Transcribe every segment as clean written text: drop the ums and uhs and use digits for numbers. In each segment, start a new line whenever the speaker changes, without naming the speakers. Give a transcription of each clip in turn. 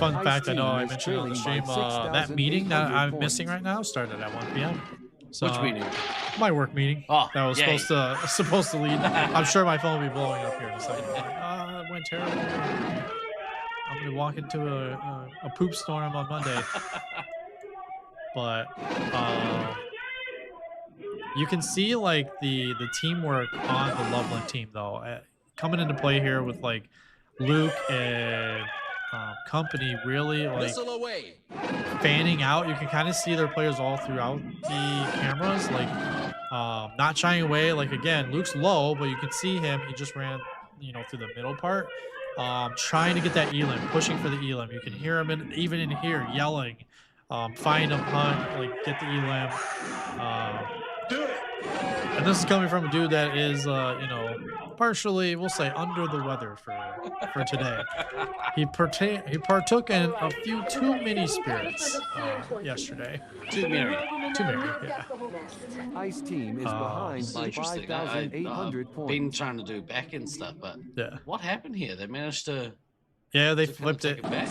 fun fact I know I mentioned on the stream, that meeting that I'm missing right now started at 1 p.m. So
Which meeting?
my work meeting.
Oh,
that was
yay.
supposed to lead. I'm sure my phone will be blowing up here in a second. Like, it went terrible. I'm gonna walk into a poop storm on Monday. But you can see like the teamwork on the Loveland team though coming into play here with like Luke and company really like fanning out. You can kind of see their players all throughout the cameras, like not shying away. Like again, Luke's low, but you can see him. He just ran, through the middle part, trying to get that elim, pushing for the elim. You can hear him even in here yelling, find him, hunt, like get the elim. And this is coming from a dude that is, partially, we'll say, under the weather for today. He partook in a few too many spirits yesterday.
Too many.
Yeah.
Ice team is behind by
Interesting.
5,800 points.
Been trying to do back end stuff, but
Yeah.
what happened here? They managed to.
Yeah, they
to
flipped
take
it.
Back.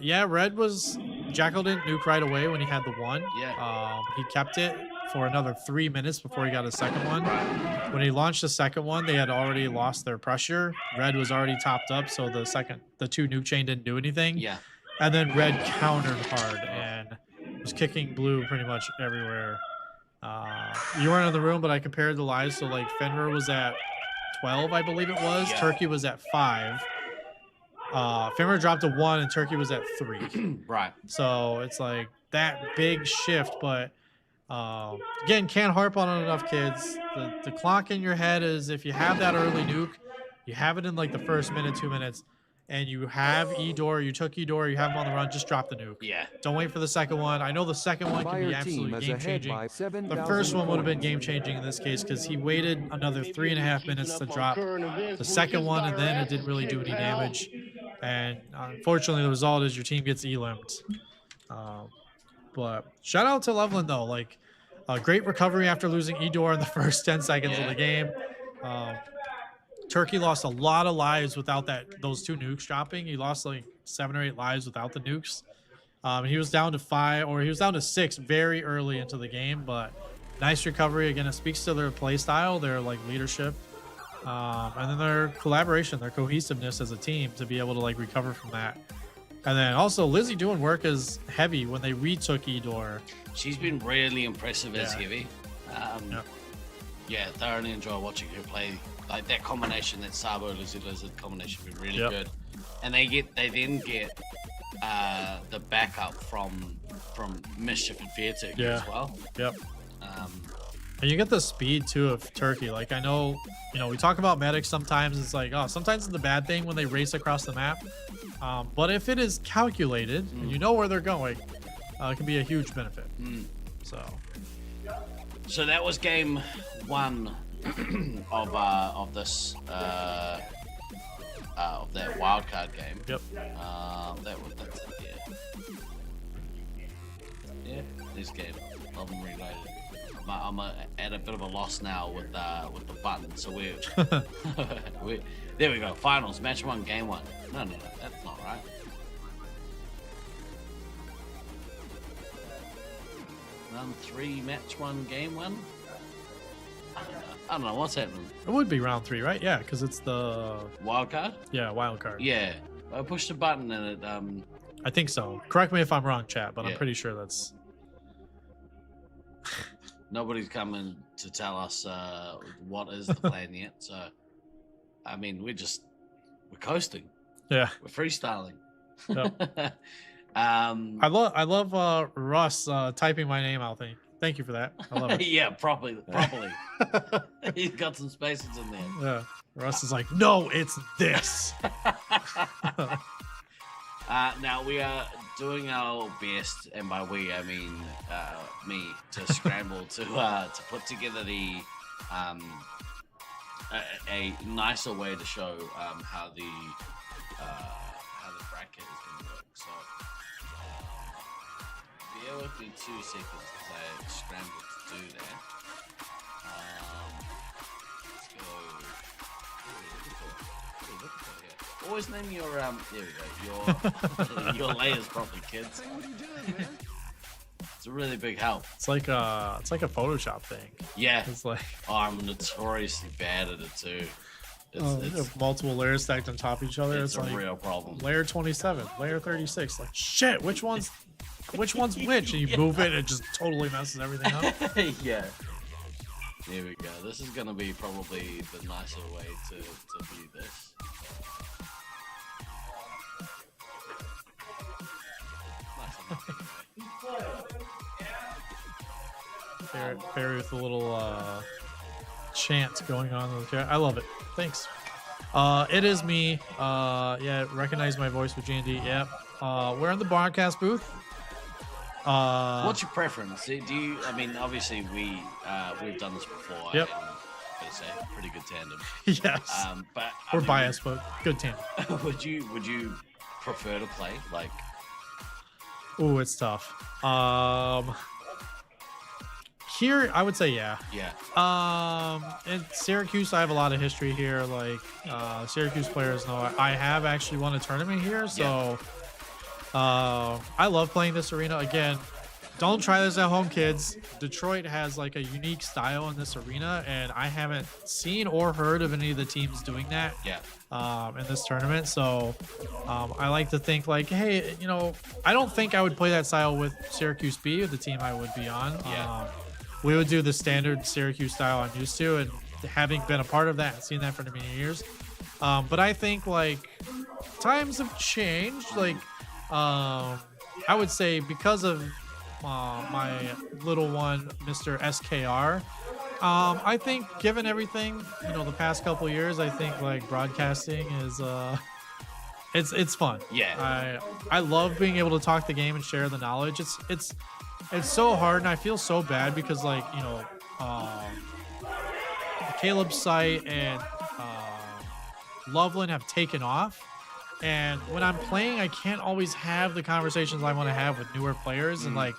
Yeah, Red was Jackal didn't nuke right away when he had the one.
Yeah.
He kept it for another 3 minutes before he got a second one.
Right.
When he launched the second one, they had already lost their pressure. Red was already topped up, so the two nuke chain didn't do anything.
Yeah.
And then Red countered hard and was kicking blue pretty much everywhere. You weren't in the room, but I compared the lives. So like Fenrir was at 12, I believe it was.
Yeah.
Turkey was at 5. Fenrir dropped to 1 and Turkey was at 3.
Right.
So it's like that big shift, but again, can't harp on it enough, kids. The clock in your head is if you have that early nuke, you have it in like the first minute, 2 minutes, and you have Edor, you took Edor, you have him on the run, just drop the nuke.
Yeah.
Don't wait for the second one. I know the second one can be absolutely game-changing. The first one would have been game-changing in this case because he waited another 3.5 minutes to drop the second one, and then it didn't really do any damage. And unfortunately, the result is your team gets elimed. But shout out to Loveland though, like a great recovery after losing Edor in the first 10 seconds of the game. Turkey lost a lot of lives without those two nukes dropping. He lost like 7 or 8 lives without the nukes. He was down to 5, or he was down to 6 very early into the game, but nice recovery. Again, it speaks to their play style, their like leadership, and then their collaboration, their cohesiveness as a team to be able to like recover from that. And then also Lizzie doing work as heavy when they retook Edor.
She's been really impressive as heavy. Yeah, thoroughly enjoy watching her play. Like that combination, that Sabo Lizzie Lizard combination, been really good. And they then get the backup from Mischief and Feartick as well.
Yep. And you get the speed too of Turkey. Like I know, we talk about medics sometimes. It's like, sometimes it's a bad thing when they race across the map. But if it is calculated and you know where they're going, it can be a huge benefit.
So that was game 1 of this of that wildcard game.
Yep.
That's it. Yeah. This game, Love and Reloaded. I'm at a bit of a loss now with the button. So we're there we go. Finals, match 1, game 1. No, that's not right. Round 3, match 1, game 1. I don't know what's happening.
It would be round 3, right? Yeah, because it's the
wild card.
Yeah, wild card.
Yeah, I pushed a button and it.
I think so. Correct me if I'm wrong, chat, but I'm pretty sure that's.
Nobody's coming to tell us what is the plan yet. So, I mean, we're coasting.
Yeah,
we're freestyling.
Yep. I love Russ typing my name out. Thank you for that. I love it.
Yeah, properly. He's got some spaces in there.
Yeah, Russ is like, no, it's this.
Now we are doing our best, and by we I mean me, to scramble to put together a nicer way to show how the bracket is going to work. So bear with me 2 seconds as I scramble to do that. Let's go. Ooh, look at that here. Always name your there we go. Your layers properly, kids. It's a really big help.
It's like a Photoshop thing.
Yeah.
It's like
I'm notoriously bad at it too. It's
multiple layers stacked on top of each other.
It's a
like
real problem.
Layer 27, layer 36. Like shit, which one's which? And you move it, it just totally messes everything up.
Yeah. Here we go. This is gonna be probably the nicer way to view this.
Barry with a little chant going on in the chat. I love it. Thanks. It is me. Yeah, recognize my voice with G&D. Yep. We're in the broadcast booth.
What's your preference? Do you? I mean, obviously we've done this before.
Yep.
And, say pretty good tandem.
Yes.
But
we're biased, but good tandem.
Would you prefer to play like?
Ooh, it's tough. Here, I would say yeah.
Yeah.
In Syracuse, I have a lot of history here. Like, Syracuse players know I have actually won a tournament here, so I love playing this arena. Again, don't try this at home, kids. Detroit has like a unique style in this arena, and I haven't seen or heard of any of the teams doing that.
Yeah.
In this tournament, so I like to think like, hey, you know, I don't think I would play that style with Syracuse B, the team I would be on.
Yeah.
We would do the standard Syracuse style I'm used to, and having been a part of that and seen that for many years. But I think like times have changed. Like I would say because of my little one, Mr. SKR. I think given everything, you know, the past couple years, I think like broadcasting is it's fun.
Yeah.
I love being able to talk the game and share the knowledge. It's so hard, and I feel so bad because like, you know, Caleb's site and Loveland have taken off. And when I'm playing, I can't always have the conversations I want to have with newer players and like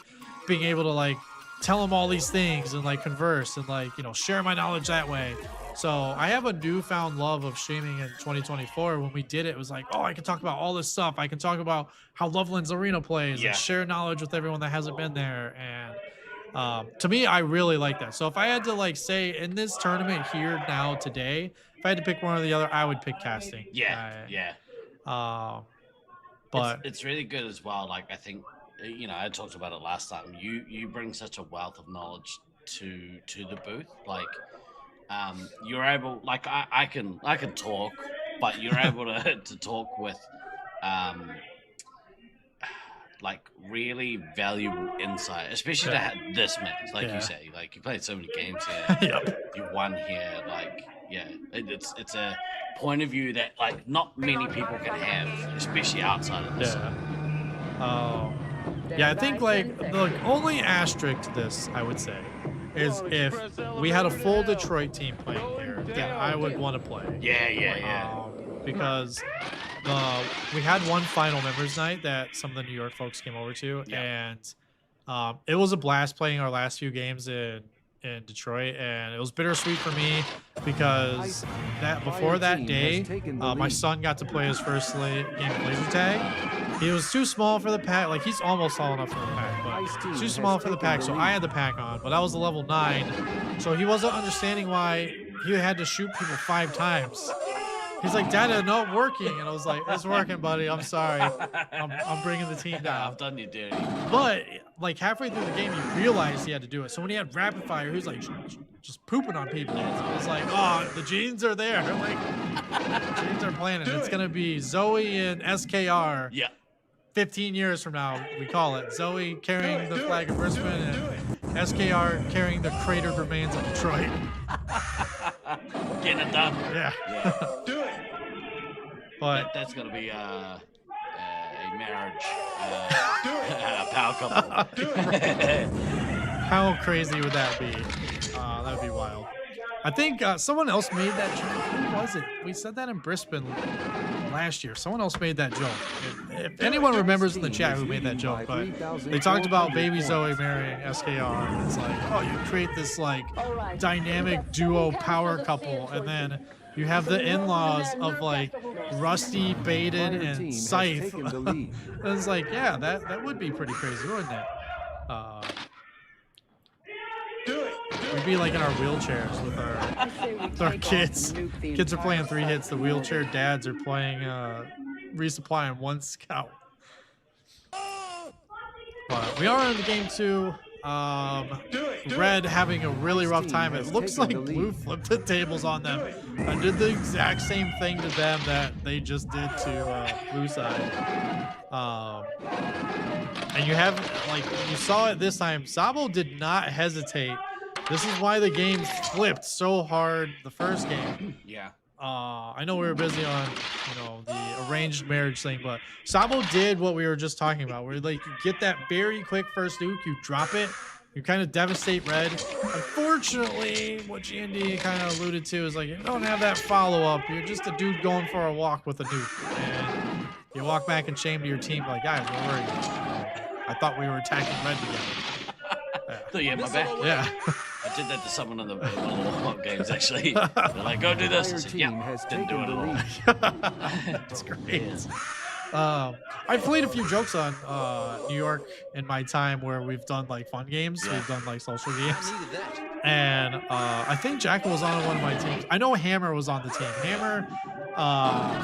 being able to like tell them all these things and like converse and like, you know, share my knowledge that way. So I have a newfound love of streaming in 2024. When we did it, it was like, oh, I can talk about all this stuff. I can talk about how Loveland's arena plays and share knowledge with everyone that hasn't been there. And to me, I really like that. So if I had to like say in this tournament here now today, if I had to pick one or the other, I would pick casting.
Yeah.
But
it's really good as well. Like I think, you know, I talked about it last time. You bring such a wealth of knowledge to the booth. Like you're able, like I can talk, but you're able to talk with like really valuable insight, especially to have this match. Like you say, like you played so many games here. You won here. Like it's a point of view that like not many people can have, especially outside of this.
Yeah, I think like the only asterisk to this, I would say, is if we had a full Detroit team playing here, then I would want to play.
Yeah.
Because we had one final members night that some of the New York folks came over to, and it was a blast playing our last few games in Detroit, and it was bittersweet for me because before that day, my son got to play his first game of laser tag. He was too small for the pack. Like he's almost tall enough for the pack, but too small for the pack. So I had the pack on, but I was a level 9, so he wasn't understanding why he had to shoot people 5 times. He's like, Dad, it's not working. And I was like, it's working, buddy. I'm sorry. I'm bringing the team down.
I've done you dirty.
But like halfway through the game, he realized he had to do it. So when he had rapid fire, he was like just pooping on people. I was like, oh, the genes are there. Like, the genes are planted. It's going to be Zoe and SKR.
Yeah.
15 years from now, we call it. Zoe carrying the flag of Brisbane and SKR carrying the cratered remains of Detroit.
Getting it done.
Yeah.
Do it.
But
that's gonna be a marriage, a power couple.
How crazy would that be? That would be wild. I think someone else made that joke. Who was it? We said that in Brisbane last year. Someone else made that joke. If anyone remembers in the chat who made that joke, but they talked about baby Zoe marrying SKR. And it's like, oh, you create this like dynamic duo power couple, and then you have the in-laws of like Rusty, Baden, and Scythe. And it's like, yeah, that would be pretty crazy, wouldn't it? We'd be like in our wheelchairs with our kids. Kids are playing 3 hits. The wheelchair dads are playing resupplying 1 scout. But we are in the game 2. Red having a really rough time. It looks like Blue flipped the tables on them and did the exact same thing to them that they just did to Blue side. And you have, like, you saw it this time. Sabo did not hesitate. This is why the game flipped so hard the first game.
Yeah.
I know we were busy on, you know, the arranged marriage thing, but Sabo did what we were just talking about, where like you get that very quick first nuke, you drop it, you kind of devastate Red. Unfortunately, what GND kind of alluded to is like, you don't have that follow-up. You're just a dude going for a walk with a nuke, and you walk back and shame to your team like, guys, where were you? I thought we were attacking Red together.
So yeah, my bad.
Yeah.
I did that to someone in one of the warm-up games, actually. They're like, go do this. I said, yeah, didn't do it at all.
That's great. I've played a few jokes on New York in my time where we've done like fun games. Yeah. We've done like social games. And I think Jackal was on one of my teams. I know Hammer was on the team. Hammer,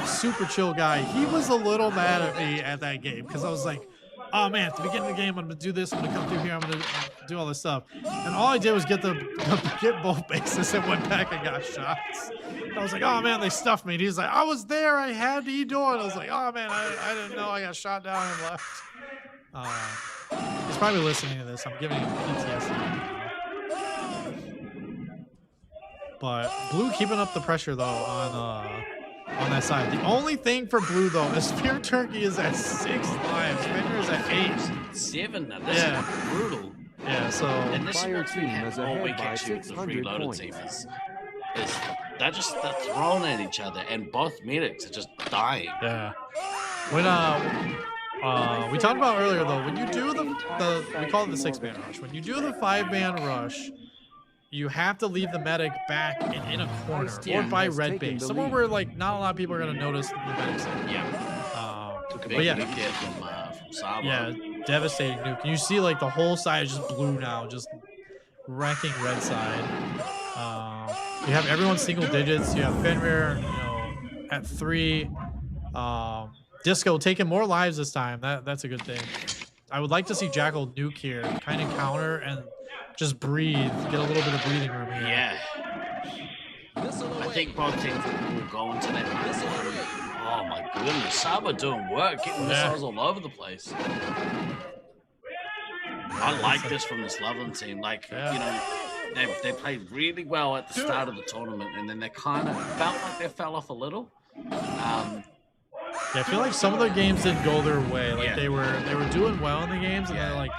super chill guy. He was a little mad at me at that game because I was like, oh man, at the beginning of the game, I'm gonna do this, I'm gonna come through here, I'm gonna do all this stuff. And all I did was get both bases and went back and got shots. And I was like, oh man, they stuffed me. And he's like, I was there, I had the door. And I was like, oh man, I didn't know I got shot down and left. He's probably listening to this. I'm giving him PTSD. But Blue keeping up the pressure though on that side. The only thing for Blue though is Fear Turkey is at 6 lives. Fender is at 8.
7 now. This is brutal.
Yeah, so
and this is team has all week actually with the reloaded team is they're thrown at each other and both medics are just dying.
Yeah. When we talked about earlier though, when you do the we call it the 6-man rush. When you do the 5-man rush, you have to leave the medic back in a corner or by red base, somewhere where like not a lot of people are gonna notice the medics.
Yeah.
But yeah,
from Sabo.
Yeah, devastating nuke. And you see like the whole side is just blue now, just wrecking red side. You have everyone single digits. You have Fenrir, you know, at 3. Disco taking more lives this time. That's a good thing. I would like to see Jackal nuke here, kind of counter and just breathe, get a little bit of breathing room here.
Yeah. I think both teams will go into that. Oh my goodness, Saba doing work, getting missiles all over the place. I like this from this Loveland team. Like, you know, they played really well at the start of the tournament, and then they kind of felt like they fell off a little.
Yeah, I feel like some of their games didn't go their way. Like they were doing well in the games, and then like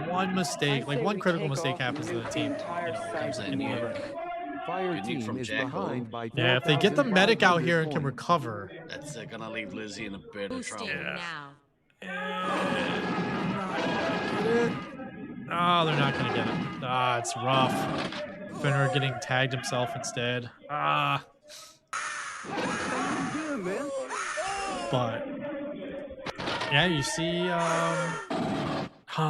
one mistake, like one critical mistake happens to the team.
Fire team is behind by
if they get the medic out here and can recover,
that's gonna leave Lizzie in a bit of trouble.
Oh, they're not gonna get it. Ah, it's rough. Fenrir getting tagged himself instead. Ah. But yeah, you see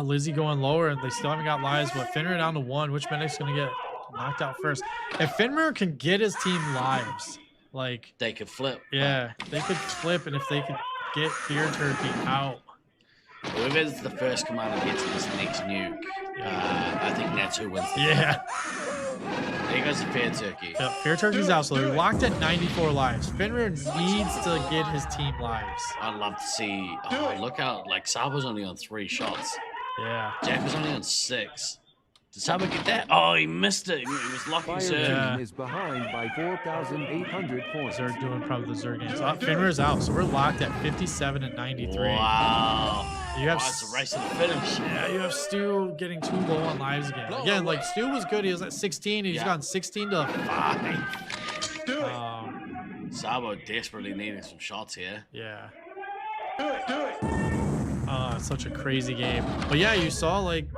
Lizzie going lower, and they still haven't got lives, but Fenrir down to 1. Which medic's gonna get knocked out first? If Fenrir can get his team lives, like
they could flip.
Yeah, they could flip, and if they could get Fear Turkey out.
Whoever's the first commander gets this next nuke, I think that's who wins. There goes the Fear Turkey.
Yep, Fear Turkey's out, so they're locked at 94 lives. Fenrir needs to get his team lives.
I'd love to see. Oh, look out! Like Sabo's only on 3 shots.
Yeah.
Jack was only on 6. Did Sabo get that? Oh, he missed it. He was locking Zerg.
Team is behind by 4,800 points.
Zerg doing probably the Zerg games. Fenrir's out, so we're locked at 57 and 93.
Wow.
You have
it's a race to the finish.
Yeah, you have Stu getting too low on lives again. Again, like Stu was good. He was at 16. He's gone 16 to 5.
Sabo desperately needing some shots here.
Yeah. Do it. It's such a crazy game. But yeah, you saw like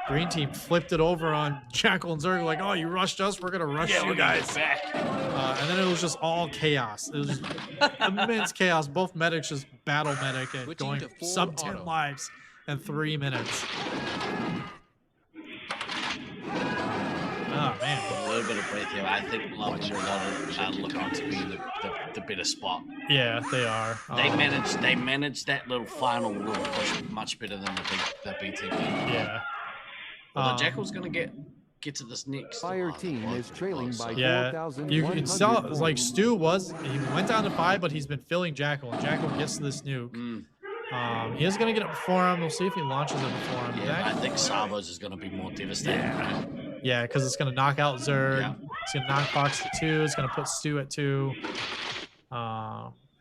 green team flipped it over on Jackal and Zerg, like, oh, you rushed us, we're gonna rush you guys
back.
And then it was just all chaos. It was just immense chaos. Both medics just battle medic and going sub 10 lives in 3 minutes. Oh man,
a little bit of breath here. I think Love will look on to be the better spot.
Yeah, they are.
They managed that little final little push much better than the B team.
Yeah.
Although Jackal's gonna get to this next.
Fire team is trailing by
yeah.
4,100
You can tell,
points.
like Stu he went down to 5, but he's been filling Jackal, and Jackal gets to this nuke. He is gonna get it before him. We'll see if he launches it before him.
Yeah, I think Sabo's is gonna be more devastating.
Yeah, because it's gonna knock out Zerg. Yeah. It's gonna knock Fox to 2. It's gonna put Stu at 2.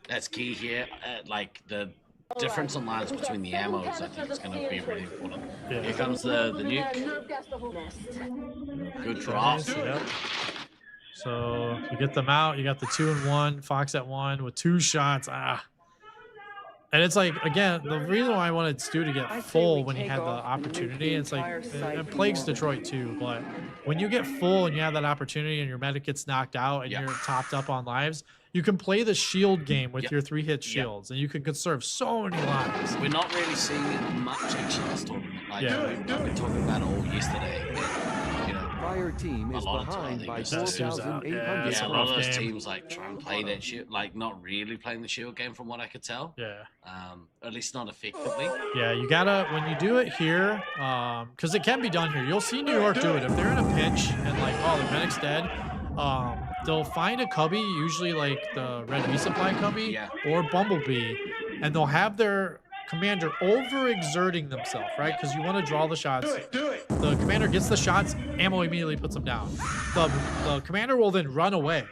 That's key here. Like the difference in lines between the ammos, I think is going to be really important. Yeah. Here comes the nuke. Good drop.
Yep. So you get them out. You got the 2 and 1. Fox at 1 with 2 shots. And it's like, again, the reason why I wanted Stu to get full when he had the opportunity, it's like, it plagues Detroit too, but when you get full and you have that opportunity and your medic gets knocked out and you're topped up on lives, you can play the shield game with your 3-hit shields and you can conserve so many lives.
We're not really seeing it much actually this tournament. Like, we've been talking about it all yesterday.
Fire team is behind by 4,800.
Yeah, a lot of those teams like try and play that shield, like not really playing the shield game from what I could tell.
Yeah.
At least not effectively.
Yeah, you gotta, when you do it here, because it can be done here. You'll see New York do it. If they're in a pinch and like, oh, the medic's dead, they'll find a cubby, usually like the red resupply cubby or Bumblebee, and they'll have their commander overexerting themselves, right? Because you want to draw the shots.
Do it.
The commander gets the shots, ammo immediately puts them down. The commander will then run away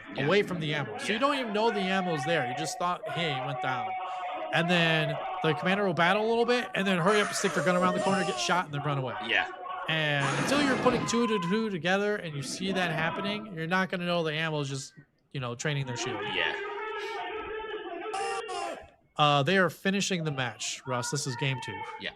from the ammo. So you don't even know the ammo's there. You just thought, hey, it went down. And then the commander will battle a little bit and then hurry up and stick their gun around the corner, get shot, and then run away.
Yeah.
And until you're putting 2 to 2 together and you see that happening, you're not going to know the ammo is just, training their shield.
Yeah.
They are finishing the match, Russ. This is game 2.
Yeah.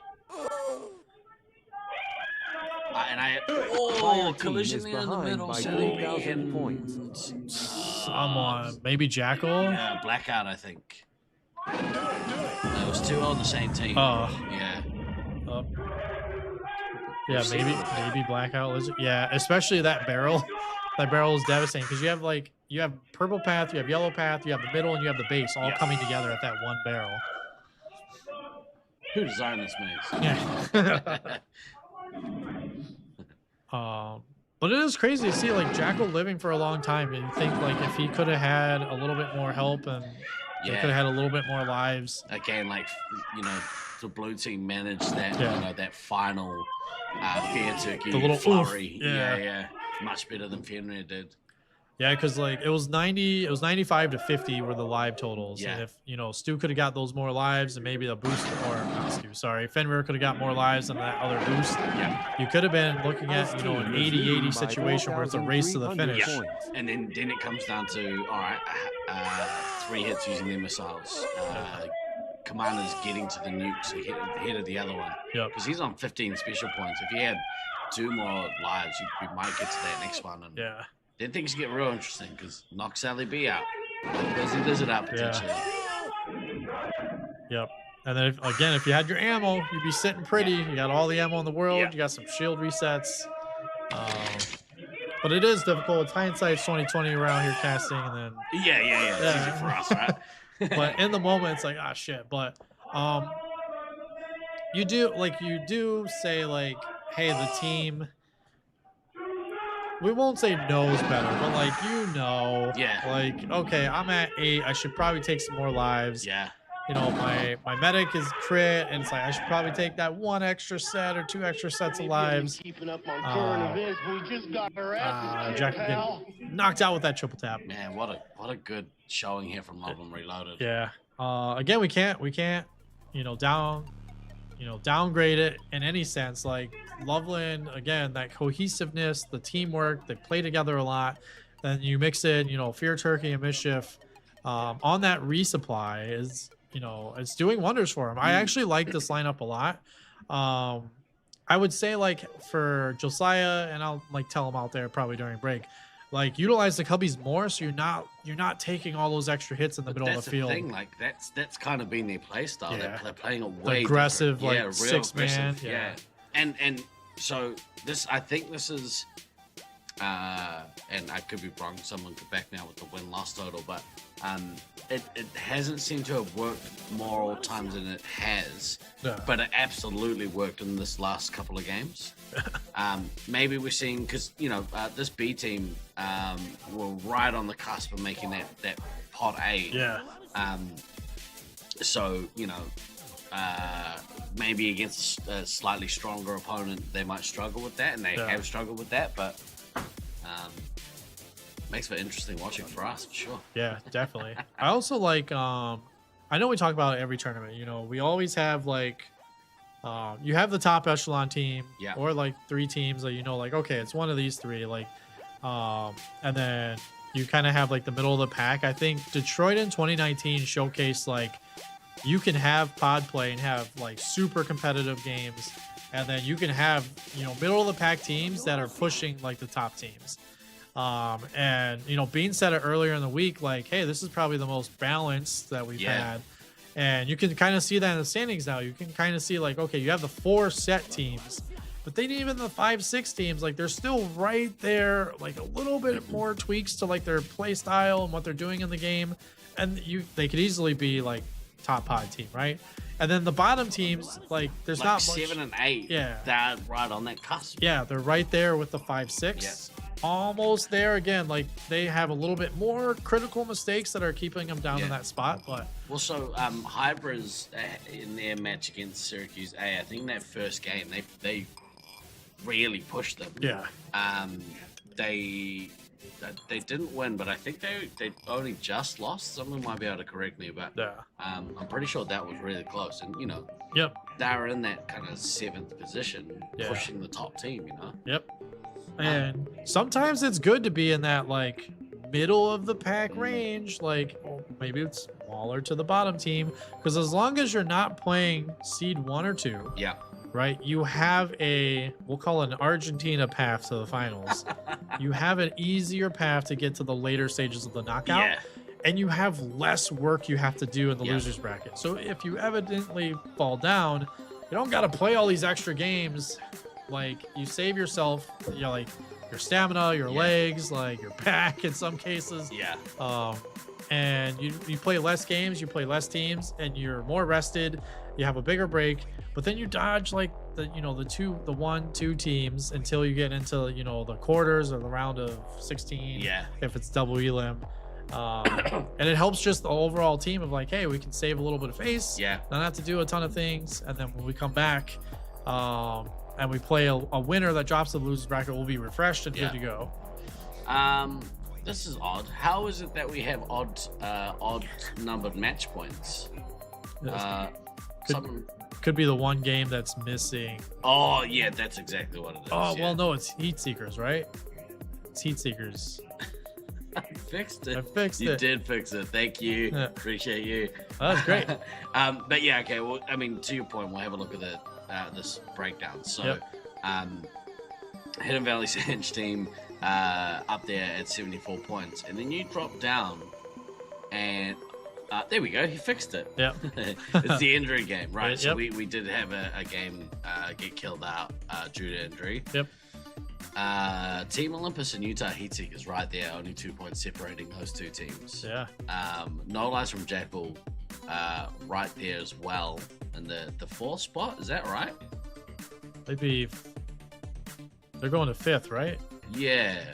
Collision there in the middle.
3,000 points.
Someone, maybe Jackal?
Yeah, Blackout, I think. It was 2 on the same team. Yeah.
Yeah, maybe Blackout Lizard. Yeah, especially that barrel. That barrel is devastating because you have purple path, you have yellow path, you have the middle, and you have the base all coming together at that one barrel.
Who designed this maze?
Yeah. But it is crazy to see like Jackal living for a long time, and you think like if he could have had a little bit more help and they could have had a little bit more lives.
Again, like the blue team managed that that final fair turkey, the little flurry. Yeah. Much better than Fenrir did.
Yeah, because like it was 95 to 50 were the live totals.
Yeah.
And if Stu could have got those more lives and maybe the boost, or not Stu, sorry, Fenrir could have got more lives than that other boost.
Yeah.
You could have been looking at an 80-80 situation where it's a race to the finish.
Yeah. And then it comes down to all right, 3 hits using their missiles. Commander's getting to the nukes ahead of the other one.
Yep.
Because he's on 15 special points. If he had 2 more lives, we might get to that next one. And then things get real interesting because knock Sally B out. Busy Lizard out potentially.
Yep. And then if you had your ammo, you'd be sitting pretty. You got all the ammo in the world. You got some shield resets. But it is difficult. It's hindsight's 2020 around here casting, and then
it's easy for us, right?
But in the moment, it's like, ah, shit. But you do say like, hey, the team. We won't say knows better, but like like, okay, I'm at 8. I should probably take some more lives.
Yeah.
My medic is crit, and it's like I should probably take that 1 extra set or 2 extra sets of lives.
Keeping up on current events, we just got our asses
Jack get knocked out with that triple tap.
Man, what a good showing here from Loveland Reloaded.
Yeah. Again, we can't downgrade it in any sense. Like Loveland, again, that cohesiveness, the teamwork, they play together a lot. Then you mix in, Fear Turkey and Mischief on that resupply is, it's doing wonders for them. I actually like this lineup a lot. I would say like for Josiah, and I'll like tell him out there probably during break, like utilize the cubbies more, so you're not taking all those extra hits in the middle of the field.
Thing, like that's kind of been their play style.
Yeah.
They're playing a
The
way
aggressive,
different.
like
yeah, real
6 man.
aggressive. Yeah. And so I think this is and I could be wrong, someone could back me out with the win-loss total, but it hasn't seemed to have worked more all times than it has, but it absolutely worked in this last couple of games. Maybe we're seeing, because, this B team were right on the cusp of making that pot A.
Yeah.
So, maybe against a slightly stronger opponent, they might struggle with that, and they have struggled with that, but makes for interesting watching for us, for sure.
Yeah, definitely. I also like, I know we talk about it every tournament, we always have like, you have the top echelon team, or like 3 teams that like, okay, it's one of these 3, like, and then you kind of have like the middle of the pack. I think Detroit in 2019 showcased like you can have pod play and have like super competitive games, and then you can have middle of the pack teams that are pushing like the top teams. And Bean said it earlier in the week, like, hey, this is probably the most balanced that we've had. And you can kind of see that in the standings now. You can kind of see like, okay, you have the 4 set teams, but then even the 5-6 teams, like they're still right there, like a little bit more tweaks to like their play style and what they're doing in the game. And they could easily be like top pod team, right? And then the bottom teams, like there's
like
not
7 and 8.
Yeah.
They're right on that cusp.
Yeah, they're right there with the 5-6. Almost there again. Like they have a little bit more critical mistakes that are keeping them down in that spot. But
also, Hybrids in their match against Syracuse A, I think that first game they really pushed them.
Yeah.
They didn't win, but I think they only just lost. Someone might be able to correct me, but I'm pretty sure that was really close. And they're in that kind of 7th position, pushing the top team.
Yep. And sometimes it's good to be in that like middle of the pack range, like maybe it's smaller to the bottom team, because as long as you're not playing seed 1 or 2, right, you have we'll call it an Argentina path to the finals. You have an easier path to get to the later stages of the knockout, and you have less work you have to do in the losers bracket. So if you evidently fall down, you don't got to play all these extra games. Like you save yourself, like your stamina, your legs, like your back in some cases. And you play less games, you play less teams, and you're more rested. You have a bigger break, but then you dodge like the 1-2 teams until you get into the quarters or the round of 16. If it's double elim. And it helps just the overall team of like, hey, we can save a little bit of face. Not have to do a ton of things, and then when we come back, and we play a winner that drops the losers bracket, we'll be refreshed and good to go.
This is odd. How is it that we have odd numbered match points?
Could be the one game that's missing.
Oh yeah, that's exactly what it is.
Oh well, no, it's Heat Seekers, right? It's Heat Seekers.
I fixed it.
You
did fix it. Thank you. Appreciate you.
That was great.
But yeah, okay. Well, I mean, to your point, we'll have a look at this breakdown. So, Hidden Valley Sands team up there at 74 points, and then you drop down, and there we go. He fixed it. It's the injury game, right? So we did have a game get killed out due to injury. Team Olympus and Utah Heatseekers right there, only 2 points separating those 2 teams. No Lies from Jackal right there as well in the 4th spot. Is that right?
Maybe they're going to 5th, right?
Yeah,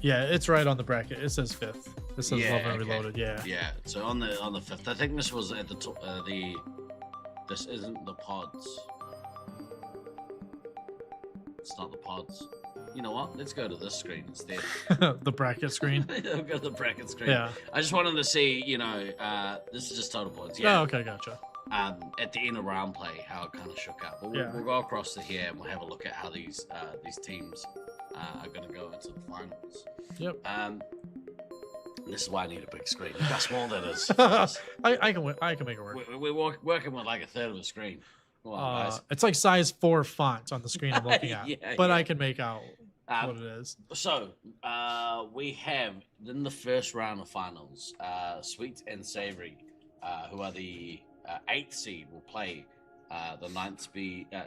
it's right on the bracket. It says 5th. This says Love and Reloaded.
So on the 5th, I think this was at the top. This isn't the pods. It's not the pods. You know what? Let's go to this screen instead.
The bracket screen.
I'll go to the bracket screen. I just wanted to see, this is just total points.
Oh, okay, gotcha.
At the end of round play, how it kind of shook up. But we'll go across to here and we'll have a look at how these teams are going to go into the finals. This is why I need a big screen. Look how small that is.
I can make it work.
We're working with like a third of a screen. Come on, guys.
It's like size 4 font on the screen I'm looking at,
Yeah,
but
yeah.
I can make out what it is.
So we have in the first round of finals, Sweet and Savory, who are the 8th seed, will play the 9th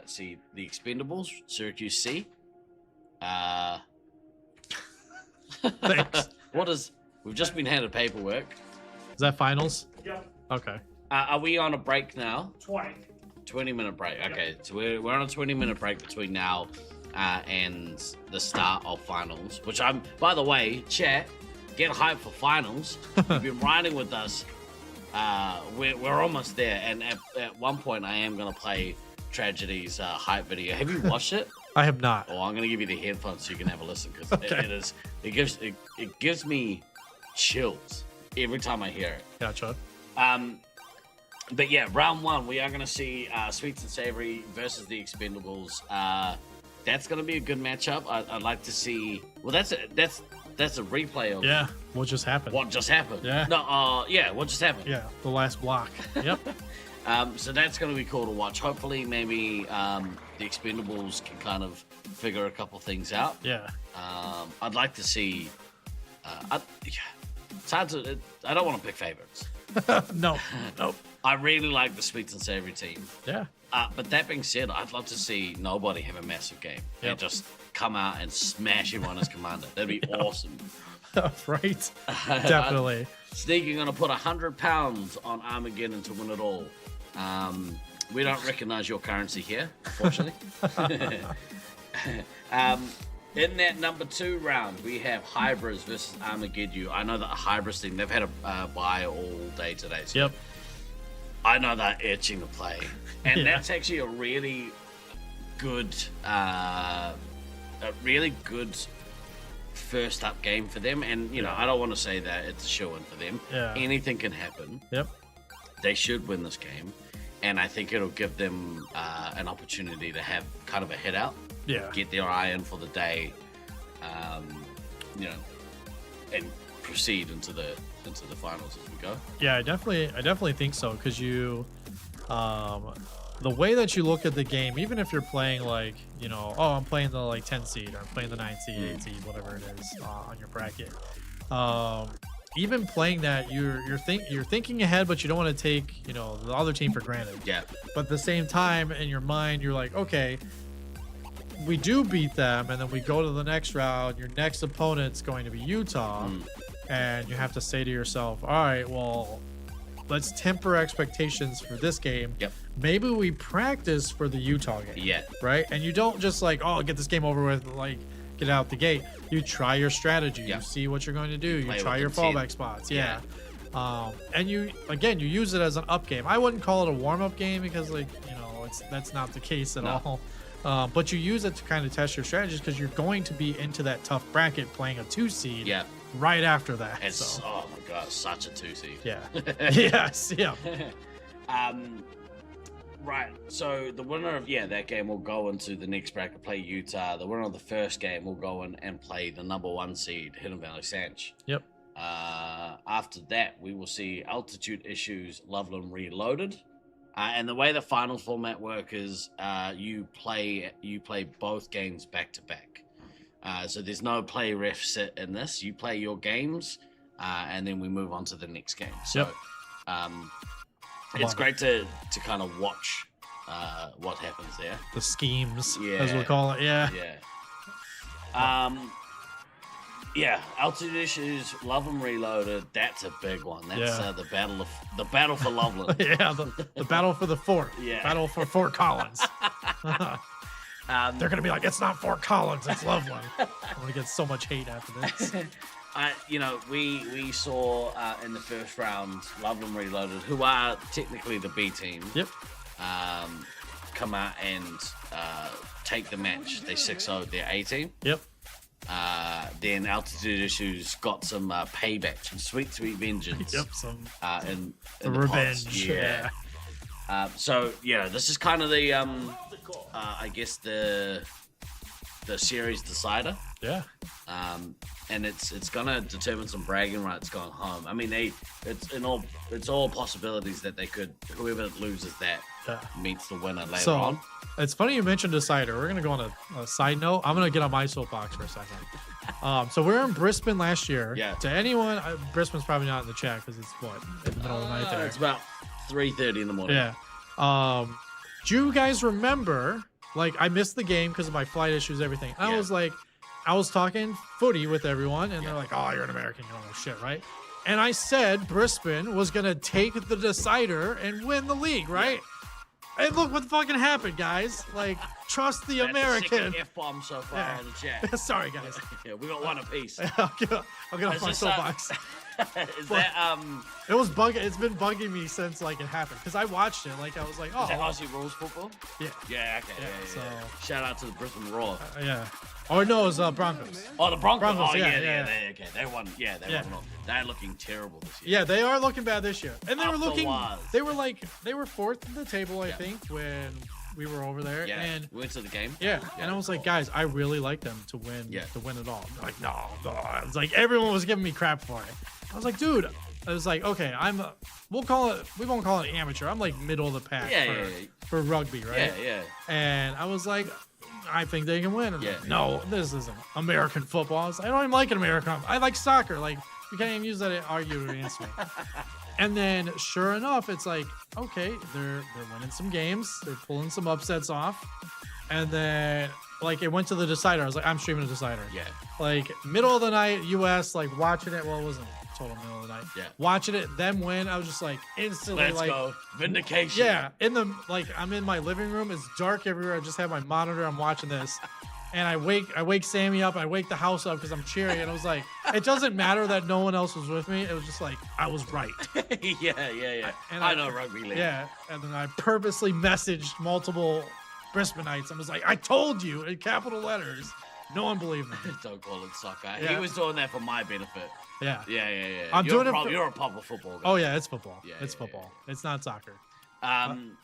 seed, the Expendables, Syracuse C.
Thanks.
We've just been handed paperwork.
Is that finals?
Yep.
Okay.
Are we on a break now?
20-minute
break. Okay, so we're on a 20-minute break between now and the start of finals. Which by the way, chat, get hyped for finals. You've been riding with us. We're almost there, and at one point I am gonna play Tragedy's hype video. Have you watched it?
I have not.
Oh, I'm gonna give you the headphones so you can have a listen, because
Okay.
it gives me chills every time I hear it.
Gotcha.
But yeah, round 1, we are going to see Sweets and Savory versus the Expendables. That's going to be a good matchup. I'd like to see. Well, that's a replay of
what just happened.
what just happened.
Yeah.
No. What just happened.
Yeah, the last block. Yep.
So that's going to be cool to watch. Hopefully, maybe the Expendables can kind of figure a couple things out.
Yeah.
I'd like to see. It's hard to. I don't want to pick favorites.
No. Nope.
I really like the Sweets and Savory team.
Yeah.
But that being said, I'd love to see nobody have a massive game and just come out and smash everyone as commander. That'd be awesome.
Right. Definitely.
Sneaky gonna put 100 pounds on Armageddon to win it all. We don't recognize your currency here, unfortunately. In that number 2 round, we have Hybris versus Armageddon. I know that Hybris team, they've had a bye all day today. So
Yep.
I know they're itching to play. And that's actually a really good first up game for them. And, you know, I don't want to say that it's a show-in for them.
Yeah.
Anything can happen.
Yep.
They should win this game. And I think it'll give them an opportunity to have kind of a hit out.
Yeah.
Get their eye in for the day, you know, and proceed into the finals as we go.
Yeah, I definitely think so, because you, the way that you look at the game, even if you're playing like, you know, oh, I'm playing the like 10 seed, or I'm playing the 9 seed, 8 seed, whatever it is on your bracket. Even playing that, you're thinking ahead, but you don't want to take, you know, the other team for granted.
Yeah.
But at the same time, in your mind, you're like, okay, we do beat them, and then we go to the next round. Your next opponent's going to be Utah, and you have to say to yourself, all right, well, let's temper expectations for this game.
Yep.
Maybe we practice for the Utah game.
Yeah.
Right? And you don't just like, oh, get this game over with, like, get out the gate. You try your strategy.
Yep.
You see what you're going to do. You try your
with
fallback spots. Yeah. And you use it as an up game. I wouldn't call it a warm-up game, because, like, you know, that's not the case at all. But you use it to kind of test your strategies, because you're going to be into that tough bracket playing a 2 seed right after that.
It's, oh my god, such a 2 seed.
Yeah. Yes. Yeah.
Right. So the winner of that game will go into the next bracket, play Utah. The winner of the first game will go in and play the number 1 seed, Hidden Valley Sanch.
Yep.
After that, we will see Altitude Issues, Loveland Reloaded. And the way the final format work is, you play both games back to back. So there's no play ref sit in this. You play your games, and then we move on to the next game. So, it's great to kind of watch what happens there.
The schemes, as we'll call it. Yeah.
Yeah. Altitude Issues, Loveland Reloaded. That's a big one. That's the battle for Loveland.
Yeah, the battle for the fort.
Yeah.
Battle for Fort Collins. They're gonna be like, it's not Fort Collins, it's Loveland. I'm gonna get so much hate after this.
You know, we saw in the first round Loveland Reloaded, who are technically the B team.
Yep.
Come out and take the match. They 6-0 their A team.
Yep.
Then Altitude Issues got some payback, some sweet vengeance.
Yep. Some
in
the
the
revenge.
pots. Yeah. So this is kind of the I guess the series decider.
Yeah.
And it's gonna determine some bragging rights going home. I mean, it's all possibilities that whoever loses that meets the winner later on.
It's funny you mentioned Decider. We're gonna go on a side note. I'm gonna get on my soapbox for a second. So we're in Brisbane last year.
Yeah.
To anyone, Brisbane's probably not in the chat because it's what in the middle of the night there.
It's about 3:30 in the morning.
Yeah. Do you guys remember? Like, I missed the game because of my flight issues, everything. I was like, I was talking footy with everyone, and they're like, "Oh, you're an American, you don't know shit, right?" And I said Brisbane was gonna take the Decider and win the league, right? And look what fucking happened, guys. Like, trust the American.
F-bomb so far on the chat.
Sorry, guys.
Yeah, we got one apiece.
I'll get off my soapbox.
Is that
It was bugging. It's been bugging me since like it happened because I watched it. Like I was like, oh,
is that Aussie rules football?
Yeah.
Yeah. Okay. Yeah.
So
shout out to the Brisbane Roar.
Yeah. Or no, it was Broncos.
Oh, the Broncos.
Broncos,
oh
yeah.
They won. Yeah, they won. They're looking terrible this year.
Yeah, they are looking bad this year, and they were looking.
Wise.
They were fourth in the table, I think, when we were over there.
Yeah.
And
we went to the game.
Yeah. And I was like, guys, I really like them to win. Yeah. To win it all. They're like, no. It's like everyone was giving me crap for it. I was like, dude. I was like, okay, we won't call it amateur. I'm like middle of the pack for rugby, right?
Yeah.
And I was like, I think they can win. Like, no, this isn't American football. I was like, I don't even like American. I like soccer. Like, you can't even use that argument against me. And then, sure enough, it's like, okay, they're winning some games. They're pulling some upsets off. And then, like, it went to the Decider. I was like, I'm streaming a Decider.
Yeah.
Like, middle of the night, U.S., like, watching it. Well, it wasn't total middle of the night.
Yeah.
Watching it, them win. I was just like instantly
Let's go. Vindication.
Yeah. I'm in my living room. It's dark everywhere. I just have my monitor. I'm watching this. And I wake Sammy up. I wake the house up because I'm cheering. And I was like, it doesn't matter that no one else was with me. It was just like, I was right.
yeah.
And
I know rugby league.
Yeah. And then I purposely messaged multiple Brisbaneites. I was like, I told you in capital letters. No one believed me.
Don't call it soccer.
Yeah.
He was doing that for my benefit.
Yeah.
You're a proper football guy.
Oh yeah, it's football. It's football. It's not soccer.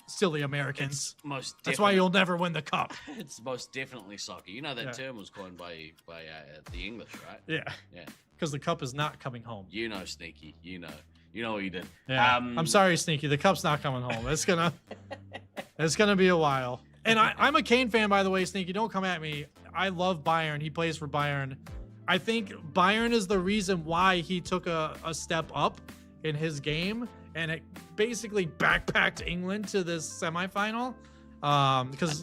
Silly Americans. That's why you'll never win the cup.
It's most definitely soccer. You know that term was coined by the English, right?
Yeah. Because the cup is not coming home.
You know, Sneaky. You know what you did.
Yeah. I'm sorry, Sneaky. The cup's not coming home. It's gonna be a while. And I'm a Kane fan, by the way, Sneaky. Don't come at me. I love Bayern. He plays for Bayern. I think Bayern is the reason why he took a step up in his game, and it basically backpacked England to this semifinal. Because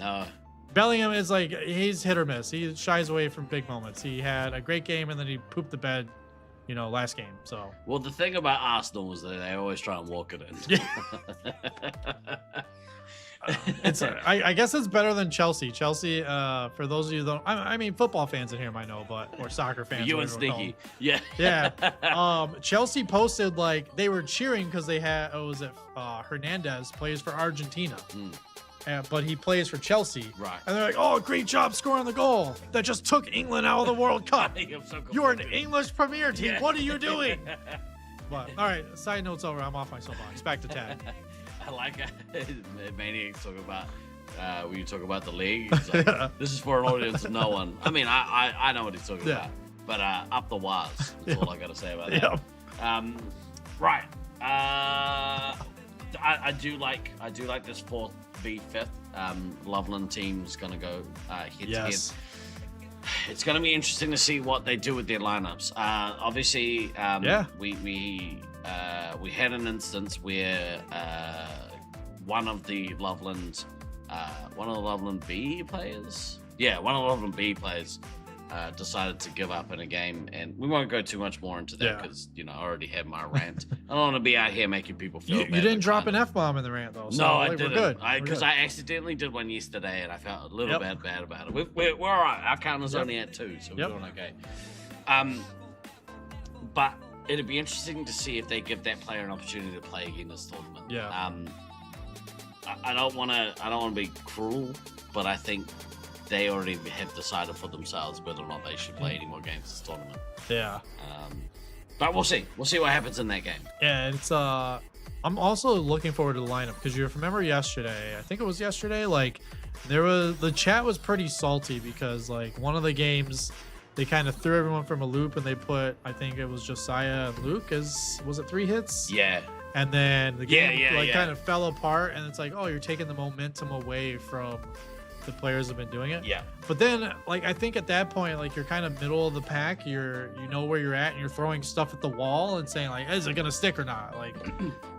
Bellingham is like, he's hit or miss. He shies away from big moments. He had a great game, and then he pooped the bed, last game. So.
Well, the thing about Arsenal was that they always try and walk it in.
Yeah. I guess it's better than Chelsea. Chelsea, for those of you that I mean, football fans in here might know, or soccer fans.
You and Sneaky, yeah.
Chelsea posted like they were cheering because they had Hernandez plays for Argentina, but he plays for Chelsea,
right?
And they're like, "Oh, great job scoring the goal that just took England out of the World Cup. You're an English Premier team. What are you doing?" But all right, side note's over. I'm off my soapbox. Back to Tad.
I like Maniac's talking about when you talk about the league. It's like, this is for an audience of no one. I mean, I know what he's talking about, but up the waz. That's all I got to say about that. Right. I do like this 4th v 5th. Loveland team's gonna go head to head. It's going to be interesting to see what they do with their lineups. Obviously, we had an instance where one of the Loveland B players, decided to give up in a game, and we won't go too much more into that because I already had my rant. I don't want to be out here making people feel bad.
You didn't drop an F-bomb in the rant though. So
no, I didn't.
We're good.
Because I accidentally did one yesterday, and I felt a little bad about it. We're all right. Our counter's only at 2, so we're doing okay. But it'd be interesting to see if they give that player an opportunity to play again this tournament.
Yeah.
I don't want to be cruel, but I think they already have decided for themselves whether or not they should play any more games this tournament.
Yeah.
But we'll see. We'll see what happens in that game.
Yeah, it's I'm also looking forward to the lineup because you remember yesterday, I think it was yesterday, like the chat was pretty salty because like one of the games they kind of threw everyone from a loop, and they put, I think it was Josiah and Luke as, was it 3 hits?
Yeah.
And then the game
Yeah.
kind of fell apart, and it's like, oh, you're taking the momentum away from the players that have been doing it.
Yeah.
But then, like, I think at that point, like, you're kind of middle of the pack. You know where you're at, and you're throwing stuff at the wall and saying, like, is it gonna stick or not? Like,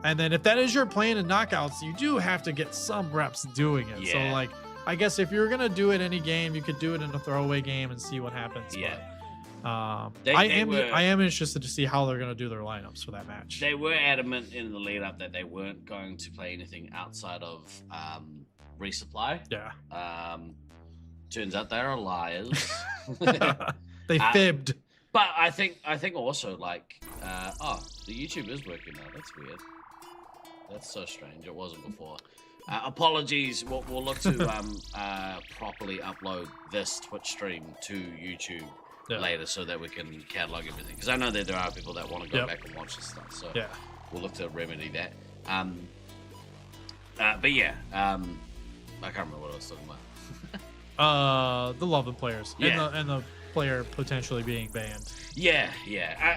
and then if that is your plan in knockouts, you do have to get some reps doing it.
Yeah.
So, like, I guess if you're gonna do it any game, you could do it in a throwaway game and see what happens.
Yeah.
But, I am interested to see how they're gonna do their lineups for that match.
They were adamant in the lead up that they weren't going to play anything outside of resupply.
Yeah.
Turns out they're liars.
They fibbed.
But I think also, like, the YouTube is working now. That's weird. That's so strange. It wasn't before. Apologies. We'll look to properly upload this Twitch stream to YouTube later so that we can catalog everything. Because I know that there are people that want to go back and watch this stuff. So we'll look to remedy that. But yeah, I can't remember what I was talking about.
The love of players.
Yeah.
And the player potentially being banned.
Yeah.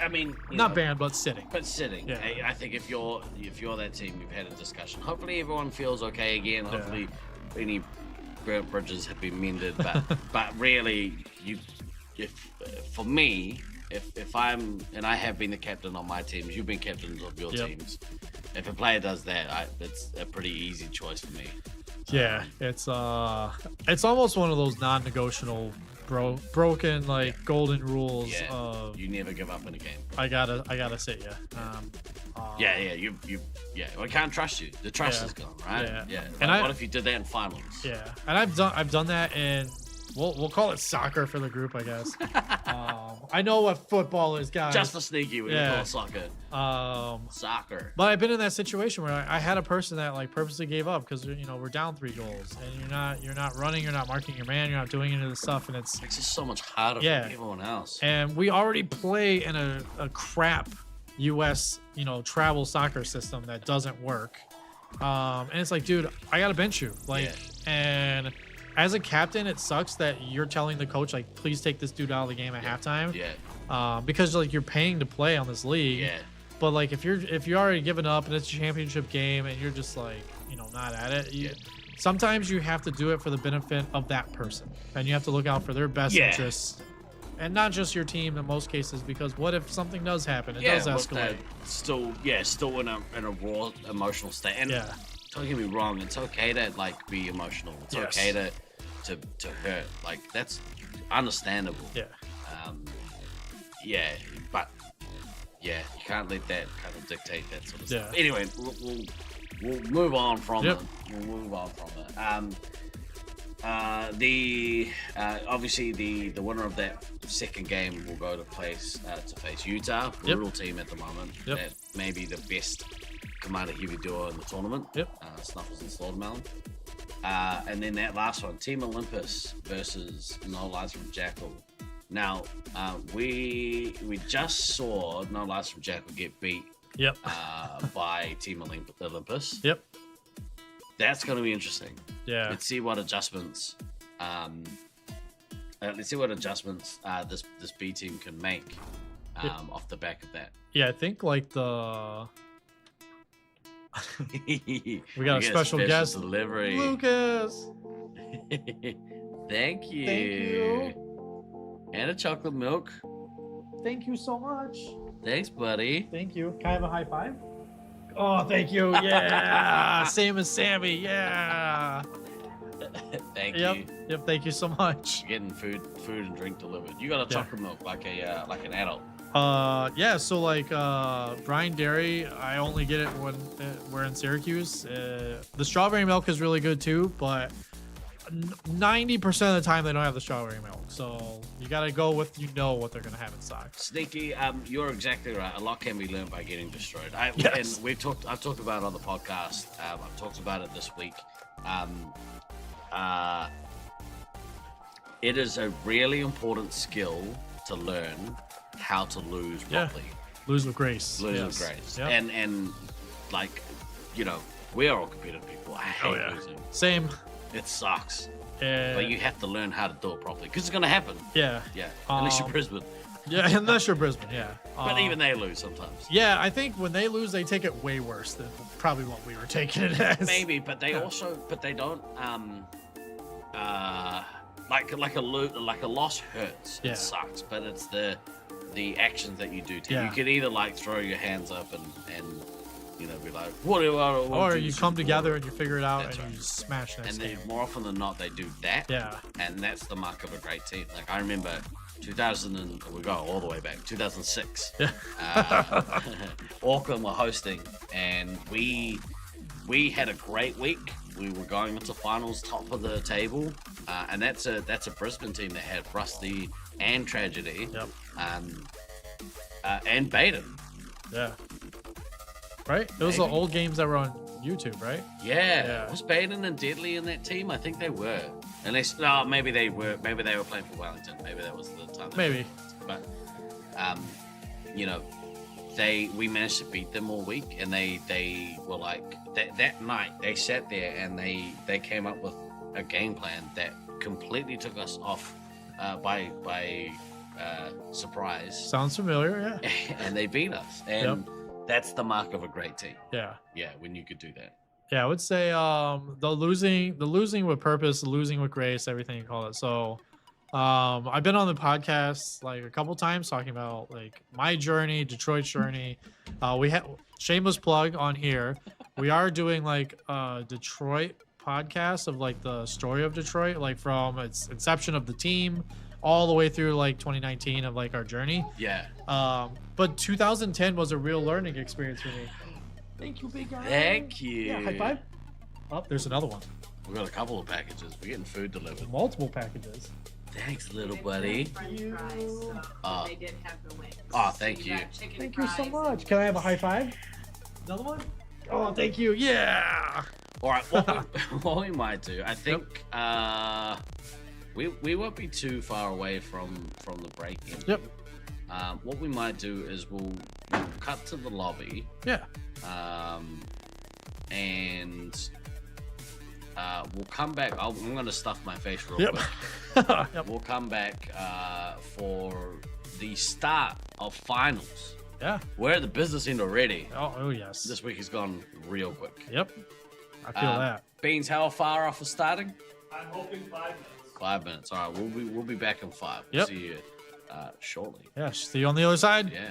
I mean,
not banned, but sitting.
Yeah. I think if you're that team, you've had a discussion. Hopefully everyone feels okay again. Hopefully any burnt bridges have been mended. But really, for me, if I'm, and I have been the captain on my teams, you've been captains of your teams. If a player does that, it's a pretty easy choice for me.
Yeah, it's almost one of those non-negotiable broken golden rules of
you never give up in a game.
I gotta sit
I can't trust you. The trust is gone, right? And what if you did that in finals?
Yeah, and I've done that in, we'll call it soccer for the group, I guess. I know what football is, guys.
Just a sneaky when you call it soccer. Soccer.
But I've been in that situation where I had a person that purposely gave up because we're down 3 goals, and you're not running, you're not marking your man, you're not doing any of the stuff, and it's
just so much harder for everyone else.
And we already play in a crap US travel soccer system that doesn't work. And it's like, dude, I gotta bench you. And as a captain, it sucks that you're telling the coach, please take this dude out of the game at halftime. Because you're paying to play on this league. But if you're already given up and it's a championship game and you're just not at it, sometimes you have to do it for the benefit of that person, and you have to look out for their best interests, and not just your team in most cases. Because what if something does happen? It does escalate.
Still in a raw emotional state. And don't get me wrong, it's okay to be emotional. It's okay to hurt. That's understandable. But you can't let that kind of dictate that sort of stuff. Anyway, we'll move on from it. We'll move on from it. Obviously the winner of that second game will go to face Utah, brutal team at the moment. That may be the best Commander Heavy duo in the tournament. Snuffles and Slaughtermelon. And then that last one, Team Olympus versus No Lies from Jackal. Now, we just saw No Lies from Jackal get beat by Team Olympus. That's going to be interesting. Let's see what adjustments this B team can make off the back of that.
I think we got a special guest
delivery.
Lucas.
Thank you. And a chocolate milk.
Thank you so much.
Thanks, buddy.
Thank you. Can I have a high five? Oh, thank you. Yeah. Same as Sammy. Yeah.
Thank you.
Yep. Thank you so much.
You're getting food and drink delivered. You got a chocolate milk like an adult.
So Brian Dairy, I only get it when we're in Syracuse. The strawberry milk is really good too, but 90% of the time they don't have the strawberry milk, so you gotta go with what they're gonna have in stock.
Sneaky, you're exactly right. A lot can be learned by getting destroyed. And I've talked about it on the podcast. I've talked about it this week. It is a really important skill to learn how to lose properly.
Lose with grace.
With grace. And we are all competitive people. I hate losing.
Same.
It sucks.
And
But you have to learn how to do it properly because it's going to happen.
yeah.
Yeah. Unless you're Brisbane.
Yeah, unless you're Brisbane, yeah.
But even they lose sometimes.
Yeah, I think when they lose, they take it way worse than probably what we were taking it as.
Maybe, but they also, but they don't. Like a loss hurts.
Yeah.
It sucks, but it's the actions that you do.
Yeah.
You could either like throw your hands up and you know be like whatever.
Or you come together and you figure it out
That's
and
right.
you smash next
And
game.
then more often than not, they do that.
Yeah.
And that's the mark of a great team. Like I remember 2000 and we go all the way back 2006.
Yeah.
Auckland were hosting, and we had a great week. We were going into finals, top of the table, and that's a Brisbane team that had Rusty and Tragedy,
Yep.
and Baden.
Yeah. Right? Those are
Maybe.
old games that were on YouTube, right?
Yeah. Was Baden and Deadly in that team? I think they were. Unless, no, maybe they were. Maybe they were playing for Wellington. Maybe that was the time.
Maybe.
But, you know, we managed to beat them all week, and they were like that night. They sat there and they came up with a game plan that completely took us off by surprise.
Sounds familiar, yeah.
And they beat us, and that's the mark of a great team.
Yeah.
Yeah, when you could do that.
Yeah, I would say the losing with purpose, losing with grace, everything you call it. So I've been on the podcast like a couple times talking about like my journey, Detroit's journey. We have shameless plug on here. We are doing like a Detroit podcast of like the story of Detroit, like from its inception of the team all the way through like 2019 of like our journey.
Yeah.
But 2010 was a real learning experience for me. Thank you, big guy.
Thank you.
Yeah, high five. Oh, there's another one.
We got a couple of packages. We're getting food delivered.
Multiple packages.
Thanks, little buddy. Oh.
They did have the wings.
Oh, thank you.
Thank you so much. Can I have a high five? Another one? Oh, thank you. Yeah.
All right. What we might do, I think, we won't be too far away from the break.
Yep.
What we might do is we'll cut to the lobby.
Yeah.
And we'll come back. I'm going to stuff my face real
Yep.
quick.
Yep.
We'll come back for the start of finals.
Yeah.
We're at the business end already.
Oh yes.
This week has gone real quick.
Yep. I feel that.
Beans, how far off of starting?
I'm hoping 5 minutes.
5 minutes. All right, we'll be back in 5. We'll
Yep.
see you shortly.
Yeah. See you on the other side.
Yeah.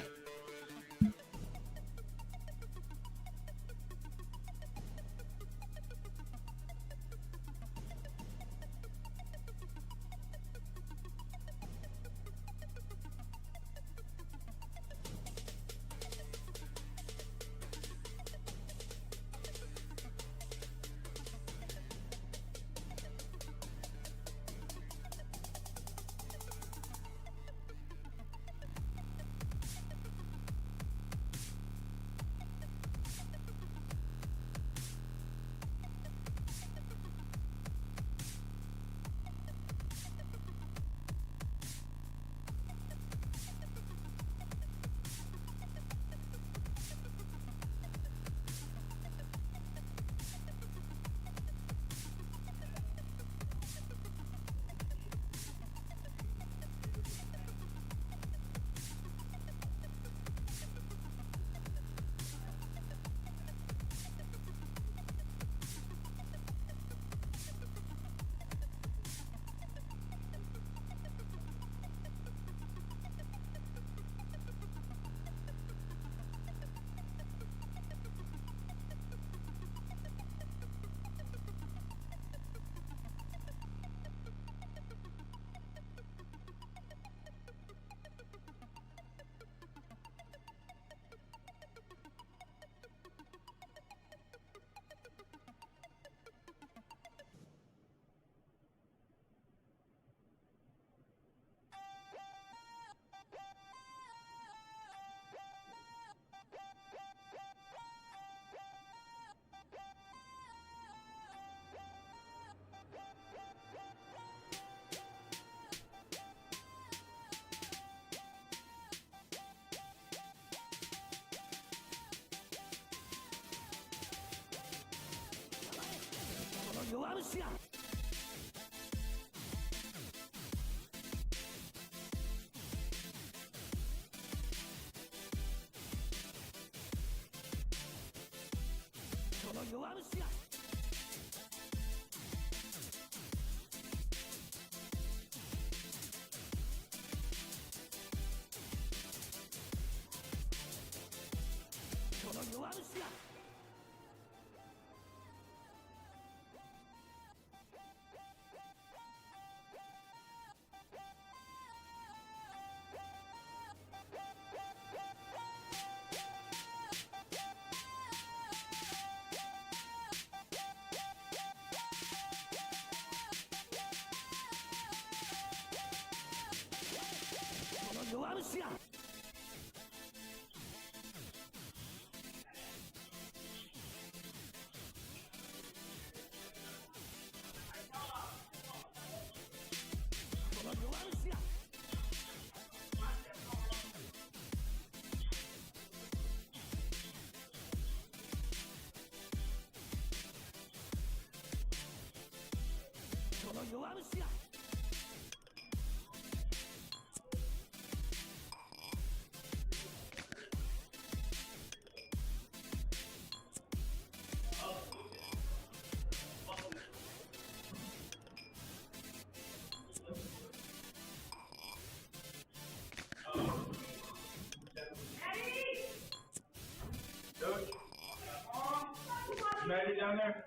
Maggie down there?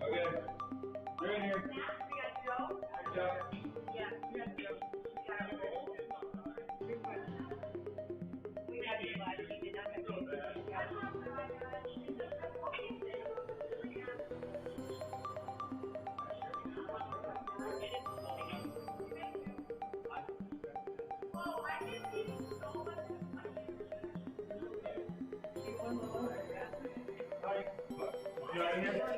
Okay. You're in here. Yeah. You in here?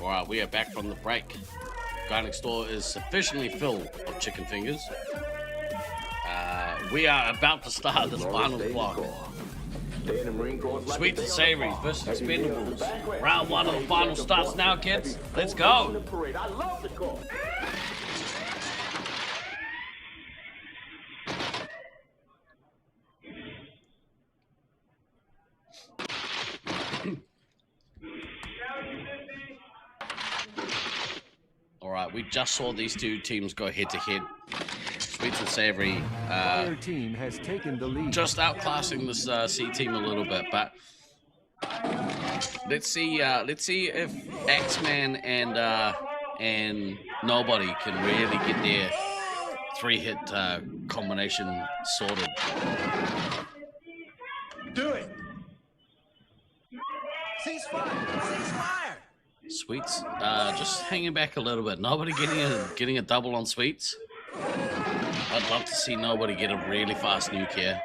All right, we are back from the break. Guy next door is sufficiently full of chicken fingers. We are about to start this final block. Sweet and savory versus expendables. Round one of the final starts now, kids. Let's go. All right, we just saw these two teams go head to head. Sweet and savory.
Fire team has taken the lead.
Just outclassing this C team a little bit, but let's see if X-Man and Nobody can really get their 3-hit combination sorted.
Do it.
Ceasefire!
Sweets, just hanging back a little bit. Nobody getting a double on Sweets. I'd love to see Nobody get a really fast nuke here.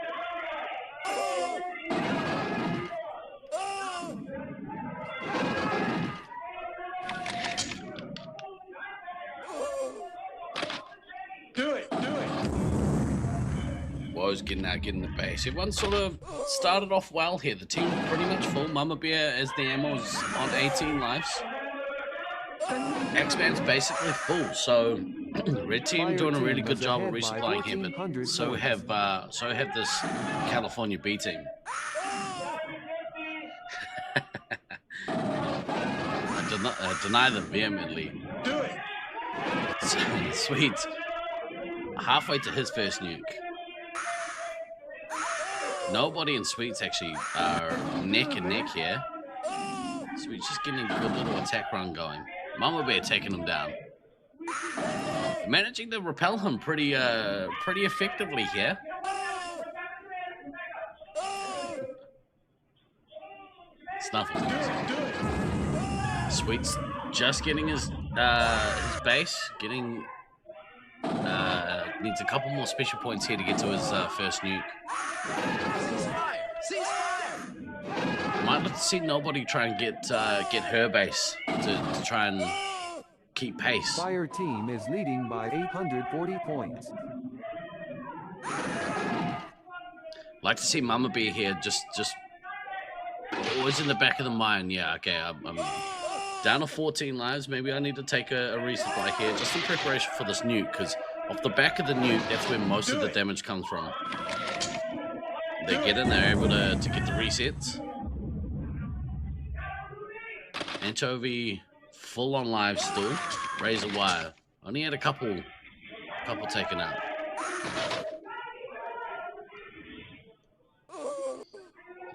Do it.
Woe's getting the base. Everyone sort of started off well here. The team pretty much full. Mama Bear as the ammo's on 18 lives. X-Man's basically full, so red team doing a really good job of resupplying here, but so have this California B team. I deny them vehemently.
Do it.
Sweet. Halfway to his first nuke. Nobody and Sweets actually are neck and neck here. Sweet's just getting a good little attack run going. Mama Bear taking him down. Managing to repel him pretty effectively here. Snuffles. Sweet's just getting his base, getting needs a couple more special points here to get to his first nuke. Might have to see Nobody try and get her base to try and keep pace.
Fire team is leading by 840 points.
Like to see Mama Bear here, just always in the back of the mind. Yeah, okay, I'm down to 14 lives. Maybe I need to take a resupply here, just in preparation for this nuke, because off the back of the nuke, that's where most of the damage comes from. They get in, they're able to get the resets. Anchovy full on live still. Razor Wire only had a couple taken out.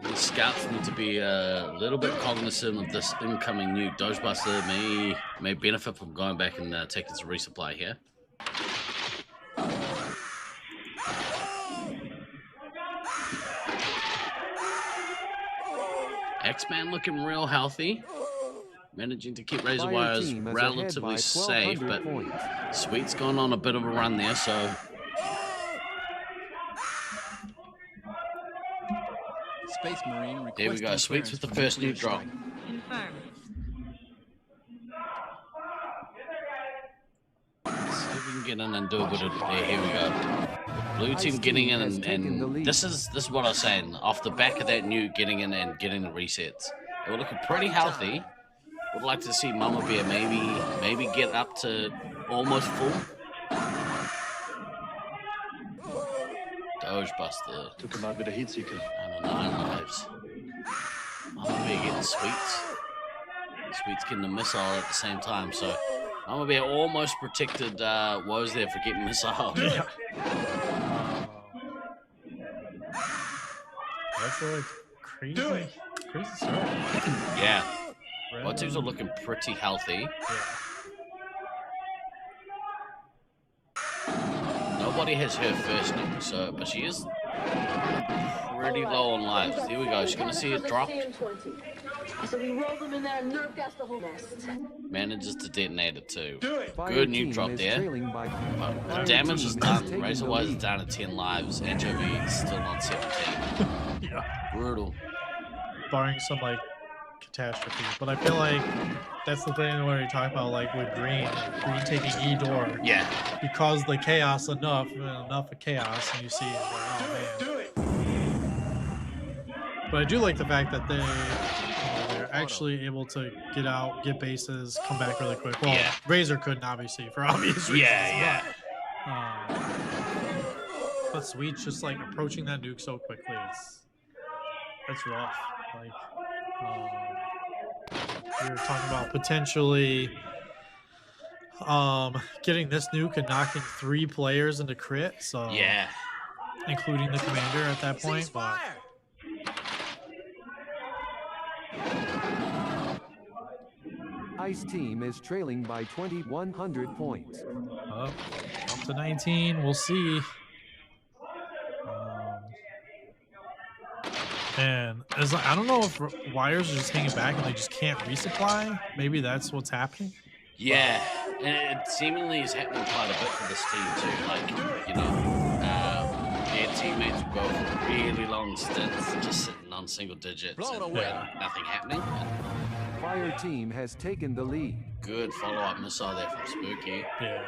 These scouts need to be a little bit cognizant of this incoming nuke. Dogebuster may benefit from going back and taking some resupply here. X-Man looking real healthy. Managing to keep Razor Wires relatively safe, but Sweet's gone on a bit of a run there, so...
Space Marine
there we go, Sweet's with the first nuke drop.
Confirmed.
See if we can get in and do a bit of... yeah, here we go. Blue team getting in, and this is what I was saying. Off the back of that nuke, getting in and getting the resets. They were looking pretty healthy. Would like to see Mama Bear maybe get up to almost full. Dogebuster.
Took him out with a heat seeker.
And 9 lives. Mama Bear getting Sweets. Sweet's getting a missile at the same time, so I'm gonna be almost protected woes there for getting missile.
Yeah. That's a crazy start.
Yeah.
Red
Both teams are looking pretty healthy.
Yeah.
Nobody has her first nuke, so but she is pretty low on lives. Here we go. She's gonna see it drop.
So we roll them in there and nerve gas the whole nest.
Manages to detonate it too.
Fire
Good
team
nuke drop
is
there.
trailing by-
But the
Fire
damage
team
is
has
done.
taken
Razor
the
Wise is
lead.
down to 10 lives. Anchovy is still on 17.
Yeah.
Brutal.
Barring some like catastrophe, but I feel like that's the thing where you talk about like with Green taking E door.
Yeah.
You cause the chaos enough of chaos, and you see it. Like, oh man. But I do like the fact that they're actually able to get bases, come back really quick. Well,
Yeah.
Razor couldn't obviously for obvious reasons.
Yeah.
But Sweet's just like approaching that nuke so quickly. It's rough. Like we were talking about potentially getting this nuke and knocking 3 players into crit. So
Yeah.
including the commander at that point. But
Ice team is trailing by 2,100 points.
up to 19. We'll see. And as I don't know if wires are just hanging back and they just can't resupply. Maybe that's what's happening.
Yeah. And it seemingly is happening quite a bit for this team too. Like, you know, their teammates will go for really long stints just sitting on single digits and nothing happening.
Fire team has taken the lead.
Good follow-up missile there from Spooky.
Yeah.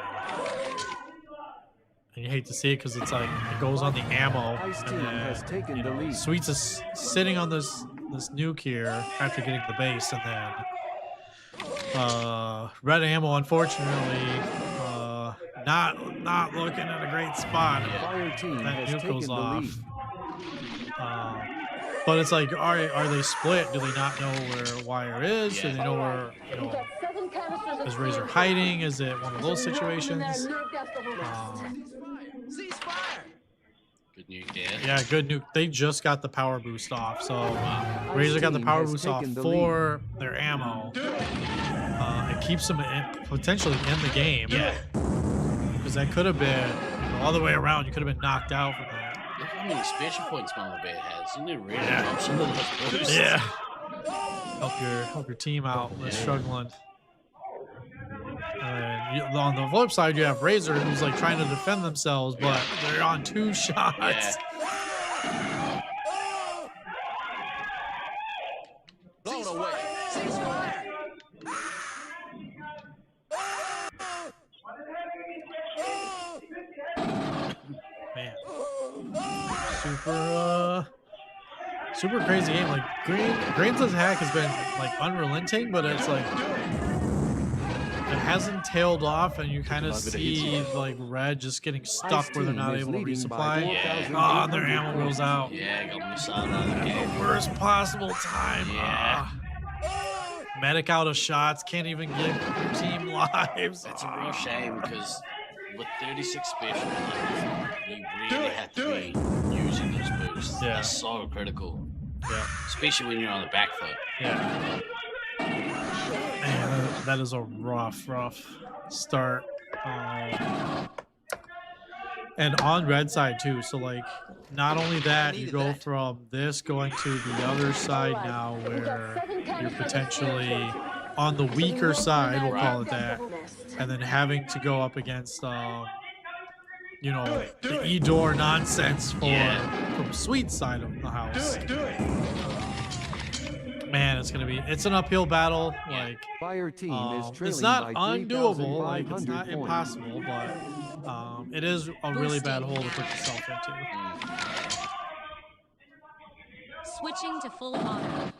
And you hate to see it because it's like it goes on the ammo.
Ice
And
team
then,
has taken the lead.
Sweets is sitting on this nuke here after getting the base, and then red ammo, unfortunately, not looking in a great spot.
Fire team
That
has
nuke
taken
goes
the
off.
lead.
But it's like, are they split? Do they not know where Wire is? Do they know where,
We've got 7 canisters of
is Razor
fuel.
hiding? Is it one of those
So we roll them in there
situations?
and nerve gas the whole nest.
Good nuke there.
Yeah, good nuke. They just got the power boost off, so Razor got the
team
power
has
boost off
taken the
for their ammo. It keeps them potentially in the game.
Yeah.
Because that could have been all the way around. You could have been knocked out from that.
Look how many special points Mama Bear has. You need to really
Yeah.
drop some of those boosts.
Yeah. Help your team out. They're struggling. On the flip side, you have Razor, who's like trying to defend themselves, but they're on 2 shots.
Yeah.
Blown away.
Man, super crazy game. Like Green's attack has been like unrelenting, but it's like it hasn't tailed off, and you kind of see like red just getting stuck where they're not able to resupply.
Yeah.
Their ammo goes out.
Yeah, got missile out of the game.
Worst possible time.
Yeah.
Medic out of shots, can't even give your team lives.
It's a real shame because with 36 special, you really have to be using those boosts.
Yeah.
They're so critical,
Yeah.
especially when you're on the back foot.
Yeah. Man, that is a rough start. And on red side too. So like, not only that, you go from this going to the other side now, where you're potentially on the weaker side, we'll call it that, and then having to go up against, you know, the E-door nonsense from Sweet's side of the house. Man, it's an uphill battle. Like,
Fire team is trailing
it's not
by
undoable. Like, it's
3,500
not
points.
impossible, but it is a really bad hole to put yourself into.
Switching to full auto.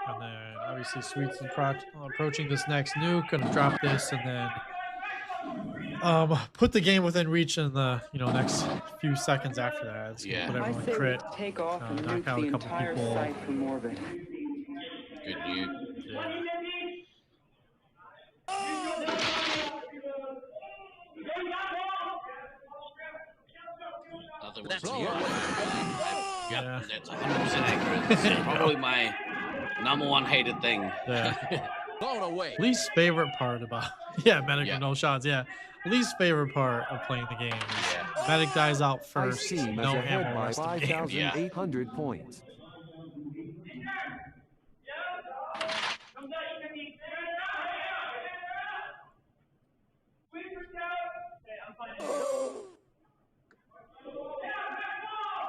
And then obviously Sweet's approaching this next nuke, gonna drop this, and then put the game within reach in the next few seconds after that. It's gonna put everyone crit,
take off and
knock
nuke
out
the
a couple
entire
people.
site from orbit.
Good news.
Yeah.
That's
Yeah.
Yeah, that's 100% accurate. This is probably my number one hated thing.
Yeah.
Blown away.
Least favorite part about medic with no shots. Yeah. Least favorite part of playing the game is medic dies out
Ice
first.
team
No
is ahead
ammo
by
rest of the game.
5,800 points.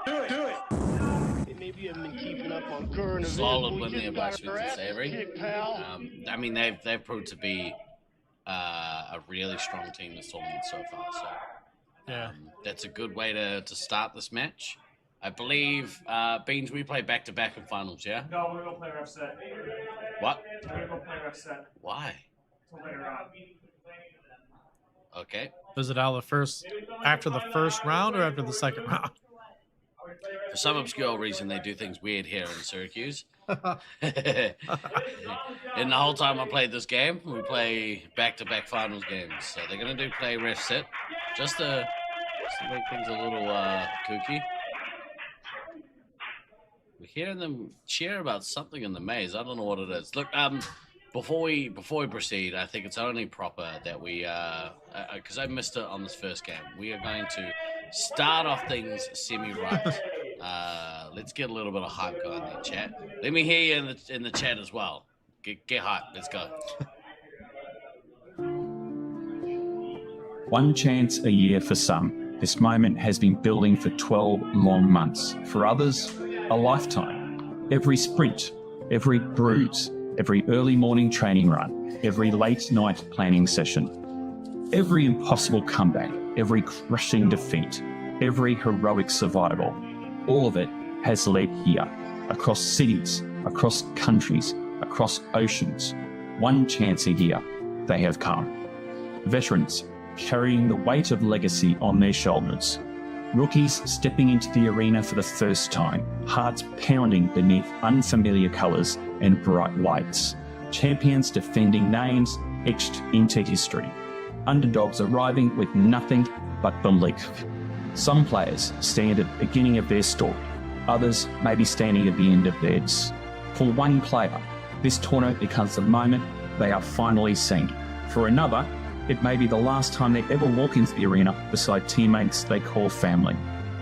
Do it. Maybe you haven't been keeping up on current events.
Solid win there by Sweet and Savory. I mean, they've proved to be a really strong team this tournament so far. So that's a good way to start this match. I believe, Beans, we play back-to-back in finals, yeah?
No, we're gonna play ref set.
What?
We're gonna go play ref set.
Why?
So later on.
Okay.
Was it after the first round or after the second round?
For some obscure reason, they do things weird here in Syracuse. And the whole time I played this game, we play back-to-back finals games. So they're going to do play ref set just to make things a little kooky. We're hearing them cheer about something in the maze. I don't know what it is. Look, before we proceed, I think it's only proper that we, because I missed it on this first game, we are going to start off things semi-right. Let's get a little bit of hype going there, chat. Let me hear you in the chat as well. Get hype. Let's go.
One chance a year for some. This moment has been building for 12 long months. For others, a lifetime. Every sprint, every bruise, every early morning training run, every late night planning session, every impossible comeback, every crushing defeat, every heroic survival, all of it has led here, across cities, across countries, across oceans. One chance a year, they have come. Veterans carrying the weight of legacy on their shoulders. Rookies stepping into the arena for the first time, hearts pounding beneath unfamiliar colours and bright lights. Champions defending names etched into history. Underdogs arriving with nothing but belief. Some players stand at the beginning of their story. Others may be standing at the end of theirs. For one player, this tournament becomes the moment they are finally seen. For another, it may be the last time they ever walk into the arena beside teammates they call family.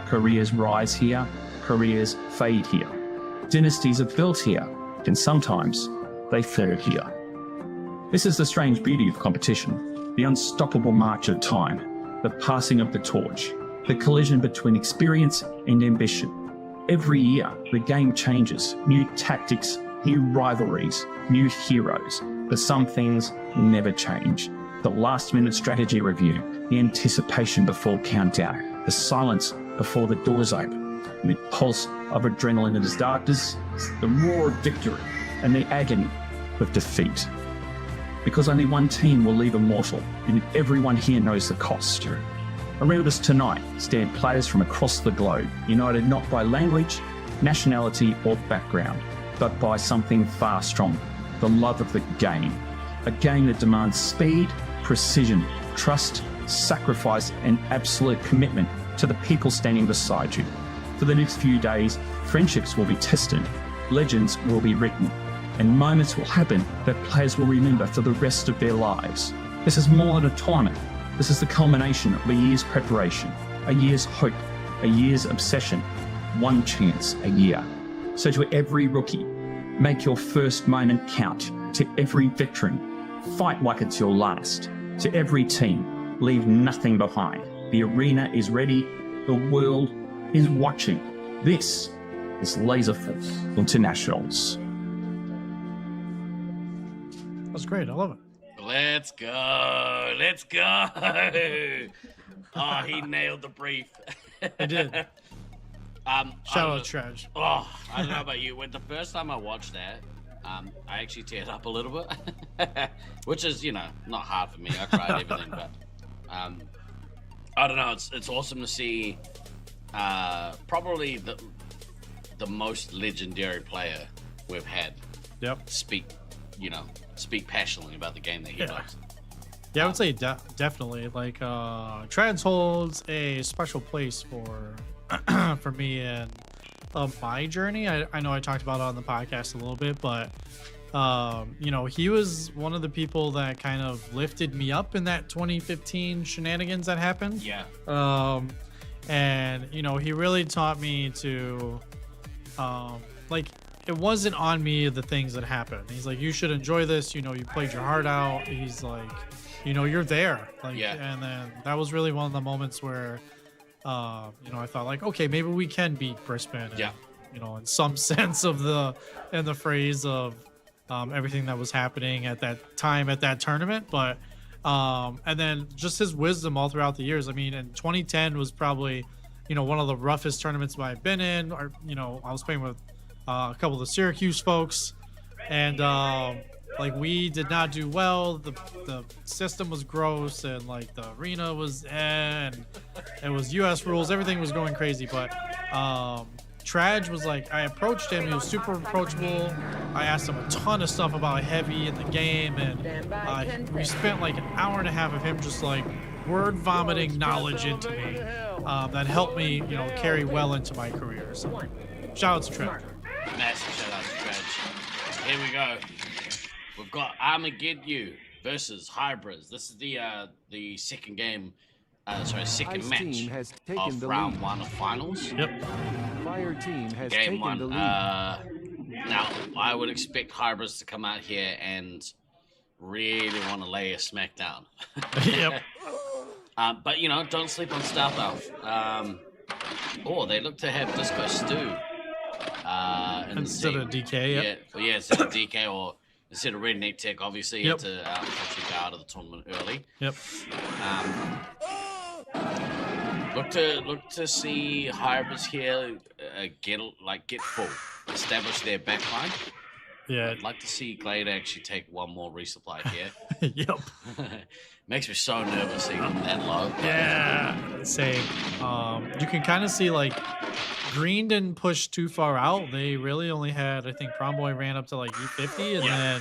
Careers rise here, careers fade here. Dynasties are built here, and sometimes they fall here. This is the strange beauty of competition, the unstoppable march of time, the passing of the torch, the collision between experience and ambition. Every year, the game changes, new tactics, new rivalries, new heroes, but some things never change. The last-minute strategy review, the anticipation before countdown, the silence before the doors open, the pulse of adrenaline in the darkness, the roar of victory, and the agony of defeat. Because only one team will leave immortal, and everyone here knows the cost. Around us tonight stand players from across the globe, united not by language, nationality, or background, but by something far stronger, the love of the game. A game that demands speed, precision, trust, sacrifice, and absolute commitment to the people standing beside you. For the next few days, friendships will be tested, legends will be written, and moments will happen that players will remember for the rest of their lives. This is more than a tournament. This is the culmination of a year's preparation, a year's hope, a year's obsession, one chance a year. So to every rookie, make your first moment count. To every veteran, fight like it's your last. To every team, leave nothing behind. The arena is ready. The world is watching. This is Laserforce Internationals.
That's great. I love it.
Let's go. Let's go. Oh, he nailed the brief.
I did. Shout out Trudge.
Oh, I don't know about you. When the first time I watched that, I actually teared up a little bit, which is, not hard for me. I cried everything, but I don't know. It's awesome to see probably the most legendary player we've had speak, speak passionately about the game that he likes.
Yeah, I would say definitely. Like, Trans holds a special place for for me and my journey. I know I talked about it on the podcast a little bit, but he was one of the people that kind of lifted me up in that 2015 shenanigans that happened.
Yeah.
And he really taught me to like, it wasn't on me the things that happened. He's like, you should enjoy this, you played your heart out. He's like, you're there. Like, and then that was really one of the moments where I thought like, okay, maybe we can beat Brisbane. And, in some sense of the phrase of everything that was happening at that time at that tournament. But and then just his wisdom all throughout the years. I mean, in 2010 was probably one of the roughest tournaments I've been in. Or I was playing with a couple of the Syracuse folks, and like, we did not do well. The system was gross, and like the arena was and it was US rules. Everything was going crazy. But Traj was like, I approached him. He was super approachable. I asked him a ton of stuff about heavy in the game, and we spent like an hour and a half of him just like word vomiting knowledge into me that helped me, carry well into my career. So shout out to Traj.
Massive shout out to Traj. Here we go. We've got Armageddon versus Hybrids. This is the second game, second match of round 1 of finals.
Yep.
Fire team has
Game
taken
1.
the lead.
Now, I would expect Hybrids to come out here and really want to lay a smack down.
Yep.
But, don't sleep on Star Valve. They look to have Disco Stew.
Instead of DK,
Yeah, instead of DK or instead of Redneck Tech, obviously, you had to unfortunately go out of the tournament early.
Yep.
Look to see Hybrids here get full, establish their backline.
Yeah.
I'd like to see Glade actually take one more resupply here.
Yep.
Makes me so nervous seeing them that low.
Yeah, same. You can kind of see like Green didn't push too far out. They really only had, I think Promboy ran up to like E50, and then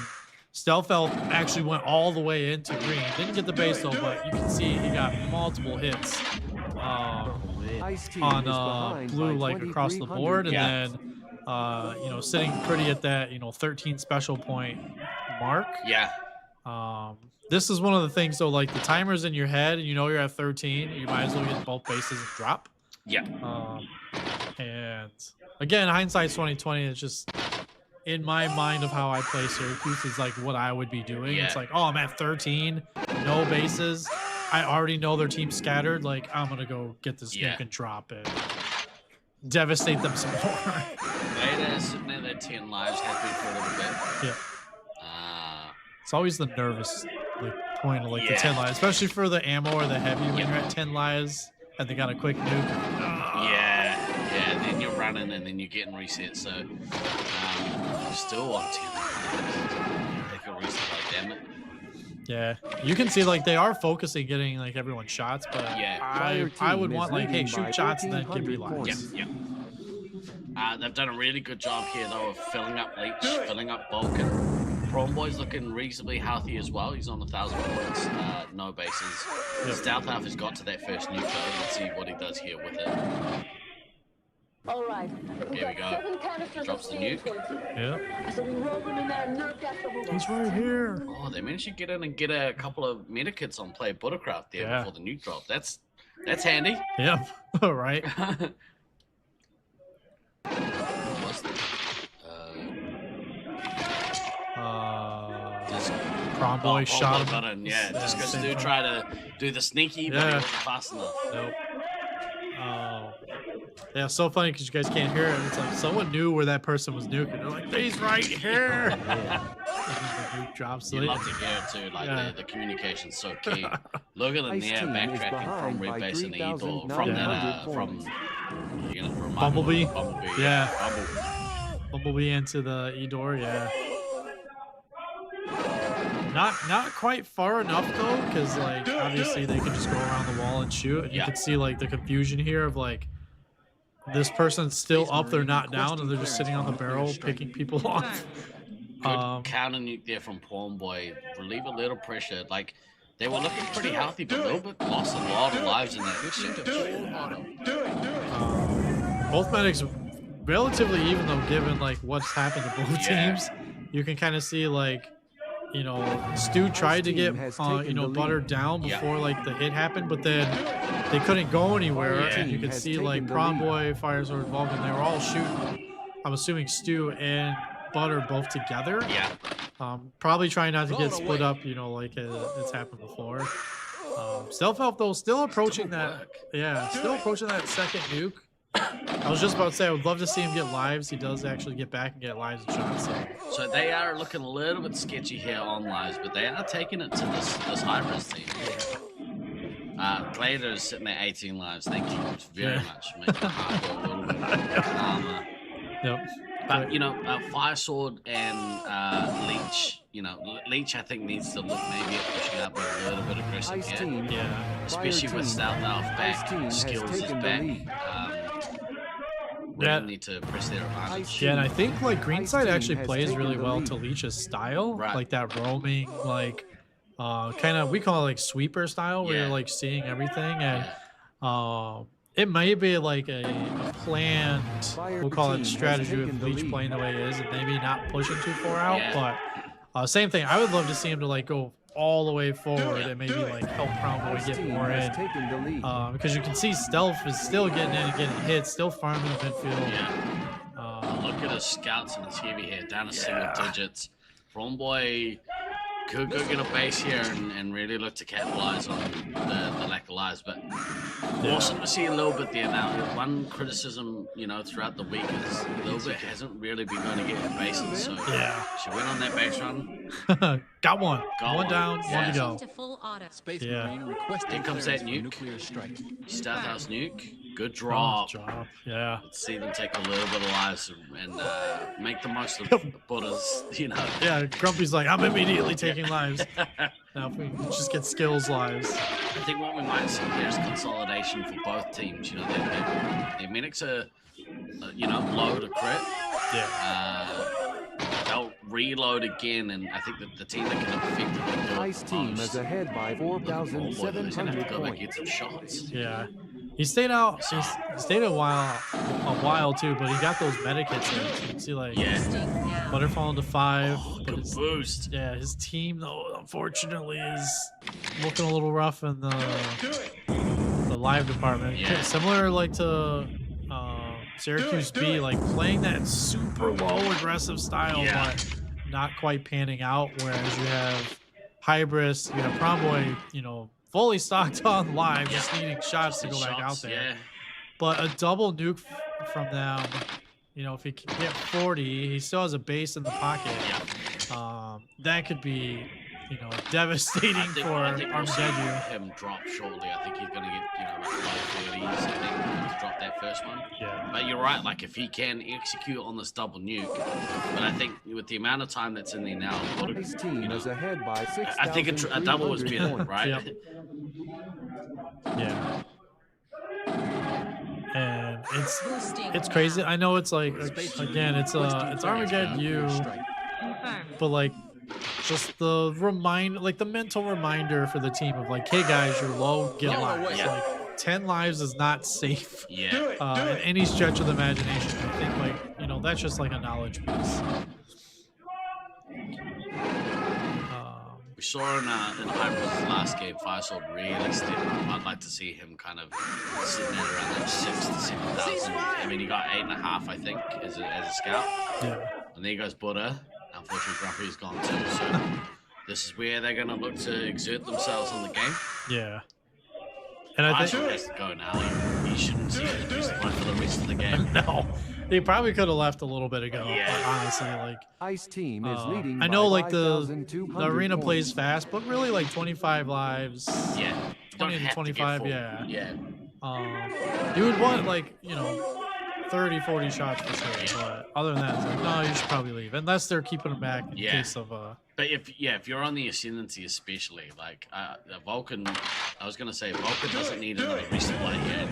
Stelfeld actually went all the way into Green. Didn't get the base though, but you can see he got multiple hits on blue, like across the board, and then sitting pretty at that 13 special point mark. This is one of the things though, like the timer's in your head and you're at 13, you might as well get both bases and drop. And again, hindsight's 2020. It's just in my mind of how I play Syracuse is like what I would be doing. It's like, oh, I'm at 13, no bases, I already know their team's scattered, like I'm gonna go get this nuke and drop it, devastate them some more.
Later, sitting at their 10 lives, happy for a little bit.
It's always the nervous point of like the 10 lives, especially for the ammo or the heavy when you're at 10 lives and they got a quick nuke.
Then you're running and then you're getting reset. So still on 10 lives. Take a reset, damn it.
Yeah, you can see like they are focusing getting like everyone shots, but I would want like, hey, shoot shots and then give me lives.
They've done a really good job here though of filling up Leech, filling up Vulcan. Promboy's looking reasonably healthy as well. He's on 1,000 points, no bases. Stealth Half has got to that first nuke though. Let's see what he does here with it.
All right.
Here we go. Drops the nuke.
So we roll them in there, nerf gas the whole
He's right here.
Oh, they managed to get in and get a couple of medikits on play Buttercraft there before the nuke drop. That's handy.
Yep. All right. Promboy shot him.
Just because do try to do the sneaky, but he wasn't fast enough.
Nope. Yeah, so funny because you guys can't hear it. It's like someone knew where that person was nuking. They're like, he's right here. And then the nuke drops.
You love to hear it too. Like the communication's so key. Look at the near backtracking from red base and the E-door from that from
Bumblebee.
Yeah.
Bumblebee into the E-door. Yeah. Not quite far enough though, because like obviously they can just go around the wall and shoot. And you can see like the confusion here of like this person's still up, they're not down, and they're just sitting on the barrel picking people off.
Good counter nuke there from Pawn Boy. Relieve a little pressure. Like, they were looking pretty healthy, but a little bit lost a lot of lives in that.
Both medics relatively even though, given like what's happened to both teams. You can kind of see like, you know, Stu tried to get you know, Butter down before like the hit happened, but then they couldn't go anywhere. And you can see like Prom Boy, Fire Sword, Vulcan, they were all shooting. I'm assuming Stu and Butter both together. Probably trying not to get split up, you know, like it's happened before. Self-help though, still approaching that. Yeah, still approaching that second nuke. I was just about to say I would love to see him get lives. He does actually get back and get lives and shots.
So they are looking a little bit sketchy here on lives, but they are taking it to this high-res team. Glader is sitting at 18 lives. Thank you very much. Making the hardcore a little bit calmer. But, you know, Fire Sword and Leech, you know, Leech I think needs to look maybe at pushing up a little bit aggressive here. Especially with Stealth Elf back, Skills is back. Really need to press their advantage.
Yeah, and I think like Greenside actually plays really well to Leech's style. Like that roaming, like kind of, we call it like sweeper style, where you're like seeing everything. And it may be like a planned, we'll call it strategy with Leech playing the way it is and maybe not pushing too far out. But same thing, I would love to see him to like go all the way forward and maybe like help Crown Boy get more in. Because you can see Stealth is still getting in and getting hit, still farming the midfield.
Look at his scouts and his heavy here, down to single digits. Prawn Boy could go get a base here and really look to capitalize on the lack of lives, but awesome to see a little bit there now. One criticism, you know, throughout the week is a little bit hasn't really been going to get her bases, so she went on that base run.
Got one. One down, one to go.
Space Marine requesting
here comes that nuke.
Nuclear strike.
Stealth House nuke. Good drop. Let's see them take a little bit of lives and make the most of Butters, you know.
Yeah, Grumpy's like, I'm immediately taking lives. Now if we just get skills lives.
I think what we might see here is consolidation for both teams. You know, their medics are, you know, low to crit. They'll reload again, and I think that the team that can effectively do it
Ice team is ahead by 4,700
go back and get some shots.
He stayed out. He stayed a while too, but he got those medikits in. So you can see like Butter falling to 5.
Good boost.
Yeah, his team though unfortunately is looking a little rough in the live department. Similar like to Syracuse B, like playing that super low aggressive style, but not quite panning out. Whereas you have Hybris, you have Prom Boy, you know, fully stocked on live, just needing shots to go back out there. But a double nuke from them, you know, if he can get 40, he still has a base in the pocket. That could be, you know, devastating for Armageddon.
Him drop shortly. I think he's going to get, you know, like low 30s. I think to drop that first one. But you're right. Like if he can execute on this double nuke, but I think with the amount of time that's in there now,
His team is ahead by 6,300
I think a double was better, right?
And it's crazy. I know it's like again, it's Armageddon U, but like just the the mental reminder for the team of like, hey guys, you're low, get lives. Like 10 lives is not safe. In any stretch of the imagination. I think like, you know, that's just like a knowledge piece.
We saw in Hybrid's last game, Firesword really stepped up. I'd like to see him kind of sitting at around that 6,000 to 7,000. I mean, he got 8.5, I think, as a scout. And there goes Buddha. Unfortunately, Grumpy's gone too. So this is where they're going to look to exert themselves on the game.
And I think
Firesword has to go now. He shouldn't see it for the rest of the game.
No. He probably could have left a little bit ago. But honestly, like
Ice team is leading.
I know,
by
like the
5,200
arena
points.
plays fast, but really like 25 lives. 20 to 25. You would want like, you know, 30, 40 shots for sure. But other than that, it's like, no, you should probably leave unless they're keeping him back in case of.
But if you're on the ascendancy, especially like Vulcan, I was gonna say Vulcan doesn't need another resupply yet.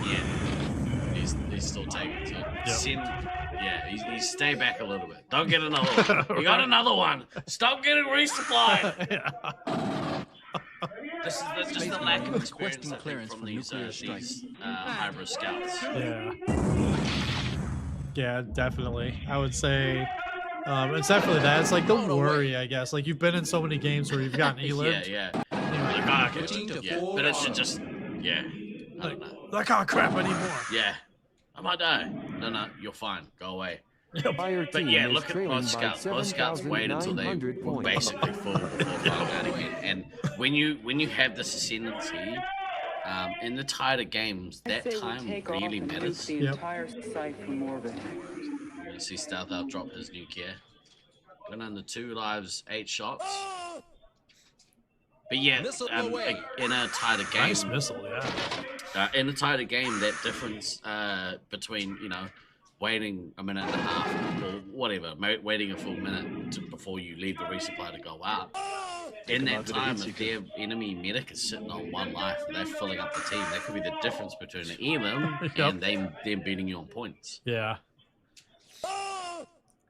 He's he's still taking to
Yep.
send. Yeah, he's stay back a little bit. Don't get another one. You got another one. Stop getting resupplied.
Yeah.
This is just the
Space
lack
Marine
of experience
requesting
I think,
clearance
from
for
these
nuclear strike.
hybrid scouts.
Yeah. Yeah, definitely. I would say it's definitely that. It's like the worry, I guess. Like you've been in so many games where you've gotten
Yeah,
e-lived.
yeah. Like, oh, okay,
Switching to
yeah.
full
But it should
auto.
just, yeah. I don't know.
I can't crap anymore.
Yeah. I might die. No, you're fine. Go away.
Fire
But
team
yeah,
is
look at
trailing
most
by
scouts. Most scouts wait until they
7,900 points.
basically full before going out again. And when you have this ascendancy, in the tighter games, that time really matters.
The entire site from orbit.
You're gonna see Stealth Out drop his nuke here. Going under 2 lives, 8 shots. But yeah, in a tighter game,
Nice missile, yeah.
in a tighter game, that difference between waiting a minute and a half or whatever, waiting a full minute before you leave the resupply to go out. In that time, if their enemy medic is sitting on 1 life and they're filling up the team, that could be the difference between an elim and them beating you on points.
Yeah.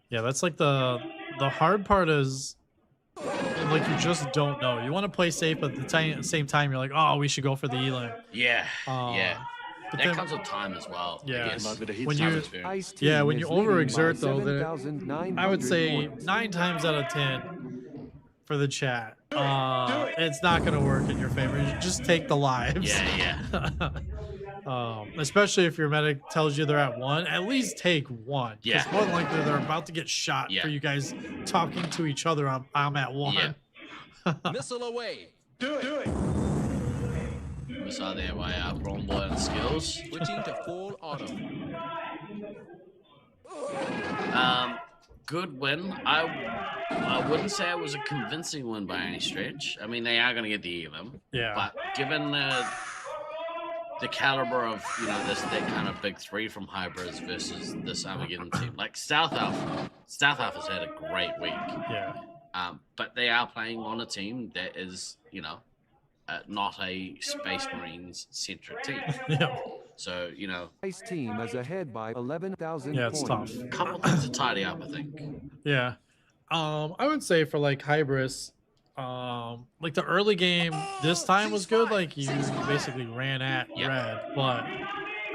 Yeah, that's like the hard part is like you just don't know. You want to play safe, but at the same time, you're like, oh, we should go for the elim.
Yeah, yeah.
But
That
then,
comes with time as well.
Yeah.
I guess.
When
Time
you-
experience.
Yeah, when you
Ice team is leading
overexert,
by
though, then
7,900
I would say
points.
9 times out of 10 for the chat, it's not going to work in your favor. You just take the lives.
Yeah.
Especially if your medic tells you they're at 1, at least take 1.
Yeah.
It's more than likely they're about to get shot
Yeah.
for you guys talking to each other. I'm at 1.
Yeah.
Missile away.
Do it.
We saw there by Braun Boy and Skills.
Switching to full auto.
Good win. I wouldn't say it was a convincing win by any stretch. I mean, they are going to get the elim.
Yeah.
But given the caliber of that kind of big 3 from hybrids versus this Armageddon team, like Stealth Alpha has had a great week.
Yeah.
But they are playing on a team that is not a Space Marines centric team.
Yeah.
So
Ice team is ahead by 11,000
Yeah, it's
points.
tough.
a couple things to tidy up, I think.
Yeah. I would say for like Hybris, like the early game this time was good. Like you basically ran at red, but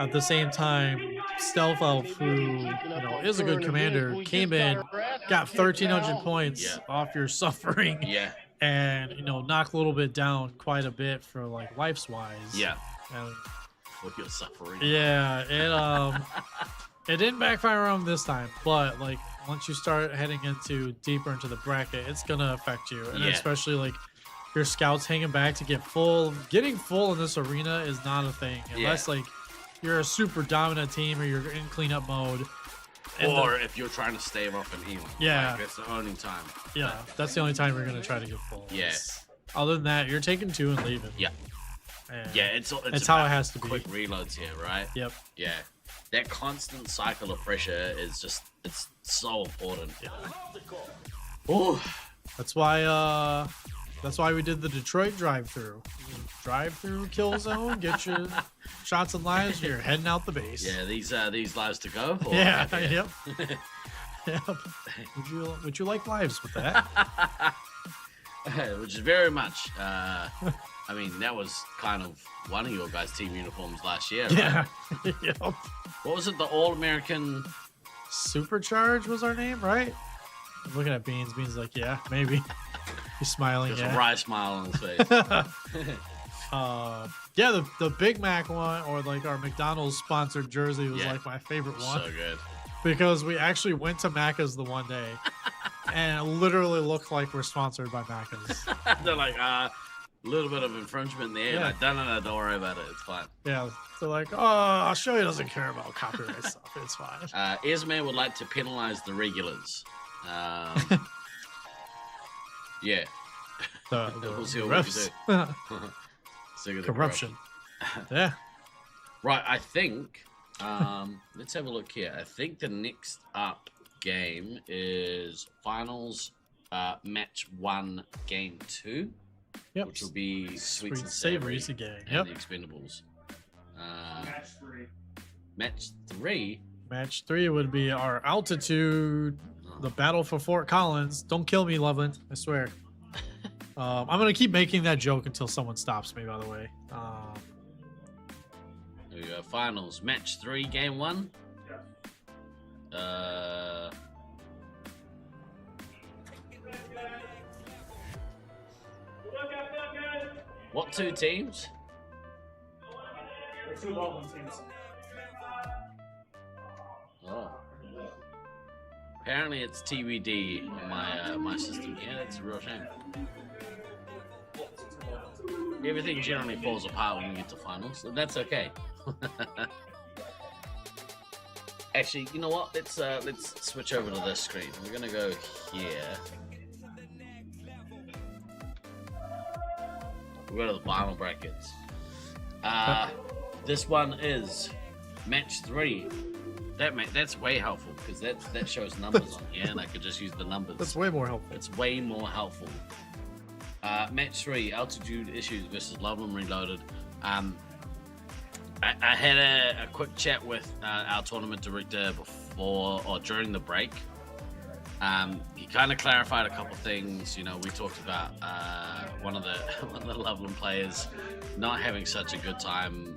at the same time, Stealth Elf, who is a good commander, came in, got 1,300 points off your suffering,
Yeah.
and knocked a little bit down quite a bit for like lives wise.
Yeah.
And
For your suffering.
yeah, it didn't backfire on him this time, but like once you start heading deeper into the bracket, it's gonna affect you, and
Yeah.
especially like your scouts hanging back to get full. Getting full in this arena is not a thing unless like you're a super dominant team or you're in cleanup mode. And
Or if you're trying to stave off an elim.
Yeah.
Like, that's the only time.
yeah, that's the only time you're gonna try to get full.
Yeah.
Other than that, you're taking 2 and leaving.
Yeah.
And
Yeah, it's
how
about
it has to be.
quick reloads here, right?
Yep.
Yeah. That constant cycle of pressure is it's so important.
Yeah.
Oh,
That's why we did the Detroit drive-through. Drive-through kill zone, get your shots and lives. You're heading out the base.
yeah, these lives to go. Or
Yeah.
okay.
Yep. Yep. Would you like lives with that?
Which is very much. I mean, that was kind of one of your guys' team uniforms last year, right?
Yeah. Yep.
What was it? The All-American.
Supercharge was our name, right? I'm looking at Beans. Beans is like, yeah, maybe. He's smiling.
There's
Yeah.
a wry smile on his face.
Yeah, the Big Mac one, or like our McDonald's sponsored jersey, was
Yeah.
like my favorite one.
So good.
Because we actually went to Macca's the one day and it literally looked like we're sponsored by Macca's.
They're like, a little bit of infringement there.
Yeah.
Like, no, don't worry about it. It's fine.
Yeah, they're like, oh, Australia doesn't care about copyright stuff. It's fine.
Esme would like to penalize the regulars. Yeah. We'll see what we
refs.
can do. Sick of the
Corruption. Yeah.
Right, I think, let's have a look here. I think the next up game is finals match 1, game 2,
Yep.
which will be Sweets and
Savories
Savories
again.
and
Yep.
the Expendables. Match 3.
Match 3 would be our altitude, the battle for Fort Collins. Don't kill me, Loveland. I swear. I'm gonna keep making that joke until someone stops me. By the way.
Here we go. Finals. Match 3, game 1. What 2 teams?
The 2 Loveland teams.
Oh. Apparently it's TBD on my system. Yeah, that's a real shame. Everything generally falls apart when we get to finals, so that's okay. Actually, you know what? Let's switch over to this screen. We're gonna go here. We'll go to the final brackets. This one is match 3. That's way helpful because that shows numbers on here, and I could just use the numbers.
That's way more helpful.
It's way more helpful. Match 3, altitude issues versus Loveland Reloaded. I had a quick chat with our tournament director before or during the break. He kind of clarified a couple things. You know, we talked about one of the Loveland players not having such a good time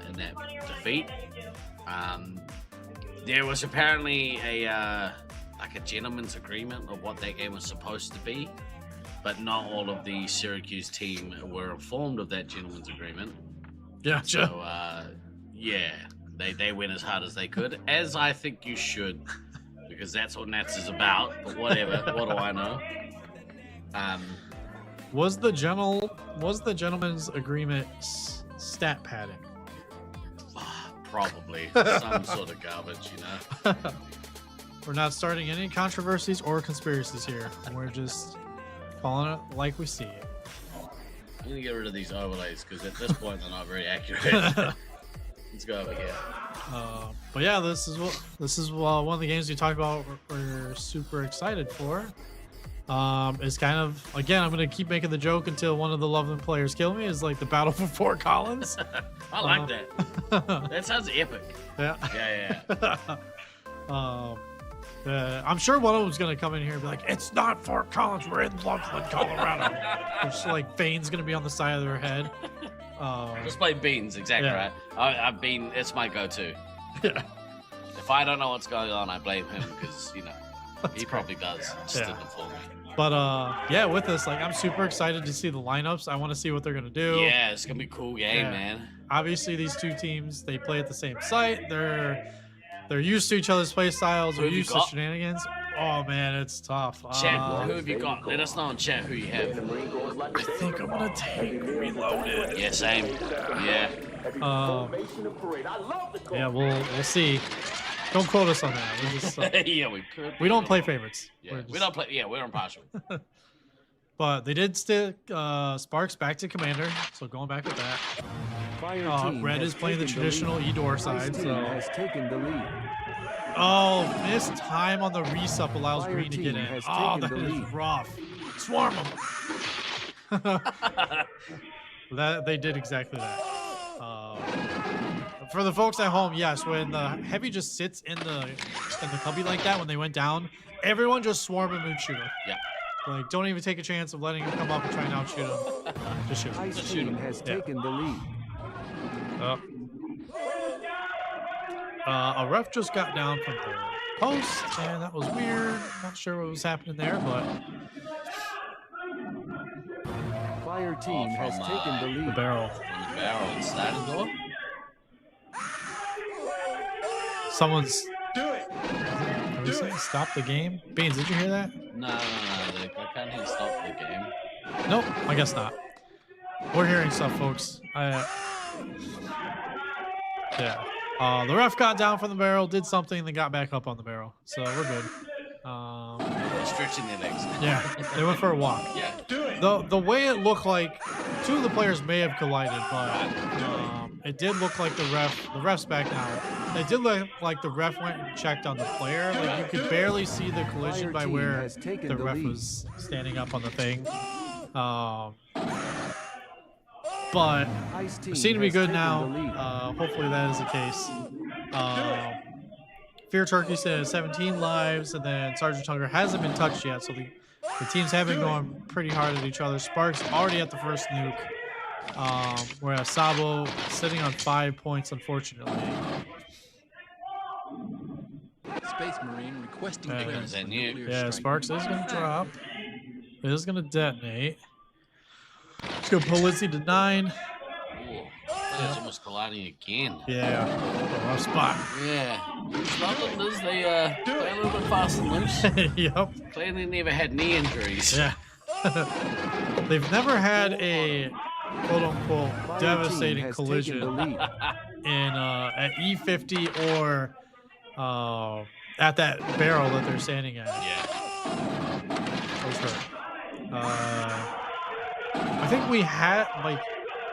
in that defeat. There was apparently a gentleman's agreement of what that game was supposed to be, but not all of the Syracuse team were informed of that gentleman's agreement.
Yeah, sure.
So yeah, they went as hard as they could, as I think you should, because that's what Nats is about. But whatever, what do I know?
Was the gentleman's agreement stat padding?
Probably some sort of garbage, you know.
We're not starting any controversies or conspiracies here. We're just calling it like we see it.
I'm gonna get rid of these overlays because at this point they're not very accurate. Let's go over here.
But yeah, this is one of the games we talked about. We're super excited for. It's kind of, again, I'm gonna keep making the joke until one of the Loveland players kill me. Is like the battle for Fort Collins.
I like that. That sounds epic.
Yeah.
Yeah.
I'm sure one of them's gonna come in here and be like, "It's not Fort Collins. We're in Loveland, Colorado." It's like Bane's gonna be on the side of their head.
Just play Beans, exactly
yeah.
right. It's my go-to.
Yeah.
If I don't know what's going on, I blame him because he probably does. Just didn't inform me.
But yeah, with this, like, I'm super excited to see the lineups. I want to see what they're gonna do.
Yeah, it's gonna be a cool game, man.
Obviously, these two teams, they play at the same site. They're used to each other's play styles. They're used to shenanigans. Oh man, it's tough.
Chat, who have you got? Let us know in chat who you have.
I think I'm gonna take Reloaded.
Yeah, same. Yeah.
Yeah, we'll see. Don't quote us on that. We're just,
yeah, we could.
We don't play favorites.
Yeah, we don't play. Yeah, we're impartial.
But they did stick Sparks back to Commander, so going back with that. Red is playing the traditional Edor side, so.
Has taken the lead.
Oh, missed time on the resup allows Green to get in. Oh, that is rough. Swarm them. They did exactly that. For the folks at home, yes, when the heavy just sits in the cubby like that, when they went down, everyone just swarm him and shoot him.
Yeah.
Like, don't even take a chance of letting him come up and try and outshoot him. Just shoot him.
Ice team has taken the lead.
A ref just got down from the post, and that was weird. Not sure what was happening there, but
Fire team has taken the lead.
the barrel.
From the barrel inside the door.
Someone's.
Do it.
Are we saying stop the game? Beans, did you hear that?
No. I can't even stop the game.
Nope, I guess not. We're hearing stuff, folks. Yeah. The ref got down from the barrel, did something, and then got back up on the barrel. So we're good.
They're stretching their legs.
Yeah, they went for a walk.
Yeah.
Do it.
The way it looked like, two of the players may have collided, but it did look like the ref's back now. It did look like the ref went and checked on the player. Like, you could barely see the collision by where the ref was standing up on the thing. But we seem to be good now. Hopefully that is the case. Fear Turkey says 17 lives, and then Sergeant Tucker hasn't been touched yet, so the teams have been going pretty hard at each other. Sparks already at the first nuke, whereas Sabo sitting on 5 points, unfortunately.
Space Marine requesting clearance for nuclear
Yeah,
strike.
Sparks is going to drop. It is going to detonate. Let's go pull Lizzie to 9.
That's almost colliding again.
Yeah, rough spot.
Yeah, it's not that Liz, they play a little bit fast and loose.
Yep.
Clearly never had knee injuries.
Yeah. They've never had a quote-unquote devastating collision in at E50 or at that barrel that they're standing at.
Yeah.
Those hurt. I think we had, like,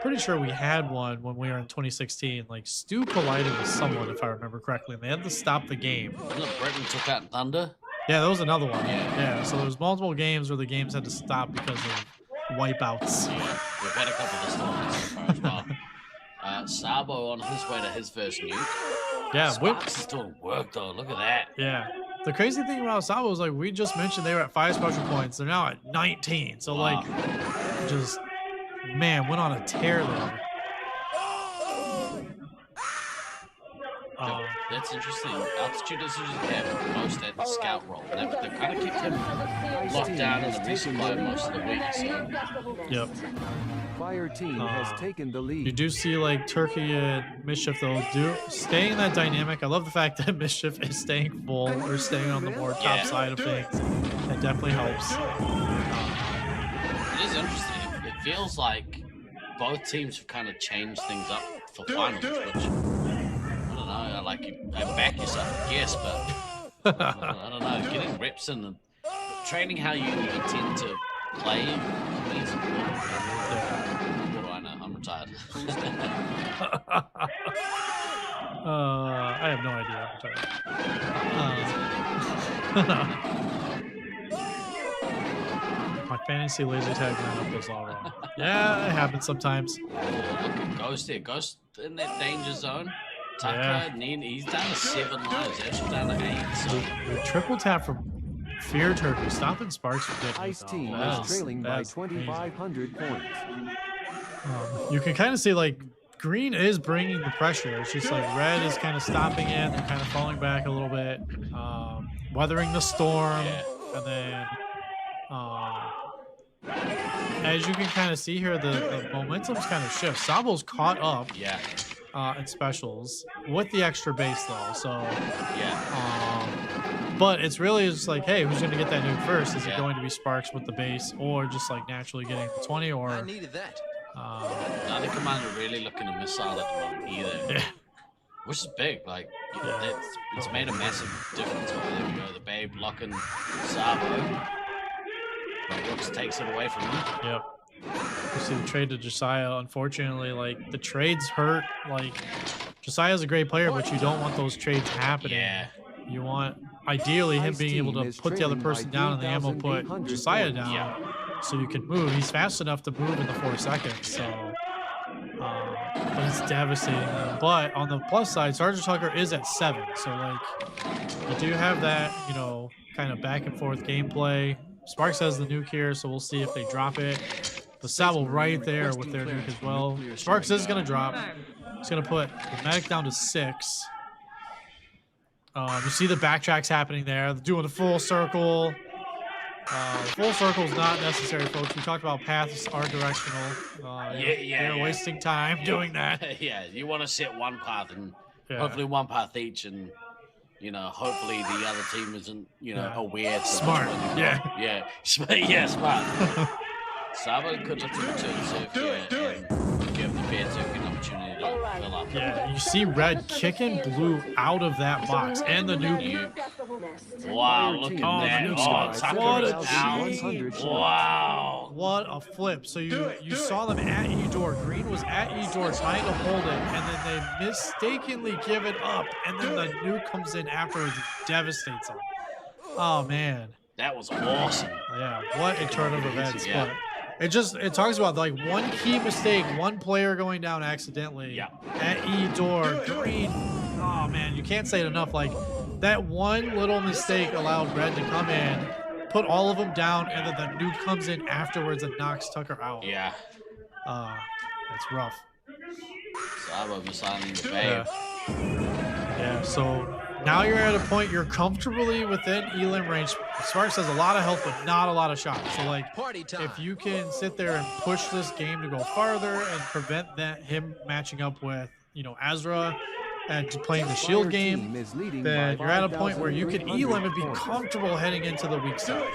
pretty sure we had one when we were in 2016. Like, Stu collided with someone, if I remember correctly, and they had to stop the game.
Wasn't it Britain took out Thunder?
Yeah, that was another one.
Yeah.
So there was multiple games where the games had to stop because of wipeouts.
Yeah, we've had a couple of storms so far as well. Sabo on his way to his first nuke.
Yeah,
Sparks is doing work though. Look at that.
Yeah. The crazy thing about Sabo is, like, we just mentioned they were at 5 special points. They're now at 19. So,
wow.
like, just, man, went on a tear there.
That's interesting. Altitude doesn't usually have most at the scout role. They've kind of kept him locked down in the resupply most of the week. So.
Yep.
Fire team has taken the lead.
You do see, like, Turkey and Mischief, though, staying in that dynamic. I love the fact that Mischief is staying full or staying on the more top side of things. That definitely helps.
It is interesting. It feels like both teams have kind of changed things up for finals, which... I back yourself, I guess, but I don't know. Getting reps and training how you intend to play means important. What do I know? I'm retired.
I have no idea. I'm retired. My fantasy laser tag lineup was all wrong. Yeah, it happens sometimes.
Oh, look at Ghost here. Ghost in that danger zone. Tucker, he's down to 7 lives. Actually down to 8. So
the triple tap from Fear Turkey, stopping Sparks from getting
Ice team is trailing by 2,500 points.
You can kind of see, like, green is bringing the pressure. It's just like red is kind of stopping it. They're kind of falling back a little bit, weathering the storm, and then as you can kind of see here, the momentum's kind of shift. Sabo's caught up.
Yeah.
In specials with the extra base though, so
yeah.
But it's really just like, hey, who's gonna get that nuke first? Is it going to be Sparks with the base, or just like naturally getting the 20? Or
I needed that.
Neither commander really looking to missile at the moment either.
Yeah.
Which is big. Like it's made a massive difference. Oh, there we go. The Babe locking Sabo. Brooks takes it away from him.
Yep. You see the trade to Josiah. Unfortunately, like, the trades hurt. Like, Josiah's a great player, but you don't want those trades happening.
Yeah.
You want, ideally, him being able to put the other person down and the ammo put Josiah down, so you can move. He's fast enough to move in the 4 seconds. So, but it's devastating. But on the plus side, Sergeant Tucker is at 7. So, like, you do have that, you know, kind of back and forth gameplay. Sparks has the nuke here, so we'll see if they drop it. The Sabo right there with their nuke as well. Sparks is going to drop. He's going to put the medic down to 6. You see the backtracks happening there. They're doing the full circle. Full circle is not necessary, folks. We talked about paths are directional. They're wasting time doing that.
Yeah, you want to set one path and hopefully one path each, and you know, hopefully the other team isn't, you know, aware.
Smart. Yeah,
smart. Sabo could look to return surf here and give the Bear Turkey an opportunity to fill up.
Yeah, you see red kicking blue out of that box and the nuke.
Wow, look at that. Oh,
what a
cheat. Wow.
What a flip. So you saw them at E-door. Green was at E-door trying to hold it, and then they mistakenly give it up, and then the nuke comes in afterwards and devastates them. Oh, man.
That was awesome.
Yeah, what a turn of events. But it talks about, like, one key mistake, one player going down accidentally at E-door. Green oh man, you can't say it enough. Like that one little mistake allowed Red to come in, put all of them down, and then the nuke comes in afterwards and knocks Tucker out.
Yeah.
That's rough.
Sabo missiling the babe.
Yeah, so now you're at a point you're comfortably within elim range. Sparks has a lot of health, but not a lot of shots. So like, if you can sit there and push this game to go farther and prevent him matching up with, you know, Azra and playing the shield game, then you're at a point where you can elim and be comfortable heading into the weak side.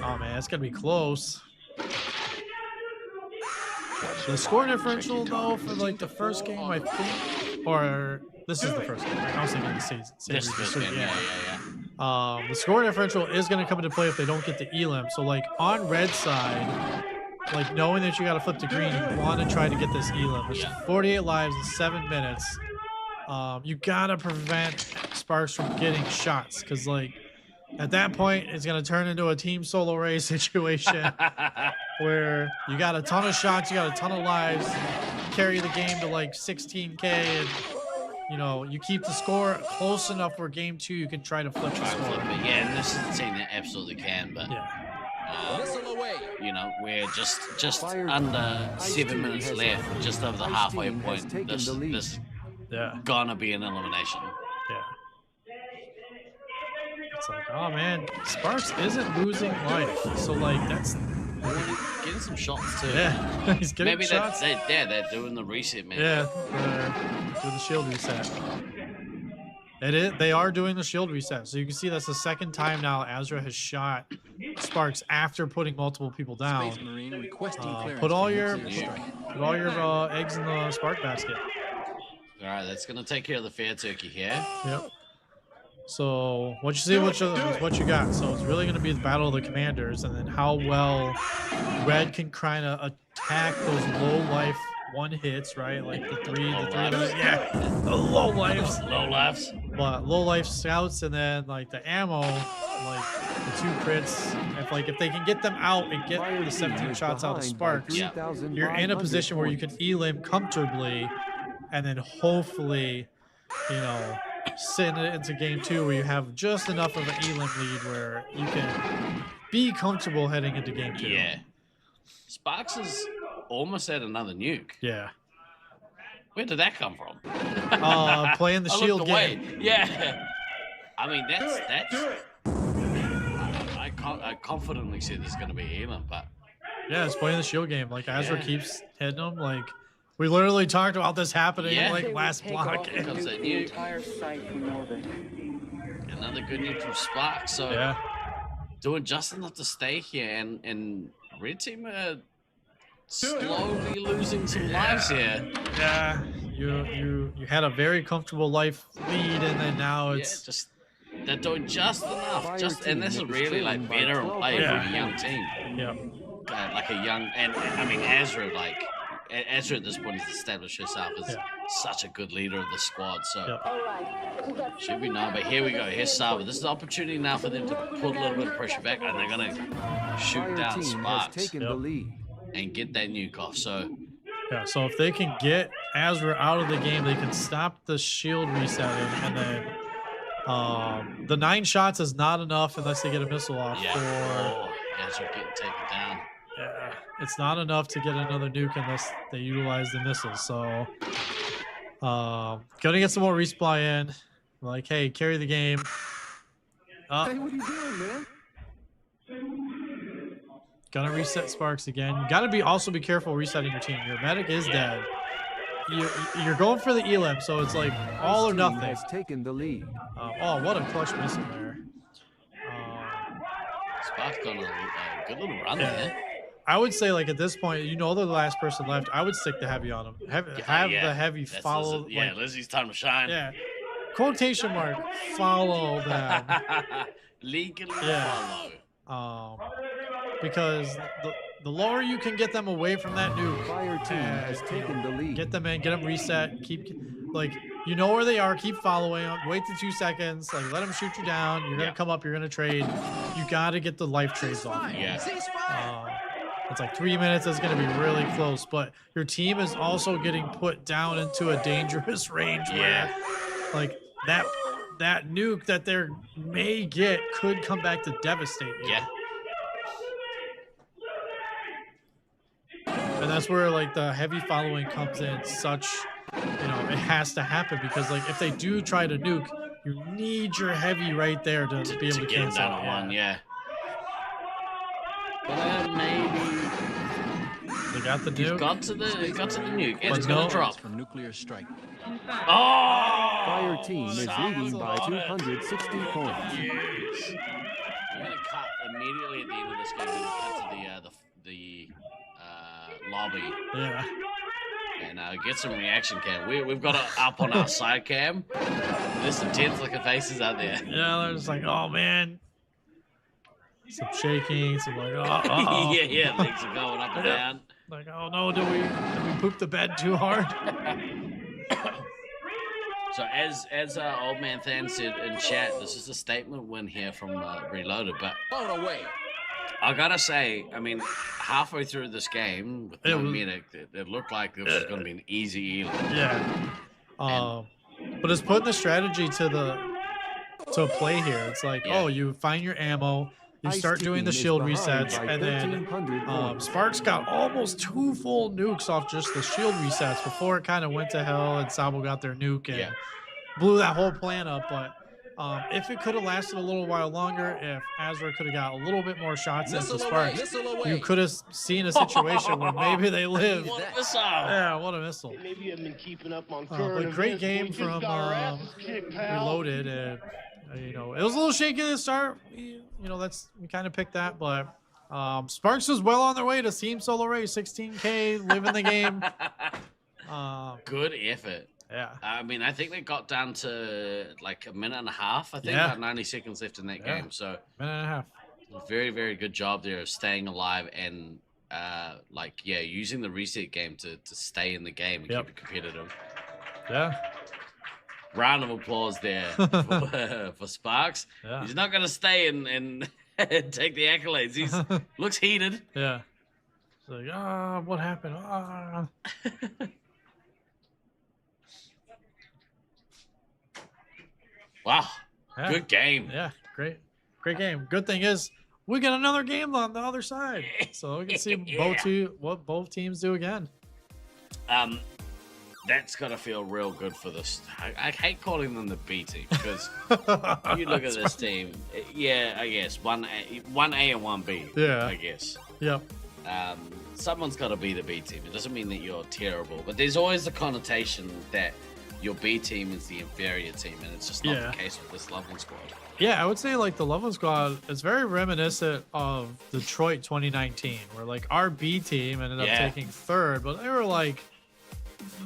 Oh man, it's gonna be close. The score differential though for like the first game, I think, or this is the first game, right? I was thinking the season.
This first game, yeah.
The score differential is going to come into play if they don't get the elim. So like on red side, like knowing that you got to flip to green, you want to try to get this elim. There's 48 lives in 7 minutes. You got to prevent Sparks from getting shots because like at that point it's going to turn into a team solo race situation where you got a ton of shots, you got a ton of lives, carry the game to like 16K, and you know, you keep the score close enough where game 2 you can try to flip the score.
Yeah, and this is the team that absolutely can, but you know, we're just under 7 minutes left, just over the halfway point. This gonna be an elimination.
Yeah. It's like, oh man, Sparks isn't losing life, so like that's
getting some shots too.
Yeah, he's getting shots.
They're doing the reset, man.
Yeah, with the shield reset. They are doing the shield reset, so you can see that's the second time now Azra has shot Sparks after putting multiple people down.
Space Marine requesting clearance.
Put all your eggs in the Spark basket.
All right, that's gonna take care of the fair turkey here.
Yep. So what you see, what you got. So it's really going to be the battle of the commanders, and then how well Red can kind of attack those low life one hits, right? Like the three of those, the low lives, but low life scouts, and then like the ammo, like the 2 crits. If they can get them out and get the 17 shots out of Sparks, you're in a position where you can elim comfortably, and then hopefully, you know, send it into game 2 where you have just enough of an elim lead where you can be comfortable heading into game 2.
Yeah. Sparks is almost at another nuke.
Yeah.
Where did that come from?
Playing the shield game.
Yeah. I mean, that's I confidently say there's going to be elim, but
yeah, it's playing the shield game. Like Azra keeps hitting them. Like we literally talked about this happening like last block.
Comes that nuke. Another good nuke from Sparks. So doing just enough to stay here, and Red Team are slowly losing some lives here.
Yeah, you had a very comfortable life lead, and then now it's
just they're doing just enough. And this is really like veteran play for a young team.
Yeah.
Like a young, and I mean Azra at this point has established herself as such a good leader of the squad, so should be known. But here we go. Here's Saba. This is the opportunity now for them to put a little bit of pressure back, and they're gonna shoot down Sparks and get that nuke off. So
yeah, so if they can get Azra out of the game, they can stop the shield resetting, and then the 9 shots is not enough unless they get a missile off.
Azra getting taken down.
Yeah, it's not enough to get another nuke unless they utilize the missiles. So, gonna get some more resupply in. Like, hey, carry the game.
Hey, what are you doing, man?
Gonna reset Sparks again. You gotta also be careful resetting your team. Your medic is dead. You're going for the elim, so it's like all or nothing.
Has taken the lead.
Oh, what a clutch missile there.
Sparks got a good little run there.
I would say, like, at this point, you know they're the last person left. I would stick the heavy on them. Have the heavy follow.
Lizzie's time to shine.
Yeah. Quotation mark, follow them.
Legally follow.
Because the lower you can get them away from that nuke,
Fire team has taken the lead.
Get them in, get them reset, like, you know where they are, keep following them, wait the 2 seconds, like, let them shoot you down, you're gonna come up, you're gonna trade. You gotta get the life trades off. It's like 3 minutes is going to be really close, but your team is also getting put down into a dangerous range where like that nuke that they may get could come back to devastate you.
Yeah.
And that's where like the heavy following comes in such, it has to happen because like if they do try to nuke, you need your heavy right there to be able to
get
cancel
that one. Yeah. Maybe
they got the nuke.
He got to the nuke. And it's gonna drop
from nuclear strike.
Oh!
Fire team is leading by 260 points.
Yes. We're gonna cut immediately at the end of this game. We're gonna cut to the lobby.
Yeah.
And get some reaction cam. We've got it up on our side cam. There's some tense looking faces out there.
Yeah, they're just like, oh man. Some shaking, some like, oh.
yeah, things are going up and down.
Like, oh no, did we poop the bed too hard?
So as Old Man Than said in chat, this is a statement win here from Reloaded, but I gotta say, I mean, halfway through this game with no medic, it looked like this was gonna be an easy Elam.
Yeah. But it's putting the strategy to play here. It's like, oh, you find your ammo, you start doing the shield resets, and then Sparks got almost 2 full nukes off just the shield resets before it kind of went to hell and Sabo got their nuke and blew that whole plan up. But if it could have lasted a little while longer, if Azra could have got a little bit more shots into Sparks, you could have seen a situation where maybe they lived.
What a missile!
Yeah, what a missile.
Maybe I've been keeping up on current
but great
events.
game from Reloaded. And, it was a little shaky at the start. We kind of picked that, but Sparks is well on their way to Team Solo Race, 16K, living the game.
Good effort.
Yeah.
I mean, I think they got down to like a minute and a half. I think about 90 seconds left in that game. So
minute and a half.
Very, very good job there of staying alive and using the reset game to stay in the game and keep it competitive.
Yeah.
Round of applause there for Sparks. Yeah. He's not going to stay and take the accolades. He looks heated.
Yeah. It's like, what happened?
Wow. Yeah. Good game.
Yeah, great game. Good thing is we got another game on the other side. So we can see what both teams do again.
That's got to feel real good for this. I hate calling them the B team because you look at this team. Yeah, I guess 1A and 1B.
Yeah,
I guess.
Yep.
Someone's got to be the B team. It doesn't mean that you're terrible, but there's always the connotation that your B team is the inferior team, and it's just not the case with this Loveland squad.
Yeah, I would say like the Loveland squad is very reminiscent of Detroit 2019, where like our B team ended up taking 3rd, but they were like.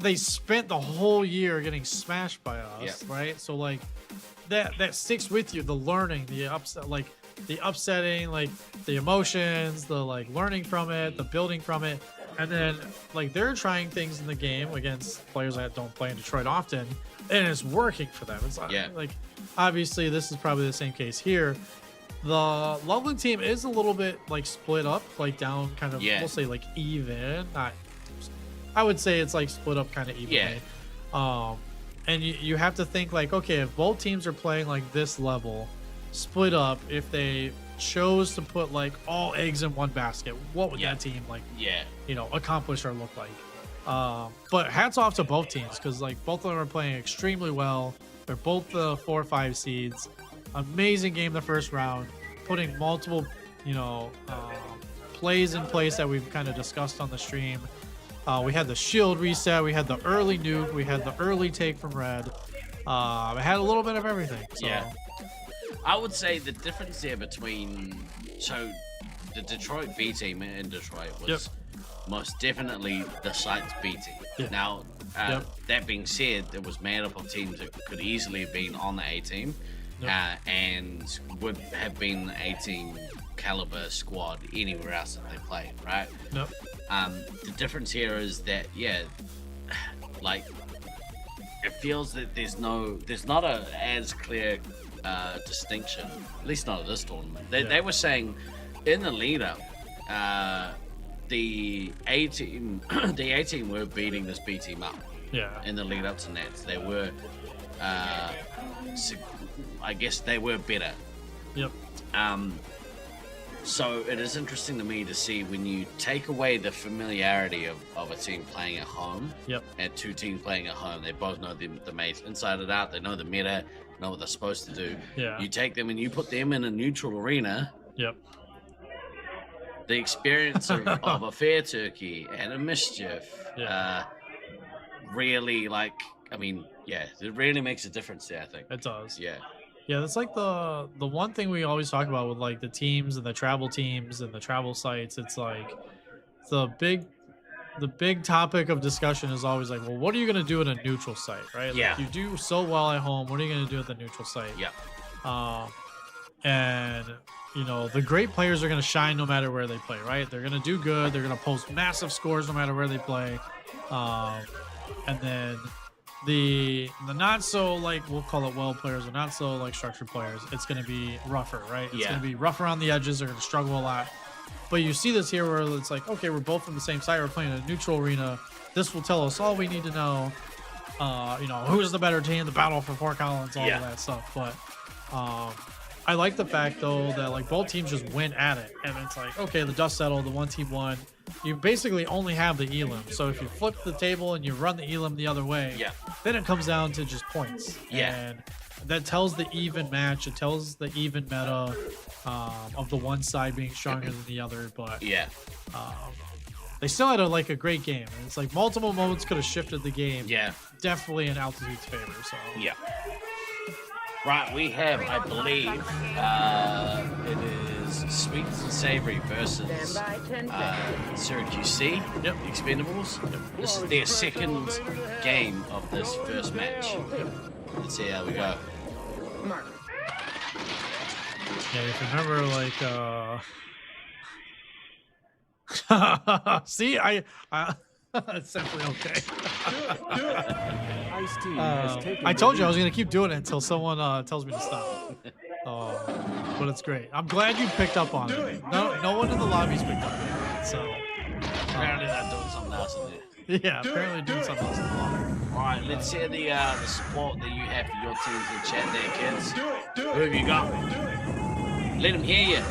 They spent the whole year getting smashed by us, right? So like that sticks with you, the learning, the upsetting, like the emotions, the like learning from it, the building from it. And then like they're trying things in the game against players that don't play in Detroit often, and it's working for them. It's like obviously this is probably the same case here. The Loveland team is a little bit like split up, like down kind of we'll say like even, not I would say it's like split up kind of evenly. And you have to think like, okay, if both teams are playing like this level, split up, if they chose to put like all eggs in one basket, what would that team like, accomplish or look like? But hats off to both teams because like both of them are playing extremely well. They're both the 4 or 5 seeds. Amazing game the first round, putting multiple, plays in place that we've kind of discussed on the stream. We had the shield reset, we had the early nuke, we had the early take from red. It had a little bit of everything. So.
Yeah. I would say the difference there between the Detroit B team in Detroit was most definitely the site's B team. Now, that being said, it was made up of teams that could easily have been on the A team and would have been A team caliber squad anywhere else that they played, right? The difference here is that like it feels that there's not a as clear distinction, at least not at this tournament. They were saying in the lead up the A team, the A team were beating this B team up.
Yeah.
In the lead up to Nats, they were, I guess they were better.
Yep.
So it is interesting to me to see when you take away the familiarity of a team playing at home.
Yep.
And two teams playing at home, they both know the mates inside and out. They know the meta, know what they're supposed to do.
Yeah.
You take them and you put them in a neutral arena.
Yep.
The experience of a fair turkey and a mischief, really, like, I mean, yeah, it really makes a difference there, I think.
It does.
Yeah.
Yeah, that's like the one thing we always talk about with like the teams and the travel teams and the travel sites. It's like the big topic of discussion is always like, well, what are you gonna do at a neutral site, right?
Yeah.
Like, you do so well at home. What are you gonna do at the neutral site?
Yeah.
And you know, the great players are gonna shine no matter where they play, right? They're gonna do good. They're gonna post massive scores no matter where they play. And then the not so, like, we'll call it well players, or not so like structured players, it's going to be rougher, right? It's going to be rough around the edges. They're going to struggle a lot. But you see this here where it's like, okay, we're both from the same side. We're playing a neutral arena. This will tell us all we need to know. You know, who's the better team, the battle for Fort Collins, all of that stuff. But I like the fact, though, that like both teams just went at it. And it's like, okay, the dust settled. The one team won. You basically only have the elim. So if you flip the table and you run the elim the other way, then it comes down to just points. And that tells the even match. It tells the even meta of the one side being stronger than the other. But they still had a great game. And it's like multiple moments could have shifted the game. Yeah. Definitely in Altitude's favor. So
yeah. Right, we have, I believe, it is Sweet and Savory versus Syracuse C, the Expendables. This is their second game of this first match. Let's see how we go.
Yeah, if you remember, like, see, I it's definitely okay. I told you I was gonna keep doing it until someone tells me to stop. But it's great. I'm glad you picked up on it. No one in the lobby's picked up on it. So
apparently they're doing something else in there.
Yeah, apparently doing something else in the lobby.
All right, let's hear the support that you have for your teams in chat there, kids. Who have you got? Let them hear you.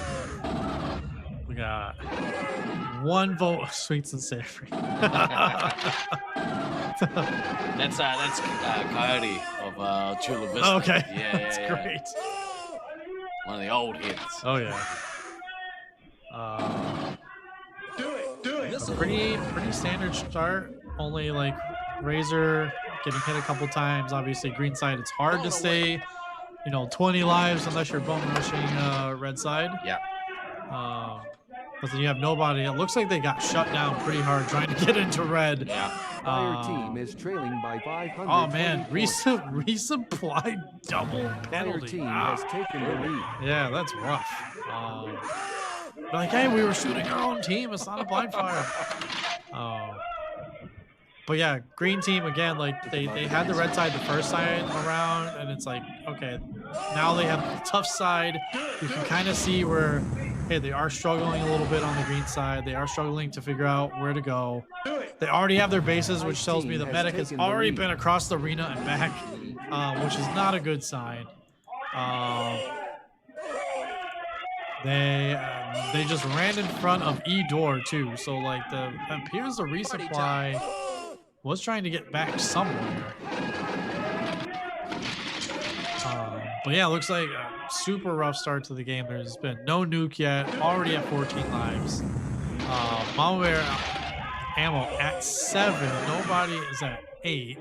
We got one vote, Sweets and Savory.
That's Coyote of Chula Vista.
Okay,
yeah,
that's great.
One of the old hits.
Oh yeah.
Do it.
Pretty standard start. Only like Razor getting hit a couple times. Obviously, green side, it's hard to stay, 20 lives unless you're bum rushing red side.
Yeah.
But then you have nobody. It looks like they got shut down pretty hard trying to get into red.
Yeah.
Fire team is trailing by 500.
Oh man, resupply double penalty.
Fire team has taken the lead.
Yeah, that's rough. But like, hey, we were shooting our own team. It's not a blind fire. But yeah, green team again. Like they had the red side the first time around, and it's like, okay, now they have the tough side. You can kind of see where, hey, they are struggling a little bit on the green side. They are struggling to figure out where to go. They already have their bases, which tells me the medic has already been across the arena and back, which is not a good sign. They just ran in front of E door too. So like appears the resupply was trying to get back somewhere. But yeah, it looks like a super rough start to the game. There's been no nuke yet, already at 14 lives. Malware ammo at 7. Nobody is at 8.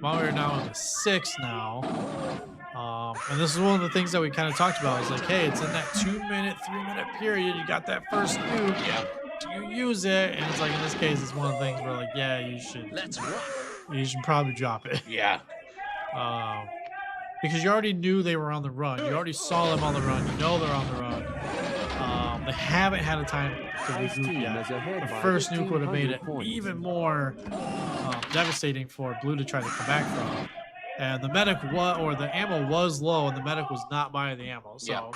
Malware now is at 6 now. And this is one of the things that we kind of talked about. Is like, hey, it's in that 2-minute, 3-minute period. You got that first nuke.
Yeah.
You use it, and it's like in this case, it's one of the things where like, yeah, you should probably drop it.
Yeah.
Because you already knew they were on the run. You already saw them on the run. You know they're on the run. They haven't had a time to regroup yet. The first nuke would have made it even more devastating for Blue to try to come back from. And the medic the ammo was low, and the medic was not buying the ammo. So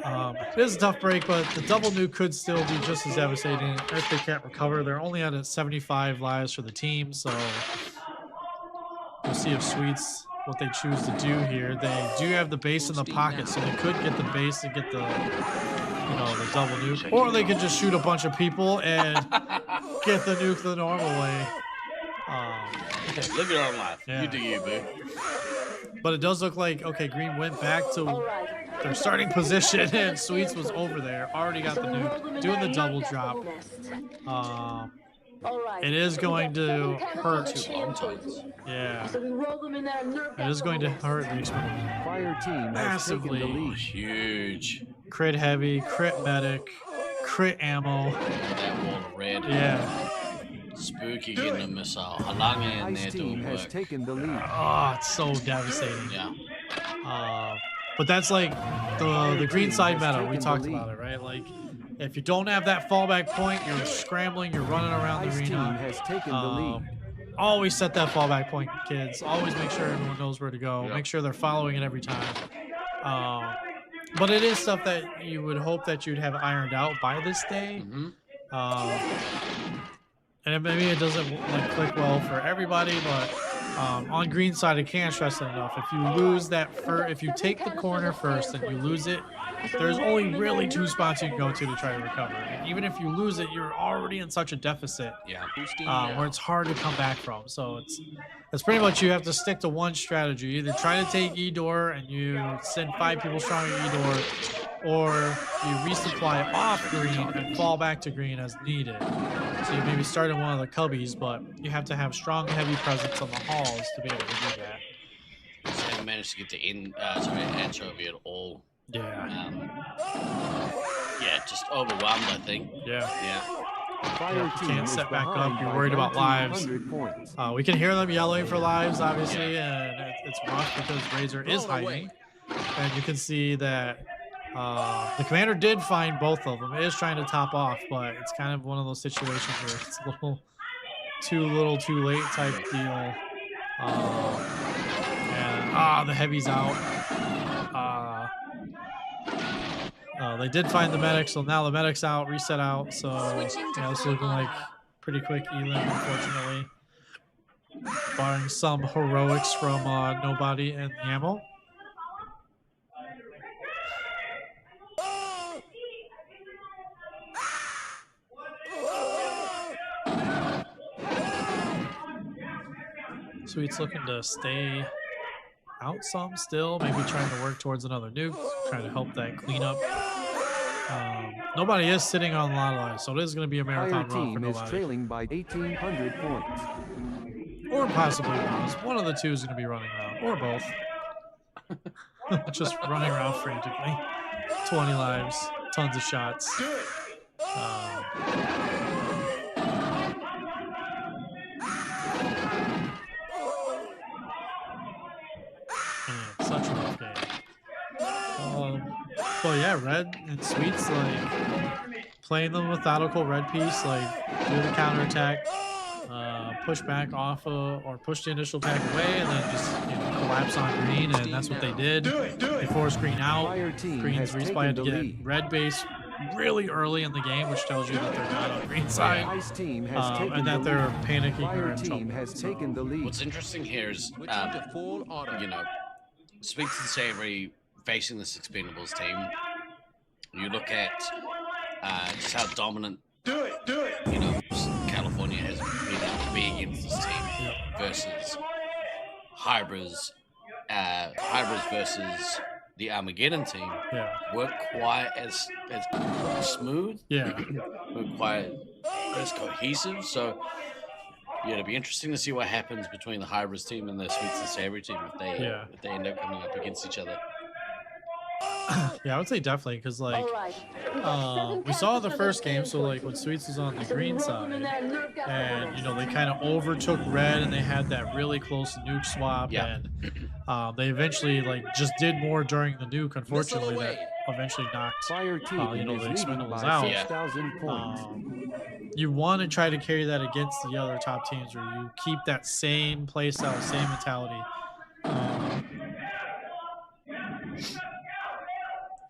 It is a tough break, but the double nuke could still be just as devastating if they can't recover. They're only at 75 lives for the team, so we'll see if Sweets what they choose to do here. They do have the base in the pocket, so they could get the base and get the the double nuke, or they could just shoot a bunch of people and get the nuke the normal way.
Live your own life.
Yeah.
You do you, boo.
But it does look like, okay, Green went back to their starting position, and Sweets was over there, already got the nuke, doing the double drop. It is going to hurt. Yeah. It is going to hurt the Expendables.
Fire team
massively.
Oh, huge.
Crit heavy, crit medic, crit ammo.
That wall of red.
Yeah.
Spooky getting a missile. Halanga in there doing work.
Taken the lead.
Oh, it's so devastating.
Yeah.
But that's like the green side meta. We talked about it, right? Like, if you don't have that fallback point, you're scrambling, you're running around the arena.
Has taken the lead.
Always set that fallback point, kids. Always make sure everyone knows where to go. Yep. Make sure they're following it every time. But it is stuff that you would hope that you'd have ironed out by this day. And maybe it doesn't click well for everybody, but on green side, I can't stress it enough. If you lose that if you take the corner first and you lose it, there's only really 2 spots you can go to try to recover. And even if you lose it, you're already in such a deficit where it's hard to come back from. So it's pretty much you have to stick to one strategy. Either try to take E-Door and you send 5 people strong at E-Door, or you resupply off green and fall back to green as needed. So you maybe start in one of the cubbies, but you have to have strong, heavy presence on the halls to be able to do that.
So they managed to get to anchovy at all.
Yeah.
Just overwhelmed, I think.
Yeah.
Fire
you can't set back up. You're worried about lives. We can hear them yelling for lives, obviously, and it's rough because Razor is hiding. And you can see that the commander did find both of them. It is trying to top off, but it's kind of one of those situations where it's a little too late type deal. And the heavy's out. They did find the medic, so now the medic's out, reset out. So it's looking like pretty quick elim, unfortunately. Barring some heroics from Nobody and Yaml. Sweet's looking to stay out some still, maybe trying to work towards another nuke, trying to help that cleanup. Nobody is sitting on a lot of lives, so it is going to be a marathon run for Nobody.
Is trailing by 1,800 points.
Or possibly Roz. One of the two is going to be running around, or both. Just running around frantically. 20 lives, tons of shots. Such a rough game. But yeah, Red and Sweets, playing them methodical red piece, do the counterattack, push back off or push the initial attack away, and then just collapse on green, and that's what they did. They forced green out. Green's respawn had to get red base really early in the game, which tells you that they're not on green side, and that they're panicking or in trouble.
What's interesting here is, Sweets and Savory facing this Expendables team. You look at just how dominant California has been able to be against this team versus Hybris versus the Armageddon team. Weren't quite as smooth. Weren't quite as cohesive. So it'll be interesting to see what happens between the Hybris team and the Sweets and Savory team if they end up coming up against each other.
Yeah, I would say definitely, because we saw the first game, so when Sweets was on the green side, and they kind of overtook red, and they had that really close nuke swap, and they eventually just did more during the nuke, unfortunately, that eventually knocked the Expendables out. You want to try to carry that against the other top teams, where you keep that same playstyle, same mentality.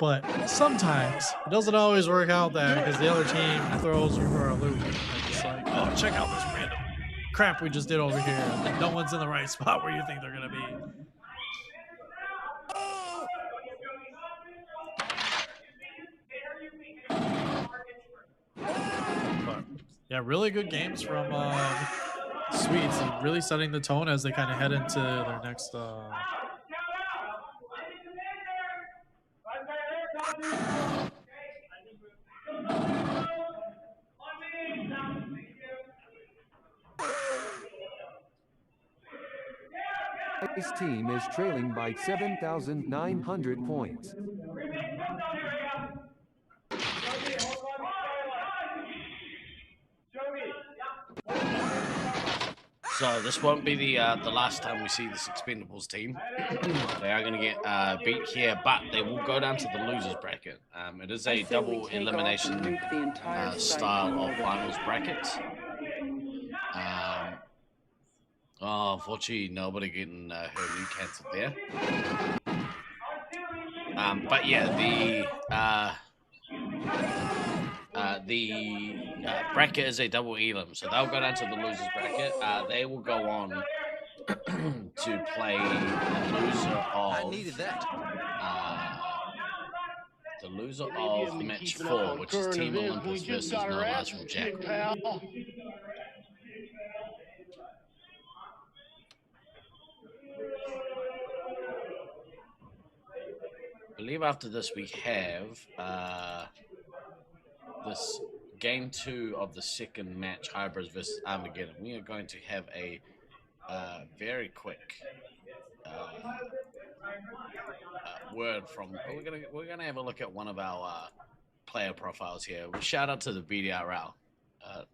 But sometimes it doesn't always work out that because the other team throws you for a loop. And it's like, oh, check out this random crap we just did over here. And no one's in the right spot where you think they're gonna be. But yeah, really good games from Swedes, and really setting the tone as they kind of head into their next.
This team is trailing by 7,900 points.
So this won't be the last time we see this Expendables team. They are going to get beat here, but they will go down to the losers bracket. It is a double elimination style of finals bracket. Unfortunately, nobody getting her knee cancelled there. But yeah, the bracket is a double elim, so they'll go down to the losers bracket. They will go on to play the loser of.
I needed that.
The loser of match 4, which is Team Olympus versus No Lies from Jack. I believe after this we have this game 2 of the second match, Hybrids versus Armageddon. We are going to have a very quick word from. We're gonna have a look at one of our player profiles here. We shout out to the BDRL.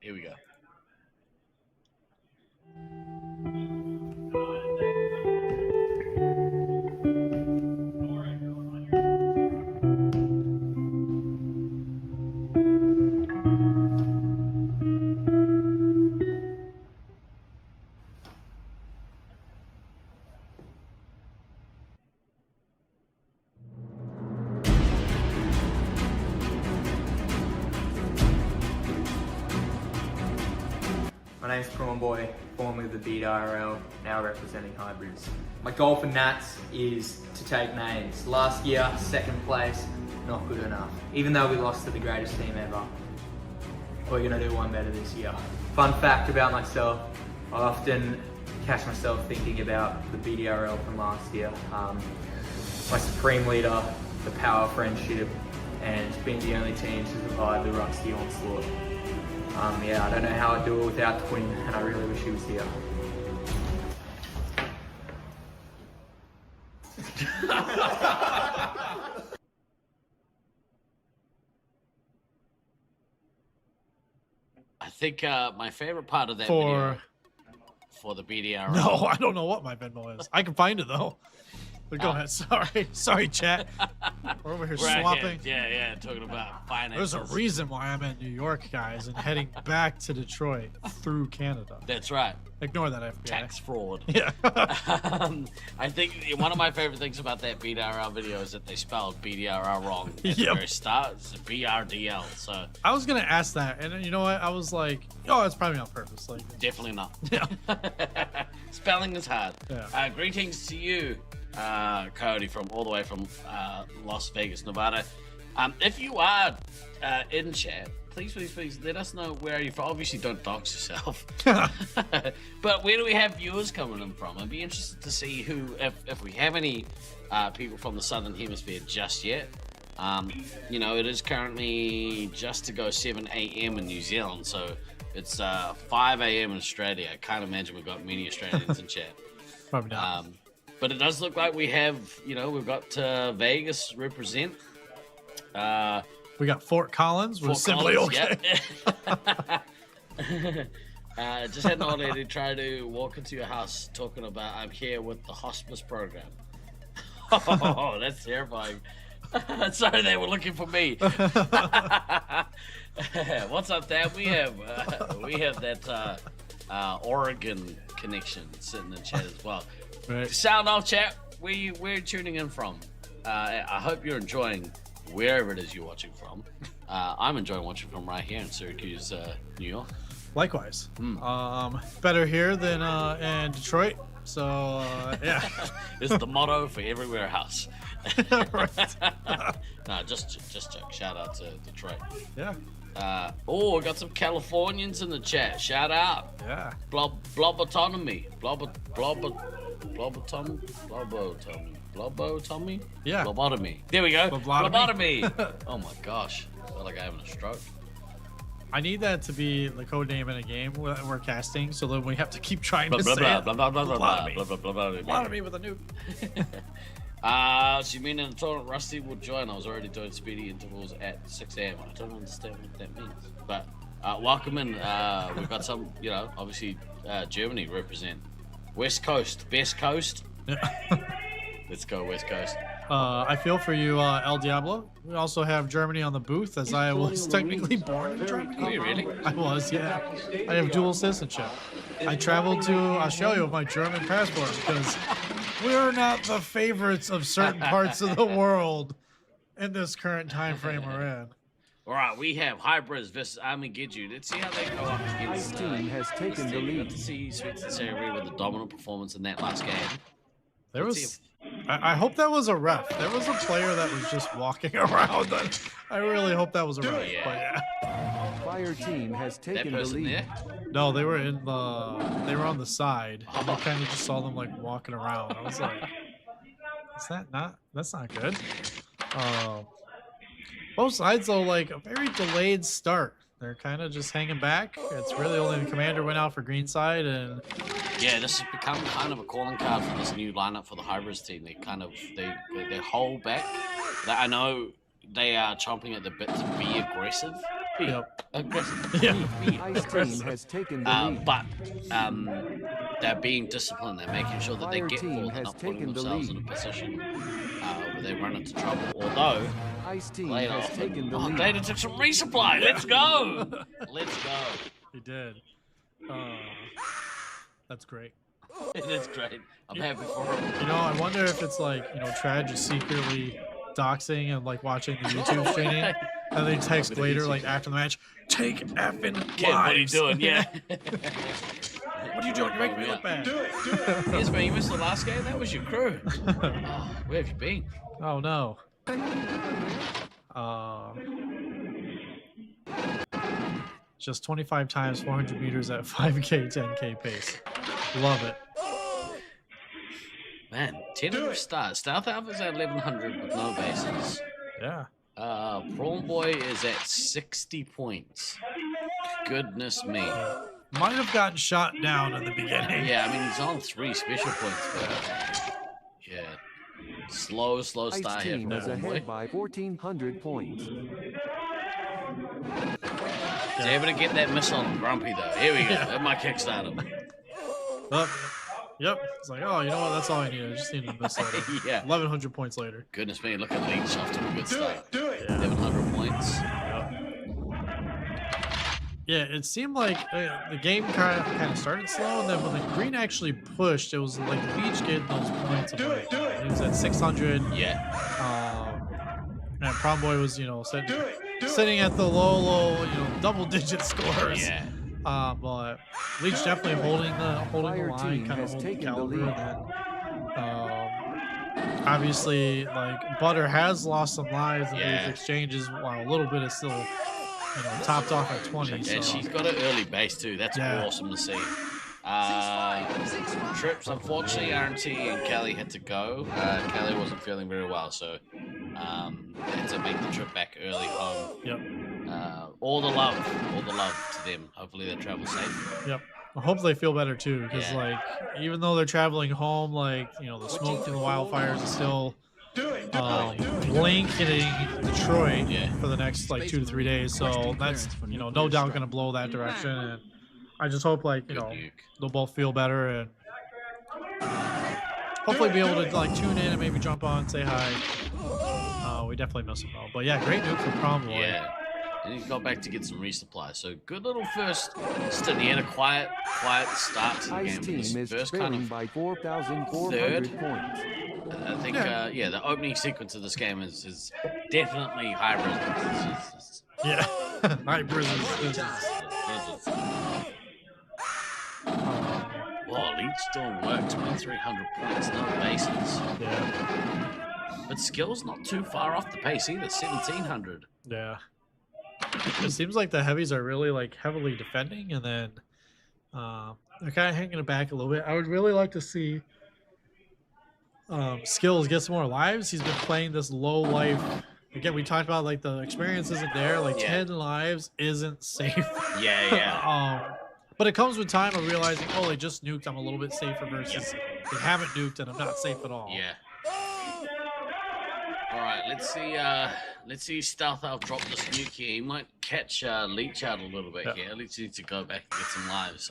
Here we go.
My name's Prawn Boy, formerly the BDRL, now representing Hybrids. My goal for Nats is to take names. Last year, second place, not good enough. Even though we lost to the greatest team ever, we're gonna do one better this year. Fun fact about myself, I often catch myself thinking about the BDRL from last year. My supreme leader, the power of friendship, and being the only team to survive the Rusty onslaught. Yeah, I don't know how I'd do it without Twin, and I really wish he was here.
I think my favorite part of that video for the BDR.
No, I don't know what my Venmo is. I can find it though. But go ahead. Sorry, chat. We're over here swapping.
Yeah, talking about finances.
There's a reason why I'm in New York, guys, and heading back to Detroit through Canada.
That's right.
Ignore that, FBI.
Tax fraud.
Yeah.
I think one of my favorite things about that BDRL video is that they spelled BDRL wrong at the very start. It's a BRDL. So
I was gonna ask that, and you know what? I was like, oh, it's probably on purpose. Like,
definitely not.
Yeah.
Spelling is hard.
Yeah.
Greetings to you, Cody, from all the way from Las Vegas, Nevada. If you are in chat, please let us know where you're from. Obviously, don't dox yourself. But where do we have viewers coming in from? I'd be interested to see if we have any people from the Southern Hemisphere just yet. You know, it is currently just to go 7 a.m. in New Zealand, so it's 5 a.m. in Australia. I can't imagine we've got many Australians in chat.
Probably not.
But it does look like we have, we've got Vegas represent.
We got Fort Collins. We're simply okay.
Yeah. Just had an old lady try to walk into your house talking about, I'm here with the hospice program. Oh, that's terrifying. Sorry, they were looking for me. What's up, Dad? We have that Oregon connection sitting in chat as well.
Right.
Sound off, chat. Where you tuning in from? I hope you're enjoying wherever it is you're watching from. I'm enjoying watching from right here in Syracuse, New York.
Likewise. Better here than in Detroit. So yeah,
it's the motto for every warehouse.
Right.
No, just joke. Shout out to Detroit.
Yeah.
We got some Californians in the chat. Shout out.
Yeah.
Blobotomy. Blobotomy.
Yeah.
Lobotomy. There we go.
Lobotomy.
Lobotomy. Oh my gosh. I feel like I'm having a stroke.
I need that to be the code name in a game we're casting, so that we have to keep trying to say Lobotomy with a nuke.
So you mean in the tournament Rusty will join? I was already doing speedy intervals at 6 a.m. I don't understand what that means. But welcome in. We've got some, obviously Germany represent. West Coast, best coast. Let's go West Coast.
I feel for you, El Diablo. We also have Germany on the booth, as I was technically born in Germany.
Were you really?
I was, yeah. I have dual citizenship. I traveled to Australia with my German passport because we're not the favorites of certain parts of the world in this current time frame we're in.
All right, we have Hybrids versus Army Gidju. Let's see how they go up against.
Ice Team has taken the lead.
Got to see Sweet Sincerity with a dominant performance in that last game.
There was. I hope that was a ref. There was a player that was just walking around. I really hope that was a ref.
Yeah.
But yeah.
Fire Team has taken the lead.
There?
No, they were in the. They were on the side. And I kind of just saw them like walking around. I was like, "Is that not? That's not good." Both sides though, like a very delayed start. They're kind of just hanging back. It's really only the commander went out for green side, and
yeah, this has become kind of a calling card for this new lineup for the Hybrids team. They they hold back. I know they are chomping at the bit to be aggressive.
Yep.
Aggressive.
Yeah.
Ice Team has taken the lead.
But they're being disciplined. They're making sure that they get full. They're not putting themselves in a position where they run into trouble. Although
Ice Team has taken the lead.
Data took some resupply. Let's go. Let's go.
he did. That's great.
It is great. I'm happy for him.
You know, I wonder if it's like, Trad just secretly doxing and like watching the YouTube streaming, and they text later, like after the match, take effing lives.
What are you doing? Yeah.
What are you doing? You're making me look bad.
Do it.
Yes, man, you missed the last game. That was your crew. Where have you been?
Oh no. Just 25 times 400 meters at 5K, 10K pace. Love it.
Man, 10 stars. Stealth Alpha's at 1100 with no bases.
Yeah.
Prawn Boy is at 60 points. Goodness me.
Might have gotten shot down in the beginning.
Yeah, I mean, he's on 3 special points, but yeah. Slow start
Ice
here
Team
for
is
Prawn Boy.
ahead by 1,400 points.
He's able to get that missile on Grumpy, though. Here we go. That might kickstart him.
Yep. It's like, oh, you know what? That's all I needed. I just needed a missile.
Yeah.
1,100 points later.
Goodness me, look at Leech off to a good start.
Do it.
1100 points.
Yeah, it seemed like the game kind of started slow, and then when the green actually pushed, it was like Leech getting those points.
Do it.
He was at 600.
Yeah.
And Prom Boy was, sitting at the low, double-digit scores.
Yeah.
But Leech definitely holding the
Fire
line,
Team
kind of
has
holding
taken the
caliber.
lead.
And then, obviously, like Butter has lost some lives in these exchanges, while a little bit is still, topped off at 20.
And
so.
she's got an early base too. That's awesome to see. Trips, unfortunately, RMT and Kelly had to go. Kelly wasn't feeling very well, so they had to make the trip back early home.
Yep.
All the love to them. Hopefully they travel safe.
Yep. I hope they feel better too, because like even though they're traveling home, like the smoke from the wildfires is still blanketing Detroit for the next like 2 to 3 days. So that's no doubt going to blow that direction, and I just hope like they'll both feel better and hopefully be able to like tune in and maybe jump on, say hi. We definitely miss them though. But yeah, great nuke for Prom Boy.
Yeah. And he got back to get some resupply. So good little first stint. He had a quiet start to the
Ice
game.
Team is
First
trailing by 4,400 points.
I think, yeah, the opening sequence of this game is definitely hybrid.
Yeah, hybrid.
Wow, Leech doing work, 2,300 points, no bases.
Yeah.
But skill's not too far off the pace either, 1,700.
Yeah. It seems like the heavies are really like heavily defending, and then they're kind of hanging it back a little bit. I would really like to see Skills get some more lives. He's been playing this low life. Again, we talked about like the experience isn't there. Like 10 lives isn't safe.
Yeah.
But it comes with time of realizing, oh, they just nuked. I'm a little bit safer versus they haven't nuked and I'm not safe at all.
Yeah. All right, let's see Stealth Elf drop this nuke here. He might catch Leech out a little bit here. Leech needs to go back and get some lives.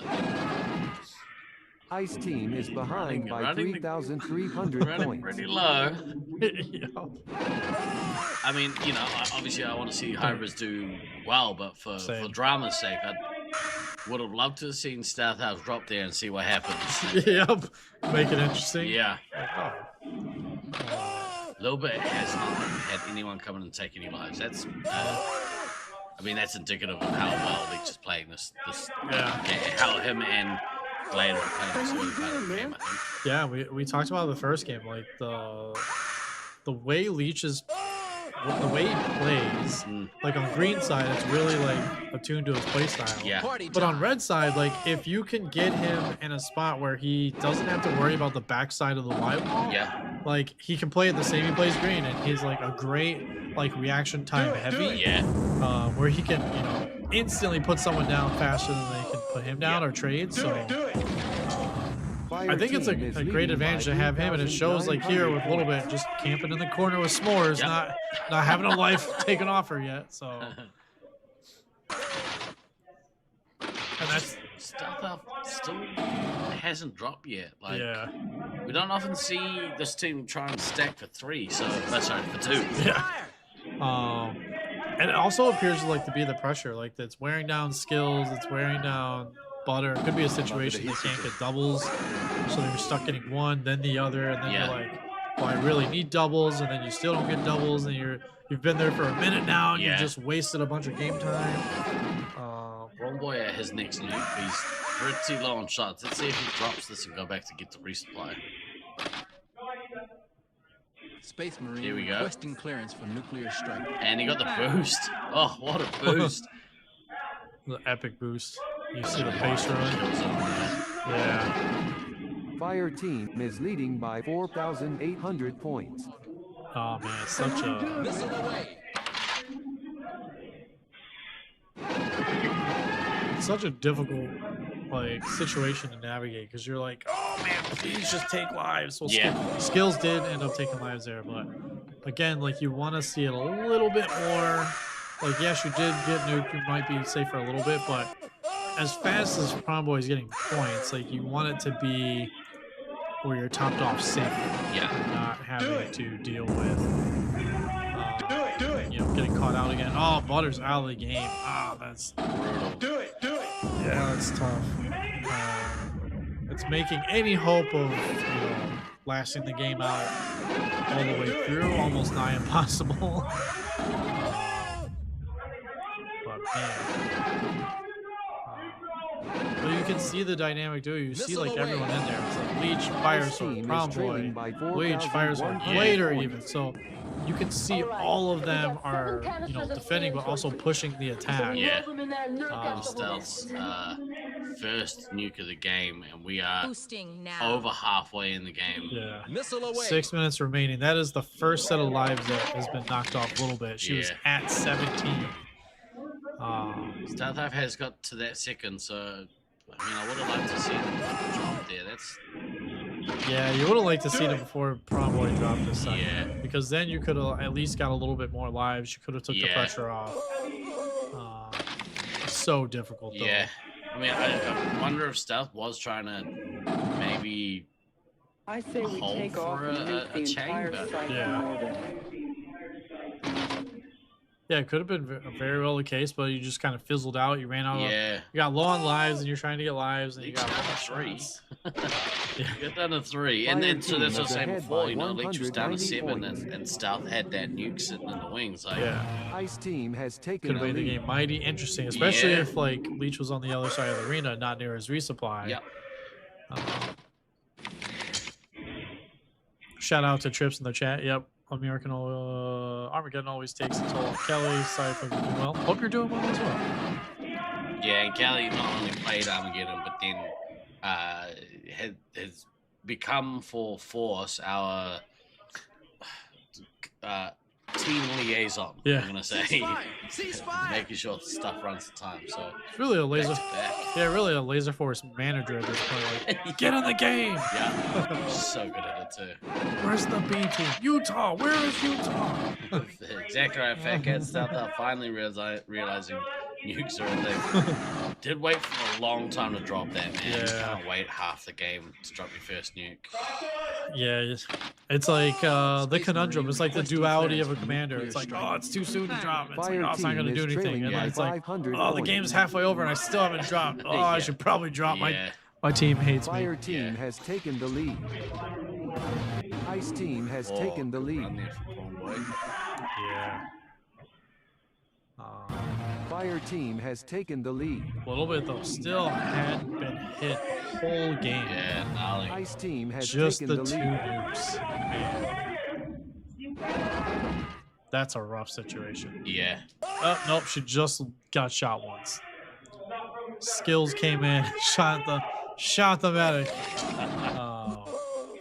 Ice Team is behind by 3,300 points.
Pretty low. I mean, you know, obviously I want to see hybrids do well, but for drama's sake, I would have loved to have seen Stealth Elf drop there and see what happens.
Yep, make it interesting.
Yeah. Little bit has not had anyone come in and take any lives. That's, I mean, that's indicative of how well Leech is playing this how him and Glader are playing this early part of the game, I think.
Yeah, we talked about the first game, like the way Leech is, the way he plays, like on green side, it's really like attuned to his play style.
Yeah.
But on red side, like if you can get him in a spot where he doesn't have to worry about the backside of the wide wall, like he can play it the same he plays green, and he's like a great like reaction time heavy, where he can, you know, instantly put someone down faster than they can put him down or trade. So I think it's a great advantage to have him, and it shows like here with a little bit just camping in the corner with s'mores, not having a life taken off her yet. So, and that's
Stealth Elf still hasn't dropped yet. Like, we don't often see this team try and stack for 3. So that's sorry, for 2.
Yeah. And it also appears like to be the pressure, like it's wearing down skills, it's wearing down butter. It could be a situation they can't get doubles, so they're stuck getting one, then the other, and then you're like, well, I really need doubles, and then you still don't get doubles, and you've been there for a minute now, and you just wasted a bunch of game time.
Boy at his next nuke, he's pretty low on shots. Let's see if he drops this and go back to get the resupply.
Space Marine
here we go.
Requesting clearance for nuclear strike.
And he got the boost. Oh, what a boost.
The epic boost. You see the base run. Yeah.
Fire Team is leading by 4,800 points.
Oh man, it's such a...
Missile away.
It's such a difficult like situation to navigate, because you're like, oh man, please just take lives. Well, skills did end up taking lives there, but again, like you want to see it a little bit more. Like, yes, you did get nuked, you might be safer a little bit, but as fast as Prom Boy is getting points, like you want it to be where you're topped off safe, not having to deal with you know, getting caught out again. Oh, Butter's out of the game. Ah, that's brutal. Do it. Yeah, that's tough. It's making any hope of, you know, lasting the game out all the way through almost nigh impossible. But man, but you can see the dynamic too. You see like everyone in there. It's like Leech, Fire Sword, Prom Boy, Leech, Fire Sword, Glader even. So you can see all of them are, you know, defending but also pushing the attack.
Yeah. Stealth's first nuke of the game, and we are over halfway in the game.
Yeah. 6 minutes remaining. That is the first set of lives that has been knocked off a little bit. She was at 17.
Stealth has got to that second, so I mean, I would have liked to see him drop there. That's
you would have liked to see them before Prom Boy dropped this second, because then you could have at least got a little bit more lives. You could have took the pressure off. It's so difficult though.
Yeah, I mean, I wonder if Stealth was trying to maybe hold for a chain, but
Yeah, it could have been very well the case, but you just kind of fizzled out. You ran out of,
Yeah.
you got low on lives, and you're trying to get lives, and you
Leech
got
down to
bonus
3.
shots.
You got down to 3.
Fire
And then, so
team
that's what I was
is
saying
ahead
before,
by
you know, Leech was down to 7,
190
and Stealth had that nuke sitting in the wings. Like,
Yeah.
Ice team has taken
Could have
the
made the
lead.
game mighty interesting, especially
Yeah.
if like Leech was on the other side of the arena, not near his resupply.
Yep.
Shout out to Trips in the chat. Yep. American Armageddon always takes a toll on Kelly. Sorry if I'm doing well. Hope you're doing well as well.
Yeah, and Kelly not only played Armageddon, but then has become for Force our team liaison.
Yeah.
I'm gonna say, making sure stuff runs the time. So
It's really a laser.
back.
Yeah, really a Laserforce manager at this point. Like, get in the game.
Yeah, so good at it too.
Where's the B team? Utah. Where is Utah?
Exactly right. Fat Cat Stuff out finally realizing nukes are a thing. Did wait for a long time to drop that, man.
Yeah.
You can't wait half the game to drop your first nuke.
Yeah, it's like the conundrum. It's like the duality of a commander. It's like, oh, it's too soon to drop. It's like, oh, it's not going to do anything. And then it's like, oh, the game's halfway over and I still haven't dropped. Oh, I should probably drop. My team hates me.
Fire team has taken the lead. Ice team has taken the lead.
Yeah.
Fire team has taken the lead.
A little bit though. Still hadn't been hit the whole game.
Yeah, gnarly.
Ice team has
Just
taken
the
the
two
lead.
nukes. Man. That's a rough situation.
Yeah.
Oh, nope. She just got shot once. Skills came in, shot the medic. Oh.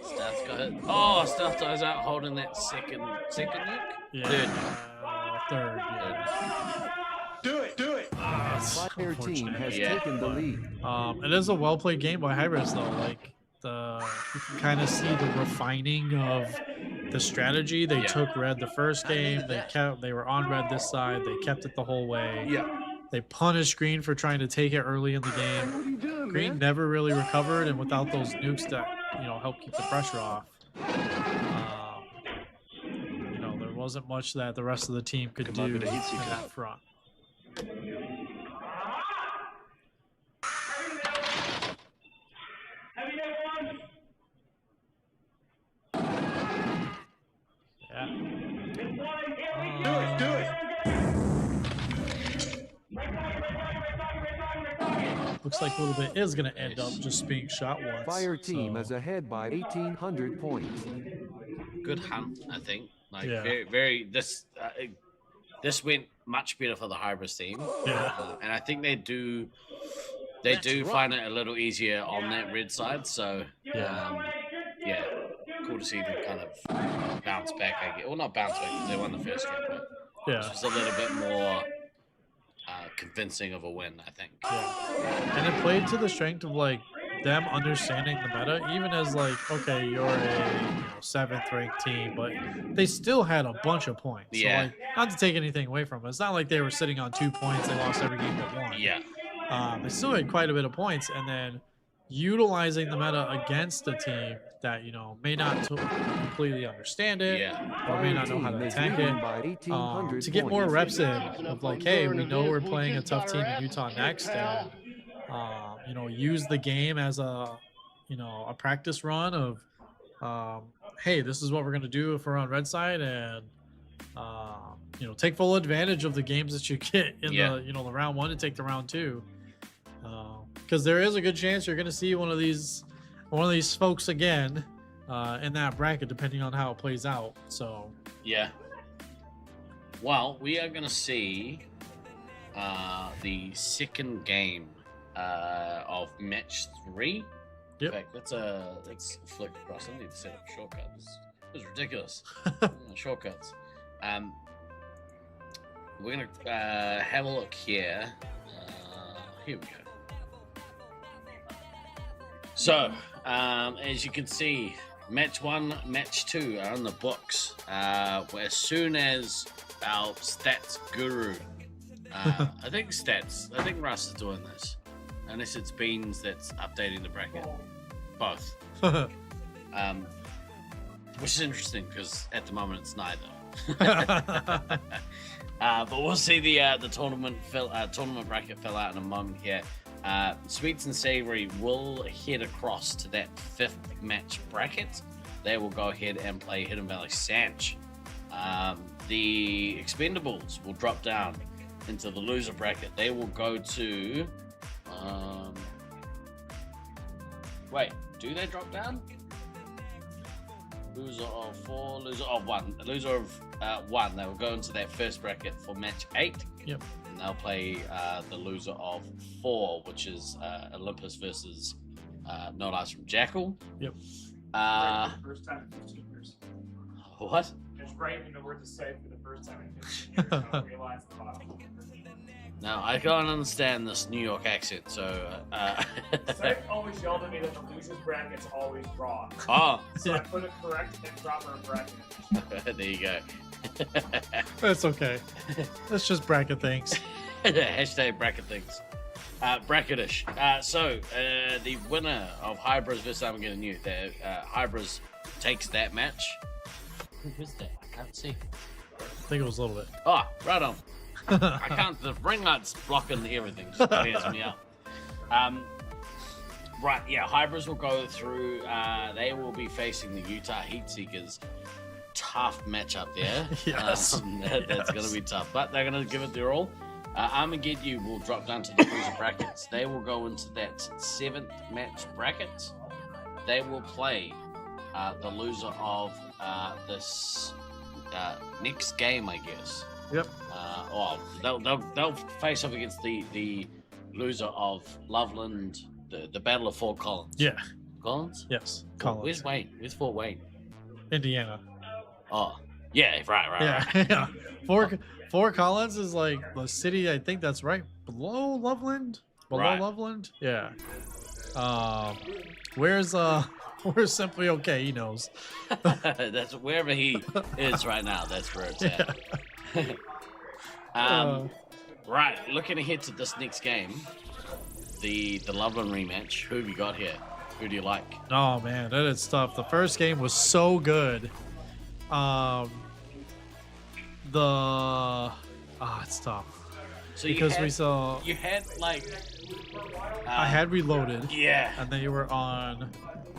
Stealth got hit. Oh, Stealth dies out holding that second nuke?
Yeah. Third. Yeah.
Do it.
Fire team has taken the lead.
It is a well played game by Hybrids though. Like you can kind of see the refining of the strategy. They took red the first game. They were on red this side. They kept it the whole way.
Yeah.
They punished Green for trying to take it early in the game. Green never really recovered, and without those nukes that help keep the pressure off, there wasn't much that the rest of the team could do in that front. Yeah.
Do it.
Looks like a little bit is going to end up just being shot once.
Fire team is ahead by 1,800 points.
Good hunt, I think. Like
Yeah.
very this went much better for the Hybrids team.
Yeah.
And I think they do find it a little easier on that red side. So cool to see them kind of bounce back. I guess. Well, not bounce back because they won the first game, but just a little bit more convincing of a win, I think.
Yeah. And it played to the strength of like them understanding the meta, even as like, okay, you're a 7th ranked team, but they still had a bunch of points.
Yeah.
So like, not to take anything away from it, it's not like they were sitting on 2 points. They lost every game but one.
Yeah.
They still had quite a bit of points, and then utilizing the meta against a team that may not completely understand it, or may not know how to attack it, to get more reps in of like, hey, we know we're playing a tough team in Utah next, and use the game as a practice run of hey, this is what we're gonna do if we're on red side, and take full advantage of the games that you get in the round 1 to take the round 2. Because there is a good chance you're going to see one of these folks again in that bracket, depending on how it plays out. So
well, we are going to see the second game of match 3.
Yep.
In fact, let's flick across. I need to set up shortcuts. This is ridiculous. Shortcuts. We're going to have a look here. Here we go. So, as you can see, match 1, match 2 are in the books. As soon as our stats guru, I think Russ is doing this, unless it's Beans that's updating the bracket. Both. Which is interesting because at the moment it's neither. But we'll see the tournament bracket fill out in a moment here. Sweets and Savory will head across to that 5th match bracket. They will go ahead and play Hidden Valley Sanch. The Expendables will drop down into the loser bracket. They will go to... wait, do they drop down? Loser of 4, loser of 1. Loser of 1, they will go into that first bracket for match 8.
Yep.
And they'll play the loser of 4, which is Olympus versus No Lies from Jackal.
Yep.
First time in 15 years.
What?
It's right, you know where to say for the first time in 15 years. I don't realize the bottom.
Now, I can't understand this New York accent, so...
Seth always yelled at me that the loser's bracket's always wrong.
Oh!
So I put it correct and proper bracket.
There you go.
That's okay. Let's just bracket things.
Hashtag bracket things. Bracketish. So, the winner of Hybris versus Armageddon Youth, Hybris takes that match. Who's that? I can't see.
I think it was a little bit.
Oh, right on. I can't. The ring light's blocking everything. Just clears me out. Right, yeah. Hybris will go through. They will be facing the Utah Heat Seekers. Tough matchup there.
Yes.
That's going to be tough, but they're going to give it their all. Armageddon will drop down to the loser brackets. They will go into that 7th match bracket. They will play the loser of this next game, I guess.
Yep.
Well, they'll face off against the loser of Loveland, the Battle of Fort Collins.
Yeah.
Collins?
Yes.
Collins. Where's Wayne? Where's Fort Wayne?
Indiana.
Oh, yeah, right.
Yeah. Fort Collins is like the city, I think that's right below Loveland.
Right.
Loveland? Yeah. Where's Simply Okay? He knows.
That's wherever he is right now. That's where it's at. Right, looking ahead to this next game, the Loveland rematch. Who have you got here? Who do you like?
Oh man, that is tough. The first game was so good. It's tough.
So
because
you had like
I had Reloaded.
Yeah.
And then you were on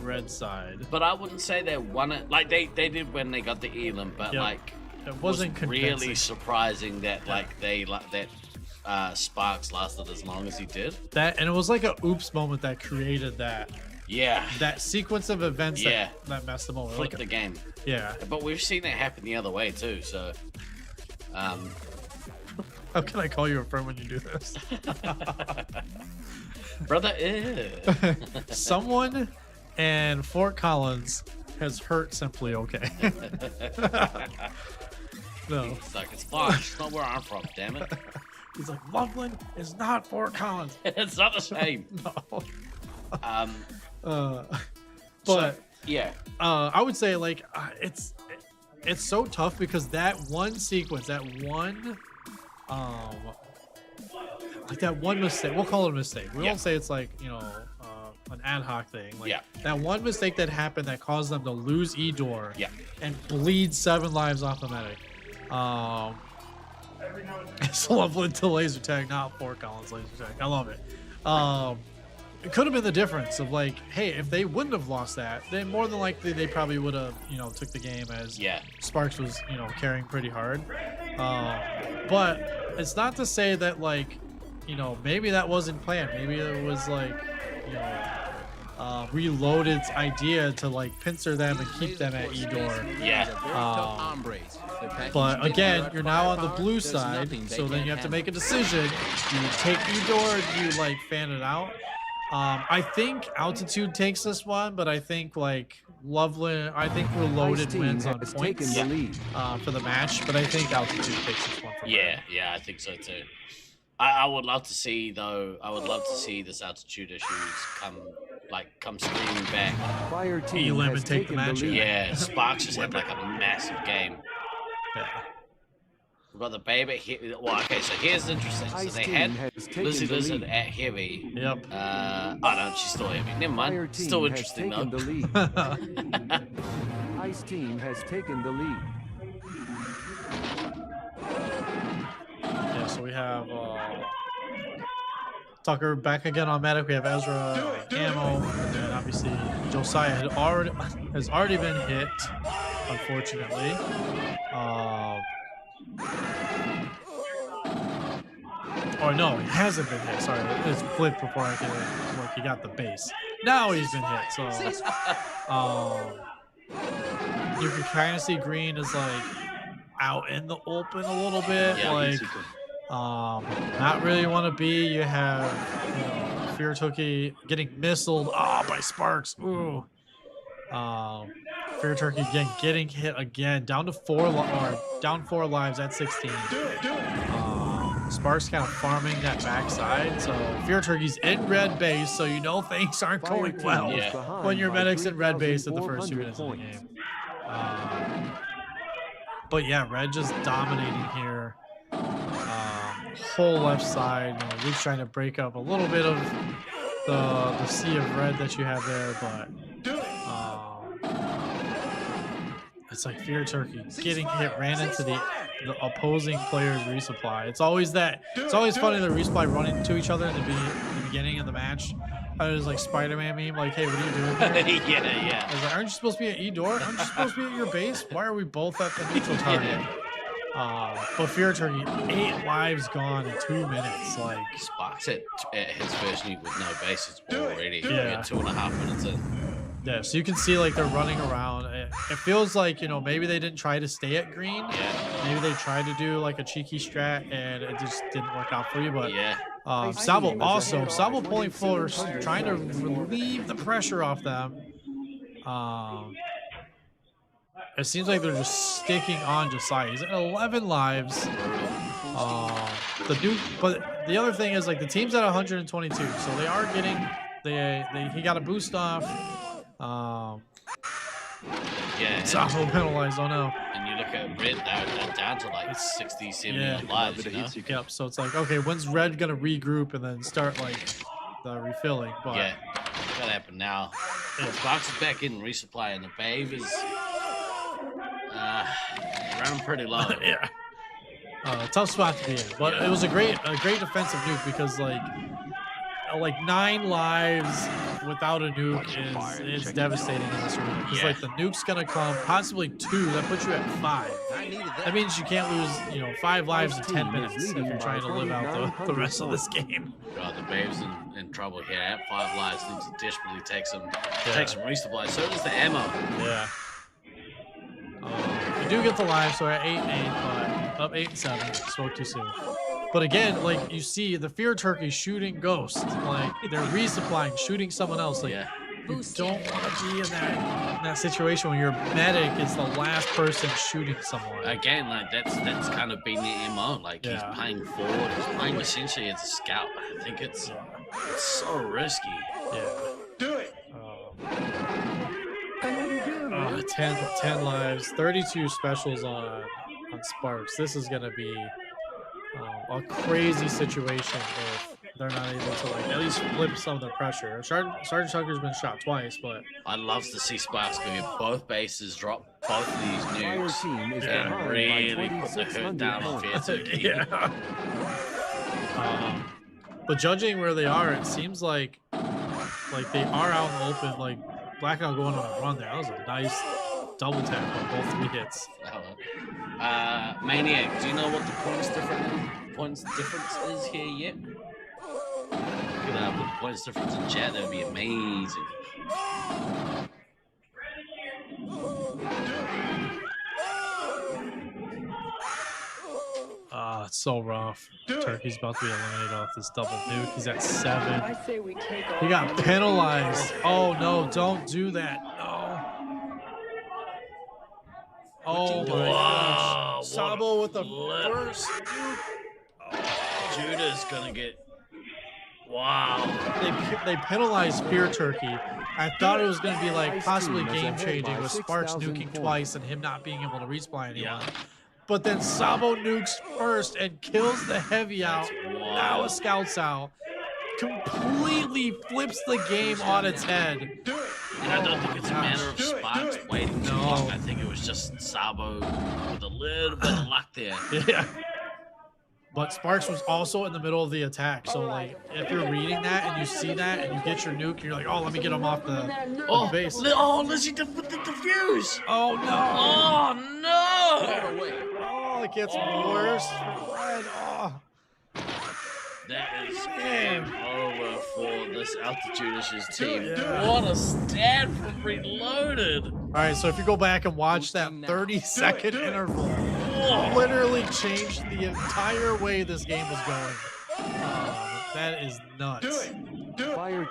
red side.
But I wouldn't say they won it. Like they did when they got the elim, but like
it wasn't
really surprising that Sparks lasted as long as he did.
That, and it was like a oops moment that created that.
Yeah.
That sequence of events that messed them over.
Flipped
like
the game.
Yeah.
But we've seen that happen the other way too, so
how can I call you a friend when you do this?
Brother,
someone in Fort Collins has hurt Simply Okay. No.
It's like, it's fine. It's not where I'm from, damn it.
He's like, Loveland is not Fort Collins.
It's not the same.
No.
But yeah,
I would say like it's so tough because that one sequence, that one mistake, we'll call it a mistake. We won't say it's like, an ad hoc thing. Like that one mistake that happened that caused them to lose Edor and bleed 7 lives off the medic. It's Loveland to laser tag, not Fort Collins laser tag. I love it. It could have been the difference of like, hey, if they wouldn't have lost that, then more than likely they probably would have, took the game as Sparks was, carrying pretty hard. But it's not to say that like, maybe that wasn't planned. Maybe it was like, Reloaded's idea to like pincer them and keep them at Edor. But again, you're now on the blue side, so then you have to make a decision. Do you take Edor or do you like fan it out? I think Altitude takes this one, but I think like Reloaded wins on points for the match, but I think Altitude takes this one.
Yeah, I think so too. I would love to see this Altitude issues come screaming back.
Fire team has taken the lead.
Yeah, Sparks just had like a massive game.
Yeah.
We've got the baby here. Well, okay, so here's interesting. So they had Lizzie Lizard at heavy.
Yep.
Oh no, she's still heavy. Never mind. Still interesting though.
Ice team has taken the lead.
So we have Tucker back again on medic. We have Ezra ammo, and then obviously Josiah has already been hit, unfortunately. Or no, he hasn't been hit. Sorry, it's flipped before I can work. He got the base. Now he's been hit. So you can kind of see Green is like out in the open a little bit.
Yeah,
like not really want to be. You have Fear Turkey getting missiled by Sparks. Ooh. Fear Turkey again getting hit again. Down to down 4 lives at 16. Sparks kind of farming that backside. So Fear Turkey's in red base, so you know things aren't going well when your medic's in red base at the first 2 minutes of the game. But yeah, red just dominating here. Whole left side. Luke's trying to break up a little bit of the sea of red that you have there, but it's like Fear Turkey getting hit, ran into the opposing player's resupply. It's always funny the resupply running to each other in the beginning of the match. I was like Spider-Man meme, like, hey, what are you doing here?
yeah.
I was like, aren't you supposed to be at E-door? Aren't you supposed to be at your base? Why are we both at the neutral target? But Fear Turkey, 8 lives gone in 2 minutes. Like
Sparks at his first nuke with no bases already. Yeah. 2.5 minutes in.
Yeah, so you can see like they're running around. It feels like, maybe they didn't try to stay at green.
Yeah.
Maybe they tried to do like a cheeky strat and it just didn't work out for you. But
yeah.
Sabo pulling forward, trying to relieve the pressure off them. It seems like they're just sticking on Josiah. He's at 11 lives. But the other thing is like the team's at 122, so they are getting he got a boost off.
Yeah.
Sabo penalized. Oh no.
And you look at red, they're down to like 60, 70 lives.
Yep. So it's like, okay, when's red gonna regroup and then start like the refilling? But
yeah, gotta happen now. Yeah. Sparks is back in resupply, and the Babe is running pretty low.
Yeah. Tough spot to be in, but it was a great defensive nuke because like 9 lives without a nuke is devastating in this arena. Because like the nuke's gonna come, possibly 2, that puts you at 5. That means you can't lose 5 lives in 10 minutes if you're trying to live out the rest of this game.
Bro, the Babe's in trouble here. At 5 lives, needs to desperately take some resupply. So does the ammo.
Yeah. You do get the lives, so we're at 8 and 8, but up 8 and 7. Spoke too soon. But again, like you see the Fear Turkey shooting Ghost, like they're resupplying, shooting someone else. Like you don't want to be in that situation when your medic is the last person shooting someone.
Again, like that's kind of been the MO. Like he's playing forward, he's playing essentially as a scout. I think it's so risky.
Yeah. Do it. 10 lives, 32 specials on Sparks. This is gonna be a crazy situation if they're not able to like at least flip some of the pressure. Sergeant Tucker's been shot twice, but
I'd love to see Sparks go get both bases, drop both of these nukes, and really put the hurt down on Fear Turkey.
Yeah. But judging where they are, it seems like they are out in the open. Like Blackout going on a run there. That was a nice double tap on both 3 hits.
Maniac, do you know what the points difference is here yet? Could put the points difference in chat, that would be amazing.
It's so rough. Turkey's about to be eliminated off this double nuke. He's at 7. He got penalized. Oh no, don't do that. No. Oh my gosh. Sabo with the first nuke.
Judah's gonna get... Wow.
They penalized Fear Turkey. I thought it was going to be like possibly game-changing with Sparks nuking twice and him not being able to respawn anyone. But then Sabo nukes first and kills the heavy out. Now a scout's out. Completely flips the game on its head.
And I don't think it's a matter of Sparks waiting too long. I think it was just Sabo with a little bit of luck there.
Yeah. but Sparks was also in the middle of the attack. So like, if you're reading that and you see that and you get your nuke, you're like, oh, let me get him off the base.
Lizzie with the defuse.
Oh no!
Oh no!
Oh, it gets worse for Fred. Oh.
That is game over for this Altitudish's team.
Yeah.
What a stand from Reloaded.
All right, so if you go back and watch that 30-second interval, literally changed the entire way this game was going. That is nuts.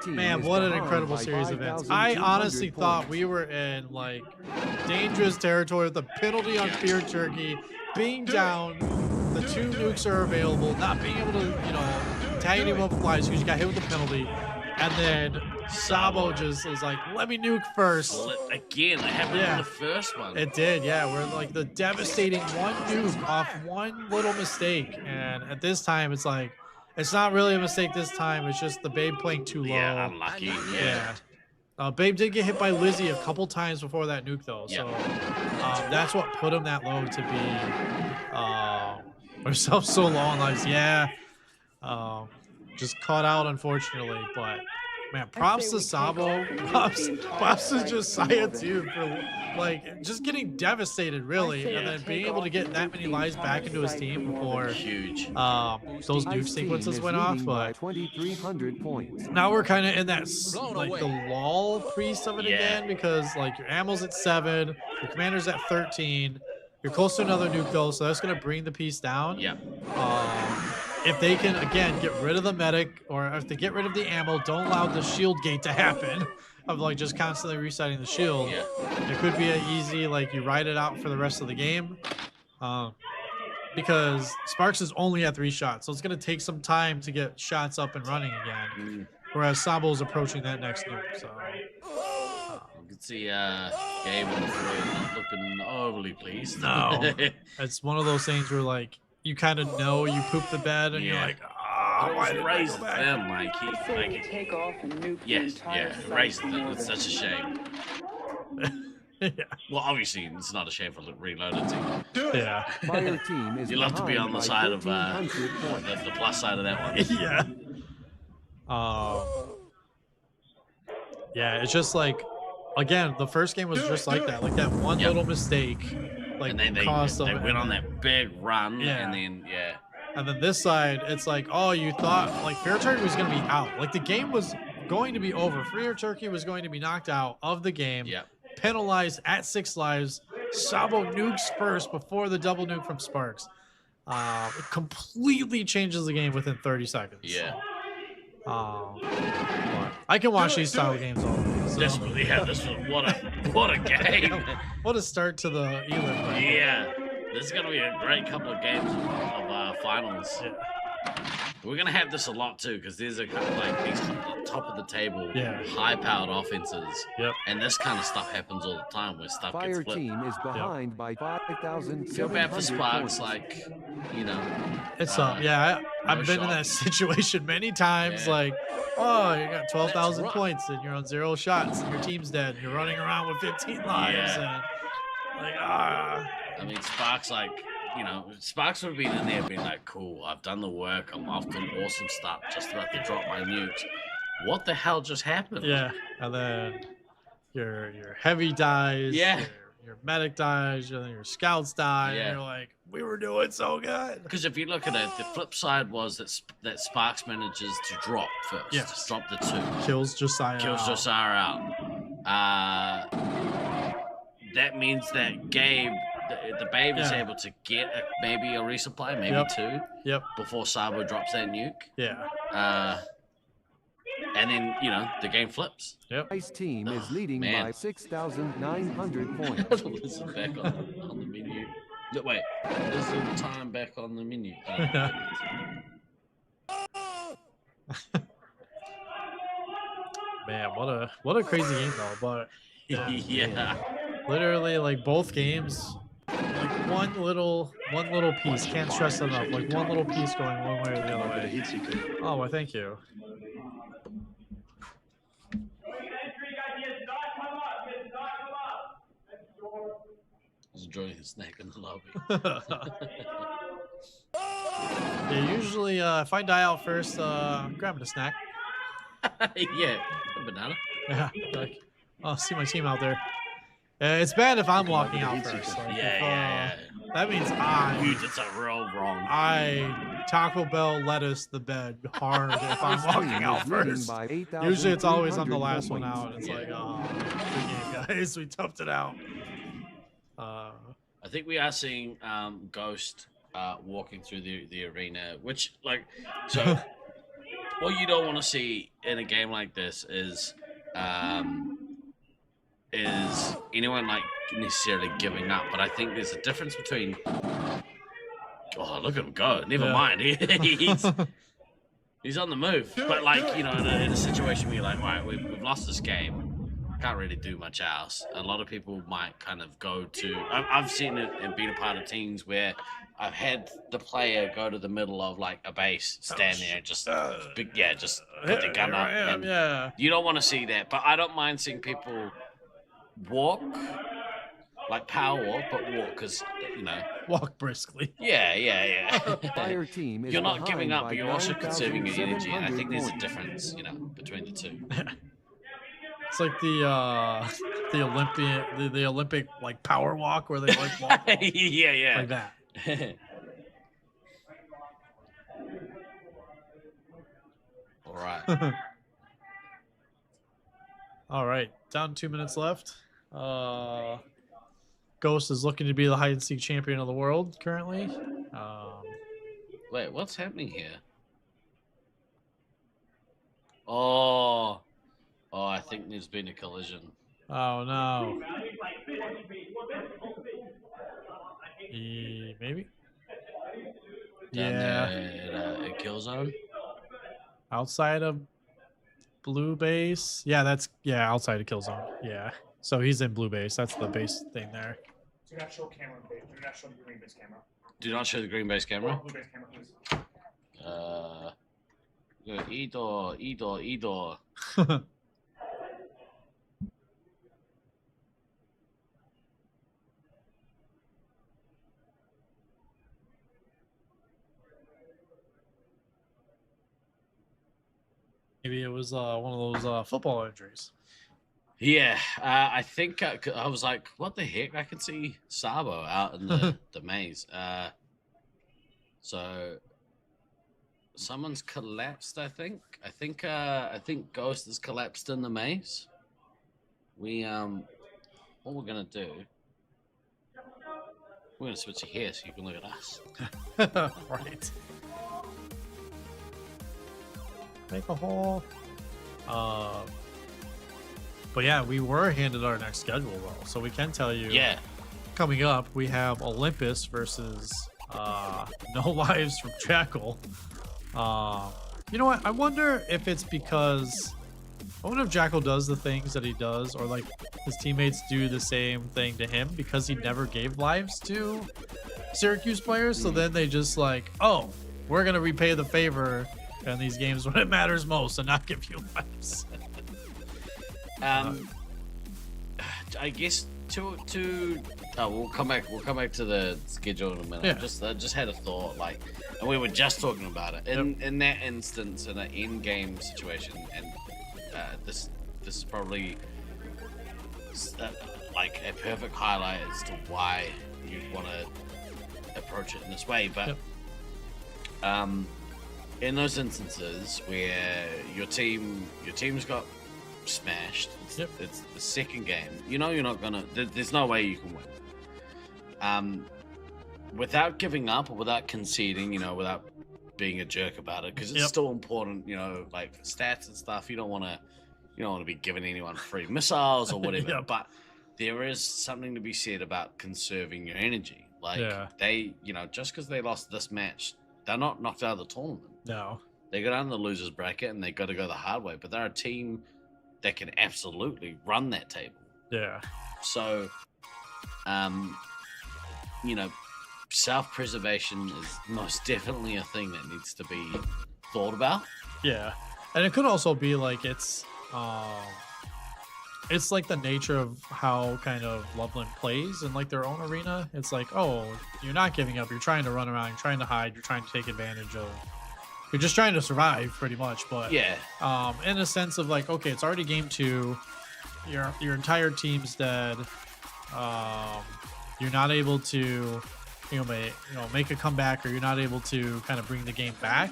Man, what an incredible series of events. I honestly thought we were in like dangerous territory with the penalty on Fear Turkey, being down, the 2 nukes are available, not being able to, you know, tag anyone with flies because you got hit with the penalty. And then Sabo just was like, let me nuke first.
Well, again, it happened in the first one.
It did, yeah. We're like the devastating 1 nuke off 1 little mistake. And at this time, it's like, it's not really a mistake this time. It's just the Babe playing too low.
Yeah, unlucky. Yeah.
Babe did get hit by Lizzie a couple times before that nuke, though. So that's what put him that low to be ourselves so low on lives. Yeah. Just caught out, unfortunately. But, man, props to Sabo. Props to Josiah, too, for, like, just getting devastated, really. And then being able to get that many lives back into his team before those nuke sequences went off. But
2,300 points.
now we're kind of in that, like, the lull priest of it again, because, like, your ammo's at 7, your commander's at 13. You're close to another nuke, though, so that's going to bring the piece down.
Yeah.
If they can, again, get rid of the medic, or if they get rid of the ammo, don't allow the shield gate to happen, of, like, just constantly resetting the shield.
Yeah.
It could be an easy, like, you ride it out for the rest of the game. Because Sparks is only at 3 shots, so it's going to take some time to get shots up and running again. Whereas Sabo is approaching that next nuke, so...
You can see Gabe and the Floyd not looking overly pleased.
No. It's one of those things where, like, you kind of know you pooped the bed, and you're like, why did I go back?
Them, like,
Take off and nuke
raised them. It's such a shame. Well, obviously, it's not a shame for the Reloaded team.
Yeah.
Fire team is
you love to be on the side of the plus side of that one.
Yeah, it's just like, again, the first game was just like that. Like that one little mistake, like,
and then
cost them.
They went on that big run, and then
And then this side, it's like, oh, you thought like Fair Turkey was going to be out. Like the game was going to be over. Fair Turkey was going to be knocked out of the game. Penalized at 6 lives. Sabo nukes first before the double nuke from Sparks. It completely changes the game within 30 seconds.
Yeah.
I can watch these style games all day. So.
This was what a game.
What a start to the Elim. Right?
Yeah. This is gonna be a great couple of games of finals.
Yeah.
We're gonna have this a lot too, because there's a kind of like these top of the table, high-powered offenses. And this kind of stuff happens all the time where stuff gets flipped.
Fire team is behind by 5,700
Feel bad for Sparks,
points.
like, you know.
It's I've been in that situation many times. Like, oh, you got 12,000 points and you're on 0 shots and your team's dead and you're running around with 15 lives and like
I mean, Sparks, like, you know, Sparks would have been in there being like, cool, I've done the work, I'm off to an awesome start, just about to drop my nukes. What the hell just happened?
Yeah, and then your heavy dies. Your medic dies, and then your scouts die, and you're like, we were doing so good.
Because if you look at it, the flip side was that Sparks manages to drop first.
Yeah.
Drop the 2.
Kills Josiah
out. That means that Gabe, the Babe is able to get maybe a resupply, maybe 2. Before Sabo drops that nuke. And then, you know, the game flips.
Ice team is leading by 6,900 points.
Listen back on the menu. No, wait, there's some time back on the menu.
Man, what a crazy game though. But literally, like both games, like one little piece. Can't stress enough. Like one little piece going one way or the other way. Oh, well, thank you.
I was enjoying his snack in the lobby.
Yeah, usually if I die out first, I'm grabbing a snack.
Yeah, a banana.
Yeah, like, I'll see my team out there. It's bad if I'm walking out first. Like,
Yeah.
That means
You did something real wrong.
I Taco Bell lettuce the bed hard if I'm
Ice
walking
Team
out
is leading
first.
by
Usually it's always I'm the
8,300
last one
points.
out. It's like, oh, good game, guys. We toughed it out.
I think we are seeing Ghost walking through the arena, which, like, so what you don't want to see in a game like this is anyone like necessarily giving up. But I think there's a difference between. Oh, look at him go! Never mind, he's on the move. But like, you know, in a situation where you're like, all right, we've lost this game. Can't really do much else. A lot of people might kind of go to. I've seen it and been a part of teams where I've had the player go to the middle of like a base, stand there, and just just put the gun up. And you don't want to see that, but I don't mind seeing people walk, like power walk, but walk because
walk briskly.
Yeah.
Fire team is
You're not giving up,
behind
but you're
by
also conserving your energy, and I
9,700
think there's a
points.
difference, between the two.
It's like the Olympic like power walk where they like walk
yeah
like that.
All right.
All right, down 2 minutes left. Ghost is looking to be the hide and seek champion of the world currently.
Wait, what's happening here? Oh, I think there's been a collision.
Oh no. Maybe.
Down there at kill zone.
Outside of blue base. Yeah, outside of kill zone. Yeah. So he's in blue base. That's the base thing there.
Do not show camera. Do not show the green base camera.
Do not show the green base camera.
Blue base camera, please.
Idor.
Maybe it was one of those football injuries.
Yeah, I think I was like, what the heck? I can see Sabo out in the maze. So someone's collapsed, I think. I think Ghost has collapsed in the maze. What we're gonna do? We're gonna switch it here so you can look at us.
Right. Make a hole. But yeah, we were handed our next schedule though, so we can tell you.
Yeah.
Coming up, we have Olympus versus No Lives from Jackal. You know what? I wonder if it's because if Jackal does the things that he does, or like his teammates do the same thing to him because he never gave lives to Syracuse players. So then they just like, oh, we're gonna repay the favor in these games when it matters most and not give you lives.
I guess we'll come back to the schedule in a minute.
Yeah.
I just had a thought, like, and we were just talking about it in that instance, in an in-game situation, and this is probably like a perfect highlight as to why you'd want to approach it in this way. But in those instances where your team's got smashed, it's the second game, you're not gonna, there's no way you can win without giving up or without conceding, without being a jerk about it, because it's still important, like stats and stuff. You don't want to be giving anyone free missiles or whatever. But there is something to be said about conserving your energy. Like they, just because they lost this match, they're not knocked out of the tournament.
No,
they go down the losers bracket and they got to go the hard way. But they're a team that can absolutely run that table.
Yeah.
So, self-preservation is most definitely a thing that needs to be thought about.
Yeah, and it could also be like it's it's like the nature of how kind of Loveland plays in like their own arena. It's like, oh, you're not giving up. You're trying to run around. You're trying to hide. You're trying to take advantage of. You're just trying to survive, pretty much. But
yeah,
in a sense of like, okay, it's already game 2. Your entire team's dead. You're not able to, make a comeback, or you're not able to kind of bring the game back.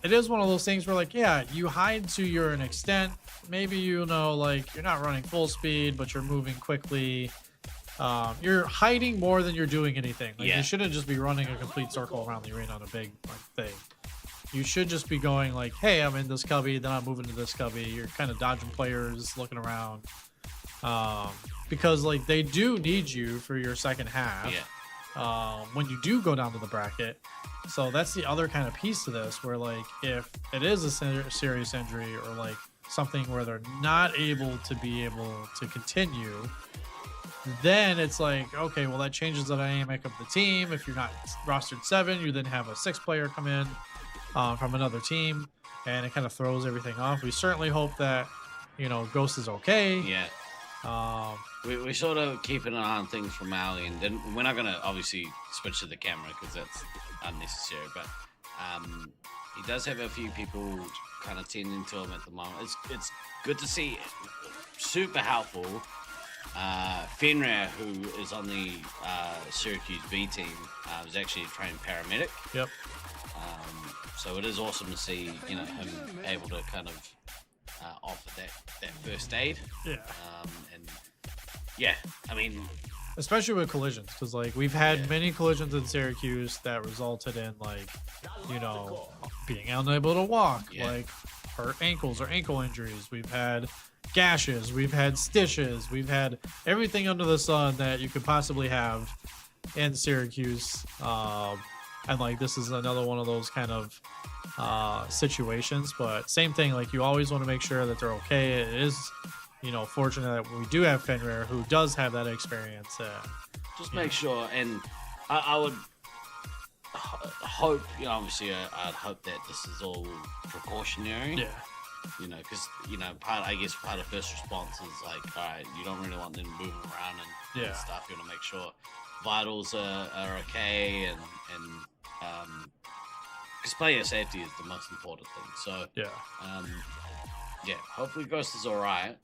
It is one of those things where, like, yeah, you hide to your an extent. Maybe, like, you're not running full speed, but you're moving quickly. You're hiding more than you're doing anything. Like, you shouldn't just be running a complete circle around the arena on a big thing. You should just be going like, hey, I'm in this cubby, then I'm moving to this cubby. You're kind of dodging players, looking around. Because, like, they do need you for your second half. When you do go down to the bracket. So that's the other kind of piece to this, where, like, if it is a serious injury or like something where they're not able to continue, then it's like, okay, well, that changes the dynamic of the team. If you're not rostered 7, you then have a 6th player come in from another team, and it kind of throws everything off. We certainly hope that, Ghost is okay.
We sort of keep an eye on things from our end, and we're not going to obviously switch to the camera because that's unnecessary, but he does have a few people kind of tending to him at the moment. It's good to see. Super helpful. Fenrir, who is on the Syracuse B team, is actually a trained paramedic.
Yep.
So it is awesome to see, him able to kind of offer that first aid.
Yeah.
And yeah, I mean,
especially with collisions, because like we've had many collisions in Syracuse that resulted in, like, being unable to walk, like hurt ankles or ankle injuries. We've had gashes, we've had stitches, we've had everything under the sun that you could possibly have in Syracuse. And like, this is another one of those kind of situations, but same thing, like, you always want to make sure that they're okay. It is, fortunate that we do have Fenrir, who does have that experience.
Just make sure, and I would hope, obviously I'd hope that this is all precautionary.
Yeah.
Because, part of first response is like, all right, you don't really want them moving around and stuff. You want to make sure vitals are okay, and because player safety is the most important thing. So hopefully Ghost is all right.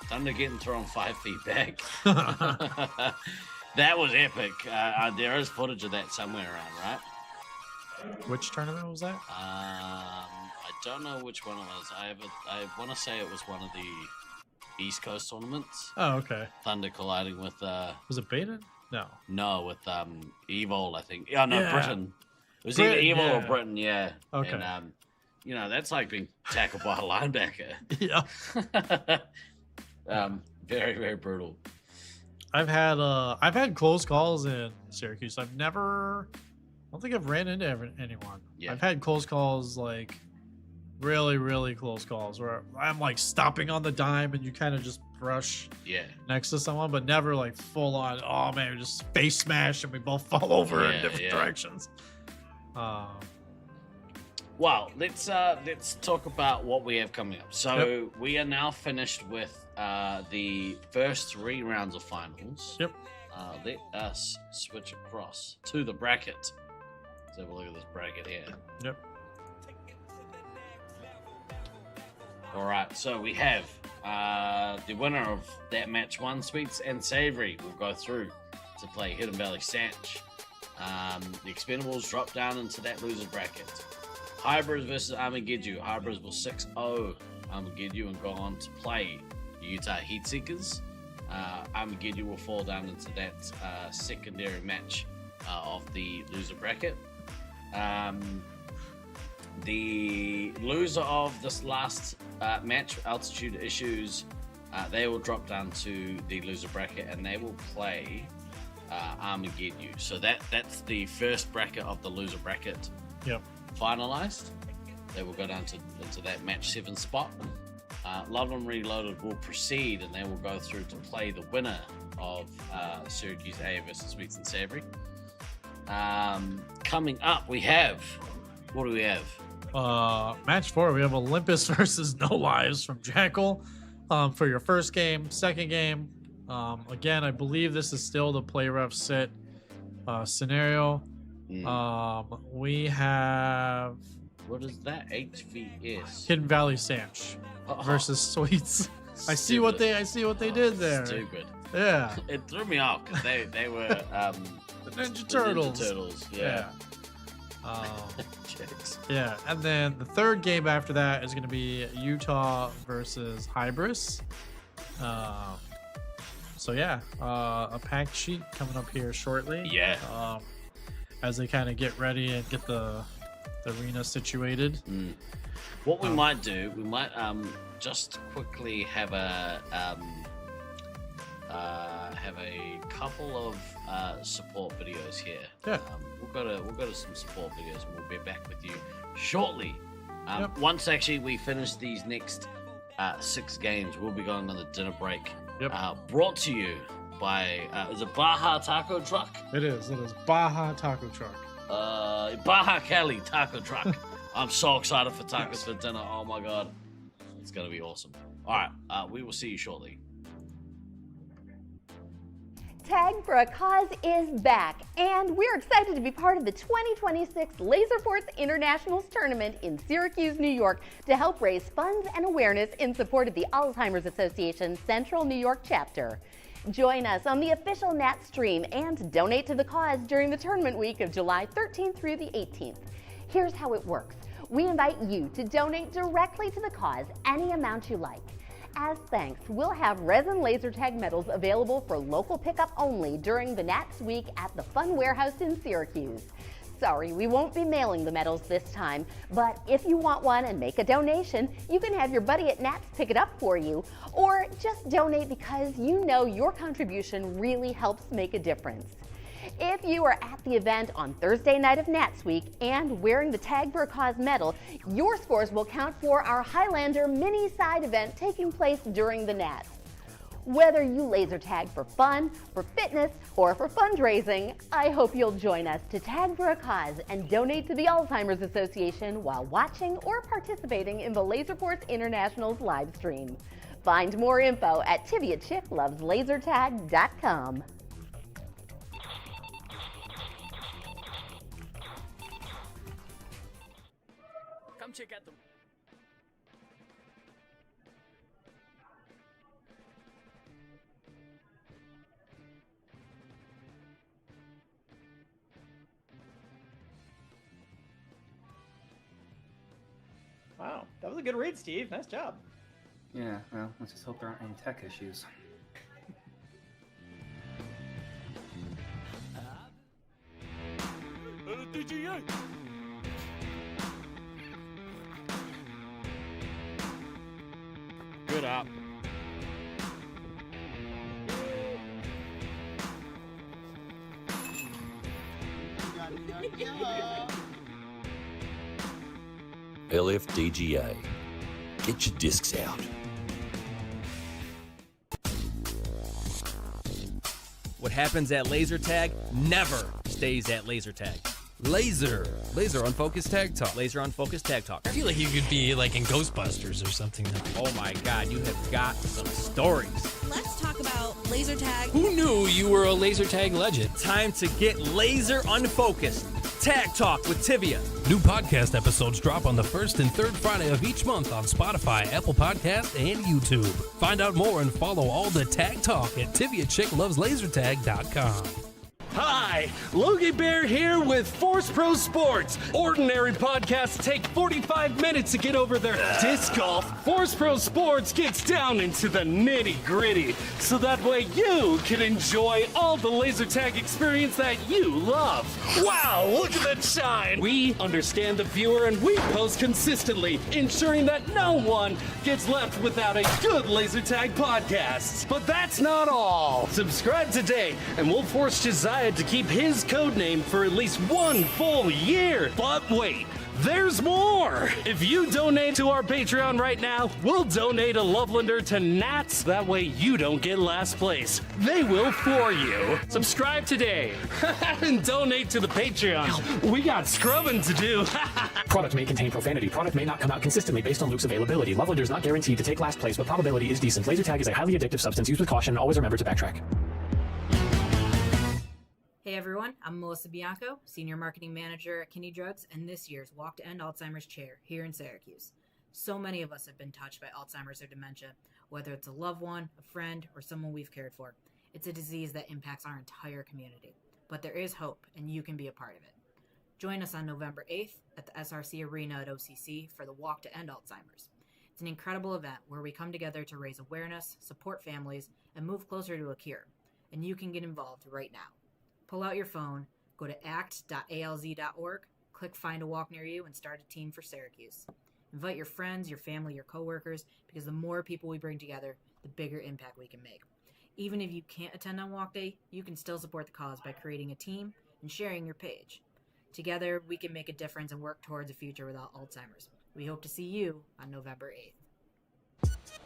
Thunder getting thrown 5 feet back. That was epic. There is footage of that somewhere around, right?
Which tournament was that?
I don't know which one it was. I want to say it was one of the East Coast tournaments.
Oh, okay.
Thunder colliding with
was it Beta?
No, with Evold, I think. Yeah, no, Britain. It was either Evold or Britain, yeah.
Okay.
And that's like being tackled by a linebacker.
Yeah.
Very, very brutal.
I've had close calls in Syracuse. I don't think I've ran into anyone. I've had close calls, like really, really close calls, where I'm like stopping on the dime and you kind of just brush next to someone, but never like full on, oh man, just face smash and we both fall over in different directions.
Well, let's talk about what we have coming up. So we are now finished with the first 3 rounds of finals. Let us switch across to the bracket. Let's have a look at this bracket here. All right, so we have the winner of that match 1, Sweets and Savory, will go through to play Hidden Valley Sanch. The Expendables drop down into that loser bracket. Hybrids versus Armageddon. Hybrids will 6-0 Armageddon and go on to play Utah Heatseekers. Armageddon will fall down into that secondary match of the loser bracket. The loser of this last match, Altitude Issues, they will drop down to the loser bracket and they will play Armageddon. So that's the first bracket of the loser bracket finalized. They will go down into that match 7 spot. Loveland Reloaded will proceed and they will go through to play the winner of Syracuse A versus Sweets and Savory. Coming up, we have, what do we have?
Match 4, we have Olympus versus No Lives from Jackal. for your first game. Second game, again, I believe this is still the play rough sit scenario. We have,
what is that? HVS
Hidden Valley Sanch versus Sweets. I see what they did there.
Stupid.
Yeah.
It threw me off because they were
the Ninja Turtles.
Ninja Turtles. Yeah.
Yeah, and then the third game after that is going to be Utah versus Hybris. So yeah, a packed sheet coming up here shortly.
Yeah.
As they kind of get ready and get the arena situated.
What we might do, we might just quickly have a couple of support videos here.
Yeah.
We'll go to some support videos and we'll be back with you shortly. Once actually we finish these next 6 games, we'll be going on the dinner break. Brought to you by is it Baja Taco Truck?
It is Baja Taco Truck.
Baja Cali Taco Truck. I'm so excited for tacos for dinner. Oh my god, it's gonna be awesome. All right, we will see you shortly.
Tag for a Cause is back, and we're excited to be part of the 2026 Laserforce Internationals tournament in Syracuse, New York, to help raise funds and awareness in support of the Alzheimer's Association Central New York chapter. Join us on the official Nat stream and donate to the cause during the tournament week of July 13th through the 18th. Here's how it works. We invite you to donate directly to the cause any amount you like. As thanks, we'll have resin laser tag medals available for local pickup only during the Nats week at the Fun Warehouse in Syracuse. Sorry, we won't be mailing the medals this time, but if you want one and make a donation, you can have your buddy at Nats pick it up for you, or just donate because you know your contribution really helps make a difference. If you are at the event on Thursday night of Nats Week and wearing the Tag for a Cause medal, your scores will count for our Highlander mini side event taking place during the Nats. Whether you laser tag for fun, for fitness, or for fundraising, I hope you'll join us to Tag for a Cause and donate to the Alzheimer's Association while watching or participating in the Laserforce Internationals live stream. Find more info at TiviaChickLovesLaserTag.com.
Come check out the...
Wow, that was a good read, Steve. Nice job.
Yeah, well, let's just hope there aren't any tech issues.
Good up.
LFDGA. Get your discs out.
What happens at laser tag never stays at laser tag.
Laser unfocused tag talk.
Laser unfocused tag talk.
I feel like you could be like in Ghostbusters or something.
Oh my god, you have got some stories.
Let's talk about laser tag.
Who knew you were a laser tag legend?
Time to get laser unfocused. Tag Talk with Tivia.
New podcast episodes drop on the first and third Friday of each month on Spotify, Apple Podcasts, and YouTube. Find out more and follow all the Tag Talk at TiviaChickLovesLaserTag.com.
Hi, Logie Bear here with Force Pro Sports. Ordinary podcasts take 45 minutes to get over their disc golf. Force Pro Sports gets down into the nitty gritty, so that way you can enjoy all the laser tag experience that you love. Wow, look at that shine. We understand the viewer and we post consistently, ensuring that no one gets left without a good laser tag podcast. But that's not all. Subscribe today and we'll force Josiah to keep his code name for at least one full year. But wait, There's more! If you donate to our Patreon right now, we'll donate a Lovelander to Nats. That way you don't get last place. They will for you. Subscribe today and donate to the Patreon. We got scrubbing to do.
Product may contain profanity. Product may not come out consistently based on Luke's availability. Lovelander is not guaranteed to take last place, but probability is decent. Laser tag is a highly addictive substance. Used with caution. Always remember to backtrack.
Hey everyone, I'm Melissa Bianco, Senior Marketing Manager at Kinney Drugs, and this year's Walk to End Alzheimer's Chair here in Syracuse. So many of us have been touched by Alzheimer's or dementia, whether it's a loved one, a friend, or someone we've cared for. It's a disease that impacts our entire community. But there is hope, and you can be a part of it. Join us on November 8th at the SRC Arena at OCC for the Walk to End Alzheimer's. It's an incredible event where we come together to raise awareness, support families, and move closer to a cure. And you can get involved right now. Pull out your phone, go to act.alz.org, click Find a Walk Near You, and start a team for Syracuse. Invite your friends, your family, your coworkers, because the more people we bring together, the bigger impact we can make. Even if you can't attend on Walk Day, you can still support the cause by creating a team and sharing your page. Together, we can make a difference and work towards a future without Alzheimer's. We hope to see you on November 8th.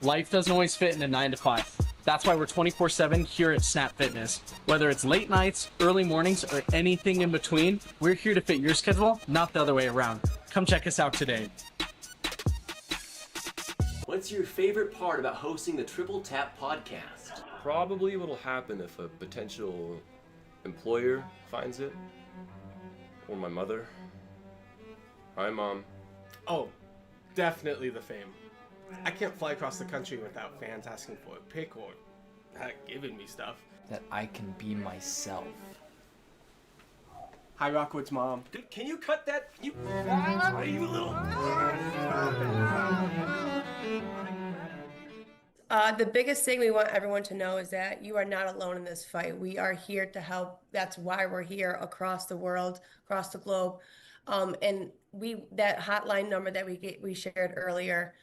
Life doesn't always fit into 9 to 5. That's why we're 24/7 here at Snap Fitness. Whether it's late nights, early mornings, or anything in between, we're here to fit your schedule, not the other way around. Come check us out today.
What's your favorite part about hosting the Triple Tap podcast?
Probably what'll happen if a potential employer finds it. Or my mother. Hi, Mom.
Oh, definitely the fame. I can't fly across the country without fans asking for a pic or giving me stuff.
That I can be myself.
Hi, Rockwood's mom. Dude, can you cut that? You little...
The biggest thing we want everyone to know is that you are not alone in this fight. We are here to help. That's why we're here across the world, across the globe. And that hotline number that we shared earlier,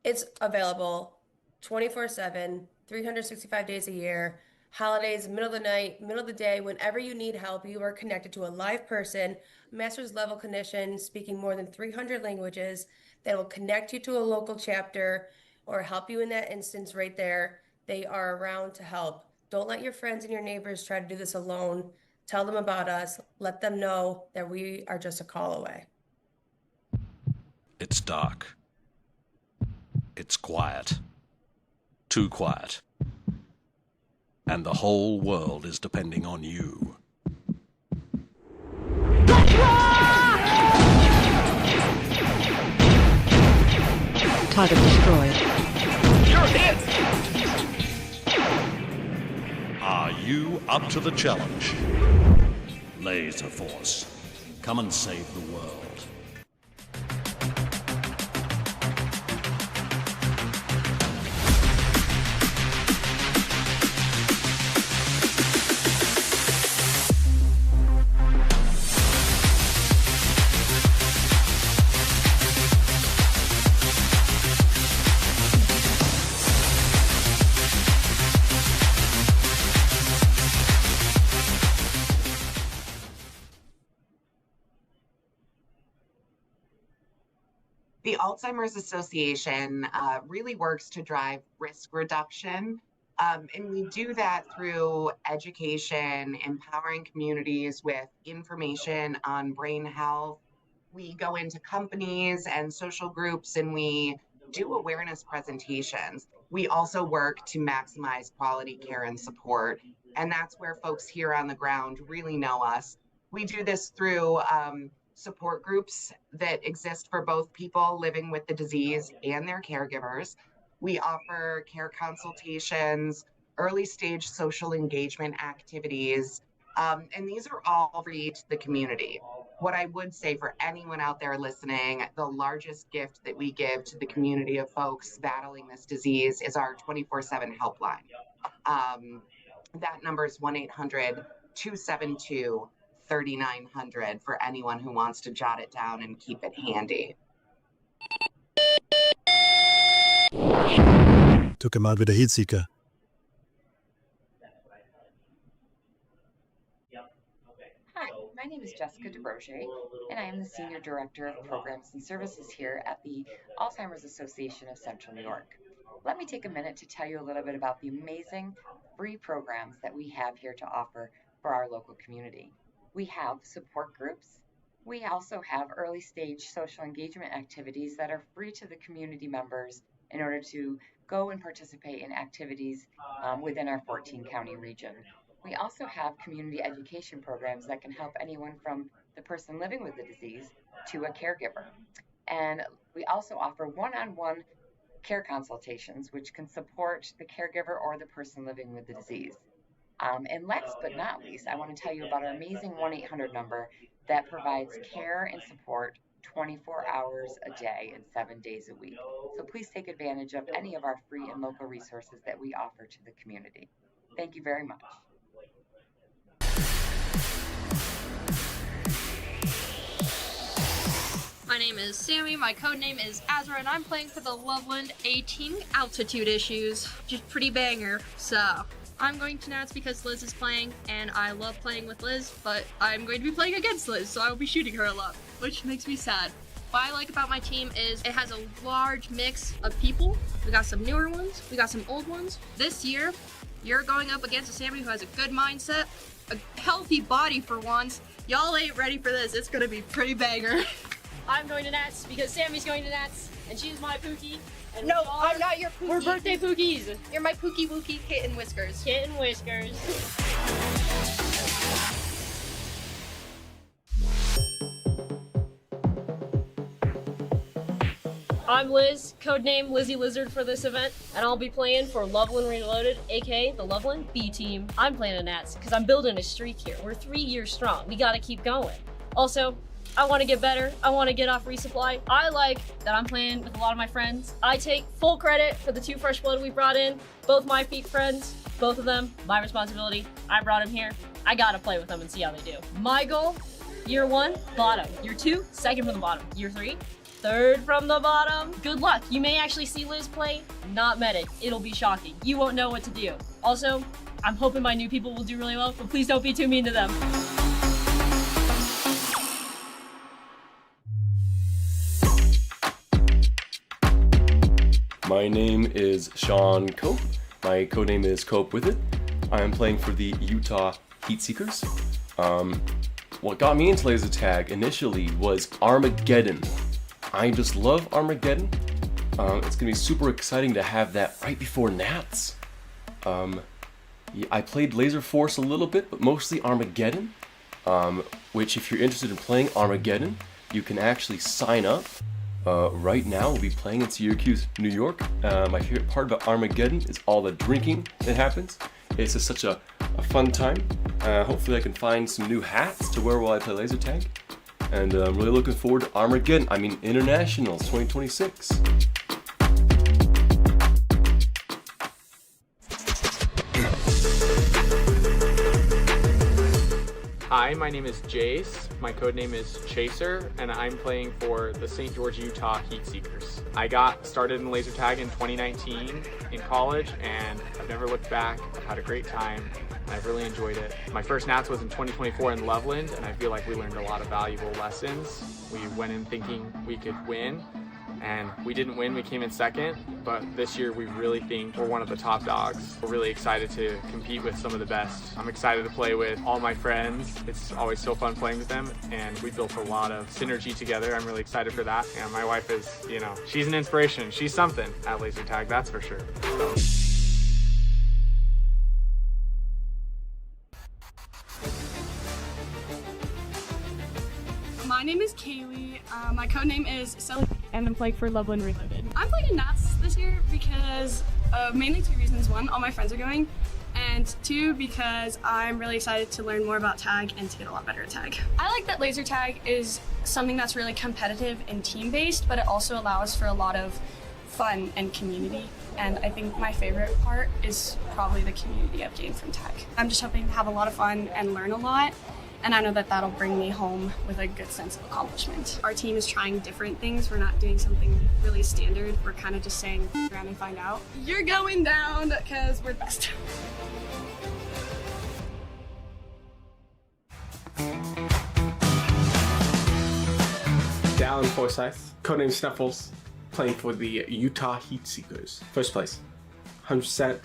it's available 24/7, 365 days a year, holidays, middle of the night, middle of the day, whenever you need help, you are connected to a live person, master's level clinician speaking more than 300 languages that will connect you to a local chapter or help you in that instance right there. They are around to help. Don't let your friends and your neighbors try to do this alone. Tell them about us. Let them know that we are just a call away.
It's dark. It's quiet. Too quiet. And the whole world is depending on you.
Target destroyed.
You're hit! Are you up to the challenge? Laserforce, come and save the world.
The Alzheimer's Association really works to drive risk reduction, and we do that through education, empowering communities with information on brain health. We go into companies and social groups and we do awareness presentations. We also work to maximize quality care and support, and that's where folks here on the ground really know us. We do this through support groups that exist for both people living with the disease and their caregivers. We offer care consultations, early stage social engagement activities, and these are all free to the community. What I would say for anyone out there listening, the largest gift that we give to the community of folks battling this disease is our 24/7 helpline. That number is 1-800-272-3900 for anyone who wants to jot it down and keep it handy.
Tog mal wieder Heatseeker.
Hi,
My name is Jessica DeBroche, and I am the Senior Director of Programs and Services here at the Alzheimer's Association of Central New York. Let me take a minute to tell you a little bit about the amazing free programs that we have here to offer for our local community. We have support groups. We also have early stage social engagement activities that are free to the community members in order to go and participate in activities within our 14-county region. We also have community education programs that can help anyone from the person living with the disease to a caregiver. And we also offer one-on-one care consultations, which can support the caregiver or the person living with the disease. And last but not least, I want to tell you about our amazing 1-800 number that provides care and support 24 hours a day and 7 days a week. So please take advantage of any of our free and local resources that we offer to the community. Thank you very much.
My name is Sammy, my code name is Azra, and I'm playing for the Loveland A-Team Altitude Issues. Just pretty banger. So, I'm going to Nats because Liz is playing, and I love playing with Liz, but I'm going to be playing against Liz, so I will be shooting her a lot, which makes me sad. What I like about my team is it has a large mix of people. We got some newer ones, we got some old ones. This year, you're going up against a Sammy who has a good mindset, a healthy body for once. Y'all ain't ready for this. It's gonna be pretty banger.
I'm going to Nats because Sammy's going to Nats, and she's my Pookie. And
No, I'm not your Pookie.
We're birthday Pookies.
You're my Pookie Wookie Kitten Whiskers.
Kitten Whiskers. I'm Liz, codename Lizzie Lizard for this event, and I'll be playing for Loveland Reloaded, aka the Loveland B Team. I'm playing a Nats because I'm building a streak here. We're 3 years strong. We gotta keep going. Also, I want to get better. I want to get off resupply. I like that I'm playing with a lot of my friends. I take full credit for the 2 fresh blood we brought in. Both my peak friends, both of them, my responsibility. I brought them here. I gotta play with them and see how they do. My goal, year 1, bottom. Year 2, second from the bottom. Year 3, third from the bottom. Good luck. You may actually see Liz play, not medic. It'll be shocking. You won't know what to do. Also, I'm hoping my new people will do really well, but please don't be too mean to them.
My name is Sean Cope. My codename is Cope With It. I am playing for the Utah Heatseekers. What got me into laser tag initially was Armageddon. I just love Armageddon. It's gonna be super exciting to have that right before Nats. I played Laserforce a little bit, but mostly Armageddon. Which, if you're interested in playing Armageddon, you can actually sign up. Right now, we'll be playing in Syracuse, New York. My favorite part about Armageddon is all the drinking that happens. It's just such a fun time. Hopefully I can find some new hats to wear while I play laser tag. And I'm really looking forward to Armageddon. I mean, Internationals 2026.
Hi, my name is Jace. My codename is Chaser, and I'm playing for the St. George, Utah Heatseekers. I got started in laser tag in 2019 in college, and I've never looked back. I've had a great time, and I've really enjoyed it. My first Nats was in 2024 in Loveland, and I feel like we learned a lot of valuable lessons. We went in thinking we could win, and we didn't win, we came in second, but this year we really think we're one of the top dogs. We're really excited to compete with some of the best. I'm excited to play with all my friends. It's always so fun playing with them, and we built a lot of synergy together. I'm really excited for that. And my wife is, she's an inspiration. She's something at laser tag, that's for sure.
My name is Kaylee. My codename is Sally, and I'm playing for Loveland Reloaded. I'm playing in Nats this year because mainly 2 reasons. 1, all my friends are going, and 2, because I'm really excited to learn more about tag and to get a lot better at tag. I like that laser tag is something that's really competitive and team-based, but it also allows for a lot of fun and community. And I think my favorite part is probably the community I've gained from tag. I'm just hoping to have a lot of fun and learn a lot. And I know that that'll bring me home with a good sense of accomplishment. Our team is trying different things. We're not doing something really standard. We're kind of just saying, around and find out. You're going down because we're the best.
Alan Forsyth, codename Snuffles, playing for the Utah Heatseekers. First place. 100%.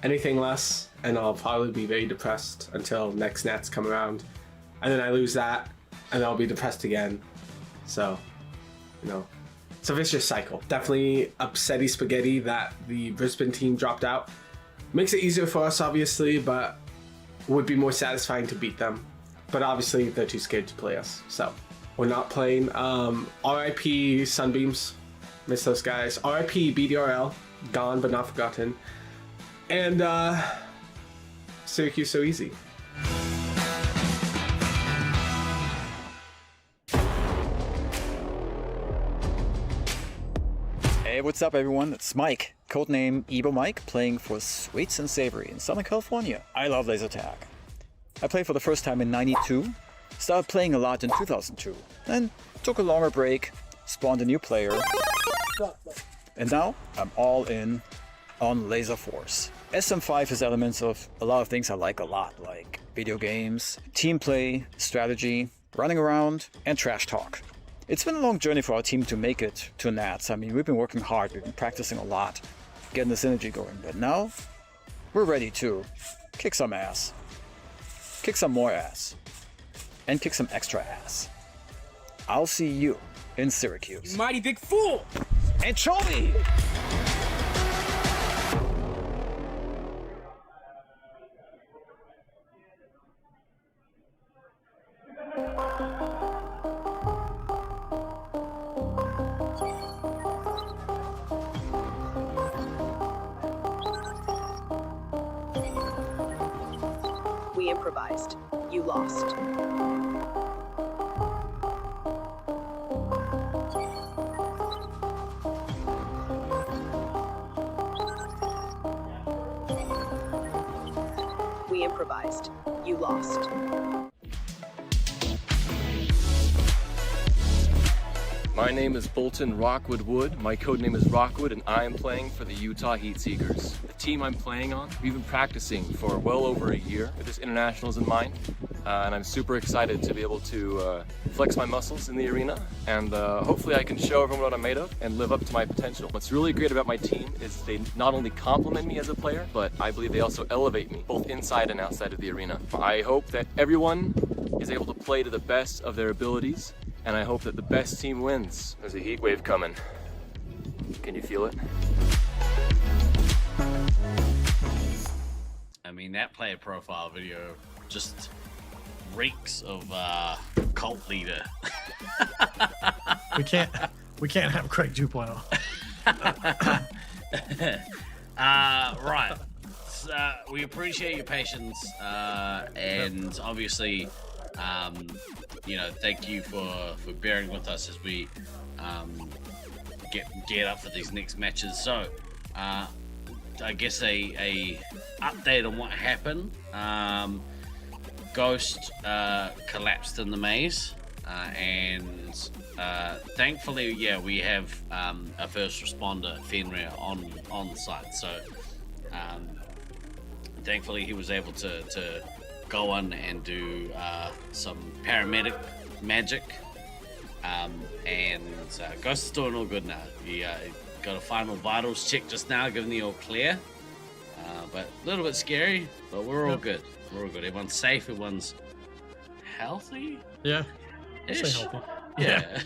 Anything less, and I'll probably be very depressed until next Nats come around. And then I lose that, and I'll be depressed again. So, you know, it's a vicious cycle. Definitely upsetty spaghetti that the Brisbane team dropped out. Makes it easier for us, obviously, but would be more satisfying to beat them. But obviously, they're too scared to play us, so we're not playing. RIP Sunbeams, miss those guys. RIP BDRL, gone but not forgotten. And Syracuse so easy.
Hey, what's up everyone? It's Mike, codename Ebo Mike, playing for Sweets and Savory in Southern California. I love laser tag. I played for the first time in '92, started playing a lot in 2002, then took a longer break, spawned a new player, and now I'm all in on Laserforce. SM5 has elements of a lot of things I like a lot, like video games, team play, strategy, running around, and trash talk. It's been a long journey for our team to make it to Nats. I mean, we've been working hard, we've been practicing a lot, getting the synergy going, but now we're ready to kick some ass, kick some more ass, and kick some extra ass. I'll see you in Syracuse.
You mighty big fool!
And show me!
We improvised. You lost. We improvised. You lost.
My name is Bolton Rockwood Wood. My codename is Rockwood, and I am playing for the Utah Heatseekers. The team I'm playing on, we've been practicing for well over a year with this internationals in mind, and I'm super excited to be able to flex my muscles in the arena, and hopefully I can show everyone what I'm made of and live up to my potential. What's really great about my team is they not only compliment me as a player, but I believe they also elevate me, both inside and outside of the arena. I hope that everyone is able to play to the best of their abilities, and I hope that the best team wins. There's a heat wave coming. Can you feel it?
I mean, that player profile video just reeks of cult leader.
We can't have Craig 2.0.
Right. We appreciate your patience, and obviously, you know, thank you for bearing with us as we get up for these next matches. So, I guess a update on what happened. Ghost collapsed in the maze, and thankfully, yeah, we have a first responder, Fenrir, on the site. So, thankfully, he was able to go in and do some paramedic magic, and Ghost is doing all good now. He got a final vitals check just now, giving the all clear, but a little bit scary, but we're all good. We're all good. Everyone's safe. Everyone's healthy.
Yeah.
Ish.
Stay healthy.
Yeah.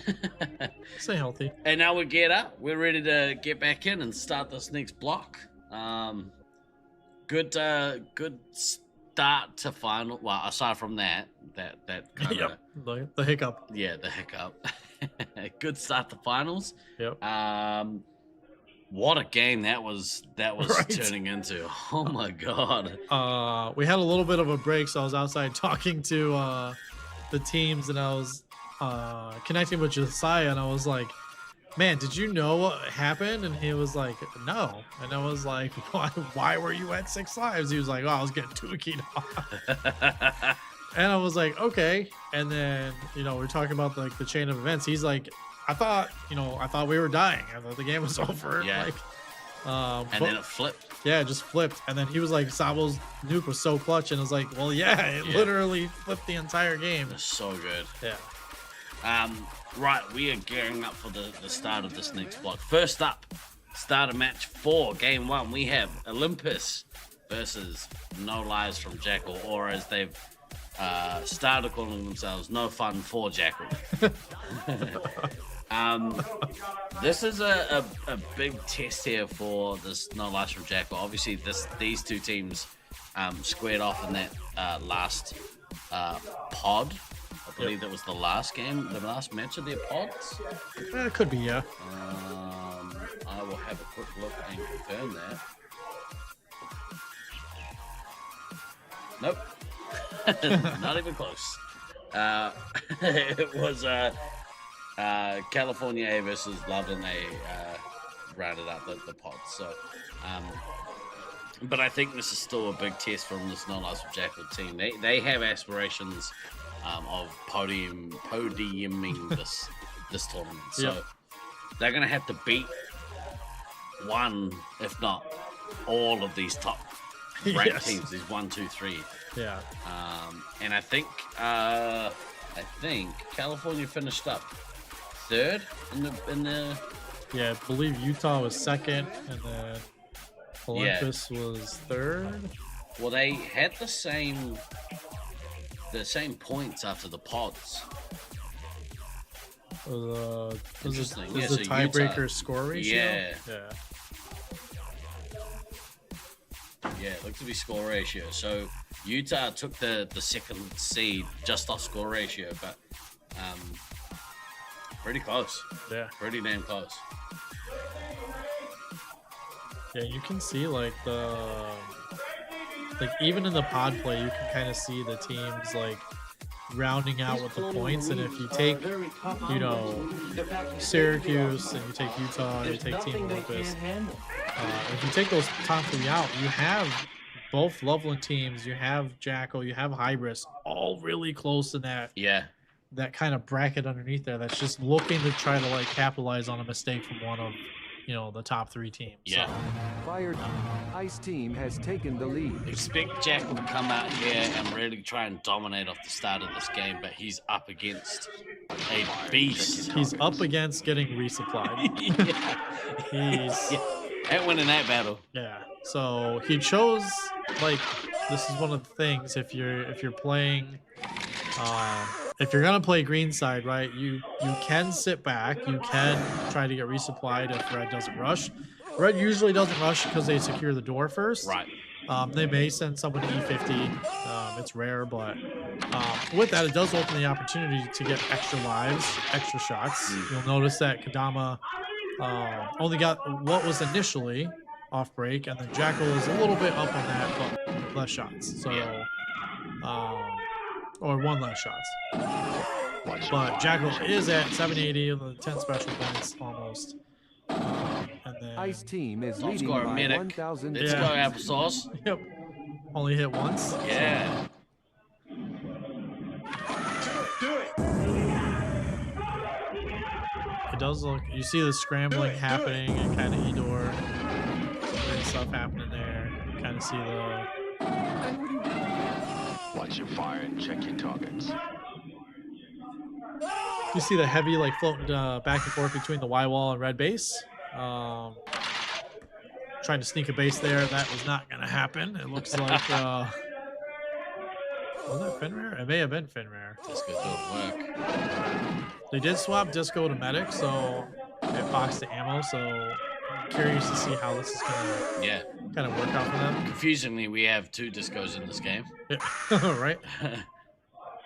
Stay healthy.
And now we get up. We're ready to get back in and start this next block. Good start to final. Well, aside from that kind of
the hiccup.
Yeah, the hiccup. Good start to finals.
Yep.
What a game that was
Right.
turning into. Oh my god.
We had a little bit of a break, so I was outside talking to the teams, and I was connecting with Josiah, and I was like, man, did you know what happened? And he was like, no. And I was like, why were you at 6 lives? He was like, oh, I was getting tukeyed off. And I was like, okay. And then, we're talking about like the chain of events. He's like, I thought we were dying. I thought the game was over.
Yeah.
Like,
and then it flipped.
Yeah, it just flipped. And then he was like, Sabo's nuke was so clutch. And I was like, well, yeah, it literally flipped the entire game.
It was so good.
Yeah.
Right, we are gearing up for the start of this next block. First up, start of match 4, game 1. We have Olympus versus No Lies from Jackal, or as they've started calling themselves, No Fun for Jackal. This is a big test here for this No Lies from Jackal. Obviously, these two teams squared off in that last pod. I believe that was the last game, the last match of their pods.
It could be, yeah.
I will have a quick look and confirm that. Nope. Not even close. It was California A versus Loveland A rounded up the pods. So, but I think this is still a big test from this No Lies from Jackal team. They have aspirations of podiuming this tournament. So they're going to have to beat one, if not all, of these top ranked teams. These 1, 2, 3.
Yeah.
And I think California finished up third in the.
Yeah, I believe Utah was second, and then Olympus was third.
Well, they had the same points after the pods.
Was
Interesting.
the
So
tiebreaker
Utah,
score ratio?
Yeah, it looked to be score ratio. So Utah took the second seed just off score ratio, but pretty close.
Yeah.
Pretty damn close.
Yeah, you can see like even in the pod play, you can kind of see the teams like rounding out with the points. And if you take, Syracuse and you take Utah, you take Team Olympus, if you take those top 3 out, you have both Loveland teams, you have Jackal, you have Hybris, all really close in that.
Yeah.
That kind of bracket underneath there that's just looking to try to like capitalize on a mistake from one of the top 3 teams.
Yeah.
Fire Ice Team has taken the lead.
Expect Jackal to come out here and really try and dominate off the start of this game, but he's up against a beast.
He's up against getting resupplied. He's
ain't winning that battle.
Yeah. So he chose, like, this is one of the things, if you're playing if you're gonna play green side, right, you can sit back, you can try to get resupplied if red doesn't rush. Red usually doesn't rush because they secure the door first.
Right.
They may send someone to E50. It's rare, but with that, it does open the opportunity to get extra lives, extra shots. You'll notice that Kadama only got what was initially off break, and then Jackal is a little bit up on that, but less shots. So, or one less shots. But Jackal is at 780 with 10 special points almost. And then
Ice Team is
Don't
leading
score a
by
medic.
1,000.
Let's go, applesauce.
Yep. Only hit once.
Yeah.
It does look. You see the scrambling happening and kind of Edor. Some weird stuff happening there. You kind of see the.
Watch your fire and check your targets.
You see the heavy like floating back and forth between the Y wall and red base. Trying to sneak a base there. That was not going to happen. It looks like. Was that Finrare? It may have been Finrare.
Disco don't work.
They did swap Disco to Medic, so it boxed the ammo. So I'm curious to see how this is going to kind of work out for them.
Confusingly, we have 2 discos in this game.
Yeah. Right?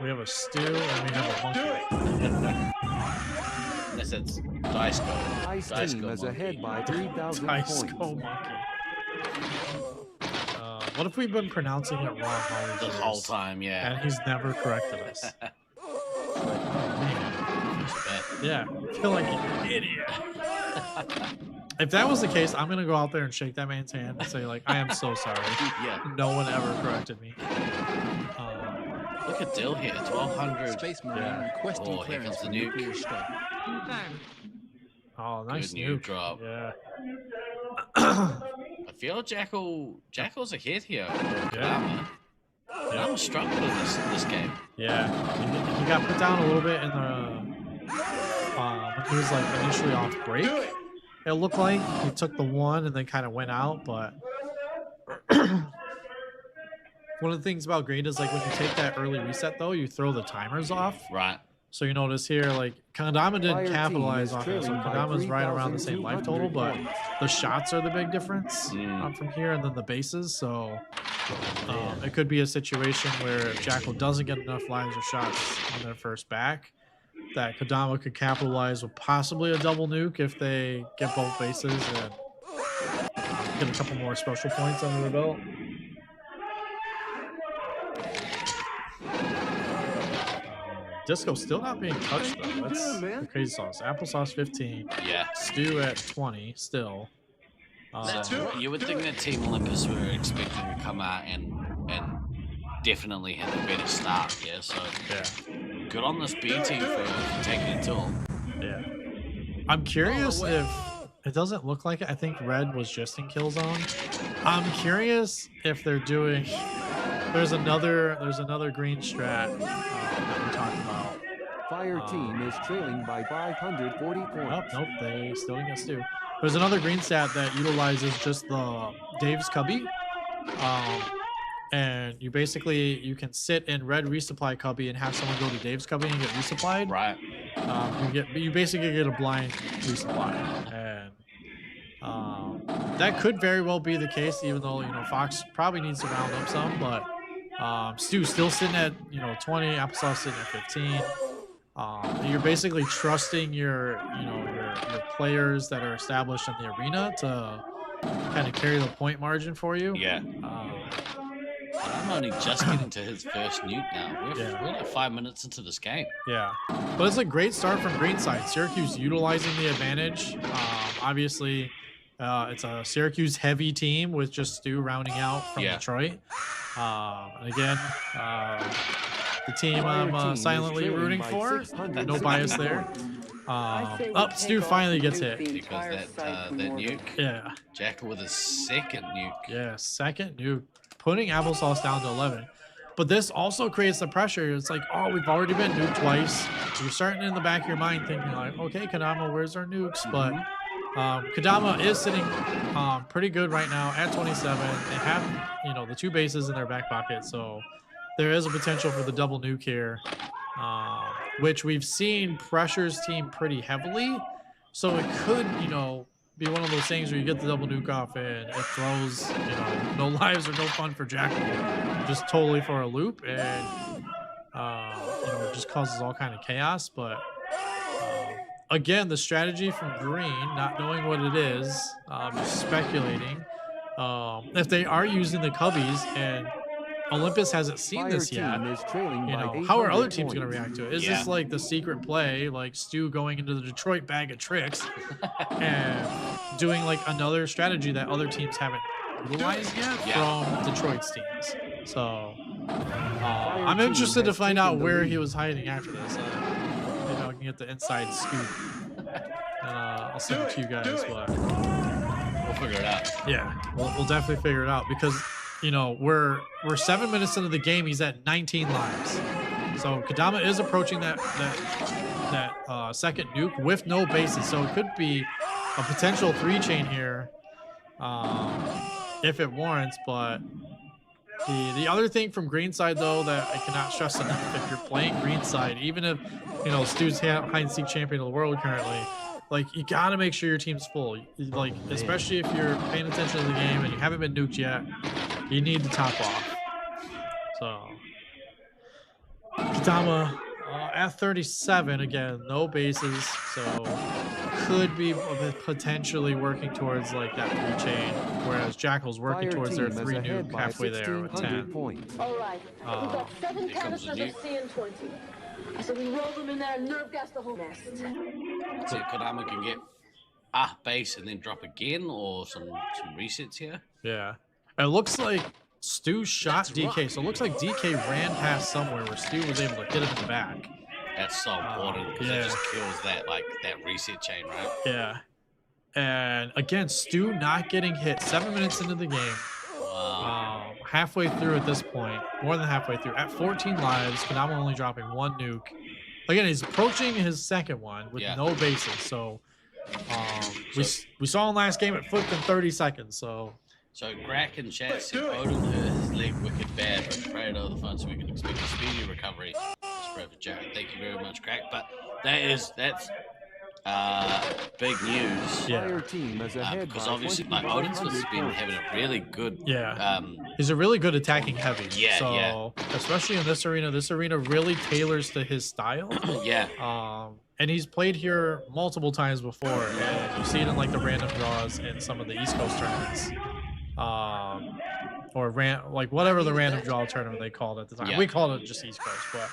We have a stew and we have a monkey.
Unless it's Diceco.
Ice Team is ahead by 3,000 points.
Diceco monkey. What if we've been pronouncing it wrong all these
The
years?
whole time, yeah.
And he's never corrected us. Yeah, I feel like an idiot. If that was the case, I'm gonna go out there and shake that man's hand and say, like, I am so sorry.
Yeah.
No one ever corrected me.
Look at Dill here, 1200.
Space Marine requesting
Oh, here
clearance
comes the
for
nuke.
nuclear strike.
Oh, nice
Good nuke drop.
Yeah.
I feel Jackal's ahead here.
Yeah.
I'm struggling in this game.
Yeah. He got put down a little bit in When he was like initially off break. It looked like he took the one and then kind of went out, but one of the things about green is like when you take that early reset though, you throw the timers off.
Right.
So you notice here, like Kandama didn't
Fire
capitalize
team is
on it. So
trailing by
Kandama's right around the same life total,
3,200
but
points.
the shots are the big difference from here, and then the bases. So it could be a situation where if Jackal doesn't get enough lives or shots on their first back, that Kodama could capitalize with possibly a double nuke if they get both bases and get a couple more special points under their belt. Disco still not being touched though. That's the crazy sauce. Applesauce 15.
Yeah.
Stew at 20 still.
You would think that Team Olympus were expecting to come out and definitely have a better start. Yeah. So good on this B team for taking it to them.
Yeah. I'm curious if it doesn't look like it. I think Red was just in kill zone. I'm curious if they're doing. There's another green strat that we talked about.
Fire team is trailing by 540 points.
Nope, they still didn't get Stew. There's another green stat that utilizes just the Dave's Cubby. And you can sit in red resupply cubby and have someone go to Dave's cubby and get resupplied.
Right.
You basically get a blind resupply, and that could very well be the case. Even though Fox probably needs to round up some, but Stu's still sitting at 20, Applesauce sitting at 15. You're basically trusting your players that are established in the arena to kind of carry the point margin for you.
Yeah. I'm only just getting to his first nuke now. We're like 5 minutes into this game.
Yeah, but it's a great start from green side. Syracuse utilizing the advantage. Obviously, it's a Syracuse heavy team with just Stu rounding out from Detroit. And again, the team I'm silently rooting for. No bias there. Stu finally gets hit.
Because that nuke.
Yeah.
Jackal with his second nuke.
Yeah, second nuke. Putting Applesauce down to 11. But this also creates the pressure. It's like, oh, we've already been nuked twice. You're starting in the back of your mind thinking like, okay, Kadama, where's our nukes? But Kadama is sitting pretty good right now at 27. They have, the two bases in their back pocket. So there is a potential for the double nuke here, which we've seen pressures team pretty heavily. So it could, be one of those things where you get the double nuke off and it throws, no lives or no fun for Jackal, just totally for a loop, and it just causes all kind of chaos. But again, the strategy from green, not knowing what it is, just speculating. If they are using the cubbies and Olympus hasn't seen this yet, how are other teams going to react to it? Is this like the secret play, like Stu going into the Detroit bag of tricks and doing like another strategy that other teams haven't utilized yet from Detroit's teams? So I'm interested to find out where he was hiding after this. Maybe I can get the inside scoop, and I'll send it to you guys. But
we'll figure it out.
Yeah, we'll definitely figure it out because. We're 7 minutes into the game. He's at 19 lives. So Kadama is approaching that second nuke with no bases. So it could be a potential 3-chain here if it warrants. But the other thing from green side, though, that I cannot stress enough, if you're playing green side, even if, Stu's hide and seek champion of the world currently, like, you got to make sure your team's full. Like, especially if you're paying attention to the game and you haven't been nuked yet, you need to top off. So, Kadama at 37, again, no bases, so could be potentially working towards, like, that 3-chain, whereas Jackal's working towards their 3 nuke halfway there with 10.
All right, we've got 7 canisters of CN20. So we roll them in there and nerve gas the whole nest.
So Kodama can get a base and then drop again, or some resets here.
Yeah. It looks like Stu shot DK, so it looks like DK ran past somewhere where Stu was able to hit him in the back.
That's so important because it just kills that reset chain, right?
Yeah. And again, Stu not getting hit 7 minutes into the game.
Wow.
Halfway through at this point, more than halfway through, at 14 lives, Kadama only dropping 1 nuke. again, he's approaching his second one with no bases. So, we saw him last game. It flipped in 30 seconds. So
Grack and chat said Odin hurt his leg wicked bad, but pray it over the phone so we can expect a speedy recovery. Just pray for Jared. Thank you very much, Grack. But that's big news.
Yeah.
Because obviously, like Odin's has been having a really good.
He's a really good attacking heavy.
Yeah,
so, especially in this arena really tailors to his style. And he's played here multiple times before, and you see it in like the random draws in some of the East Coast tournaments, or like whatever the random draw tournament they called it at the time. We called it just East Coast, but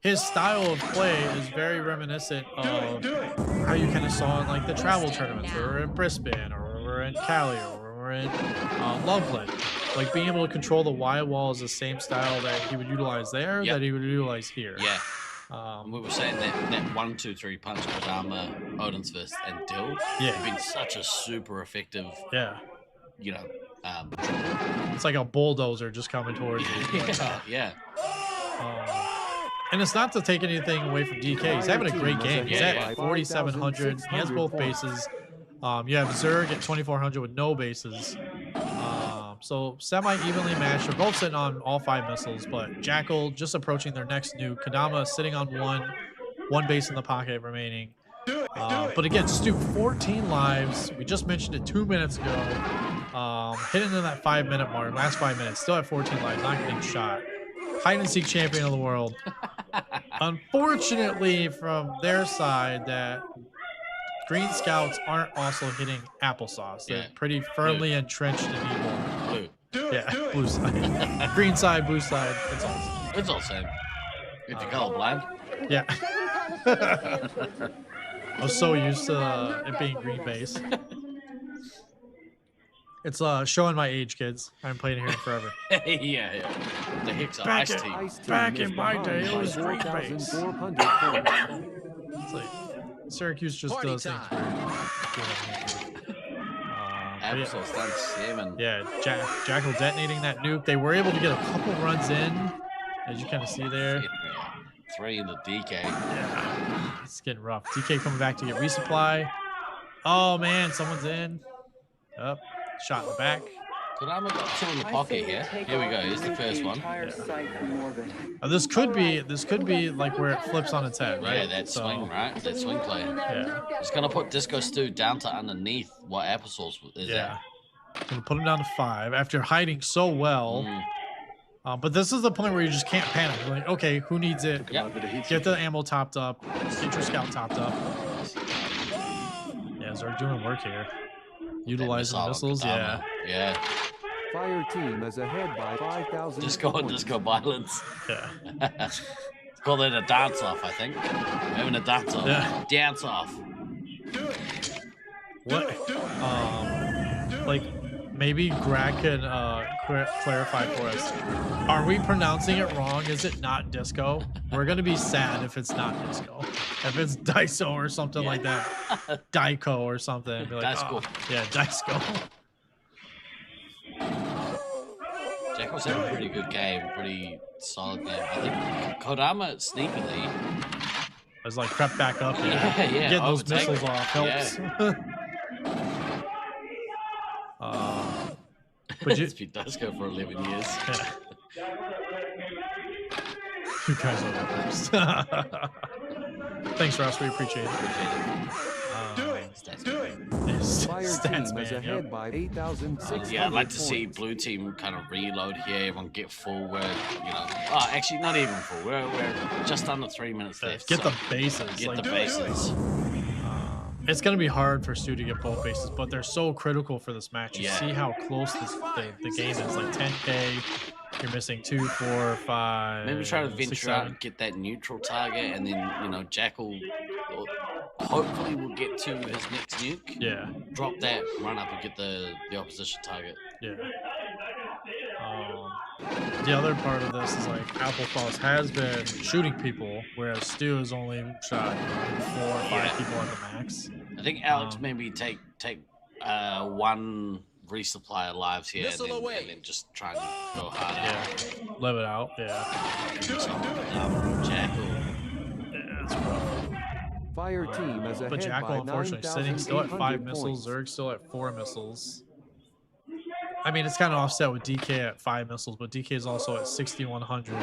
his style of play is very reminiscent of how you kind of saw in like the travel tournaments, where we're in Brisbane, or we're in Cali, or we're in Loveland. Like being able to control the wide wall is the same style that he would utilize there that he would utilize here.
We were saying that 1-2-3 punch Kodama, Odin's Fist, and Dill have been such a super effective. You know,
it's like a bulldozer just coming towards you. And it's not to take anything away from DK. He's having a great game. He's at 4,700. He has both bases. You have Zerg at 2,400 with no bases. So semi-evenly matched. They're both sitting on all 5 missiles, but Jackal just approaching their next nuke. Kodama sitting on one base in the pocket remaining. But again, Stu, 14 lives. We just mentioned it 2 minutes ago. Hitting in that 5-minute mark, last 5 minutes, still at 14 lives, not getting shot. Hide and seek champion of the world. Unfortunately, from their side, that Green Scouts aren't also hitting applesauce. They're pretty firmly entrenched in evil. Blue side. Green side, blue side.
It's all the same. If you're colorblind.
Yeah. I was so used to it being green base. It's showing my age, kids. I haven't played here forever.
The Hicks are Ice Team.
Back in my day, it was green base. It's like Syracuse just does things
Absolute done 7.
Yeah, Jackal detonating that nuke. They were able to get a couple runs in, as you kind of see there.
3 in the DK.
Yeah, it's getting rough. DK coming back to get resupply. Oh man, someone's in. Up, shot in the back.
Kodama got 2 in the pocket here. Here we go. Here's the first one.
This could be like where it flips on its head, right?
Yeah, that swing, right? That swing play. Yeah. Just gonna put Disco Stew down to underneath what applesauce is at.
Gonna put him down to 5 after hiding so well. But this is the point where you just can't panic. You're like, okay, who needs it? Get the ammo topped up. Get your scout topped up. Yeah, they're doing work here. Utilizing the missiles,
yeah.
Fire team is ahead by 5,000.
Disco violence.
Yeah.
Call it a dance off, I think. We're having a dance off. Dance off.
What? Like, maybe Greg can clarify for us. Are we pronouncing it wrong? Is it not disco? We're gonna be sad if it's not disco. If it's Daiso or something like that. Daiko or something. Be like,
Daisuko.
Yeah, Daisuko.
Jackal's had a pretty good game, pretty solid game. I think Kodama sneakily
has like crept back up. Getting those missiles off helps.
But it's been Disco for 11 years.
You guys are the best. Thanks, Ross. We appreciate it.
Do it.
Stats
man. Ahead by 8,600
I'd like to see blue team kind of reload here. Everyone get full. We're, actually not even full. We're just under 3 minutes left.
Get the bases.
Get the bases.
It's going to be hard for Stu to get both bases, but they're so critical for this match. You see how close the game is. Like 10K, you're missing 2, 4, 5.
Maybe try to venture out and get that neutral target, and then Jackal hopefully will get to his next nuke.
Yeah.
Drop that, run up and get the opposition target.
Yeah. The other part of this is like Applesauce has been shooting people, whereas Stu has only shot 4 or 5 people at the max.
I think Alex maybe take 1 resupply of lives here and then just try and go harder.
Yeah, live it out. Yeah.
Jackal.
It's rough.
Fire team is
But
ahead
Jackal,
by
unfortunately, sitting still at 5
9,800
missiles.
points.
Zerg still at 4 missiles. I mean, it's kind of offset with DK at 5 missiles, but DK is also at 6,100.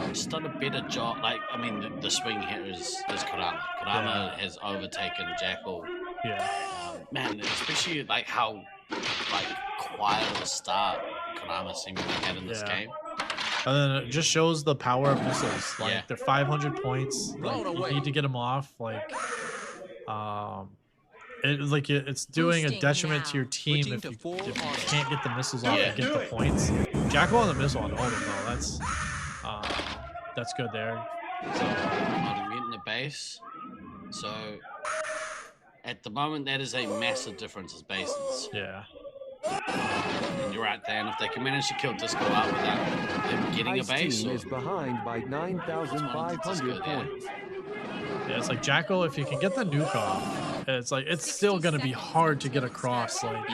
Just done a better job. Like, I mean, the swing here is Kurama. Kurama has overtaken Jackal.
Yeah.
Man, especially like how quiet of a start Kurama seemingly had in this game.
And then it just shows the power of missiles. Like they're 500 points. Like, you need to get them off. Like, it's doing a detriment to your team if you can't get the missiles off and get the points. Jackal on the missile on Odin though. That's good there. So
in the base. So at the moment, that is a massive difference as bases.
Yeah.
And you're right, Dan. If they can manage to kill Disco out without them getting
Ice
a base,
team is behind by 9,500 points.
Yeah, it's like Jackal. If you can get the nuke off, it's like it's still gonna be hard to get across. Like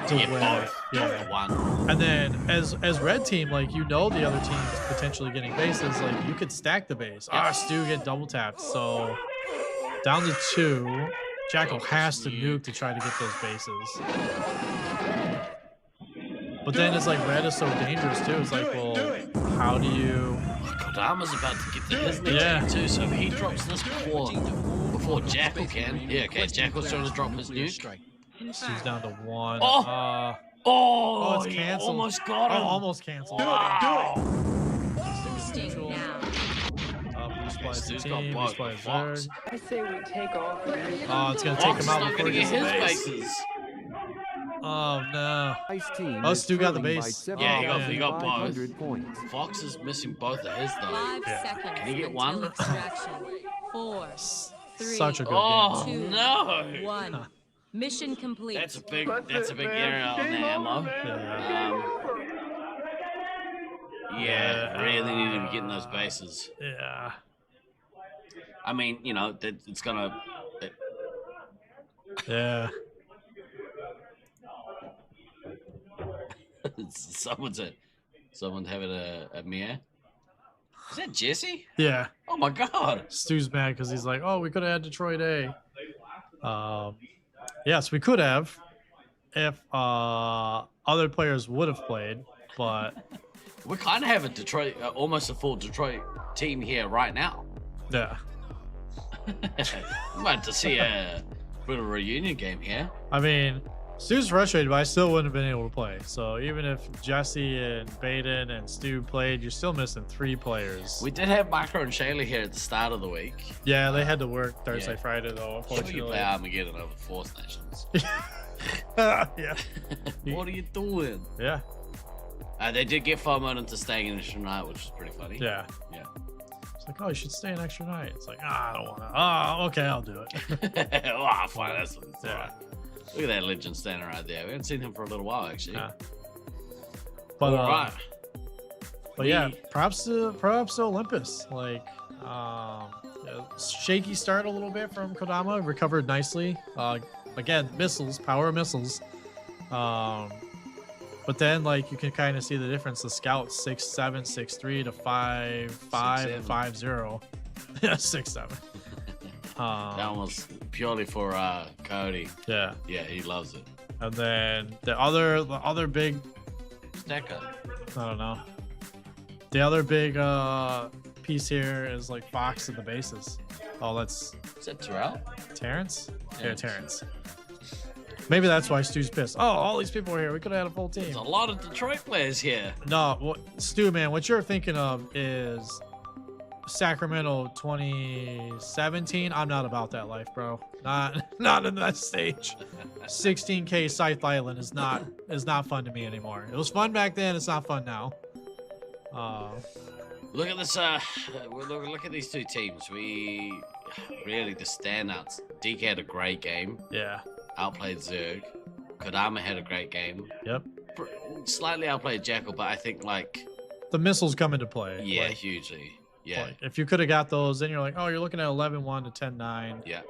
to
get
win.
both.
Yeah. And then as red team, like the other team's potentially getting bases. Like you could stack the base. Stu get double tapped. So down to 2. Jackal has to nuke to try to get those bases. But then it's like red is so dangerous too. It's like, well, how do you?
Kodama's about to get to his nuke too, so if he drops this before Jackal can, okay, Jackal's trying to drop his nuke.
Stu's down to 1.
Oh,
it's canceled.
Almost got him.
Almost canceled.
Wow.
Stu's got Zerg.
I say we take off.
Oh, it's gonna take him out before he gets
his
the base.
bases.
Oh no.
Ice team
Oh,
is
Stu got the
trailing
base.
by
Yeah, he got
7,500
both.
points.
Fox is missing both of his though.
5 seconds.
Can he get one?
Extraction. 4, 3,
Such a good
Oh
game.
no!
1. Mission complete.
That's a big area on the ammo. Really need to be getting those bases.
Yeah.
I mean, it's gonna.
Yeah.
Someone's having a meow. Is that Jesse?
Yeah.
Oh my god.
Stu's mad because he's like, oh, we could have had Detroit A. Yes, we could have if other players would have played, but
we kind of have a Detroit, almost a full Detroit team here right now.
Yeah.
I'm about to see a bit of a reunion game here.
I mean, Stu's frustrated, but I still wouldn't have been able to play. So even if Jesse and Baden and Stu played, you're still missing 3 players.
We did have Micro and Shayla here at the start of the week.
Yeah, they had to work Thursday, Friday though,
Sure,
unfortunately.
you play Armageddon over Force Nations.
Yeah.
What are you doing?
Yeah.
They did get FOMO into staying an extra night, which is pretty funny.
Yeah.
Yeah.
It's like, oh, you should stay an extra night. It's like, I don't want to. Oh, okay, I'll do it.
Oh, fine. That's right. Look at that legend standing right there. We haven't seen him for a little while, actually.
Yeah. But
all right.
But yeah, props to Olympus. Like, shaky start a little bit from Kodama, recovered nicely. Again, power missiles. But then like you can kind of see the difference. The scout 6'7", 6'3" to 5'5", 5'0". Yeah, 6'7".
That was purely for Cody.
Yeah.
Yeah, he loves it.
And then the other big
Stacker.
I don't know. The other big piece here is like Fox and the bases. Oh, is
that Terrell?
Terrence? Yeah, Terrence. Maybe that's why Stu's pissed. Oh, all these people are here. We could have had a full team.
There's a lot of Detroit players here.
No, Stu, man, what you're thinking of is Sacramento 2017. I'm not about that life, bro. Not in that stage. 16K Scythe Island is not fun to me anymore. It was fun back then. It's not fun now.
Look at this. Look at these two teams. We really the standouts. DK had a great game.
Yeah.
Outplayed Zerg. Kodama had a great game.
Yep.
Slightly outplayed Jackal, but I think like
the missiles come into play.
Yeah,
like,
hugely. Yeah.
Like, if you could have got those, then you're like, oh, you're looking at 11-1 to 10-9.
Yeah.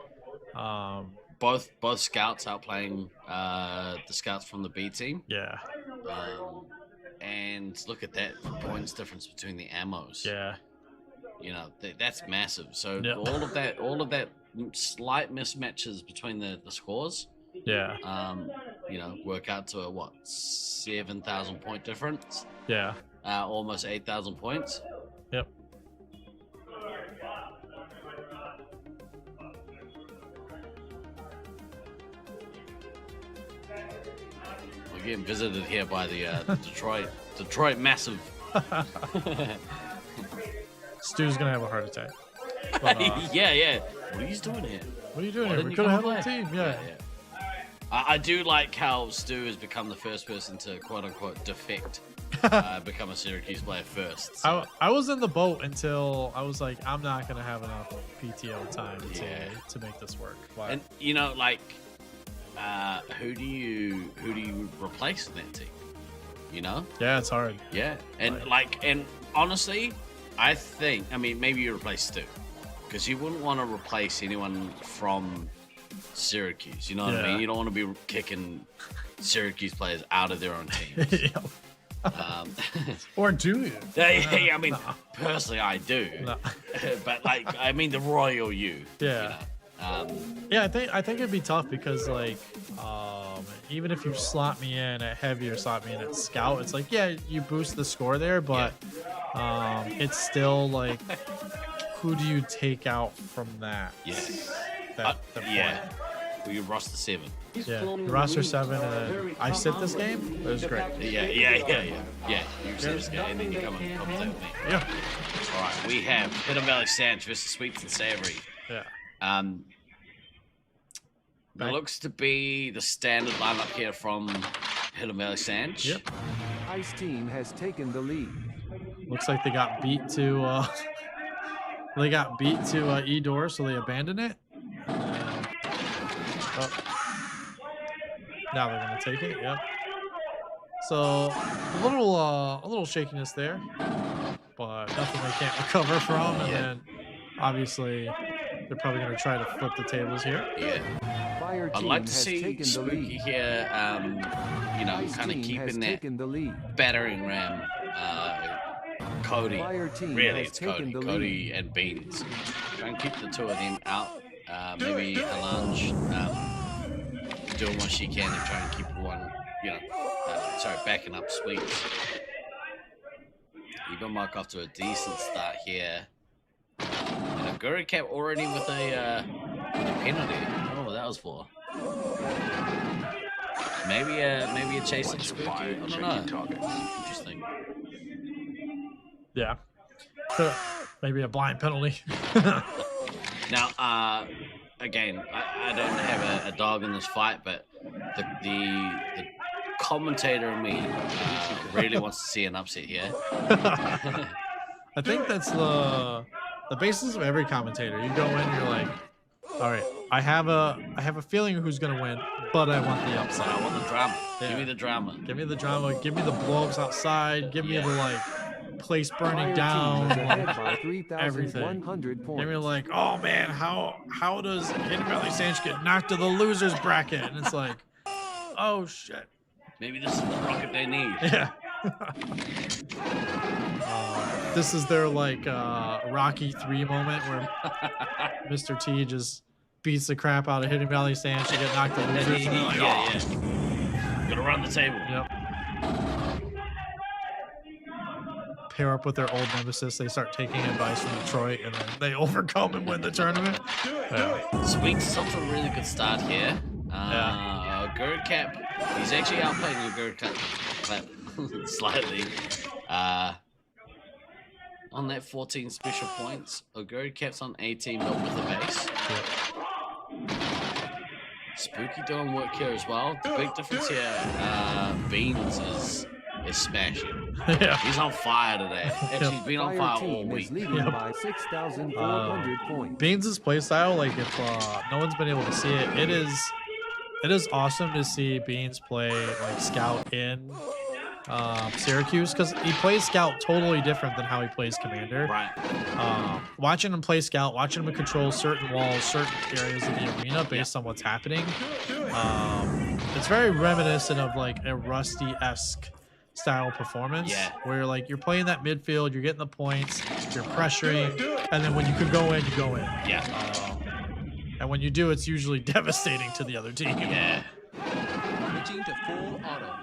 Both scouts outplaying the scouts from the B team.
Yeah.
And look at that points difference between the ammos.
Yeah.
You know, that's massive. So
Yep.
all of that slight mismatches between the scores,
Yeah.
you know, work out to a what 7,000 point difference.
Yeah.
Almost 8,000 points.
Yep.
We're getting visited here by the Detroit Massive.
Stu's gonna have a heart attack. But,
yeah. What are you doing here?
What are you doing
Why
here?
didn't
We
you
could have
come
had a
play?
team. Yeah.
I do like how Stu has become the first person to quote unquote defect, become a Syracuse player first. So.
I was in the boat until I was like, I'm not gonna have enough PTO time to make this work. But,
And you know, like, who do you replace in that team? You know?
yeah, it's hard.
Yeah, and and honestly, I mean, maybe you replace Stu, because you wouldn't want to replace anyone from Syracuse. You know what I
Yeah.
mean? You don't want to be kicking Syracuse players out of their own teams.
Or do you?
I mean,
No.
personally, I do.
No.
But like, I mean, the royal you.
Yeah. Yeah, I think it'd be tough because like even if you slot me in at heavy or slot me in at scout, it's like you boost the score there, but it's still like who do you take out from that?
Yes.
That
Well, you roster 7.
Yeah, roster 7, and I sit this game. It was great.
Yeah. You sit this game, and then you come and play with me.
Yeah.
All right, we have Hidden Valley Sands versus Sweets and Savory.
Yeah.
There looks to be the standard lineup here from Hidden Valley Sands.
Yep.
Ice team has taken the lead.
Looks like they got beat to E-Door, so they abandoned it. Now they're gonna take it. Yep. So a little shakiness there, but nothing they can't recover from. And then obviously they're probably gonna try to flip the tables here.
Yeah.
Fire
I'd
team
like to
has
see
taken the
Spooky
lead.
here, you know,
Ice
kind of
team has
keeping that
taken the lead.
battering ram. Cody.
Fire team
Really,
has
it's Cody.
taken the
Cody and Beans. Try and keep the two of them out. Maybe Alange doing what she can and try and keep one, you know, backing up Sweets. Even Mark off to a decent start here. And a Guru Cap already with a penalty. I don't know what that was for. Maybe a chase and Spooky. I don't know. Interesting.
Yeah. Maybe a blind penalty.
Now, again, I don't have a dog in this fight, but the commentator in me really wants to see an upset here.
I think that's the basis of every commentator. You go in, you're like, all right, I have a feeling who's gonna win, but I want the upside.
I want the drama.
Yeah.
Give me the drama.
Give me the drama. Give me the blow-ups outside. Give me the like place burning
Fire
down.
team is ahead
Like,
by
everything.
3,100 points.
Give me like, oh man, how does Hidden Valley Sands get knocked to the losers bracket? And it's like, oh shit.
Maybe this is the rocket they need.
Yeah. This is their like Rocky 3 moment where Mr. T just beats the crap out of Hidden Valley Sands to get knocked to losers. And they're like,
yeah. Gotta run the table.
Yep. Pair up with their old nemesis. They start taking advice from Detroit, and then they overcome and win the tournament. Yeah.
Sweets is off to a really good start here. Guru Cap, he's actually outplaying the Guru Clap slightly. On that 14 special points, Oguri Cap's on 18 but with the base. Spooky doing work here as well. The big difference here, Beans is smashing.
Yeah.
He's on fire today. Actually, he's been on fire all week.
By 6,400 points.
Beans' playstyle, like if no one's been able to see it, it is awesome to see Beans play like scout in Syracuse, because he plays scout totally different than how he plays commander.
Right.
Watching him play scout, watching him control certain walls, certain areas of the arena based on what's happening, it's very reminiscent of like a Rusty-esque style performance.
Yeah.
Where like you're playing that midfield, you're getting the points, you're pressuring, and then when you could go in, you go in.
Yeah.
And when you do, it's usually devastating to the other team.
Yeah.
Switching to full auto.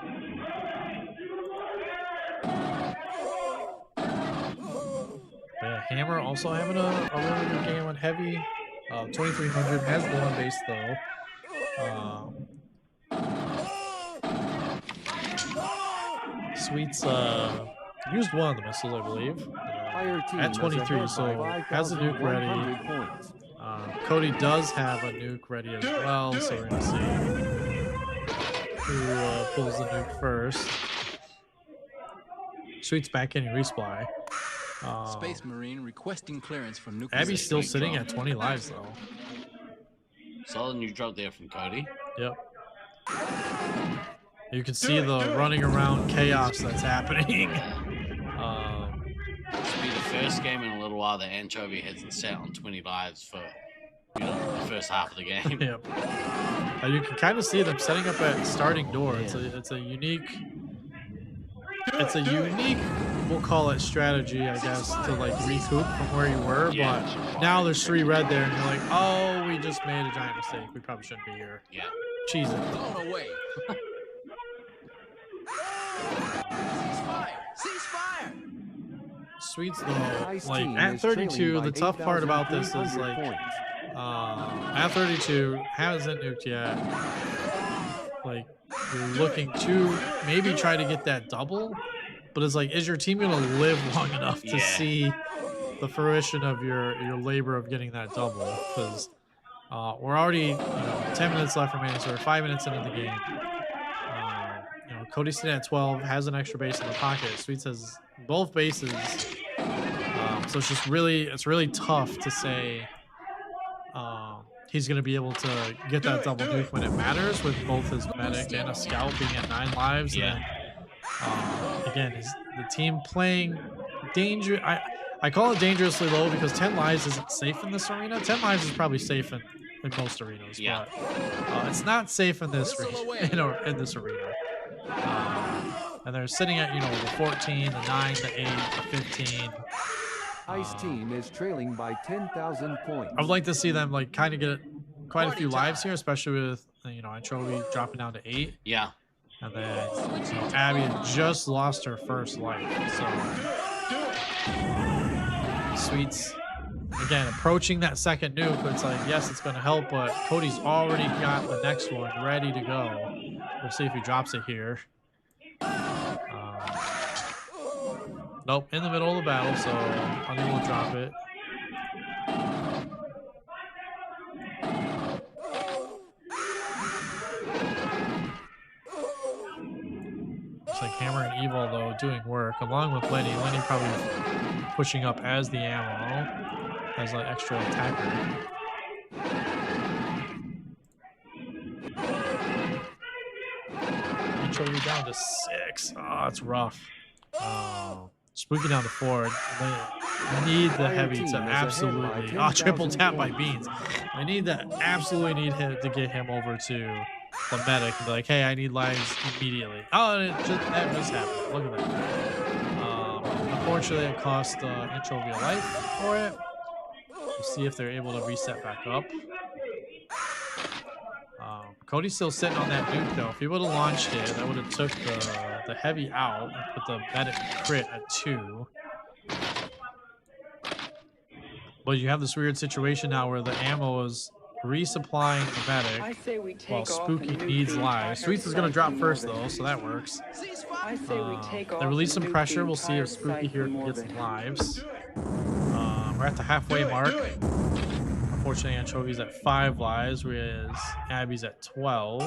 Yeah, Hammer also having a really good game on heavy. 2300 has low on base though. Sweets used one of the missiles, I believe. At 23, so has a nuke ready. Cody does have a nuke ready as well, so we're gonna see who pulls the nuke first. Sweet's back in resupply.
Space Marine requesting clearance for nuclear.
Abby's still sitting at 20 lives though.
Solid new drop there from Cody.
Yep. You can see the running around chaos that's happening.
This will be the first game in a little while that Anchovy hasn't sat on 20 lives for the first half of the game.
Yep. You can kind of see them setting up at starting door. It's a unique. It's a unique, we'll call it strategy, I guess, to like recoup from where you were.
Yeah.
But now there's 3 red there, and you're like, oh, we just made a giant mistake. We probably shouldn't be here.
Yeah.
Cheese it.
Blown away. Ceasefire!
Sweets though, like at 32, the tough part about this is like, at 32, hasn't nuked yet. Like, you're looking to maybe try to get that double, but it's like, is your team gonna live long enough to see the fruition of your labor of getting that double? Because we're already 10 minutes left remaining, so we're 5 minutes into the game. Cody's sitting at 12, has an extra base in the pocket. Sweets has both bases, so it's really tough to say he's going to be able to get that double nuke when it matters, with both his medic and a scout being at 9 lives.
Yeah.
And again, the team playing danger. I call it dangerously low because 10 lives isn't safe in this arena. 10 lives is probably safe in most arenas, but it's not safe in this in this arena. And they're sitting at the 14, the 9, the 8, the 15.
Ice team is trailing by 10,000 points.
I would like to see them like kind of get quite a few lives here, especially with Anchovy dropping down to 8.
Yeah.
And then Abby had just lost her first life, so Sweets again approaching that second nuke. But it's like, yes, it's going to help, but Cody's already got the next one ready to go. We'll see if he drops it here. Nope, in the middle of the battle, so unable to drop it. Looks like Hammer and Evil, though, doing work, along with Lenny. Lenny probably pushing up as the ammo, as an extra attacker. Anchovy down to 6. Oh, it's rough. Spooky down to 4. I need the heavy to absolutely. Oh, triple tap by Beans. I absolutely need him to get him over to the medic and be like, hey, I need lives immediately. Oh, and that just happened. Look at that. Unfortunately, it cost Anchovy a life for it. We'll see if they're able to reset back up. Cody's still sitting on that nuke though. If he would have launched it, that would have took the heavy out and put the medic crit at 2. But you have this weird situation now where the ammo is resupplying the medic while Spooky needs lives. Sweets is going to drop first though, so that works. They release some pressure. We'll see if Spooky here can get some lives. We're at the halfway mark. Unfortunately, Anchovy's at 5 lives, whereas Abby's at 12.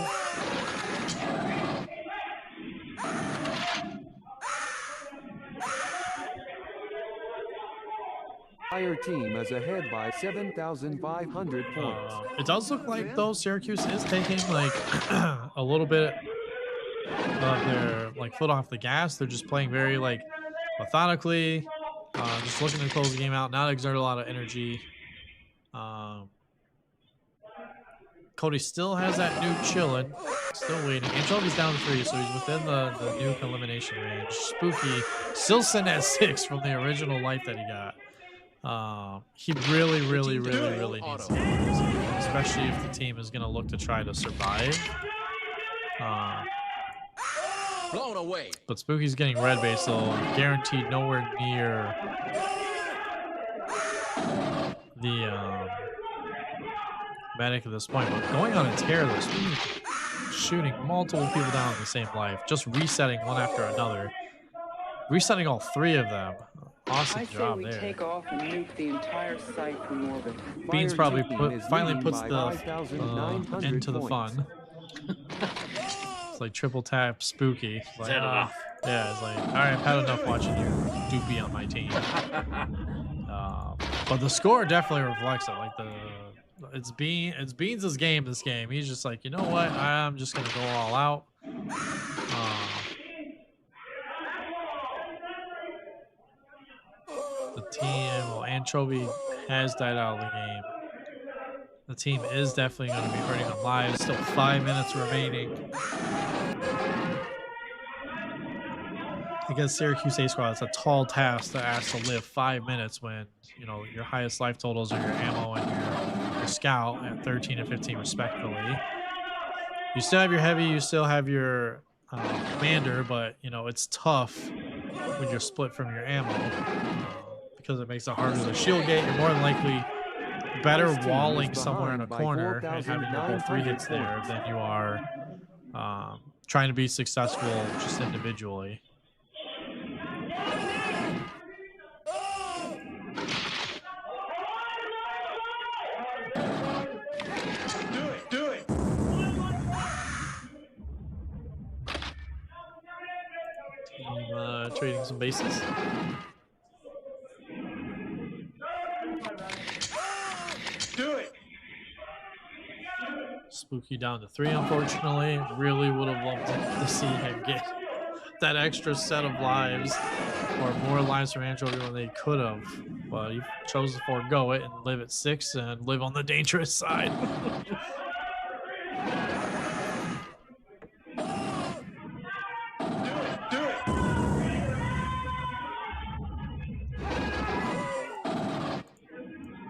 Fire team is ahead by 7,500 points.
It does look like, though, Syracuse is taking, like, a little bit of their, like, foot off the gas. They're just playing very, like, methodically, just looking to close the game out, not exert a lot of energy. Cody still has that nuke chilling, still waiting. Anchovy's down 3, so he's within the nuke elimination range. Spooky still sitting at 6 from the original life that he got. He really needs to get Busy, especially if the team is going to look to try to survive.
Blown away.
But Spooky's getting red base, so guaranteed nowhere near the medic at this point. But going on a tear, though, Spooky shooting multiple people down in the same life, just resetting one after another, resetting all 3 of them. Awesome job there.
Take off and nuke the entire site from orbit.
Beans probably finally puts the end to the fun. It's like triple tap Spooky. It's like, yeah, it's like, all right, I've had enough watching you doopy on my team. But the score definitely reflects it. Like it's Beans' game this game. He's just like, you know what? I'm just gonna go all out. The team, well, Anchovy has died out of the game. The team is definitely going to be hurting on lives. Still 5 minutes remaining. Against Syracuse A Squad, it's a tall task to ask to live 5 minutes when, you know, your highest life totals are your ammo and your scout at 13 and 15 respectively. You still have your heavy, you still have your commander, but, you know, it's tough when you're split from your ammo because it makes it harder to shield gate. You're more than likely better walling somewhere in a corner and having your whole 3 hits there than you are trying to be successful just individually.
Do it.
Team trading some bases.
Do it.
Spooky down to 3, unfortunately. Really would have loved to see him get that extra set of lives or more lives from Anchovy than they could have. But he chose to forego it and live at 6 and live on the dangerous side.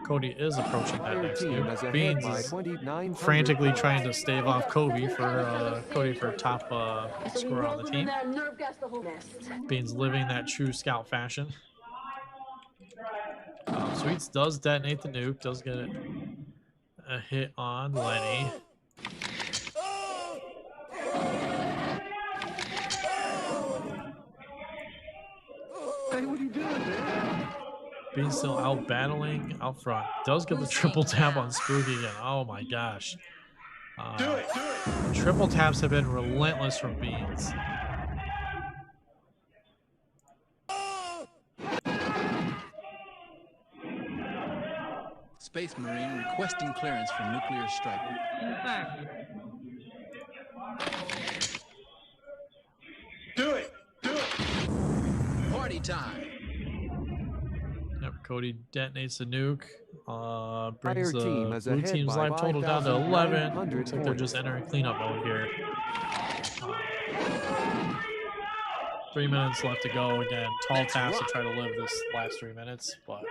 Cody is approaching that next nuke. Beans is frantically trying to stave off Cody for top scorer on the team. Beans living that true scout fashion. Sweets does detonate the nuke, does get a hit on Lenny.
Hey, what are you doing, man?
Beans still out battling out front. Does get the triple tap on Spooky again. Oh my gosh.
Do it.
Triple taps have been relentless from Beans.
Space Marine requesting clearance for nuclear strike. Do it. Party time.
Yep, Cody detonates the nuke. Brings the
team is
blue
ahead
team's
by
life total down to 11.
5,900
Looks like they're just entering cleanup mode here. 3 minutes left to go. Again, tall task to try to live this last 3 minutes, but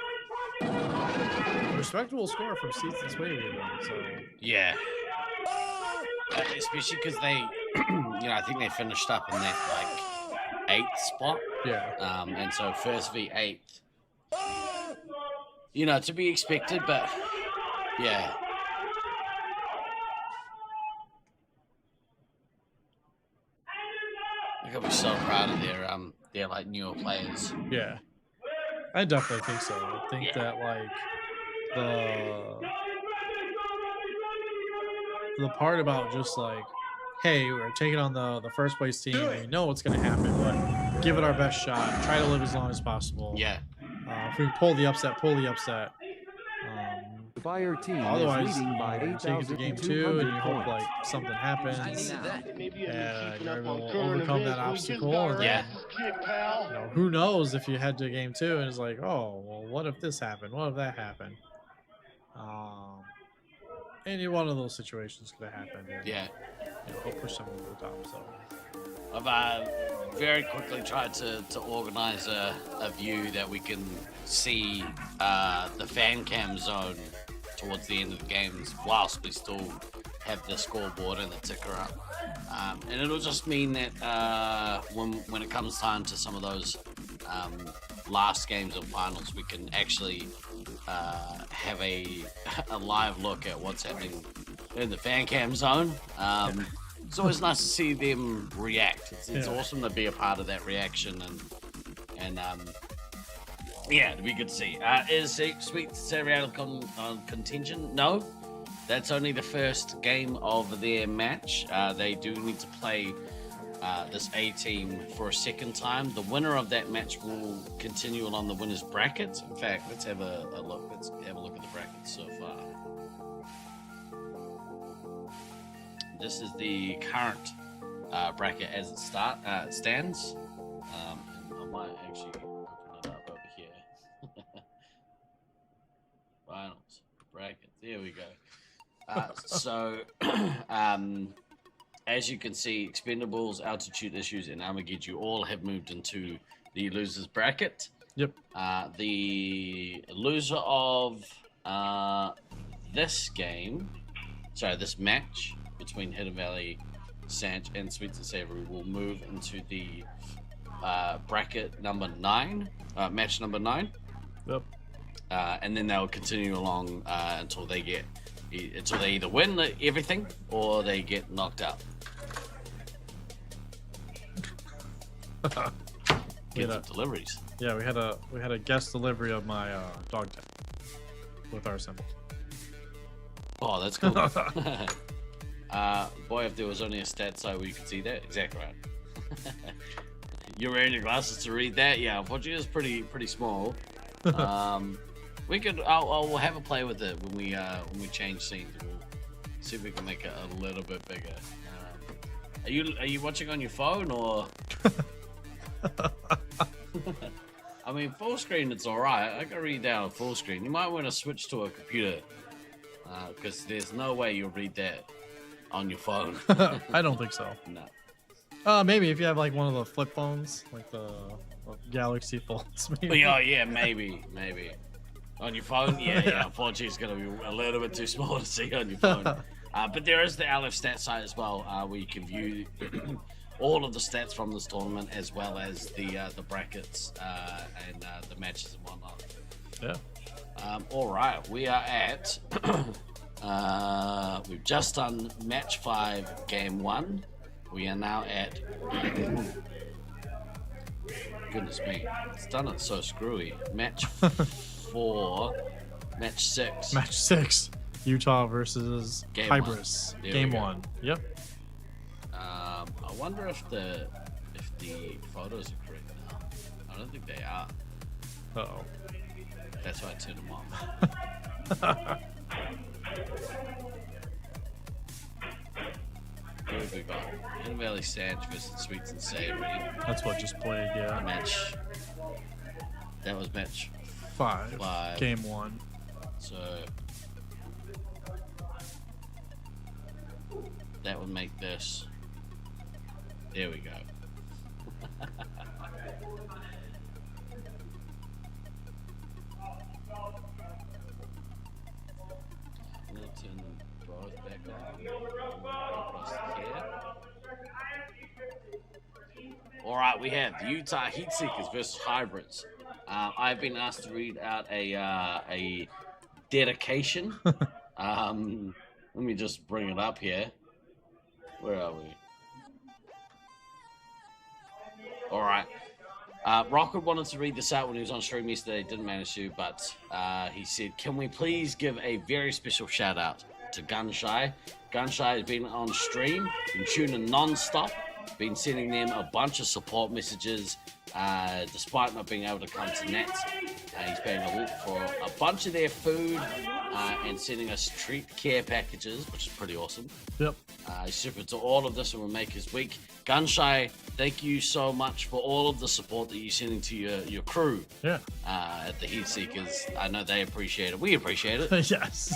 a respectable score from Seats and Sway. So
Yeah. Especially because they, I think they finished up in that, 8th spot.
Yeah.
And so first v 8th. To be expected, but yeah. I gotta be so proud of their newer players.
yeah, I definitely think so. I think that the part about just hey, we're taking on the first place team. We know what's gonna happen, but give it our best shot. Try to live as long as possible.
Yeah.
If we can pull the upset, pull the upset.
The Fire team
Otherwise,
is leading by
you take it to game 2 and you hope
points.
something happens. Yeah, you're able to overcome that obstacle. And
Yeah.
then, who knows if you head to game 2 and it's like, oh, well, what if this happened? What if that happened? any one of those situations could have happened. And,
Yeah.
You know, he'll push them over the top. So
I've very quickly tried to organize a view that we can see the fan cam zone towards the end of the games whilst we still have the scoreboard and the ticker up. And it'll just mean that when it comes time to some of those last games and finals, we can actually have a live look at what's happening in the fan cam zone. It's always nice to see them react. It's awesome to be a part of that reaction, and yeah, it'd be good to see. Is Sweet Savory out of contention? No, that's only the first game of their match. They do need to play this A team for a second time. The winner of that match will continue along the winners brackets. In fact, let's have a look. Let's have a look at the brackets so far. This is the current bracket as it stands. And I might actually open it up over here. Finals bracket. There we go. So, as you can see, Expendables, Altitude Issues, and Armageddon all have moved into the losers bracket.
Yep.
The loser of this match between Hidden Valley, Sanch, and Sweet and Savory will move into the bracket number 9, match number 9.
Yep.
And then they'll continue along until they either win everything or they get knocked out. Get the deliveries.
Yeah, we had a guest delivery of my dog tag with our symbol.
Oh, that's cool. Boy, if there was only a stat site where you could see that. Exactly right. You're wearing your glasses to read that? Yeah, unfortunately it's pretty small. We could. We'll have a play with it when we change scenes. We'll see if we can make it a little bit bigger. Are you watching on your phone or? I mean, full screen it's alright. I can read that on full screen. You might want to switch to a computer because there's no way you'll read that on your phone.
I don't think so.
No.
Maybe if you have like one of the flip phones, like the Galaxy Folds. Maybe.
Oh yeah, maybe. On your phone, yeah. Unfortunately, it's going to be a little bit too small to see on your phone. But there is the LF stat site as well, where you can view all of the stats from this tournament, as well as the brackets and the matches and whatnot.
Yeah.
All right, we are at. We've just done match 5, game 1. We are now at. Goodness me, it's done it so screwy. Match 4, match 6.
Match 6, Utah versus
Game
Hybris. Game 1. Yep.
I wonder if the photos are correct now. I don't think they are.
Uh-oh.
That's why I turned them off. Who have we got? Hidden Valley Sanch versus Sweets and Savory.
That's what just played, yeah.
That was match
5. Game 1.
So that would make this. There we go. I'm gonna turn them both back on. All right, we have the Utah Heatseekers versus Hybrids. I've been asked to read out a dedication. Let me just bring it up here. Where are we? All right. Rocket wanted to read this out when he was on stream yesterday. Didn't manage to, but he said, "Can we please give a very special shout out to Gunshy? Gunshy has been on stream, been tuning non-stop, been sending them a bunch of support messages, despite not being able to come to Nats. He's paying for a bunch of their food and sending us treat care packages, which is pretty awesome.
Yep.
He's super to all of this and will make his week. Gunshy, thank you so much for all of the support that you're sending to your crew.
Yeah.
At the Heatseekers. I know they appreciate it. We appreciate it.
Yes.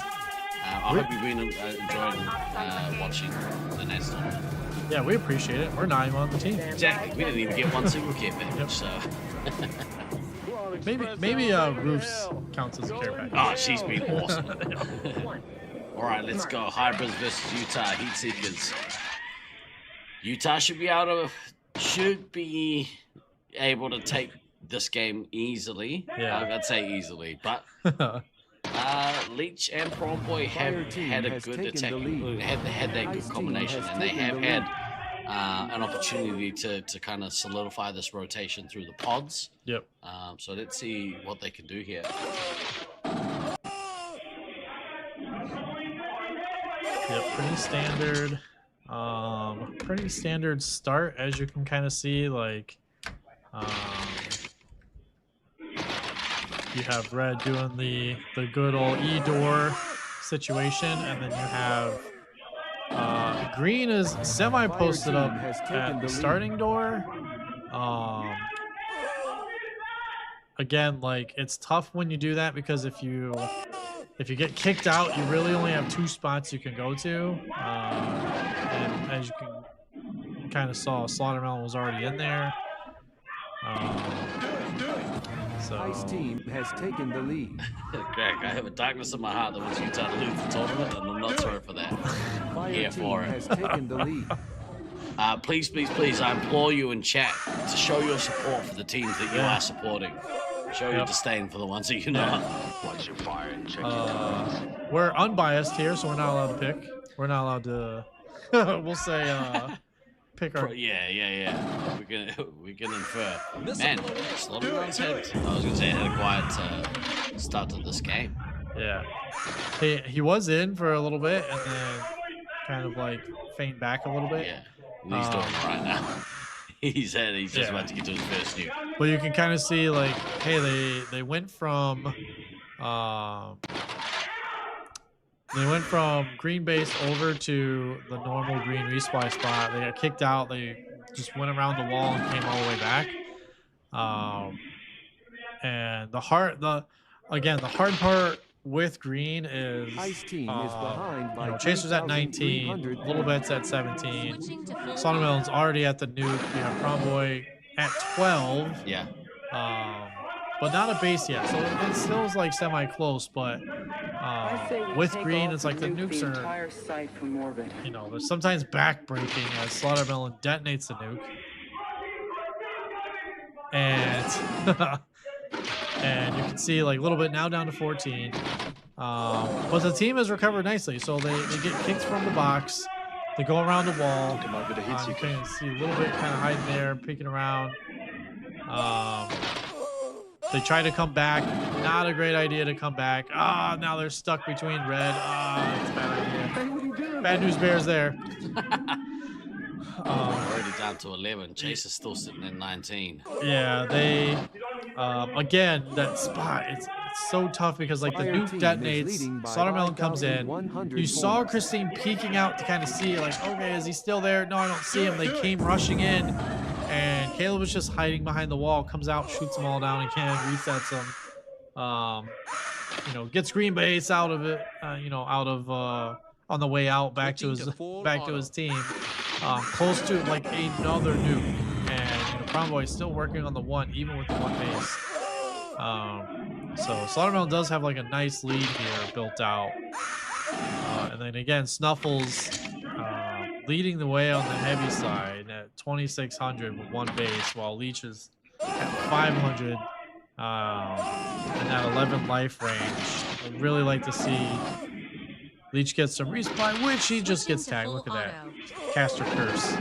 I hope you've been enjoying watching the Nats tournament.
Yeah, we appreciate it. We're not even on the team.
Exactly. We didn't even get one single care package, so.
maybe Roofs counts as a care package.
Oh, she's been awesome. All right, let's go. Hybrids versus Utah Heatseekers. Utah should be able to take this game easily.
Yeah.
I'd say easily, but Leech and Prawn Boy have had a good attack, had that good combination, and they have had an opportunity to kind of solidify this rotation through the pods.
Yep.
So let's see what they can do here.
Yep, pretty standard start, as you can kind of see. Like, you have red doing the good old E-door situation, and then you have green is semi-posted up at the starting door. Again, like, it's tough when you do that, because if you get kicked out, you really only have 2 spots you can go to. And as you can kind of saw, Slaughtermelon was already in there. So
Ice team has taken the lead.
Greg, I have a darkness in my heart that wants Utah to lose the tournament, and I'm not sorry for that.
Fire team has taken the lead.
Please, please, please, I implore you in chat to show your support for the teams that you are supporting. Show your disdain for the ones that you're not.
Once you fire and check your targets.
We're unbiased here, so we're not allowed to pick. We're not allowed to. We'll say pick our.
Yeah. We can infer. Man, Slaughtermelon's had a quiet start to this game.
Yeah. He was in for a little bit, and then kind of like faint back a little bit.
Yeah. He's doing it right now. He's just about to get to his first nuke.
But you can kind of see, like, hey, they went from green base over to the normal green resupply spot. They got kicked out. They just went around the wall and came all the way back. And the hard part with green is
Ice team is behind by
Chaser's at 19, Little Bet's at 17, Slaughtermelon's already at the nuke. We have Prawn Boy at 12.
Yeah.
But not a base yet, so it still is like semi-close. But with green, it's like the nukes are, they're sometimes back-breaking as Slaughtermelon detonates the nuke. And you can see, like, a little bit now down to 14. But the team has recovered nicely. So they get kicked from the box. They go around the wall. You can see a little bit kind of hiding there, peeking around. They try to come back. Not a great idea to come back. Now they're stuck between red. It's a bad idea. Bad news bears there.
Already down to 11. Chase is still sitting at 19.
Yeah, they again, that spot, it's so tough because, like, the nuke detonates, Slaughtermelon comes in. You saw Christine peeking out to kind of see, like, okay, is he still there? No, I don't see him. They came rushing in, and Caleb was just hiding behind the wall, comes out, shoots them all down again, resets them. Gets green base out of it, on the way out back to his team. Close to, like, another nuke, and Prawn Boy is still working on the one, even with the one base. So Slaughtermelon does have, like, a nice lead here built out. And then again, Snuffles leading the way on the heavy side at 2,600 with one base, while Leech is at 500 in that 11 life range. I'd really like to see Leech get some resupply, which he just gets tagged. Look at that. Caster Curse.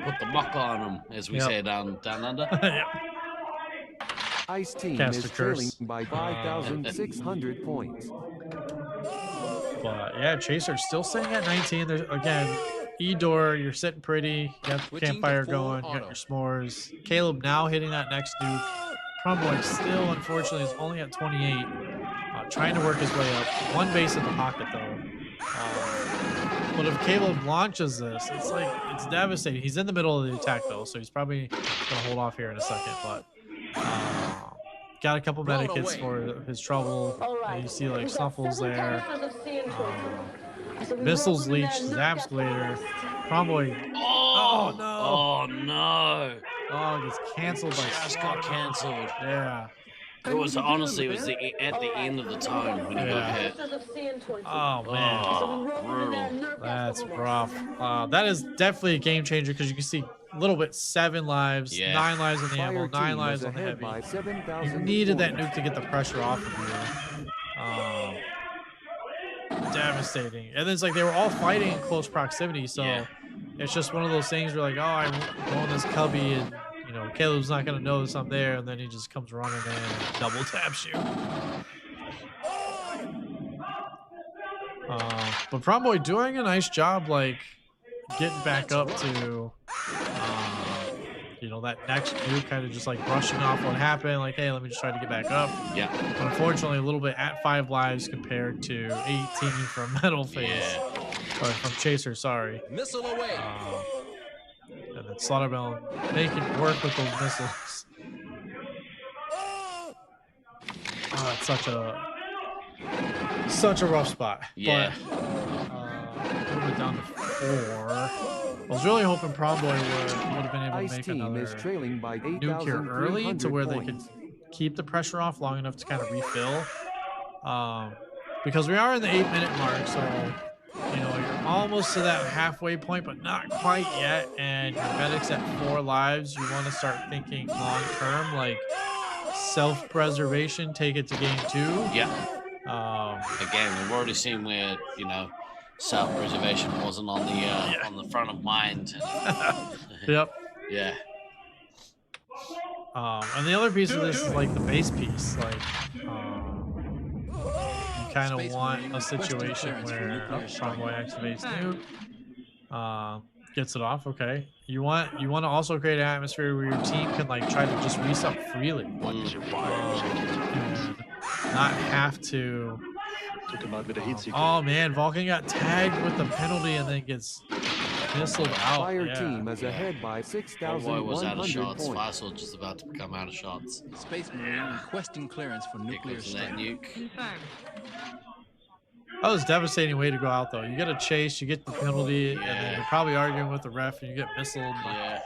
Put the muck on him, as we say down under.
Ice team
Caster
is
Curse.
trailing by 5,600 points.
But yeah, Chaser's still sitting at 19. There's, again, E-door, you're sitting pretty. You got the campfire going. You got your s'mores. Caleb now hitting that next nuke. Prawn Boy still, unfortunately, is only at 28. Trying to work his way up. One base in the pocket, though. But if Caleb launches this, it's devastating. He's in the middle of the attack, though, so he's probably going to hold off here in a second. But got a couple medikits for his trouble. And you see like Snuffles there. Missiles leech, Zapscalator, Promboy. Oh no!
Oh no!
Oh, it gets canceled by
Just got cancelled.
Yeah.
It was honestly, it was at the end of the time when he got hit.
Oh man,
brutal.
That's rough. That is definitely a game changer because you can see a little bit 7 lives, 9 lives on the ammo, 9 lives on the heavy. You needed that nuke to get the pressure off of you. Devastating. And then it's like they were all fighting in close proximity, so it's just one of those things where like, oh, I'm going this cubby and you know, Caleb's not gonna notice I'm there, and then he just comes running in and double taps you. But Promboy doing a nice job, like getting back up to, you know, that next nuke, kind of just like brushing off what happened. Like, hey, let me just try to get back up.
Yeah.
But unfortunately, a little bit at 5 lives compared to 18 from Metal Phase, or from Chaser. Sorry.
Missile away.
And then Slaughtermelon making work with those missiles. Oh, it's such a rough spot.
Yeah.
But, a little bit down to 4. I was really hoping Promboy would have been able to make another nuke here early to where they could keep the pressure off long enough to kind of refill. Because we are in the 8-minute mark, so you know, you're almost to that halfway point, but not quite yet. And your medic's at 4 lives. You want to start thinking long term, like self-preservation. Take it to game 2.
Yeah. Again, we've already seen where you know self-preservation wasn't on the front of mind.
Yep.
Yeah.
And the other piece of this is like the base piece, like. Kind of want a situation where Promboy activates nuke, gets it off. Okay, you want to also create an atmosphere where your team can like try to just reset freely, and not have to. Oh man, Vulcan got tagged with the penalty and then gets missiled out.
Fire team is ahead by 6,100
was out of shots.
points.
Fossil just about to become out of shots.
Space Marine requesting clearance for nuclear strike.
That nuke.
That was a devastating way to go out, though. You get a chase, you get the penalty, and then you're probably arguing with the ref, and you get missiled.
Yeah.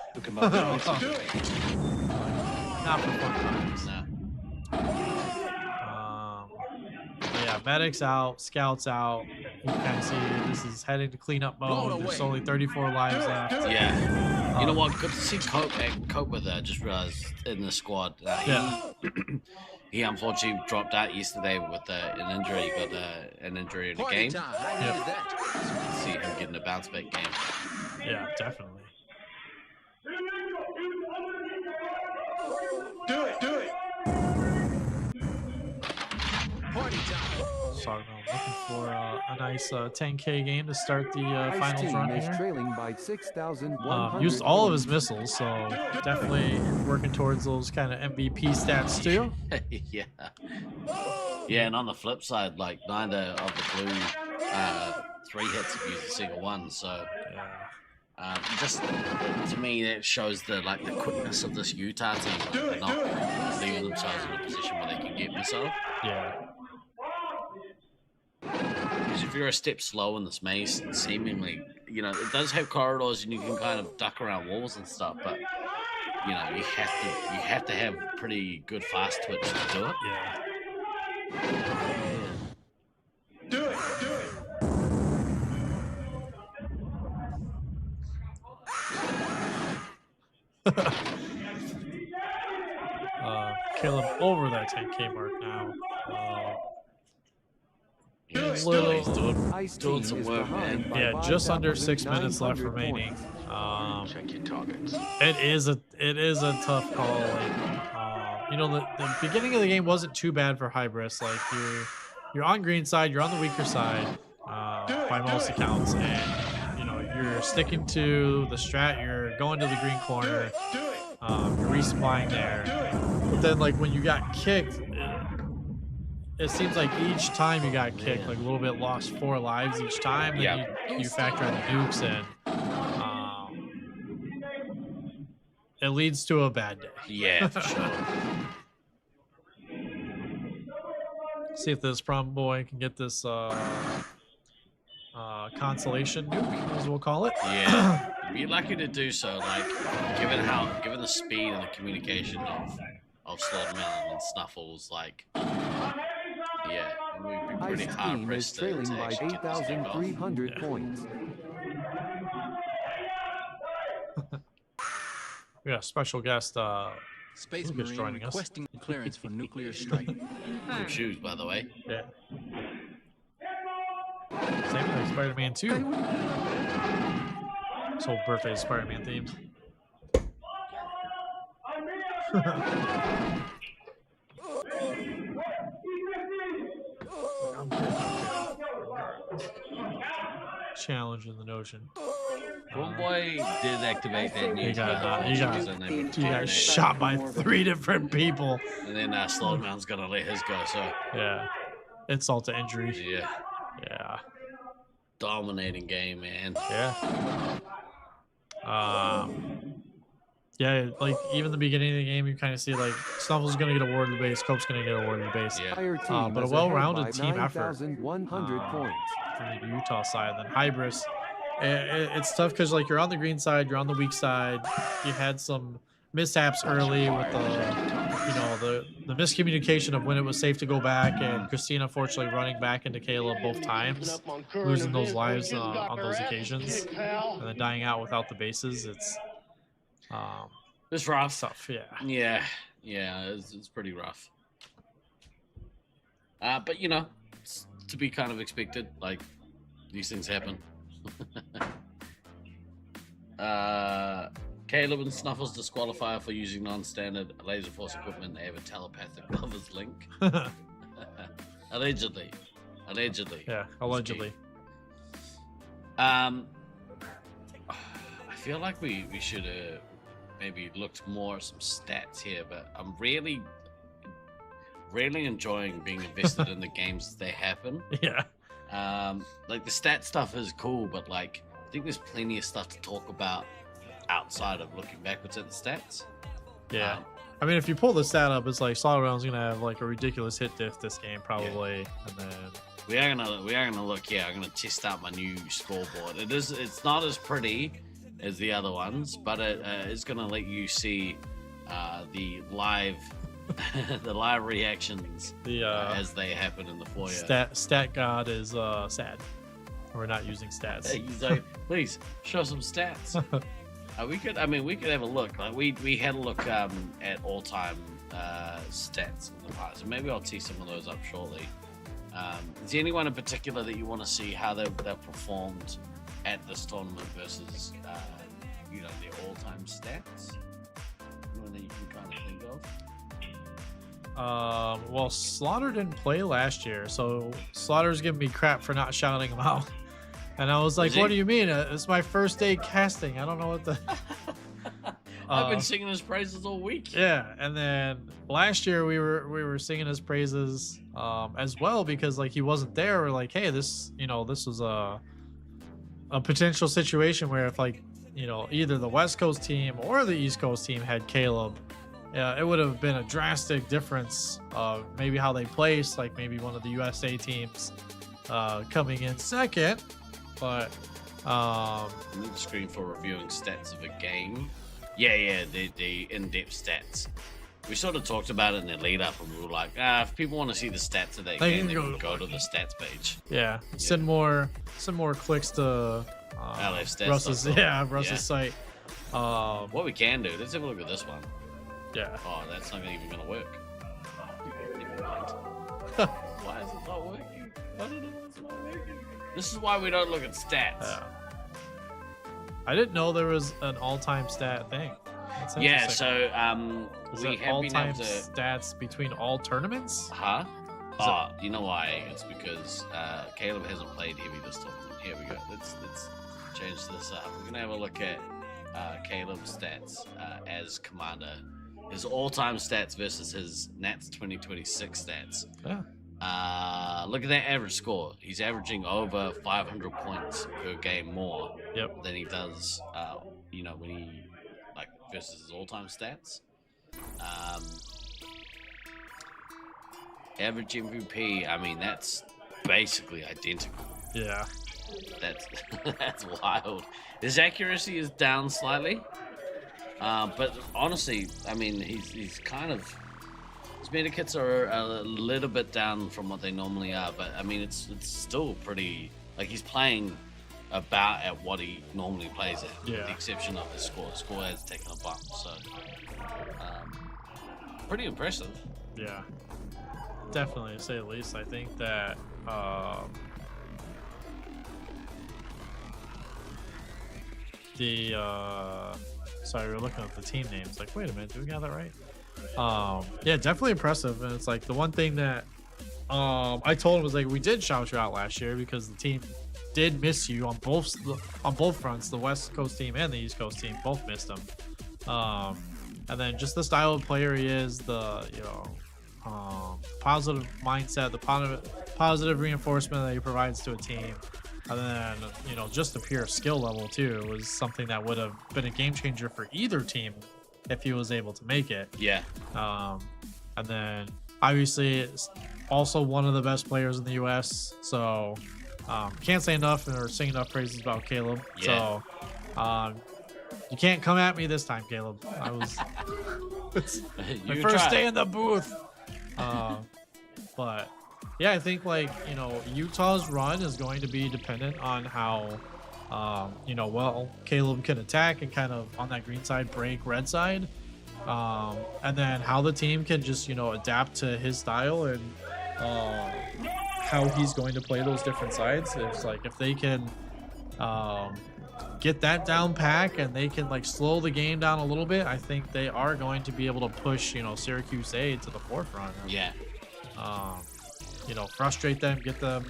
Not for fun times. Yeah, medics out, scouts out. You can kind of see this is heading to cleanup mode. There's only 34 lives left.
Yeah. You know what? Good to see Cope with that. I just realized in the squad. He unfortunately dropped out yesterday with an injury. He got an injury in the game. So see him getting a bounce back game.
Yeah, definitely.
Do it.
Party time.
Sorry, I'm looking for a nice 10K game to start the finals run here.
Trailing by 6,100
used all of his missiles, so definitely working towards those kind of MVP stats too.
Yeah. Yeah, and on the flip side, like neither of the blue 3 hits have used a single one, so just to me that shows the quickness of this Utah team. They're not leaving themselves in a position where they can get missile.
Yeah.
Because if you're a step slow in this maze, seemingly, you know, it does have corridors and you can kind of duck around walls and stuff, but you know, you have to have pretty good fast twitch to do it.
Yeah.
Do it.
Caleb over that 10K mark now.
He's doing some work, man.
Yeah, just under 6 minutes left remaining. It is a tough call. Like, you know, the beginning of the game wasn't too bad for Hybris. Like you're on green side, you're on the weaker side by most accounts, and you know you're sticking to the strat. You're going to the green corner. You're resupplying there. But then, like when you got kicked. It seems like each time you got kicked, like a little bit lost 4 lives each time. Then you factor in the nukes in. It leads to a bad day.
Yeah, for sure.
See if this prom boy can get this consolation nuke, as we'll call it.
Yeah, be lucky to do so. Like, given the speed and the communication of Slaughterman and Snuffles, like, yeah, we'd be pretty
Ice
hard
team is
pressed to
trailing by
actually get this thing off.
8,300 points.
We got a special guest.
Space
Lucas
Marine
joining us.
requesting clearance for nuclear strike.
Cool shoes, by the way.
Yeah. Same thing, Spider-Man 2. This whole birthday is Spider-Man themed. Challenging the notion.
One boy did activate that new
He got shot by 3 different people.
And then Slowman's gonna let his go, so.
Yeah. Insult to injury.
Yeah.
Yeah.
Dominating game, man.
Yeah. Yeah, like even the beginning of the game, you kind of see like Snuffle's gonna get awarded the base, Cope's gonna get awarded the base.
Yeah.
But a well-rounded team effort
9,100 points.
from the Utah side. Then Hybris, it's tough because like you're on the green side, you're on the weak side. You had some mishaps early with the miscommunication of when it was safe to go back, and Christina unfortunately running back into Caleb both times, losing those lives on those occasions, and then dying out without the bases.
It's rough.
Tough, yeah.
Yeah, it's pretty rough. But you know, it's to be kind of expected. Like, these things happen. Caleb and Snuffles disqualify for using non-standard Laserforce equipment. They have a telepathic lovers link. Allegedly.
Yeah, allegedly.
I feel like we should have maybe looked more at some stats here, but I'm really enjoying being invested in the games as they happen.
Yeah.
Like the stat stuff is cool, but like I think there's plenty of stuff to talk about outside of looking backwards at the stats.
Yeah. I mean, if you pull the stat up, it's like Slaughterhound's gonna have like a ridiculous hit diff this game probably, and then
we are gonna look here. I'm gonna test out my new scoreboard. It's not as pretty as the other ones, but it is gonna let you see the live the live reactions as they happen in the foyer.
Stat God is sad. We're not using stats.
He's like, please show some stats. We could have a look. Like we had a look at all-time stats in the past, and maybe I'll tee some of those up shortly. Is there anyone in particular that you want to see how they've performed at this tournament versus their all-time stats? Anyone that you can kind of think of?
Well, Slaughter didn't play last year, so Slaughter's giving me crap for not shouting him out. And I was like, what do you mean? It's my first day casting. I don't know what the...
I've been singing his praises all week.
Yeah, and then last year we were singing his praises as well because like he wasn't there. We're like, hey, this was a potential situation where if like either the West Coast team or the East Coast team had Caleb, it would have been a drastic difference of maybe how they placed, like maybe one of the USA teams coming in second. But
I need the screen for reviewing stats of a game. Yeah, the in-depth stats. We sort of talked about it in the lead-up, and we were like, if people want to see the stats of that game, they can go to the stats page.
Yeah, send more clicks to Russ's site.
What we can do, let's have a look at this one.
Yeah.
Oh, that's not even gonna work. Never mind. Why is it not working? I don't know why it's not working. This is why we don't look at stats.
Yeah. I didn't know there was an all-time stat thing.
Yeah, so
is
we
it
have been
all-time
able to
stats between all tournaments?
Huh? You know why? It's because Caleb hasn't played heavy this tournament. Here we go. Let's change this up. We're gonna have a look at Caleb's stats as commander. His all-time stats versus his Nats 2026 stats.
Yeah.
Look at that average score. He's averaging over 500 points per game more than he does, when he versus his all-time stats. average MVP, I mean, that's basically identical.
Yeah.
That's that's wild. His accuracy is down slightly, but honestly, I mean, he's kind of his medikits are a little bit down from what they normally are. But I mean, it's still pretty like he's playing about at what he normally plays at, with the exception of his score. His score has taken a bump, so pretty impressive.
Yeah, definitely, to say the least. I think that sorry, we're looking at the team names. Like, wait a minute, do we got that right? Yeah, definitely impressive. And it's like the one thing that I told him was like, we did shout you out last year because the team did miss you on both fronts. The West Coast team and the East Coast team both missed him. And then just the style of player he is, the positive mindset, the positive reinforcement that he provides to a team, and then just the pure skill level too was something that would have been a game changer for either team if he was able to make it.
Yeah.
And then obviously it's also one of the best players in the U.S. So can't say enough or sing enough praises about Caleb.
Yeah.
So you can't come at me this time, Caleb. I was my first
tried.
day in the booth. But yeah, I think Utah's run is going to be dependent on how well Caleb can attack and kind of on that green side break red side, and then how the team can just adapt to his style and how he's going to play those different sides. It's like if they can get that down pack and they can slow the game down a little bit, I think they are going to be able to push Syracuse A to the forefront.
Yeah.
Frustrate them, get them,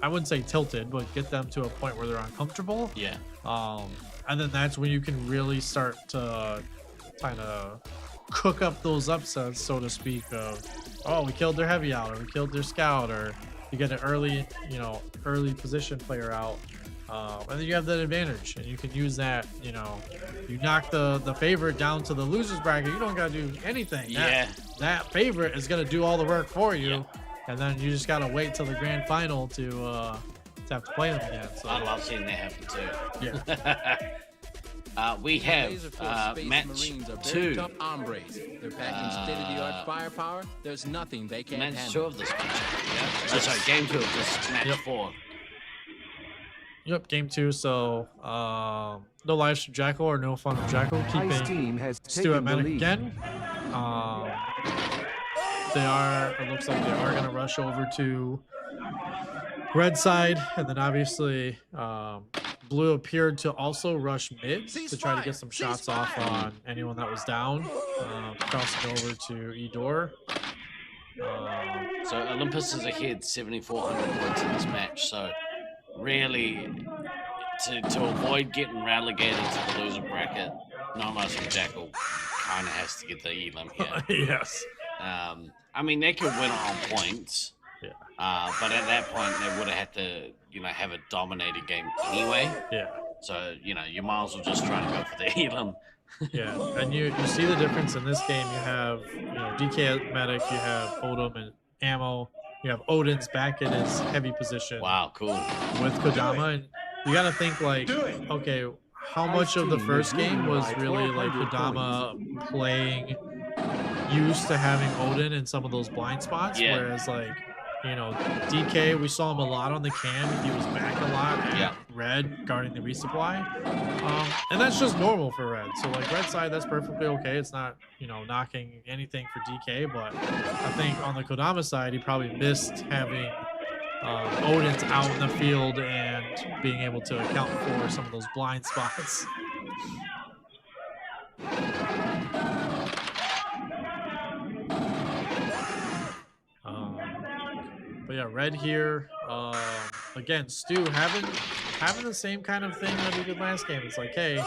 I wouldn't say tilted, but get them to a point where they're uncomfortable.
Yeah.
And then that's when you can really start to kind of cook up those upsets, so to speak, of, oh, we killed their heavy out, or we killed their scout, or you get an early position player out. And then you have that advantage, and you can use that. You knock the favorite down to the losers bracket. You don't gotta do anything.
Yeah.
That favorite is gonna do all the work for you, and then you just gotta wait till the grand final to have to play them again. So
I love seeing that happen too.
Yeah.
We have
Laserforce Space
match
Marines are
2.
very tough hombres. They're packing state-of-the-art firepower. There's nothing they can't
Match
handle.
2 of this match. Yeah. Oh, sorry, game 2 of this match 4.
Yep, game 2. So no lives from Jackal or no fun from Jackal.
Ice team has
Stu at
taken the
medic
lead.
again. It looks like they are going to rush over to red side, and then obviously blue appeared to also rush mid to try to get some shots off on anyone that was down. Crossing over to Edor.
So Olympus is ahead 7,400 points in this match. So really, to avoid getting relegated to the loser bracket, no lives from Jackal kind of has to get the elim here.
Yes.
I mean, they could win on points.
Yeah.
But at that point, they would have had to, have a dominated game anyway.
Yeah.
So, you might as well just try and go for the elim.
Yeah, and you see the difference in this game. You have DK at medic, you have Odom and ammo, you have Odin's back in his heavy position.
Wow, cool.
With Kodama, and you got to think okay, how much of the first game was really Kodama playing used to having Odin in some of those blind spots, whereas DK, we saw him a lot on the cam. He was back a lot at red guarding the resupply. And that's just normal for red. So red side, that's perfectly okay. It's not, knocking anything for DK, but I think on the Kodama side, he probably missed having Odin's out in the field and being able to account for some of those blind spots. But yeah, red here. Again, Stu having the same kind of thing that he did last game. It's hey,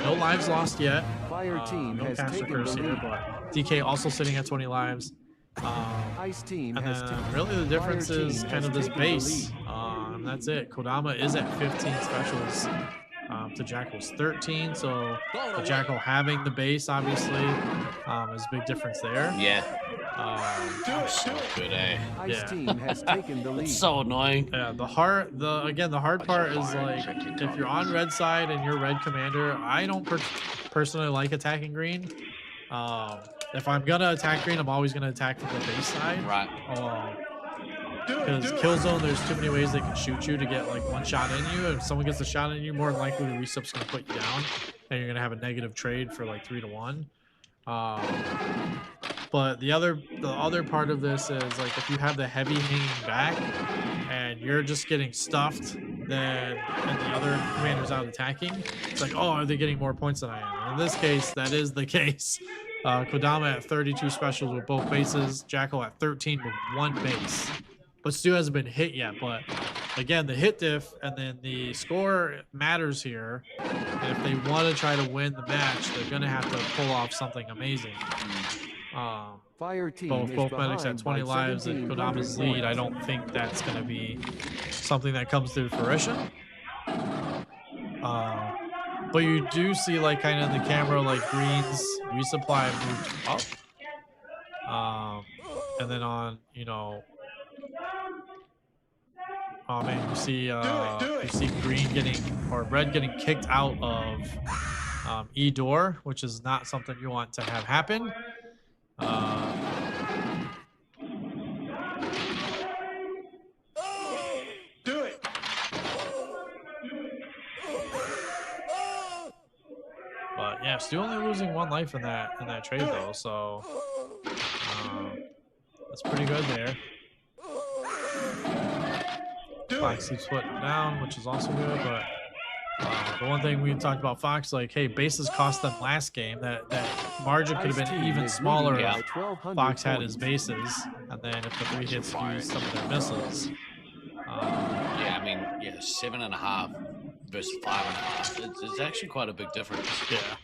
no lives lost yet.
Fire team
no
has
cash
taken
curse
the
here,
lead.
but DK also sitting at 20 lives.
Ice team
and
has
then really the difference
Fire
is
team
kind of
has
this
taken the
base.
lead.
And that's it. Kodama is at 15 specials to Jackal's 13. So the Jackal having the base obviously is a big difference there.
Yeah. So good, eh?
Ice team has taken the lead.
It's so annoying.
Yeah, the hard part is like if you're on red side and you're red commander, I don't personally like attacking green. If I'm gonna attack green, I'm always gonna attack from the base side.
Right.
Because kill zone, there's too many ways they can shoot you to get like one shot in you. If someone gets a shot in you, more than likely the resup's gonna put you down, and you're gonna have a negative trade for like 3-1. But the other part of this is like if you have the heavy hanging back and you're just getting stuffed, then and the other commander's out attacking, it's like, oh, are they getting more points than I am? And in this case, that is the case. Kodama at 32 specials with both bases, Jackal at 13 with 1 base. But Stu hasn't been hit yet, but again, the hit diff and then the score matters here. And if they want to try to win the match, they're going to have to pull off something amazing.
Fire team
both medics at 20 lives and Kodama's lead. I don't think that's going to be something that comes to fruition. But you do see like kind of in the camera like Green's resupply moved up. And then on, you know, oh man, you see green getting or red getting kicked out of E door, which is not something you want to have happen.
Do it.
But yeah, still only losing 1 life in that trade though, so that's pretty good there. Fox keeps putting down, which is also good, but the one thing we talked about Fox, like, hey, bases cost them last game. That margin could have been even smaller if Fox had his bases, and then if the 3 hits used some of their missiles.
Yeah, I mean, yeah, 7.5 versus 5.5. It's actually quite a big difference.
Yeah.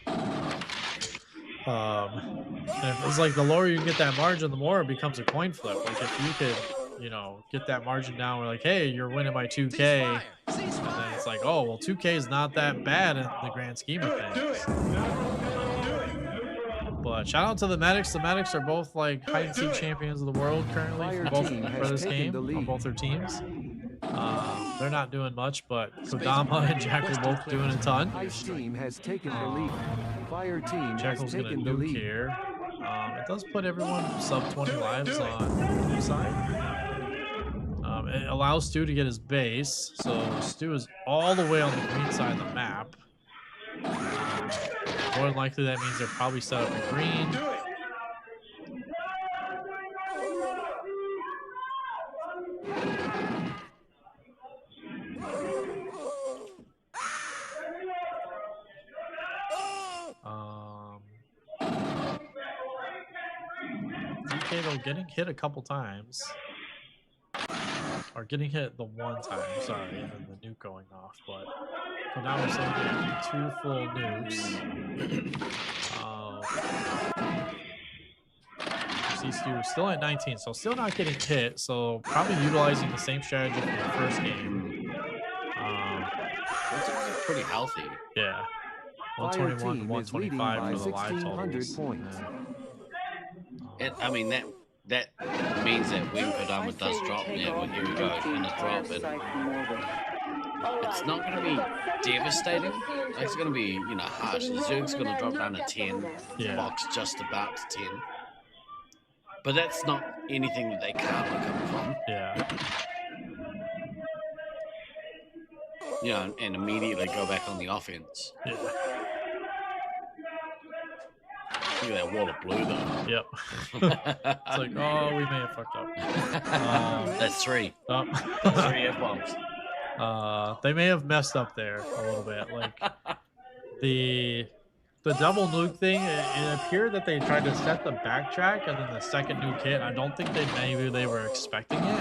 And it's like the lower you can get that margin, the more it becomes a coin flip. Like if you could, you know, get that margin down, we're like, hey, you're winning by 2K. And then it's like, oh, well, 2K is not that bad in the grand scheme of things. But shout out to the medics. The medics are both like hide and seek champions of the world currently for this game on both their teams. They're not doing much, but Kodama and Jack are both doing a ton.
Ice team has taken the lead. Fire team
Jackal's
has
gonna
taken the
nuke
lead.
here. It does put everyone sub 20 lives on the blue side. It allows Stu to get his base, so Stu is all the way on the green side of the map. More than likely that means they're probably set up in green. DK though getting hit a couple times. Or getting hit the one time, sorry, and then the nuke going off, but so now we're saying getting 2 full nukes. See Stu still at 19, so still not getting hit, so probably utilizing the same strategy from the first game.
It's pretty healthy.
Yeah. 121 to 125 for the live totals.
Points.
I mean, that means that when Kodama does drop, yeah, well, here we go, in the drop, it's not going to be devastating. It's going to be, you know, harsh. Zerg's going to drop down to 10, Fox just about to 10. But that's not anything that they can't recover from.
Yeah.
You know, and immediately go back on the offense.
Yeah.
Look at that wall of blue, though.
Yep. It's like, oh, we may have fucked up.
That's 3.
Oh.
That's 3 F-bombs.
They may have messed up there a little bit. Like, the double nuke thing, it appeared that they tried to set the backtrack, and then the second nuke hit. I don't think maybe they were expecting it.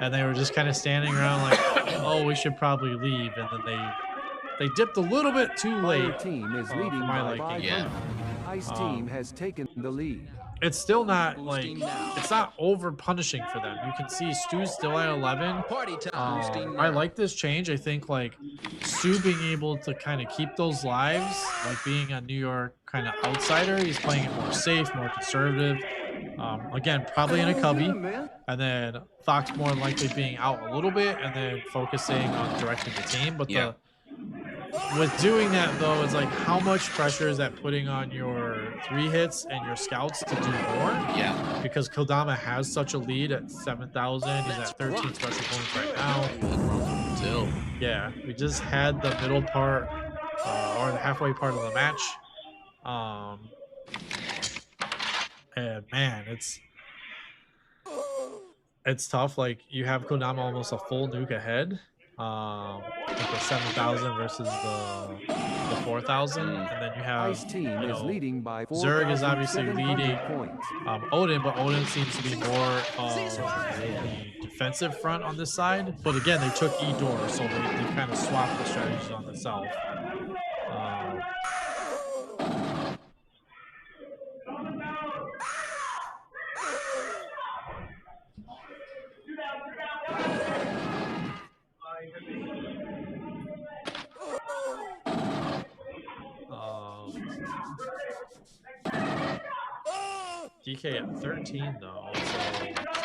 And they were just kind of standing around like, oh, we should probably leave. And then they dipped a little bit too late.
Fire team is leading
my
by
liking.
500. Ice team has taken the lead.
It's still not like it's not over punishing for them. You can see Stu's still at 11. I like this change. I think like Stu being able to kind of keep those lives, like being a New York kind of outsider. He's playing it more safe, more conservative. Again, probably in a cubby, and then Fox more than likely being out a little bit, and then focusing on directing the team. But with doing that though, it's like how much pressure is that putting on your 3 hits and your scouts to do more?
Yeah.
Because Kodama has such a lead at 7,000. He's at 13 special points right now. Yeah, we just had the middle part or the halfway part of the match. And man, it's tough. Like you have Kodama almost a full nuke ahead. Like the 7,000 versus the 4,000, and then you have
is leading by
Zerg is obviously
4,700
leading
points.
Odin, but Odin seems to be more of the defensive front on this side. But again, they took E-Door, so they kind of swapped the strategies on itself. DK at 13 though, so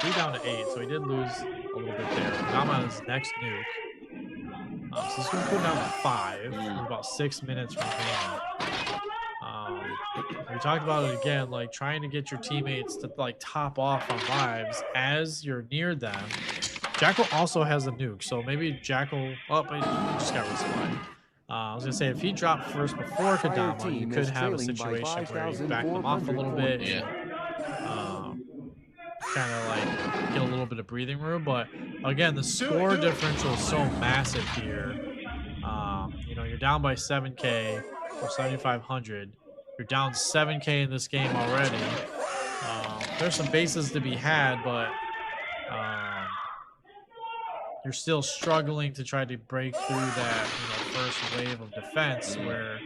3 down to 8, so he did lose a little bit there. Kodama on his next nuke. So he's going to go down to 5 with about 6 minutes remaining. We talked about it again, like trying to get your teammates to like top off on lives as you're near them. Jackal also has a nuke, so maybe Jackal. Oh, but he just got respawned. I was gonna say if he dropped first before Kodama, you could have a situation where you back them off a little bit. Kind of like get a little bit of breathing room, but again, the score differential is so massive here. You know, you're down by 7K or 7,500. You're down 7K in this game already. There's some bases to be had, but you're still struggling to try to break through that first wave of defense where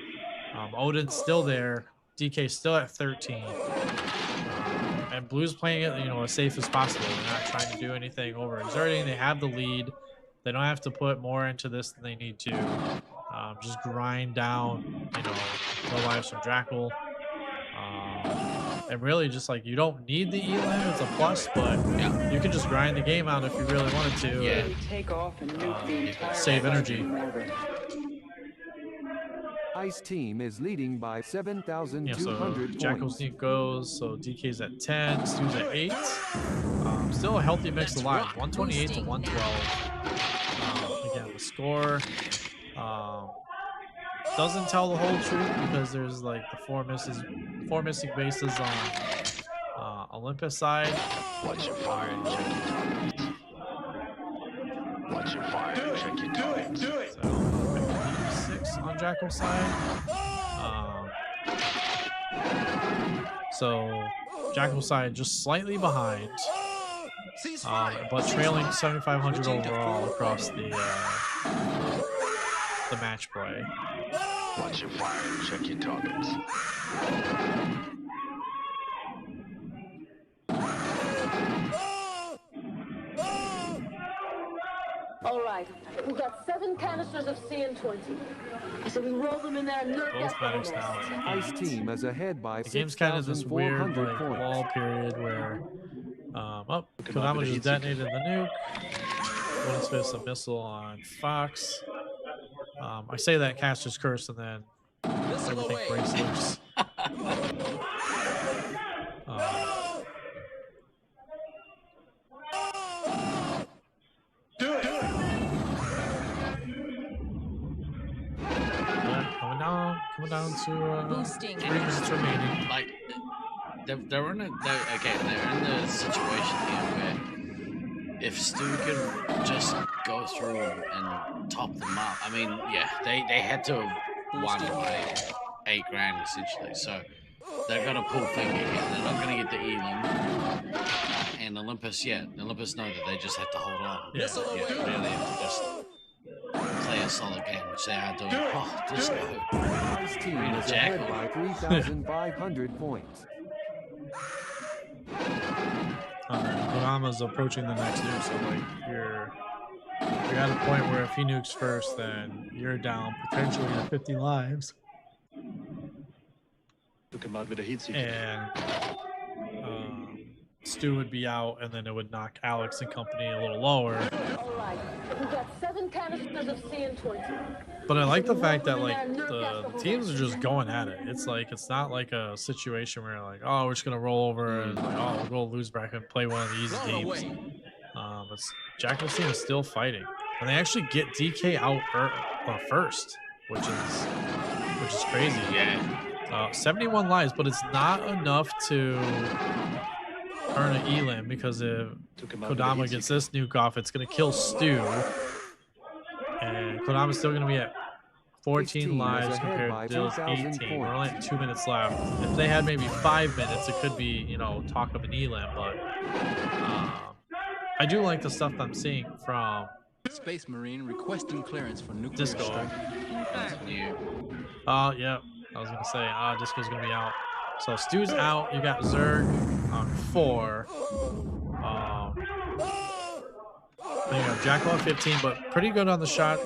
Odin's still there, DK's still at 13. And Blue's playing it, as safe as possible. They're not trying to do anything overexerting. They have the lead. They don't have to put more into this than they need to. Just grind down, no lives from Jackal. And really just like, you don't need the elim, it's a plus, but you can just grind the game out if you really wanted to. And, save energy.
Ice team is leading by 7,200
so Jackal
points.
sneak goes, so DK's at 10, Stu's at 8. Still a healthy mix of lives, 128 to 112. Again, the score doesn't tell the whole truth because there's like the four missing bases on Olympus side.
Watch your fire and check your targets. Watch your fire and check your targets.
Do it!
So, 6 on Jackal side. So Jackal side just slightly behind, but trailing 7,500 overall across the match play.
Watch your fire and check your targets.
All right, we got 7 canisters of CN20. So we roll them in there and nerf gas
Both medics
the whole
now.
mess.
Ice team is ahead by
The game's kind of this weird
6,400
like
points.
wall period where Kodama just detonated the nuke. Golden Fist a missile on Fox. I say that caster's curse and then everything breaks loose.
Do it!
Coming down to
Boosting.
3 minutes remaining.
Like, they're in the situation here where if Stu can just go through and top them up, I mean, yeah, they had to have won by 8 grand essentially. So they've got to pull finger here. They're not going to get the elim. And Olympus know that they just have to hold on.
Yeah.
Really have to just play a solid game, which they are doing. Oh, just go.
Ice team is ahead by 3,500 points.
Kodama's approaching the next nuke, so like you're at a point where if he nukes first, then you're down potentially to 50 lives. And Stu would be out, and then it would knock Alex and company a little lower.
All right. We've got 7 canisters of CN20.
But I like the fact that like the teams are just going at it. It's like it's not like a situation where like, oh, we're just gonna roll over and like, oh, we'll go lose back and play one of the easy games. It's Jackal's team is still fighting, and they actually get DK out first, which is crazy.
Yeah.
71 lives, but it's not enough to earn an elim because if Kodama gets this nuke off, it's gonna kill Stu. And Kodama's still going to be at 14 lives compared to Dill's 18. We're only at 2 minutes left. If they had maybe 5 minutes, it could be, you know, talk of an elim. But I do like the stuff I'm seeing from
Space Marine requesting clearance for nuclear
Disco.
strike.
Yeah, I was going to say, Disco's going to be out. So Stu's out. You got Zerg on 4. Then you have Jackal at 15, but pretty good on the shot.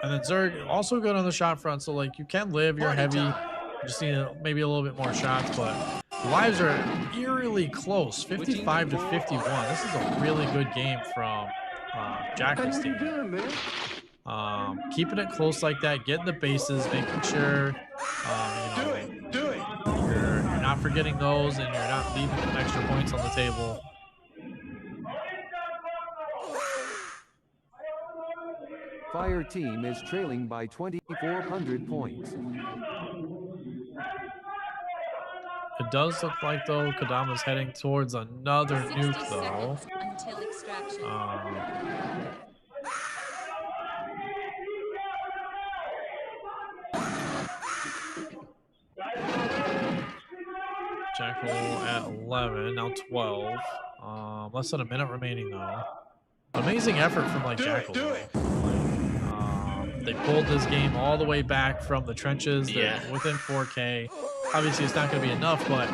And then Zerg also good on the shot front. So like you can live, you're heavy. You just need maybe a little bit more shots, but the lives are eerily close, 55 to 51. This is a really good game from Jackal's team. Keeping it close like that, getting the bases, making sure you're not forgetting those and you're not leaving extra points on the table.
Fire team is trailing by 2,400 points.
It does look like, though, Kodama's heading towards another nuke, though.
Until extraction.
Jackal at 11, now 12. Less than a minute remaining, though. Amazing effort from, like, Jackal. They pulled this game all the way back from the trenches. They're within 4K. Obviously, it's not going to be enough, but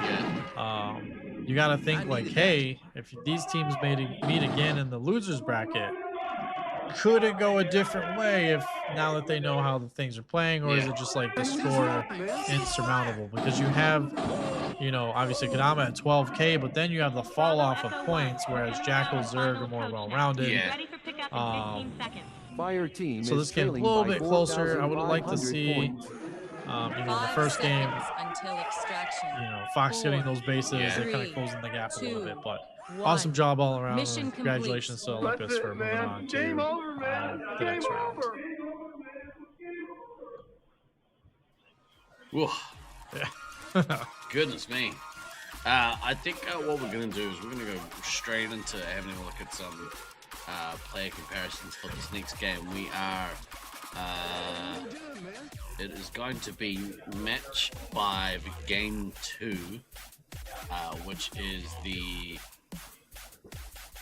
you got to think like, hey, if these teams meet again in the losers bracket, could it go a different way if now that they know how the things are playing, or is it just like the score insurmountable? Because you have, you know, obviously Kodama at 12K, but then you have the fall off of points, whereas Jackal, Zerg are more well-rounded.
Fire team
So this game's a little bit closer. I would like to see, you know, the first game,
Until extraction.
you know, Fox getting those bases, they're kind of closing the gap a little bit, but awesome job all around.
Mission
Congratulations to Olympus for moving on to the next round.
Whoa.
Yeah.
Goodness me. I think what we're going to do is we're going to go straight into having a look at some player comparisons for this next game. We are it is going to be match 5 game 2, which is the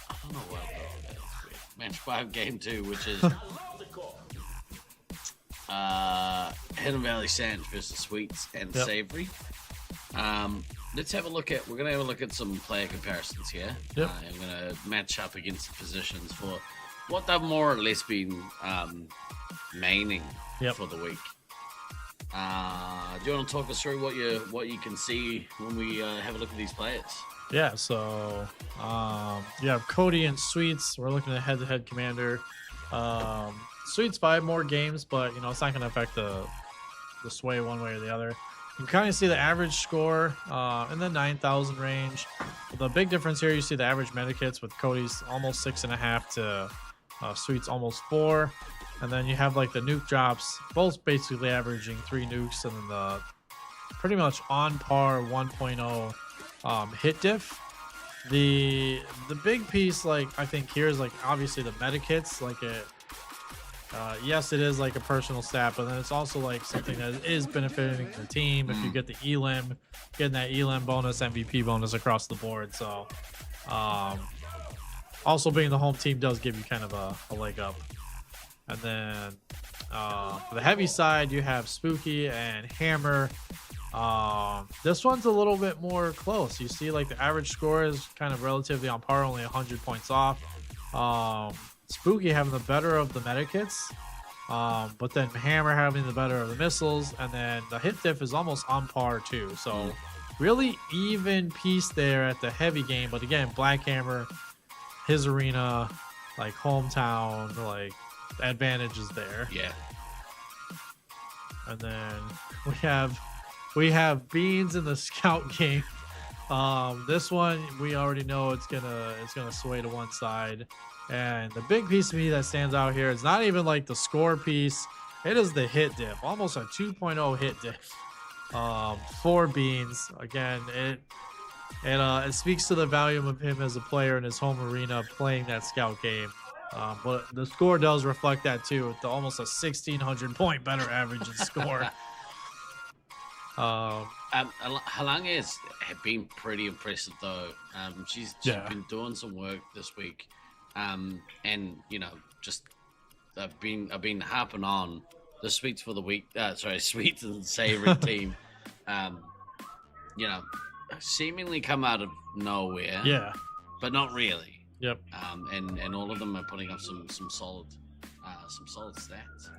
I don't know what match 5 game 2, which is Hidden Valley Sands versus Sweets and Savory. Let's have a look at. We're gonna have a look at some player comparisons here.
Yep.
I'm gonna match up against the positions for what they've more or less been maining for the week. Do you want to talk us through what you can see when we have a look at these players?
Yeah, so you have Cody and Sweets. We're looking at head-to-head commander. Sweets 5 more games, but you know it's not going to affect the sway one way or the other. You can kind of see the average score in the 9,000 range. The big difference here, you see the average medikits with Cody's almost 6.5 to Sweet's almost 4. And then you have like the nuke drops, both basically averaging 3 nukes, and then the pretty much on par 1.0 hit diff. The big piece, like I think here is like obviously the medikits, like it. Yes, it is like a personal stat, but then it's also like something that is benefiting the team. If you get the elim, getting that elim bonus, MVP bonus across the board. So, also being the home team does give you kind of a leg up. And then for the heavy side, you have Spooky and Hammer. This one's a little bit more close. You see, like the average score is kind of relatively on par, only 100 points off. Spooky having the better of the medikits, but then Hammer having the better of the missiles, and then the hit diff is almost on par too. So really even piece there at the heavy game. But again, Black Hammer, his arena, like hometown, like advantage is there.
Yeah.
And then we have Beans in the Scout game. This one we already know it's gonna sway to one side. And the big piece to me that stands out here is not even like the score piece. It is the hit diff, almost a 2.0 hit diff for Beans. Again, it speaks to the value of him as a player in his home arena playing that Scout game. But the score does reflect that too, with almost a 1,600 point better average in score.
Halange has been pretty impressive though. She's been doing some work this week, and you know, just I've been harping on the Sweets for the Week. Sweets and Savory team. You know, seemingly come out of nowhere.
Yeah,
but not really.
Yep.
And all of them are putting up some solid stats.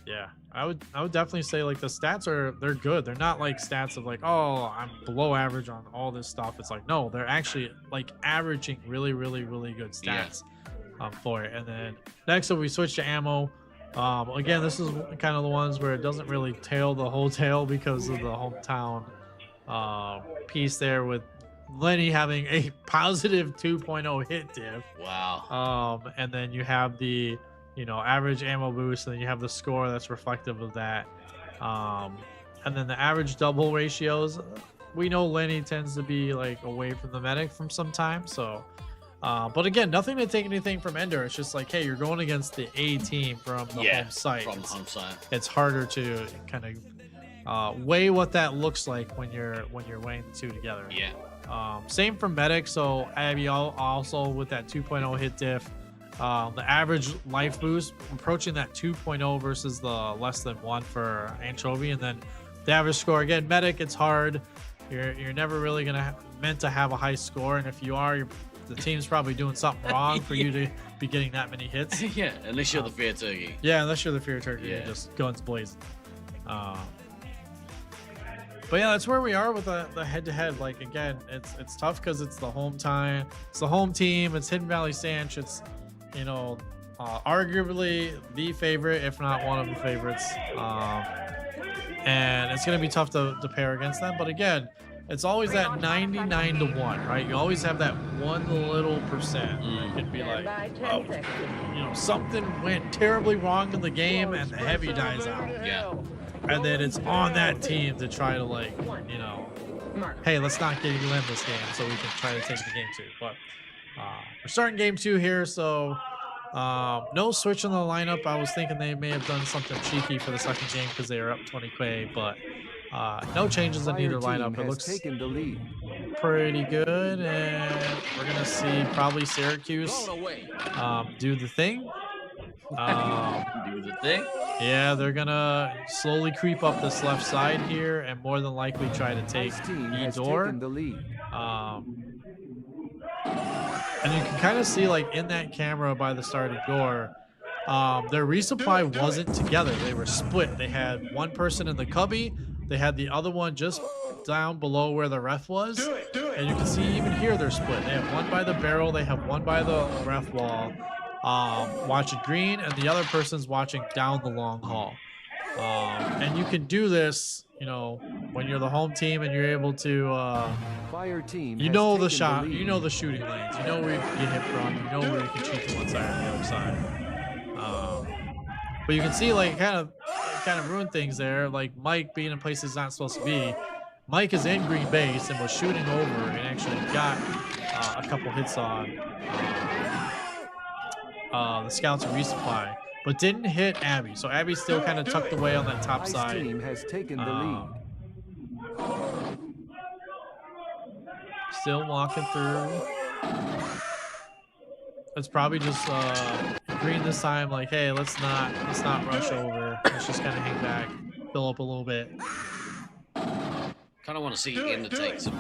Yeah, I would definitely say like the stats they're good. They're not like stats of like, oh, I'm below average on all this stuff. It's like, no, they're actually like averaging really good stats for it. And then next up we switch to ammo. Again, this is kind of the ones where it doesn't really tail the whole tale because of the hometown piece there with Lenny having a positive 2.0 hit diff.
Wow.
And then you have the average ammo boost, and then you have the score that's reflective of that. And then the average double ratios, we know Lenny tends to be like away from the medic from some time. So, but again, nothing to take anything from Ender. It's just like, hey, you're going against the A team from the home site.
From home site.
It's harder to kind of weigh what that looks like when you're weighing the two together.
Yeah.
Same for medic. So Abby also with that 2.0 hit diff. The average life boost approaching that 2.0 versus the less than 1 for Anchovy. And then the average score, again, medic, it's hard. You're never really meant to have a high score, and if you are, the team's probably doing something wrong for you to be getting that many hits.
Yeah, unless you're the fear turkey.
Yeah, unless you're the fear turkey, you're just guns blazing. But yeah, that's where we are with the head-to-head. Like, again, it's tough because it's the home time, it's the home team, it's Hidden Valley Sanch, it's arguably the favorite, if not one of the favorites. And it's going to be tough to pair against them. But again, it's always that 99-1, right? You always have that one little percent. It could be like, oh, something went terribly wrong in the game and the heavy dies out.
Yeah.
And then it's on that team to try to hey, let's not get you in this game so we can try to take the game too. But we're starting game 2 here, so no switch in the lineup. I was thinking they may have done something cheeky for the second game because they were up 20K, but no changes in either lineup. It looks pretty good, and we're gonna see probably Syracuse do the thing.
Do the thing.
Yeah, they're gonna slowly creep up this left side here, and more than likely try to take the door. And you can kind of see, like, in that camera by the starting door, their resupply wasn't together. They were split. They had one person in the cubby. They had the other one just down below where the ref was. And you can see even here they're split. They have one by the barrel. They have one by the ref wall, watching green, and the other person's watching down the long haul. And you can do this, when you're the home team and you're able to,
Fire team
the shot, the shooting lanes, where you can get hit from, where you can shoot to one side or the other side. But you can see, like, kind of ruin things there. Like Mike being in places he's not supposed to be. Mike is in green base and was shooting over and actually got a couple hits on the scouts and resupply, but didn't hit Abby. So Abby's still kind of tucked away on that top side.
Team has taken the lead.
Still walking through. It's probably just green this time. Like, hey, let's not rush over. Let's just kind of hang back, fill up a little bit.
Kind of want to see him to take some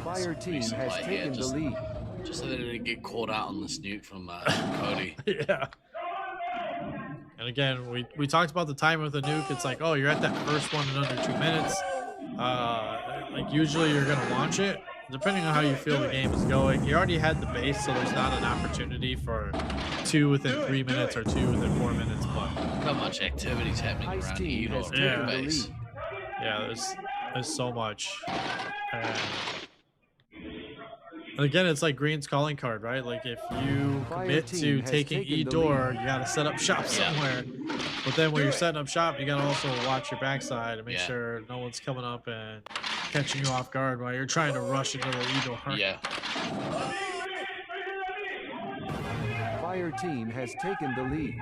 Fire team has taken the lead.
Just so they didn't get caught out on this nuke from Cody.
Yeah. And again, we talked about the time with the nuke. It's like, oh, you're at that first one in under 2 minutes. like usually you're gonna launch it. Depending on how you feel the game is going, you already had the base, so there's not an opportunity for 2 within 3 minutes or 2 within 4 minutes. But
Not much activities happening around here.
yeah,
Base.
yeah, there's so much. And again, it's like Green's calling card, right? Like if you commit to taking E door, you gotta set up shop somewhere. But then when you're setting up shop, you gotta also watch your backside and make sure no one's coming up and catching you off guard while you're trying to rush into the E door.
Yeah.
Fire team has taken the lead.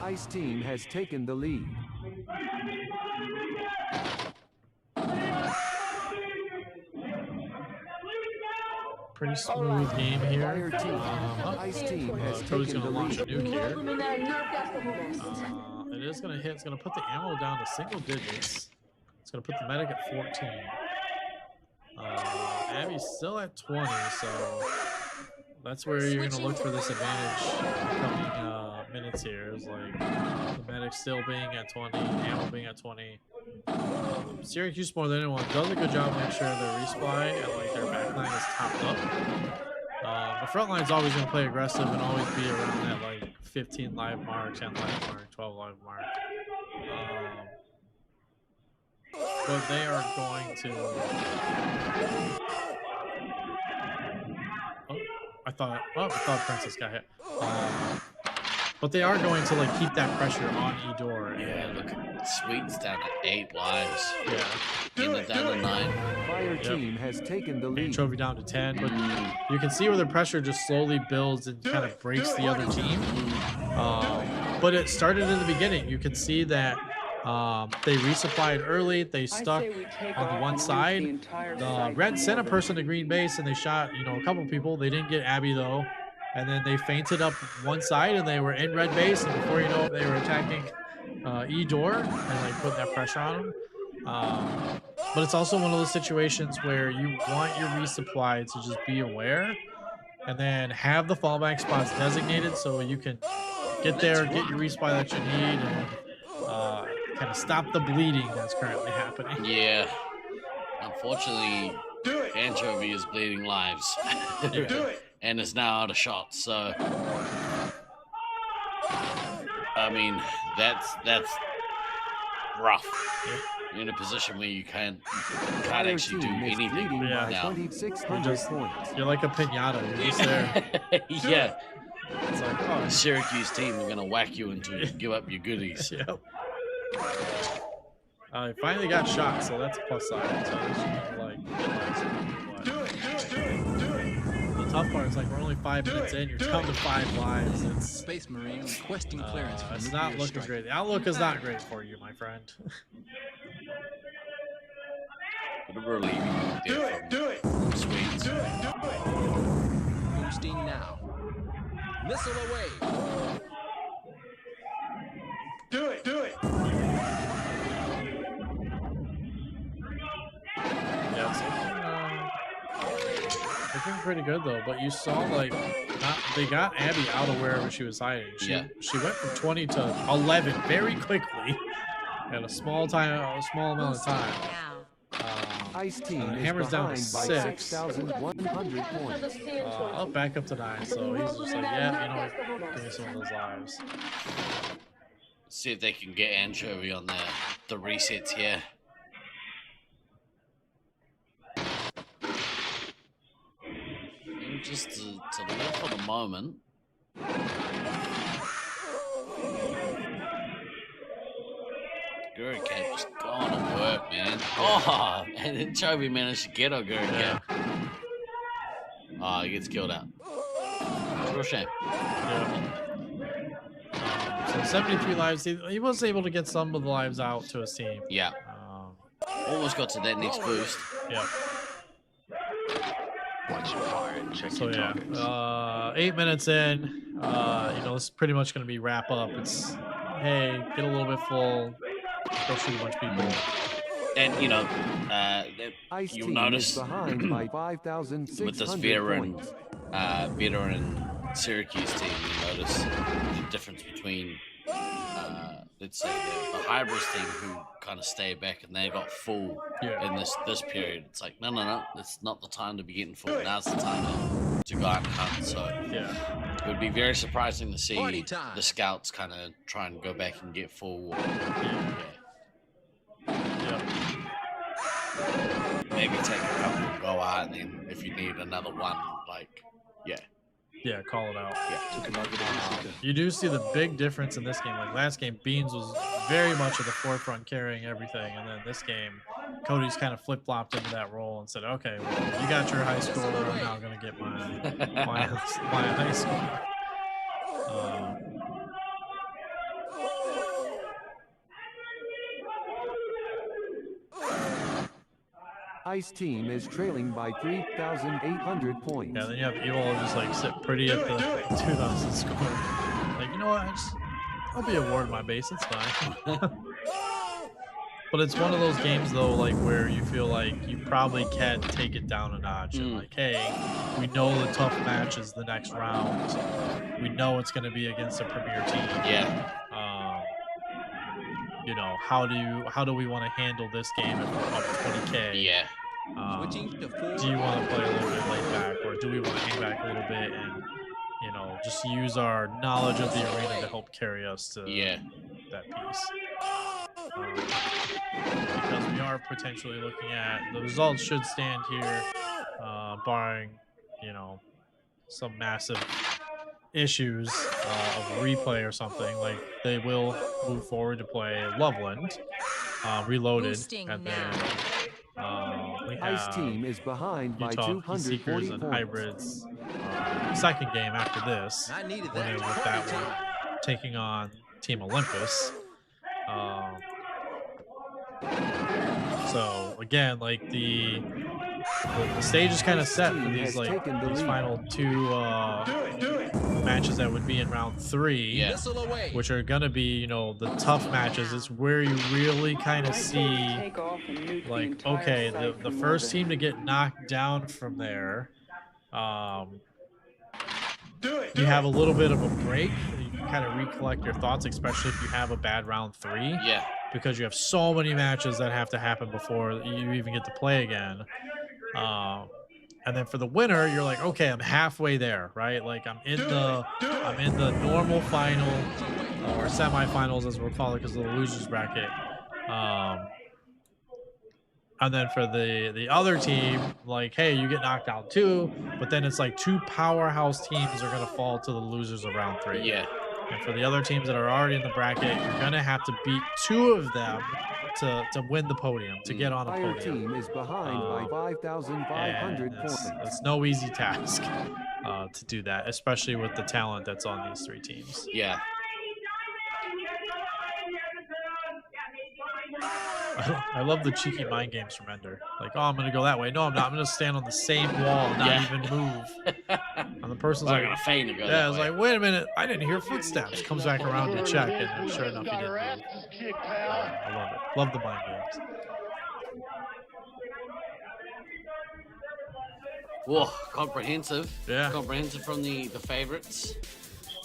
Ice team has taken the lead.
Pretty smooth game here.
Fire team. Ice team has
Cody's
taken
gonna
the
launch a
lead.
nuke here. It is gonna hit. It's gonna put the ammo down to single digits. It's gonna put the medic at 14. Abby's still at 20, so that's where you're gonna look for this advantage in the coming minutes here. Is like the medic still being at 20, ammo being at 20. Syracuse more than anyone does a good job making sure their resupply and like their backline is topped up. The front line's always going to play aggressive and always be around that like 15 live mark, 10 live mark, 12 live mark. But they are going to. I thought Princess got hit. But they are going to like keep that pressure on Edor.
Yeah, look at Sweet's down to 8 lives.
Yeah.
Getting down to 9.
Fire team has taken the lead.
Trophy down to 10, but you can see where the pressure just slowly builds and kind of breaks the other team. But it started in the beginning. You can see that they resupplied early. They stuck on the one side. The red sent a person to green base and they shot, a couple people. They didn't get Abby though. And then they feinted up one side and they were in red base. And before you know it, they were attacking E-door and like putting that pressure on them. But it's also one of those situations where you want your resupply to just be aware and then have the fallback spots designated so you can get there, get your resupply that you need, and kind of stop the bleeding that's currently happening.
Yeah. Unfortunately, Anchovy is bleeding lives. And is now out of shots, so I mean that's rough. You're in a position where you can't actually do anything now.
You're like a pinata. You're just there.
Yeah.
It's like, oh,
the Syracuse team are gonna whack you until you give up your goodies.
Yep. I finally got shot, so that's a plus side. So the tough part is like we're only 5 minutes in. You're down to 5 lives. It's
Space Marine requesting clearance.
It's not looking great. The outlook is not great for you, my friend.
Do it. Sweet.
Boosting now. Missile away.
Do it.
Yeah, it's looking pretty good though. But you saw like they got Abby out of wherever she was hiding. She went from 20 to 11 very quickly in a small amount of time.
Ice team
Hammer's down to 6.
6,100 points.
I'll back up to 9. So he's just like, yeah, give me some of those lives.
See if they can get Anchovy on the resets here. Just to live for the moment. Guricat just gone to work, man. Oh, and then Chovy managed to get on Guricat. Oh, he gets killed out. It's a real shame.
So 73 lives. He was able to get some of the lives out to his team.
Yeah. Almost got to that next boost.
Yeah.
Watch your fire and check
So
your
yeah,
targets.
8 minutes in. It's pretty much going to be wrap up. It's hey, get a little bit full, go shoot a bunch of people.
And
Ice
you'll
team
notice
is behind by 5,600
with this
points.
veteran Syracuse team, you notice the difference between let's say the hybrids team who kind of stay back and they got full in this period. It's like no, it's not the time to be getting full. Now's the time to go out and hunt. So it would be very surprising to see the scouts kind of try and go back and get full. Maybe take a couple and go out, and then if you need another one, like
Yeah, call it out. You do see the big difference in this game. Like last game, Beans was very much at the forefront carrying everything, and then this game, Cody's kind of flip-flopped into that role and said, "Okay, well, you got your high score. I'm now gonna get my high score."
Ice Team is trailing by 3,800 points.
Yeah, then you have Evil just like sit pretty at the 2,000 score. Like, you know what? I'll be awarded my base. It's fine. But it's one of those games though, like where you feel like you probably can take it down a notch. And like, hey, we know the tough match is the next round. We know it's going to be against a premier team.
Yeah.
You know, how do we want to handle this game if we're up 20K?
Yeah.
Do you want to play a little bit laid back, or do we want to hang back a little bit and, you know, just use our knowledge of the arena to help carry us to that piece? Because we are potentially looking at the results should stand here, barring, you know, some massive issues of replay or something. Like they will move forward to play Loveland, Reloaded, and then we have
Ice Team is behind by
Utah
240
Seekers and
points.
Hybrids. Second game after this, with that one taking on Team Olympus. So again, like the stage is kind of set for these these final two matches that would be in round 3, which are gonna be, you know, the tough matches. It's where you really kind of see, like, okay, the first team to get knocked down from there, you have a little bit of a break. You can kind of recollect your thoughts, especially if you have a bad round 3.
Yeah.
Because you have so many matches that have to happen before you even get to play again. And then for the winner, you're like, okay, I'm halfway there, right? Like I'm in the normal final or semifinals, as we'll call it, because of the losers bracket. And then for the other team, like, hey, you get knocked out too, but then it's like 2 powerhouse teams are gonna fall to the losers of round 3.
Yeah.
And for the other teams that are already in the bracket, you're gonna have to beat 2 of them to win the podium, to get on a
Fire
podium.
Team is behind by 5,500 points.
It's no easy task to do that, especially with the talent that's on these 3 teams.
Yeah.
I love the cheeky mind games from Ender. Like, oh, I'm gonna go that way. No, I'm not. I'm gonna stand on the same wall and not even move. And the person's
I'm
like,
gonna feign to go
yeah,
that
I was
way.
like, wait a minute, I didn't hear footsteps. Comes back around to check, and then sure enough, he didn't move. I love it. Love the mind games.
Whoa, comprehensive.
Yeah.
Comprehensive from the favorites.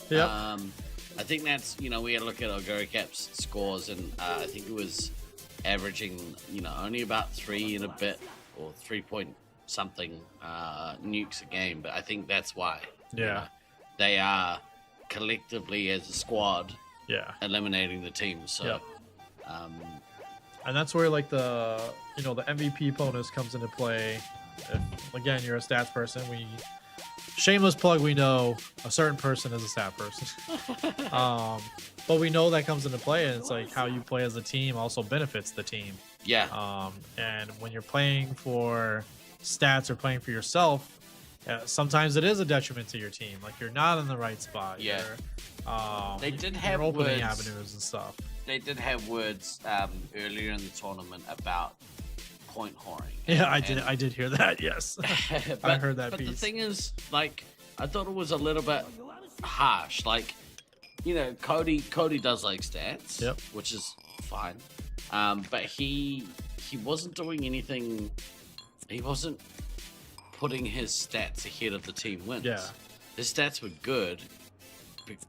Yep.
I think that's, you know, we had to look at Ogoricap's scores, and I think it was averaging, you know, only about 3 and a bit, or 3 point something nukes a game, but I think that's why.
Yeah.
You know, they are collectively as a squad eliminating the team. So
and that's where like the, you know, the MVP bonus comes into play. If, again, you're a stats person, shameless plug, we know a certain person is a stat person. But we know that comes into play, and it's like how you play as a team also benefits the team.
Yeah.
And when you're playing for stats or playing for yourself, sometimes it is a detriment to your team. Like you're not in the right spot.
Yeah. They did
you're
have
opening
words,
avenues and stuff.
They did have words earlier in the tournament about point whoring.
Yeah, I did hear that. Yes, I heard that
But
piece.
the thing is, like, I thought it was a little bit harsh. Like, you know, Cody does like stats, which is fine. But he wasn't doing anything. He wasn't putting his stats ahead of the team wins.
Yeah.
His stats were good,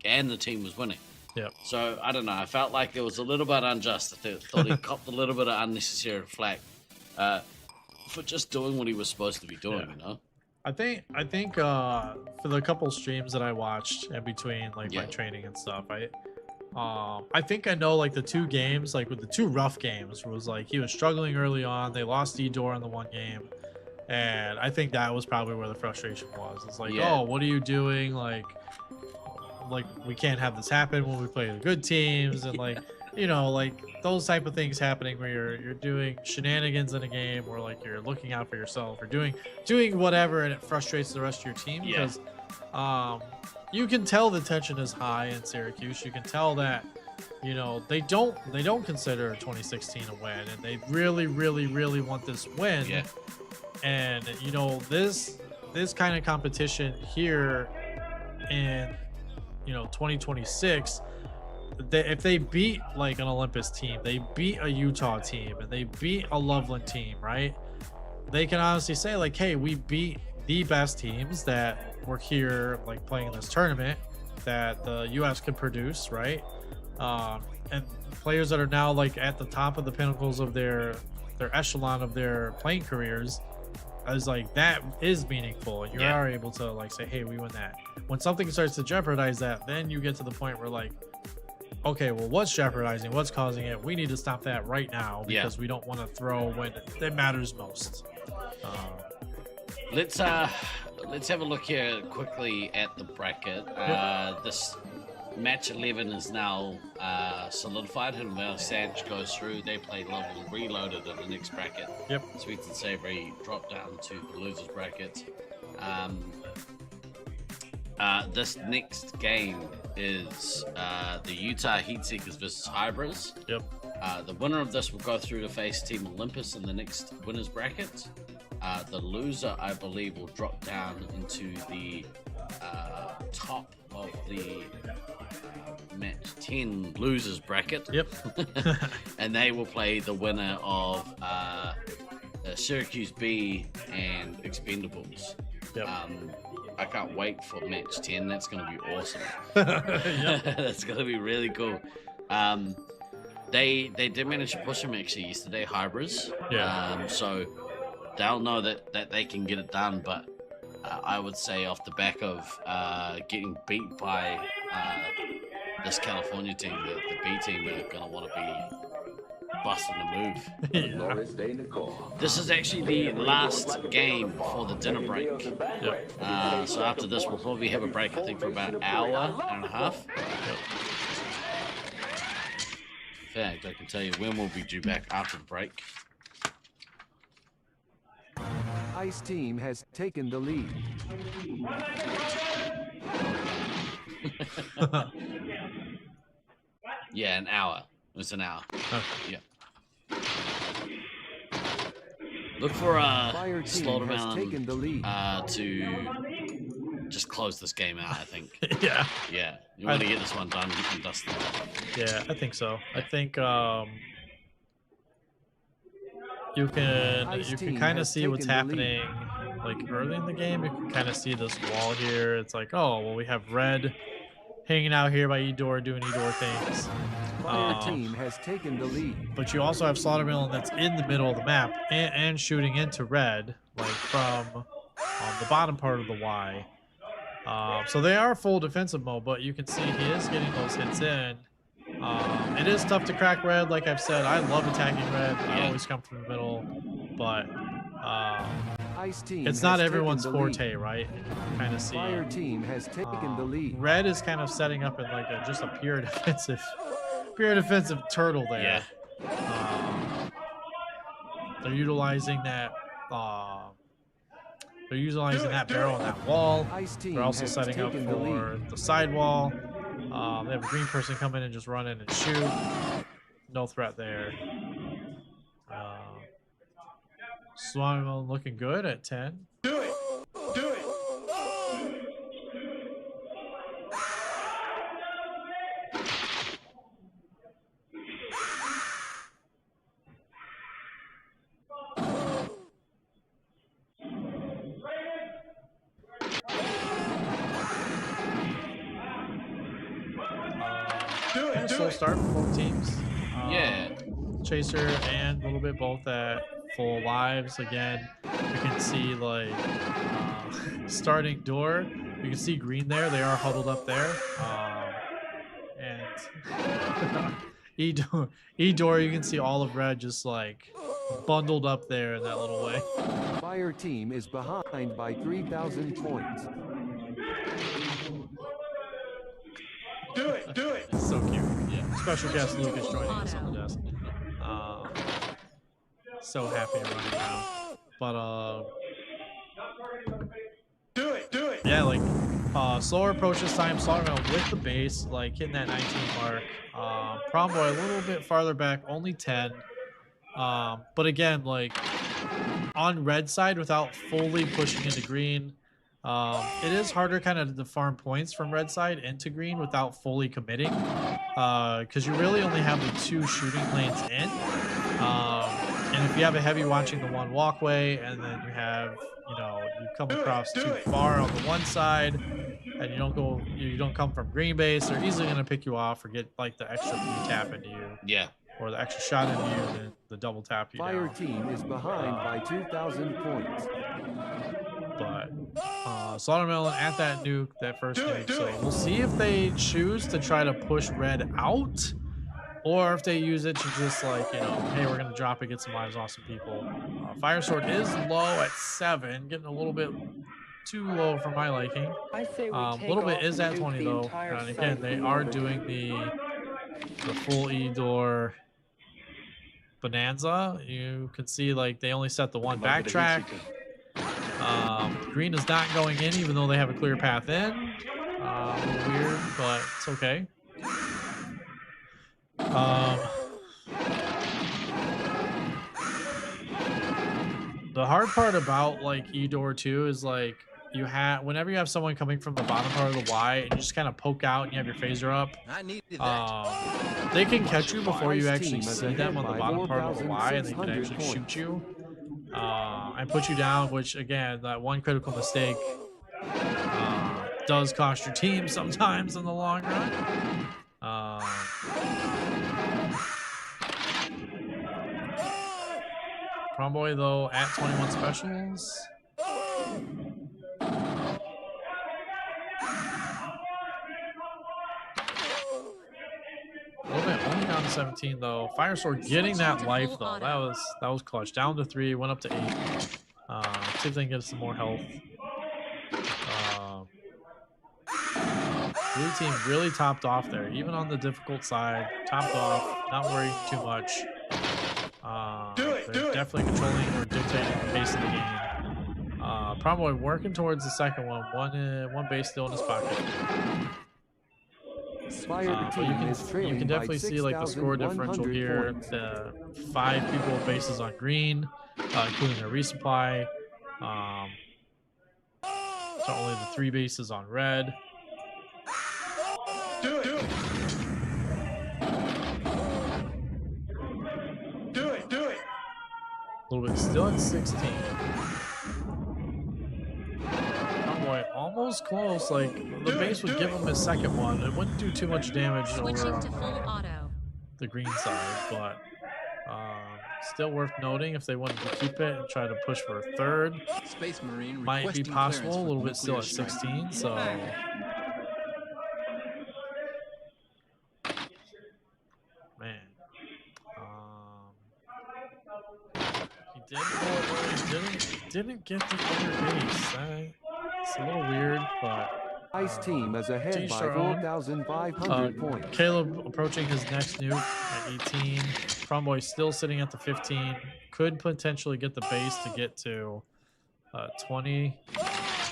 and the team was winning.
Yep.
So I don't know. I felt like it was a little bit unjust. I thought he copped a little bit of unnecessary flack for just doing what he was supposed to be doing. You know.
I think for the couple streams that I watched in between like my training and stuff, I think I know like the 2 games, like with the 2 rough games, was like he was struggling early on. They lost Edor in the 1 game, and I think that was probably where the frustration was. It's like, oh, what are you doing? Like we can't have this happen when we play the good teams, and like you know, like those type of things happening where you're doing shenanigans in a game, or like you're looking out for yourself, or doing whatever, and it frustrates the rest of your team because you can tell the tension is high in Syracuse. You can tell that, you know, they don't consider 2016 a win, and they really want this win. Yeah. And you know, this kind of competition here in 2026, if they beat like an Olympus team, they beat a Utah team, and they beat a Loveland team, right? They can honestly say like, hey, we beat the best teams that were here like playing in this tournament that the US could produce, right? And players that are now like at the top of the pinnacles of their echelon of their playing careers, is like, that is meaningful. You are able to like say, hey, we won that. When something starts to jeopardize that, then you get to the point where like, okay, well, what's jeopardizing? What's causing it? We need to stop that right now because we don't want to throw when it matters most.
Let's have a look here quickly at the bracket. This match 11 is now solidified, and now Sanch goes through. They play Loveland Reloaded in the next bracket.
Yep.
Sweets and Savory drop down to the losers bracket. This next game is the Utah Heatseekers versus Hybris.
Yep.
The winner of this will go through to face Team Olympus in the next winners bracket. The loser, I believe, will drop down into the top of the match 10 losers bracket.
Yep.
And they will play the winner of Syracuse B and Expendables.
Yep.
I can't wait for match 10. That's going to be awesome.
Yep.
That's going to be really cool. They did manage to push them actually yesterday, Hybris.
Yeah.
So they'll know that they can get it done, but I would say off the back of getting beat by this California team, the B team are going to want to be busting a move. This is actually the last game before the dinner break.
Yep.
So after this, we'll probably have a break, I think, for about an hour and a half. In fact, I can tell you when we'll be due back after the break.
Ice team has taken the lead.
Yeah, an hour. It's an hour.
Okay.
Yeah. Look for
taken the lead.
To just close this game out, I think.
Yeah.
Yeah. You want to get this one done and dusted.
Yeah, I think so. I think you can kind of see what's happening like early in the game. You can kind of see this wall here. It's like, oh, well, we have red hanging out here by Edor doing Edor things.
Fire team has taken the lead.
But you also have Slaughtermelon that's in the middle of the map and shooting into red, like from the bottom part of the Y. So they are full defensive mode, but you can see he is getting those hits in. It is tough to crack red, like I've said. I love attacking red. I always come from the middle, but it's not everyone's forte, right? You can kind of see.
Fire team has taken the lead.
Red is kind of setting up in like just a pure defensive turtle there.
Yeah.
They're utilizing that. They're utilizing that barrel on that wall. They're also setting up for the sidewall. They have a green person come in and just run in and shoot. No threat there. Slaughtermelon looking good at 10.
Do it! Do it!
slow start for both teams.
Yeah.
Chaser and a little bit both at full lives. Again, you can see like starting door. You can see green there. They are huddled up there. And E-door, you can see all of red just like bundled up there in that little way.
Fire team is behind by 3,000 points.
Do it, do it.
So cute. Yeah. Special guest Lucas joining us on the desk. So happy and running around. But
do it.
Yeah, like slower approach this time, slowing around with the base, like hitting that 19 mark. Promboy a little bit farther back, only 10. But again, like on red side without fully pushing into green, it is harder kind of to farm points from red side into green without fully committing, because you really only have the 2 shooting lanes in. And if you have a heavy watching the one walkway, and then you have, you know, you come across too far on the one side, and you don't come from green base, they're easily gonna pick you off or get like the extra 3 tap into you.
Yeah.
Or the extra shot into you, and then the double tap you
Fire
down.
team is behind by 2,000 points.
But Slaughtermelon at that nuke, that first nuke. So we'll see if they choose to try to push red out, or if they use it to just like, you know, hey, we're gonna drop it, get some lives off some people. Fire Sword is low at 7, getting a little bit too low for my liking. A little bit is at 20 though, and again, they are doing the full E-door bonanza. You can see like they only set the one backtrack. Green is not going in, even though they have a clear path in. A little weird, but it's okay. The hard part about like E-door 2 is like whenever you have someone coming from the bottom part of the Y and you just kind of poke out and you have your phaser up, they can catch you before you actually see them on the bottom part of the Y, and they can actually shoot you and put you down, which again, that one critical mistake does cost your team sometimes in the long run. Promboy though at 21 specials. A little bit, only down to 17 though. Fire Sword getting that life though. That was clutch. Down to 3, went up to 8. See if they can get some more health. Blue team really topped off there, even on the difficult side. Topped off, not worrying too much. They're definitely controlling or dictating the pace of the game. Promboy working towards the second one. One base still in his pocket. But you can definitely see like the score differential here. The 5 people with bases on green, including a resupply. So only the 3 bases on red.
Do it.
A little bit still at 16. Boy, almost close. Like the base would give him his second one. It wouldn't do too much damage over the green side, but still worth noting if they wanted to keep it and try to push for a third.
Space Marine
might be possible. A little bit still at 16. So. Man. He didn't get the other base. It's a little weird, but
Ice team is ahead by 4,500 points.
Caleb approaching his next nuke at 18. Promboy still sitting at the 15. Could potentially get the base to get to 20.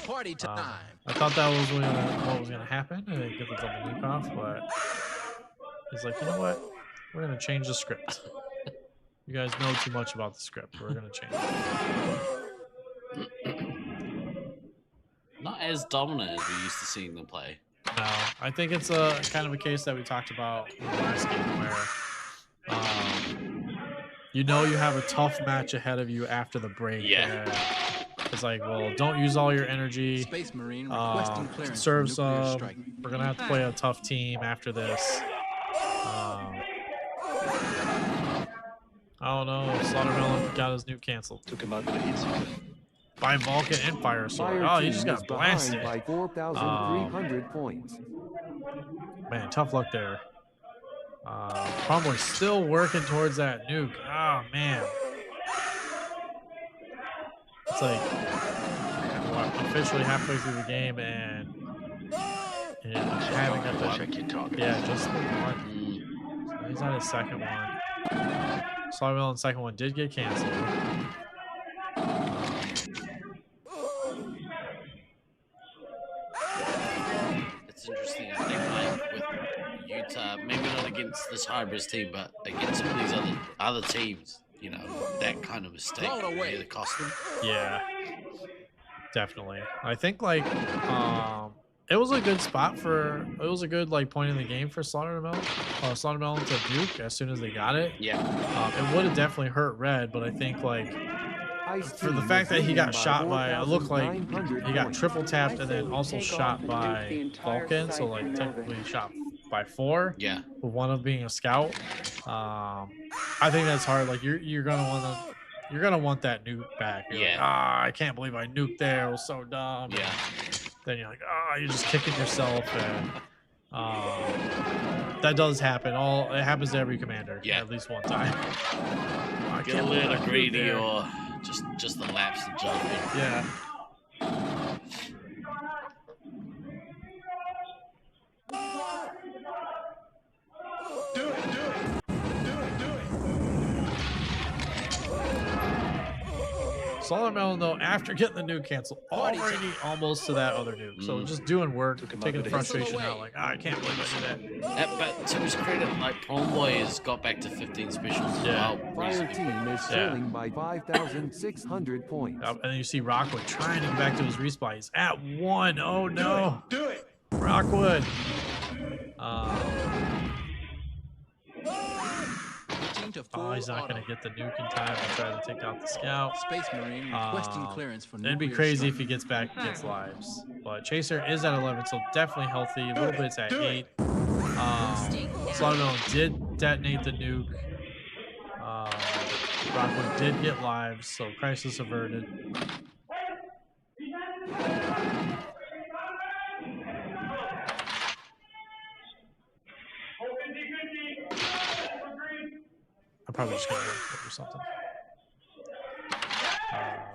Party time.
I thought that was what was gonna happen, and get the double nuke off, but he's like, you know what? We're gonna change the script. You guys know too much about the script. We're gonna change it.
Not as dominant as we used to seeing them play.
No, I think it's a kind of a case that we talked about in the last game where you know you have a tough match ahead of you after the break.
Yeah.
It's like, well, don't use all your energy.
Space Marine requesting clearance
Serve
for nuclear
some.
strike.
We're gonna have to play a tough team after this. Oh no, Slaughtermelon got his nuke canceled.
Took him out with a heat seeker.
By Vulcan and Fire Sword.
Fire
Oh, he
team
just
is
got blasted.
behind by 4,300 points.
Man, tough luck there. Cromwell's still working towards that nuke. Oh man. It's like what, officially halfway through the game and having at the
Check your target.
yeah, just the one. So he's on his second one. Slaughtermelon's second one did get canceled.
It's interesting, I think, like with Utah, maybe not against this Hybris team, but against some of these other teams, you know, that kind of mistake really cost them.
Yeah, definitely. I think like it was a good spot for it was a good like point in the game for Slaughtermelon to nuke as soon as they got it.
Yeah.
It would have definitely hurt Red, but I think like for the fact that he got shot by, it looked like he got triple tapped and then also shot by Vulcan, so like technically shot by 4.
Yeah.
With one of being a scout. I think that's hard. Like you're gonna want that nuke back. You're like, I can't believe I nuked there. It was so dumb.
Yeah.
Then you're like, you're just kicking yourself, and that does happen. It happens to every commander.
Yeah.
At least one time.
Get a little greedy or just the lapse of judgment.
Yeah. Slaughtermelon, though, after getting the nuke canceled, already almost to that other nuke. So just doing work, taking the frustration out. Like, I can't believe I did that.
But to his credit, like Promboy has got back to 15 specials as well.
Fire team is trailing by 5,600 points.
And then you see Rockwood trying to get back to his respawn. He's at 1. Oh no!
Do it.
Rockwood. He's not going to get the nuke in time to try to take out the scout.
Space Marine requesting clearance for
it'd be crazy if he gets back and gets lives. But Chaser is at 11, so definitely healthy. A little bit's at 8. Slaughtermelon did detonate the nuke. Rockwood did get lives, so crisis averted. I'm probably just gonna wait or something.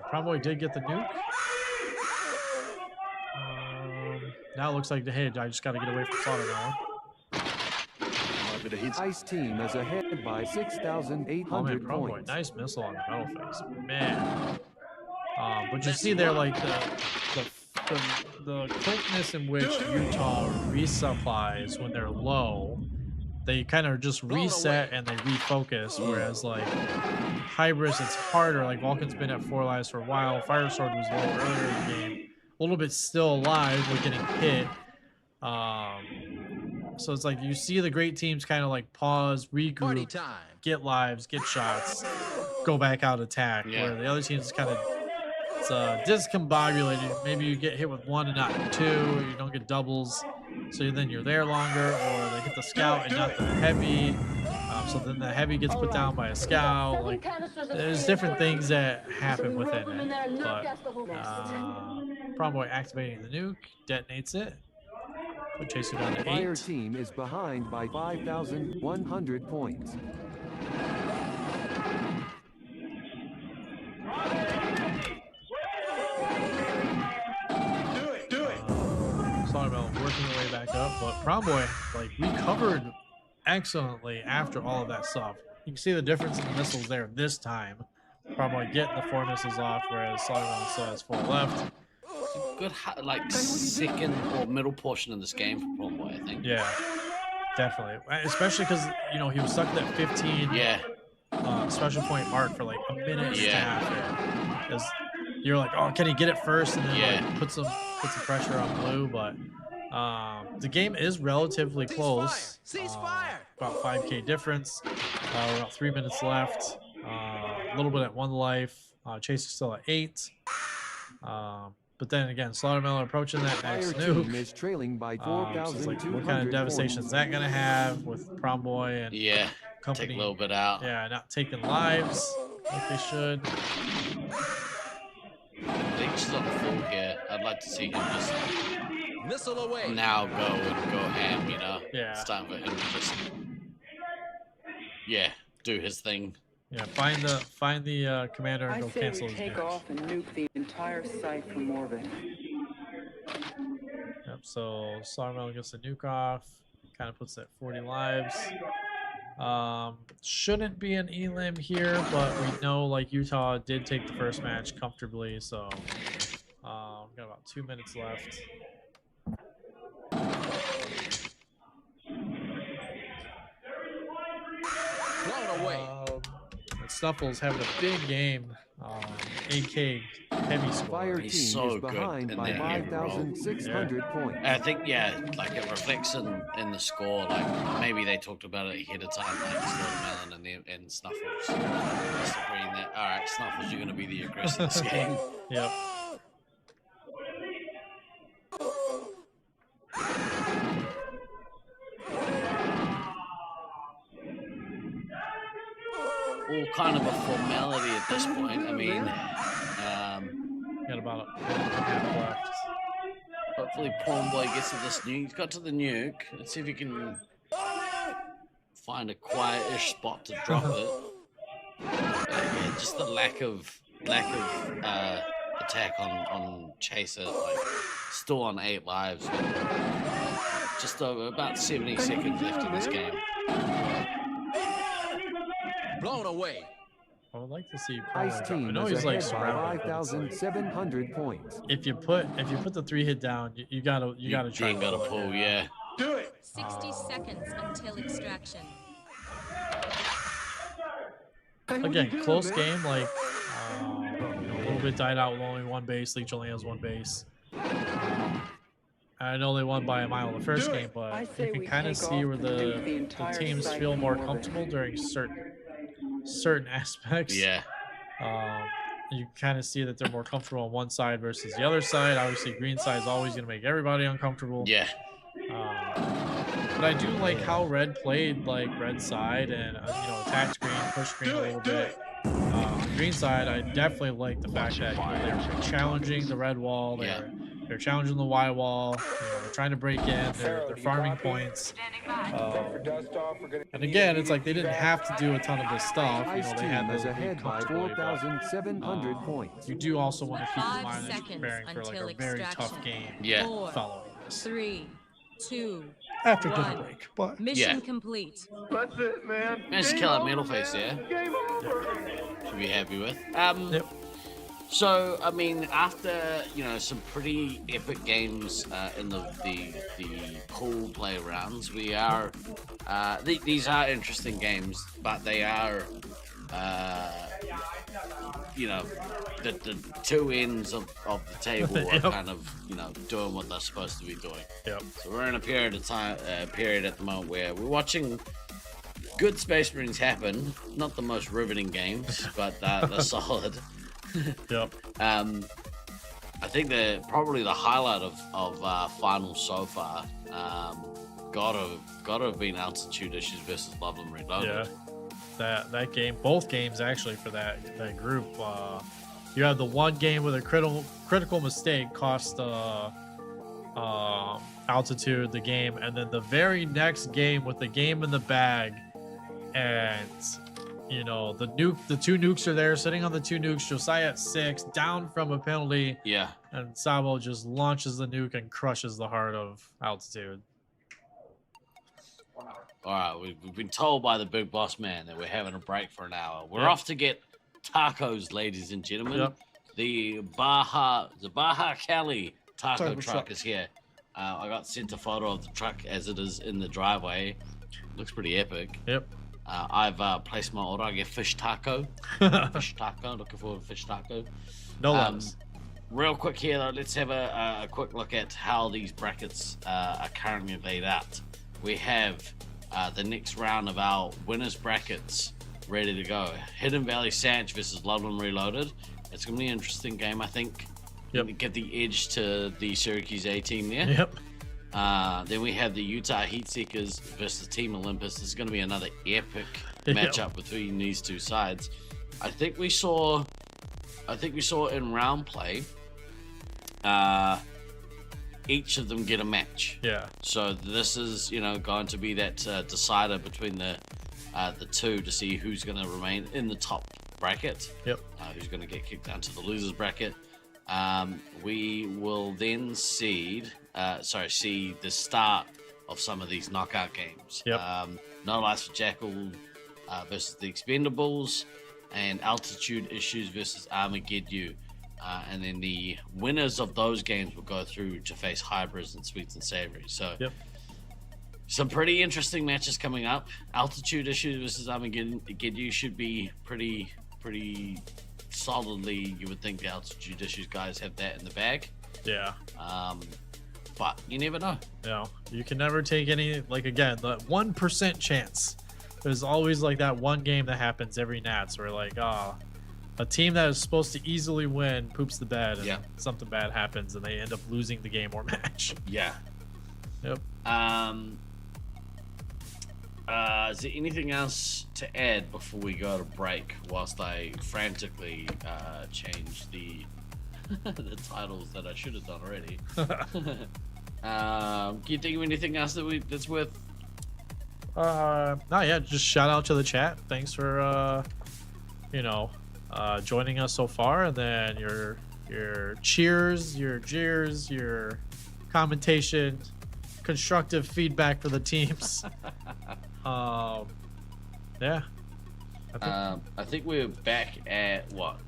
Probably did get the nuke. Now it looks like, hey, I just gotta get away from Slaughtermelon.
Ice team is ahead by 6,800 points.
Nice missile on the metal face, man. But you see there, like the quickness in which Utah resupplies when they're low. They kind of just reset and they refocus, whereas like Hybris, it's harder. Like Vulcan's been at 4 lives for a while. Fire Sword was low earlier in the game, a little bit still alive, but getting hit. So it's like you see the great teams kind of like pause, regroup, get lives, get shots, go back out attack.
Yeah.
Where the other teams kind of discombobulated. Maybe you get hit with 1 and not 2, or you don't get doubles. So then you're there longer, or they hit the scout and not the heavy. So then the heavy gets put down by a scout. Like there's different things that happen within it. But Promboy activating the nuke, detonates it. Put Chaser down to 8.
Fire team is behind by 5,100 points.
Slaughtermelon working their way back up, but Promboy like recovered excellently after all of that stuff. You can see the difference in the missiles there this time. Promboy getting the 4 missiles off, whereas Slaughtermelon still has 4 left.
Good, like second or middle portion of this game for Promboy, I think.
Yeah, definitely. Especially because he was stuck at that 15 special point mark for like a minute and a half. Because you're like, oh, can he get it first? And then like put some pressure on blue. But the game is relatively close. About 5K difference. About 3 minutes left. A little bit at 1 life. Chaser's still at 8. But then again, Slaughtermetal approaching that
Fire
next
team
nuke.
is trailing by
So it's like,
4,200
what kind of devastation is
points.
that gonna have with Prom Boy and
Yeah,
company?
take a little bit out.
Yeah, not taking lives like they should.
Leech's on full here. I'd like to see him just
Missile away.
now go ham, you know?
Yeah.
It's time for him to just, yeah, do his thing.
Yeah, find the commander and go cancel his
take
damage.
off and nuke the entire site from orbit.
Yep, so Slaughtermetal gets the nuke off, kind of puts that 40 lives. Shouldn't be an elim here, but we know like Utah did take the first match comfortably, so we've got about 2 minutes left.
Blown away.
Snuffles having a big game. AK heavy score.
Fire
He's
team
so
is
good
behind
in
by
that heavy roll.
5,600 points.
I think, yeah, like it reflects in the score. Like maybe they talked about it ahead of time, like Slaughtermelon and Snuffles. Just agreeing that, all right, Snuffles, you're going to be the aggressor in this game.
Yep.
All kind of a formality at this point. I mean,
got about a minute and a half left.
hopefully Pawn Boy gets to this nuke. He's got to the nuke. Let's see if he can find a quiet-ish spot to drop it. Yeah, just the lack of attack on Chaser. Like still on 8 lives. Just about 70 seconds left in this game.
Blown away.
I would like to see
Ice
I
team
know
is
he's like
ahead by
surrounded. but it's like,
5,700 points.
if you put the 3-hit down, you gotta try.
You gotta pull, yeah.
Do it.
60 seconds until extraction.
Again, close game. Like a little bit died out with only 1 base. Leech only has 1 base. I know they won by a mile the first game, but you can kind of see where the teams feel more comfortable during certain aspects.
Yeah.
You kind of see that they're more comfortable on one side versus the other side. Obviously, green side is always going to make everybody uncomfortable.
Yeah.
But I do like how red played like red side and attacked green, pushed green a little bit. Green side, I definitely like the fact that they're challenging the red wall. They're challenging the Y wall. They're trying to break in. They're farming points. And again, it's like they didn't have to do a ton of this stuff.
Ice
They
team
had
is
to
ahead by 4,700 points.
You do also want to keep in
5
mind that you're
seconds
preparing for like
until
a very
extraction.
tough game.
Yeah.
4,
Following this
3, 2,
after dinner
1.
break, but
Mission complete.
That's it, man.
Managed to kill that middle face there.
Game over.
Should be happy with.
Yep.
So I mean, after some pretty epic games in the pool play rounds, we are these are interesting games, but they are the two ends of the table are kind of doing what they're supposed to be doing.
Yep.
So we're in a period of time period at the moment where we're watching good Space Marines happen. Not the most riveting games, but they're solid.
Yep.
I think probably the highlight of finals so far gotta have been Altitude Issues versus Loveland Reloaded.
Yeah. That game, both games actually for that group. You have the one game with a critical mistake cost Altitude the game, and then the very next game with the game in the bag, and the 2 nukes are there, sitting on the 2 nukes. Josiah at 6, down from a penalty.
Yeah.
And Sabo just launches the nuke and crushes the heart of Altitude.
All right, we've been told by the big boss man that we're having a break for an hour. We're
Yep.
off to get tacos, ladies and gentlemen.
Yep.
The Baja Cali taco
Taco
truck
truck.
is here. I got sent a photo of the truck as it is in the driveway. Looks pretty epic.
Yep.
I've placed my order. I get fish taco. Fish taco. Looking forward to fish taco.
No lettuce.
Real quick here, though, let's have a quick look at how these brackets are currently laid out. We have the next round of our winners brackets ready to go. Hidden Valley Sanch versus Loveland Reloaded. It's going to be an interesting game, I think. Give the edge to the Syracuse A team there.
Yep.
Then we have the Utah Heatseekers versus Team Olympus. This is going to be another epic
Yep.
matchup between these two sides. I think we saw in round play, each of them get a match.
Yeah.
So this is, going to be that decider between the two to see who's going to remain in the top bracket.
Yep.
Who's going to get kicked down to the losers bracket. We will then see the start of some of these knockout games.
Yep.
No Life for Jackal versus the Expendables, and Altitude Issues versus Armageddon. And then the winners of those games will go through to face Hybrids and Sweets and Savory. So some pretty interesting matches coming up. Altitude Issues versus Armageddon should be pretty solidly. You would think the Altitude Issues guys have that in the bag.
Yeah.
But you never know.
You can never take any, again, the 1% chance. There's always that one game that happens every Nats where a team that is supposed to easily win poops the bed and something bad happens and they end up losing the game or match.
Yeah.
Yep.
Is there anything else to add before we go to break whilst I frantically change the the titles that I should have done already? Can you think of anything else that's worth?
Not yet. Just shout out to the chat. Thanks for joining us so far, and then your cheers, your jeers, your commentation, constructive feedback for the teams. Yeah.
I think we're back at what?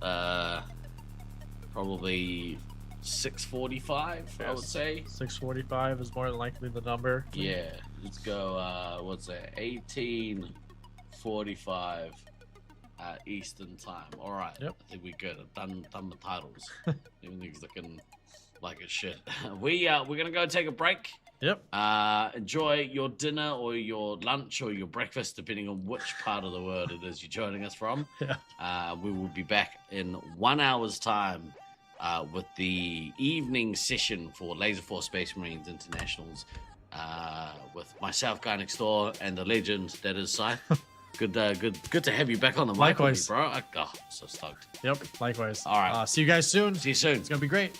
Probably 6:45. I would say
6:45 is more than likely the number.
Yeah. Let's go. What's that? 18:45 Eastern time. All right.
Yep.
I think we're good. I've done the titles. Everything's looking like a shit. We're gonna go take a break.
Yep.
Enjoy your dinner or your lunch or your breakfast, depending on which part of the world it is you're joining us from.
Yeah.
We will be back in 1 hour's time with the evening session for Laserforce Space Marines Internationals with myself, Guy Next Door, and the legend that is Sai. Good to have you back on the mic,
Likewise.
with me, bro. I'm so stoked.
Yep. Likewise.
All right.
See you guys soon.
See you soon.
It's gonna be great.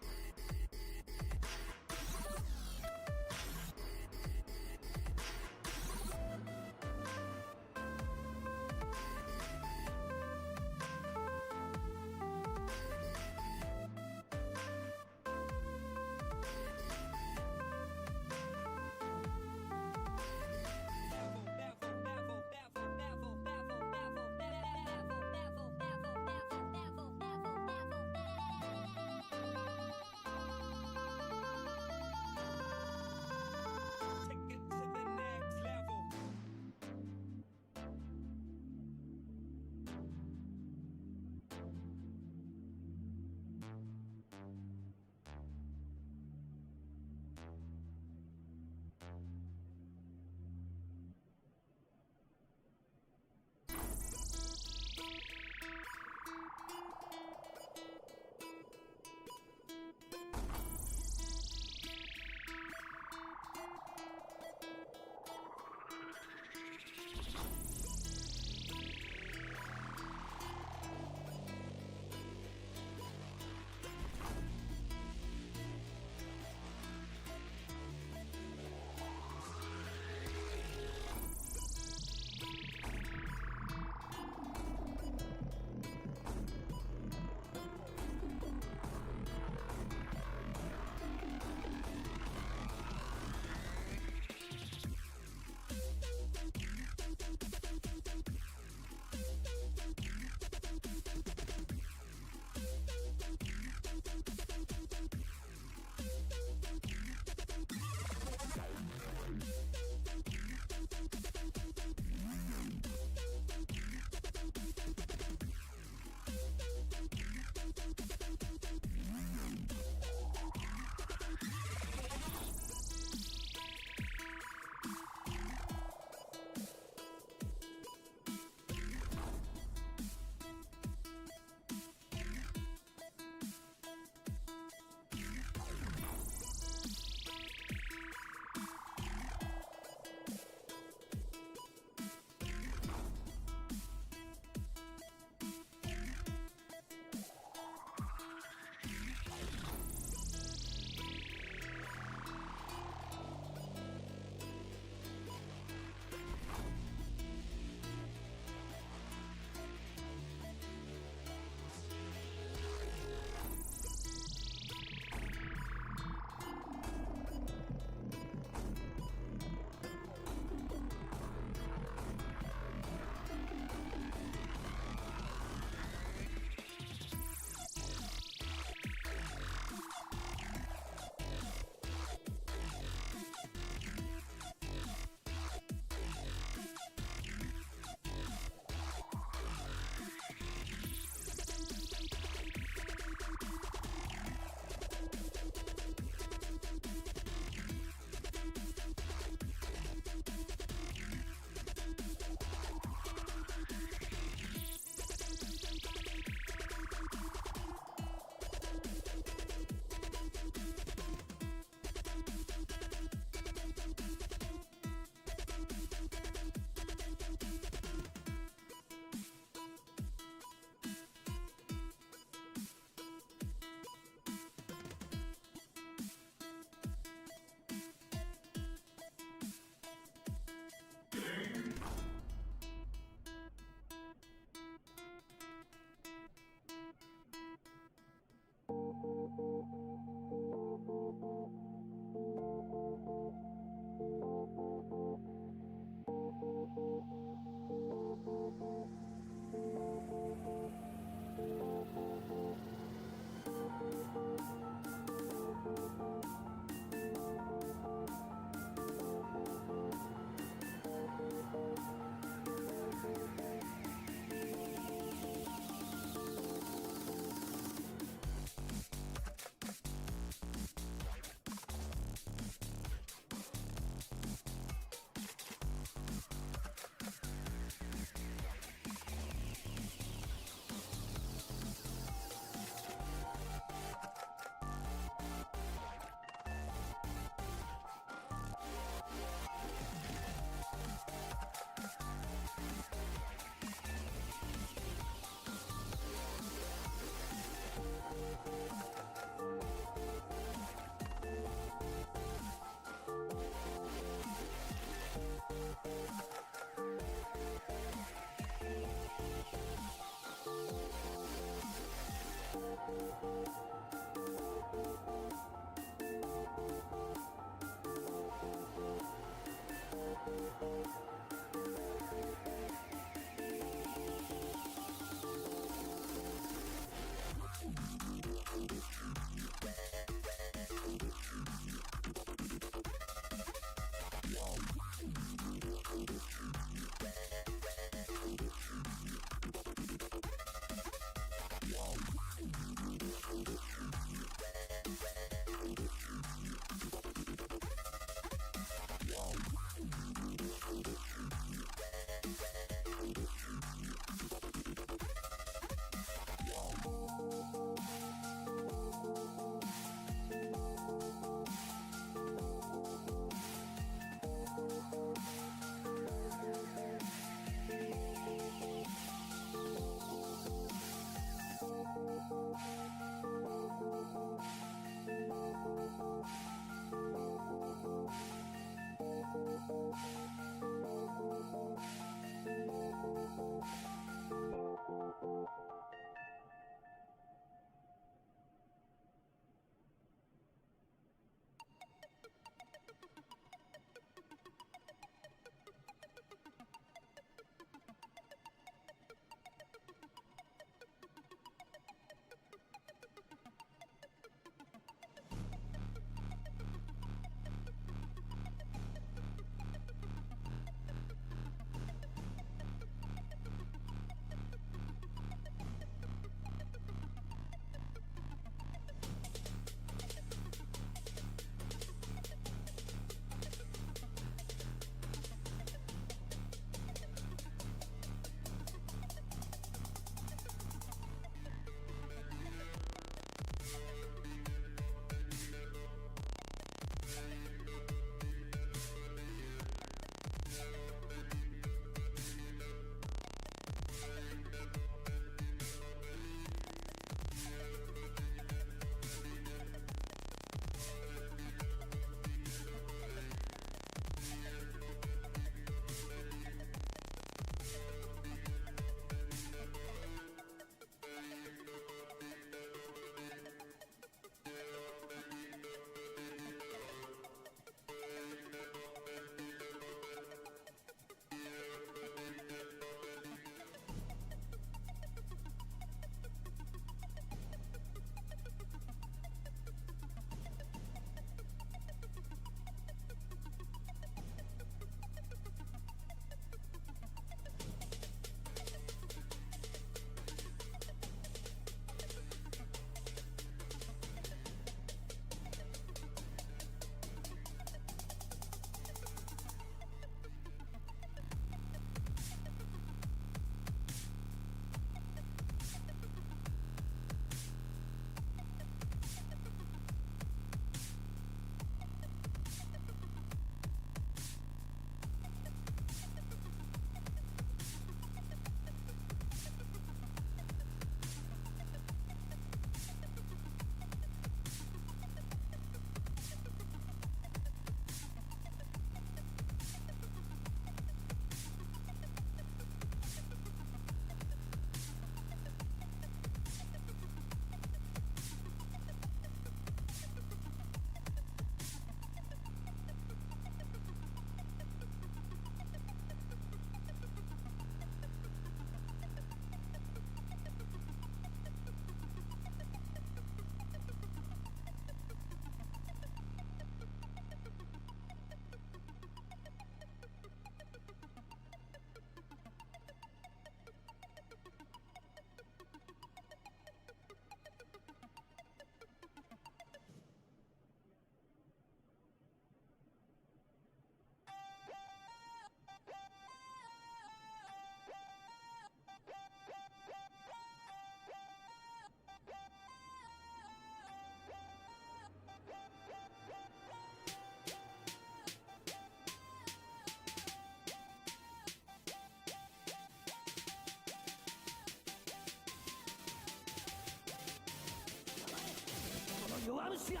弱虫が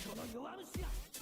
この弱虫が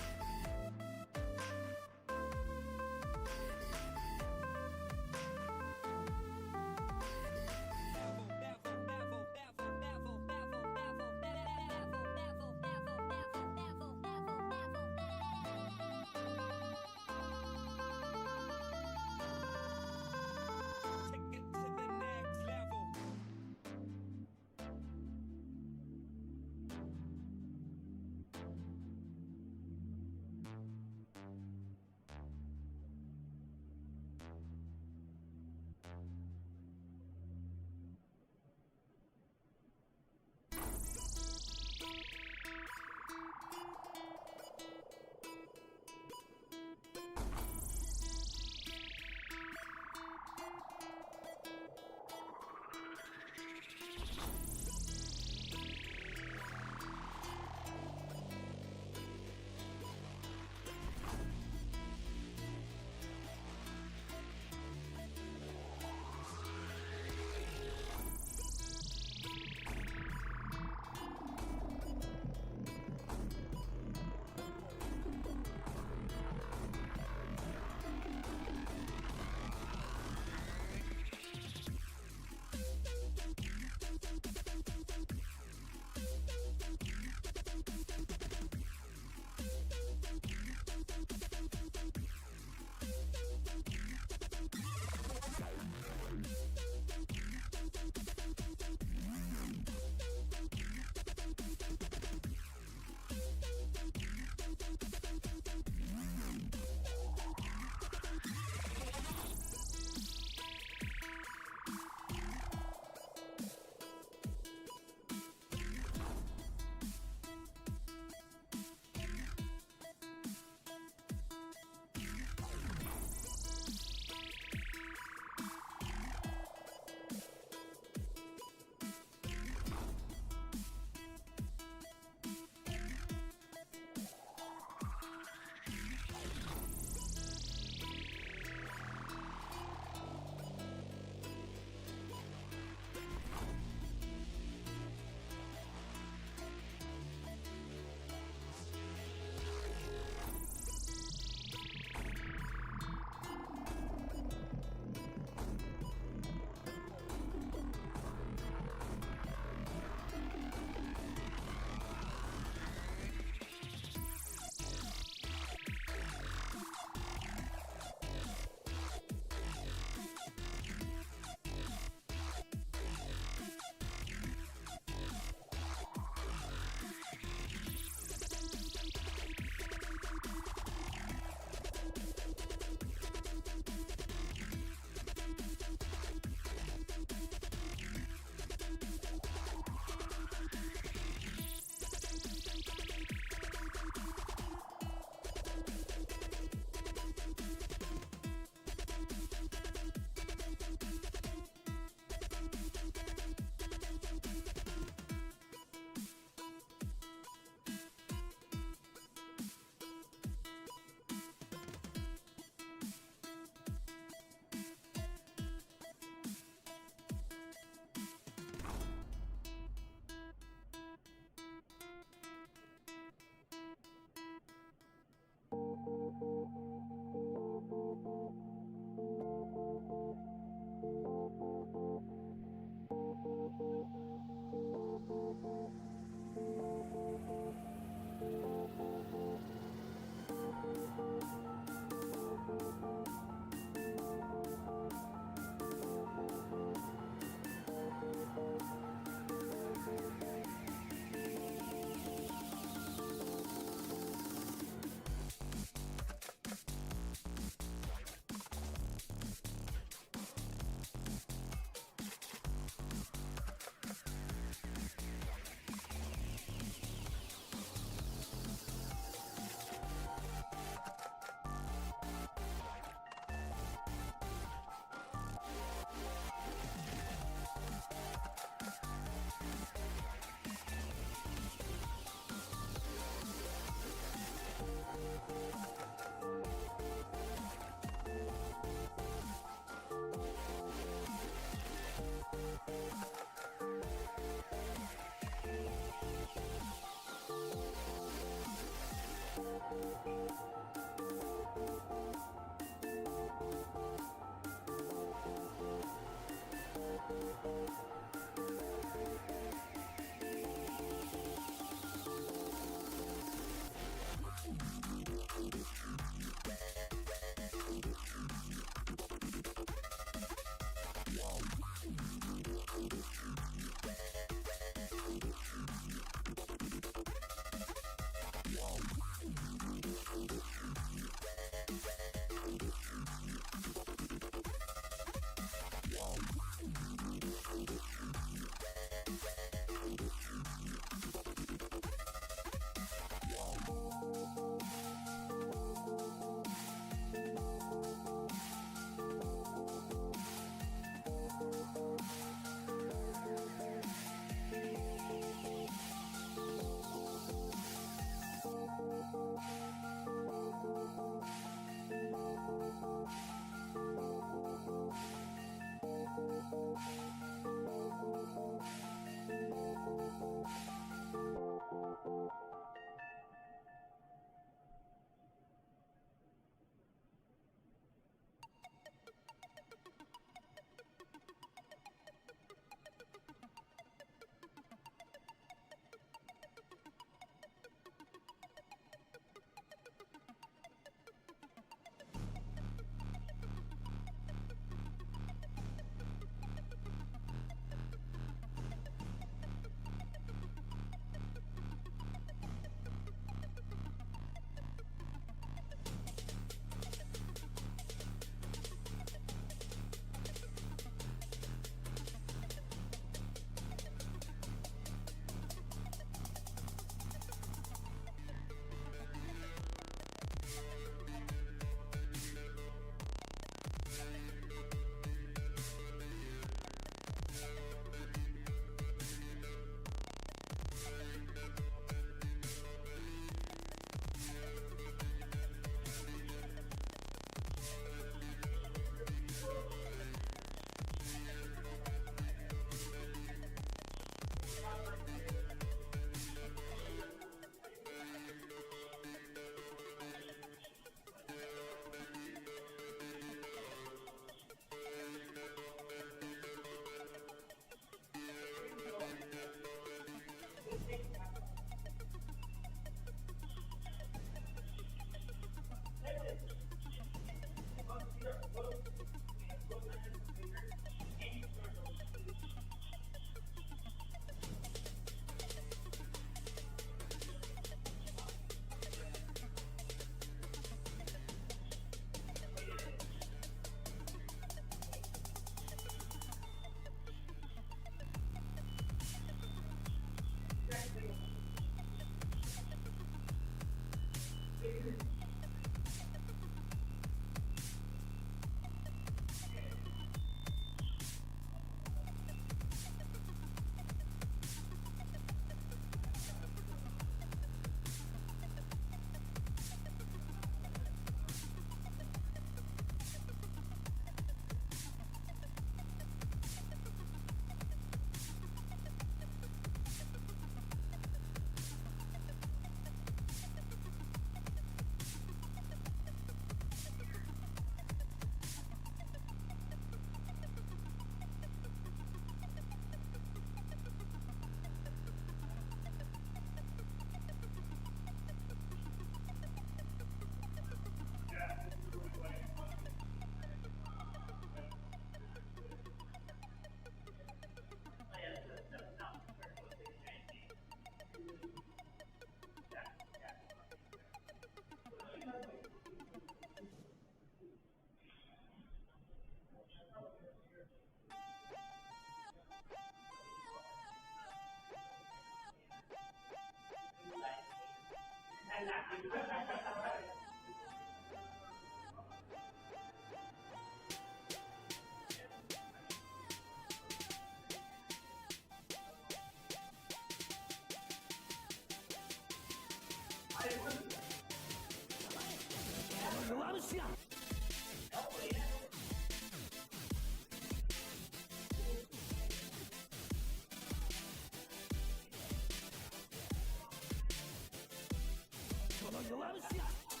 Vamos lá, Luciano!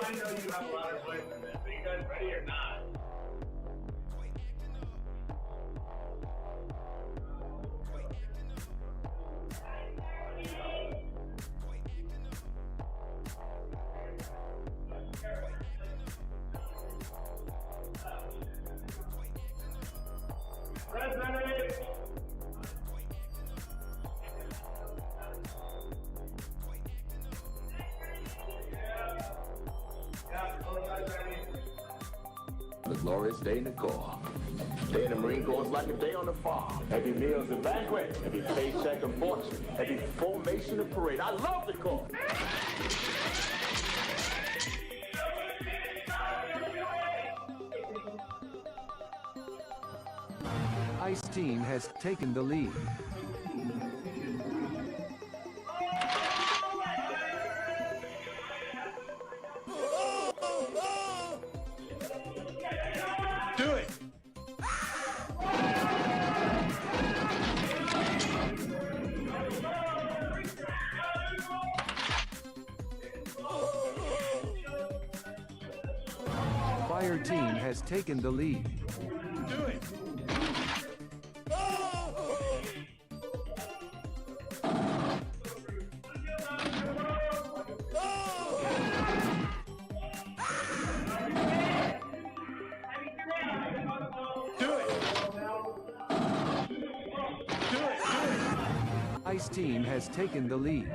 I know you have a lot of points in this. Are you guys ready or not?
The glorious day in the Corps. Day in the Marine Corps is like a day on the farm. Every meal's a banquet, every paycheck a fortune, every formation a parade. I love the Corps.
Ice Team has taken the lead.
Do it!
Fire Team has taken the lead.
Do it!
Ice Team has taken the lead.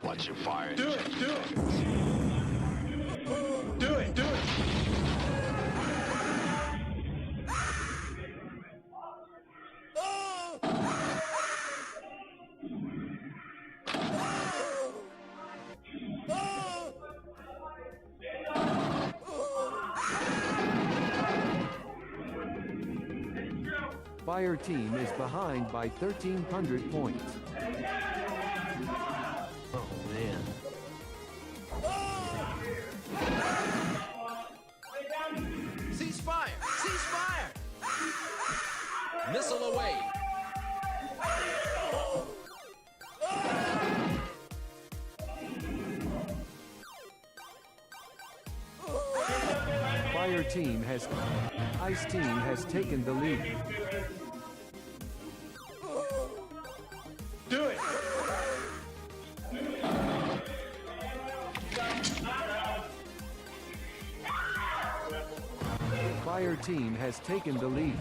Watch your fire. Do it! Do it! Do it! Do it!
Fire Team is behind by 1,300 points.
Oh man. Ceasefire! Ceasefire! Missile away!
Fire Team has... Ice Team has taken the lead.
Do it!
Fire Team has taken the lead.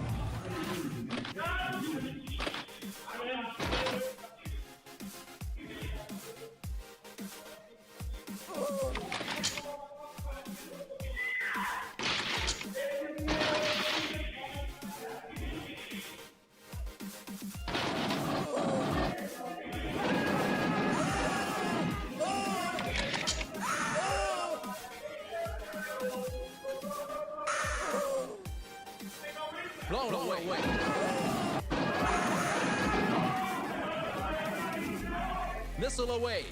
Blown away! Missile away!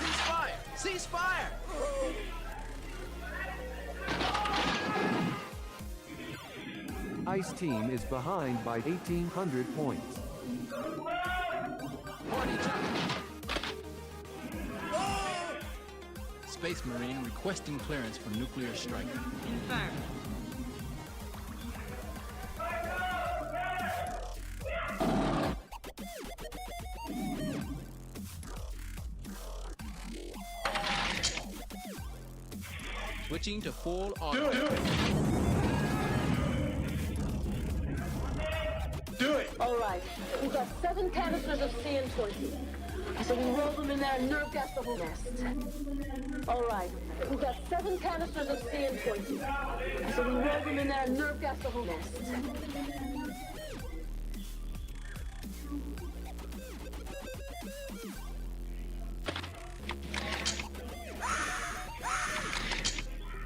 Ceasefire! Ceasefire!
Ice Team is behind by 1,800 points.
Party time! Space Marine requesting clearance for nuclear strike.
Confirmed.
Switching to full auto.
Do it! Do it!
All right, we've got 7 canisters of CN20. I said we roll them in there and nerve gas the whole nest. All right, we've got 7 canisters of CN20. I said we roll them in there and nerve gas the whole nest.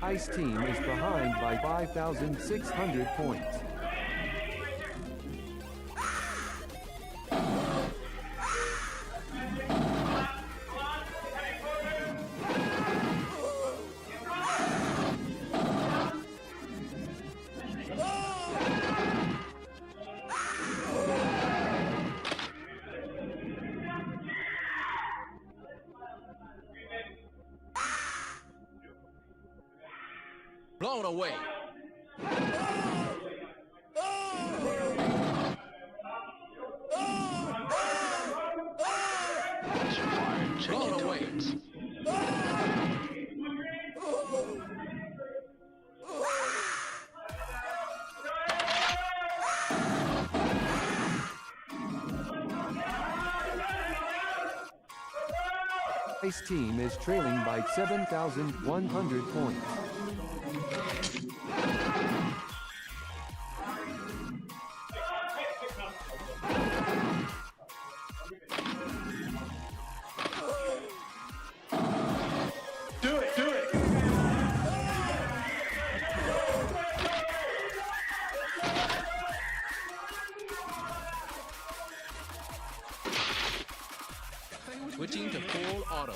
Ice Team is behind by 5,600 points.
Blown away.
Blown away.
Ice Team is trailing by 7,100 points.
Do it, do it.
Switching to full auto.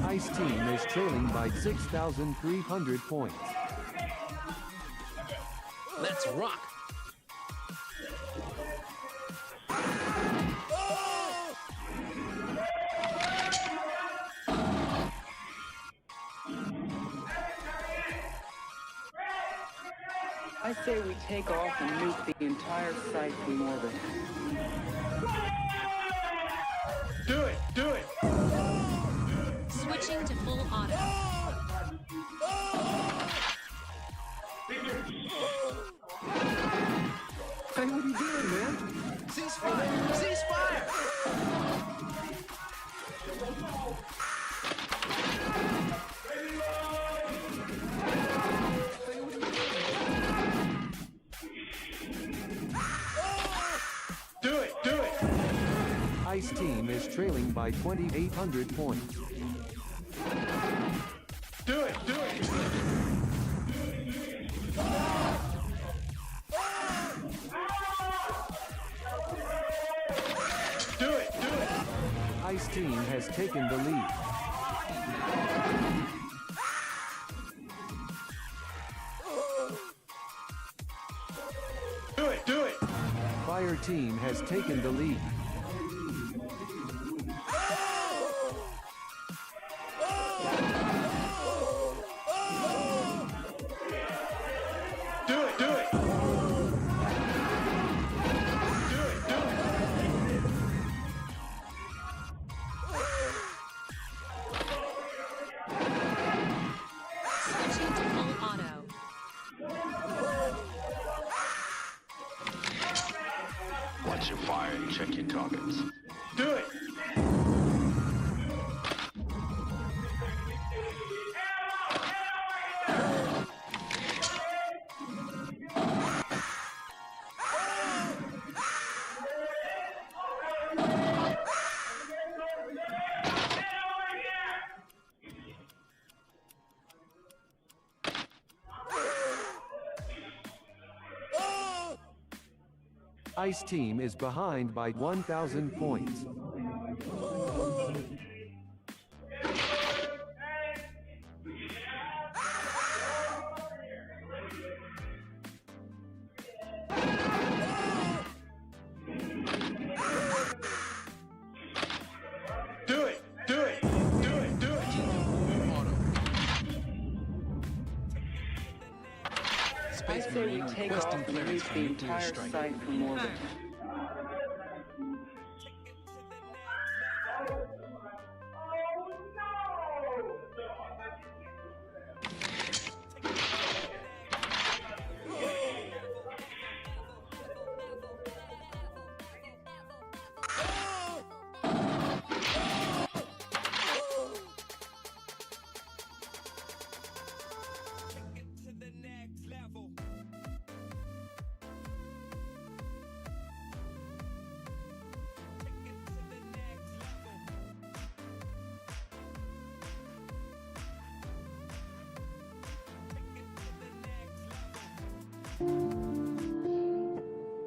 Ice Team is trailing by 6,300 points.
Let's rock.
I say we take off and nuke the entire site from orbit.
Do it, do it.
Switching to full auto.
Hey, what are you doing, man?
Ceasefire! Ceasefire!
Do it, do it.
Ice Team is trailing by 2,800 points.
Do it, do it. Do it, do it.
Ice Team has taken the lead.
Do it, do it.
Fire Team has taken the lead.
Do it, do it. Do it, do it.
Switching to full auto.
Watch your fire and check your targets. Do it.
Ice Team is behind by 1,000 points.
Do it, do it, do it, do it.
take
requesting
off and
clearance
use
for
the
nuclear
entire
strike.
site from orbit.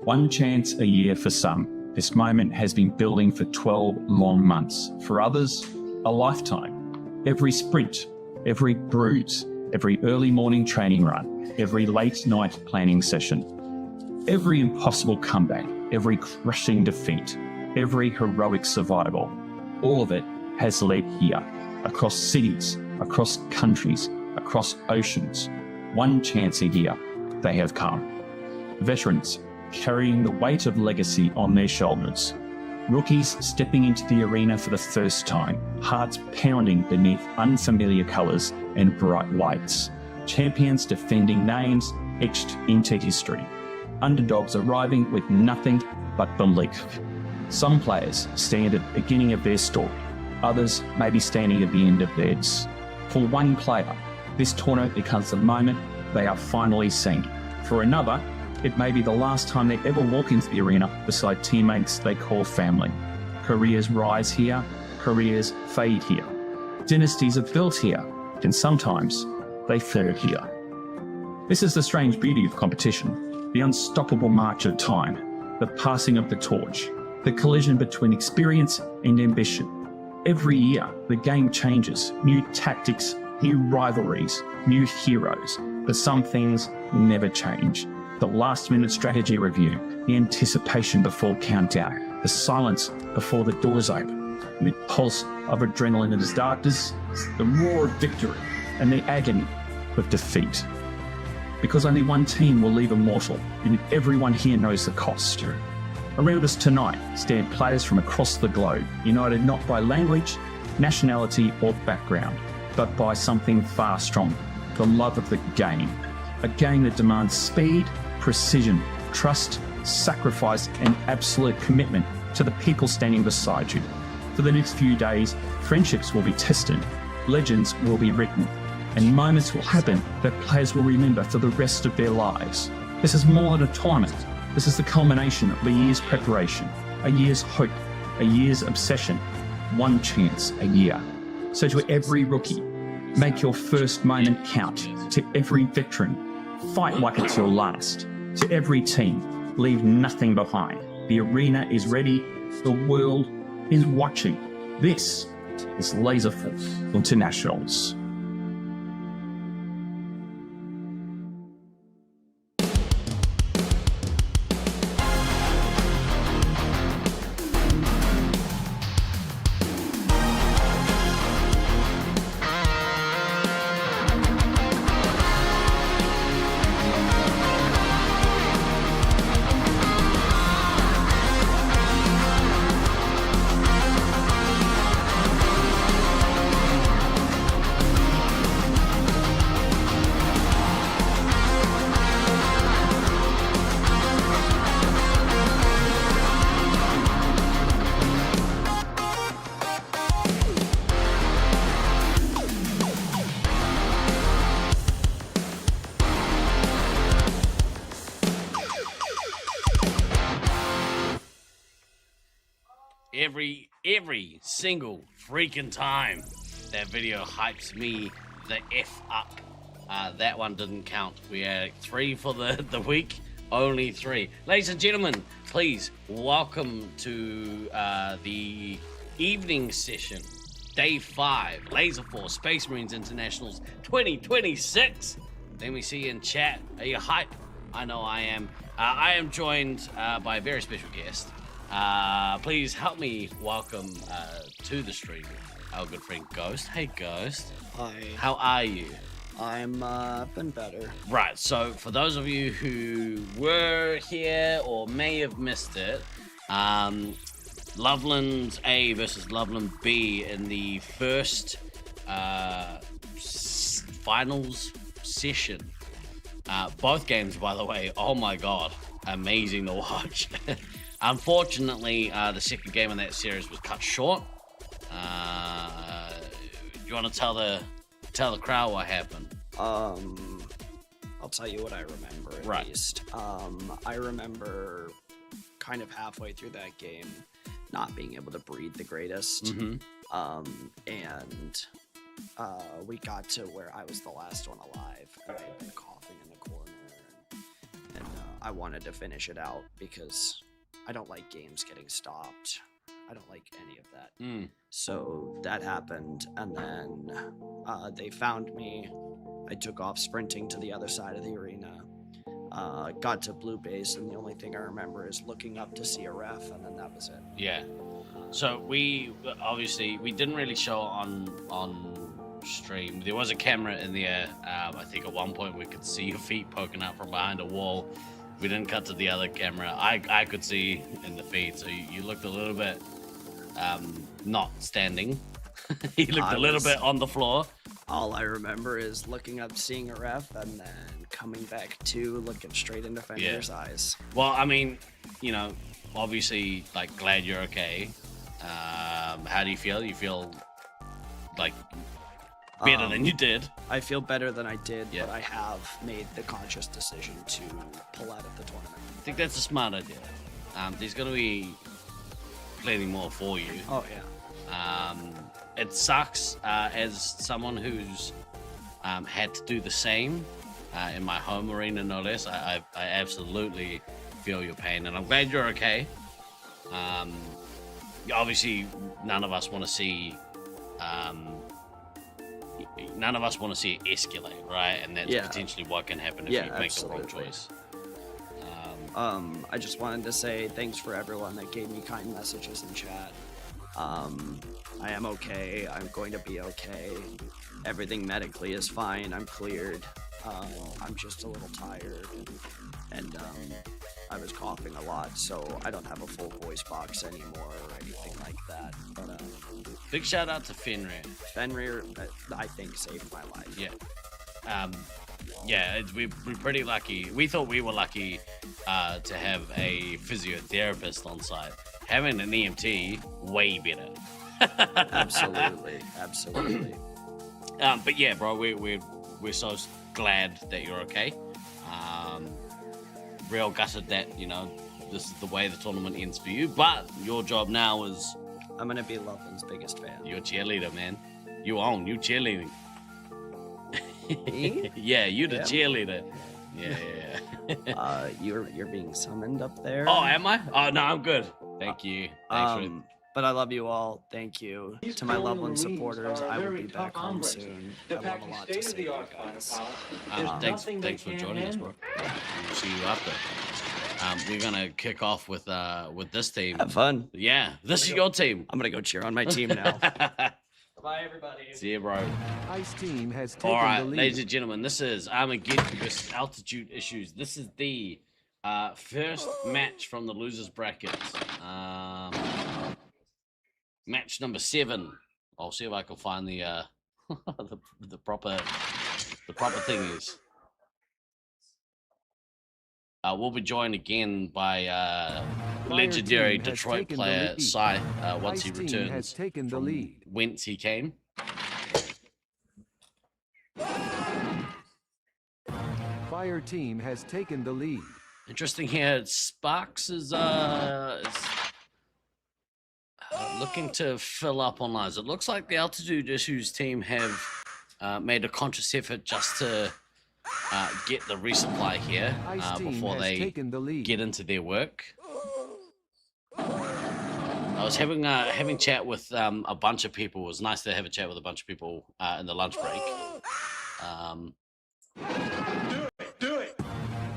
One chance a year for some. This moment has been building for 12 long months. For others, a lifetime. Every sprint, every bruise, every early morning training run, every late night planning session, every impossible comeback, every crushing defeat, every heroic survival. All of it has led here, across cities, across countries, across oceans. One chance a year, they have come. Veterans, carrying the weight of legacy on their shoulders. Rookies stepping into the arena for the first time, hearts pounding beneath unfamiliar colours and bright lights. Champions defending names etched into history. Underdogs arriving with nothing but belief. Some players stand at the beginning of their story. Others may be standing at the end of theirs. For one player, this tournament becomes the moment they are finally seen. For another, it may be the last time they ever walk into the arena beside teammates they call family. Careers rise here, careers fade here. Dynasties are built here, and sometimes they fall here. This is the strange beauty of competition, the unstoppable march of time, the passing of the torch, the collision between experience and ambition. Every year, the game changes, new tactics, new rivalries, new heroes, but some things never change. The last-minute strategy review, the anticipation before countdown, the silence before the doors open, the pulse of adrenaline in the darkness, the roar of victory, and the agony of defeat. Because only one team will leave immortal, and everyone here knows the cost. Around us tonight stand players from across the globe, united not by language, nationality, or background, but by something far stronger, the love of the game. A game that demands speed, precision, trust, sacrifice, and absolute commitment to the people standing beside you. For the next few days, friendships will be tested, legends will be written, and moments will happen that players will remember for the rest of their lives. This is more than a tournament. This is the culmination of a year's preparation, a year's hope, a year's obsession. One chance a year. So to every rookie, make your first moment count. To every veteran, fight like it's your last. To every team, leave nothing behind. The arena is ready. The world is watching. This is Laserforce Internationals.
Every single freaking time that video hypes me the F up. That one didn't count. We had 3 for the week, only 3. Ladies and gentlemen, please welcome to the evening session, day 5, Laserforce Space Marines Internationals 2026. Let me see you in chat. Are you hype? I know I am. I am joined by a very special guest. Please help me welcome to the stream our good friend Ghost. Hey Ghost.
Hi.
How are you?
I'm been better.
Right, so for those of you who were here or may have missed it, Loveland A versus Loveland B in the first finals session. Both games, by the way, oh my god, amazing to watch. Unfortunately, the second game in that series was cut short. You want to tell the crowd what happened?
I'll tell you what I remember at least. I remember kind of halfway through that game not being able to breathe the greatest. And we got to where I was the last one alive, and I had been coughing in the corner, and I wanted to finish it out because I don't like games getting stopped. I don't like any of that. So that happened, and then they found me. I took off sprinting to the other side of the arena, got to blue base, and the only thing I remember is looking up to see a ref, and then that was it.
Yeah. So we didn't really show on stream. There was a camera in there. I think at one point we could see your feet poking out from behind a wall. We didn't cut to the other camera. I could see in the feed, so you looked a little bit not standing. You looked a little bit on the floor.
All I remember is looking up, seeing a ref, and then coming back to looking straight into Fenrir's eyes.
Well, I mean, you know, obviously, like, glad you're okay. How do you feel? You feel like better than you did?
I feel better than I did, but I have made the conscious decision to pull out of the tournament.
I think that's a smart idea. There's going to be plenty more for you.
Oh, yeah.
It sucks as someone who's had to do the same in my home arena, no less. I absolutely feel your pain, and I'm glad you're okay. Obviously, none of us want to see it escalate, right? And that's potentially what can happen if you make the wrong choice.
I just wanted to say thanks for everyone that gave me kind messages in chat. I am okay. I'm going to be okay. Everything medically is fine. I'm cleared. I'm just a little tired, and I was coughing a lot, so I don't have a full voice box anymore or anything like that. But
big shout out to Fenrir.
Fenrir, I think, saved my life.
Yeah. We're pretty lucky. We thought we were lucky to have a physiotherapist on site. Having an EMT, way better.
Absolutely.
But yeah, bro, we're so glad that you're okay. Real gutted that, you know, this is the way the tournament ends for you. But your job now is...
I'm going to be Loveland's biggest fan.
You're a cheerleader, man. You cheerleading.
Me?
Yeah, you're the cheerleader. Yeah.
You're being summoned up there.
Oh, am I? Oh, no, I'm good. Thank you. Thanks
but I love you all. Thank you. To my Loveland supporters, I will be back home soon. I have a lot to say to you guys.
Thanks for joining us, bro. We'll see you after. We're gonna kick off with this team.
Have fun.
Yeah, this is your team.
I'm gonna go cheer on my team now.
Bye, everybody. See you, bro.
Ice team has taken
all right,
the lead.
ladies and gentlemen, this is Armageddon versus Altitude Issues. This is the first match from the losers brackets. Match number 7. I'll see if I can find the the proper thingies. We'll be joined again by legendary Detroit player Sai once he returns from whence he came.
Fire team has taken the lead.
Interesting here. Sparks is looking to fill up on lives. It looks like the Altitude Issues team have made a conscious effort just to get the resupply here before they get into their work. I was having chat with a bunch of people. It was nice to have a chat with a bunch of people in the lunch break.
Do it.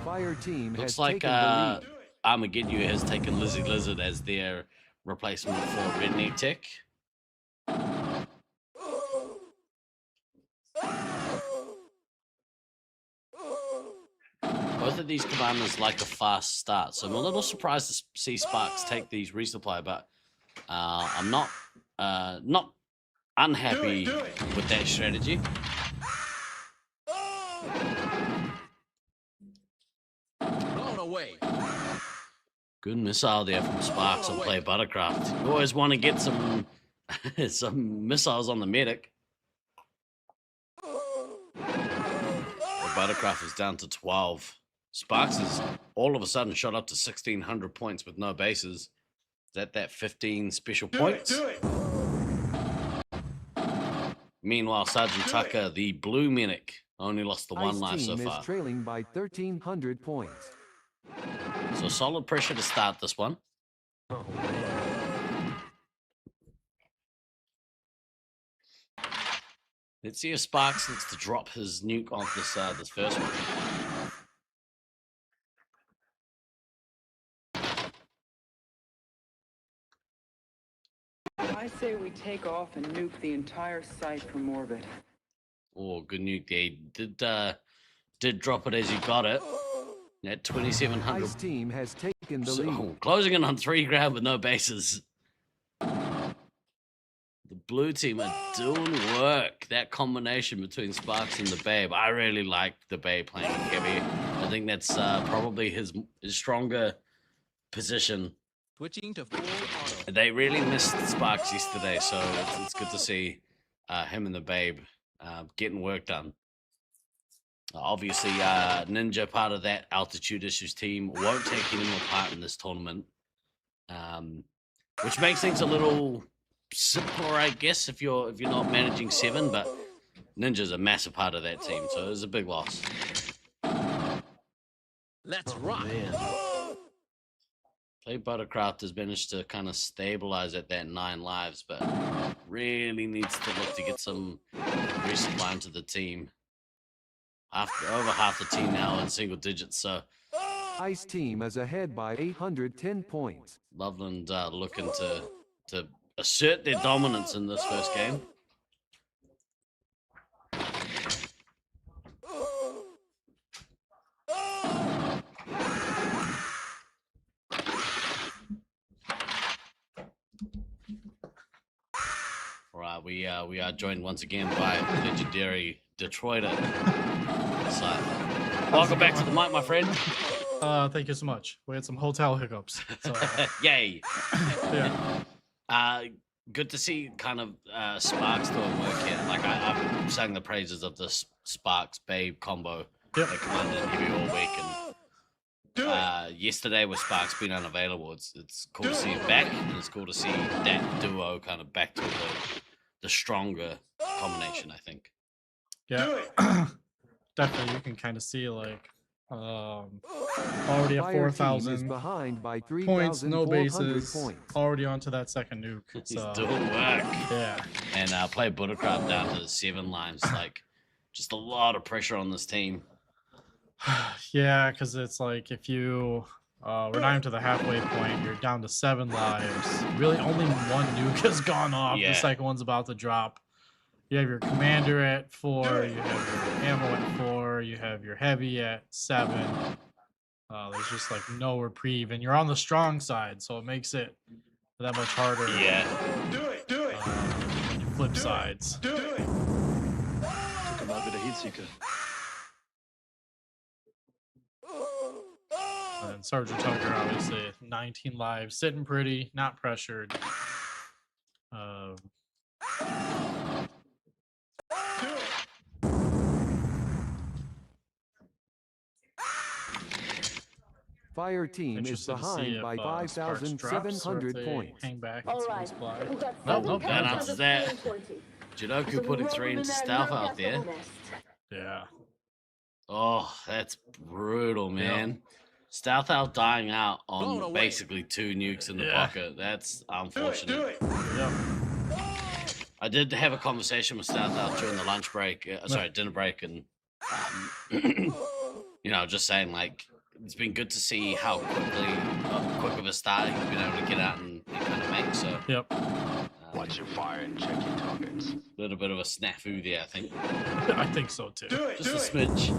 Fire team
Looks
has
like
taken the lead.
Armageddon has taken Lizzie Lizard as their replacement for Redneck Tech. of these commanders like a fast start, so I'm a little surprised to see Sparks take these resupply, but I'm not unhappy with that strategy.
Blown away.
Good missile there from Sparks on play Buttercraft. You always want to get some some missiles on the medic. Buttercraft is down to 12. Sparks is all of a sudden shot up to 1,600 points with no bases. Is that 15 special points? Meanwhile, Sergeant Tucker, the blue medic, only lost the one life so far.
Is trailing by 1,300 points.
So solid pressure to start this one. Let's see if Sparks needs to drop his nuke on this first one.
I say we take off and nuke the entire site from orbit.
Oh, good nuke there. Did drop it as he got it. At 2,700.
Ice team has taken the lead.
Closing in on 3 grand with no bases. The blue team are doing work. That combination between Sparks and the Babe. I really like the Babe playing heavy. I think that's probably his stronger position.
Switching to full auto.
They really missed Sparks yesterday, so it's good to see him and the Babe getting work done. Obviously, Ninja, part of that Altitude Issues team, won't take any more part in this tournament, which makes things a little simpler, I guess, if you're not managing 7. But Ninja's a massive part of that team, so it was a big loss.
Let's rock.
Play Buttercraft has managed to kind of stabilize at that 9 lives, but really needs to look to get some resupply into the team. Over half the team now in single digits, so
Ice team is ahead by 810 points.
Loveland looking to assert their dominance in this first game. All right, we are joined once again by legendary Detroiter. So, welcome back to the mic, my friend.
Thank you so much. We had some hotel hiccups. So,
yay.
Yeah.
Good to see kind of Sparks doing work here. Like I've sang the praises of the Sparks Babe combo.
Yep.
They commanded heavy all week, and yesterday with Sparks being unavailable, it's cool to see him back, and it's cool to see that duo kind of back to the stronger combination, I think.
Yeah, definitely. You can kind of see like already at 4,000
behind by
points, no
3,400
bases,
points.
already onto that second nuke.
He's doing work.
Yeah,
and play Buttercraft down to 7 lives. Like, just a lot of pressure on this team.
yeah, because it's like if you we're not even to the halfway point, you're down to 7 lives. Really, only one nuke has gone off.
Yeah.
The second one's about to drop. You have your commander at 4, you have your ammo at 4, you have your heavy at 7. There's just like no reprieve, and you're on the strong side, so it makes it that much harder.
Yeah.
When you flip sides.
Took him out with a heat seeker.
And Sergeant Tucker, obviously, 19 lives, sitting pretty, not pressured.
Fire team is
Interested to see
behind
if,
by
Sparks drops or if
5,700
they
points.
hang back
All
and
right.
supply.
We've got
Nope,
7
that
cannons
answers
of
that.
CN-20.
Jidoku putting 3 into stealth out there.
Yeah.
Oh, that's brutal, man. Stealth out dying out
Blown
on
away.
basically 2 nukes in the pocket. That's unfortunate.
Yep.
I did have a conversation with Stealth out during the lunch break, dinner break, and you know, just saying like it's been good to see how quick of a start he's been able to get out and kind of make. So
Yep.
Watch your fire and check your targets.
a little bit of a snafu there, I think.
I think so too.
Just a smidge.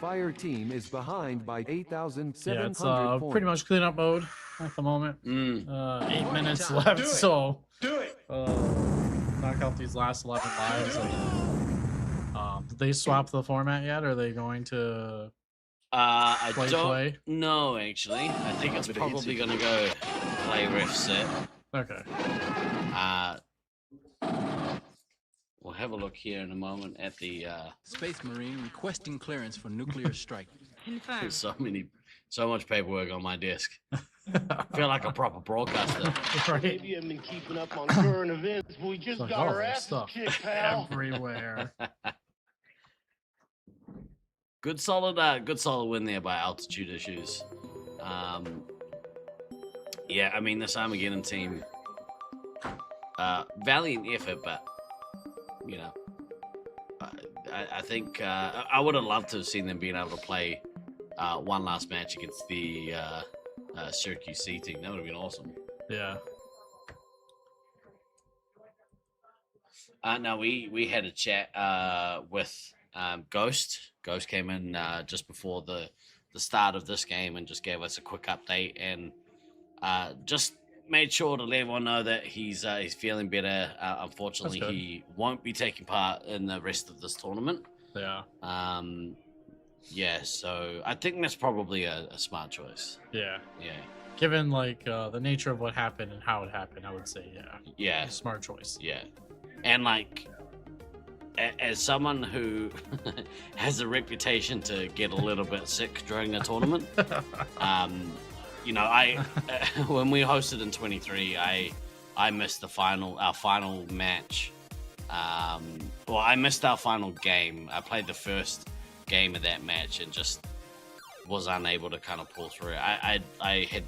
Fire team is behind by 8,700
Yeah, it's
points.
pretty much cleanup mode at the moment. 8 minutes left, so knock out these last 11 lives. And then, did they swap the format yet? Or are they going to
I
play?
don't know, actually. I think it's probably going to go play ref set.
Okay.
We'll have a look here in a moment at the
Space Marine requesting clearance for nuclear strike.
There's so much paperwork on my desk. I feel like a proper broadcaster.
Right.
You haven't been keeping up on current events, but we just
Like,
got
oh,
our
there's
asses
stuff
kicked, pal.
everywhere.
Good solid win there by Altitude Issues. Yeah, I mean, this Armageddon team, valiant effort, but you know, I think I would have loved to have seen them being able to play one last match against the Syracuse C team. That would have been awesome.
Yeah.
No, we had a chat with Ghost. Ghost came in just before the start of this game and just gave us a quick update and just made sure to let everyone know that he's feeling better. Unfortunately, he won't be taking part in the rest of this tournament.
Yeah.
Yeah, so I think that's probably a smart choice.
Yeah.
Yeah.
Given like the nature of what happened and how it happened, I would say
Yeah.
Smart choice.
Yeah. And like as someone who has a reputation to get a little bit sick during a tournament, you know, when we hosted in 23, I missed our final match. Well, I missed our final game. I played the first game of that match and just was unable to kind of pull through. I had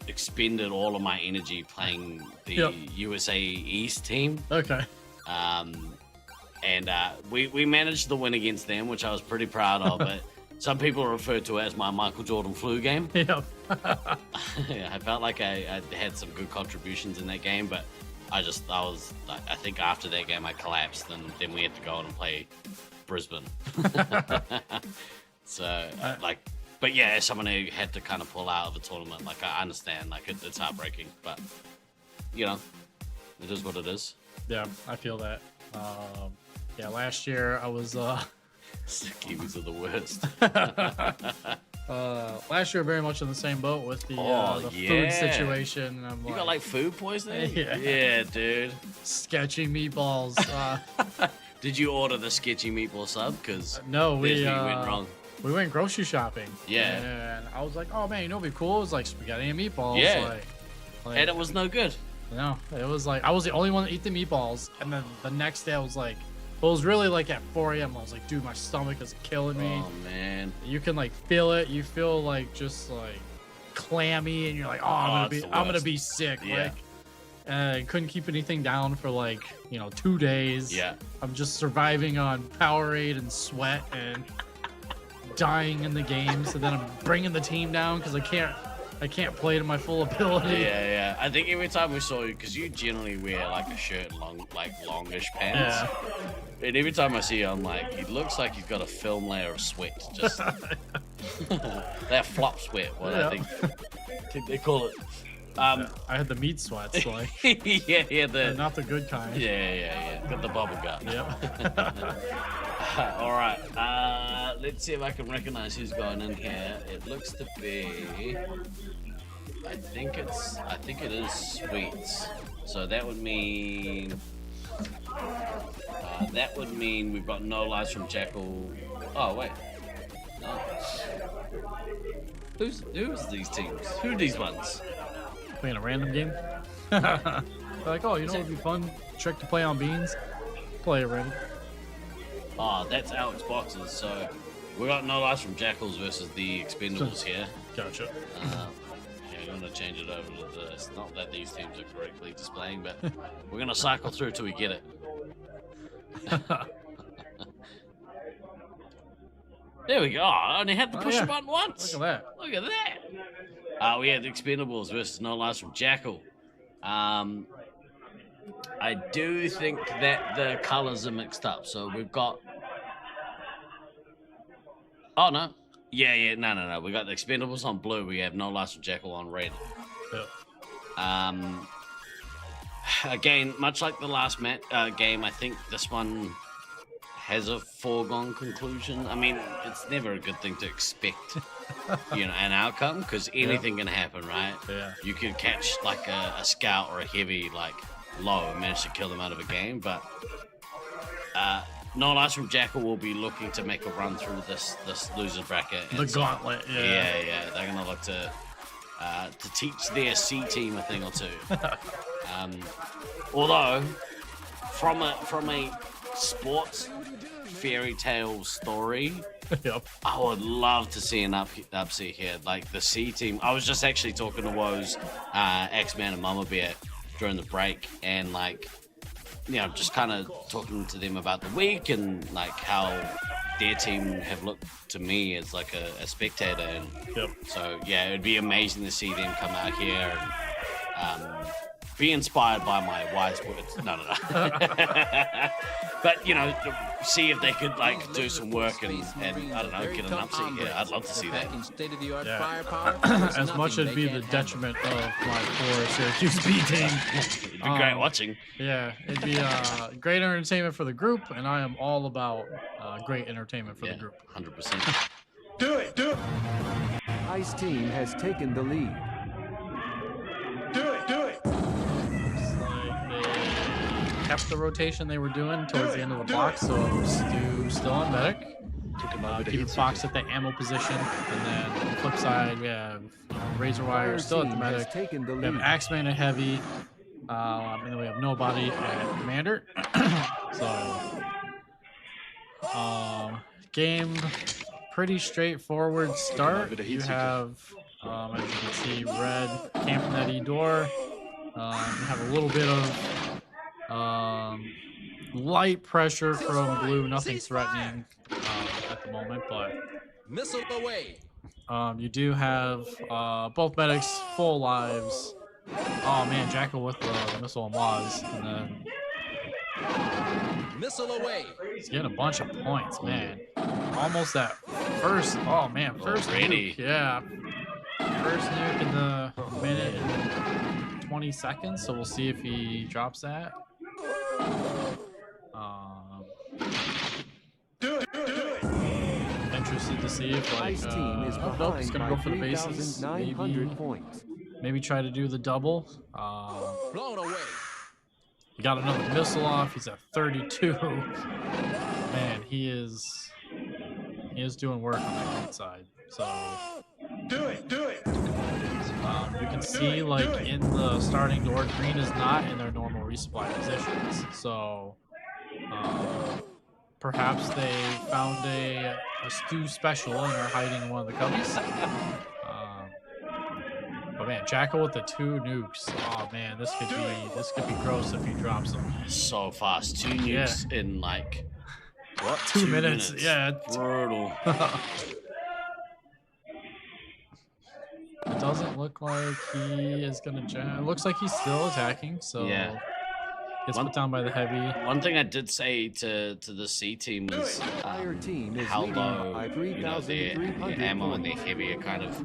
expended all of my energy playing the USA East team.
Okay.
And we managed the win against them, which I was pretty proud of. But some people refer to it as my Michael Jordan flu game.
Yep.
Yeah, I felt like I had some good contributions in that game, but I think after that game I collapsed, and then we had to go on and play Brisbane. So but yeah, as someone who had to kind of pull out of a tournament, like I understand, like it's heartbreaking, but you know, it is what it is.
Yeah, I feel that. Yeah, last year I was
Kiwis are the worst.
Last year very much in the same boat with the food situation. I'm
you got like food poisoning?
Yeah.
Yeah, dude.
Sketchy meatballs.
Did you order the sketchy meatball sub? Because
no, we
went wrong.
We went grocery shopping.
Yeah.
And I was like, oh man, you know what'd be cool? It was like spaghetti and meatballs.
Yeah.
Like,
and it was no good.
No, it was like I was the only one to eat the meatballs, and then the next day I was like, it was really like at 4 a.m. I was like, dude, my stomach is killing me.
Oh man.
You can like feel it. You feel like just like clammy, and you're like, oh, I'm gonna be sick.
Yeah.
Like, I couldn't keep anything down for like 2 days.
Yeah.
I'm just surviving on Powerade and sweat and dying in the games, and then I'm bringing the team down because I can't play to my full ability.
Yeah. I think every time we saw you, because you generally wear like a shirt, longish pants.
Yeah.
And every time I see you, I'm like, he looks like he's got a film layer of sweat. Just that flop sweat. What I think they call it.
I had the meat sweats, like
yeah,
not the good kind.
Yeah. Got the bubble gum.
Yep.
All right. Let's see if I can recognize who's going in here. It looks to be. I think it is Sweets. So that would mean. We've got no lives from Jackal. Oh wait. No. Who's these teams? Who are these ones?
Playing a random game. They're like, oh, you know what'd be fun trick to play on beans? Play it random.
Oh, that's Alex Boxes. So we got no lives from Jackals versus the Expendables here.
Gotcha.
Yeah, I'm gonna change it over to this. Not that these teams are correctly displaying, but we're gonna cycle through till we get it. There we go. I only had to push the button once.
Look at that.
Look at that. We had the Expendables versus No Lives from Jackal. I do think that the colors are mixed up. So we've got Oh no. Yeah. No. We got the Expendables on blue. We have No Life from Jackal on red.
Yep.
Again, much like the last game, I think this one has a foregone conclusion. I mean, it's never a good thing to expect, an outcome, because anything can happen, right?
Yeah.
You could catch like a scout or a heavy like low and manage to kill them out of a game, but No Life from Jackal will be looking to make a run through this losers bracket.
The gauntlet.
Yeah. They're gonna look to teach their C team a thing or two. Although, from a sports fairy tale story,
yep.
I would love to see an upset here. Like the C team. I was just actually talking to Woes, X-Man and Mama Bear during the break, and just kind of talking to them about the week and like how their team have looked to me as like a spectator. And so yeah, it'd be amazing to see them come out here and be inspired by my wise words. No. But see if they could like do some work and I don't know, get an upset here. I'd love to see that.
Yeah. As much as it'd be the detriment of my poor Syracuse B team.
It'd be great watching.
Yeah, it'd be great entertainment for the group, and I am all about great entertainment for the group.
100%.
Do it.
Ice team has taken the lead.
Do it.
Kept the rotation they were doing towards the end of the box, so Stu still on medic. Keep Fox at the ammo position, and then on the flip side we have Razor Wire still at the medic. We have Axeman at heavy, and then we have Nobody at commander. So game pretty straightforward start. You have as you can see, red camping that E door. You have a little bit of light pressure from blue, nothing threatening at the moment, but
missile away.
You do have both medics full lives. Oh man, Jackal with the missile and Waz, and then
missile away.
He's getting a bunch of points, man. Almost that first. Oh man, first nuke, yeah. First nuke in the minute and 20 seconds, so we'll see if he drops that.
Do it.
Interested to see if like nope, he's gonna go for the bases. Maybe try to do the double.
Blown away.
He got another missile off. He's at 32. Man, he is doing work on that right side. So
do it.
You can see like in the starting door, green is not in their normal resupply positions. So perhaps they found a Stu special and are hiding in one of the cubbies. But man, Jackal with the 2 nukes. Oh man, this could be gross if he drops them.
So fast, 2 nukes in like what?
2 minutes. Yeah,
brutal.
It doesn't look like he is gonna jam. It looks like he's still attacking, so
yeah.
Gets put down by the heavy.
One thing I did say to the C team was how low their ammo and their heavy are kind of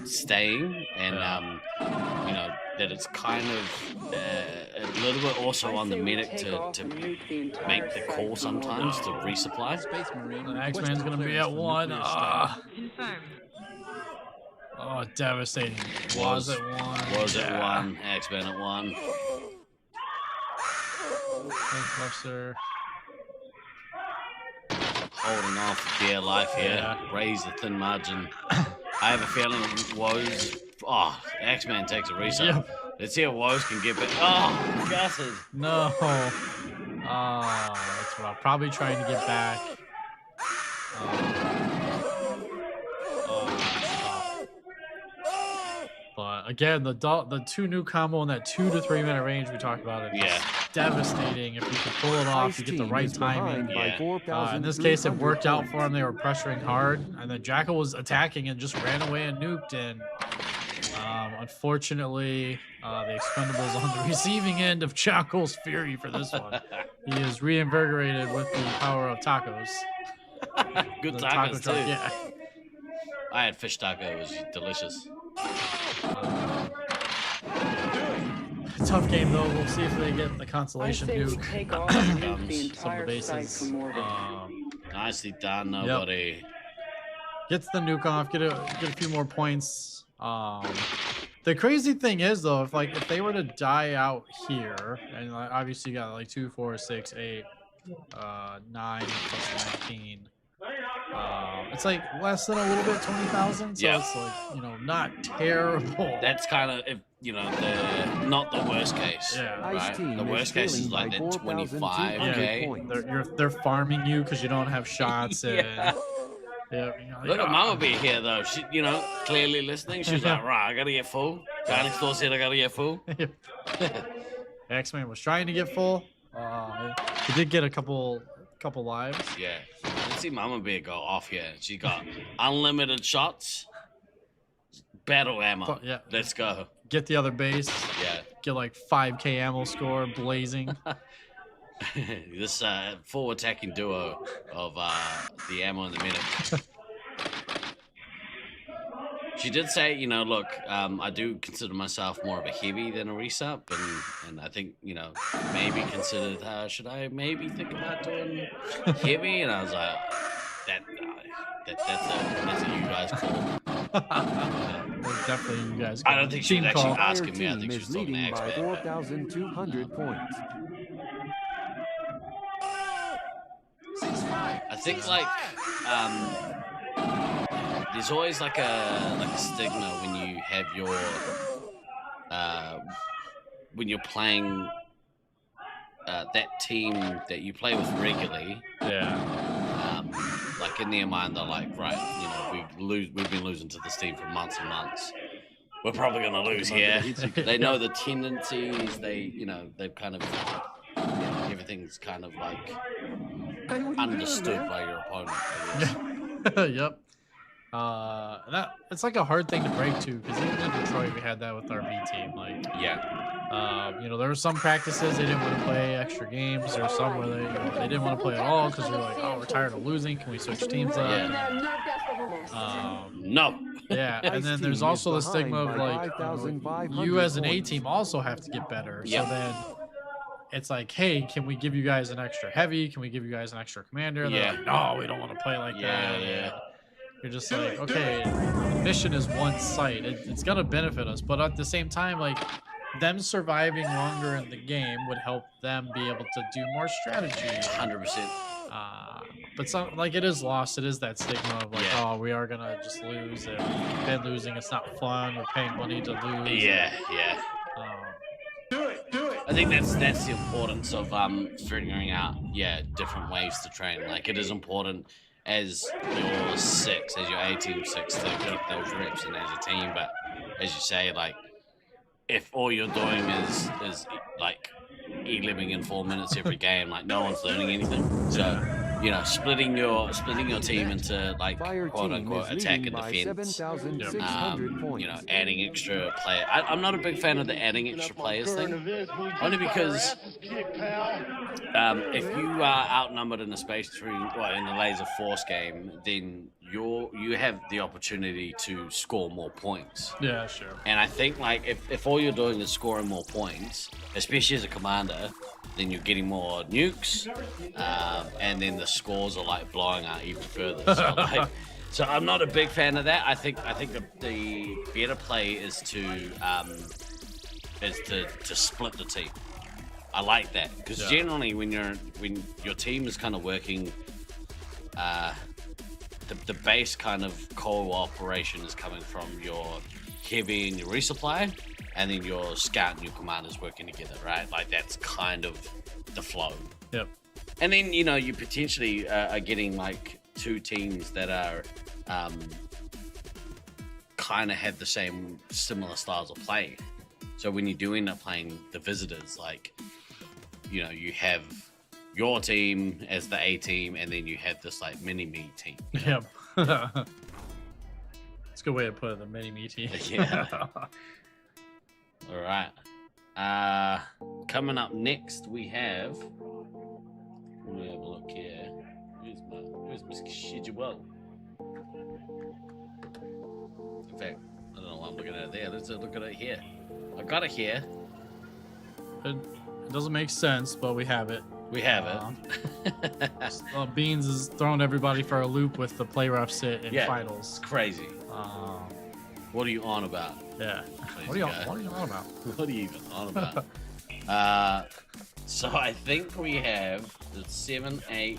staying, and that it's kind of a little bit also on the medic to make the call sometimes to resupply.
The X-Man's gonna be at 1. Oh, devastating. Was at 1.
Was at 1. X-Man at 1.
Closer.
Holding off dear life here.
Yeah.
Raise the thin margin. I have a feeling Woes. Oh, X-Man takes a reset.
Yep.
Let's see if Woes can get back. Oh, gutted.
No. Oh, that's what I'm probably trying to get back. But again, the 2 nuke combo in that 2 to 3 minute range we talked about, it's devastating. If you can pull it off, you get the right timing. In this case, it worked out for him. They were pressuring hard, and then Jackal was attacking and just ran away and nuked. And unfortunately, the Expendables on the receiving end of Jackal's fury for this one. He is reinvigorated with the power of tacos.
Good
the
tacos,
taco truck.
too.
Yeah.
I had fish taco. It was delicious.
Tough game though. We'll see if they get the consolation
I say we
nuke.
take off and nuke the
Comes.
Some of the
entire site
bases.
for more than
Nicely done, nobody.
Gets the nuke off. Get a few more points. The crazy thing is though, if they were to die out here, and like, obviously you got like 2, 4, 6, 8, 9 plus 19. It's like less than a little bit 20,000. So it's like, you know, not terrible.
That's kind of, not the worst case.
Yeah.
Right? The worst case is like the 25k.
They're farming you because you don't have shots.
Yeah.
Yeah, you know,
Look at Mama B here though. She, you know, clearly listening. She's like, right, I gotta get full. Guy next door said I gotta get full.
X-Man was trying to get full. He did get a couple lives.
Yeah. Let's see Mama B go off here. She got unlimited shots. Battle ammo.
Yeah.
Let's go.
Get the other base.
Yeah.
Get like 5k ammo score blazing.
This full attacking duo of the ammo in the minute. She did say, you know, look, I do consider myself more of a heavy than a resup, and I think, you know, maybe considered, should I maybe think about doing heavy? And I was like, that's a you guys call.
Definitely you guys.
I don't think she was actually
call.
asking me. I think she was talking to
by
X-Man.
4,200 points.
I think like there's always like a stigma when you have your when you're playing that team that you play with regularly.
Yeah.
Like in their mind, they're like, right, you know, we've been losing to this team for months and months. We're probably gonna lose here. They know the tendencies. They've kind of, everything's kind of like understood by your opponent, I guess.
Yep. It's like a hard thing to break too, because even in Detroit we had that with our B team. Like, you know, there were some practices they didn't want to play extra games. There were some where they didn't want to play at all because they're like, oh, we're tired of losing. Can we switch teams up?
No.
Yeah, and then there's also the stigma of like, you as an A team also have to get better. So then it's like, hey, can we give you guys an extra heavy? Can we give you guys an extra commander? And they're like, no, we don't want to play like that.
Yeah.
You're just like, okay, the mission is one site. It's gonna benefit us, but at the same time, like, them surviving longer in the game would help them be able to do more strategy.
100%.
But some, like, it is lost. It is that stigma of like, oh, we are gonna just lose. And we've been losing. It's not fun. We're paying money to lose.
Yeah. Do it. I think that's the importance of figuring out different ways to train. Like, it is important as your six, as your A team six, to keep those reps in as a team. But as you say, like, if all you're doing is like e-living in 4 minutes every game, like, no one's learning anything. So, you know, splitting your team into like quote unquote attack and defense. You know, adding extra player. I'm not a big fan of the adding extra players thing, only because if you are outnumbered in a space between, in the Laserforce game, then you have the opportunity to score more points.
Yeah, sure.
And I think, like, if all you're doing is scoring more points, especially as a commander, then you're getting more nukes, and then the scores are like blowing out even further. So I'm not a big fan of that. I think the better play is to split the team. I like that because generally when your team is kind of working, the base kind of cooperation is coming from your heavy and your resupply, and then your scout and your commanders working together, right? Like, that's kind of the flow.
Yep.
And then, you know, you potentially are getting like two teams that are kind of have the similar styles of play. So when you do end up playing the visitors, like, you know, you have your team as the A team, and then you have this like mini-me team.
Yep. It's a good way to put it, the mini-me team.
Yeah. All right. Coming up next, we have. Let me have a look here. Where's my schedule? In fact, I don't know why I'm looking at it there. Let's look at it here. I got it here.
It doesn't make sense, but we have it.
We have it.
Beans is throwing everybody for a loop with the play rough sit in finals.
It's crazy. What are you on about?
Yeah.
Crazy
What are you
guy.
on about?
What are you even on about? So I think we have the 7, 8.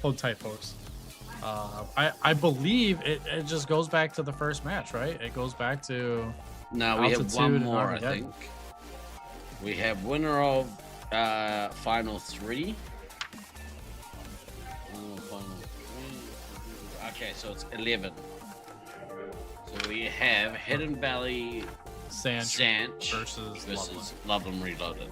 Hold tight, folks. I believe it just goes back to the first match, right? It goes back to
No, we have
Altitude
one
and
more, I
Armageddon.
think. We have winner of final 3. Final 3. Okay, so it's 11. So we have Hidden Valley
Sanch versus
Loveland Reloaded.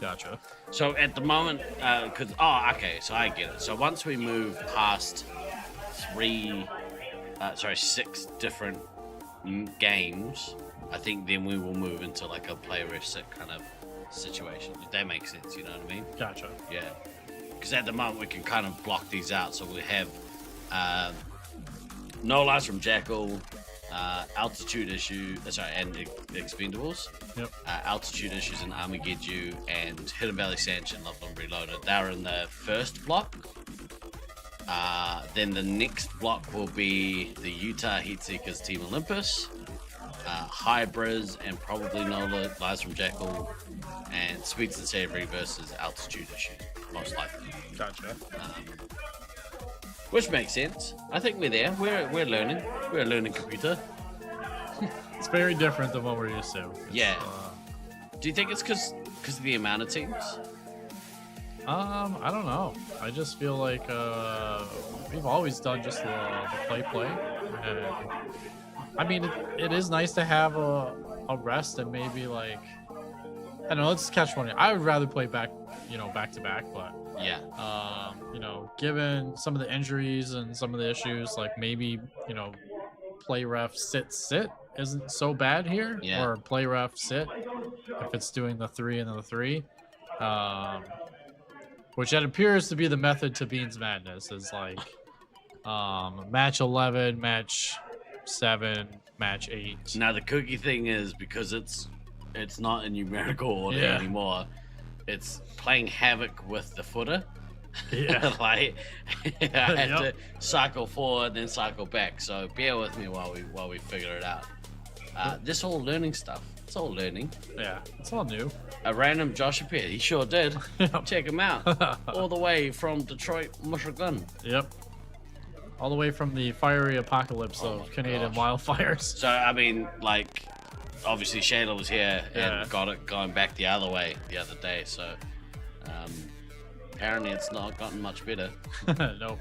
Gotcha.
So at the moment, okay, so I get it. So once we move past 6 different games, I think then we will move into like a play ref sit kind of situation. If that makes sense, you know what I mean?
Gotcha.
Yeah. Because at the moment we can kind of block these out. So we have No Lies from Jackal, Altitude Issue, and Expendables.
Yep.
Altitude Issues in Armageddon and Hidden Valley Sanch and Loveland Reloaded. They're in the first block. Then the next block will be the Utah Heatseekers Team Olympus, Hybrids, and probably No Lies from Jackal, and Sweets and Savory versus Altitude Issue, most likely.
Gotcha.
Which makes sense. I think we're there. We're learning. We're a learning computer.
It's very different than what we're used to.
Yeah. Do you think it's because of the amount of teams?
I don't know. I just feel like we've always done just the play. And I mean, it is nice to have a rest and maybe like, I don't know, let's catch one. I would rather play back to back, but
yeah.
Given some of the injuries and some of the issues, like maybe, play ref sit isn't so bad here.
Yeah.
Or play ref sit if it's doing the 3 and the 3. Which it appears to be the method to Beans Madness is like match 11, match 7, match 8.
Now the cookie thing is because it's not in numerical order anymore. It's playing havoc with the footer.
Yeah.
Like I have to cycle forward then cycle back. So bear with me while we figure it out. This whole learning stuff. It's all learning.
Yeah, it's all new.
A random Josh appeared. He sure did. Check him out. All the way from Detroit, Michigan.
Yep. All the way from the fiery apocalypse of Canadian wildfires.
So, I mean, like, obviously Shayla was here and got it going back the other way the other day. So, apparently it's not gotten much better.
Nope.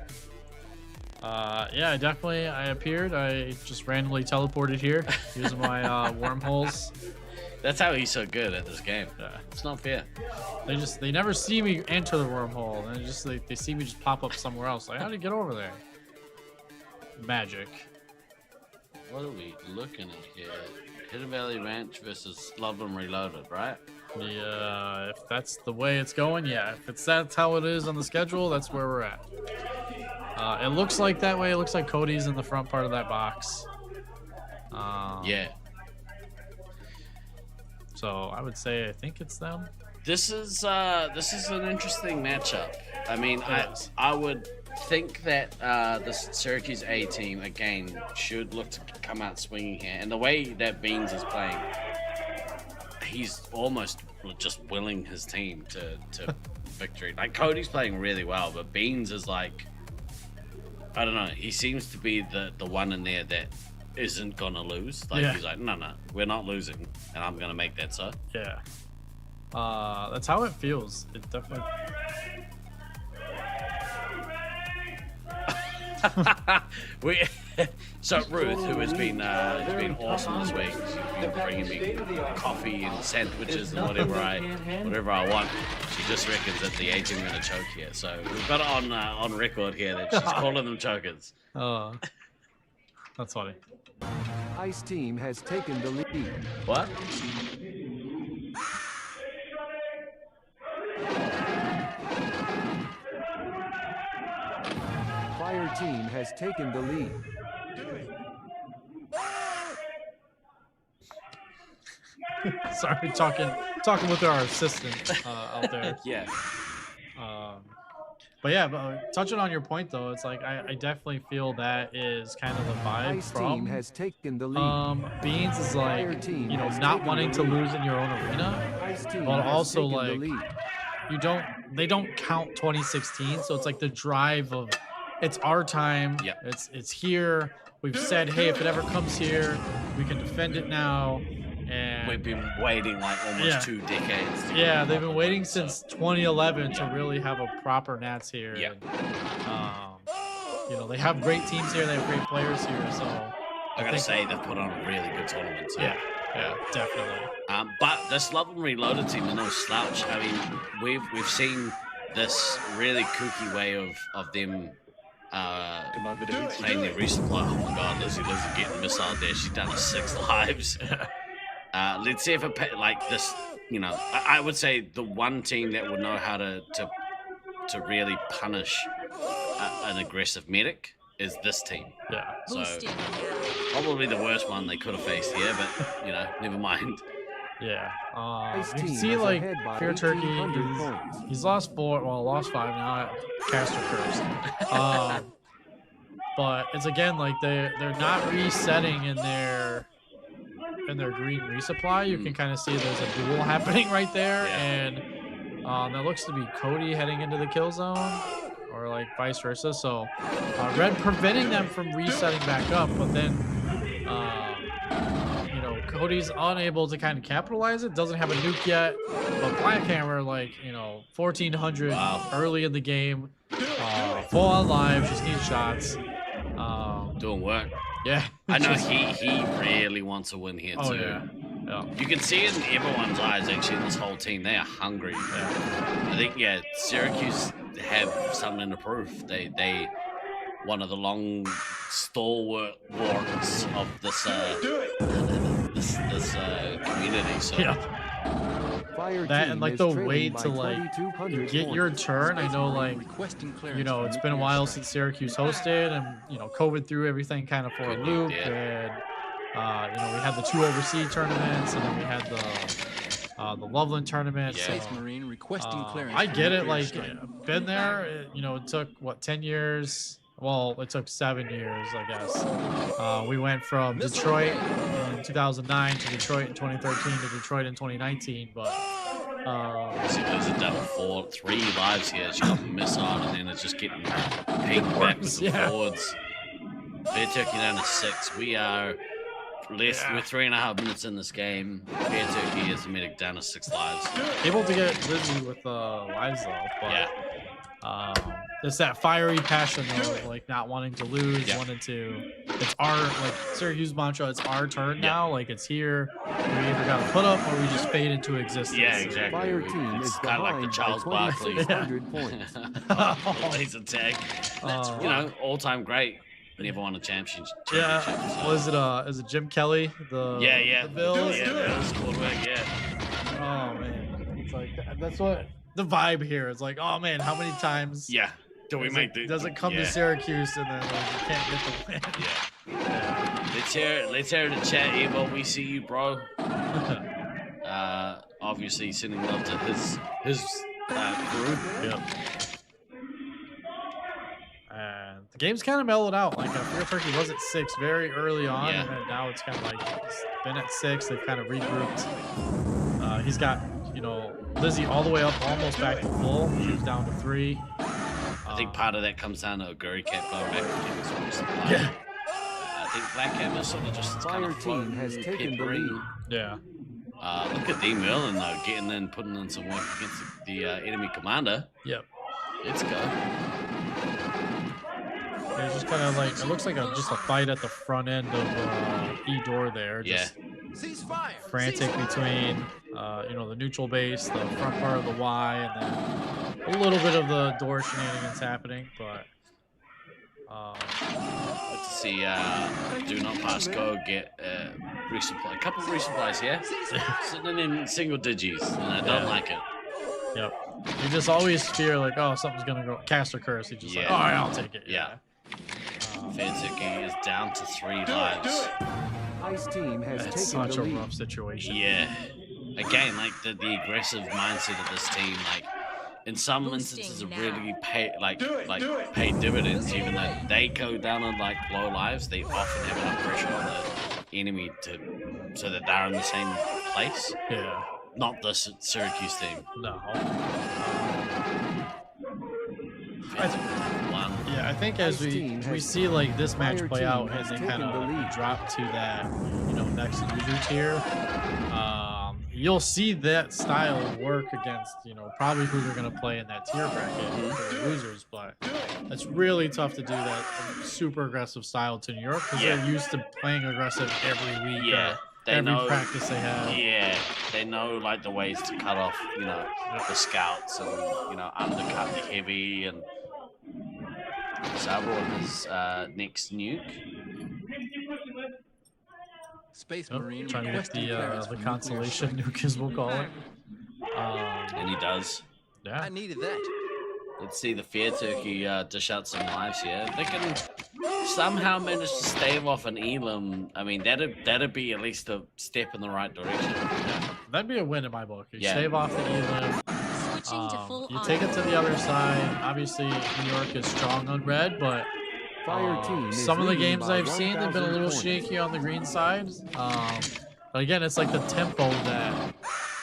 Yeah, I appeared. I just randomly teleported here using my wormholes.
That's how he's so good at this game.
Yeah.
It's not fair.
They never see me enter the wormhole, and they see me just pop up somewhere else. Like, how did you get over there? Magic.
What are we looking at here? Hidden Valley Ranch versus Loveland Reloaded, right?
Yeah, if that's the way it's going, yeah. If that's how it is on the schedule, that's where we're at. It looks like that way. It looks like Cody's in the front part of that box.
Yeah.
So I would say I think it's them.
This is an interesting matchup. I mean, I would think that the Syracuse A team again should look to come out swinging here, and the way that Beans is playing, he's almost just willing his team to victory. Like Cody's playing really well, but Beans is like, I don't know. He seems to be the one in there that isn't gonna lose. Like he's like, no, we're not losing, and I'm gonna make that so.
Yeah. That's how it feels. It definitely.
So Ruth, who has been awesome this week, she's been bringing me coffee and sandwiches and whatever I want. She just reckons that the A-team are gonna choke here. So we've got it on record here that she's calling them chokers.
Oh, that's funny.
Ice team has taken the lead.
What?
team has taken the lead.
Sorry, talking with our assistant out there.
Yeah.
But yeah, touching on your point though, it's like I definitely feel that is kind of the vibe
Ice
from
team has taken the lead.
Beans is like, you know, not wanting to lose in your own arena,
Ice team
but
has
also
taken the
like
lead.
they don't count 2016, so it's like the drive of it's our time.
Yeah.
It's here. We've said, hey, if it ever comes here, we can defend it now. And
We've been waiting like almost 2 decades. To
yeah,
get
they've been waiting
so.
since 2011 to really have a proper Nats here.
Yeah.
And, you know, they have great teams here. They have great players here. So
I gotta say they've put on a really good tournament. Too.
Yeah, definitely.
But this Loveland Reloaded team is no slouch. I mean, we've seen this really kooky way of them playing their resupply. Oh my God, Lizzie getting missile there. She's down to 6 lives. Let's see if like this, you know, I would say the one team that would know how to really punish an aggressive medic is this team.
Yeah.
So probably the worst one they could have faced here, but you know, never mind.
Yeah.
Ice
You
team
see,
is
like
ahead by
Fear Turkey,
1,800 points.
he's lost 4, well, lost 5 now. Caster cursed. But it's again like they're not resetting in their green resupply. You can kind of see there's a duel happening right there, and that looks to be Cody heading into the kill zone, or like vice versa. So Red preventing them from resetting back up, but then you know, Cody's unable to kind of capitalize it. Doesn't have a nuke yet, but Blackhammer, like, you know, 1400 early in the game, full on live, just needs shots.
Doing work.
Yeah.
I know he really wants to win here too.
Yeah.
You can see it in everyone's eyes actually in this whole team. They are hungry. I think Syracuse have something to prove. They one of the long stalwart warts of this community. So
that and like the wait to like get your turn. I know, like, you know, it's been a while since Syracuse hosted, and you know, COVID threw everything kind of for a loop. And you know, we had the 2 overseas tournaments, and then we had the Loveland tournament. So,
Marine requesting clearance.
I get it. Like, been there. You know, it took what, 10 years. Well, it took 7 years, I guess. We went from Detroit in 2009 to Detroit in 2013 to Detroit in 2019, but
see, there's a double 3 lives here. She got a missile, and then it's just getting pinged backwards and forwards. Fair Turkey down to 6. We are we're 3.5 minutes in this game. Fair Turkey is a medic down to 6 lives.
Able to get Lizzie with lives though, but it's that fiery passion though, of, like, not wanting to lose, wanting to. It's our, like Syracuse mantra. It's our turn now. Like, it's here. We either got to put up or we just fade into existence.
Yeah, exactly.
Fire team
It's
is
kind of like the
behind
Charles
by
Barkley
2,600 points.
laser tag. You know, all-time great. Never won a championship.
Yeah.
So.
Was it Jim Kelly? The Bills?
Yeah, that was quarterback. Yeah.
Oh man, it's like that's what the vibe here is like. Oh man, how many times?
Yeah. Do we make the?
Does it come to Syracuse and then, like, you can't get the win?
Yeah. Let's hear the chat, Evo. We see you, bro. Obviously sending love to his crew.
Yep. And the game's kind of mellowed out. Like, Fear Turkey was at 6 very early on, and then now it's kind of like it's been at 6. They've kind of regrouped. He's got, you know, Lizzie all the way up, almost back to full. She's down to 3.
I think part of that comes down to Guri kept going back to getting some resupply. Yeah. I think Black Cat was sort of just kind of
team has taken the lead.
Yeah.
Look at D Merlin though, getting in, putting in some work against the enemy commander.
Yep.
Let's go.
It's just kind of like, it looks like just a fight at the front end of E door there. Just frantic between, you know, the neutral base, the front part of the Y, and then a little bit of the door shenanigans happening, but.
Let's see, do not pass go, get resupply. A couple of resupplies here. Sitting in single digits, and I don't like it.
Yep. You just always fear, like, oh, something's going to go caster curse. You just like, all right, I'll take it.
Yeah. Fairturkey is down to 3 lives.
Ice team has
That's
taken
such
the
a
lead.
rough situation.
Yeah. Again, like the aggressive mindset of this team, like in some instances it really pay dividends, even though they go down on like low lives, they often have enough pressure on the enemy so that they're in the same place.
Yeah.
Not the Syracuse team.
No.
I
think as we see like this match play out and they kind of drop to that, next loser tier, you'll see that style work against, probably who they're going to play in that tier bracket for the losers. But it's really tough to do that super aggressive style to New York because they're used to playing aggressive every week.
Yeah.
Every practice they have.
Yeah, they know like the ways to cut off, the scouts and undercut the heavy, and Sabo on his next nuke.
Space Marine
trying to get the consolation nuke, as we'll call it.
And he does.
Yeah.
I needed that.
Let's see the Fairturkey dish out some lives here. They can somehow manage to stave off an Elam. I mean, that'd be at least a step in the right direction.
Yeah. That'd be a win in my book. You
Yeah.
stave off the Elam. You take it to the other side. Obviously, New York is strong on red, but some of the games I've seen, they've been a little shaky on the green side. But again, it's like the tempo that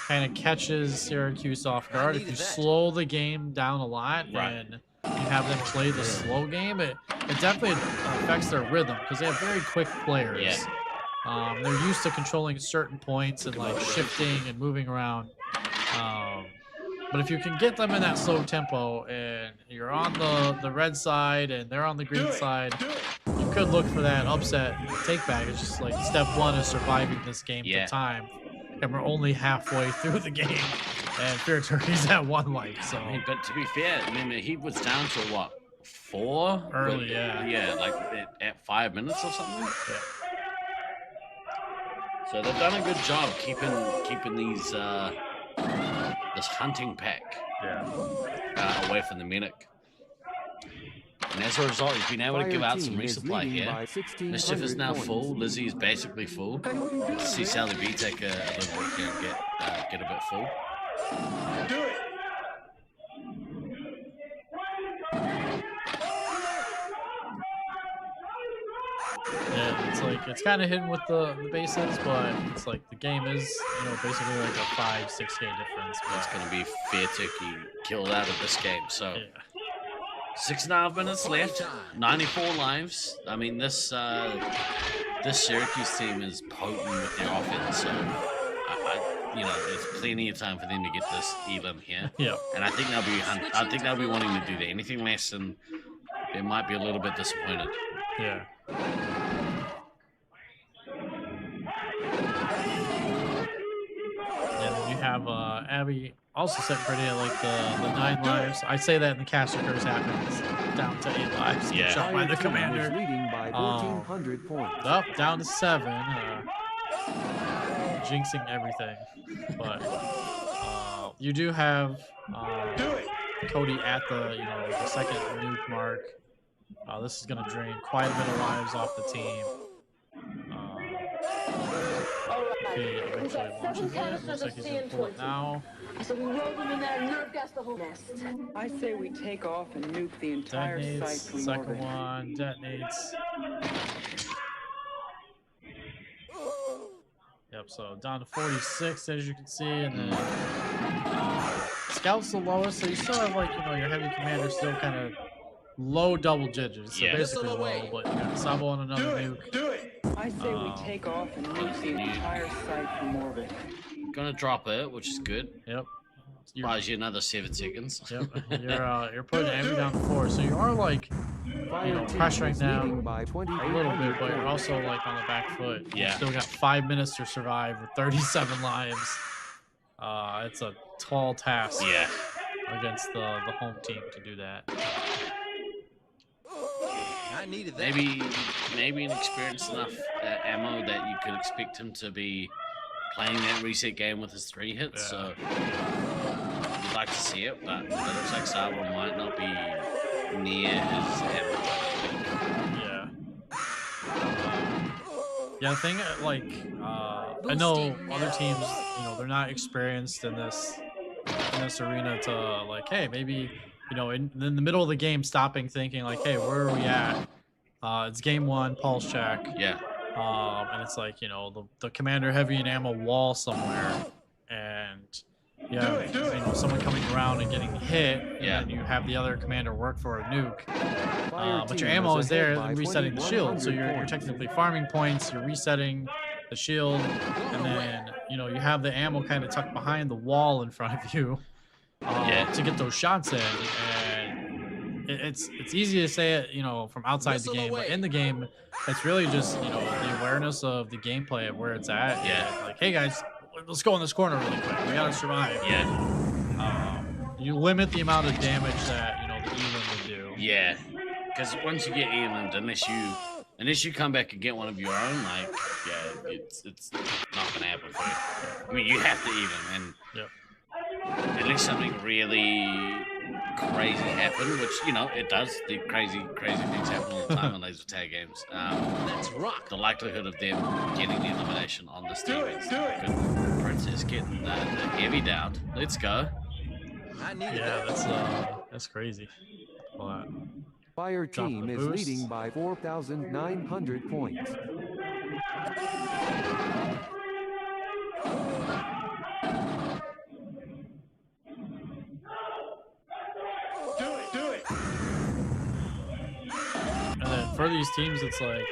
kind of catches Syracuse off guard. If you slow the game down a lot and you have them play the slow game, it definitely affects their rhythm because they have very quick players.
Yeah.
They're used to controlling certain points and like shifting and moving around. But if you can get them in that slow tempo and you're on the red side and they're on the green side, you could look for that upset take back. It's just like step one is surviving this game to time. And we're only halfway through the game. And Fairturkey's at 1 life. So,
but to be fair, I mean, he was down to what, 4?
Early, yeah.
Yeah, like at 5 minutes or something.
Yeah.
So they've done a good job keeping these this hunting pack away from the medic. And as a result, he's been able to give out some resupply here. Mischief is now full. Lizzie is basically full. Let's see Sally B take a little bit here and get a bit full.
Yeah, it's like it's kind of hidden with the bases, but it's like the game is basically like a 5-6K difference. But
it's going to be Fairturkey killed out of this game. So 6.5 minutes left, 94 lives. I mean, this Syracuse team is potent with their offense, so there's plenty of time for them to get this Elam here.
Yeah.
And I think they'll be wanting to do that. Anything less than they might be a little bit disappointed.
Yeah. And you have Abby also set pretty at like the 9 lives. I say that in the caster curse happens down to 8 lives.
Yeah.
Shot by the commander.
Leading by 1,400 points.
Up, down to 7. Jinxing everything. But you do have Cody at the the second nuke mark. This is going to drain quite a bit of lives off the team. He eventually launches it. Looks like he's going to pull it now.
So we roll them in there and nerve gas the whole nest.
I say we take off and nuke the entire
Detonates,
site from
second
orbit.
one, detonates. Yep, so down to 46 as you can see, and then Scout's the lowest, so you still have like, your heavy commander still kind of low double digits, so basically low, but you got Sabo on another nuke.
I say we take off and nuke the entire site from orbit.
Gonna drop it, which is good.
Yep.
Buys you another 7 seconds.
Yep. You're putting Abby down to 4, so you are like pressuring them a little bit, but you're also like on the back foot.
Yeah.
You still got 5 minutes to survive with 37 lives. It's a tall task.
Yeah.
Against the home team to do that.
I needed that.
Maybe an experienced enough ammo that you could expect him to be playing that reset game with his 3 hits. So you'd like to see it, but it looks like Sabo might not be near his ammo.
Yeah, the thing, like, I know other teams, you know, they're not experienced in this arena to like, hey, maybe, you know, in the middle of the game, stopping, thinking like, hey, where are we at? It's game one, pulse check.
Yeah.
And it's like, you know, the commander heavy and ammo wall somewhere, and you have, you know, someone coming around and getting hit, and then you have the other commander work for a nuke. But your ammo is there and resetting the shield, so you're technically farming points, you're resetting the shield, and then, you know, you have the ammo kind of tucked behind the wall in front of you to get those shots in. And it's easy to say it, you know, from outside the game, but in the game, it's really just, you know, the awareness of the gameplay of where it's at.
Yeah.
And like, hey guys, let's go in this corner really quick. We gotta survive.
Yeah.
You limit the amount of damage that, you know, the Elam would do.
Yeah. Because once you get Elam'd, unless you come back and get one of your own, like, yeah, it's not gonna happen for you. I mean, you have to even, and unless something really crazy happened, which, you know, it does. The crazy things happen all the time in laser tag games. Let's rock. The likelihood of them getting the elimination on this team is good. Princess getting the heavy down. Let's go.
Yeah, that's crazy. But
Fire team is leading by 4,900 points.
Do it.
And then for these teams, it's like,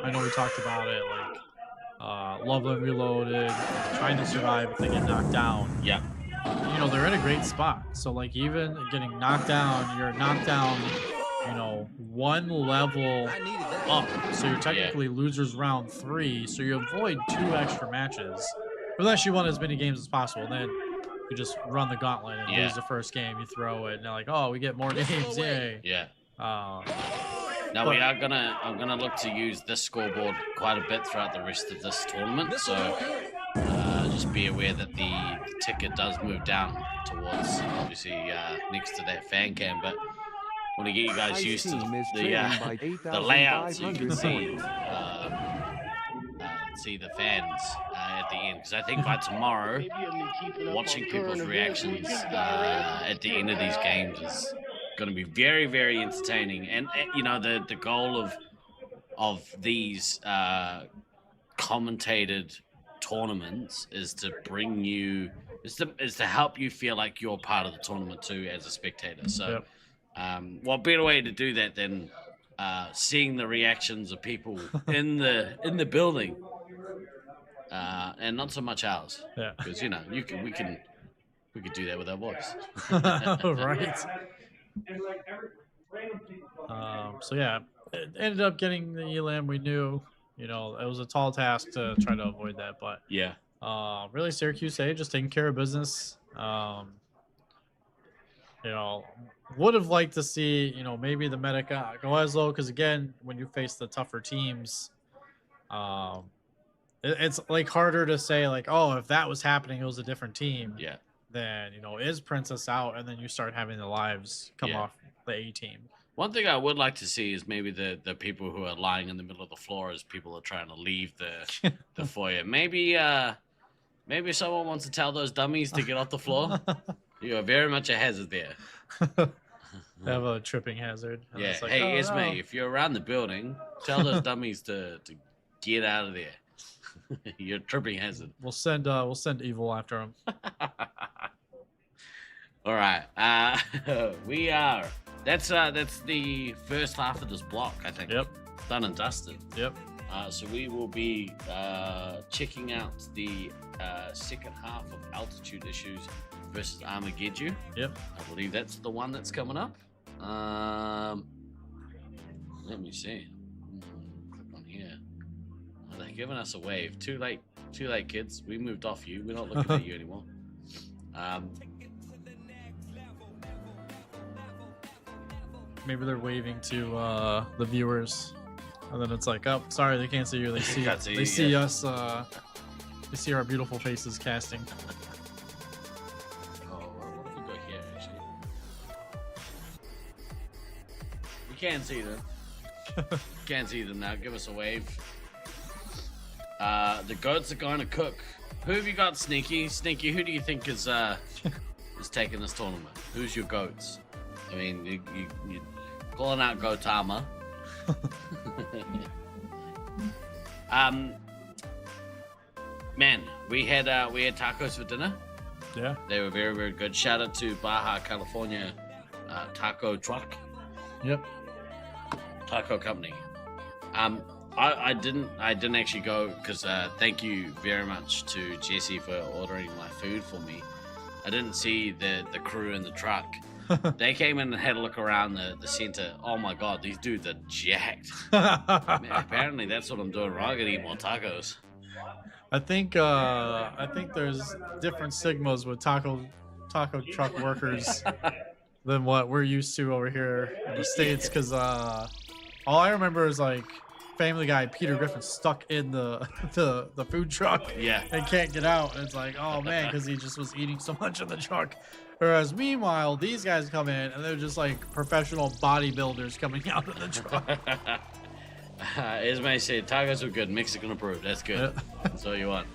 I know we talked about it, like Loveland Reloaded, trying to survive if they get knocked down.
Yeah.
You know, they're in a great spot. So like, even getting knocked down, you're knocked down, you know, one level up. So you're technically losers round 3. So you avoid 2 extra matches, unless you won as many games as possible. Then you just run the gauntlet and lose the first game. You throw it, and they're like, oh, we get more games, yay.
Yeah.
Now
I'm gonna look to use this scoreboard quite a bit throughout the rest of this tournament. So just be aware that the ticket does move down towards, obviously, next to that fan cam, but I want to get you guys used to the layout, so you can see the fans at the end. Because I think by tomorrow, watching people's reactions at the end of these games is going to be very, very entertaining. And you know, the goal of these commentated tournaments is to bring you, is to help you feel like you're part of the tournament too as a spectator. So what better way to do that than seeing the reactions of people in the building, and not so much ours.
Yeah.
Because, you know, we could do that with our voice.
Right. So yeah, it ended up getting the Elam. We knew, you know, it was a tall task to try to avoid that, but
yeah,
really Syracuse just taking care of business. You know, would have liked to see, you know, maybe the medic go as low, because again, when you face the tougher teams, it's like harder to say like, oh, if that was happening, it was a different team.
Yeah.
Then, you know, is Princess out, and then you start having the lives come off the A team.
One thing I would like to see is maybe the people who are lying in the middle of the floor as people are trying to leave the foyer. Maybe someone wants to tell those dummies to get off the floor. You are very much a hazard there.
They have a tripping hazard.
Yeah.
It's like,
hey,
oh,
Esme,
no.
if you're around the building, tell those dummies to get out of there. You're a tripping hazard.
We'll send Evil after him.
All right. We are. That's the first half of this block, I think.
Yep.
Done and dusted.
Yep.
So we will be checking out the second half of Altitude Issues versus Armageddon.
Yep.
I believe that's the one that's coming up. Let me see. Click on here. Oh, they're giving us a wave. Too late, kids. We moved off you. We're not looking at you anymore.
Maybe they're waving to the viewers, and then it's like, oh, sorry, they can't see you. They see they see us. They see our beautiful faces casting.
Oh, what if we go here? Actually, we can see them. Can't see them now. Give us a wave. The goats are going to cook. Who have you got, Sneaky? Sneaky, who do you think is taking this tournament? Who's your goats? I mean, you're calling out Gotama. Man, we had tacos for dinner.
Yeah.
They were very, very good. Shout out to Baja California Taco Truck.
Yep.
Taco Company. I didn't actually go because thank you very much to Jesse for ordering my food for me. I didn't see the crew in the truck. They came in and had a look around the center. Oh my god, these dudes are jacked. Man, apparently that's what I'm doing wrong. I gotta eat more tacos.
I think there's different stigmas with taco truck workers than what we're used to over here in the States. Because all I remember is like Family Guy Peter Griffin stuck in the food truck,
yeah,
and can't get out. And it's like, oh man, because he just was eating so much in the truck. Whereas meanwhile, these guys come in and they're just like professional bodybuilders coming out of the truck.
As May said, tacos are good. Mexican approved. That's good. That's all you want.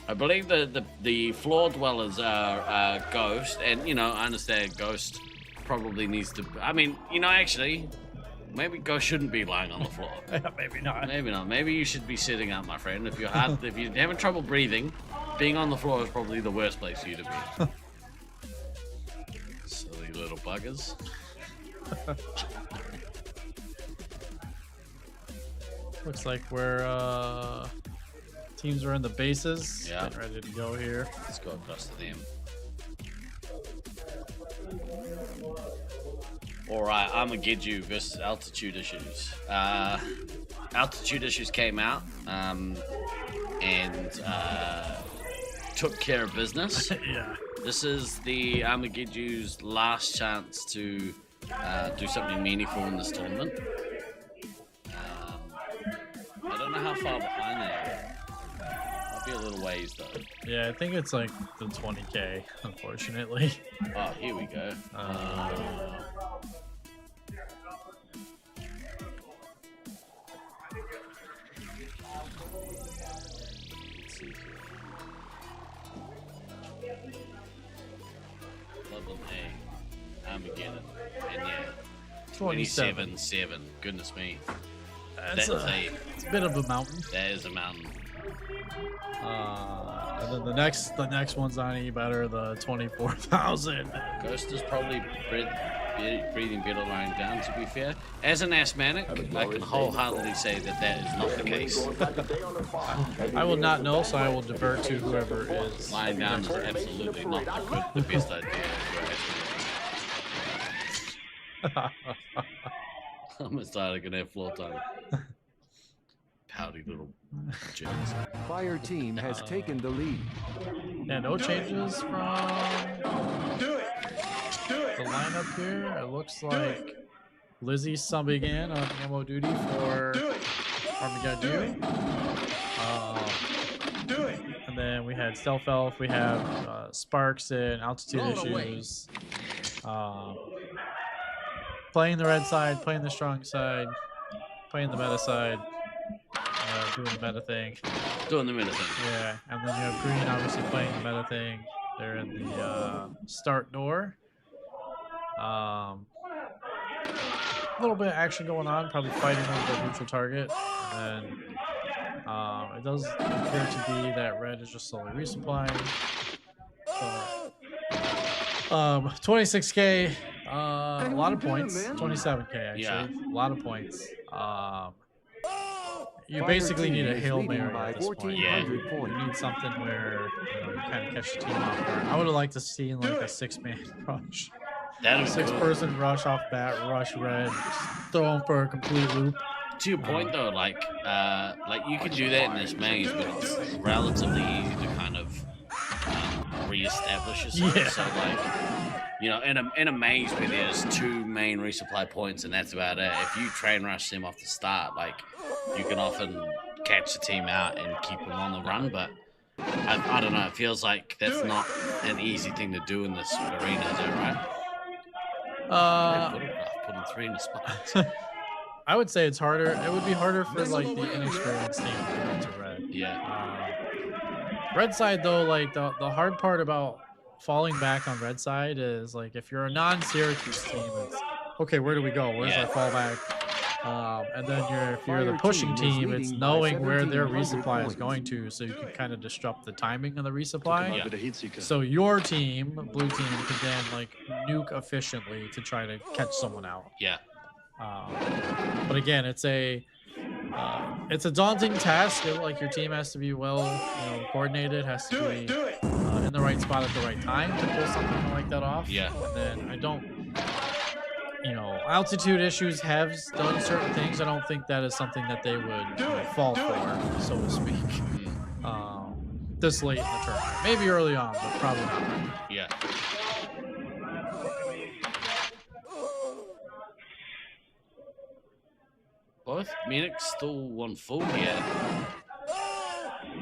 I believe the floor dwellers are Ghost, and I understand Ghost probably needs to. I mean, actually, maybe Ghost shouldn't be lying on the floor.
Maybe not.
Maybe not. Maybe you should be sitting up, my friend. If you're having trouble breathing, being on the floor is probably the worst place for you to be. Silly little buggers.
Looks like we're teams are in the bases.
Yeah.
Getting ready to go here.
Let's go across to them. Alright, Armageddon versus Altitude Issues. Altitude Issues came out and took care of business.
Yeah.
This is the Armageddon's last chance to do something meaningful in this tournament. I don't know how far behind they are. Might be a little ways though.
Yeah, I think it's like the 20K, unfortunately.
Oh, here we go. Let's see here. Level A. Armageddon. And yeah. 27-7. Goodness me.
It's a bit of a mountain.
That is a mountain.
And then the next one's not any better. The 24,000.
Ghost is probably breathing better lying down. To be fair, as an asthmatic, I can wholeheartedly say that is not the case.
I will not know, so I will divert to whoever is
lying down. Is absolutely not the best idea. I'm excited. Gonna have floor time. Pouty little germs.
Fire team has taken the lead.
Yeah, no changes from the lineup here. It looks like Lizzie's subbing in on ammo duty for Armageddon. And then we had Stealth Elf. We have Sparks and Altitude Issues. Playing the red side, playing the strong side, playing the meta side, doing the meta thing.
Doing the meta thing.
Yeah, and then you have green obviously playing the meta thing. They're in the start door. A little bit of action going on, probably fighting over the neutral target. And then it does appear to be that red is just slowly resupplying. So, 26K. A lot of points. 27K actually.
Yeah.
A lot of points. You basically need a Hail Mary at this point.
Yeah.
You need something where you kind of catch the team off guard. I would have liked to see like a 6-man rush.
That'd be
Six-person rush off bat, rush red, throw them for a complete loop.
To your point though, like you could do that in this maze, but it's relatively easy to kind of re-establish yourself.
Yeah.
So in a maze where there's 2 main resupply points and that's about it. If you train rush them off the start, you can often catch the team out and keep them on the run. But I don't know. It feels like that's not an easy thing to do in this arena. Is that right? Putting 3 in the spot.
I would say it's harder. It would be harder for like the inexperienced team to get into red.
Yeah.
Red side though, like the hard part about falling back on red side is like if you're a non-Syracuse team, it's okay. Where do we go? Where's our fallback? And then if you're the pushing team, it's knowing where their resupply is going to, so you can kind of disrupt the timing of the resupply. So your team, blue team, can then like nuke efficiently to try to catch someone out.
Yeah.
But again, it's a daunting task. Like your team has to be well, coordinated, has to be in the right spot at the right time to pull something like that off.
Yeah.
And then I don't, altitude issues have done certain things. I don't think that is something that they would fall for, so to speak. This late in the tournament, maybe early on, but probably not.
Yeah. Both medics still one full here.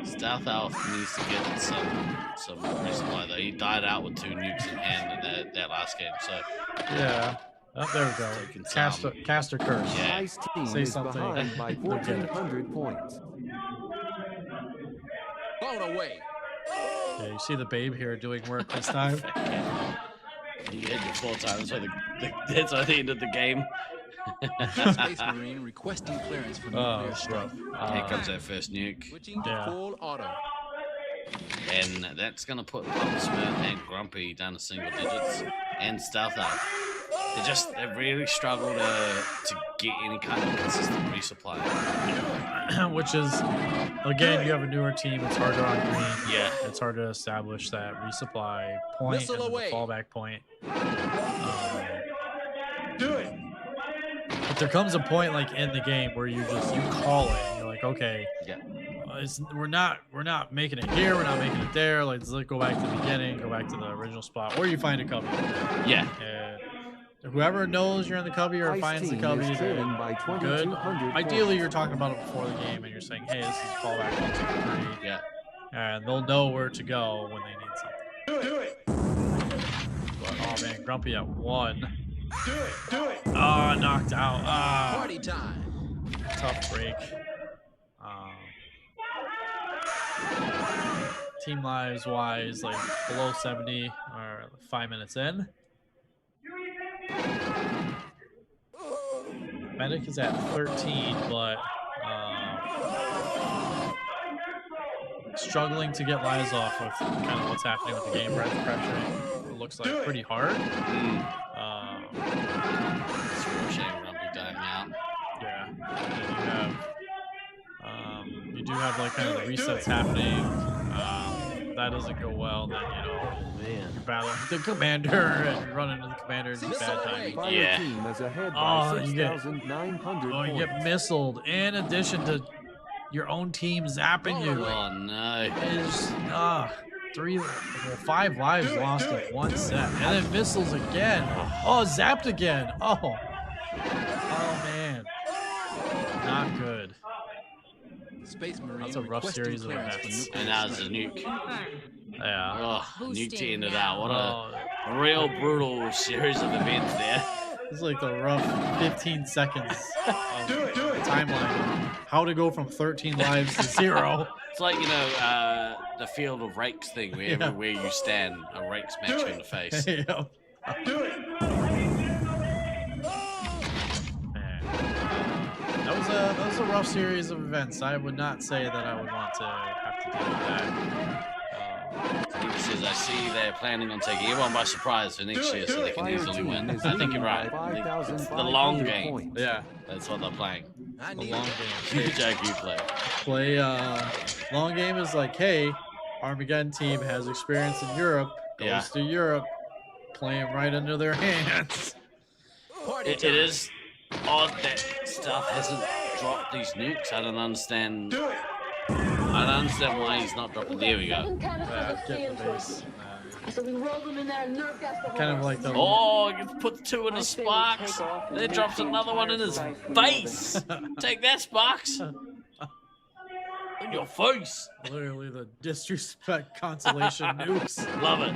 Stealth Elf needs to get some resupply though. He died out with 2 nukes in hand in that last game, so
yeah. Oh, there we go. Caster curse.
Yeah.
Ice team
Say
is
something.
behind by
They'll get it.
1,400 points.
Blown away.
Yeah, you see the babe here doing work this time.
You hit you 4 times, so that's at the end of the game.
Space Marine requesting clearance for nuclear strike.
Here comes that first nuke.
Switching to full auto.
And that's going to put Pumpsmith and Grumpy down to single digits. And Stealth Elf. They really struggle to get any kind of consistent resupply.
Which is, again, you have a newer team. It's harder on green.
Yeah.
It's hard to establish that resupply point and then the fallback point.
Do it.
But there comes a point like in the game where you call it. You're like, okay, we're not making it here. We're not making it there. Let's go back to the beginning. Go back to the original spot, or you find a cubby.
Yeah.
Whoever knows you're in the cubby or finds the cubby, good. Ideally, you're talking about it before the game, and you're saying, "Hey, this is fallback 1, 2, 3."
Yeah.
And they'll know where to go when they need something.
Do it.
But, oh man, Grumpy at 1.
Do it.
Oh, knocked out.
Party time.
Tough break. Team lives wise, like below 70 or 5 minutes in. Medic is at 13, but struggling to get lives off with kind of what's happening with the game. Red's pressuring. It looks like pretty hard.
It's a real shame Grumpy dying out.
Yeah. And you do have like kind of the resets happening. That doesn't go well, then you're battling the commander and you run into the commander and it's bad timing.
Fire team is ahead by 6,900
you get missiled in addition to your own team zapping you.
Oh no.
It's 5 lives lost in 1 set. And then missiles again. Oh, zapped again. Oh man. Not good.
Space Marine.
That's a rough series of events.
And now it's a nuke.
Yeah.
Oh, nuke to end it out. What a real brutal series of events there.
It's like the rough 15 seconds of timeline. How to go from 13 lives to 0.
It's like, the field of rakes thing where everywhere you stand, a rake smacks you in the face.
Yep.
Do it.
That was a rough series of events. I would not say that I would want to have to deal with that.
He says, I see they're planning on taking everyone by surprise for next year so they can easily win. I think you're right. It's the long game.
Yeah.
That's what they're playing.
The long game.
Huge IQ play.
Long game is like, hey, Armageddon team has experience in Europe, goes to Europe, playing right under their hands.
It is odd that stuff hasn't dropped these nukes. I don't understand. I don't understand why he's not dropping. There we go.
Get the base.
So we roll them in there and nerve gas the whole
Kind of like the.
Oh, you put 2 in the Sparks. Then drops another one in his face. Take that, Sparks. In your face.
Literally the disrespect consolation nukes.
Love it.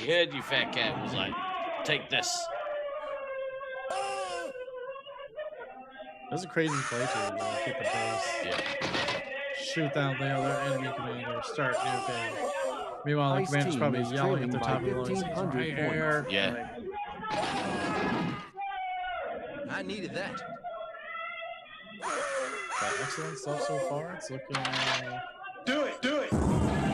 He heard you, fat cat. Was like, take this.
That's a crazy play to get the base.
Yeah.
Shoot down the other enemy commander. Start nuking. Meanwhile, the
Ice
commander's
team
probably
is
yelling at
trailing
the
by
top of the lungs. He's
1,500
right here.
points.
Yeah.
I needed that.
Excellent stuff so far. It's looking.
Do it.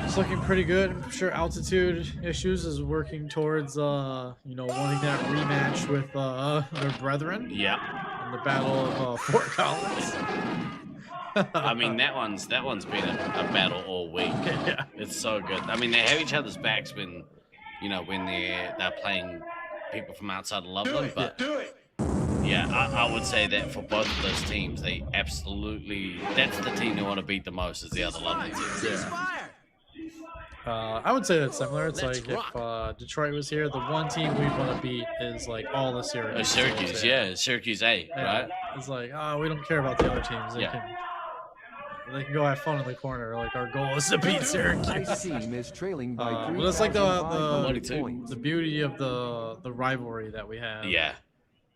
It's looking pretty good. I'm sure Altitude Issues is working towards, wanting that rematch with their brethren.
Yeah.
In the Battle of Fort Collins.
I mean, that one's been a battle all week.
Yeah.
It's so good. I mean, they have each other's backs when they're playing people from outside of Loveland, but yeah, I would say that for both of those teams, they absolutely, that's the team they want to beat the most is the other Loveland team.
I would say that's similar. It's like if Detroit was here, the one team we'd want to beat is like all the Syracuse.
Syracuse, yeah, Syracuse A, right?
It's like, we don't care about the other teams. They can go have fun in the corner. Like our goal is to beat Syracuse.
Ice team is trailing by
But it's like the
3,500 points.
beauty of the rivalry that we have.
Yeah.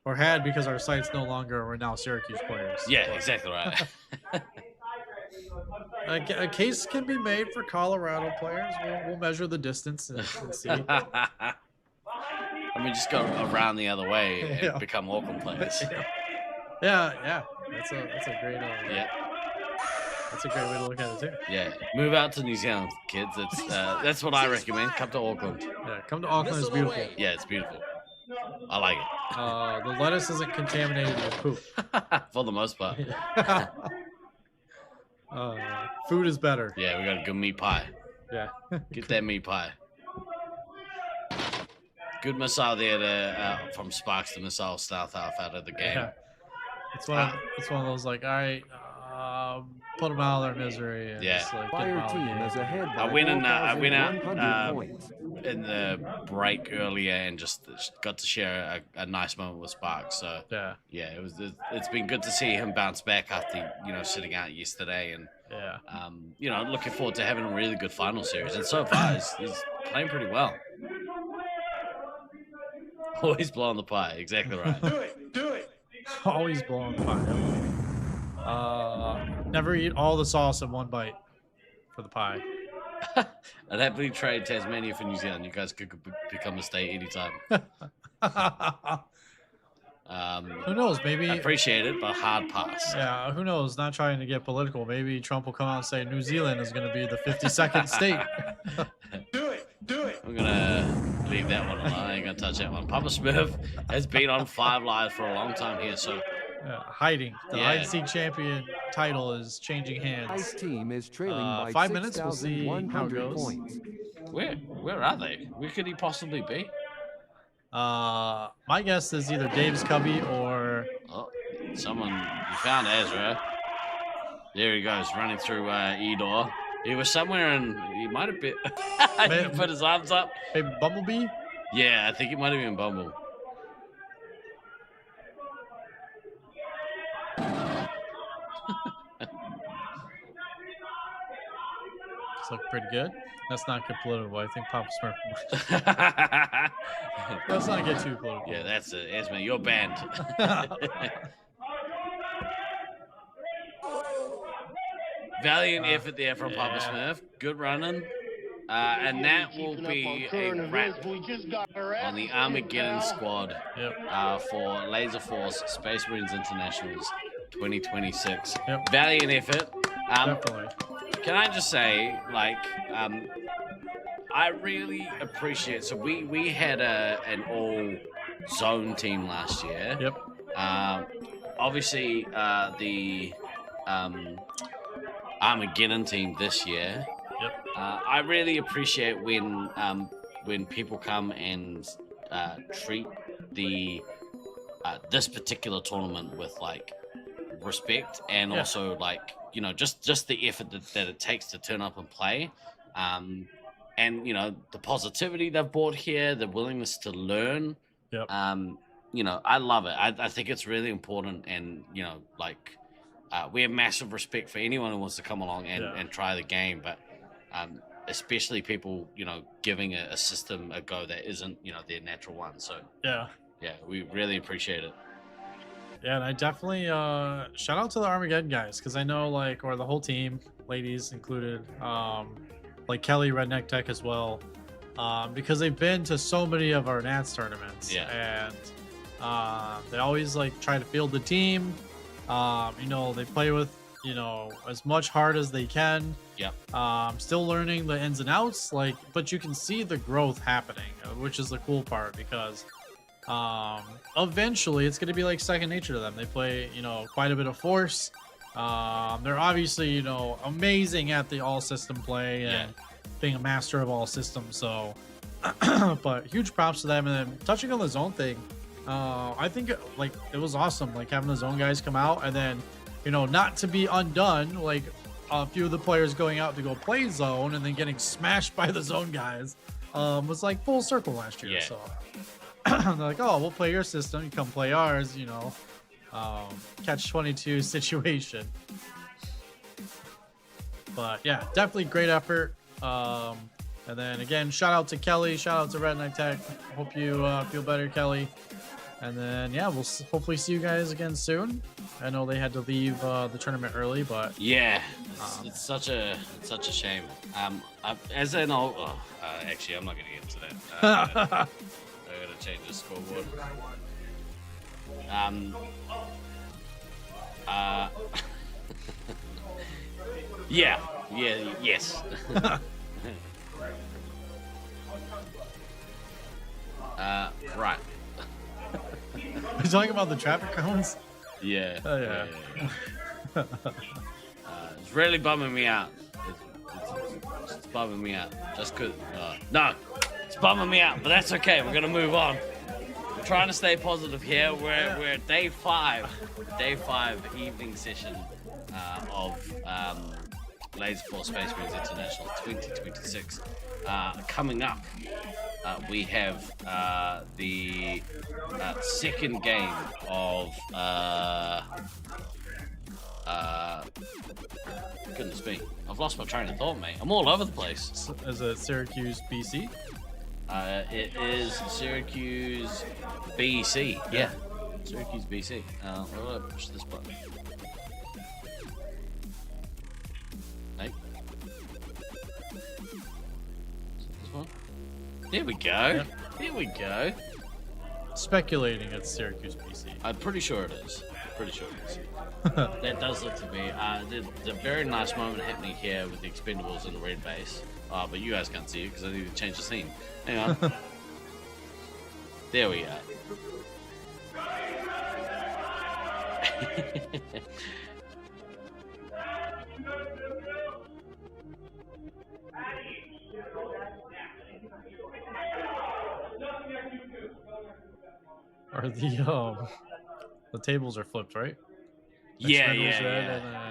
Or had because our site's no longer. We're now Syracuse players.
Yeah, exactly right.
A case can be made for Colorado players. We'll measure the distance and see.
I mean, just go around the other way and become Auckland players.
Yeah. That's a great. That's a great way to look at it too.
Yeah, move out to New Zealand, kids. That's what I recommend. Come to Auckland.
Yeah, come to Auckland. It's beautiful.
Yeah, it's beautiful. I like it.
The lettuce isn't contaminated with poop.
For the most part.
Food is better.
Yeah, we got a good meat pie.
Yeah.
Get that meat pie. Good missile there from Sparks to missile South half out of the game.
Yeah. It's one of those like, all right, put them out of their misery. And
Yeah.
just, like,
Fire team is ahead by
I went out
4,100 points.
in the break earlier and just got to share a nice moment with Sparks. So yeah, it's been good to see him bounce back after sitting out yesterday, and looking forward to having a really good final series. And so far he's playing pretty well. Always blowing the pie, exactly right.
Do it.
Always blowing the pie. Never eat all the sauce in one bite for the pie.
I'd happily trade Tasmania for New Zealand. You guys could become a state anytime.
Who knows? Maybe
I appreciate it, but hard pass.
Yeah, who knows? Not trying to get political. Maybe Trump will come out and say New Zealand is going to be the 52nd state.
Do it.
I'm gonna leave that one alone. I ain't gonna touch that one. Papa Smith has been on 5 Live for a long time here, so
hiding. The hide and seek champion title is changing hands.
Ice team is trailing by
5 minutes. We'll see how it
6,100
goes.
points.
Where are they? Where could he possibly be?
My guess is either Dave's cubby or
someone. You found Ezra. There he goes, running through Edor. He was somewhere and he might have been. He put his arms up.
Maybe Bumblebee?
Yeah, I think it might have been Bumble.
It's looking pretty good. Let's not get political. I think Papa Smurf. Let's not get too political.
Yeah, that's it. Esme, you're banned. Valiant effort there from Papa Smurf. Good running. And that will be a wrap on the Armageddon squad for Laserforce Space Marines Internationals 2026. Valiant effort.
Definitely.
Can I just say, I really appreciate. So we had an all zone team last year.
Yep.
Obviously, the Armageddon team this year.
Yep.
I really appreciate when people come and treat the this particular tournament with respect and also just the effort that it takes to turn up and play, and the positivity they've brought here, the willingness to learn.
Yep.
I love it. I think it's really important, and we have massive respect for anyone who wants to come along and try the game, but especially people giving a system a go that isn't their natural one. So
yeah,
we really appreciate it.
Yeah, and I definitely shout out to the Armageddon guys because I know or the whole team, ladies included, like Kelly Redneck Tech as well, because they've been to so many of our Nats tournaments.
Yeah.
And they always try to field the team. They play with as much heart as they can.
Yep.
Still learning the ins and outs, but you can see the growth happening, which is the cool part because eventually it's going to be like second nature to them. They play quite a bit of force. They're obviously amazing at the all system play and being a master of all systems, so but huge props to them. And then touching on the zone thing, I think it was awesome having the zone guys come out and then not to be undone, a few of the players going out to go play zone and then getting smashed by the zone guys was full circle last year. So they're like, oh, we'll play your system, you come play ours, catch-22 situation. But yeah, definitely great effort. And then again, shout out to Kelly, shout out to Redneck Tech. Hope you feel better, Kelly. And then yeah, we'll hopefully see you guys again soon. I know they had to leave the tournament early, but
yeah, it's such a shame. As an old, actually, I'm not gonna get into that. I gotta change the scoreboard. Yes. Right.
Are you talking about the traffic cones?
Yeah.
Oh, yeah.
It's really bumming me out. It's bumming me out. Just cause. No, it's bumming me out, but that's okay. We're gonna move on. We're trying to stay positive here. We're at day 5 evening session of Laserforce Space Marines International 2026. Coming up, we have the second game of goodness me, I've lost my train of thought, mate. I'm all over the place.
Is it Syracuse, BC?
It is Syracuse, BC. Yeah, Syracuse, BC. Where do I push this button? Hey. This one? There we go.
Yeah.
There we go.
Speculating it's Syracuse, BC.
I'm pretty sure it is. Pretty sure it is. That does look to be. There's a very nice moment happening here with the Expendables in the red base. But you guys can't see it because I need to change the scene. Hang on. There we are.
Are the tables are flipped, right?
Yeah.
And,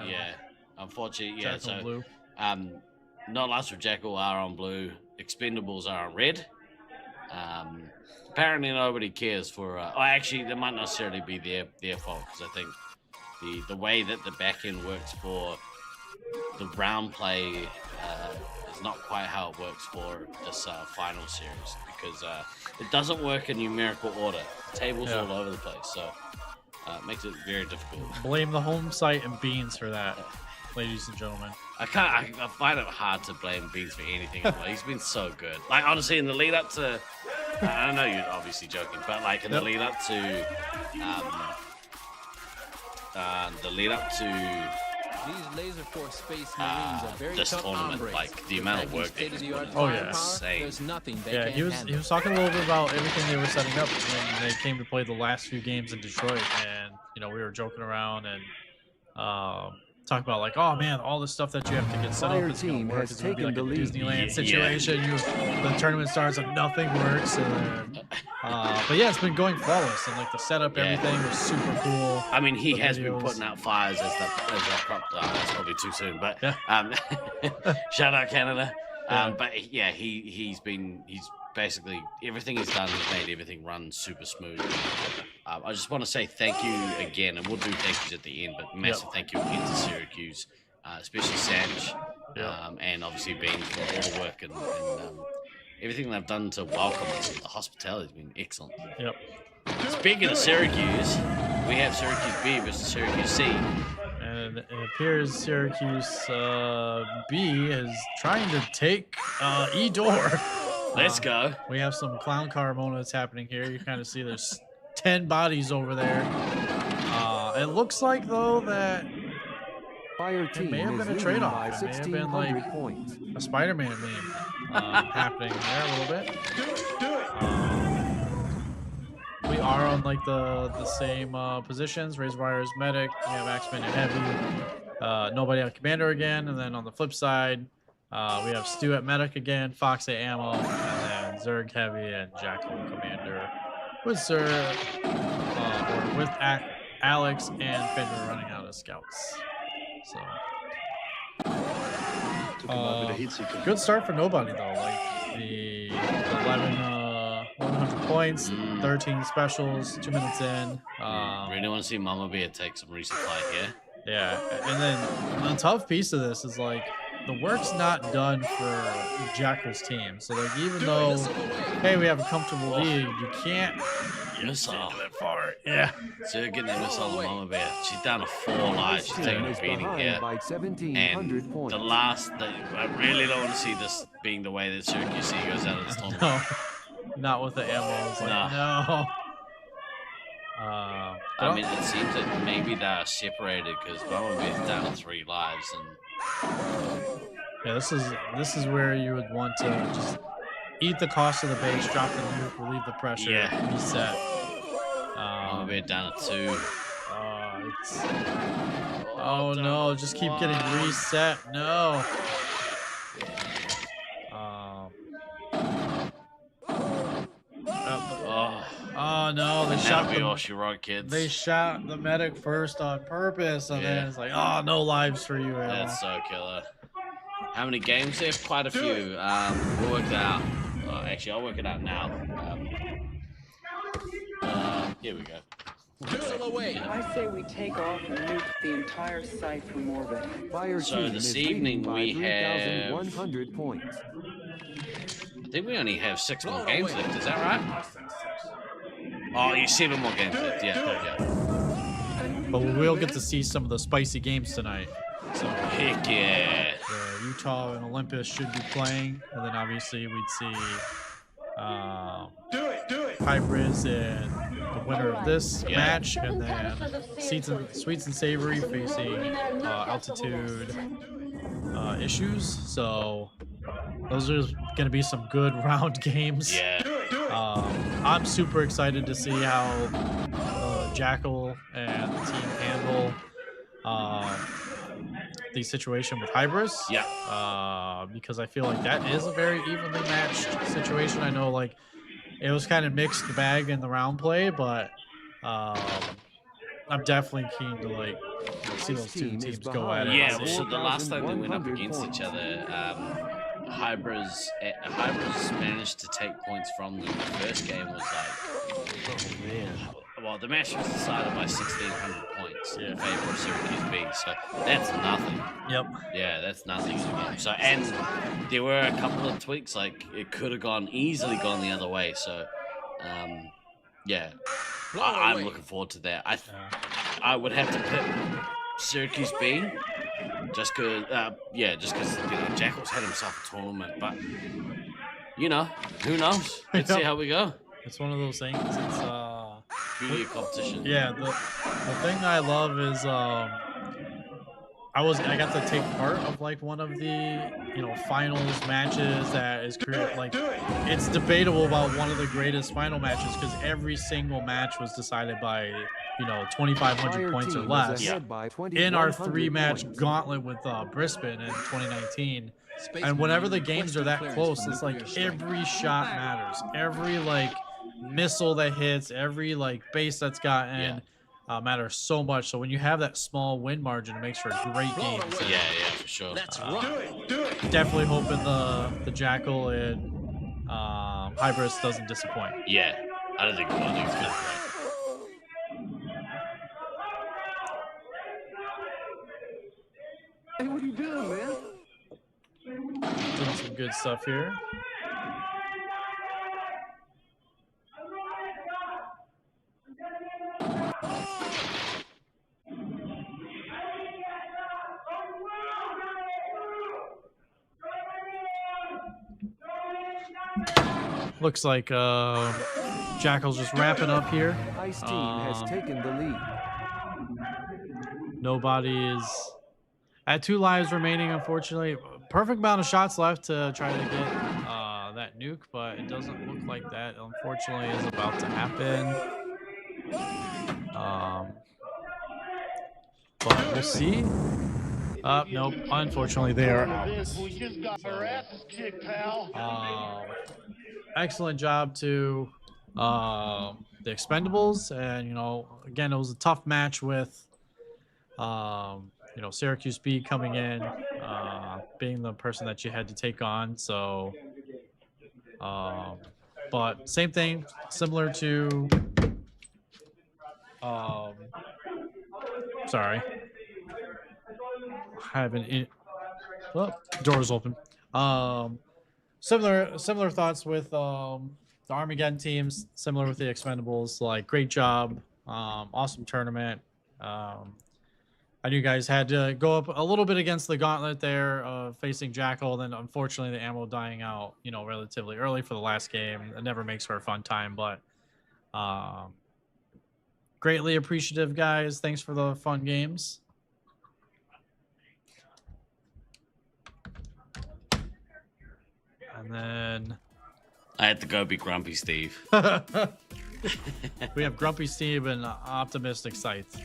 yeah. Unfortunately, yeah.
Jackal
So,
blue.
Not Last of Jackal are on blue. Expendables are on red. Apparently, nobody cares for. Actually, that might not necessarily be their fault because I think the way that the back end works for the round play is not quite how it works for this final series because it doesn't work in numerical order. The table's all over the place, so it makes it very difficult.
Blame the home site and Beans for that, ladies and gentlemen.
I find it hard to blame Beans for anything. He's been so good. Honestly, in the lead up to, I know you're obviously joking, but in the lead up to,
These Laserforce Space Marines are very
this
tough
tournament,
hombres.
the amount of work that he's put in.
Oh yeah,
insane.
There's nothing they
yeah.
can't
He
handle.
was talking a little bit about everything they were setting up when they came to play the last few games in Detroit, and we were joking around and talk about oh man, all the stuff that you have to get set up
Fire
is going
team
to work.
has
It's going to be like a
taken the lead.
Disneyland situation. The tournament starts and nothing works. And, but yeah, it's been going flawless, and the setup, everything was super cool.
I mean, he
The
has been
videos.
putting out fires as that prop. That's probably too soon, but shout out Canada. But yeah, he's basically everything he's done has made everything run super smooth. I just want to say thank you again, and we'll do thank yous at the end, but massive thank you again to Syracuse, especially Sanj, and obviously Bean for all the work and everything they've done to welcome us. The hospitality has been excellent.
Yep.
Speaking of Syracuse, we have Syracuse B versus Syracuse C.
And it appears Syracuse B is trying to take E door.
Let's go.
We have some clown car moments happening here. You kind of see there's 10 bodies over there. It looks like though that
Fire
it
team
may have
is
been a
leading
trade-off.
by
It may have been like
1,600 points.
a Spider-Man meme happening there a little bit. We are on like the same positions. Razor Wire is medic. We have Axeman and Heavy. Nobody on Commander again. And then on the flip side, we have Stu at medic again, Fox at ammo, and then Zerg Heavy and Jackal Commander with Zerg, or with Alex and Fender running out of scouts. So good start for nobody though. Like the 1100 points, 13 specials, 2 minutes in.
Really want to see Mama Bear take some resupply here.
Yeah, and then the tough piece of this is like the work's not done for Jackal's team. So like even though, hey, we have a comfortable lead, you can't
missile
that far. Yeah.
So you're getting that missile on Mama Bear. She's down to 4 lives. She's taking a beating here. And the last, I really don't want to see this being the way that Syracuse C goes out of this tournament.
No, not with the ammo. It's like, no.
I mean, it seems that maybe they're separated because Mama Bear's down to 3 lives, and
yeah, this is where you would want to just eat the cost of the base, drop the nuke, relieve the pressure, reset.
Mama Bear down to 2.
Oh no, just keep getting reset. No. Oh no, they shot
the all she wrote, kids.
They shot the medic first on purpose, and then it's like, oh, no lives for you.
That's so killer. How many games there? Quite a few. We'll work that out. Actually, I'll work it out now. Here we go.
I say we take off and nuke the entire site from orbit.
Fire
So
team
this
is
evening
leading by
we have
3,100 points.
I think we only have 6 more games left, is that right? Oh, you 7 more games left, yeah.
But we will get to see some of the spicy games tonight. So
heck yeah.
Utah and Olympus should be playing, and then obviously we'd see Hybrids and the winner of this match, and then Sweets and Savory facing altitude issues. So those are going to be some good round games.
Yeah.
I'm super excited to see how Jackal and the team handle the situation with Hybris.
Yeah.
Because I feel like that is a very evenly matched situation. I know like it was kind of mixed bag in the round play, but I'm definitely keen to like see those two teams go at it.
Yeah, so the last time they went up against each other, Hybris managed to take points from them. The first game was like, oh man. Well, the match was decided by 1,600 points in favor of Syracuse B, so that's nothing.
Yep.
Yeah, that's nothing. So, and there were a couple of tweaks, like it could have easily gone the other way. So, yeah, I'm looking forward to that. I would have to pick Syracuse B, just because, Jackal's had himself a tournament, but who knows? Let's see how we go.
It's one of those things. It's
beauty of competition.
Yeah, the thing I love is I got to take part of like one of the finals matches that is like it's debatable about one of the greatest final matches because every single match was decided by 2,500 points or less. In our 3-match gauntlet with Brisbane in 2019. And whenever the games are that close, it's like every shot matters. Every like missile that hits, every like base that's gotten matters so much. So when you have that small win margin, it makes for a great game. So,
yeah, for sure.
Definitely hoping the Jackal and Hybris doesn't disappoint.
Yeah, I don't think it's going to.
Hey, what are you doing, man?
Doing some good stuff here. looks like Jackal's just wrapping up here.
Ice Team has taken the lead.
Nobody is at 2 lives remaining, unfortunately. Perfect amount of shots left to try to get that nuke, but it doesn't look like that, unfortunately, is about to happen. But we'll see. Nope. Unfortunately, they are out. Excellent job to the Expendables, and again, it was a tough match with Syracuse Speed coming in, being the person that you had to take on. So, but same thing, similar to. Sorry. Doors open. Similar thoughts with the Armageddon teams, similar with the Expendables. Like, great job, awesome tournament. I knew you guys had to go up a little bit against the gauntlet there, facing Jackal. Then unfortunately the ammo dying out, relatively early for the last game. It never makes for a fun time, but greatly appreciative, guys. Thanks for the fun games. And then
I had to go be Grumpy Steve.
we have Grumpy Steve and Optimistic Scythe.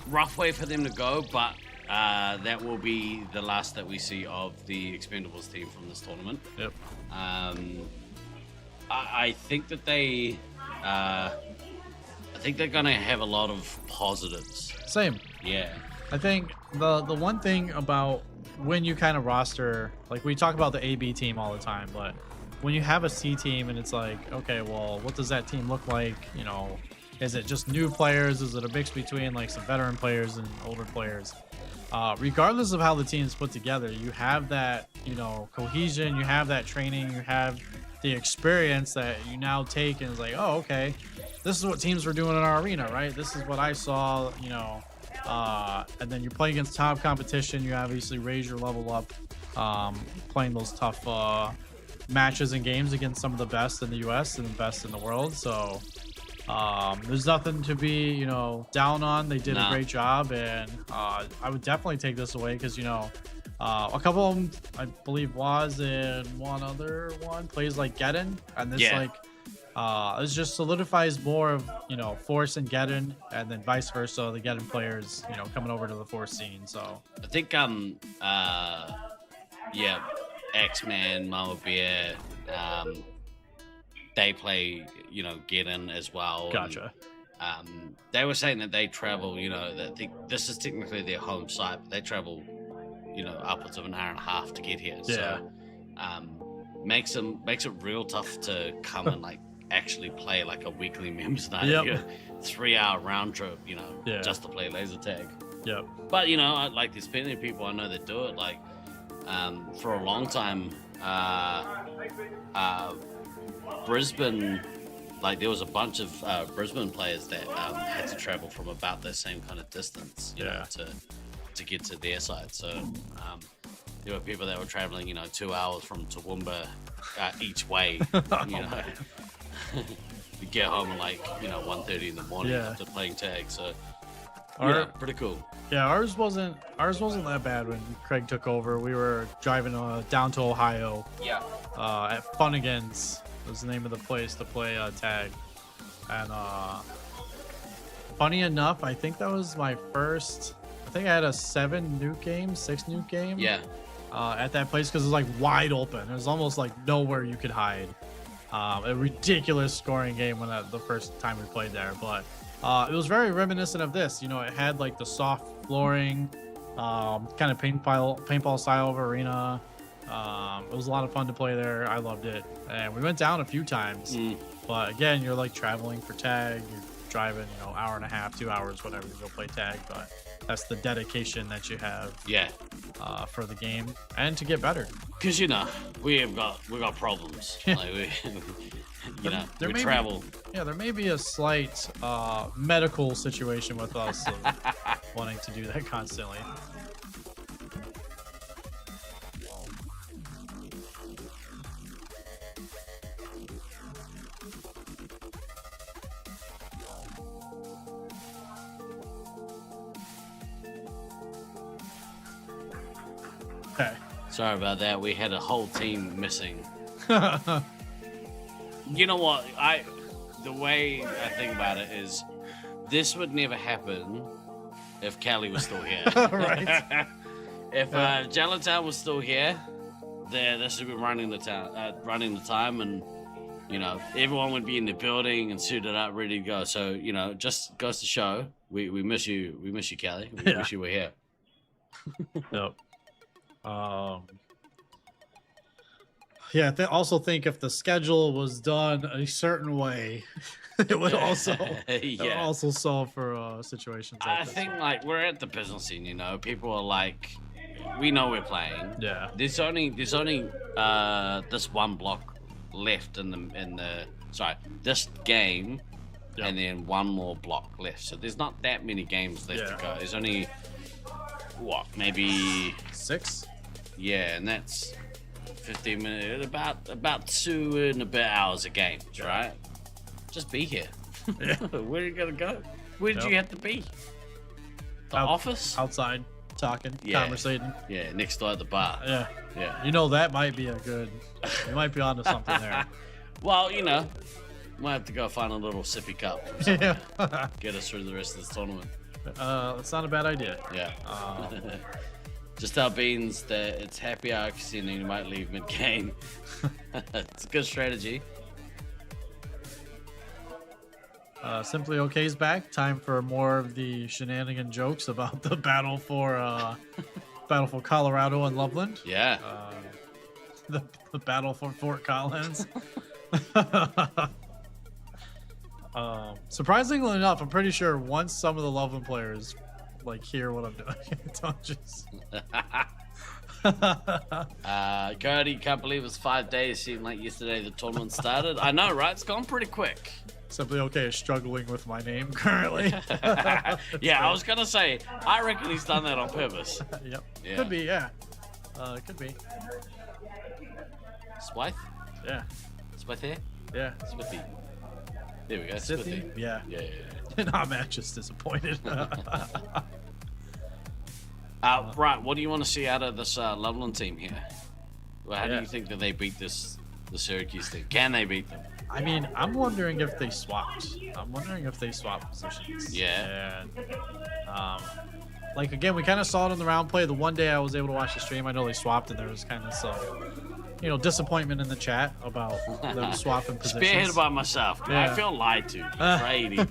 Rough way for them to go, but that will be the last that we see of the Expendables team from this tournament.
Yep.
I think that they're gonna have a lot of positives.
Same.
Yeah.
I think the one thing about when you kind of roster, like we talk about the AB team all the time, but when you have a C team and it's like, okay, well, what does that team look like? Is it just new players? Is it a mix between like some veteran players and older players? Regardless of how the team is put together, you have that, cohesion, you have that training, you have the experience that you now take and it's like, oh, okay, this is what teams were doing in our arena, right? This is what I saw, and then you're playing against top competition. You obviously raise your level up, playing those tough matches and games against some of the best in the US and the best in the world. So there's nothing to be, down on. They did a great job, and I would definitely take this away because, a couple of them, I believe, was and one other one plays like Geddon, and this it just solidifies more of Force and Geddon, and then vice versa, the Geddon players coming over to the Force scene. So
I think X-Man, Mama Bear, they play Geddon as well.
Gotcha.
And, they were saying that they travel, that this is technically their home site, but they travel upwards of an hour and a half to get here.
Yeah.
So makes it real tough to come and like actually play like a weekly members night.
Yep.
3-hour round trip, just to play laser tag.
Yep.
But like there's plenty of people I know that do it. Like for a long time, Brisbane, like there was a bunch of Brisbane players that had to travel from about the same kind of distance, to get to their side. So there were people that were traveling, 2 hours from Toowoomba each way, to get home at like 1:30 in the morning after playing tag. So pretty cool.
Yeah, ours wasn't that bad when Craig took over. We were driving down to Ohio.
Yeah.
At Funnigan's was the name of the place to play tag, and funny enough, I think that was my first. I think I had a 6 nuke game.
Yeah.
At that place because it was like wide open. It was almost like nowhere you could hide. A ridiculous scoring game when the first time we played there, but it was very reminiscent of this. It had like the soft flooring, kind of paintball style of arena. It was a lot of fun to play there. I loved it, and we went down a few times. But again, you're like traveling for tag. You're driving, hour and a half, 2 hours, whatever, to go play tag. But that's the dedication that you have.
Yeah.
For the game and to get better.
Because we got problems. Like we travel.
There may be a slight medical situation with us of wanting to do that constantly. Okay.
Sorry about that. We had a whole team missing. You know what? The way I think about it is, this would never happen if Callie was still here.
Right.
If Gelatown was still here, this would be running the time, and you know, everyone would be in the building and suited up, ready to go. So, you know, just goes to show, we miss you. We miss you, Callie. We wish you were here.
Yep. Yeah, I also think if the schedule was done a certain way, it would also solve for situations like
I
this.
think, like, we're at the business scene, you know. People are like, we know we're playing.
Yeah.
There's only this one block left this game, and then one more block left. So there's not that many games left to go. There's only maybe
6?
Yeah, and that's 15 minutes, about 2 and a bit hours a game, right? Just be here. Where are you gonna go? Where did you have to be? The office?
Outside, talking, conversating.
Yeah, next door at the bar.
Yeah.
Yeah.
You know, that might be you might be onto something there.
Well, you know, might have to go find a little sippy cup or something. Get us through the rest of this tournament.
That's not a bad idea.
Yeah. Just tell Beans that it's happy hour casino, you might leave mid-game. It's a good strategy.
Simply Okay's back. Time for more of the shenanigan jokes about the battle for Colorado and Loveland.
Yeah.
The battle for Fort Collins. Surprisingly enough, I'm pretty sure once some of the Loveland players like hear what I'm doing, don't just.
Cody, can't believe it's 5 days. Seemed like yesterday the tournament started. I know, right? It's gone pretty quick.
Simply Okay is struggling with my name currently.
Yeah, I was gonna say, I reckon he's done that on purpose.
Yep.
Yeah.
Could be, yeah. Could be.
Swithe?
Yeah.
Swithe here?
Yeah.
Swithy. There we go.
Swithy?
Swithy.
Yeah.
Yeah.
Nah, man, just disappointed.
Right, what do you want to see out of this Loveland team here? Well, how do you think that they beat the Syracuse team? Can they beat them?
I mean, I'm wondering if they swapped. I'm wondering if they swapped positions.
Yeah.
And, like, again, we kind of saw it in the round play. The one day I was able to watch the stream, I know they swapped, and there was kind of some, disappointment in the chat about them swapping positions.
Spearheaded by myself.
Yeah.
I feel lied to. Betrayed even.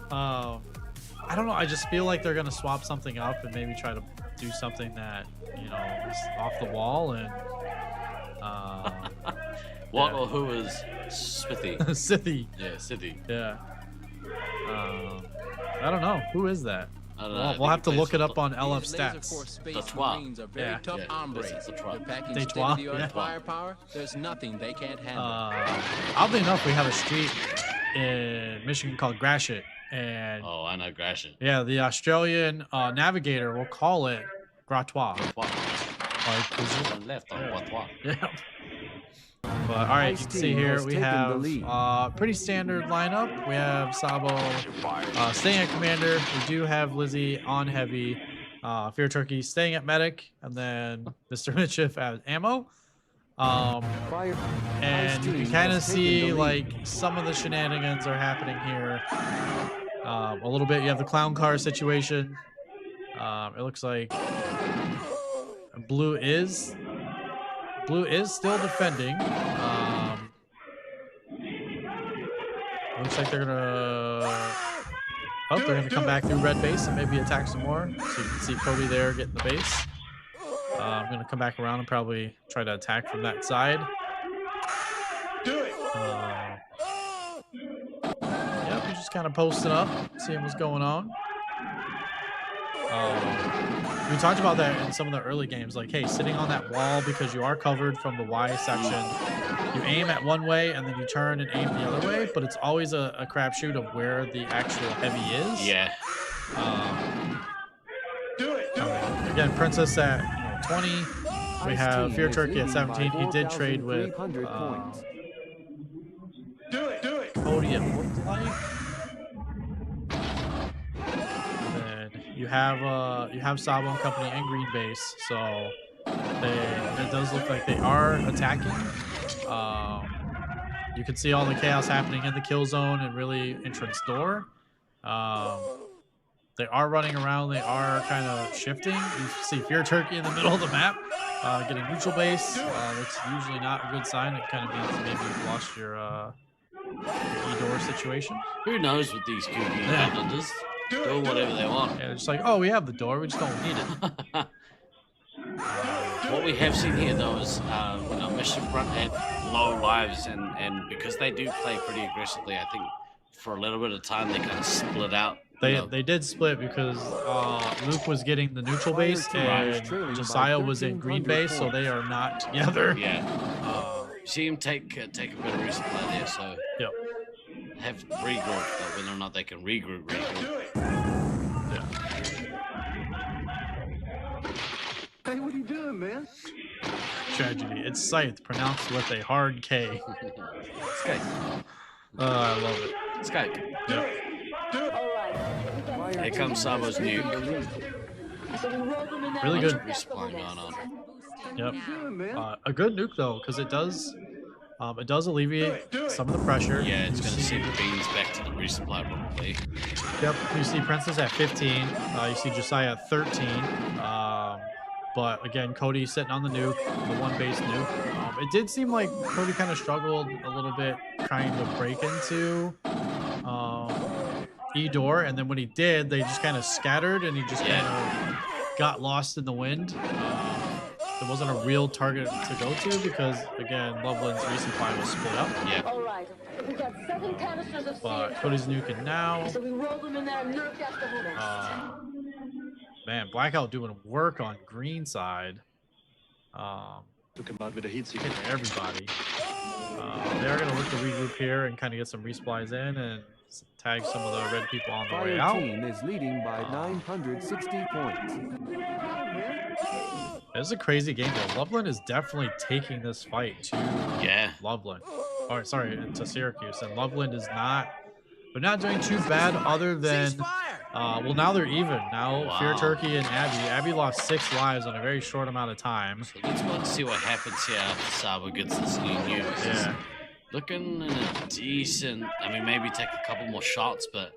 I don't know. I just feel like they're going to swap something up and maybe try to do something that, is off the wall. And
who is Smithy?
Sithy.
Yeah, Sithy.
Yeah. I don't know. Who is that?
I don't know.
We'll have to look it up on LF Stats.
Space Marines are very tough hombres. They're packing state-of-the-art firepower. There's nothing they can't handle.
Oddly enough, we have a street in Michigan called Gratiot. And
I know Gratiot.
Yeah, the Australian navigator will call it Gratois.
Left on Gratois.
Yeah. But all right, you can see here we have pretty standard lineup. We have Sabo staying at commander. We do have Lizzie on heavy. Fear Turkey staying at medic, and then Mr. Mitchiff at ammo. And you can kind of see like some of the shenanigans are happening here. A little bit. You have the clown car situation. It looks like Blue is still defending. Looks like they're gonna come back through red base and maybe attack some more. So you can see Cody there getting the base. I'm gonna come back around and probably try to attack from that side.
Do it.
Yep, he's just kind of posting up, seeing what's going on. We talked about that in some of the early games, like, hey, sitting on that wall because you are covered from the Y section, you aim at one way and then you turn and aim the other way, but it's always a crapshoot of where the actual heavy is.
Yeah.
Do it.
Again, Princess at 20. We have Fear Turkey at 17. He did trade with Cody at looked like. You have Sabo and company and green base, so It does look like they are attacking. You can see all the chaos happening in the kill zone and really entrance door. They are running around. They are kind of shifting. You see Fear Turkey in the middle of the map, getting neutral base. That's usually not a good sign. It kind of means maybe you've lost your E-door situation.
Who knows with these kooky goblins? Do whatever they want.
Yeah, it's like, oh, we have the door. We just don't need it.
What we have seen here, though, is Mission Front had low lives, and because they do play pretty aggressively, I think for a little bit of time they kind of split out.
They did split because Luke was getting the neutral base and Josiah was in green base, so they are not together.
Yeah. See him take a bit of resupply there, so
yep.
Have regroup, but whether or not they can regroup.
Yeah.
Hey, what are you doing, man?
Tragedy. It's Scythe, pronounced with a hard K.
Skype.
I love it.
Skype.
Yep.
Here comes Sabo's nuke.
Really good
resupply going on.
Yep. A good nuke though, because it does alleviate some of the pressure.
Yeah, it's going to send Beans back to the resupply probably.
Yep. You see Princess at 15. You see Josiah at 13. But again, Cody sitting on the nuke, the one base nuke. It did seem like Cody kind of struggled a little bit trying to break into E-door, and then when he did, they just kind of scattered and he just kind of got lost in the wind. There wasn't a real target to go to because, again, Loveland's resupply was split up.
Yeah.
All right. We got 7 canisters of
But Cody's nuking now.
So we roll them in there and nerf gas the whole nest.
Man, Blackout doing work on green side.
Took him out with a heat seeker.
Hitting everybody. They are going to look to regroup here and kind of get some resupplies in and tag some of the red people on the way out.
Team is leading by 960 points.
This is a crazy game though. Loveland is definitely taking this fight to Loveland. Or sorry, to Syracuse. And Loveland is not, they're not doing too bad other than well, now they're even. Now Fear Turkey and Abby lost 6 lives in a very short amount of time.
So let's wait to see what happens here after Sabo gets this new nuke.
Yeah.
Looking in a decent, I mean, maybe take a couple more shots, but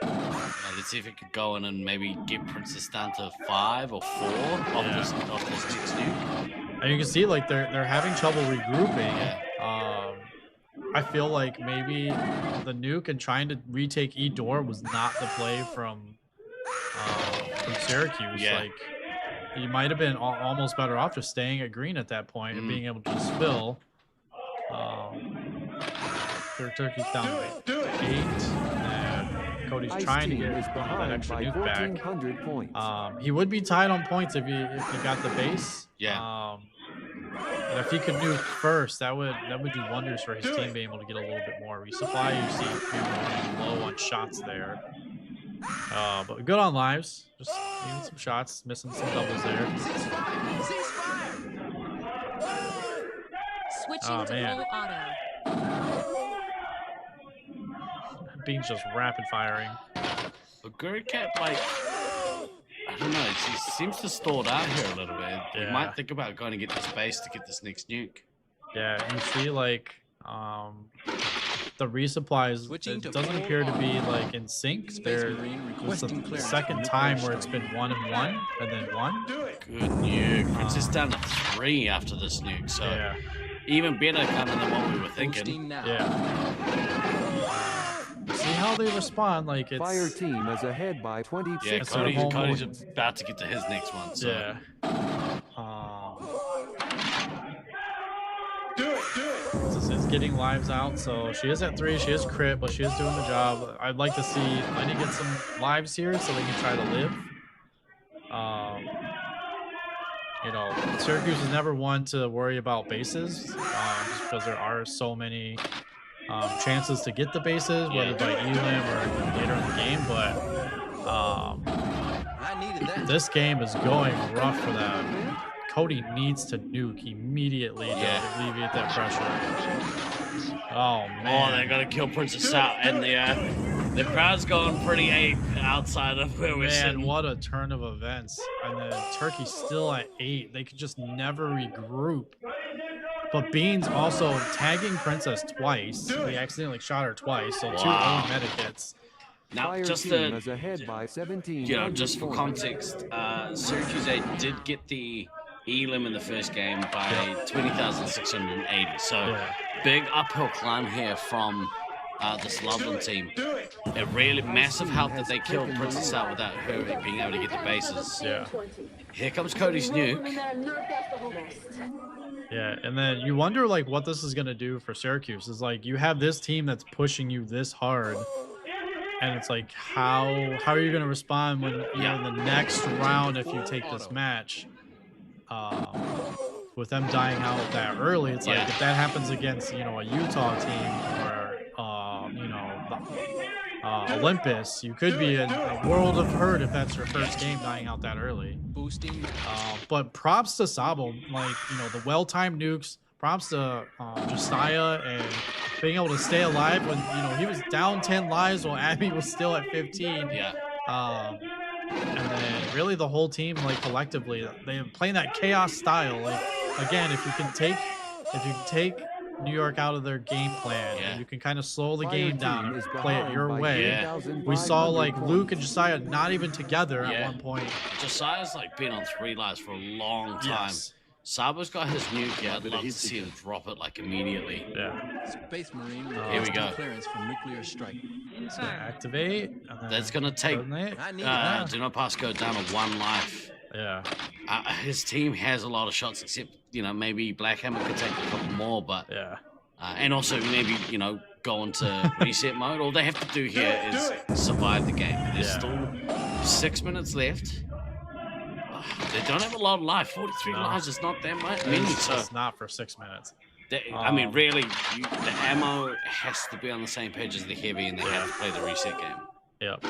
let's see if it could go in and maybe get Princess down to 5 or 4 off this next nuke.
And you can see like they're having trouble regrouping. I feel like maybe the nuke and trying to retake E-door was not the play from Syracuse.
Yeah.
Like you might have been almost better off just staying at green at that point and being able to spill. Turkey's down to 8. And Cody's trying to get that extra nuke back. He would be tied on points if he got the base.
Yeah.
And if he could nuke first, that would do wonders for his team being able to get a little bit more resupply. You see him low on shots there. But good on lives. Just needing some shots, missing some doubles there.
Switching to full auto.
Bean's just rapid firing.
But Gurkat, like, I don't know, he seems to stall out here a little bit.
Yeah.
He might think about going to get this base to get this next nuke.
Yeah, you see, like, the resupplies, it doesn't appear to be, like, in sync. It's the second time where it's been 1 and 1, and then 1.
Good nuke. Princess down to 3 after this nuke, so even better kind of than what we were thinking.
See how they respond, like it's...
Fire team is ahead by 26.
Yeah, Cody's about to get to his next one, so...
Yeah. This is getting lives out, so she is at 3, she is crit, but she is doing the job. I'd like to see Lenny get some lives here so they can try to live. You know, Syracuse is never one to worry about bases, just because there are so many chances to get the bases, whether by elim or later in the game, but this game is going rough for them. Cody needs to nuke immediately to alleviate that pressure. Oh man!
Oh, they're gonna kill Princess out, and The crowd's going pretty ape outside of where we're
Man,
sitting.
what a turn of events. And then Turkey's still at 8. They could just never regroup. But Beans also tagging Princess twice. He accidentally shot her twice, so 2 own medikits.
Now,
Fire
just
team
to,
is ahead by 17.
just for context, Syracuse did get the elim in the first game by 20,680. So big uphill climb here from this Loveland team. A really massive help that they killed Princess out without her being able to get the bases.
Yeah.
Here comes Cody's nuke.
Yeah, and then you wonder like what this is gonna do for Syracuse. Is like you have this team that's pushing you this hard, and it's like how are you gonna respond when you're in the next round if you take this match? With them dying out that early, it's like if that happens against a Utah team or Olympus, you could be in a world of hurt if that's your first game dying out that early.
Boosting.
But props to Sabo, like the well-timed nukes. Props to Josiah and being able to stay alive when he was down 10 lives while Abby was still at 15.
Yeah.
And then really the whole team, like collectively, they're playing that chaos style. Like again, if you can take New York out of their game plan, and you can kind of slow the game down and play it your way. We saw like Luke and Josiah not even together at one point.
Josiah's like been on 3 lives for a long time.
Yes.
Sabo's got his nuke. Yeah, I'd love to see him drop it like immediately.
Yeah.
Space Marine.
Here we go.
Clearance for nuclear strike.
So activate. And
That's gonna take Do Not Pass go down to 1 life.
Yeah.
His team has a lot of shots, except maybe Black Hammer could take a couple more, but and also maybe go into reset mode. All they have to do here is survive the game. There's still 6 minutes left. They don't have a lot of life. 43 lives is not that much.
It's not for 6 minutes.
I mean, really, the ammo has to be on the same page as the heavy, and they have to play the reset game.
Yep.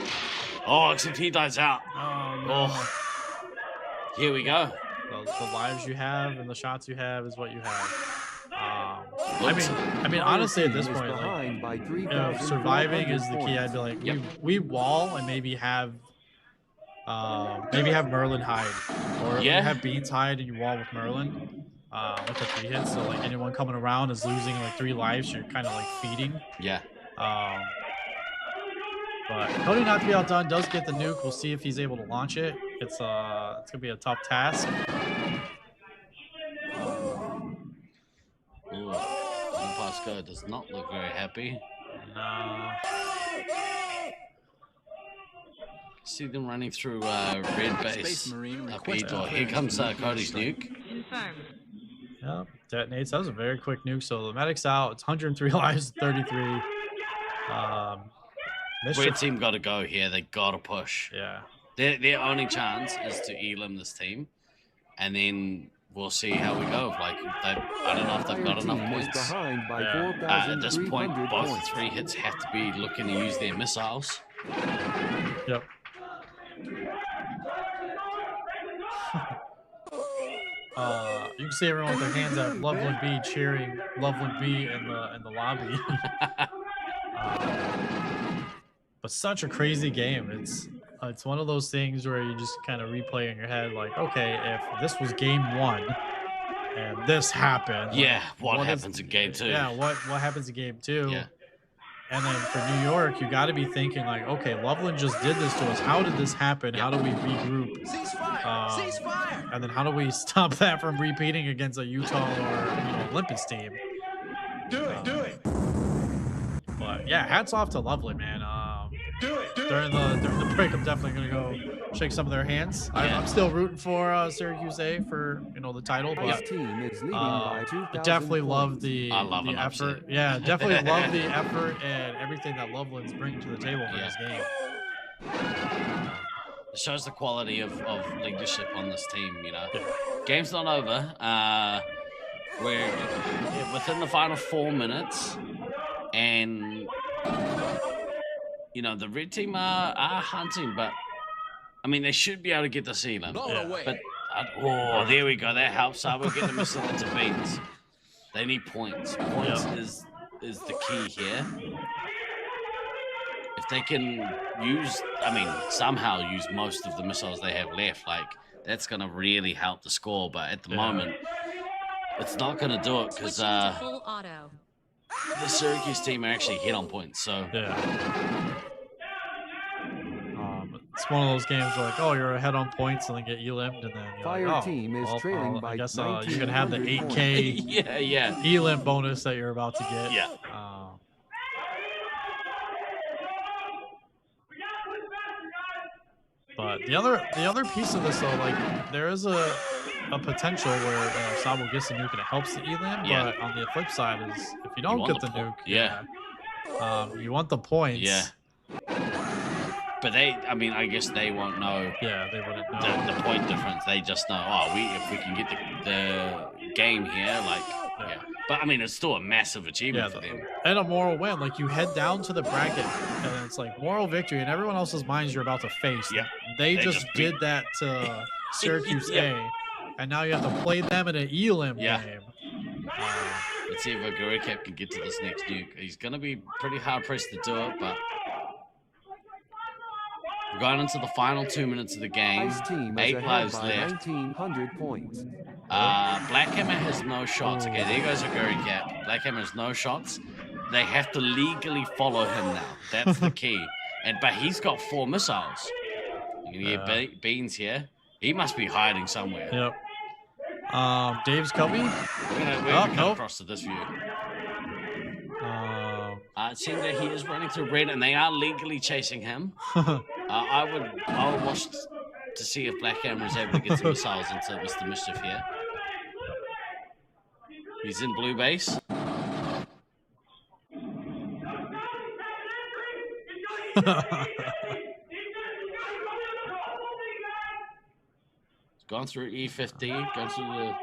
Oh, except he dies out.
Oh, no.
Here we go.
The lives you have and the shots you have is what you have. I mean, honestly, at this point, like, surviving is the key. I'd be like, we wall and maybe have Merlin hide, or have Beans hide and you wall with Merlin with the 3 hits. So like anyone coming around is losing like 3 lives. You're kind of like feeding.
Yeah.
But Cody not to be outdone does get the nuke. We'll see if he's able to launch it. It's gonna be a tough task.
Pasco does not look very happy. See them running through red base. Up here comes Cody's nuke.
Yep, detonates. That was a very quick nuke. So the medic's out. It's 103 lives, 33.
Red team got to go here. They got to push.
Yeah.
Their only chance is to elim this team, and then we'll see how we go. Like, I don't know if they've got enough points. At this point, both the 3 hits have to be looking to use their missiles.
Yep. You can see everyone with their hands up, Loveland B cheering Loveland B in the lobby. But such a crazy game. It's one of those things where you just kind of replay in your head, like, okay, if this was game 1 and this happened,
what happens in game 2?
Yeah, what happens in game 2?
Yeah.
And then for New York, you got to be thinking like, okay, Loveland just did this to us. How did this happen? How do we regroup? Ceasefire! And then how do we stop that from repeating against a Utah or Olympus team?
Do it.
But yeah, hats off to Loveland, man. During the break, I'm definitely gonna go shake some of their hands. I'm still rooting for Syracuse for the title, but I definitely love the effort.
upset.
Yeah, definitely love the effort and everything that Loveland's bringing to the table for this game.
It shows the quality of leadership on this team. Game's not over. We're within the final 4 minutes, and the red team are hunting, but I mean they should be able to get the ceiling. But there we go. That helps Sabo get the missile into Beans. They need points. Points is the key here. if they can somehow use most of the missiles they have left, like that's gonna really help the score. But at the moment, it's not gonna do it because
Full auto.
the Syracuse team are actually hit on points. So
it's one of those games where like, oh, you're ahead on points and then get elimed, and then you're
Fire
like, oh,
team is
well,
trailing by
I guess you can have the
1900
8K elim bonus that you're about to get.
Yeah.
But the other piece of this though, like there is a potential where Sabo gets the nuke and it helps the elim, but on the flip side is if you don't get the nuke, you want the points.
Yeah. But I guess they won't know.
Yeah, they wouldn't know
the point difference. They just know, if we can get the game here, like, yeah. But I mean, it's still a massive achievement for them.
And a moral win. Like you head down to the bracket, and it's like moral victory, and everyone else's minds you're about to face.
Yeah.
They just did that to Syracuse A, and now you have to play them in an elim game.
Let's see if Aguricap can get to this next nuke. He's gonna be pretty hard pressed to do it, but. We're going into the final 2 minutes of the game. 8 lives left.
1900 points.
Blackhammer has no shots. Okay, there goes a Gurry Cap. Blackhammer has no shots. They have to legally follow him now. That's the key. But he's got 4 missiles. You can hear Beans here. He must be hiding somewhere.
Yep. Dave's coming.
We're gonna come across to this view. It seems that he is running through red, and they are legally chasing him. I would watch to see if Blackhammer is able to get some missiles into Mr. Mischief here. He's in blue base. It's gone through E50, gone through the...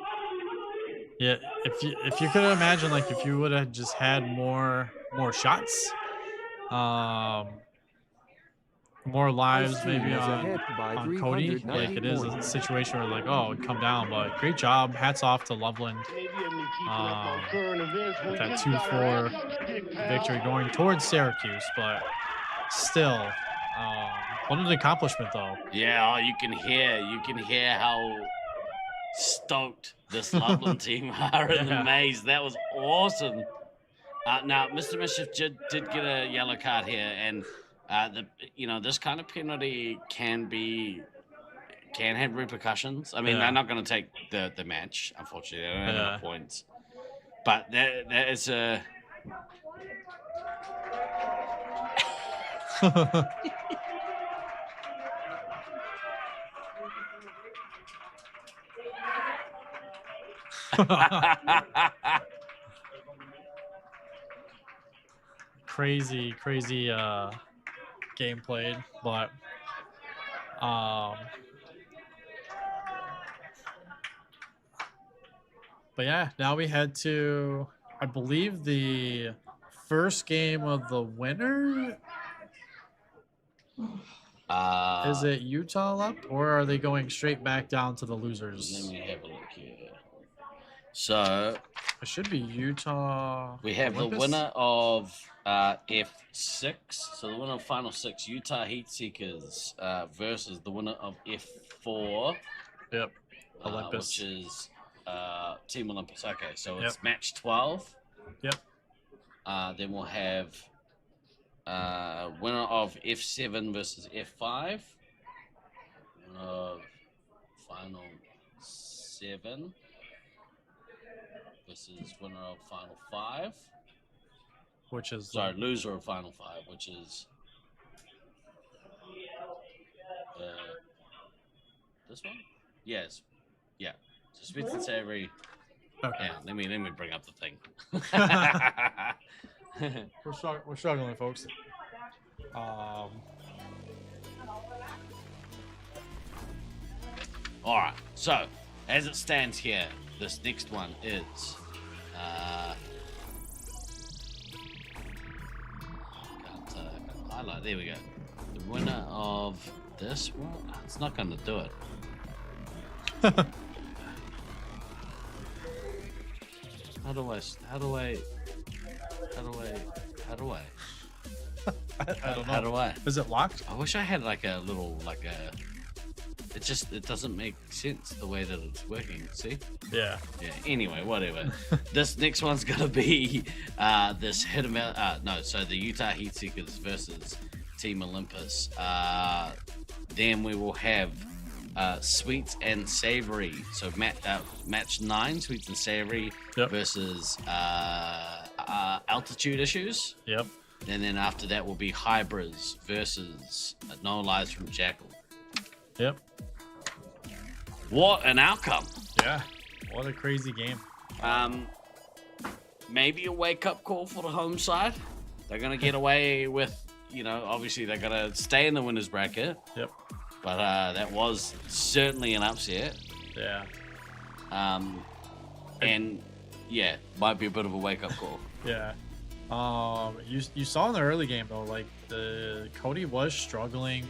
Yeah, if you could imagine, like, if you would have just had more shots, more lives maybe on Cody, like it is a situation where like, oh, come down, but great job, hats off to Loveland with that 2-4 victory going towards Syracuse, but still what an accomplishment though.
Yeah, you can hear how stoked this Loveland team are in the maze. That was awesome. Now, Mr. Mischief did get a yellow card here, and this kind of penalty can have repercussions. I mean, they're not going to take the match, unfortunately. They don't have enough points. But that is a...
crazy game played, but yeah, now we head to, I believe, the first game of the winner. Is it Utah up, or are they going straight back down to the losers?
Let me have a look here. So
it should be Utah.
We have
Olympus?
The winner of F6. So the winner of Final 6, Utah Heatseekers versus the winner of F4.
Yep. Olympus.
Which is Team Olympus. Okay, so it's match 12.
Yep.
Then we'll have winner of F7 versus F5. Winner of Final 7 versus winner of Final 5.
Which is...
Sorry, loser of Final 5, which is... this one? Yes. Yeah. So Sweet and Savory...
Okay.
Yeah, let me bring up the thing.
We're struggling, folks.
All right. So, as it stands here, this next one is can't highlight. There we go. The winner of this one. It's not going to do it. How do I?
I don't know.
How do I?
Is it locked?
I wish I had like a little it doesn't make sense the way that it's working. See?
Yeah.
Yeah. Anyway, whatever. This next one's gonna be this so the Utah Heatseekers versus Team Olympus. Then we will have Sweet and Savory. So match 9, Sweet and Savory versus Altitude Issues.
Yep.
And then after that will be Hybrids versus No Lies from Jackal.
Yep.
What an outcome!
Yeah. What a crazy game.
Maybe a wake-up call for the home side. They're gonna get away with, obviously they're gonna stay in the winners bracket.
Yep.
But that was certainly an upset.
Yeah.
And yeah, might be a bit of a wake-up call.
Yeah. You saw in the early game though, like the Cody was struggling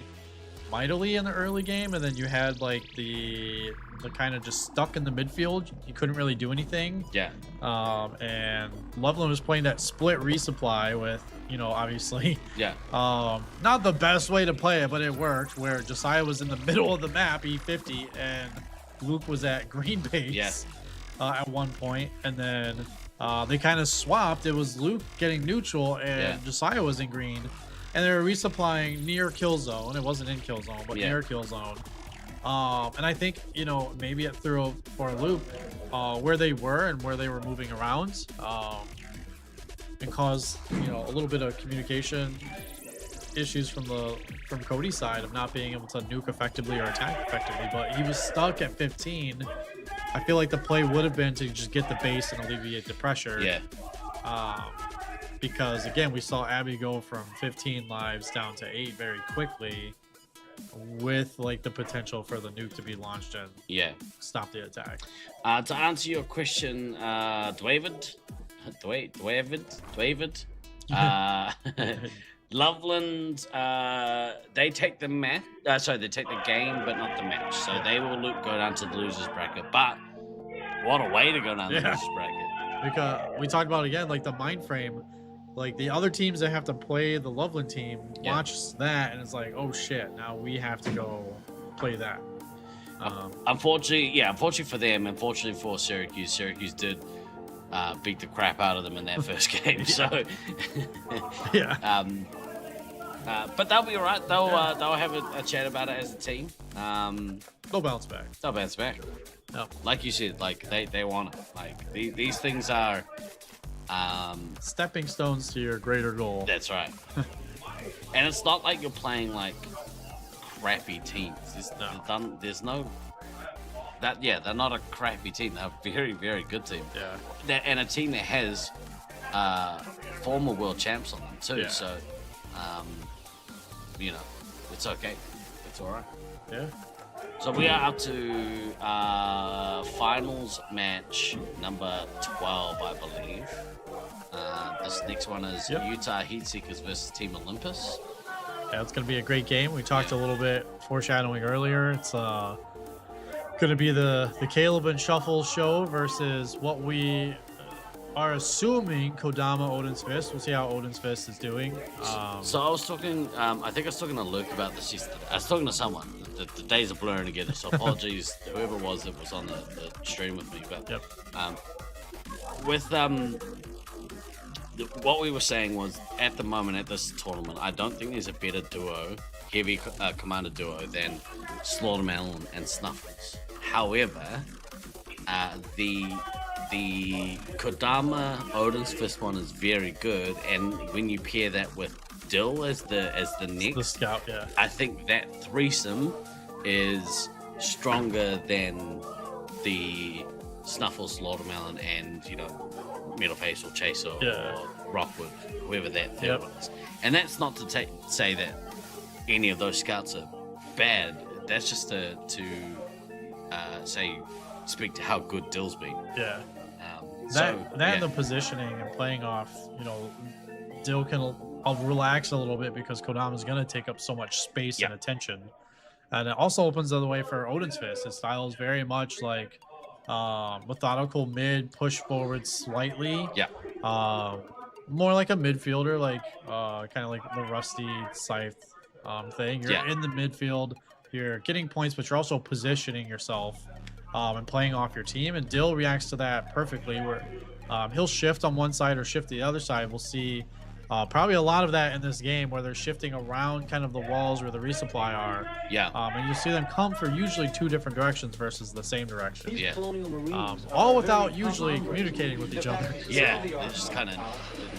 mightily in the early game, and then you had like the kind of just stuck in the midfield. You couldn't really do anything.
Yeah.
And Loveland was playing that split resupply with, obviously.
Yeah.
Not the best way to play it, but it worked. Where Josiah was in the middle of the map, E50, and Luke was at green base.
Yeah.
At one point, and then they kind of swapped. It was Luke getting neutral, and Josiah was in green. And they were resupplying near kill zone. It wasn't in kill zone, but near kill zone. And I think, maybe it threw for a loop where they were and where they were moving around. And caused, a little bit of communication issues from Cody's side of not being able to nuke effectively or attack effectively. But he was stuck at 15. I feel like the play would have been to just get the base and alleviate the pressure.
Yeah.
Because again, we saw Abby go from 15 lives down to 8 very quickly, with like the potential for the nuke to be launched and stop the attack.
To answer your question, Dwavid, Loveland, they take the they take the game, but not the match. So they will go down to the losers bracket. But what a way to go down the losers bracket!
Because we talked about again, like the mind frame. Like the other teams that have to play the Loveland team watch that, and it's like, oh shit, now we have to go play that.
Unfortunately for them, unfortunately for Syracuse did beat the crap out of them in that first game. So but they'll be all right. They'll have a chat about it as a team.
They'll bounce back.
They'll bounce back.
No.
Like you said, like they want it. Like these things are.
Stepping stones to your greater goal.
That's right. And it's not like you're playing like crappy teams. They're not a crappy team. They're a very, very good team.
Yeah.
And a team that has former world champs on them too.
Yeah.
So, it's okay. It's all right.
Yeah.
So we are up to finals match number 12, I believe. This next one is Utah Heatseekers versus Team Olympus.
Yeah, it's going to be a great game. We talked a little bit foreshadowing earlier. It's going to be the Caleb and Shuffle show versus what we are assuming Kodama Odin's Fist. We'll see how Odin's Fist is doing.
So I was talking, I think I was talking to Luke about this yesterday. I was talking to someone. The days are blurring together, so apologies to whoever it was that was on the stream with me. But with what we were saying was, at the moment at this tournament, I don't think there's a better duo, heavy commander duo, than Slaughterman and Snuffles. However, the Kodama Odin's Fist one is very good, and when you pair that with Dill as the next,
the scout,
I think that threesome is stronger than the Snuffles, Slaughtermelon, and Metalface or Chaser or Rockwood, whoever that third one is. And that's not to say that any of those scouts are bad. That's just to speak to how good Dill's been.
Yeah. And the positioning and playing off, Dill can relax a little bit because Kodama's going to take up so much space and attention. And it also opens the other way for Odin's Fist. His style is very much like methodical mid, push forward slightly. more like a midfielder, like kind of like the Rusty Scythe thing. You're in the midfield, you're getting points, but you're also positioning yourself and playing off your team. And Dill reacts to that perfectly, where he'll shift on one side or shift the other side. We'll see probably a lot of that in this game, where they're shifting around kind of the walls where the resupply are.
Yeah.
And you'll see them come for usually 2 different directions versus the same direction.
Yeah.
All without usually communicating with each other.
Yeah, they just kind of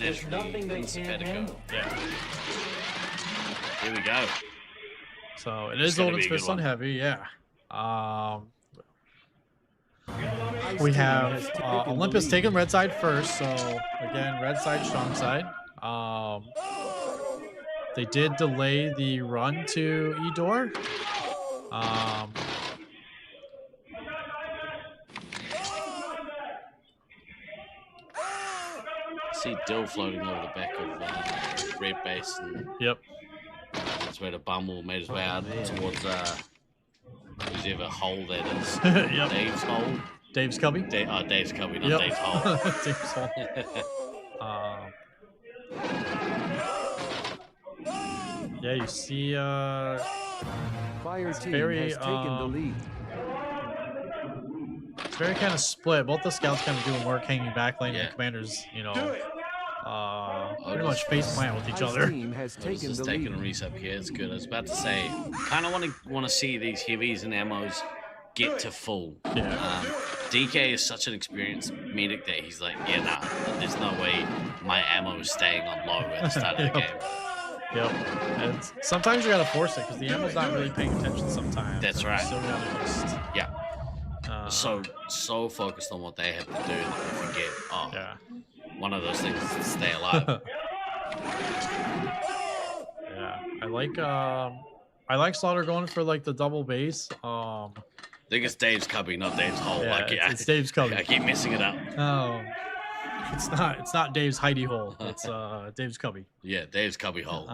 naturally better go.
Yeah.
Here we go.
So it is Odin's Fist on heavy, yeah. We have Olympus taking red side first, so again, red side, strong side. They did delay the run to Edor.
See Dill floating over the back of red base, and
yep,
that's where the Bumble made his way out towards whoever hole that is.
Yep.
Dave's hole.
Dave's cubby.
Dave's cubby, not Dave's hole.
Dave's hole. Yeah, you see,
Fire team
very,
has taken the lead.
It's very kind of split. Both the scouts kind of doing work hanging back lane, and the commanders, you know, pretty much face plant with each other.
Just taking a reset here. It's good. I was about to say, kind of want to see these heavies and ammos get to full.
Yeah.
DK is such an experienced medic that he's like, yeah, nah, there's no way my ammo is staying on low at the start of the game.
Yep. And sometimes you gotta force it because the ammo's not really paying attention sometimes.
That's right.
So you gotta just,
so focused on what they have to do that they forget. One of those things is to stay alive.
Yeah, I like Slaughter going for like the double base.
I think it's Dave's cubby, not Dave's hole.
Yeah, it's Dave's cubby.
I keep messing it up.
It's not Dave's hidey hole. It's Dave's cubby.
Yeah, Dave's cubby hole.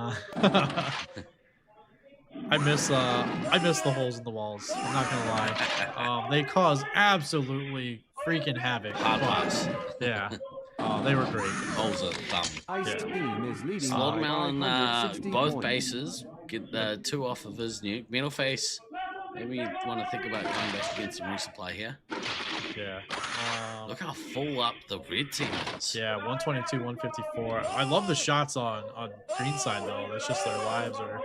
I miss the holes in the walls. I'm not gonna lie. They cause absolutely freaking havoc.
Hard pass.
Yeah. They were great.
Holes are dumb. Slaughtermelon, both bases get 2 off of his nuke. Metal Face, maybe you want to think about going back against some resupply here.
Yeah.
Look how full up the red team is.
Yeah, 122, 154. I love the shots on green side though. That's just their lives are.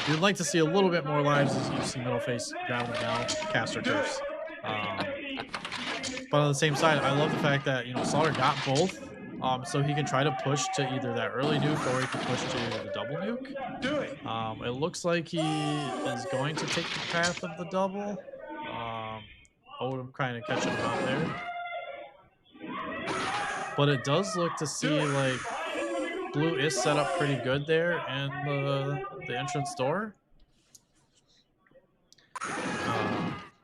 You'd like to see a little bit more lives as you see Middle Face grabbing them down, caster curse. But on the same side, I love the fact that Slaughter got both, so he can try to push to either that early nuke or he can push to the double nuke.
Do it.
It looks like he is going to take the path of the double. Odom kind of catching him out there. But it does look to see like blue is set up pretty good there in the entrance door.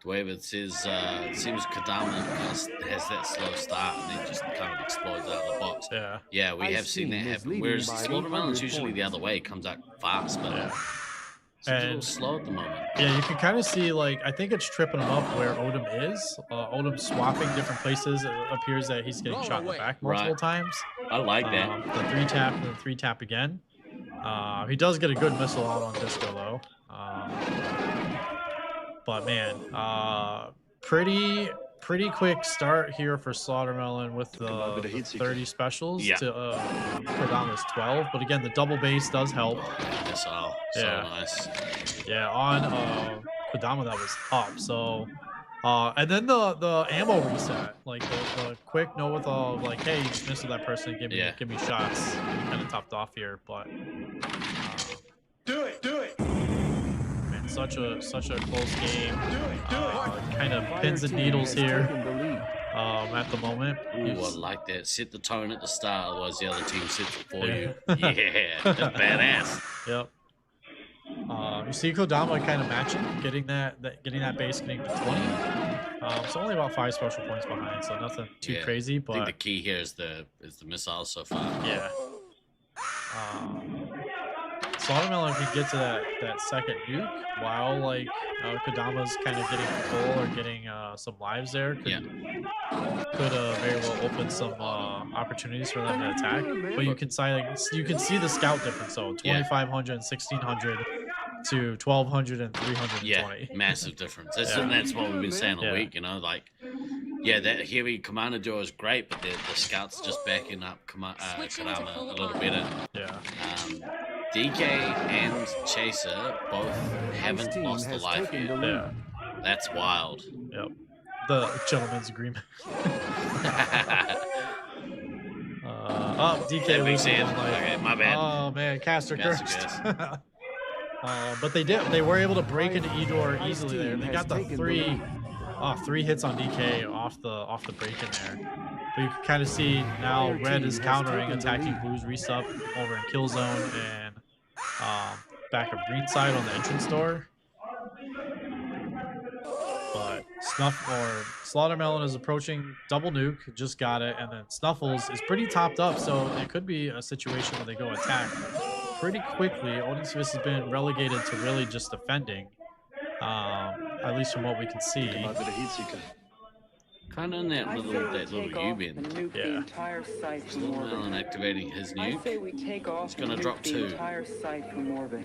The way it says, it seems Kodama has that slow start and then just kind of explodes out of the box. Yeah, we have seen that happen. Whereas Slaughtermelon's usually the other way, comes out fast, but it's a little slow at the moment.
Yeah, you can kind of see, like, I think it's tripping him up where Odom is. Odom's swapping different places. It appears that he's getting shot in the back multiple times.
I like that.
The 3-tap and the 3-tap again. He does get a good missile out on Disco, though. But man, pretty quick start here for Slaughtermelon with the 30 specials to Kodama's 12. But again, the double base does help.
So nice.
Yeah, on Kodama that was up. So, and then the ammo reset, like the quick know with all like, hey, you just missed that person, give me shots. Kind of topped off here, but
do it.
Man, such a close game. Kind of pins and needles here. At the moment.
Ooh, I like that. Set the tone at the start, otherwise the other team sets it for you. Yeah, that's badass.
Yep. You see Kodama kind of matching, getting that base getting to 20. So only about 5 special points behind, so nothing too crazy. But
I think the key here is the missiles so far.
Yeah. Slaughtermelon can get to that second nuke while like Kodama's kind of getting full or getting some lives there. Could very well open some opportunities for them to attack. But you can see the scout difference though, 2,500 and 1,600 to 1,200 and 320.
Yeah, massive difference. That's what we've been saying all week. You know, like that heavy commander duo is great, but the scouts just backing up Kodama a little better.
Yeah.
DK and Chaser both haven't lost a life yet.
Yeah.
That's wild.
Yep. The gentleman's agreement. DK losing one life.
Okay, my bad.
Oh man, caster cursed. But they were able to break into Edor easily there. They got the three hits on DK off the break in there. But you can kind of see now red is countering, attacking blue's resup over in kill zone and back of green side on the entrance door. But Slaughtermelon is approaching double nuke, just got it, and then Snuffles is pretty topped up, so it could be a situation where they go attack pretty quickly. Odysseus has been relegated to really just defending, at least from what we can see.
Kind of in that little U-bend.
Yeah.
Slaughtermelon activating his nuke. It's going to drop 2. It's going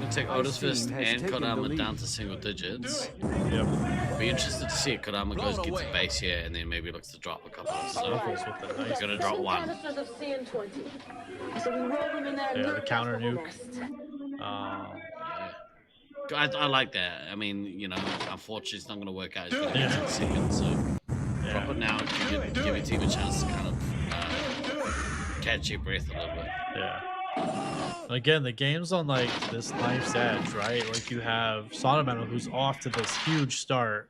to take Odysseus and Kodama down to single digits.
Yep.
Be interested to see if Kodama goes gets a base here and then maybe looks to drop a couple. So he's going to drop 1.
Yeah, the counter nuke.
I like that. I mean, you know, unfortunately it's not going to work out. He's going to get to the second, so drop it now to give your team a chance to kind of catch your breath a little bit.
Yeah. Again, the game's on like this knife's edge, right? Like you have Slaughtermelon who's off to this huge start.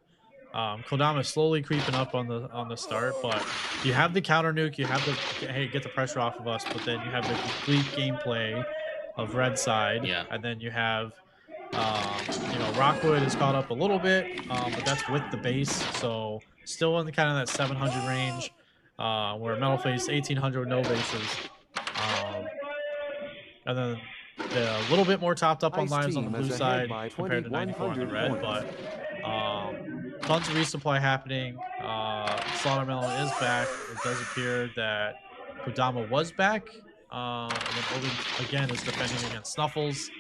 Kodama slowly creeping up on the start, but you have the counter nuke, you have the get the pressure off of us, but then you have the complete gameplay of red side, and then you have Rockwood is caught up a little bit, but that's with the base, so still in the kind of that 700 range, where Metalface 1800 with no bases, and then a little bit more topped up on lives on the blue side compared to 94 on the red, but tons of resupply happening. Slaughtermelon is back. It does appear that Kodama was back, and then Obi again is defending against Snuffles.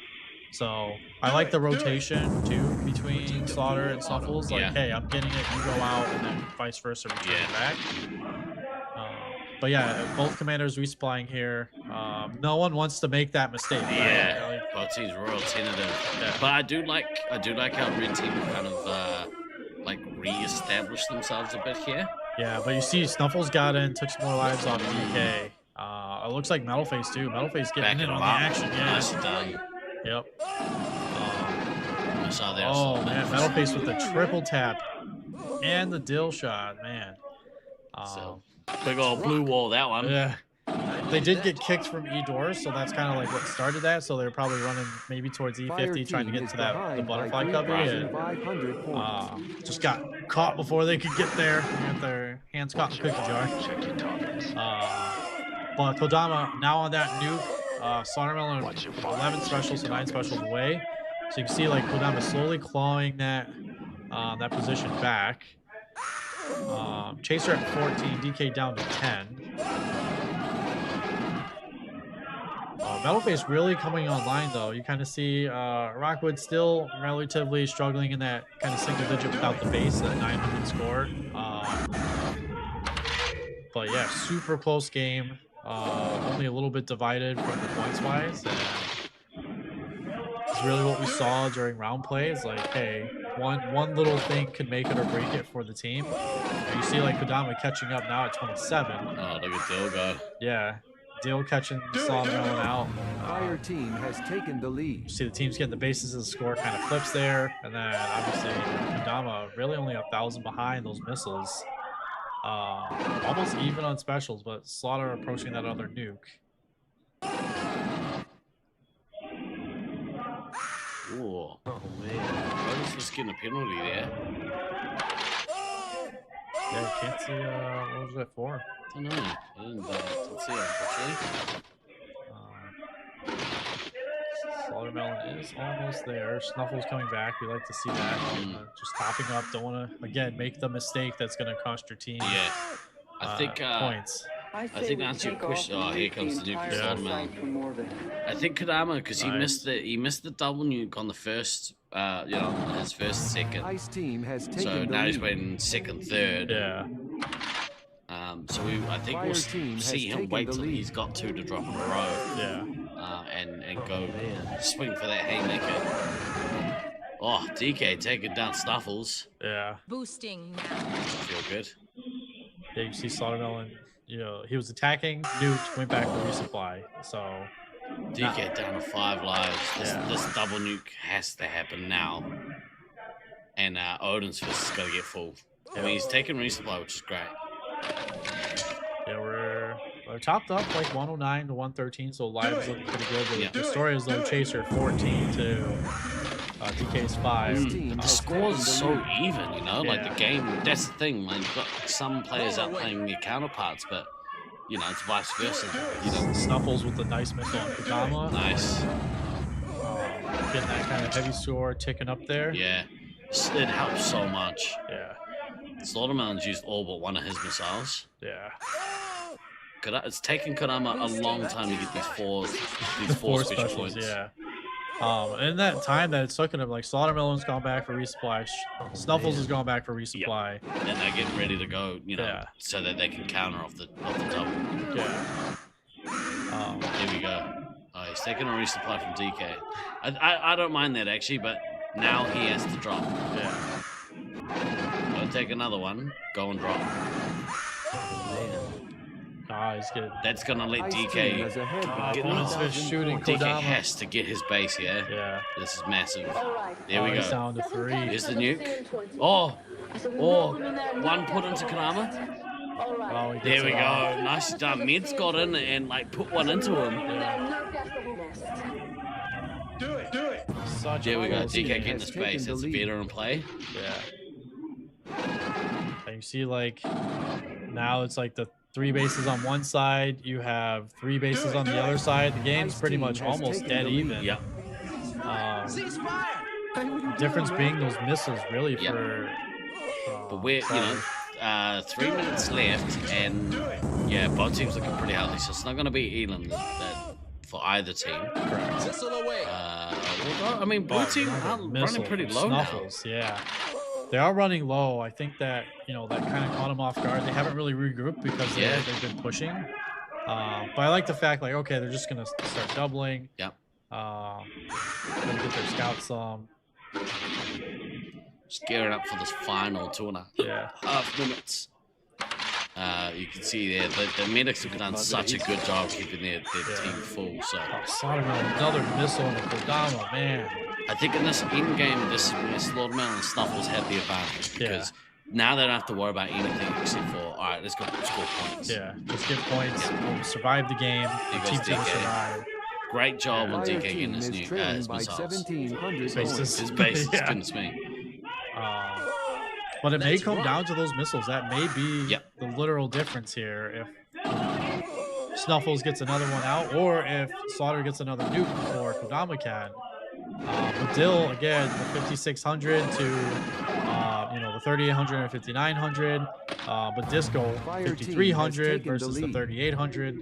So I like the rotation too between Slaughter and Snuffles. Like, hey, I'm getting it, you go out, and then vice versa, return it back. But yeah, both commanders resupplying here. No one wants to make that mistake.
Yeah,
right?
both teams real tentative. Yeah. But I do like how red team kind of re-establish themselves a bit here.
Yeah, but you see Snuffles got in, took some more lives off DK. It looks like Metalface too. Metalface getting in on the action. Yeah.
Nicely done.
Yep.
Oh
man, Metalface with the triple tap and the dill shot, man.
Big old blue wall, that one.
Yeah. They did get kicked from E-Door, so that's kind of like what started that. So they're probably running maybe towards E50, trying to get to the butterfly cover. And just got caught before they could get there. They got their hands caught in the cookie jar. But Kodama now on that nuke. Slaughtermelon 11 specials to 9 specials away. So you can see like Kodama slowly clawing that position back. Chaser at 14, DK down to 10. Metalface really coming online though. You kind of see Rockwood still relatively struggling in that kind of single digit without the base, that 900 score. But yeah, super close game. Only a little bit divided from the points wise. It's really what we saw during round play. Is like, hey, one little thing could make it or break it for the team. And you see like Kodama catching up now at 27.
Oh, look at Dill go.
Yeah, Dill catching Slaughtermelon out.
Fire team has taken the lead.
You see the teams getting the bases of the score kind of flips there, and then obviously Kodama really only 1,000 behind those missiles. Almost even on specials, but Slaughter approaching that other nuke.
Ooh. Oh man, Otis was getting a penalty there.
Yeah, you can't see what was that for?
I don't know. I didn't see it actually.
Slaughtermelon is almost there. Snuffle's coming back. We like to see that. Just topping up. Don't want to, again, make the mistake that's going to cost your team.
Yeah. I think
points.
I think that's your question. Oh, here comes the nuke Slaughtermelon. I think Kodama, because he missed the double nuke on the first, his first second.
Ice team has taken
So
the
now he's
lead.
waiting second, third.
Yeah.
So I think
Fire
we'll
team has
see him
taken
wait
the
till
lead.
he's got 2 to drop in a row.
Yeah.
And go swing for that haymaker. Oh, DK taking down Snuffles.
Yeah.
Boosting now.
Feel good.
Yeah, you see Slaughtermelon, he was attacking, nuked, went back to resupply. So
DK down to 5 lives. This double nuke has to happen now. And Odin's fist is going to get full. I mean, he's taking resupply, which is great.
Yeah, we're topped up like 109 to 113, so lives looking pretty good. The story is though Chaser 14 to DK's 5.
The score is so even, like the game. That's the thing, man. You've got some players out playing their counterparts, but it's vice versa.
Snuffles with the nice missile on Kodama.
Nice.
Getting that kind of heavy score ticking up there.
Yeah, it helps so much.
Yeah.
Slaughtermelon's used all but one of his missiles.
Yeah.
It's taken Kodama a long time to get these four special points.
Yeah. In that time that it's taken him, like Slaughtermelon's gone back for resupply, Snuffles has gone back for resupply.
Yep. And they're getting ready to go, so that they can counter off the double.
Yeah.
Here we go. Oh, he's taking a resupply from DK. I don't mind that actually, but now he has to drop.
Yeah.
Don't take another one. Go and drop.
He's good.
That's gonna let DK
get shooting.
DK
Kodama
has to get his base, yeah?
Yeah.
This is massive. There we go.
He's down to 3.
Here's the nuke. Oh, one put into Kodama.
Oh,
there we go. Nice done. Med's got in and put one into him.
Do it.
There we go. DK getting the space. That's a veteran play.
Yeah. And you see, now it's the 3 bases on one side. You have 3 bases on the other side. The game's pretty much almost dead even.
Yeah.
Difference being those missiles, really, for.
But we're 3 minutes left, and both teams looking pretty healthy. So it's not going to be Elam for either team.
Correct.
I mean, blue team are running pretty low
Snuffles, now. Yeah. They are running low. I think that, that kind of caught them off guard. They haven't really regrouped because they've been pushing. But I like the fact, okay, they're just going to start doubling.
Yep.
Gonna get their scouts some.
Just gearing up for this final 2.5 minutes. You can see there, the medics have done such a good job keeping their team full. So
another missile on the Kodama, man.
I think in this end game, this Slaughtermelon and Snuffles have the advantage because now they don't have to worry about anything except for, all right, let's go score points.
Yeah, just get points. We'll survive the game. The team's gonna survive.
Great job on DK getting his new missiles. His base, goodness me.
But it may come down to those missiles. That may be the literal difference here. If Snuffles gets another one out, or if Slaughter gets another nuke before Kodama can. But Dill, again, the 5600 to the 3800 and 5900. But Disco 5300 versus the 3800.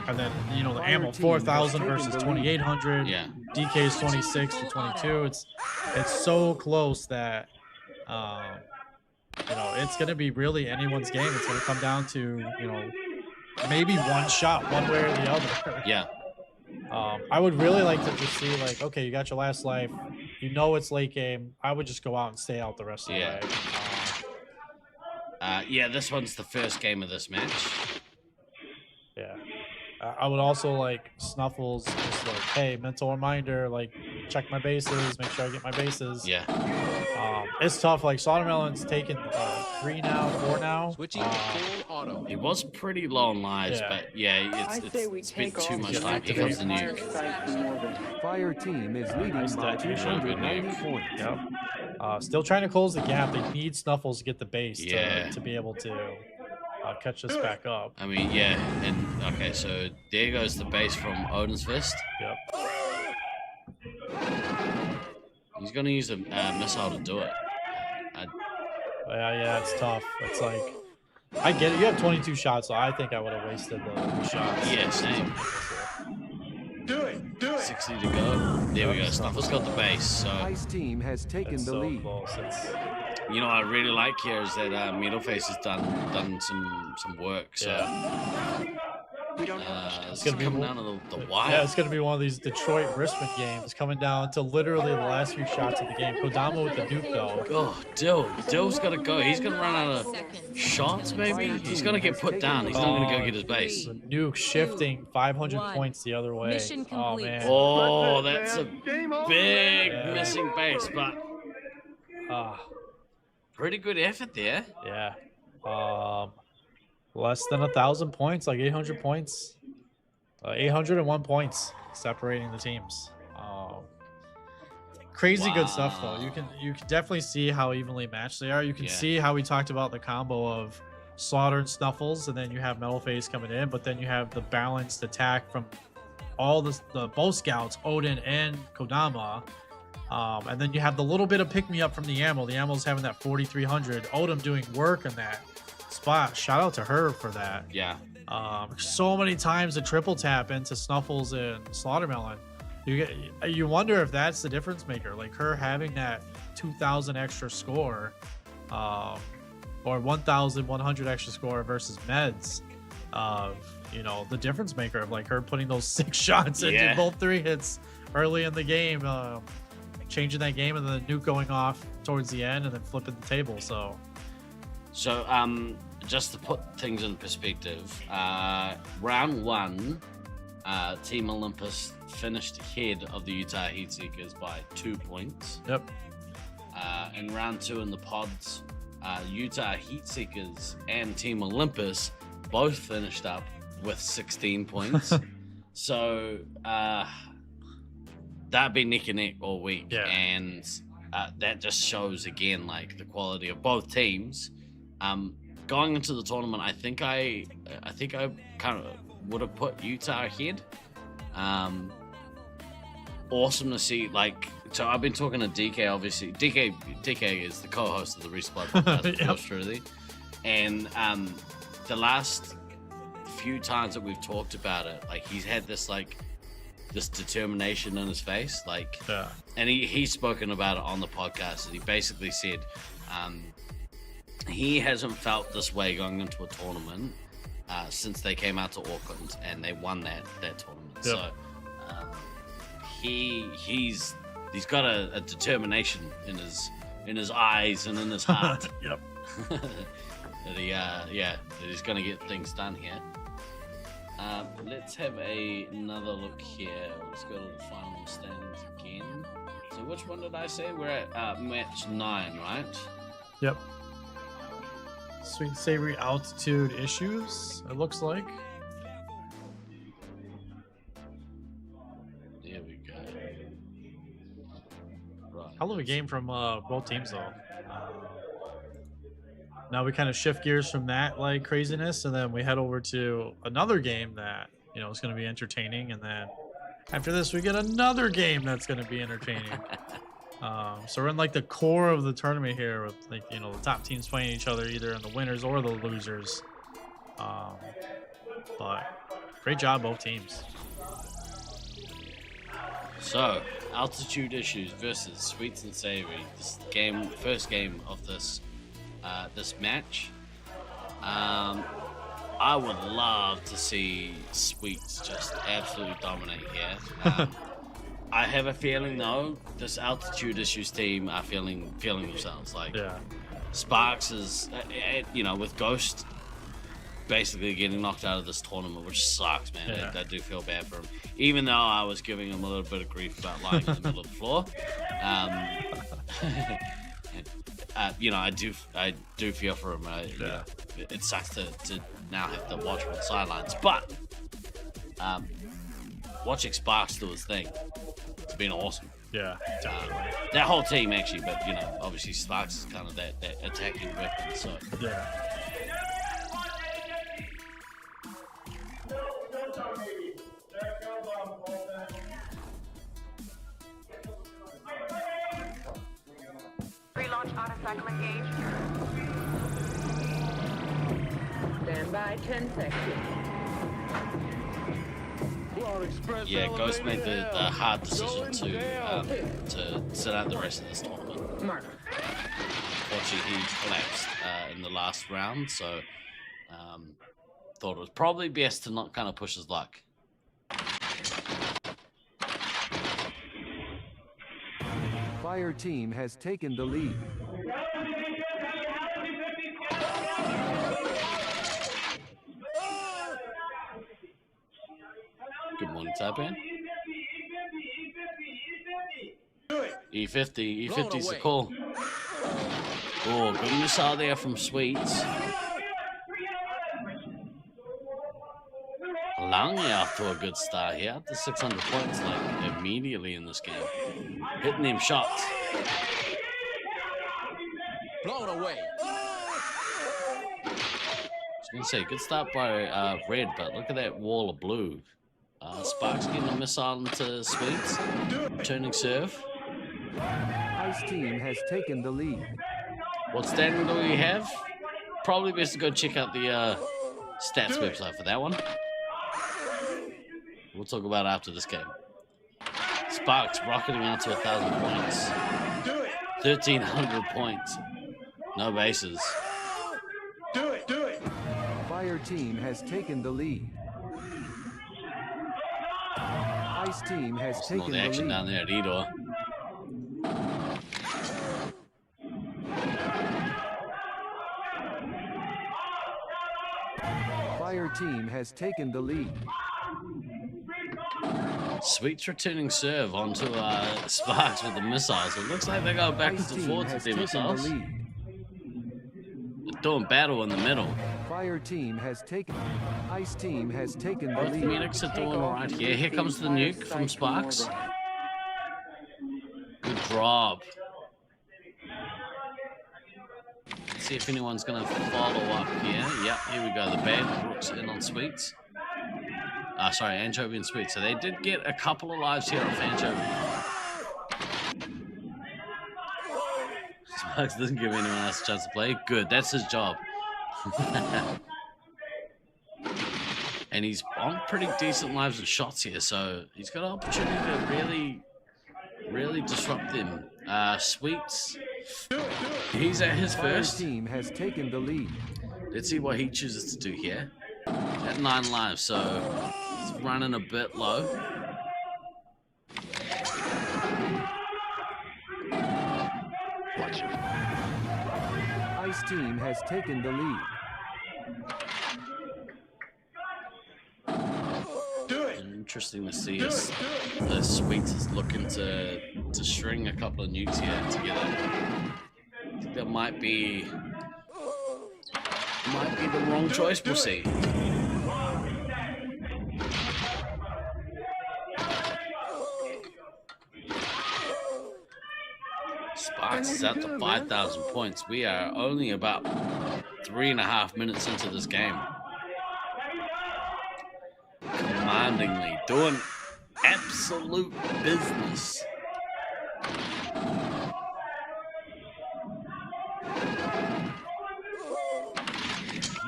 And then the ammo 4000 versus 2800.
Yeah.
DK's 26 to 22. It's so close that it's gonna be really anyone's game. It's gonna come down to maybe one shot, one way or the other.
Yeah.
I would really like to just see okay, you got your last life. It's late game. I would just go out and stay out the rest of the way.
This one's the first game of this match.
Yeah. I would also Snuffles just hey, mental reminder, check my bases, make sure I get my bases.
Yeah.
It's tough. Slaughtermelon's taken 3 now, 4 now.
Switching to full auto.
It was pretty low on lives, but it's been too much time. Here comes the nuke.
Fire team is leading by 290 points.
Yep. Still trying to close the gap. They need Snuffles to get the base to be able to catch this back up.
I mean, yeah, and okay, so there goes the base from Odin's Fist.
Yep.
He's gonna use a missile to do it.
Yeah, it's tough. It's like, I get it. You have 22 shots, so I think I would have wasted the shots.
Yeah, same.
Do it! Do it!
60 to go. There we go. Snuffle's got the base. So
Ice team has taken the lead.
Close.
you know, what I really like here is that Metalface has done some work. So
it's gonna be
coming down to the wire.
Yeah, it's gonna be one of these Detroit Brisbane games coming down to literally the last few shots of the game. Kodama with the nuke though.
Oh, Dill's gotta go. He's gonna run out of shots, maybe. He's gonna get put down. He's not gonna go get his base.
The nuke shifting 500 points the other way.
Mission
Oh
complete.
man.
Oh, that's a big missing base, but pretty good effort there.
Yeah. Less than 1,000 points, like 800 points. 801 points separating the teams. Crazy good stuff though. You can definitely see how evenly matched they are. You can see how we talked about the combo of Slaughter and Snuffles, and then you have Metalface coming in, but then you have the balanced attack from all the both scouts, Odin and Kodama. And then you have the little bit of pick me up from the Ammo. The Ammo's having that 4,300. Odin doing work on that spot. Shout out to her for that.
Yeah.
So many times a triple tap into Snuffles and Slaughtermelon. You wonder if that's the difference maker. Like her having that 2,000 extra score, or 1,100 extra score versus Meds. You know, the difference maker of like her putting those 6 shots into both 3 hits early in the game, changing that game, and then the nuke going off towards the end, and then flipping the table. So
just to put things in perspective, round 1, Team Olympus finished ahead of the Utah Heatseekers by 2 points.
Yep.
In round 2 in the pods, Utah Heatseekers and Team Olympus both finished up with 16 points. So that'd be neck and neck all week, and that just shows again like the quality of both teams. Going into the tournament, I think I kind of would have put Utah ahead. Awesome to see, like, so I've been talking to DK, obviously. DK is the co-host of the Respawn podcast, yep. Truly. And the last few times that we've talked about it, like, he's had this determination in his face, like, and he's spoken about it on the podcast, and he basically said he hasn't felt this way going into a tournament since they came out to Auckland and they won that tournament. Yep. So he's got a determination in his eyes and in his heart.
Yep.
that he's gonna get things done here. Let's have another look here. Let's go to the final standings again. So which one did I say? We're at match 9, right?
Yep. Sweet and savory altitude issues, it looks like.
There we go. Right.
Hell of a game from both teams though. Now we kind of shift gears from that like craziness, and then we head over to another game that, you know, is going to be entertaining, and then after this we get another game that's going to be entertaining. So we're in like the core of the tournament here with, like, you know, the top teams playing each other, either in the winners or the losers. But great job both teams.
So altitude issues versus sweets and savory. This game, first game of this match. I would love to see Sweets just absolutely dominate here. I have a feeling though, this altitude issues team are feeling themselves. Like, Sparks is, you know, with Ghost basically getting knocked out of this tournament, which sucks, man. I do feel bad for him, even though I was giving him a little bit of grief about lying in the middle of the floor. You know, I do feel for him. You know, it sucks to now have to watch him on the sidelines, but watching Sparks do his thing, it's been awesome.
Yeah, definitely.
That whole team actually, but you know, obviously Sparks is kind of that attacking weapon. So
Launch autocycle engaged. Stand by 10 seconds.
Yeah, Ghost made the hard decision to sit out the rest of this tournament. Unfortunately, he collapsed in the last round, so thought it was probably best to not kind of push his luck.
Fire team has taken the lead.
Good morning, Taipan. E50, E50's the call. Oh, good missile there from Sweets. Lange off to a good start here. Up to 600 points like immediately in this game. Hitting them shots.
Blown away.
I was gonna say, good start by Red, but look at that wall of blue. Sparks getting a missile into Sweets. Turning serve.
Ice team has taken the lead.
What standing do we have? Probably best to go check out the stats website for that one. We'll talk about it after this game. Sparks rocketing out to 1,000 points. 1,300 points. No bases.
Do it. Fire team has taken the lead. Ice team has taken
All the
the
action
lead.
down there at Edor.
Fire team has taken the lead.
Sweet's returning serve onto Sparks with the missiles. It looks like they go backwards and forwards with their missiles. They're doing battle in the middle.
Fire team has taken. Ice team has taken the
Both
lead.
medics are doing alright here. Here comes the nuke from Sparks. Good drop. Let's see if anyone's going to follow up here. Yep, here we go. The band Brooks in on Sweets. Sorry, Anchovy and Sweet. So they did get a couple of lives here off Anchovy. Sparks doesn't give anyone else a chance to play. Good, that's his job. And he's on pretty decent lives and shots here, so he's got an opportunity to really disrupt them. Sweets, he's at his first.
Fire team has taken the lead.
Let's see what he chooses to do here. He's at 9 lives, so he's running a bit low.
Ice team has taken the lead.
Interesting to see as Sweets is looking to string a couple of nukes here together. I think that might be the wrong choice. We'll see. Sparks is out to 5,000 points. We are only about 3.5 minutes into this game. Commandingly doing absolute business.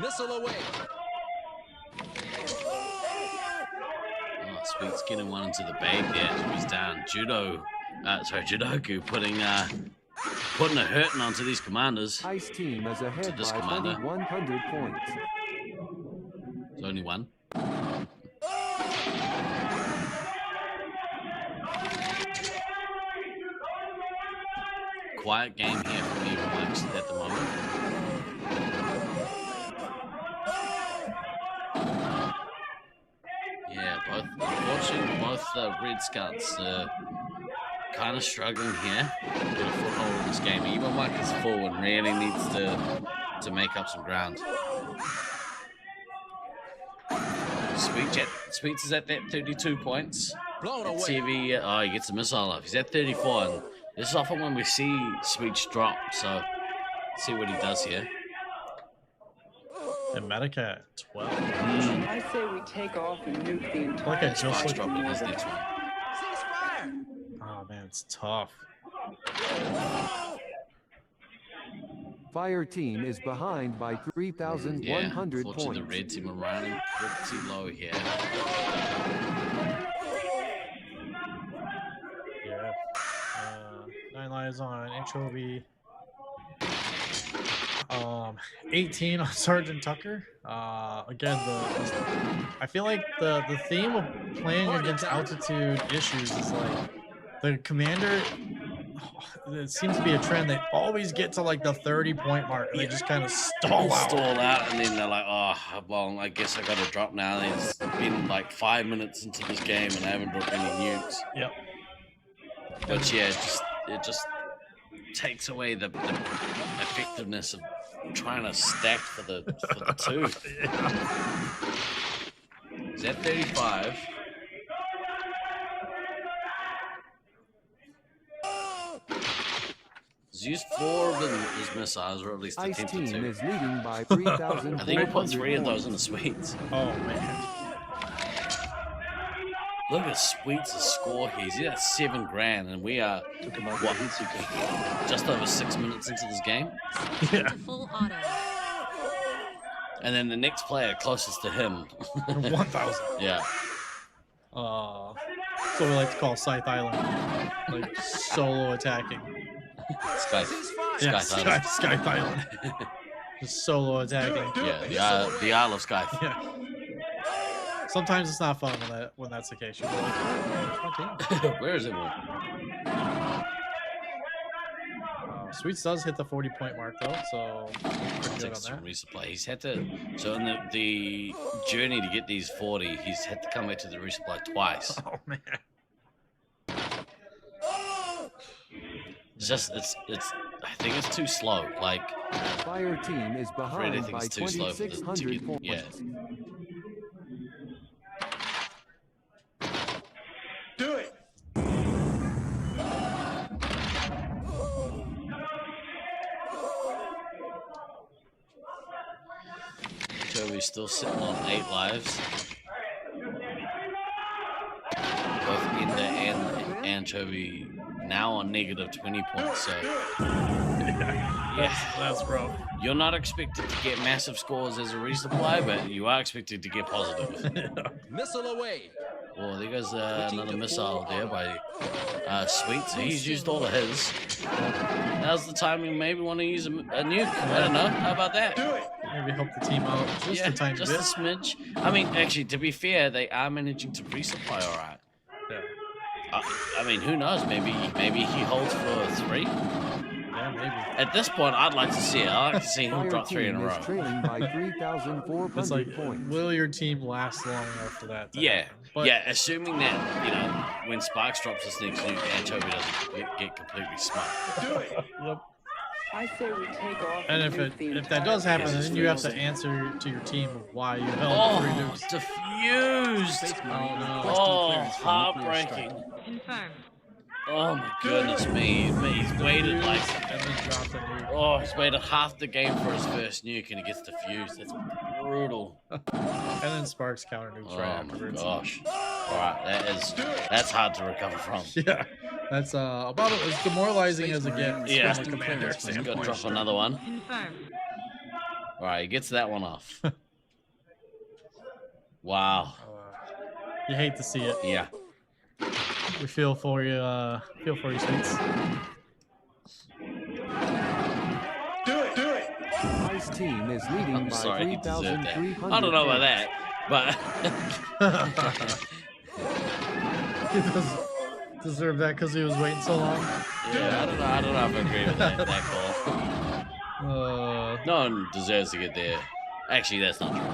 Missile away.
Oh, Sweet's getting one into the bag there. He was down. Judoku putting a hurting onto these commanders.
Ice team is ahead
To this
by
commander.
100 points.
There's only one. Quiet game here for me at the moment. Yeah, unfortunately, both Red Scouts kind of struggling here to get a foothold in this game. Even Mike is full and really needs to make up some ground. Sweets is at that 32 points. Let's see if he gets a missile off. He's at 34, and this is often when we see Sweets drop, so let's see what he does here.
And Medica at 12.
I say we take off and nuke the entire
Look at just
Sparks
like
dropping his next one.
oh man, it's tough.
Fire team is behind by 3,100
Unfortunately,
points.
the red team are running pretty low here.
Yeah. 9 lives on Anchovy. 18 on Sergeant Tucker. Again, I feel like the theme of playing against altitude issues is like the commander. It seems to be a trend. They always get to like the 30-point mark, and they just kind of stall out.
And then they're like, "Oh, well, I guess I got to drop now." It's been like 5 minutes into this game, and I haven't dropped any nukes.
Yep.
But yeah, it just takes away the effectiveness of trying to stack for the 2. Is that 35? He's used 4 of his missiles, or at least
Ice
attempted
team
to.
is leading by 3,000.
I think he put 3 of those in the Sweets.
Oh man!
Look at Sweets' score here. He's at 7 grand, and we are what, just over 6 minutes into this game.
Yeah.
Full auto.
And then the next player closest to him.
1,000.
Yeah.
So we like to call Scythe Island, like solo attacking.
Scythe
Island. Just solo attacking.
Yeah, the Isle of Scythe.
Yeah. Sometimes it's not fun when that's the case. You're like, oh, where's my team?
Where is it?
Sweets does hit the 40-point mark though, so pretty good on that.
Resupply. He's had to. So in the journey to get these 40, he's had to come back to the resupply twice.
Oh man.
It's just I think it's too slow. Like
Fire team is behind by 2,600 points.
Yeah.
Do it.
Toby's still sitting on 8 lives. Both Ender and Anchovy now on negative 20 points. So yeah,
that's rough.
You're not expected to get massive scores as a resupply, but you are expected to get positive.
Missile away.
Oh, there goes another missile there by Sweet. So he's used all of his. Now's the time you maybe want to use a nuke. I don't know. How about that?
Maybe help the team out just a tiny bit.
Just a smidge. I mean, actually, to be fair, they are managing to resupply all right.
Yeah.
I mean, who knows? Maybe he holds for 3.
Yeah, maybe.
At this point, I'd like to see it. I'd like to see him drop 3 in a row.
Trailing by 3,400
It's like,
points.
will your team last long enough for that?
Yeah.
But,
yeah, assuming that, when Sparks drops his next nuke, Anchovy doesn't get completely smoked.
Yep.
I say we take off.
And if that does happen, then you have to answer to your team of why you held 3 nukes.
Diffused!
Oh no.
Oh, heartbreaking.
Confirm.
Oh my goodness me. He's waited like...
And then dropped a nuke.
Oh, he's waited half the game for his first nuke and he gets diffused. That's brutal.
And then Sparks counter nukes right afterwards.
Oh my gosh. Alright, that's hard to recover from.
Yeah. That's about as demoralizing as it gets.
Yeah.
From a commander
He's got to
standpoint.
drop another one.
Confirm.
Alright, he gets that one off. Wow.
You hate to see it.
Yeah.
We feel for you, Sweets.
Do it.
Ice team is leading
I'm
by
sorry, he deserved that.
3,300
I don't know about that, but...
He does deserve that because he was waiting so long.
Yeah, I don't know if I agree with that call. No one deserves to get there. Actually, that's not true.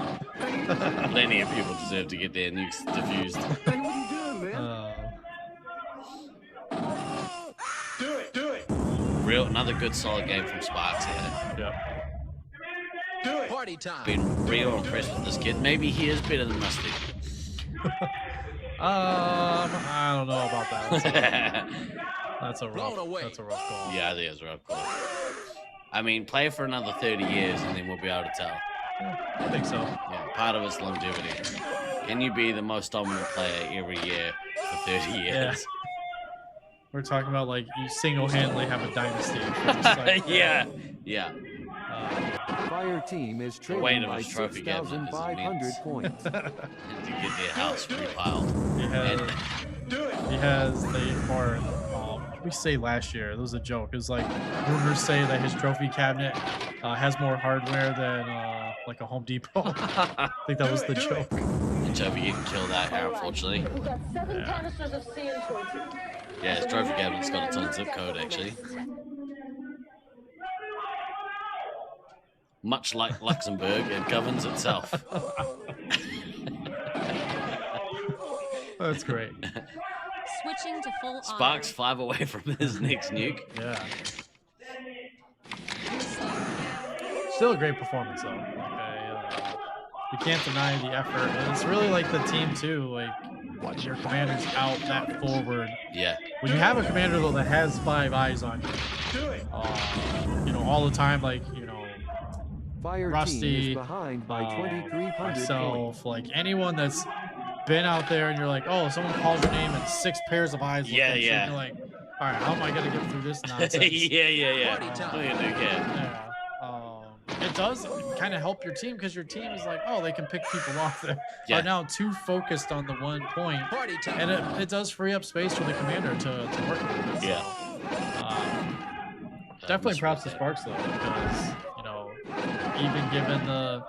Plenty of people deserve to get their nukes diffused.
Do it.
Another good solid game from Sparks here.
Yeah.
Do it.
Party time.
Been real impressed with this kid. Maybe he is better than Musty.
I don't know about that. That's a rough call.
Yeah, I think it's a rough call. I mean, play for another 30 years and then we'll be able to tell.
I think so.
Yeah, part of it's longevity. Can you be the most dominant player every year for 30 years?
Yeah. We're talking about like you single-handedly have a dynasty.
Yeah.
Fire team is
The weight
trailing
of
by
his trophy cabinet is
6,500
immense.
points.
To get their house repiled.
He has we say last year, it was a joke. It was like rumors say that his trophy cabinet has more hardware than like a Home Depot. I think that was the joke.
The trophy getting killed out here, unfortunately.
We got 7 canisters of CN20.
Yeah, his trophy cabinet's got its own zip code, actually. Much like Luxembourg, it governs itself.
That's great.
Switching to full
Sparks 5 away from his next nuke.
Yeah. Still a great performance, though. You can't deny the effort. And it's really like the team, too. Like, watch your commander's out that forward.
Yeah.
When you have a commander, though, that has 5 eyes on you, you know, all the time, like, you know,
Fire
Rusty,
team is behind by 2,300
myself, like anyone that's been out there and you're like, oh, someone calls your name and 6 pairs of eyes.
Yeah,
look at you,
yeah.
and you're like, all right, how am I gonna get through this nonsense?
yeah.
It does kind of help your team because your team is like, oh, they can pick people off that
Yeah.
are now too focused on the one point, and it does free up space for the commander to work with.
Yeah.
Definitely props to Sparks though, because you know, even given the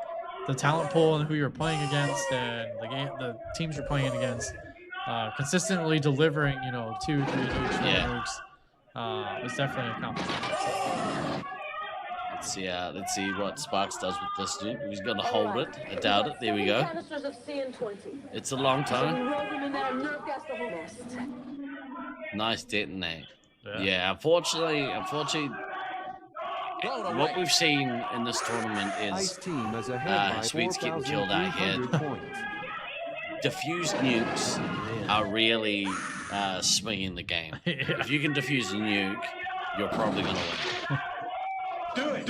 talent pool and who you're playing against and the teams you're playing against, consistently delivering, you know, 2, 3 nukes, 4 nukes, is definitely an accomplishment. So.
Let's see what Sparks does with this nuke. He's gonna hold it. I doubt it. There we go.
Canisters of CN20.
It's a long
So we
time.
roll them in there and nerve gas the whole nest.
Nice detonate. Yeah, unfortunately, what we've seen in this tournament
Ice
is
team is ahead by
Sweets getting killed out here.
4,300 points.
Diffused nukes are really swinging the game. If you can defuse a nuke, you're probably gonna win.
Do it.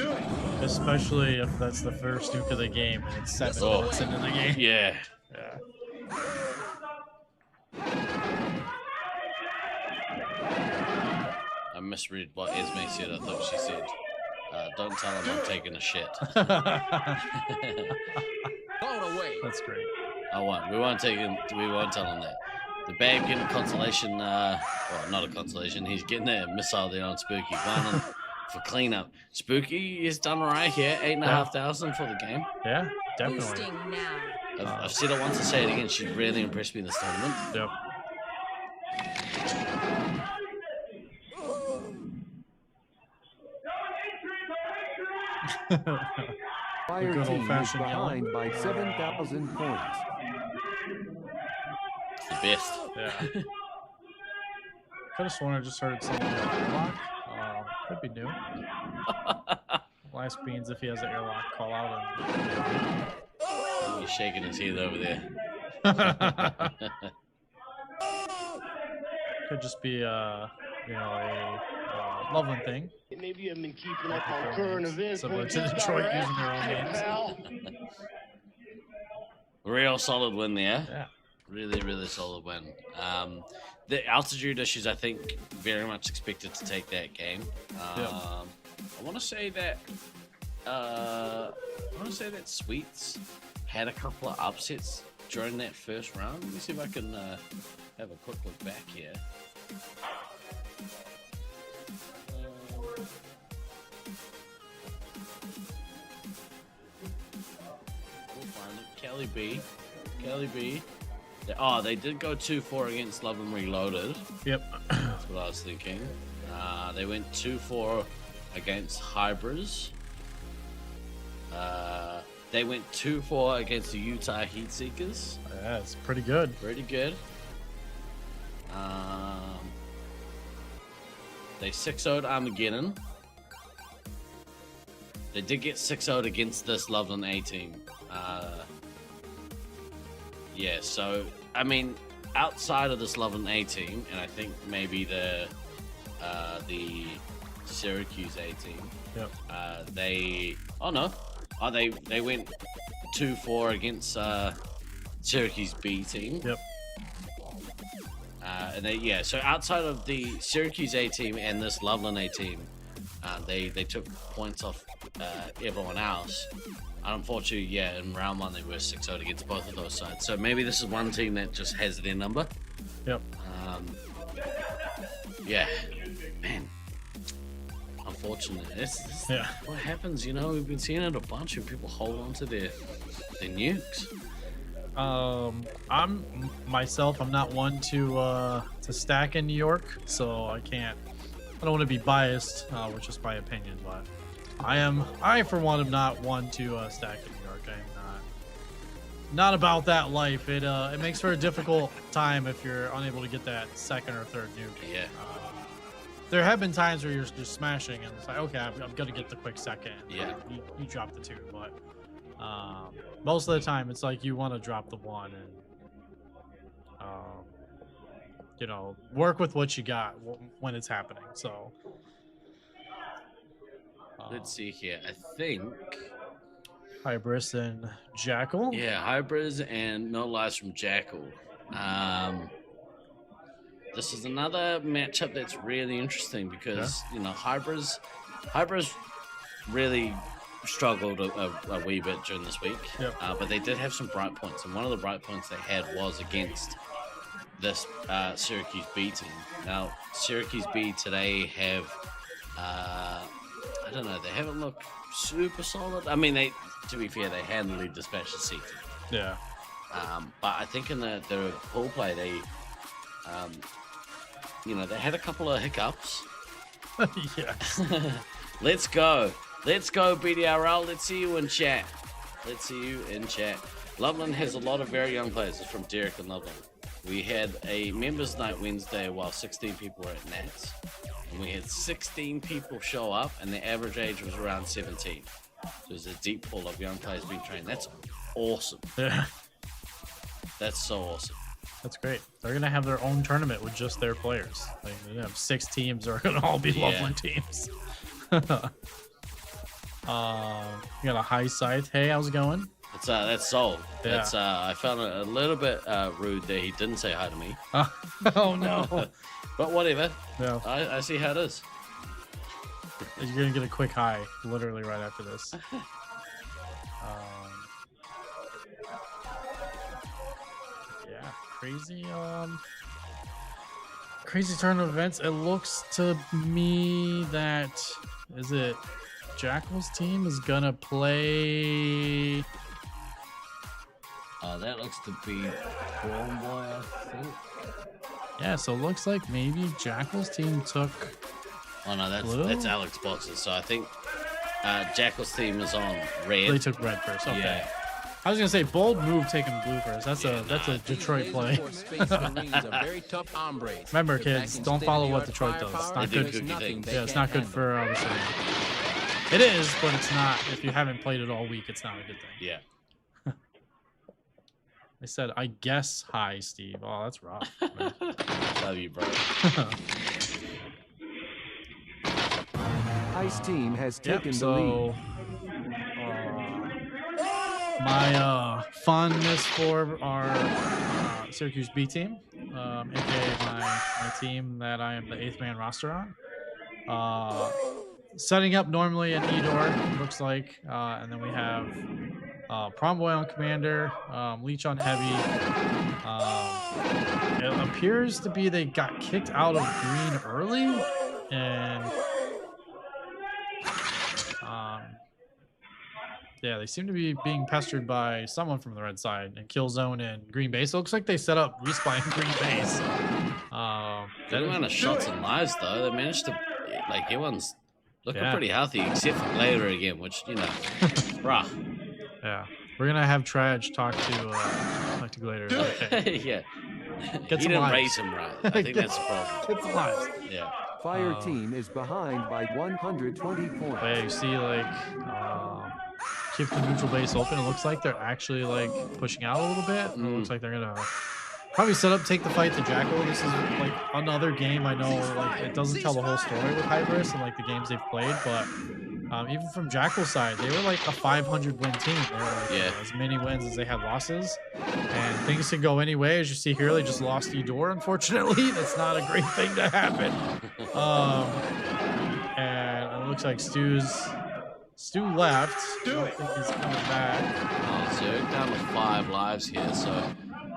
Especially if that's the first nuke of the game and it's 7 minutes into the game.
Yeah. I misread what Esme said. I thought she said, don't tell him I'm taking a shit.
That's great.
I won't. We won't tell him that. The Babe getting a consolation, well, not a consolation. He's getting a missile there on Spooky. One for cleanup. Spooky is done right here. 8,500 for the game.
Yeah, definitely.
Boosting now.
I've said it once, I say it again. She really impressed me in this tournament.
Yep.
Fire
good
team is
old-fashioned
behind
yelling.
by 7,000 points.
The best.
Yeah. Could have sworn I just heard something about airlock. Could be new. Last Beans, if he has an airlock, call out.
He's shaking his head over there.
Could just be, you know, a Loveland thing.
Maybe you haven't been keeping up on current events.
Similar
but
to
just
Detroit
about
using their own
right,
names.
Real solid win there.
Yeah.
Really solid win. The altitude issues, I think, very much expected to take that game. I want to say that Sweets had a couple of upsets during that first round. Let me see if I can have a quick look back here. We'll find it. Kelly B. They did go 2-4 against Love and Reloaded.
Yep.
That's what I was thinking. They went 2-4 against Hybris. They went 2-4 against the Utah Heatseekers.
Yeah, it's pretty good.
Pretty good. They 6-0'd Armageddon. They did get 6-0'd against this Loveland A team. Yeah, so, I mean, outside of this Loveland A team, and I think maybe the Syracuse A team, they went 2-4 against Syracuse B team.
Yep.
So outside of the Syracuse A team and this Loveland A team, They took points off everyone else. And unfortunately, yeah, in round 1 they were 6-0 against both of those sides. So maybe this is one team that just has their number.
Yep.
Yeah, man. Unfortunate. That's what happens. You know, we've been seeing it a bunch of people hold on to their nukes.
I'm not one to stack in New York, so I don't want to be biased with just my opinion, but I for one am not one to stack in New York. I'm not about that life. It makes for a difficult time if you're unable to get that second or third nuke.
Yeah.
There have been times where you're just smashing and it's like, okay, I'm gonna get the quick second.
Yeah.
You drop the 2, but most of the time it's like you want to drop the 1 and you know, work with what you got when it's happening. So
let's see here. I think
Hybris and Jackal.
Yeah, Hybris and No Lies from Jackal. This is another matchup that's really interesting because you know Hybris really struggled a wee bit during this week.
Yep.
But they did have some bright points, and one of the bright points they had was against this Syracuse B team. Now Syracuse B today have I don't know, they haven't looked super solid. I mean, to be fair, they handily dispatched the C team.
Yeah.
But I think in the pool play they you know, they had a couple of hiccups.
Yes.
Let's go BDRL. Let's see you in chat. Loveland has a lot of very young players. It's from Derek and Loveland. We had a members night Wednesday while 16 people were at Nats, and we had 16 people show up, and the average age was around 17. So there's a deep pool of young players being trained. That's awesome.
Yeah.
That's so awesome.
That's great. They're gonna have their own tournament with just their players. Like, they're gonna have 6 teams that are gonna all be Loveland teams. You got a high scythe. Hey, how's it going?
That's Soul.
Yeah.
That's I found it a little bit rude that he didn't say hi to me.
Oh no.
But whatever.
Yeah.
I see how it is.
You're gonna get a quick high literally right after this. Yeah, crazy turn of events. It looks to me that Jackal's team is gonna play.
That looks to be Chrome Boy, I think.
Yeah, so it looks like maybe Jackal's team took.
Oh no,
blue?
that's Alex Boxes. So I think Jackal's team is on red.
They took red first. Okay.
Yeah.
I was gonna say bold move taking blue first. That's a Detroit play. Remember, kids, don't follow what Detroit does. It's not good. Yeah, it's not good for the city. It is, but it's not. If you haven't played it all week, it's not a good thing.
Yeah.
They said, I guess hi, Steve. Oh, that's rough.
Love you, bro.
Ice team has taken the lead.
My fondness for our Syracuse B team, aka my team that I am the 8th man roster on. Setting up normally an Edor, looks like, and then we have Prom Boy on Commander, Leech on Heavy. It appears to be they got kicked out of green early, and yeah, they seem to be being pestered by someone from the red side and Killzone and Green Base. It looks like they set up respawn in Green Base.
Good amount of shots and lives though. They managed to, like, everyone's looking pretty healthy except for Glader again, which, you know, bruh.
Yeah, we're gonna have Traj talk to Glader. Okay.
Yeah.
Get
he
some
didn't
lives.
raise him right. I think that's the problem.
Get some lives.
Yeah.
Fire team is behind by 120 points.
Yeah, you see, like, keep the neutral base open. It looks like they're actually, like, pushing out a little bit. It looks like they're gonna probably set up, take the fight to Jackal. This is, like, another game. I know, like, it doesn't tell the whole story with Hybris and, like, the games they've played, but even from Jackal's side, they were like a 500 win team. They were like, as many wins as they had losses, and things can go any way. As you see here, they just lost Edor. Unfortunately, that's not a great thing to happen. And it looks like Stu left. I don't think he's coming back.
Oh, Zerg down to 5 lives here, so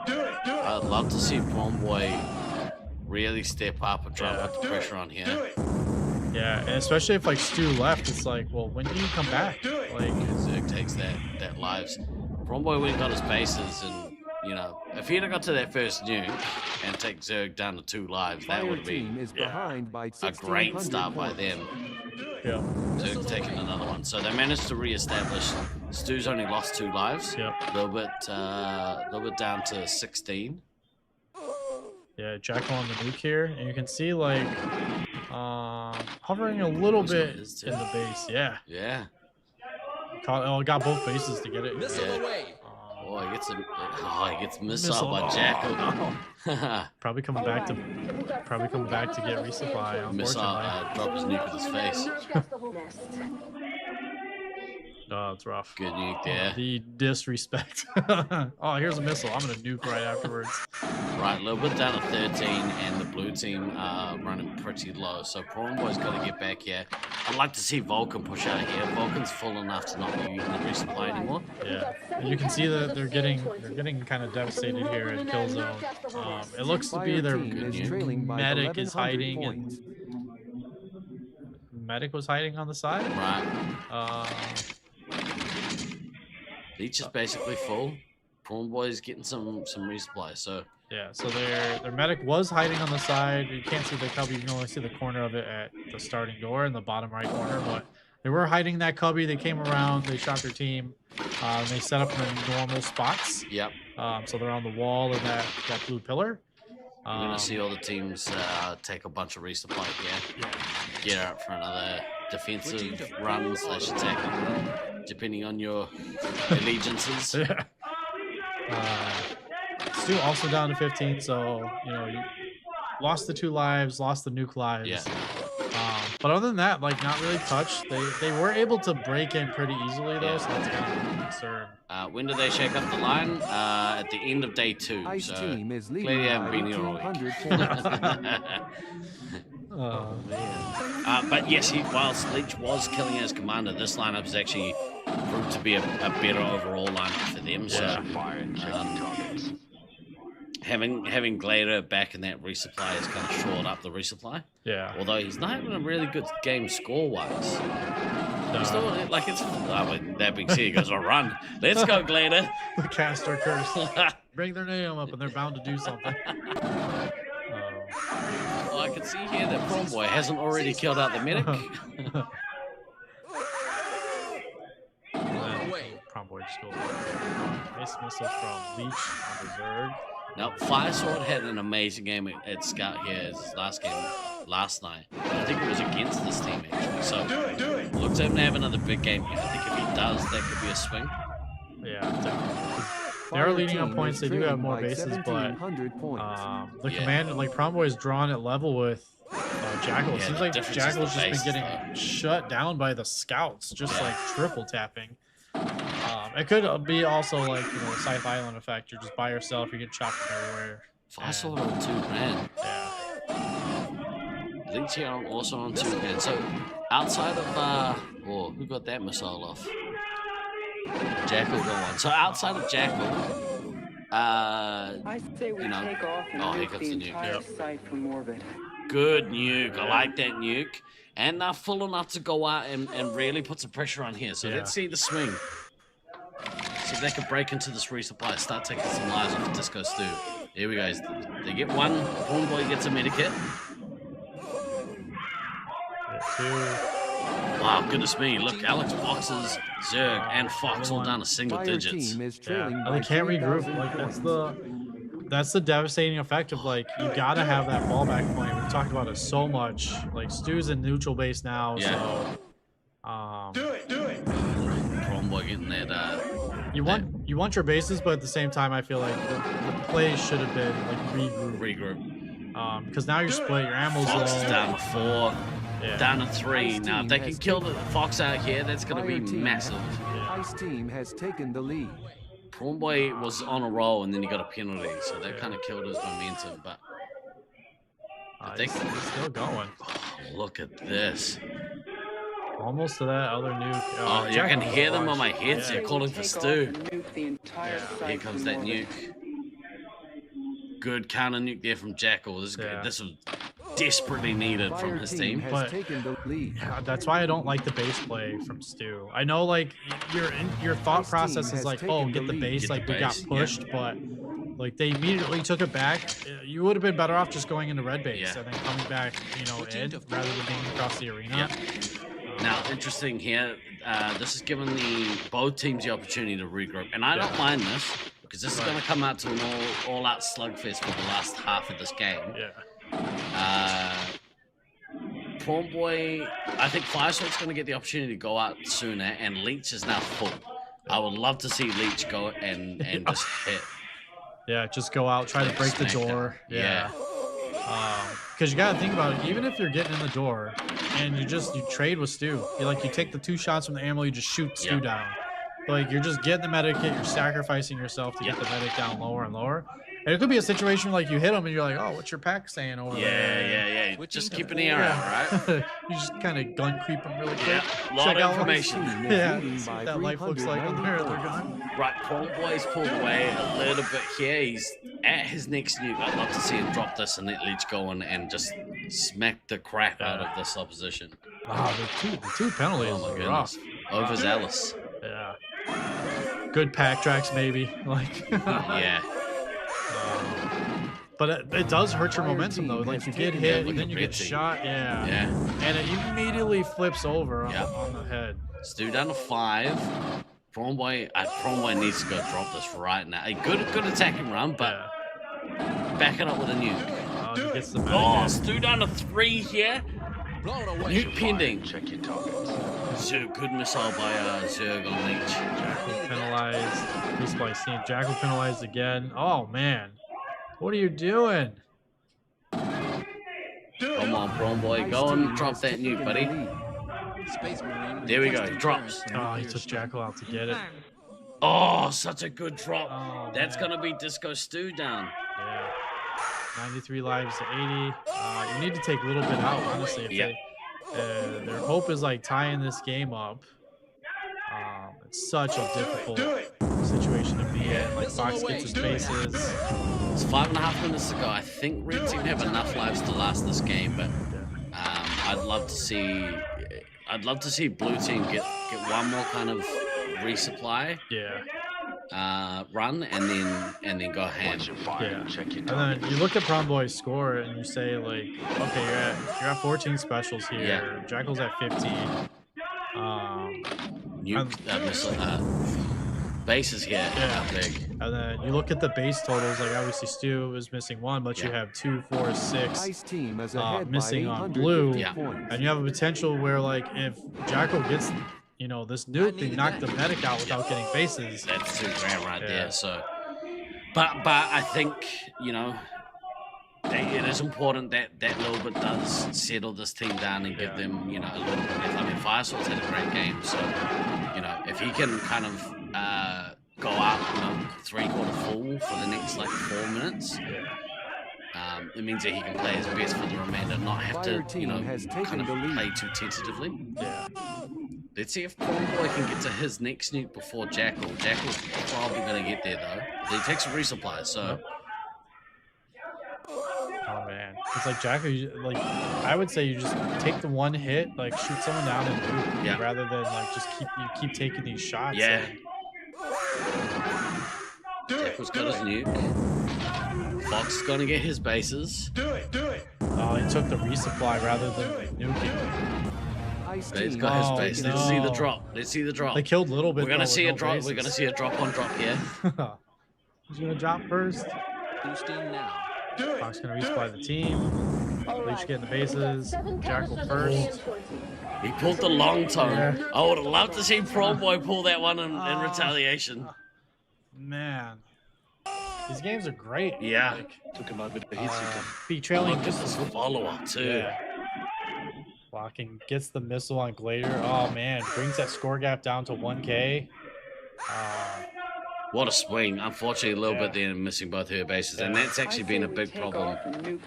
I'd love to see Bromboy really step up and try and put the pressure on here.
Yeah, and especially if like Stu left, it's like, well, when do you come back? Like
Zerg takes that lives. Bromboy would have got his bases, and you know, if he'd have got to that first nuke and take Zerg down to 2 lives, that would have been a great start by them.
Yeah.
Zerg's taking another one, so they managed to re-establish. Stu's only lost 2 lives.
Yep.
A little bit down to 16.
Yeah, Jackal on the nuke here, and you can see like hovering a little bit in the base. Yeah.
Yeah.
Got both bases to get it.
Oh, he gets missile by Jackal.
Probably coming back to get resupply.
Missile drop his nuke with his face.
Oh, it's rough.
Good nuke there.
The disrespect. Oh, here's a missile. I'm gonna nuke right afterwards.
Right, a little bit down to 13, and the blue team are running pretty low. So Bromboy's got to get back here. I'd like to see Vulcan push out here. Vulcan's full enough to not be using the resupply anymore.
Yeah, and you can see that they're getting kind of devastated here at kill zone. It looks to be their medic is hiding, and medic was hiding on the side.
Right. Leech is basically full. Bromboy's getting some resupply. So
yeah, so their medic was hiding on the side. You can't see the cubby. You can only see the corner of it at the starting door in the bottom right corner. But they were hiding that cubby. They came around. They shot their team. They set up in the normal spots.
Yep.
So they're on the wall in that blue pillar.
We're gonna see all the teams take a bunch of resupply here. Get out for another defensive run / attack, depending on your allegiances.
Stu also down to 15, so you know you lost the 2 lives, lost the nuke lives.
Yeah.
But other than that, like not really touched. They were able to break in pretty easily though, so that's kind of a concern.
When do they shake up the line? At the end of day 2.
Ice
so
team is
clearly haven't been here all week.
Oh man.
But yes, whilst Leech was killing as commander, this lineup is actually proved to be a better overall lineup for them. So having Glader back in that resupply has kind of shored up the resupply.
Yeah.
Although he's not having a really good game score-wise. No. Still, like it's that being said, he goes, "Oh, run! Let's go, Glader!"
The caster curse. Bring their name up, and they're bound to do something.
I can see here that Bromboy hasn't already killed out the medic.
Bromboy just goes. Nice missile from Leech on the Zerg.
Now, Firesword had an amazing game at Scout here as his last game last night. I think it was against this team, actually. So, looks like him to have another big game here. I think if he does, that could be a swing.
Yeah, definitely. They are leading on points. They do have more bases, but the commander, like Bromboy, is drawn at level with Jackal. It seems like Jackal's just been getting shut down by the scouts, just like triple tapping. It could be also like, you know, a Scythe Island effect. You're just by yourself, you get chopped from everywhere.
Firesword on 2 man.
Yeah.
Leech here also on 2 man. So outside of who got that missile off? Jackal got one. So outside of Jackal,
I say we
you know,
take off and
here
nuke
comes
the
the nuke.
entire site from orbit.
Good nuke. I like that nuke. And they're full enough to go out and really put some pressure on here. So let's see the swing. See if they can break into this resupply. Start taking some lives off of Disco Stu. Here we go. They get one. Bromboy gets a medikit. Wow, goodness me. Look, Alex Boxes, Zerg, and Fox all down to single digits.
And they can't regroup. Like that's the devastating effect of like you gotta have that fallback point. We've talked about it so much. Like Stu's in neutral base now, so
do it.
Bromboy getting that
you want your bases, but at the same time I feel like the play should have been like regroup. Because now you're split, your ammo's low.
Fox is down to 4. Yeah. Down to 3. Now, if they can kill the Fox out here, that's going to be massive.
Ice team has taken the lead.
Bromboy was on a roll, and then he got a penalty, so that kind of killed his momentum. But
he's still going.
Oh, look at this.
Almost to that other nuke.
Oh, you can hear them on my headset
Yeah.
calling for Stu.
The entire
Here comes that nuke. Good counter nuke there from Jackal. This was desperately needed from his team.
But that's why I don't like the base play from Stu. I know, like, your thought process is like, oh, get the base, like we got pushed, but like they immediately took it back. You would have been better off just going into red base and then coming back, you know, in rather than being across the arena.
Now, interesting here, this has given both teams the opportunity to regroup, and I don't mind this because this is going to come out to an all-out slugfest for the last half of this game. Prawn Boy, I think Firesalt's going to get the opportunity to go out sooner, and Leech is now full. I would love to see Leech go and just hit.
Yeah, just go out, try to break the door. Because you got to think about it. Even if you're getting in the door and you trade with Stu, you take the 2 shots from the ammo, you just shoot Stu down. Like, you're just getting the medikit, you're sacrificing yourself to get the medic down lower and lower. And it could be a situation like you hit him and you're like, oh, what's your pack saying over there?
Yeah. Just keep an ear out, right?
You just kind of gun creep him really quick.
A lot of information.
See what that life looks like on their gun.
Right, Prawn Boy's pulled away a little bit here. He's at his next nuke. I'd love to see him drop this and let Leech go on and just smack the crap out of this opposition.
Wow, the two penalties.
Oh my
rough.
goodness. Overzealous.
Yeah. Good pack tracks, maybe. Like.
Yeah.
But it does hurt your momentum, though. Like, you get hit, and then you get shot. And it immediately flips over on the head.
Stu down to 5. Prawn Boy needs to go drop this right now. A good attacking run, but back it up with a nuke.
He gets the
Stu down to 3 here. Nuke pending.
Check your targets.
Good missile by Zerg on Leech.
Jackal penalized. Respawn seen. Jackal penalized again. Oh, man. What are you doing?
Come on, Prawn Boy. Go and drop that nuke, buddy. There we go. He drops.
Oh, he took Jackal out to get it.
Oh, such a good drop. That's going to be Disco Stu down.
Yeah. 93 lives to 80. You need to take a little bit out, honestly. If their hope is like tying this game up. It's such a difficult situation to be in. Like, Fox gets his bases.
It's 5.5 minutes to go. I think Red Team have enough lives to last this game, but I'd love to see Blue Team get one more kind of resupply. Run and then go ham.
And then you look at Prawn Boy's score and you say, like, okay, you're at 14 specials here. Jackal's at 15.
Bases here. Big.
And then you look at the base totals. Like, obviously Stu is missing 1, but you have 2, 4, 6 missing on Blue. And you have a potential where, like, if Jackal gets, you know, this nuke, they knock the medic out without getting bases.
That's 2 grand right there. So, but I think, you know, it is important that little bit does settle this team down and give them, you know, a little bit left. I mean, Firesalt's had a great game, so, you know, if he can kind of go out, you know, 3/4 full for the next, like, 4 minutes, it means that he can play his best for the remainder, not have to, you know, kind of play too tentatively. Let's see if Prawn Boy can get to his next nuke before Jackal. Jackal's probably going to get there, though. He takes a resupply, so...
Oh man, it's like Jackal. Like, I would say you just take the 1 hit, like shoot someone down and nuke, rather than like just keep taking these shots.
Jackal's got his nuke. Fox is gonna get his bases.
Do it. Oh, he took the resupply rather than like nuking.
He's got his base. Let's see the drop.
They killed Little Bit.
We're gonna see a drop.
Bases.
We're gonna see a drop on drop here.
Who's gonna drop first?
Boosting now.
Fox gonna resupply the team. Leech getting the bases. Jackal first.
He pulled the long tone. I would have loved to see Prawn Boy pull that one in retaliation.
Man, these games are great.
Yeah.
Like, be trailing.
Look at this follow-up too.
Blocking, gets the missile on Glader. Oh man, brings that score gap down to 1K.
What a swing. Unfortunately, a little bit there, missing both her bases. And that's actually been a big problem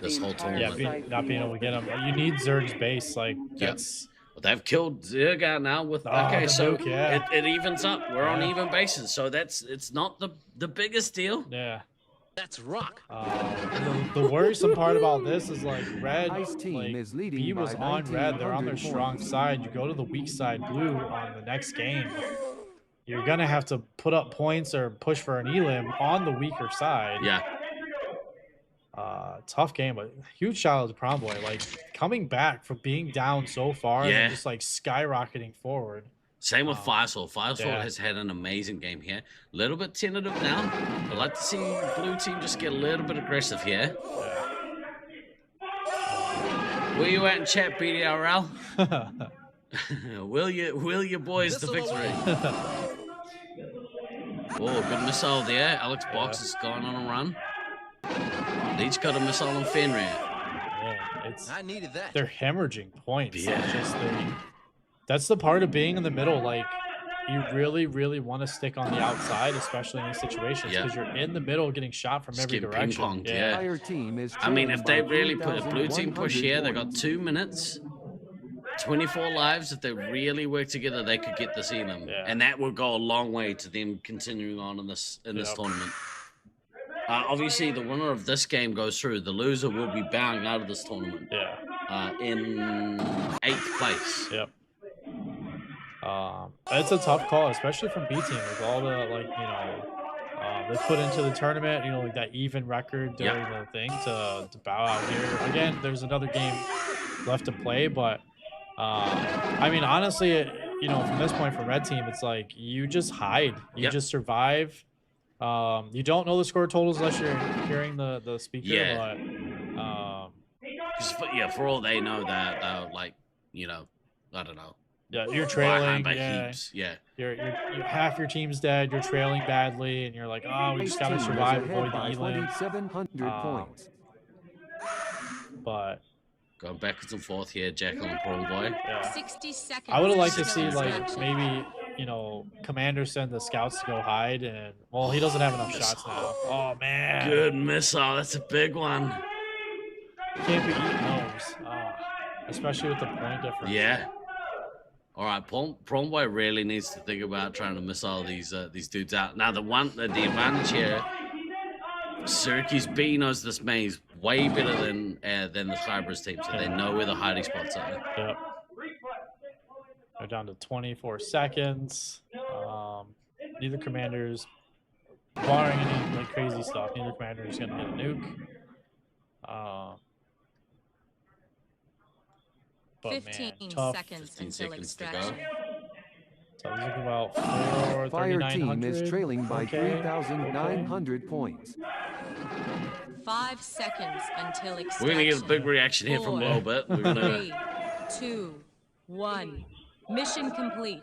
this whole tournament.
Not being able to get them. You need Zerg's base. Like, that's
They've killed Zerg out now with okay, so it evens up. We're on even bases, so it's not the biggest deal.
Yeah.
That's rock.
The worrisome part about this is like red,
Ice team
like
is leading
B was
by
on red. They're on their
1900
strong
points.
side. You go to the weak side, blue, on the next game. You're gonna have to put up points or push for an elim on the weaker side.
Yeah.
Tough game, but huge shout out to Prom Boy. Like coming back from being down so far and just like skyrocketing forward.
Same with Firesword. Firesword
yeah.
has had an amazing game here. A little bit tentative now. I'd like to see blue team just get a little bit aggressive here. Where you at in chat, BDRL? will you boys the victory? Oh, good missile there. Alex Box is going on a run. Each got a missile on Fenrir.
Yeah,
I needed that.
They're hemorrhaging points.
Yeah.
It's just that's the part of being in the middle. Like you really, really want to stick on the outside, especially in these situations, because you're in the middle getting shot from every direction.
Ping-ponged, yeah.
Fire team is
I mean, if they
trailing by
really put a blue team push here, they got
3,100
2 minutes, 24 lives. If they really work together, they could get this elim, and that would go a long way to them continuing on in this tournament. Obviously, the winner of this game goes through. The loser will be bowing out of this tournament. In 8th place.
Yep. It's a tough call, especially from B team with all the they put into the tournament, like that even record during the thing to bow out here. Again, there's another game left to play, but I mean, honestly, from this point for red team, it's like you just hide, you just survive. You don't know the score totals unless you're hearing the speaker, but
for all they know, that I don't know.
Yeah, you're trailing.
By
Yeah,
heaps. Yeah.
You're half your team's dead. You're trailing badly, and you're like, oh, we just gotta survive, avoid the elim.
2,700 points.
But
going backwards and forth here, Jekyll and Prawn Boy.
60 seconds.
I would have liked to see maybe Commander send the scouts to go hide, and well, he doesn't have enough shots now. Oh man.
Good missile. That's a big one.
Can't be eating those, especially with the point difference.
Yeah. All right, Prawn Boy really needs to think about trying to missile these dudes out. Now the advantage here, Syracuse B knows this maze way better than the Skybridge team, so they know where the hiding spots are.
Yep. They're down to 24 seconds. Neither commander's, barring any crazy stuff, neither commander is gonna hit a nuke. But
15
tough.
seconds until extraction.
So I was looking about
Fire team
3,900.
is trailing by 3,900 points.
5 seconds until extraction.
We're gonna get a big reaction here from Lobet. We're gonna.
3, 2, 1. Mission complete.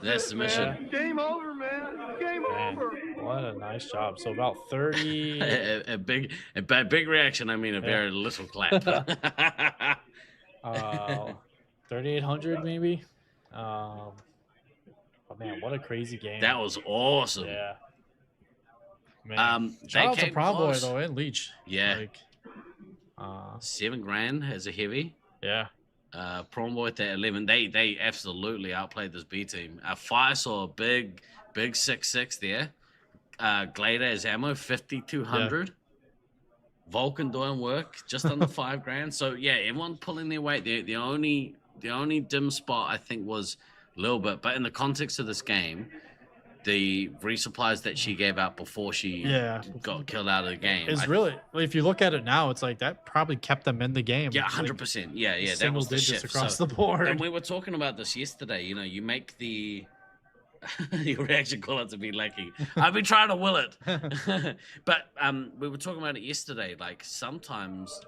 That's the mission.
Game over, man. Game over.
What a nice job. So about 30.
By big reaction, I mean a very little clap.
3,800 maybe. Oh man, what a crazy game.
That was awesome.
Yeah. Man. Shout out to Prom Boy though and Leech.
Yeah. $7,000 as a heavy.
Yeah.
Prom Boy at that 11. They absolutely outplayed this B team. Fire saw a big 6-6 there. Glader as ammo 5,200. Vulcan doing work just under $5,000. So yeah, everyone pulling their weight. The only dim spot I think was a little bit, but in the context of this game, the resupplies that she gave out before she got killed out of the game.
It's really, if you look at it now, it's like that probably kept them in the game.
Yeah, 100%. Yeah, that
single
was the
digits
shift.
across the board.
And we were talking about this yesterday. You make the your reaction call out to be lucky. I've been trying to will it, but we were talking about it yesterday. Like sometimes,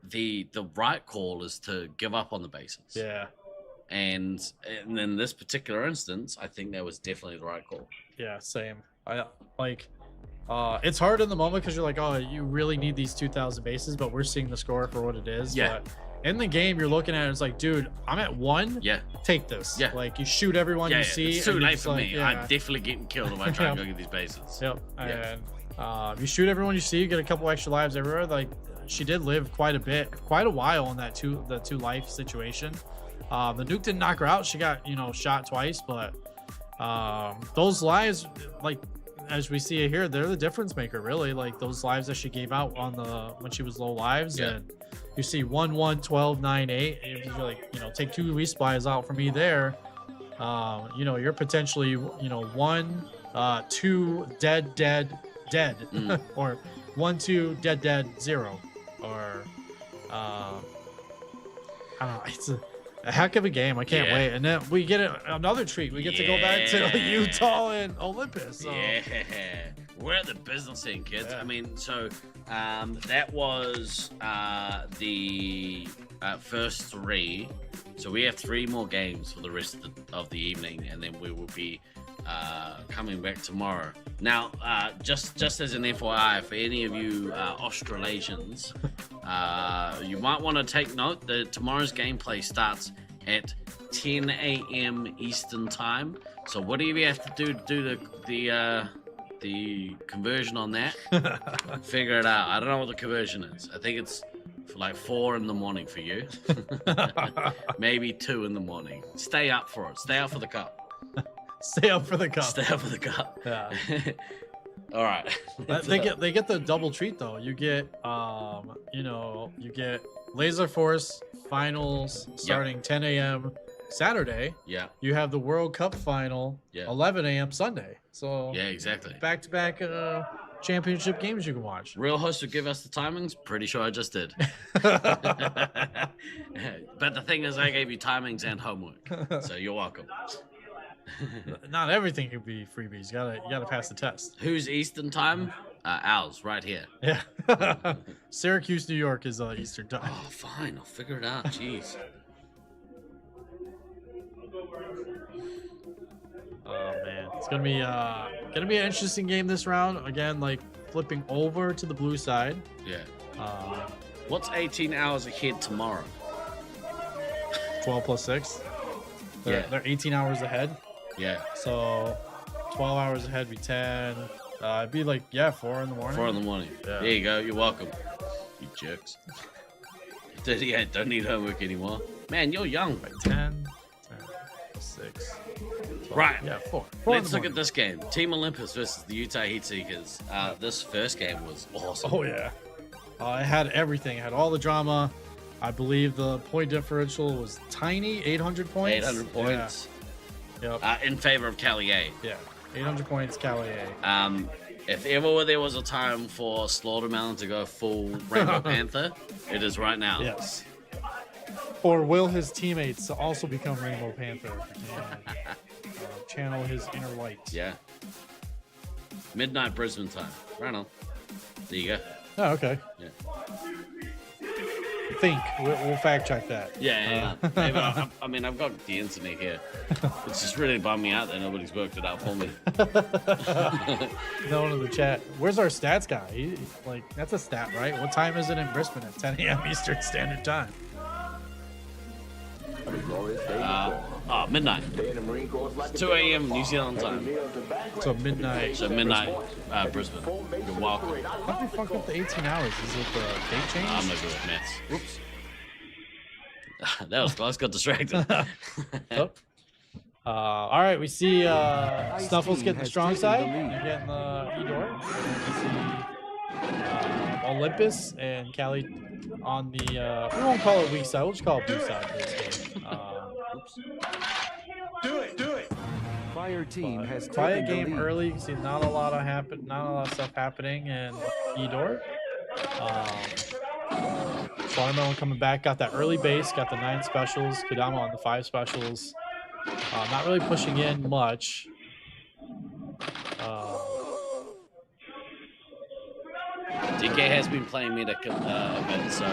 the right call is to give up on the bases.
Yeah.
And in this particular instance, I think that was definitely the right call.
Yeah, same. It's hard in the moment because you're like, oh, you really need these 2,000 bases, but we're seeing the score for what it is.
Yeah.
But in the game, you're looking at it, it's like, dude, I'm at 1.
Yeah.
Take this.
Yeah.
Like, you shoot everyone you see.
It's too
and
late
it's
for
like,
me.
yeah.
I'm definitely getting killed if I try and go get these bases.
Yep.
Yeah.
And you shoot everyone you see, you get a couple extra lives everywhere. Like, she did live quite a while in that the two life situation. The nuke didn't knock her out. She got, you know, shot twice, but those lives, like as we see it here, they're the difference maker, really. Like those lives that she gave out on when she was low lives, and you see 1, 1, 12, 9, 8. If you like, you know, take 2 respawns out for me there, you know, you're potentially, you know, 1, 2 dead, or 1, 2 dead, 0, or I don't know. It's a heck of a game. I can't wait. And then we get another treat. We get to go back to Utah and Olympus. So.
Yeah, we're at the business end, kids. I mean, so that was the first 3. So we have 3 more games for the rest of the evening, and then we will be coming back tomorrow. Now, just as an FYI, for any of you Australasians, you might want to take note that tomorrow's gameplay starts at 10 a.m. Eastern time. So whatever you have to do the conversion on that, figure it out. I don't know what the conversion is. I think it's for like 4 in the morning for you. Maybe 2 in the morning. Stay up for it. Stay up for the cup.
Stay up for the cup.
Stay up for the cup.
Yeah.
All right.
They get the double treat though. You get you know, you get Laserforce finals starting 10 a.m. Saturday.
Yeah.
You have the World Cup final 11 a.m. Sunday. So
yeah, exactly.
Back-to-back championship games you can watch.
Real host would give us the timings. Pretty sure I just did. But the thing is, I gave you timings and homework, so you're welcome.
Not everything can be freebies. You gotta pass the test.
Who's Eastern time? Ours, right here.
Yeah. Syracuse, New York is Eastern time.
Oh, fine. I'll figure it out. Jeez.
Oh man, it's gonna be an interesting game this round. Again, like flipping over to the blue side.
Yeah. What's 18 hours ahead tomorrow?
12 plus 6. They're 18 hours ahead.
Yeah.
So 12 hours ahead would be 10. It'd be like 4 in the morning.
4 in the morning. Yeah. There you go. You're welcome. You jerks. 38. Don't need homework anymore. Man, you're young.
10, 6. 12.
Right.
Yeah, 4.
Let's look at this game. Team Olympus versus the Utah Heatseekers. This first game was awesome.
Oh yeah. It had everything. It had all the drama. I believe the point differential was tiny, 800 points.
800 points.
Yeah. Yep.
In favor of Cali A.
Yeah. 800 points, Cali A.
If ever there was a time for Slaughtermelon to go full Rainbow Panther, it is right now.
Yes. Or will his teammates also become Rainbow Panther and channel his inner light?
Yeah. Midnight Brisbane time. Right on. There you go.
Oh, okay.
Yeah.
I think we'll fact check that.
Yeah. Maybe I mean, I've got the internet here. It's just really bummed me out that nobody's worked it out for me.
No one in the chat. Where's our stats guy? That's a stat, right? What time is it in Brisbane at 10 a.m. Eastern Standard Time?
Midnight. It's 2 a.m. New Zealand time.
So midnight.
Brisbane. You're welcome.
How did we fuck up the 18 hours? Is it the date change?
I'm not good with maths. Whoops. That was close. Got distracted.
All right, we see Snuffles getting the strong side. You're getting the E-door. We see Olympus and Cali on the we won't call it weak side. We'll just call it blue side for this game. Oops.
Do it. Fire team has
quiet game early. You can see not a lot of stuff happening in E-door. Slaughtermelon coming back, got that early base, got the 9 specials. Kodama on the 5 specials. Not really pushing in much.
DK has been playing medic a bit, so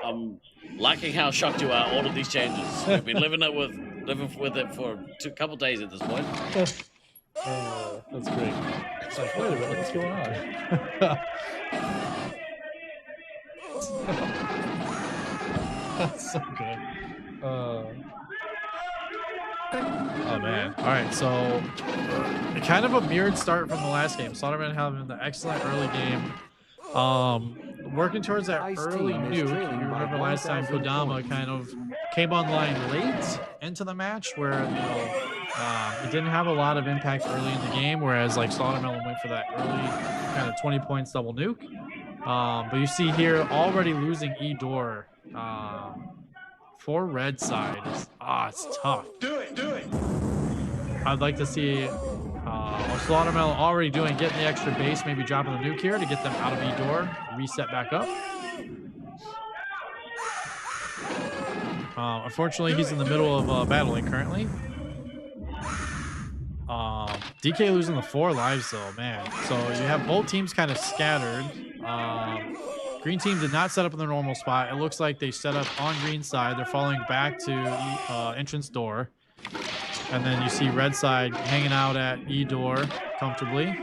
I'm liking how shocked you are. All of these changes. We've been living with it for a couple days at this point.
That's great. It's like, wait a minute, what's going on? That's so good. Oh man. All right, so kind of a mirrored start from the last game. Soderman having the excellent early game. Working towards that early nuke. You remember last time Kodama kind of came online late into the match where, you know, it didn't have a lot of impact early in the game, whereas like Sodermelon went for that early kind of 20 points double nuke. But you see here already losing E-Door for red side. It's tough.
Do it.
I'd like to see Slaughtermelon already getting the extra base, maybe dropping the nuke here to get them out of E-Door, reset back up. Unfortunately, he's in the middle of battling currently. DK losing the 4 lives though, man. So you have both teams kind of scattered. Green team did not set up in their normal spot. It looks like they set up on green side. They're falling back to entrance door. And then you see red side hanging out at E-Door comfortably.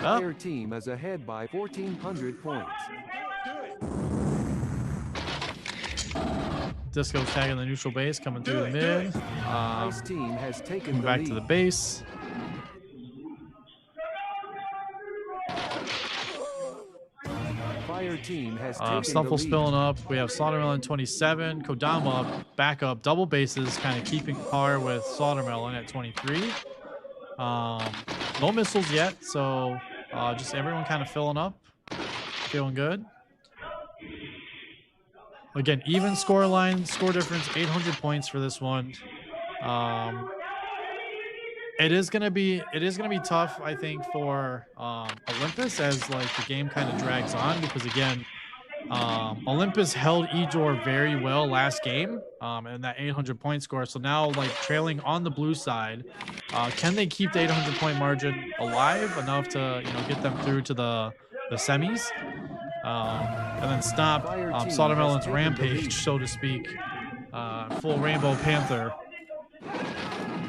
Their team is ahead by 1,400 points.
Disco's tagging the neutral base, coming through the mid.
Ice team has taken
back to the base.
Fire team has taken
Snuffle
the lead.
spilling up. We have Slaughtermelon 27. Kodama back up, double bases, kind of keeping par with Slaughtermelon at 23. No missiles yet, so just everyone kind of filling up, feeling good. Again, even score line, score difference, 800 points for this one. It is gonna be tough, I think, for Olympus as like the game kind of drags on, because again, Olympus held E-Door very well last game, and that 800 point score. So now, like trailing on the blue side, can they keep the 800 point margin alive enough to get them through to the semis? And then stop Sodermelon's rampage, so to speak. Full Rainbow Panther.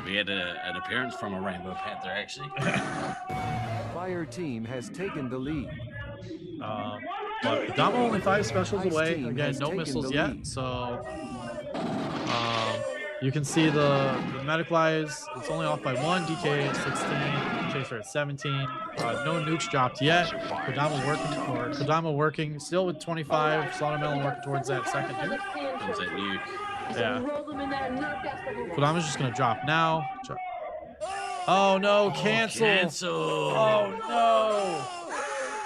We had an appearance from a Rainbow Panther, actually.
Fire team has taken the lead.
But Kodama only 5 specials away. Again, no missiles yet. So you can see the medic lives. It's only off by 1. DK at 16. Chaser at 17. No nukes dropped yet. Kodama working still with 25. Slaughtermelon working towards that second nuke.
Comes that nuke.
Yeah. Kodama's just gonna drop now. Oh no, cancel. Oh no.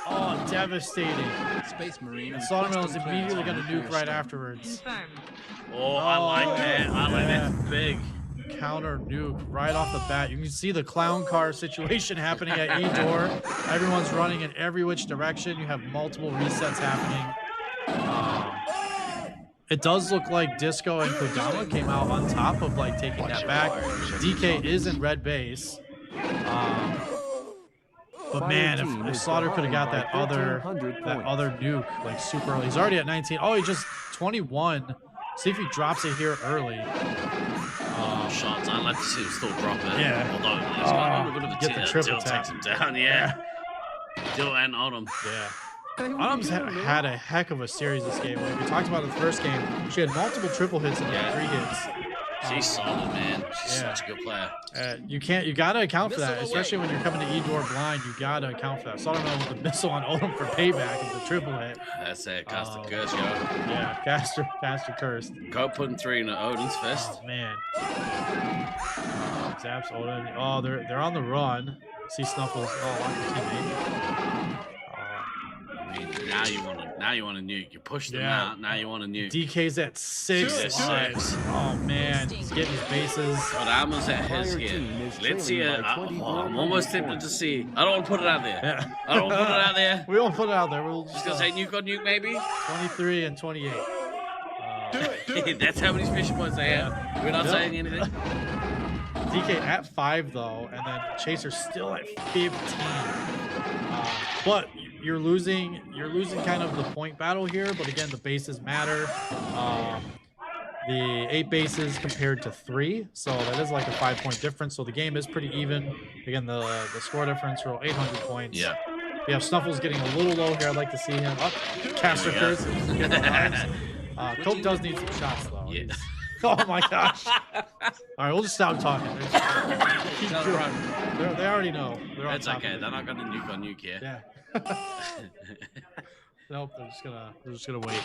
Oh, devastating.
Space Marine.
And Slaughtermelon's immediately gonna nuke right afterwards.
Oh, I like that. I like that. Big.
Counter nuke right off the bat. You can see the clown car situation happening at E-Door. Everyone's running in every which direction. You have multiple resets happening. It does look like Disco and Kodama came out on top of like taking that back. DK is in red base. But man, if Slaughter could have got that other nuke like super early. He's already at 19. Oh, he just 21. See if he drops it here early.
Shots. I'd like to see him still drop it.
Yeah.
Although he's got a little bit of a
Get the triple
takes him down. Yeah. Dill and Autumn.
Yeah. Autumn's had a heck of a series this game. Like we talked about in the first game, she had multiple triple hits and 3 hits.
She's solid, man. She's such a good player.
You gotta account for that, especially when you're coming to E-Door blind. You gotta account for that. Sodermelon with the missile on Odom for payback is the triple hit.
That's it. Caster curse, yo.
Yeah, caster cursed.
Go putting 3 in Odin's fist.
Oh man. Zaps Odin. Oh, they're on the run. See Snuffles. Oh, like your teammate.
I mean, now you want to nuke. You push them out. Now you want to nuke.
DK's at 6 lives. Oh man, he's getting his bases.
But I'm almost at his here. Let's see it. I'm almost tempted to see. I don't want to put it out there.
Yeah.
I don't want to put it out there.
We won't put it out there. We'll
just gonna say nuke on nuke, maybe.
23 and 28.
Do it. That's how many special points they have. We're not saying anything.
DK at 5 though, and then Chaser still at 15. But you're losing kind of the point battle here, but again, the bases matter. The 8 bases compared to 3, so that is like a 5-point difference. So the game is pretty even. Again, the score difference for 800 points.
Yeah.
We have Snuffles getting a little low here. I'd like to see him up. Caster curse. Cope does need some shots though.
Yeah.
Oh my gosh. All right, we'll just stop talking. Keep
Just
going.
run.
They already know. They're on
It's
top
okay.
of
They're
it.
not gonna nuke on nuke here.
Yeah. Nope. They're just gonna wait.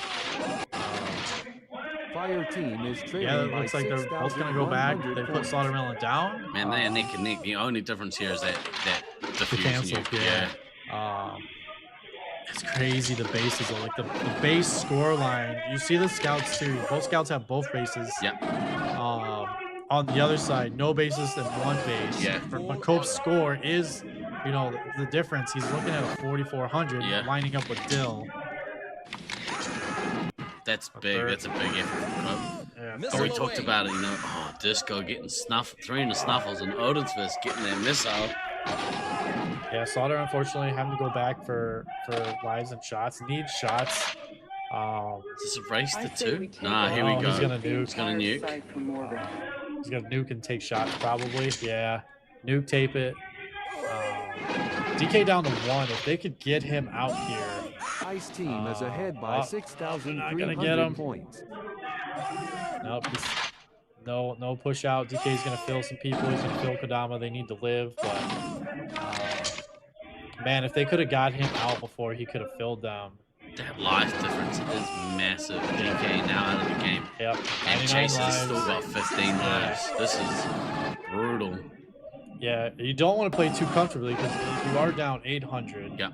Fire team is trailing
Yeah, it
by
looks like they're both gonna go back.
6,100
They put
points.
Slaughtermelon down.
Man, they are neck and neck. The only difference here is that
The
diffuse
cancel.
nuke.
Yeah. It's crazy the bases are like the base score line. You see the scouts too. Both scouts have both bases.
Yep.
On the other side, no bases and one base.
Yeah.
But Cope's score is, you know, the difference. He's looking at a 4,400 lining up with Dill.
That's big. That's a big effort from Cope.
Yeah.
Oh, we talked about it, you know. Oh, Disco getting three in the snuffles, and Odin's Fist getting their missile.
Yeah, Slaughter unfortunately having to go back for lives and shots. Needs shots.
Is this a race to two? Nah, here we go.
He's gonna nuke.
He's gonna nuke.
He's gonna nuke and take shots probably. Yeah, nuke, tape it. DK down to 1. If they could get him out here.
Ice team is ahead by 6,300 points.
Nope. No push out. DK's gonna fill some people. He's gonna fill Kodama. They need to live, but man, if they could have got him out before he could have filled them.
That life difference is massive. DK now out of the game.
Yep.
And Chase has still got 15 lives. This is brutal.
Yeah, you don't want to play too comfortably because you are down 800.
Yeah.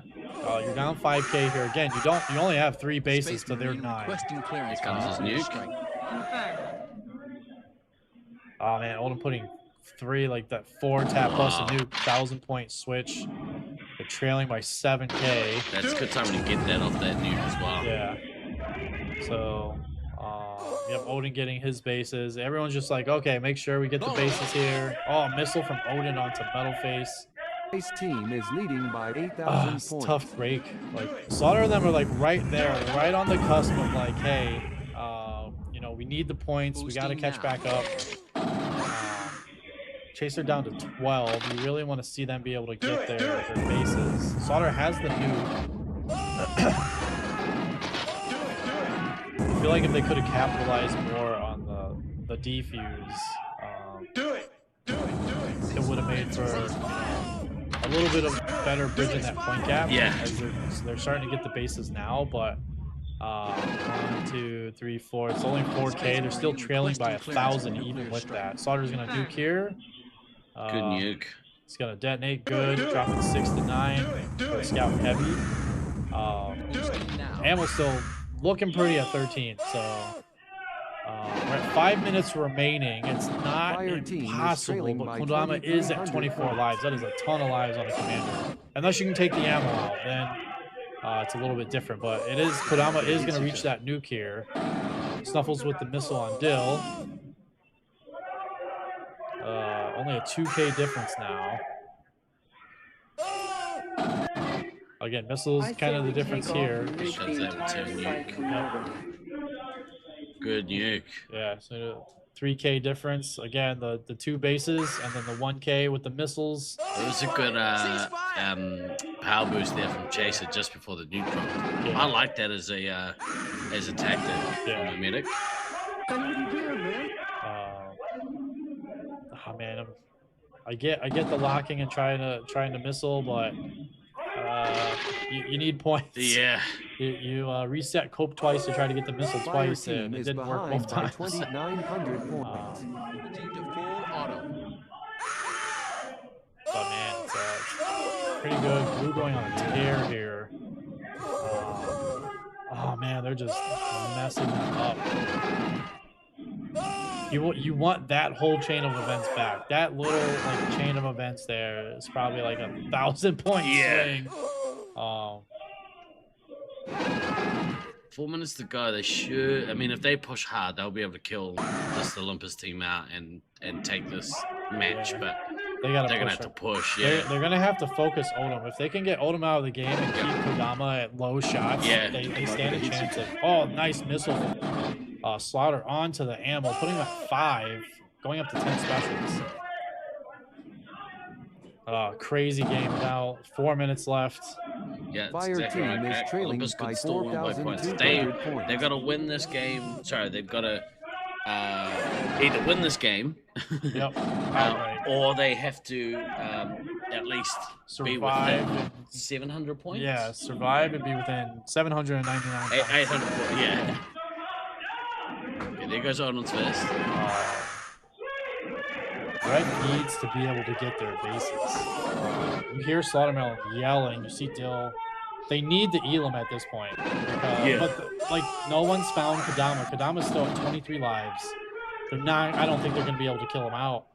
You're down 5K here. Again, you only have 3 bases to their 9.
Here comes his nuke.
Oh man, Oldham putting 3 like that 4 tap plus a nuke 1,000-point switch. They're trailing by 7K.
That's a good time to get that off that nuke as well.
Yeah. So, yep, Odin getting his bases. Everyone's just like, okay, make sure we get the bases here. Oh, missile from Odin onto Metalface.
Ice team is leading by 8,000
It's
points.
tough break. Like, Slaughter and them are like right there, right on the cusp of like, hey, you know, we need the points. We got to catch back up. Chaser down to 12. You really want to see them be able to get their bases. Slaughter has the nuke. I feel like if they could have capitalized more on the defuse, it would have made for a little bit of better bridging that point gap.
Yeah.
As they're starting to get the bases now, but 1, 2, 3, 4. It's only 4K. They're still trailing by 1,000 even with that. Slaughter's gonna nuke here.
Good nuke.
It's gonna detonate good, dropping 6 to 9 for Scout Heavy. Ammo's still looking pretty at 13, so we're at 5 minutes remaining. It's not impossible, but Kodama is at 24 lives. That is a ton of lives on a commander. Unless you can take the ammo out, then it's a little bit different. But it is Kodama is gonna reach that nuke here. Snuffles with the missile on Dill. Only a 2K difference now. Again, missiles kind of the difference here.
Shuts that with 2 nuke. Good nuke.
Yeah, so 3K difference. Again, the 2 bases and then the 1K with the missiles.
It was a good power boost there from Chaser just before the nuke dropped.
Yeah.
I like that as a tactic from the medic.
Oh man, I get the locking and trying to missile, but you need points.
Yeah.
You reset Cope twice to try to get the missile twice, and it didn't work both times.
2,900 points.
But man, it's pretty good. Blue going on a tear here. Oh man, they're just messing them up. You want that whole chain of events back. That little like chain of events there is probably like a 1,000-point swing.
4 minutes to go. They should. I mean, if they push hard, they'll be able to kill this Olympus team out and take this match. But
they're
gonna have to push. Yeah.
They're gonna have to focus Odom. If they can get Odom out of the game and keep Kodama at low shots, they stand a chance of. Oh, nice missile from Slaughter onto the ammo, putting him at 5, going up to 10 specials. Crazy game now. 4 minutes left.
Yeah,
Fire
exactly
team
right.
is trailing
Olympus
by
could still win by points.
4,200 points.
They've got to win this game. Sorry, they've got to either win this game,
Yep.
or they have to at least be
Survive.
within 700 points.
Yeah, survive and be within 799 points.
800 points. Yeah. Okay, there goes Odin's first.
Red needs to be able to get their bases. You hear Slaughtermelon yelling. You see Dill. They need the Elam at this point. But like no one's found Kodama. Kodama's still at 23 lives. They're not. I don't think they're going to be able to kill him out.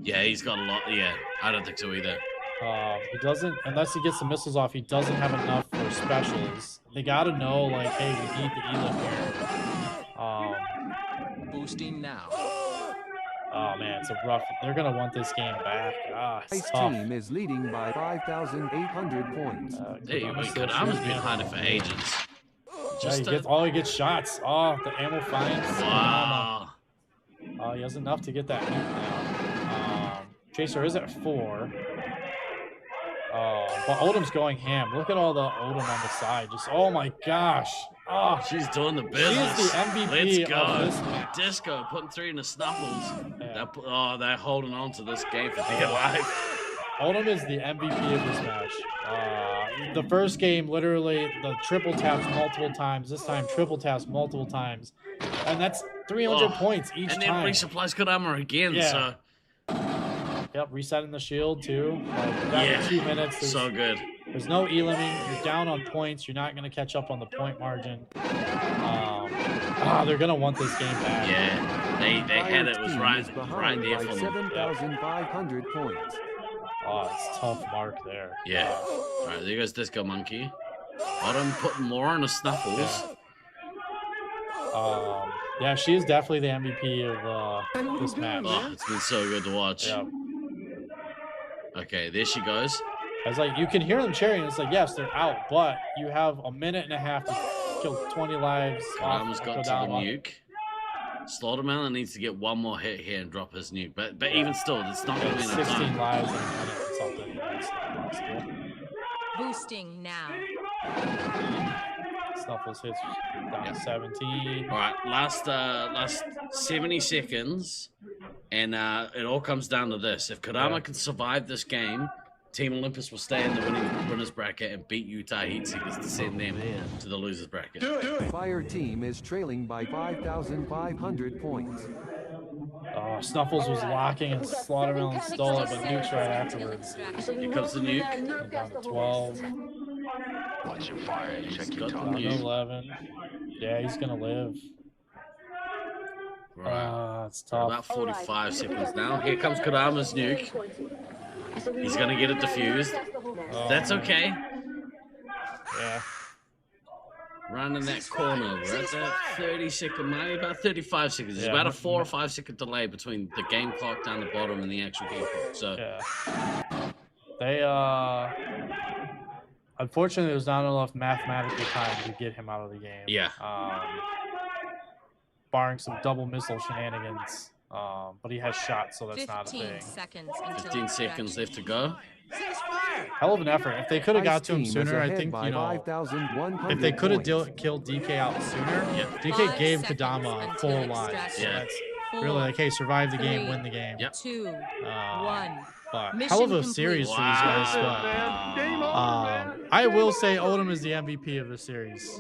Yeah, he's got a lot. Yeah, I don't think so either.
He doesn't, unless he gets the missiles off. He doesn't have enough for specials. They got to know, like, hey, we need the Elam here.
Boosting now.
Oh man, it's a rough. They're gonna want this game back. It's
Ice
tough.
team is leading by 5,800 points.
Kodama's been hiding for ages.
He gets shots. Oh, the ammo finds.
Wow.
He has enough to get that nuke now. Chaser is at 4. But Odom's going ham. Look at all the Odom on the side. Just, oh my gosh. Oh,
she's doing the business.
She's the MVP
Let's go.
of this match.
Disco putting 3 in the snuffles. Yeah. They're holding on to this game for dear life.
Odom is the MVP of this match. The first game, literally, the triple taps multiple times. This time, triple taps multiple times. And that's 300 points each time.
And then resupplies Kodama again, so...
Yep, resetting the shield, too. Like, 2 minutes.
So good.
There's no Elaming. You're down on points. You're not going to catch up on the point margin. They're going to want this game back.
Yeah, they had it. It was right there for them.
7,500 points.
Oh, it's tough mark there.
Yeah. All right, there goes Disco Monkey. Odom putting more on the snuffles.
Yeah, she is definitely the MVP of this match.
Oh, it's been so good to watch.
Yep.
Okay, there she goes.
I was like, you can hear them cheering. It's like, yes, they're out, but you have a minute and a half to kill 20 lives.
Kodama's got to the nuke. Slaughtermelon needs to get one more hit here and drop his nuke, but even still, it's not going to be enough
16
time.
lives and a minute or something. That's possible.
Boosting now.
Snuffles hits down to 17.
All right, last 70 seconds, and it all comes down to this. If Kodama can survive this game, Team Olympus will stay in the winners bracket and beat Utah Heatseekers to send them to the losers bracket.
Fire team is trailing by 5,500 points.
Snuffles was locking and Slaughtermelon stole it, but nuke's right afterwards.
Here comes the nuke.
Down to 12.
Watch your fire and check your
Down to
targets.
11. Yeah, he's gonna live.
Right.
It's tough.
About 45 seconds now. Here comes Kodama's nuke. He's gonna get it defused. That's okay.
Yeah.
Run in that corner. We're at that 30-second, maybe about 35 seconds. There's about a 4 or 5 second delay between the game clock down the bottom and the actual game clock. So
they unfortunately there's not enough mathematical time to get him out of the game.
Yeah.
Barring some double missile shenanigans. But he has shots, so that's not a thing.
15 seconds left to go.
Hell of an effort. If they could have got to him
Ice team is
sooner, I
ahead
think,
by
you know,
5,100
if they could have
points.
killed DK out sooner, DK gave Kodama full lives. So that's really like, hey, survive the game, win the game.
2, 1.
But hell of a series for these guys. But, I will say Odom is the MVP of the series.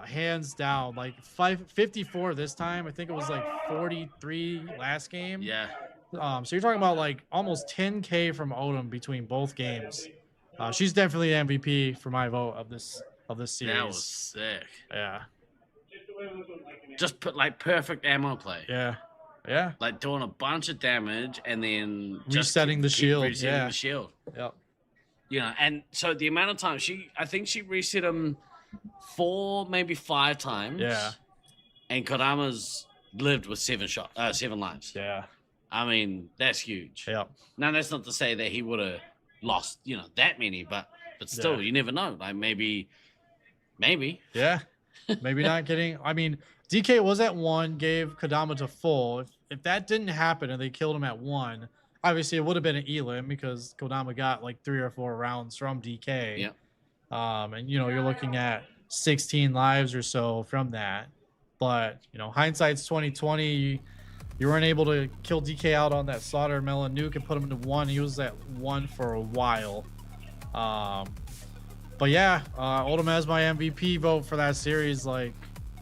Hands down. Like 54 this time. I think it was like 43 last game.
Yeah.
So you're talking about like almost 10K from Odom between both games. She's definitely the MVP for my vote of this series.
That was sick.
Yeah.
Just put like perfect ammo play.
Yeah. Yeah.
Like doing a bunch of damage and then just
Resetting the shield.
Resetting the shield.
Yep.
You know, and so the amount of time I think she reset him 4, maybe 5 times.
Yeah.
And Kodama's lived with 7 lives.
Yeah.
I mean, that's huge.
Yep.
Now that's not to say that he would have lost, you know, that many, but still, you never know. Like maybe.
Yeah. Maybe not getting. I mean, DK was at 1, gave Kodama to full. If that didn't happen and they killed him at 1, obviously it would have been an elim because Kodama got like 3 or 4 rounds from DK.
Yeah.
And you know, you're looking at 16 lives or so from that. But you know, hindsight's 2020. you weren't able to kill DK out on that Slaughter Melon nuke and put him to 1. He was at 1 for a while. But yeah, Oldham has my MVP vote for that series. Like,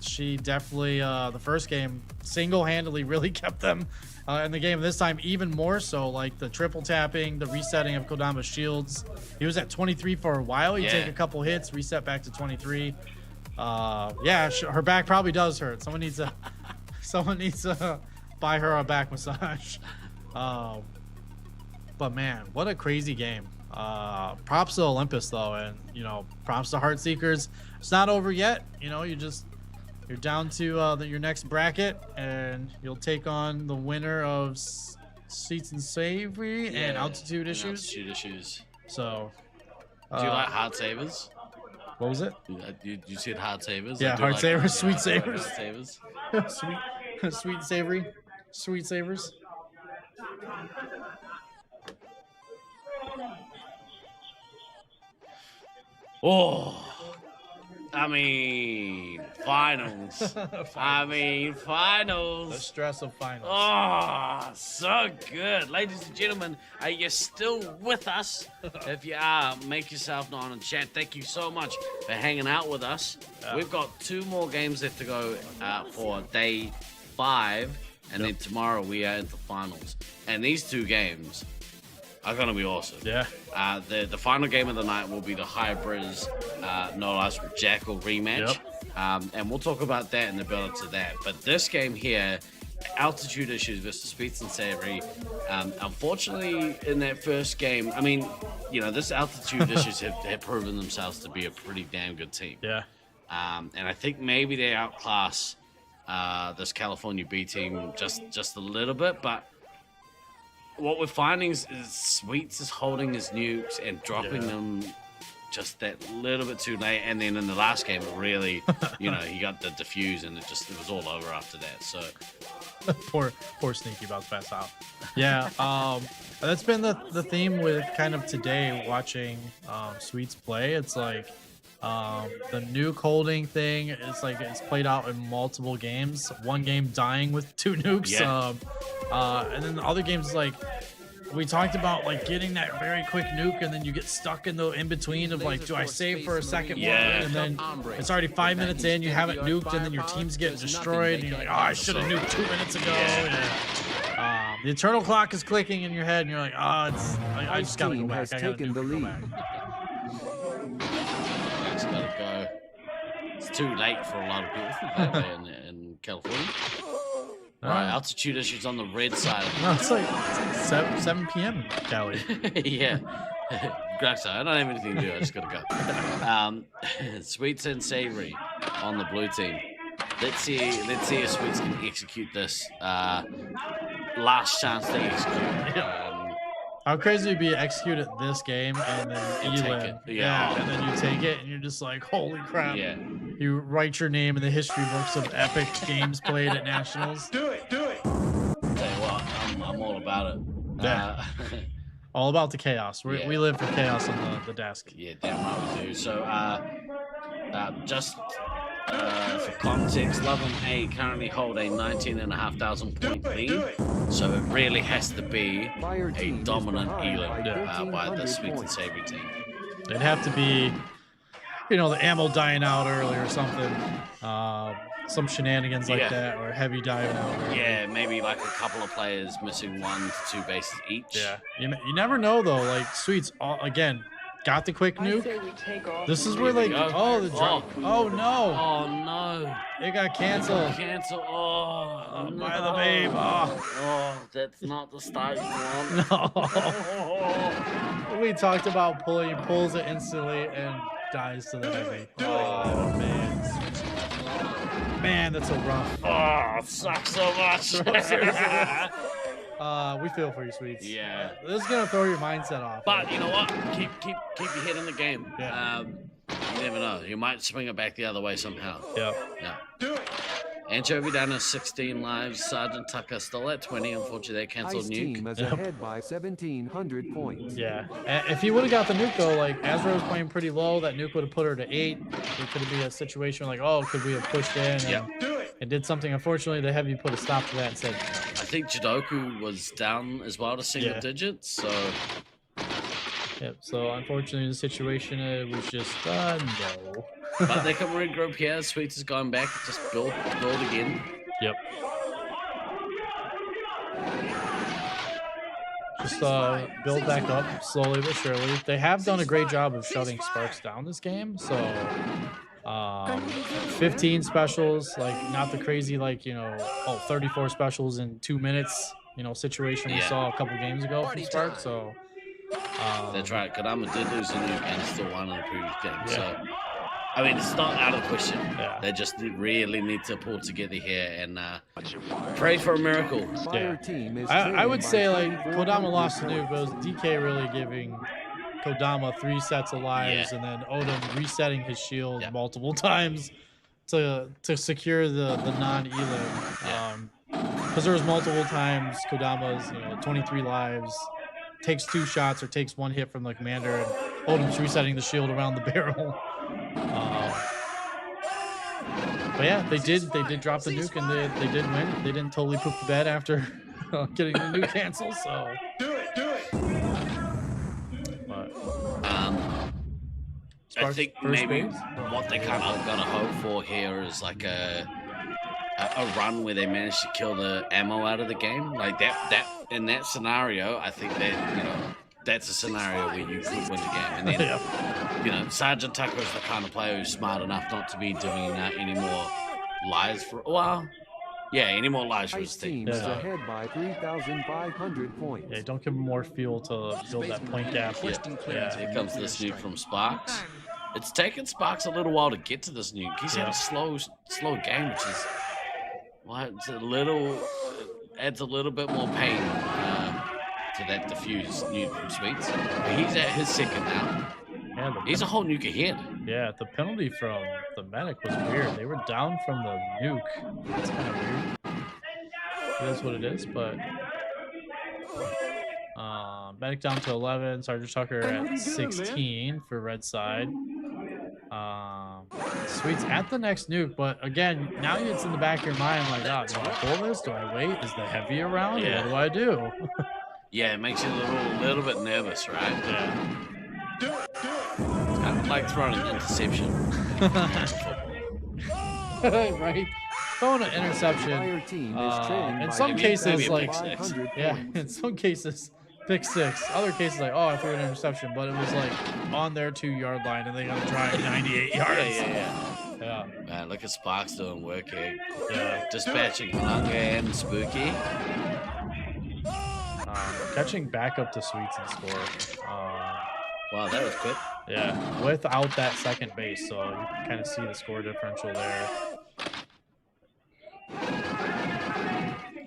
she definitely, the first game, single-handedly really kept them in the game. This time, even more so, like the triple tapping, the resetting of Kodama's shields. He was at 23 for a while. He'd take a couple hits, reset back to 23. Yeah, her back probably does hurt. Someone needs to buy her a back massage. But man, what a crazy game. Props to Olympus though, and you know, props to Heartseekers. It's not over yet. You know, you're down to your next bracket, and you'll take on the winner of Sweets and Savory and Altitude Issues.
Altitude Issues.
So,
do you like Heart Savers?
What was it?
You said Heart Savers?
Yeah, Heart Savers, Sweet Savers.
Heart Savers.
Sweet Savory, Sweet Savers.
Oh, I mean, finals. Finals.
The stress of finals.
Oh, so good. Ladies and gentlemen, are you still with us? If you are, make yourself known in chat. Thank you so much for hanging out with us.
Yeah.
We've got 2 more games left to go for day 5, and then tomorrow we are into finals. And these 2 games are going to be awesome.
Yeah.
The final game of the night will be the Hybrids No Lies Jackal rematch. Yep. And we'll talk about that in the build up to that. But this game here, Altitude Issues versus Sweets and Savory. Unfortunately, in that first game, I mean, you know, this Altitude Issues have proven themselves to be a pretty damn good team.
Yeah.
And I think maybe they outclass this California B team just a little bit, but what we're finding is Sweets is holding his nukes and dropping them just that little bit too late, and then in the last game, it really, you know, he got the defuse, and it was all over after that. So
poor Sneaky about to pass out. Yeah, that's been the theme with kind of today watching Sweets play. It's like the nuke holding thing is like it's played out in multiple games. One game dying with 2 nukes.
Yeah.
And then the other games is like we talked about, like getting that very quick nuke, and then you get stuck in the in between of like, do I save for a second one? And then it's already 5 minutes in, you haven't nuked, and then your team's getting destroyed, and you're like, oh, I should have nuked 2 minutes ago. Yeah. The eternal clock is clicking in your head, and you're like, oh, it's I just gotta go back. I gotta go back.
Just gotta go. It's too late for a lot of people in California. Right, Altitude Issues on the red side.
No, it's like 7 p.m. Cali.
Yeah. Graxa, I don't have anything to do. I just gotta go. Sweets and Savory on the blue team. Let's see if Sweets can execute this. Last chance to execute.
How crazy would it be to execute it this game and then you win?
Yeah.
And then you take it and you're just like, holy crap.
Yeah.
You write your name in the history books of epic games played at Nationals.
Do it. Tell you what, I'm all about it.
Yeah. All about the chaos. We live for chaos on the desk.
Yeah, damn right we do. So, just for context, Love and A currently hold a 19,500 point lead. So it really has to be a dominant elim by the Sweet and Savory team.
It'd have to be, you know, the ammo dying out early or something. Some shenanigans like that, or heavy diving out.
Yeah, maybe like a couple of players missing 1 to 2 bases each.
Yeah, you never know though. Like Sweets, again, got the quick nuke. This is where like, the drop. Oh no!
Oh no!
It got canceled.
Oh, no.
By the babe.
Oh, that's not the start you want.
No. We talked about pulling. He pulls it instantly and dies to the heavy. Oh man. Man, that's so rough.
Oh, it sucks so much.
We feel for you, Sweets.
Yeah.
This is gonna throw your mindset off.
But you know what? Keep your head in the game.
Yeah.
You never know. You might swing it back the other way somehow.
Yeah.
Do it. Anchovy down to 16 lives. Sergeant Tucker still at 20. Unfortunately, they canceled nuke.
Team is ahead by 1,700 points.
Yeah. If he would have got the nuke though, like Azra was playing pretty low, that nuke would have put her to 8. It could be a situation like, oh, could we have pushed in? And, and did something. Unfortunately, the Heavy put a stop to that and said,
I think Jidoku was down as well to single digits, so...
Yep, so unfortunately the situation was just, no.
But they can regroup here. Sweets has gone back, just build again.
Yep. Just build back up slowly but surely. They have done a great job of shutting Sparks down this game, so 15 specials, like not the crazy, like, 34 specials in 2 minutes, situation we saw a couple games ago from Sparks, so...
That's right, Kodama did lose a nuke and still won in the previous game, so... I mean, it's not out of the question. They just really need to pull together here and pray for a miracle.
Yeah. I would say, like, Kodama lost the nuke, but it was DK really giving Kodama 3 sets of lives, and then Odom resetting his shield multiple times to secure the non-elim. Because there was multiple times Kodama's 23 lives, takes 2 shots or takes 1 hit from the commander, and Odom's resetting the shield around the barrel. But yeah, they did drop the nuke, and they did win. They didn't totally poop the bed after getting the nuke canceled, so...
Do it!
But,
I think maybe what they kind of got to hope for here is like a run where they manage to kill the ammo out of the game. Like that in that scenario, I think that, that's a scenario where you could win the game. And then, Sergeant Tucker's the kind of player who's smart enough not to be doing any more lives for... Well, any more lives for his team.
Is ahead by 3,500 points.
Yeah, don't give him more fuel to build that point gap.
Yeah, here comes this nuke from Sparks. It's taken Sparks a little while to get to this nuke. He's had a slow game, which is... Well, it's adds a little bit more pain to that diffuse nuke from Sweets. But he's at his second now.
Yeah,
he's a whole nuke ahead.
Yeah, the penalty from the medic was weird. They were down from the nuke. That's kind of weird. It is what it is, but... medic down to 11. Sergeant Tucker at 16 for red side. Sweets at the next nuke, but again, now it's in the back of your mind, like, do I pull this? Do I wait? Is the Heavy around?
Yeah.
What do I do?
Yeah, it makes you a little bit nervous, right?
Yeah.
It's kind of like throwing an interception.
Right? Throwing an interception. In some cases, like, in some cases, pick 6. Other cases, like, I threw an interception, but it was like on their 2-yard line, and they got to try 98 yards. Yeah.
Man, look at Sparks doing work here. Dispatching Lunga and Spooky.
Catching back up to Sweets and score.
Wow, that was quick.
Yeah, without that second base, so you can kind of see the score differential there.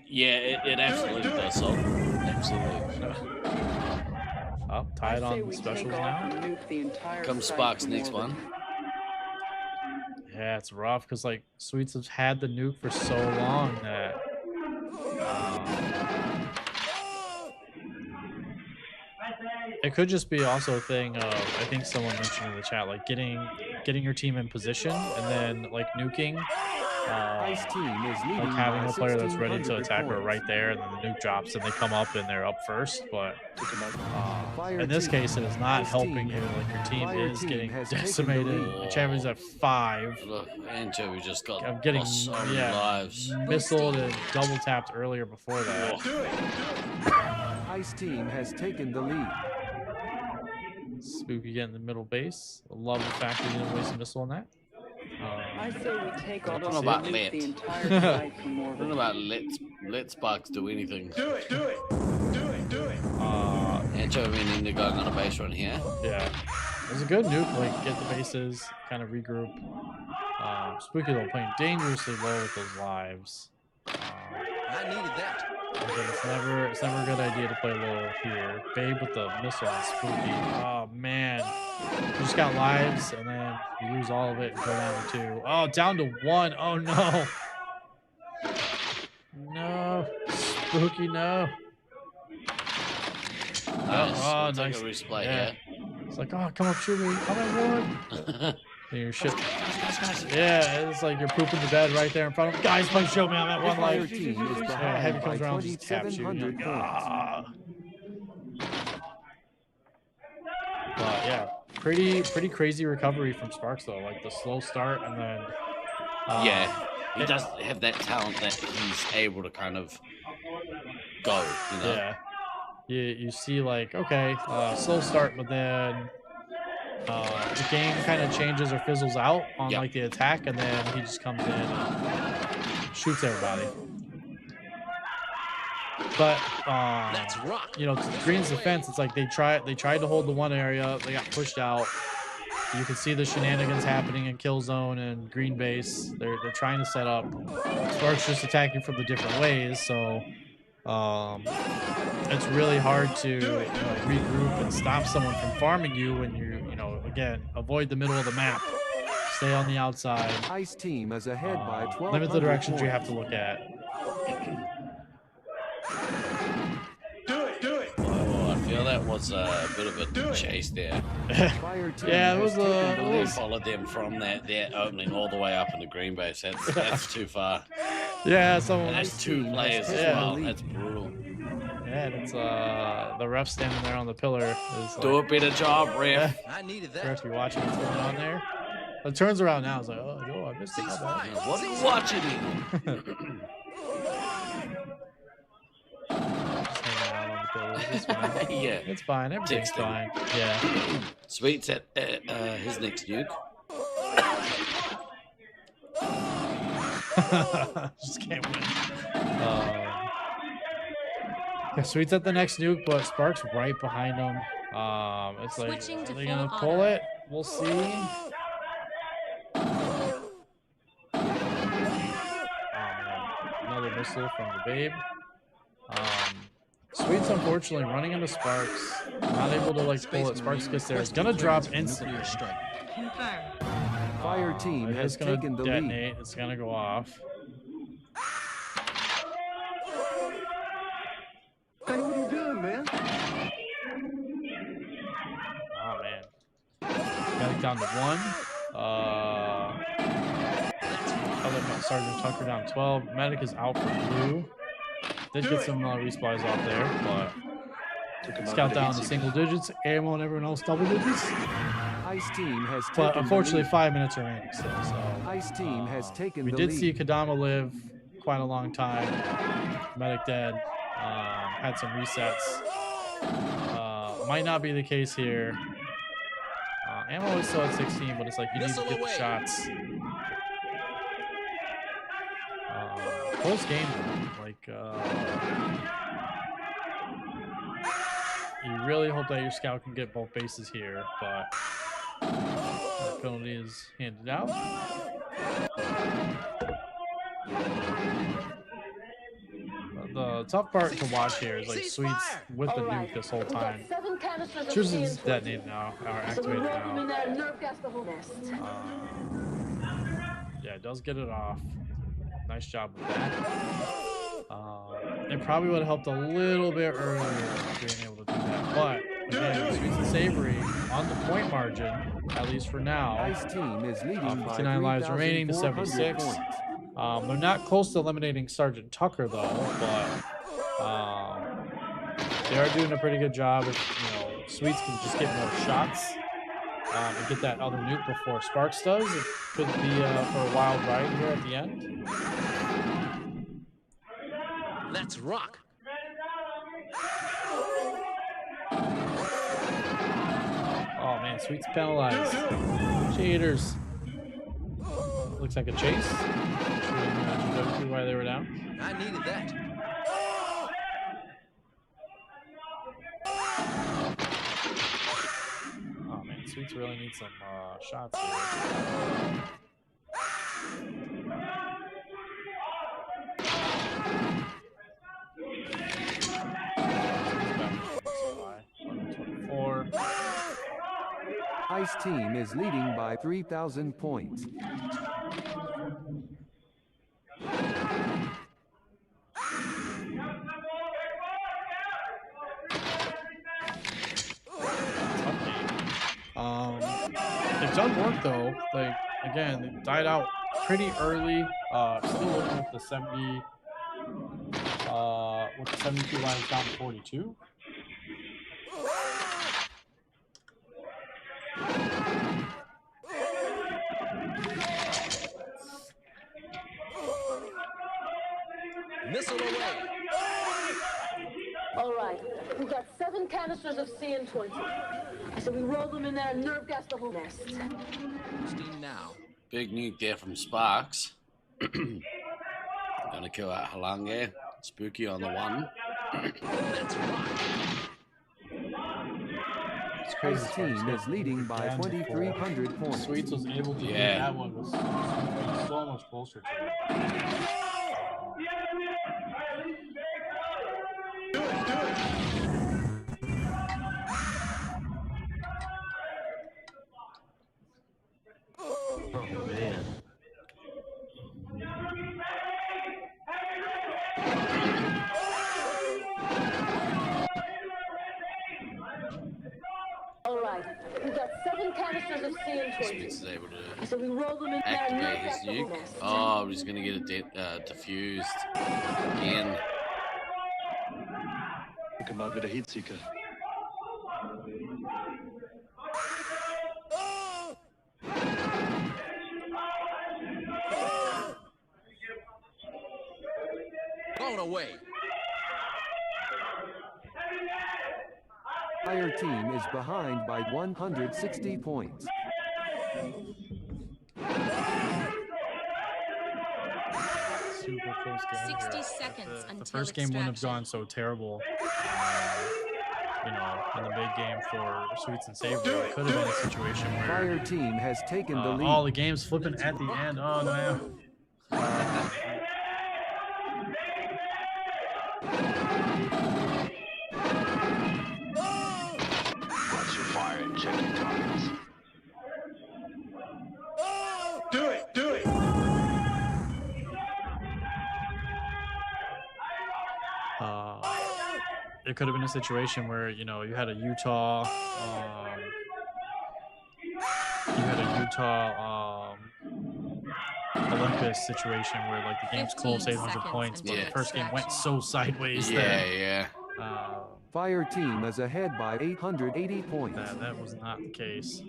Yeah, it absolutely does so. Absolutely.
Tied on specials now.
Comes Sparks next one.
Yeah, it's rough because, like, Sweets has had the nuke for so long that... it could just be also a thing of, I think someone mentioned in the chat, like getting your team in position and then like nuking, like having a player that's ready to attack her right there, and then the nuke drops and they come up and they're up first. But in this case, it is not helping you. Like your team is getting decimated. The champion's at 5.
Look, Ancho just got
I'm getting
so many lives.
Missiled and double tapped earlier before that.
Ice team has taken the lead.
Spooky getting the middle base. I love the fact that you didn't waste a missile on that.
I say we take off
I don't know about
the entire site from
I don't know about let Sparks do anything.
Do it!
Ancho and Indigo going on a base run here.
Yeah. It was a good nuke, like get the bases, kind of regroup. Spooky though playing dangerously low with those lives.
I needed that.
It's never a good idea to play low here. Babe with the missile on Spooky. Oh man. You just got lives and then you lose all of it and go down to 2. Oh, down to 1. Oh no. No. Spooky, no.
Nice.
Oh,
We'll
nice.
take a resupply
yeah.
here.
It's like, come up, shoot me. I'm at 1. Your shit. Yeah, it's like you're pooping the bed right there in front of him. Guys, please show me I'm at one life. Yeah, Heavy comes around, just taps you. And you're like, ah. But yeah, pretty crazy recovery from Sparks though. Like the slow start and then.
Yeah, he does have that talent that he's able to kind of go. You know.
Yeah. You see like okay, slow start, but then the game kind of changes or fizzles out on like the attack, and then he just comes in and shoots everybody. But you know, to Green's defense, it's like they tried to hold the one area, they got pushed out. You can see the shenanigans happening in kill zone and green base. They're trying to set up. Sparks just attacking from the different ways, so it's really hard to regroup and stop someone from farming you when you again avoid the middle of the map. Stay on the outside.
Ice team is ahead by 12.
Limit the directions you have to look at.
Do it. Oh, I feel that was a bit of a chase there.
Yeah, it was
We followed them from that opening all the way up into green base. That's too far.
Yeah,
and that's 2 players as well. That's brutal.
Yeah, and it's the ref standing there on the pillar. Is
Do a better job, ref.
I needed that.
Ref, you watching what's going on there? It turns around now. It's like, oh, no, I missed it.
What are you watching?
It's fine.
Yeah,
it's fine. Everything's fine. Yeah.
Sweet's at his next nuke.
Just can't win. Yeah, Sweet's at the next nuke, but Sparks right behind him. It's like, are they gonna pull it? We'll see. Oh man, another missile from the Babe. Sweet's unfortunately running into Sparks, not able to like pull it. Sparks gets there. It's gonna drop instantly.
Fire team has taken the
detonate.
lead.
It's gonna go off.
Hey, what are you doing, man?
Oh man, got it down to 1. Sergeant Tucker down 12. Medic is out for blue. Did get some resupplies off there, but Scout down to single digits. Ammo and everyone else double digits.
Ice team has
But
taken
unfortunately,
the lead.
5 minutes remaining still. So
Ice team has taken
we
the
did
lead.
see Kadama live quite a long time. Medic dead. Had some resets. Might not be the case here. Ammo is still at 16, but it's like you need to get the shots. Close game, like you really hope that your scout can get both bases here, but the penalty is handed out. The tough part to watch here is like Sweets with the nuke this whole time. Chooses is detonated now, or activated now. Yeah, it does get it off. Nice job with that. It probably would have helped a little bit earlier being able to do that. But again, Sweets and Savory on the point margin, at least for now.
Ice team is leading by
59 lives remaining to 76. They're not close to eliminating Sergeant Tucker though, but they are doing a pretty good job. If Sweets can just get more shots and get that other nuke before Sparks does, it could be for a wild ride here at the end.
Let's rock.
Oh man, Sweet's penalized. Cheaters. Looks like a chase. Should why they were down.
I needed that.
Oh man, Sweets really need some shots here.
Ice team is leading by 3,000 points.
If done work though. Like again, it died out pretty early. Still looking with the 72 lives down to 42.
Missile away.
All right, we've got 7 canisters of CN20. So we roll them in there and nerve gas the whole nest.
Boosting now.
Big nuke there from Sparks. Gonna kill out Halange. Spooky on the one.
It's crazy.
His team is leading by 2,300 points.
Sweets was able to get that one was so much closer to it.
Oh man.
All right, we've got 7 canisters of CN20.
Sweets is able to
So we roll them in there and nerve
activate his
gas the whole
nuke.
nest.
Oh, he's gonna get it diffused again.
Come out with a heat seeker.
Blown away.
Fire team is behind by 160 points.
Super close game.
60
here.
seconds
The
until
first game wouldn't have
extraction.
gone so terrible. You know, in the big game for Sweets and Savory, it could have been a situation where
Fire team has taken the lead.
all the games flipping at the end. Oh no!
Watch your fire and check your targets. Do it! Do it!
It could have been a situation where you had a Utah, Olympus situation where like the game's close, 800 points, but the first game went so sideways that
Fire team is ahead by 880 points.
that was not the case.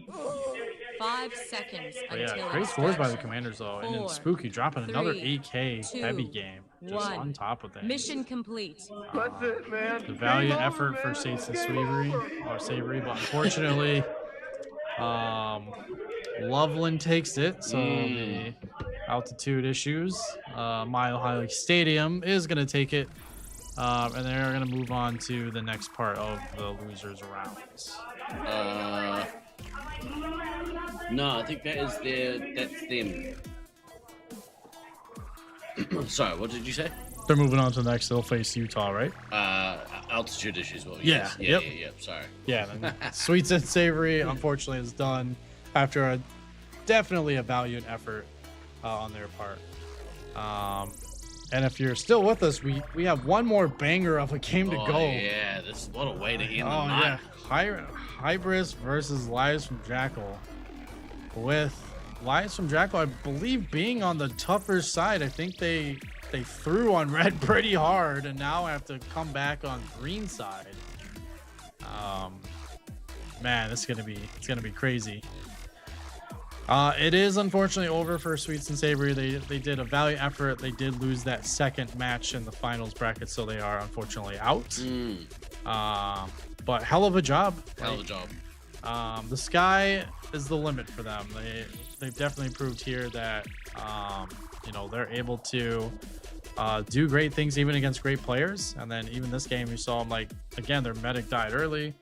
5 seconds
But yeah,
until
great scores by the
extraction.
Commanders though, and then
4,
Spooky dropping another
3,
8K
2,
heavy game just
1.
on top of things.
Mission complete.
That's it, man.
The valiant effort for Saints and Savory, but unfortunately, Loveland takes it. So the altitude issues, Mile High Stadium is going to take it, and they're going to move on to the next part of the losers rounds.
No, I think that's them. Sorry, what did you say?
They're moving on to the next. They'll face Utah, right?
Altitude issues. Well,
Yeah.
yes.
Yep.
Yep. Sorry.
Yeah. Sweets and Savory, unfortunately, is done after definitely a valiant effort on their part. And if you're still with us, we have one more banger of a game to go.
Yeah, what a way to end the night.
Yeah. Hybris versus Lives from Jackal. With Lives from Jackal, I believe, being on the tougher side. I think they threw on red pretty hard and now have to come back on green side. Man, it's gonna be crazy. It is unfortunately over for Sweets and Savory. They did a valiant effort. They did lose that second match in the finals bracket, so they are unfortunately out. But hell of a job. The sky is the limit for them. They've definitely proved here that they're able to do great things even against great players. And then even this game, you saw them again, their medic died early.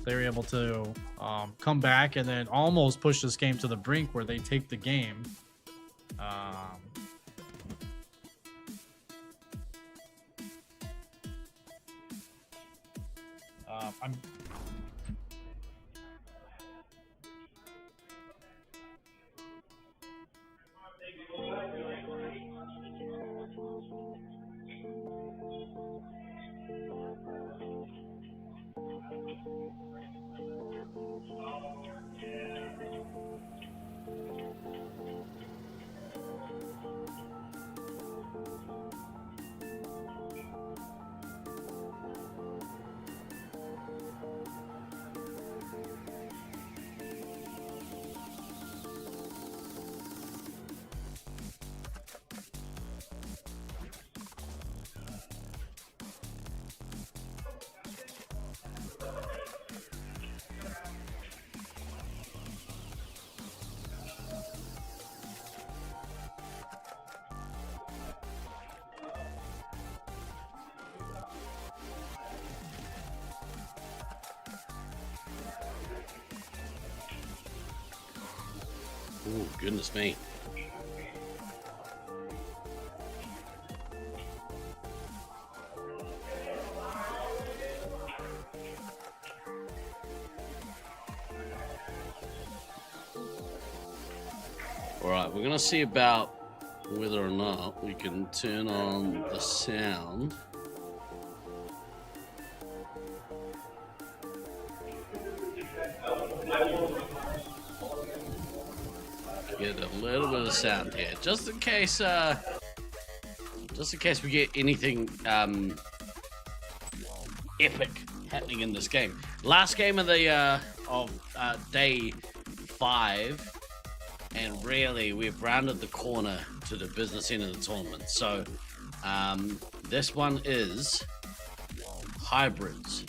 They were able to come back and then almost push this game to the brink where they take the game.
Oh, goodness me. Alright, we're gonna see about whether or not we can turn on the sound. Get a little bit of sound here, just in case we get anything epic happening in this game. Last game of the day 5. And really, we've rounded the corner to the business end of the tournament. So, this one is Hybrids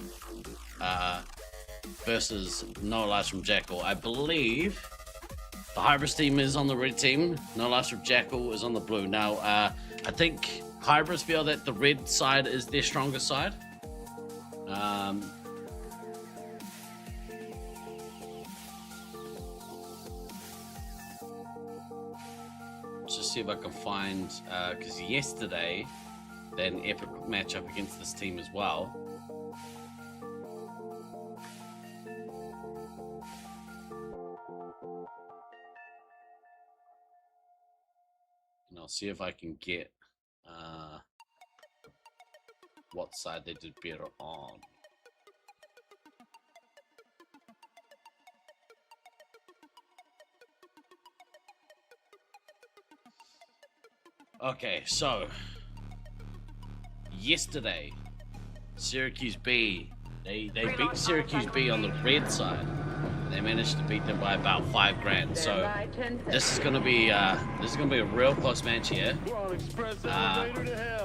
versus No Lives from Jackal. I believe the Hybrids team is on the red team. No Lives from Jackal is on the blue. Now, I think Hybrids feel that the red side is their strongest side. Just see if I can find, because yesterday they had an epic matchup against this team as well. And I'll see if I can get what side they did better on. Okay, so yesterday, Syracuse B, they beat Syracuse B on the red side. They managed to beat them by about $5,000. So this is gonna be a real close match here.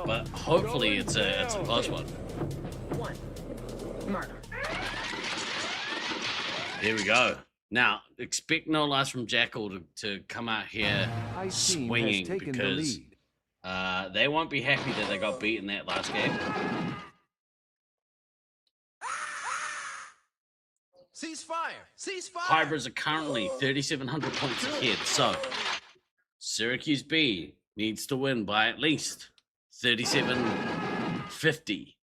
But hopefully it's a close one. Here we go. Now expect No Lives from Jackal to come out here swinging, because they won't be happy that they got beaten that last game.
Ceasefire! Ceasefire!
Hybrids are currently 3,700 points ahead, so Syracuse B needs to win by at least 3,750.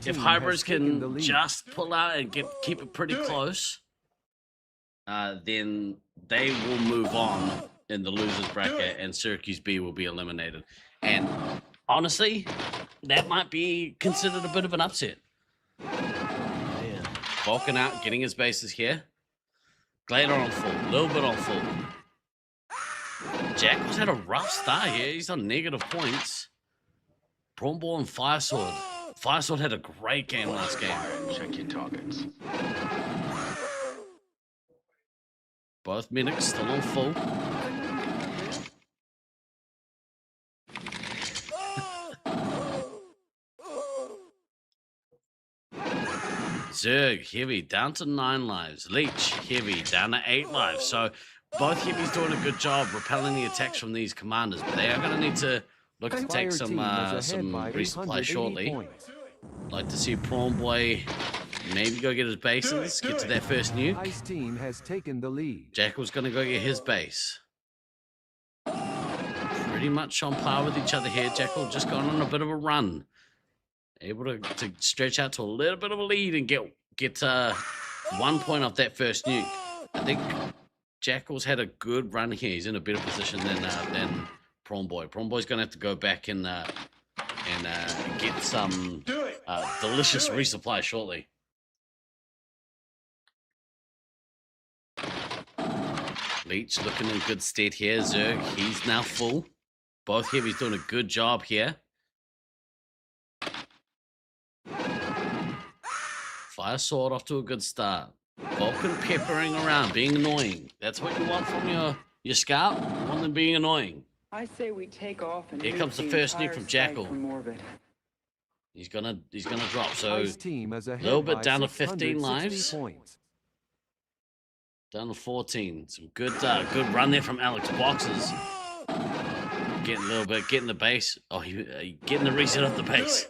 If Hybrids can just pull out and keep it pretty close, then they will move on in the losers bracket, and Syracuse B will be eliminated. And honestly, that might be considered a bit of an upset. Vulcan out, getting his bases here. Glader on full, a little bit on full. Jackal's had a rough start here. He's on negative points. Brombo and Firesword. Firesword had a great game last game.
Check your targets.
Both medics still on full. Zerg, heavy, down to 9 lives. Leech, heavy, down to 8 lives. So both heavies doing a good job repelling the attacks from these commanders, but they are going to need to look to take some resupply shortly. Like to see Prawn Boy maybe go get his bases, get to that first nuke.
Ice team has taken the lead.
Jackal's going to go get his base. Pretty much on par with each other here. Jackal just gone on a bit of a run. Able to stretch out to a little bit of a lead and get 1 point off that first nuke. I think Jackal's had a good run here. He's in a better position than Prawn Boy. Prawn Boy's going to have to go back and get some delicious resupply shortly. Leech looking in good stead here. Zerg, he's now full. Both heavies doing a good job here. Fire Sword off to a good start. Vulcan peppering around, being annoying. That's what you want from your scout. You want them being annoying.
I say we take off and
here comes the first nuke from Jackal. He's gonna drop. So a little bit down to 15 lives. Down to 14. Some good run there from Alex Boxes. Getting a little bit, getting the base. Oh, he getting the reset off the base.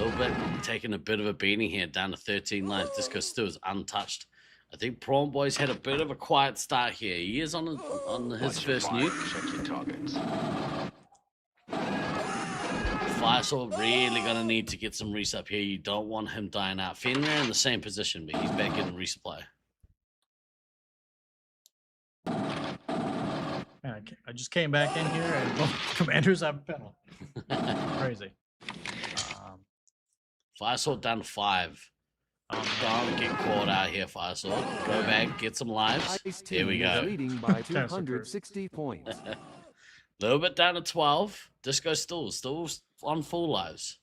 little bit, taking a bit of a beating here, down to 13 lives. Disco still is untouched. I think Prawn Boy's had a bit of a quiet start here. He is on his first nuke.
Check your targets.
Fire Sword really gonna need to get some resup here. You don't want him dying out. Fenrir in the same position, but he's back in resupply.
Yeah, I just came back in here and both commanders have a penalty. Crazy.
Fire Sword down 5. Don't get caught out here, Fire Sword. Go back, get some lives. Here we go.
Leading by 260 points.
Little bit down to 12. Disco still on full lives.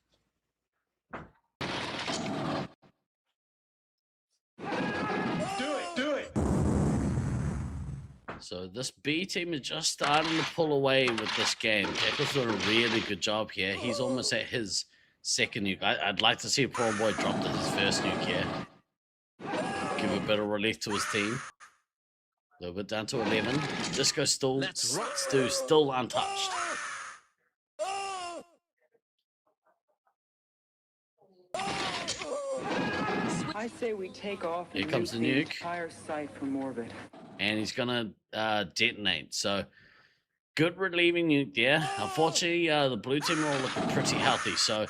Do it.
So this B team is just starting to pull away with this game. Jackal's doing a really good job here. He's almost at his second nuke. I'd like to see a Prawn Boy drop to his first nuke here. Give a bit of relief to his team. A little bit down to 11. Disco still untouched.
I say we take off and
Here comes the
nuke
nuke.
entire site from orbit.
And he's gonna detonate. So good relieving nuke there. Unfortunately, the blue team are all looking pretty healthy. So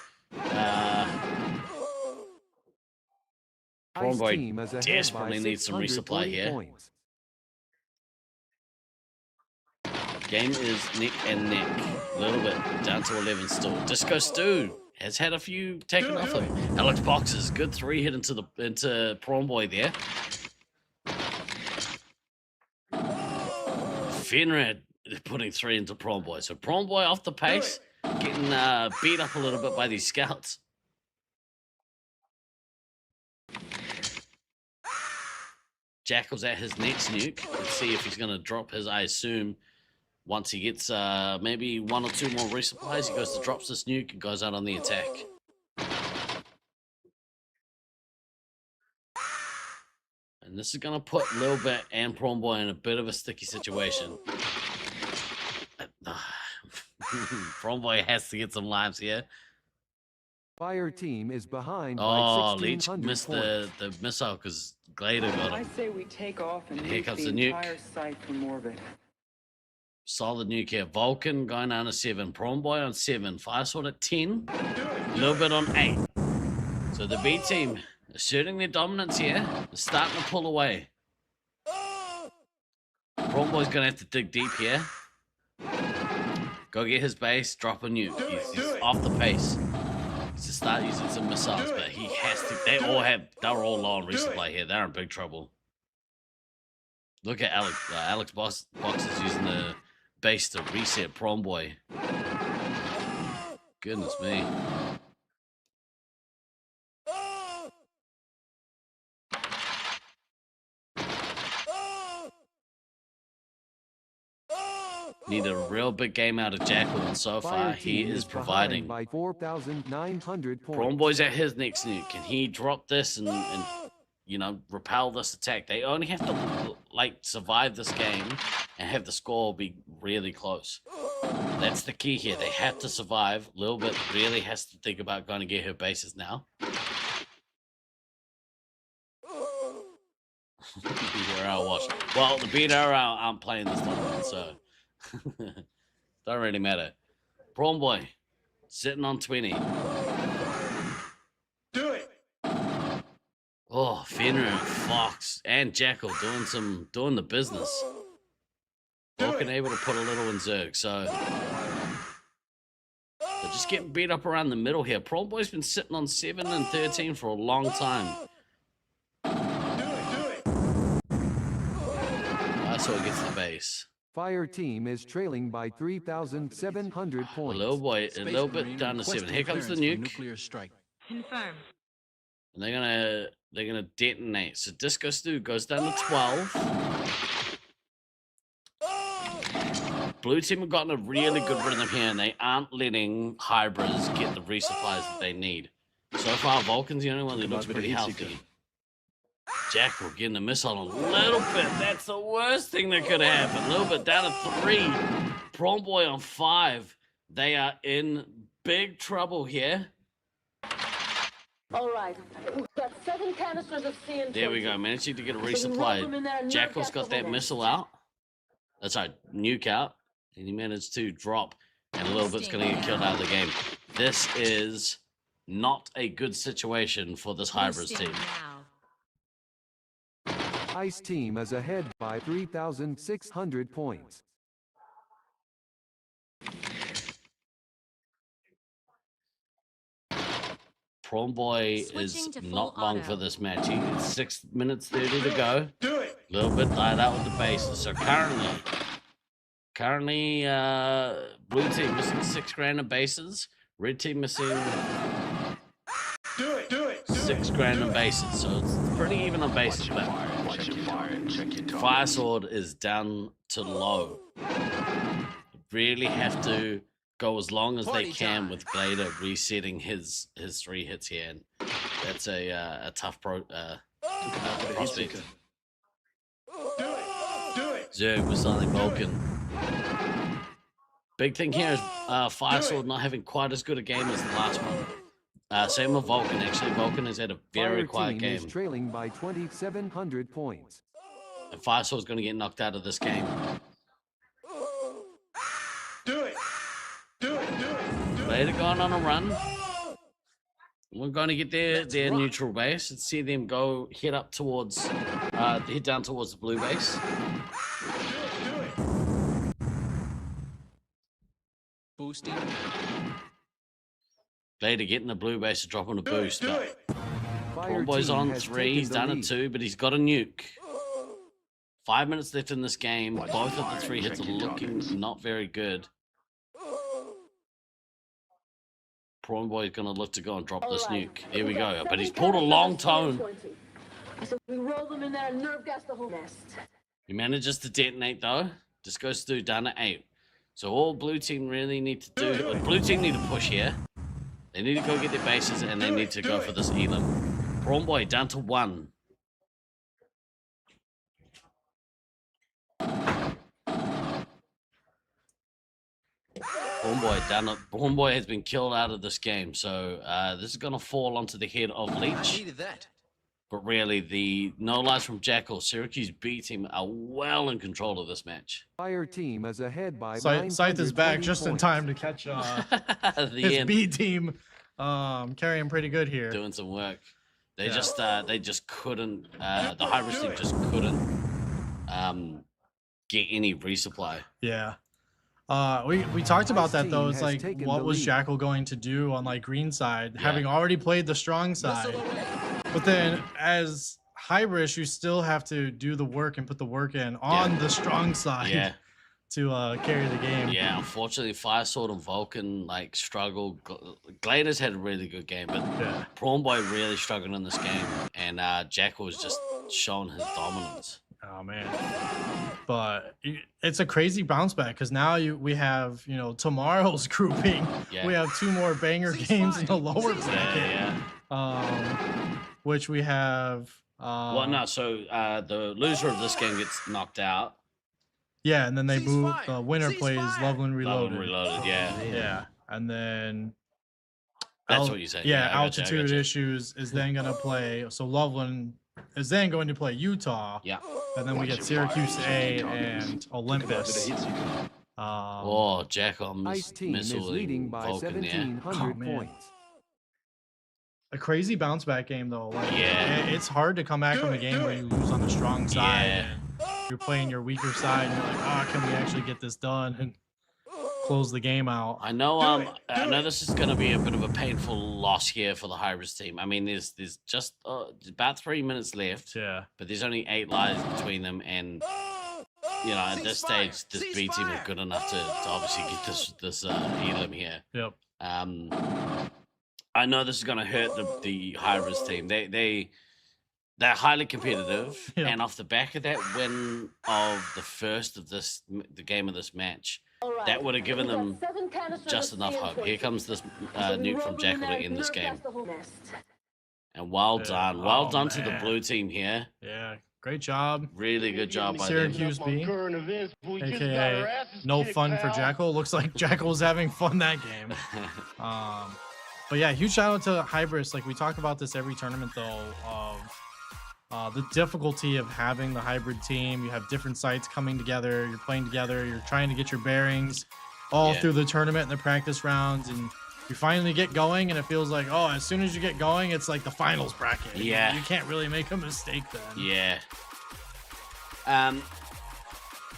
Prawn Boy desperately needs some resupply here.
Points.
Game is neck and neck. A little bit down to 11 still. Disco Stew has had a few taken off him. Alex Boxes, good 3 hit into Prawn Boy there. Fenrir putting 3 into Prawn Boy. So Prawn Boy off the pace, getting beat up a little bit by these scouts. Jackal's at his next nuke. Let's see if he's going to drop his, I assume, once he gets maybe 1 or 2 more resupplies, he goes to drops this nuke and goes out on the attack. And this is going to put Lil Bit and Prawn Boy in a bit of a sticky situation. Prawn Boy has to get some lives here.
Fire team is behind
Oh,
by
Leech
1,600
missed
points.
the missile because Glader got
I
him.
say we take off and
And here
nuke
comes
the
the nuke.
entire site from orbit.
Solid nuke here. Vulcan going down to 7. Prawn Boy on 7. Fire Sword at 10. A little bit on 8. So the B team asserting their dominance here. They're starting to pull away. Prawn Boy's going to have to dig deep here. Go get his base. Drop a nuke. He's off the pace. He's to start using some missiles, but he has to. They're all low on resupply here. They're in big trouble. Look at Alex Box is using the base to reset Prawn Boy. Goodness me. Need a real big game out of Jackal, and so far he is providing.
By 4,900 points.
Prawn Boy's at his next nuke. Can he drop this and you know, repel this attack? They only have to like survive this game and have the score be really close. That's the key here. They have to survive. Lil Bit really has to think about going to get her bases now. BRL watch. Well, the BRL aren't playing this tournament, so don't really matter. Prawn Boy sitting on 20.
Do it.
Oh, Fenrir, Fox, and Jackal doing the business. Vulcan able to put a little in Zerg, so they're just getting beat up around the middle here. Prawn Boy's been sitting on 7 and 13 for a long time. That's how he gets the base.
Fire team is trailing by 3,700 points.
A little bit down to 7. Here comes the nuke.
Nuclear strike.
Confirm.
And they're gonna detonate. So Disco Stew goes down to 12. Blue team have gotten a really good rhythm here, and they aren't letting hybrids get the resupplies that they need. So far, Vulcan's the only one that looks pretty healthy. Jackal getting the missile a little bit. That's the worst thing that could happen. A little bit down to 3. Prawn Boy on 5. They are in big trouble here.
All right. We've got 7 canisters of CN20.
There we go. Managing to get a resupply. Jackal's got that missile out. That's right, nuke out. And he managed to drop. And a little bit's going to get killed out of the game. This is not a good situation for this Hybrids team.
Ice team is ahead by 3,600 points.
Prawn Boy is not long for this match. He gets 6 minutes 30 to go.
Do it.
A little bit tied out with the bases. So currently, blue team missing 6 grand in bases. Red team missing 6 grand in bases. So it's pretty even on bases. But Fire Sword is down to low. Really have to go as long as they can with Glader resetting his 3 hits here. And that's a tough prospect. Zerg with Sonic Vulcan. Big thing here is Fire Sword not having quite as good a game as the last one. Same with Vulcan. Actually, Vulcan has had a very quiet game.
Is trailing by 2,700 points.
And Fire Sword's going to get knocked out of this game. Later going on a run. We're going to get their neutral base. Let's see them go head down towards the blue base.
Boosting.
Later getting the blue base to drop on a boost. Prawn Boy's on 3, he's down at 2, but he's got a nuke. 5 minutes left in this game. Both of the 3 hits are looking not very good. Prawn Boy's gonna look to go and drop this nuke. Here we go. But he's pulled a long tone.
So we roll them in there and nerve gas the whole nest.
He manages to detonate though. Just goes through down at 8. So all blue team really need to do. Blue team need to push here. They need to go get their bases and they need to go for this elim. Prawn Boy down to 1. Prawn Boy has been killed out of this game, so this is gonna fall onto the head of Leech. But really, no lies from Jackal. Syracuse B team are well in control of this match.
Fire team is ahead by
Scythe is back just in time to catch his
end.
B team carrying pretty good here.
Doing some work. They just couldn't. The Hybrids team just couldn't get any resupply.
Yeah. We talked about that though. It's like, what was Jackal going to do on like green side, having already played the strong side? But then as Hybrids, you still have to do the work and put the work in on the strong side to carry the game.
Yeah, unfortunately, Fire Sword and Vulcan like struggled. Glader's had a really good game, but Prawn Boy really struggled in this game, and Jackal was just showing his dominance.
Oh man, but it's a crazy bounce back because now we have tomorrow's grouping. We have 2 more banger games in the lower bracket. Which we have.
Well, no. So the loser of this game gets knocked out.
Yeah, and then they move. The winner plays Loveland Reloaded.
Loveland Reloaded.
Yeah, and then.
That's what you say.
Yeah, Altitude Issues is then gonna play. So Loveland is then going to play Utah.
Yeah.
And then we get Syracuse A and Olympus.
Jackal missile
leading by 1,700 points.
A crazy bounce back game though. Like, it's hard to come back from a game where you lose on the strong side. And you're playing your weaker side, and you're like, can we actually get this done and close the game out?
I know. I know this is going to be a bit of a painful loss here for the Hybrids team. I mean, there's just about 3 minutes left.
Yeah.
But there's only 8 lives between them, and at this stage, this B team are good enough to obviously get this elim here.
Yep.
I know this is going to hurt the Hybrids team. They're highly competitive, and off the back of that win of the first of the game of this match, that would have given them just enough hope. Here comes this nuke from Jackal to end this game. And well done. Well done to the blue team here.
Yeah, great job.
Really good job by
Syracuse B, aka no fun for Jackal. Looks like Jackal was having fun that game. But yeah, huge shout out to Hybris. Like we talk about this every tournament though, of the difficulty of having the hybrid team. You have different sites coming together, you're playing together, you're trying to get your bearings all through the tournament and the practice rounds, and you finally get going and it feels like, oh, as soon as you get going, it's like the finals bracket.
Yeah.
You can't really make a mistake then.
Yeah.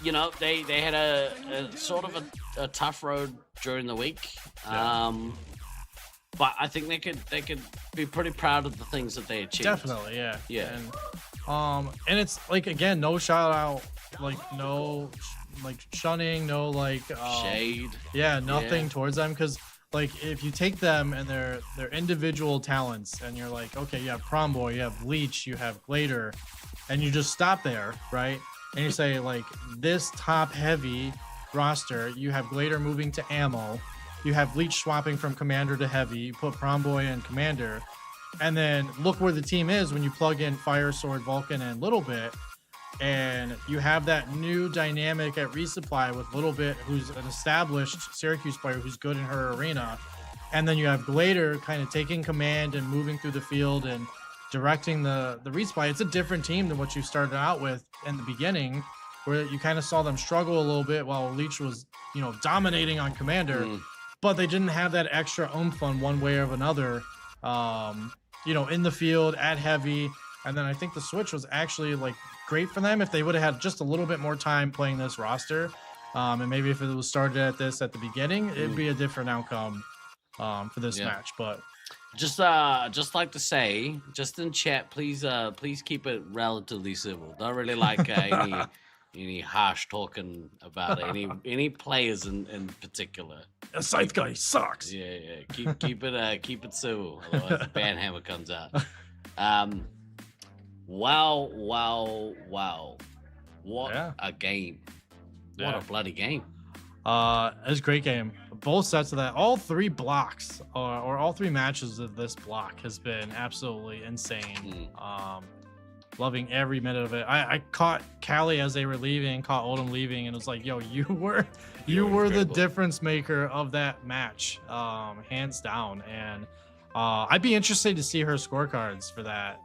You know, they had a sort of a tough road during the week. But I think they could be pretty proud of the things that they achieved.
Definitely, yeah.
Yeah.
And it's like, again, no shout out, like no like shunning, no like
shade.
Yeah, nothing towards them, because like if you take them and their individual talents and you're like, okay, you have Prom Boy, you have Leech, you have Glader, and you just stop there, right? And you say like this top heavy roster, you have Glader moving to ammo, you have Leech swapping from Commander to heavy, you put Prom Boy in Commander, and then look where the team is when you plug in Fire, Sword, Vulcan, and Little Bit, and you have that new dynamic at resupply with Little Bit, who's an established Syracuse player who's good in her arena, and then you have Glader kind of taking command and moving through the field and directing the resupply. It's a different team than what you started out with in the beginning, where you kind of saw them struggle a little bit while Leech was, you know, dominating on Commander, but they didn't have that extra oomph on one way or another, you know, in the field at heavy. And then I think the switch was actually like great for them if they would have had just a little bit more time playing this roster. And maybe if it was started at the beginning, it'd be a different outcome for this match. But
just like to say, just in chat, please keep it relatively civil. Don't really like any harsh talking about any players in particular.
A Scythe guy sucks.
Yeah. Keep it civil, otherwise the banhammer comes out. Wow. What a game. What a bloody game.
It was a great game. Both sets of that, all three blocks or all three matches of this block has been absolutely insane. Loving every minute of it. I caught Callie as they were leaving, caught Oldham leaving, and it was like, yo, you were the difference maker of that match, hands down. And I'd be interested to see her scorecards for that,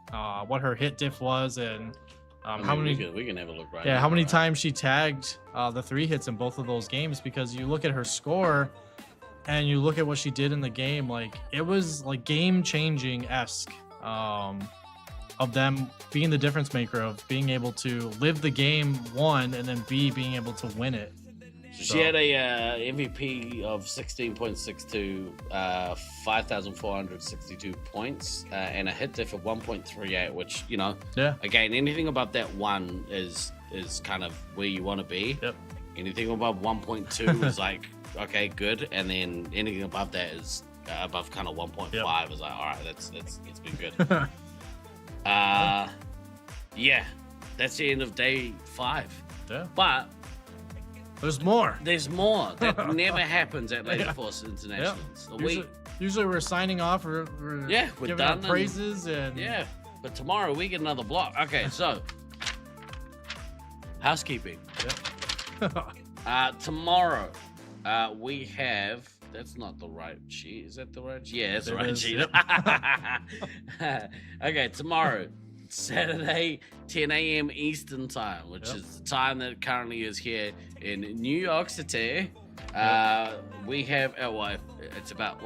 what her hit diff was, and how many
we can have a look right
yeah
now,
how many
right?
times she tagged the 3 hits in both of those games, because you look at her score and you look at what she did in the game, like it was like game changing esque, of them being the difference maker, of being able to live the game, one, and then B, being able to win it.
She had a MVP of 16.62, 5,462 points, and a hit diff of 1.38, which, you know, again, anything above that 1 is kind of where you want to be. Anything above 1.2 is like, okay, good, and then anything above that is above kind of 1.5 is like, all right, it's been good. Yeah, that's the end of day 5. But
there's more.
That never happens at Laserforce Internationals.
Usually we're signing off, we're giving
done
out praises, and
but tomorrow we get another block. Okay, so housekeeping. Tomorrow we have. That's not the right sheet. Is that the right sheet? Yeah, that's the right sheet. Okay, tomorrow, Saturday, 10 a.m. Eastern time, which is the time that it currently is here in New York City. We have, it's about,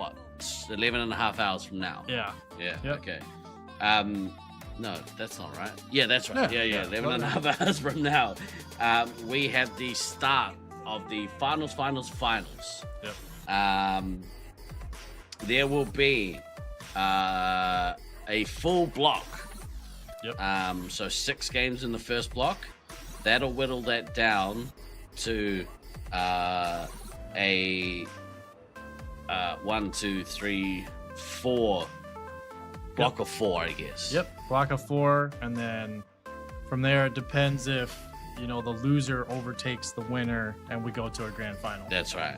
11 and a half hours from now. Okay. No, that's not right. Yeah, that's right. Yeah. 11 and a half hours from now. We have the start of the finals. There will be a full block. So 6 games in the first block. That'll whittle that down to a 1, 2, 3, 4 block of 4, I guess.
Block of 4, and then from there it depends if, you know, the loser overtakes the winner and we go to a grand final.
That's right.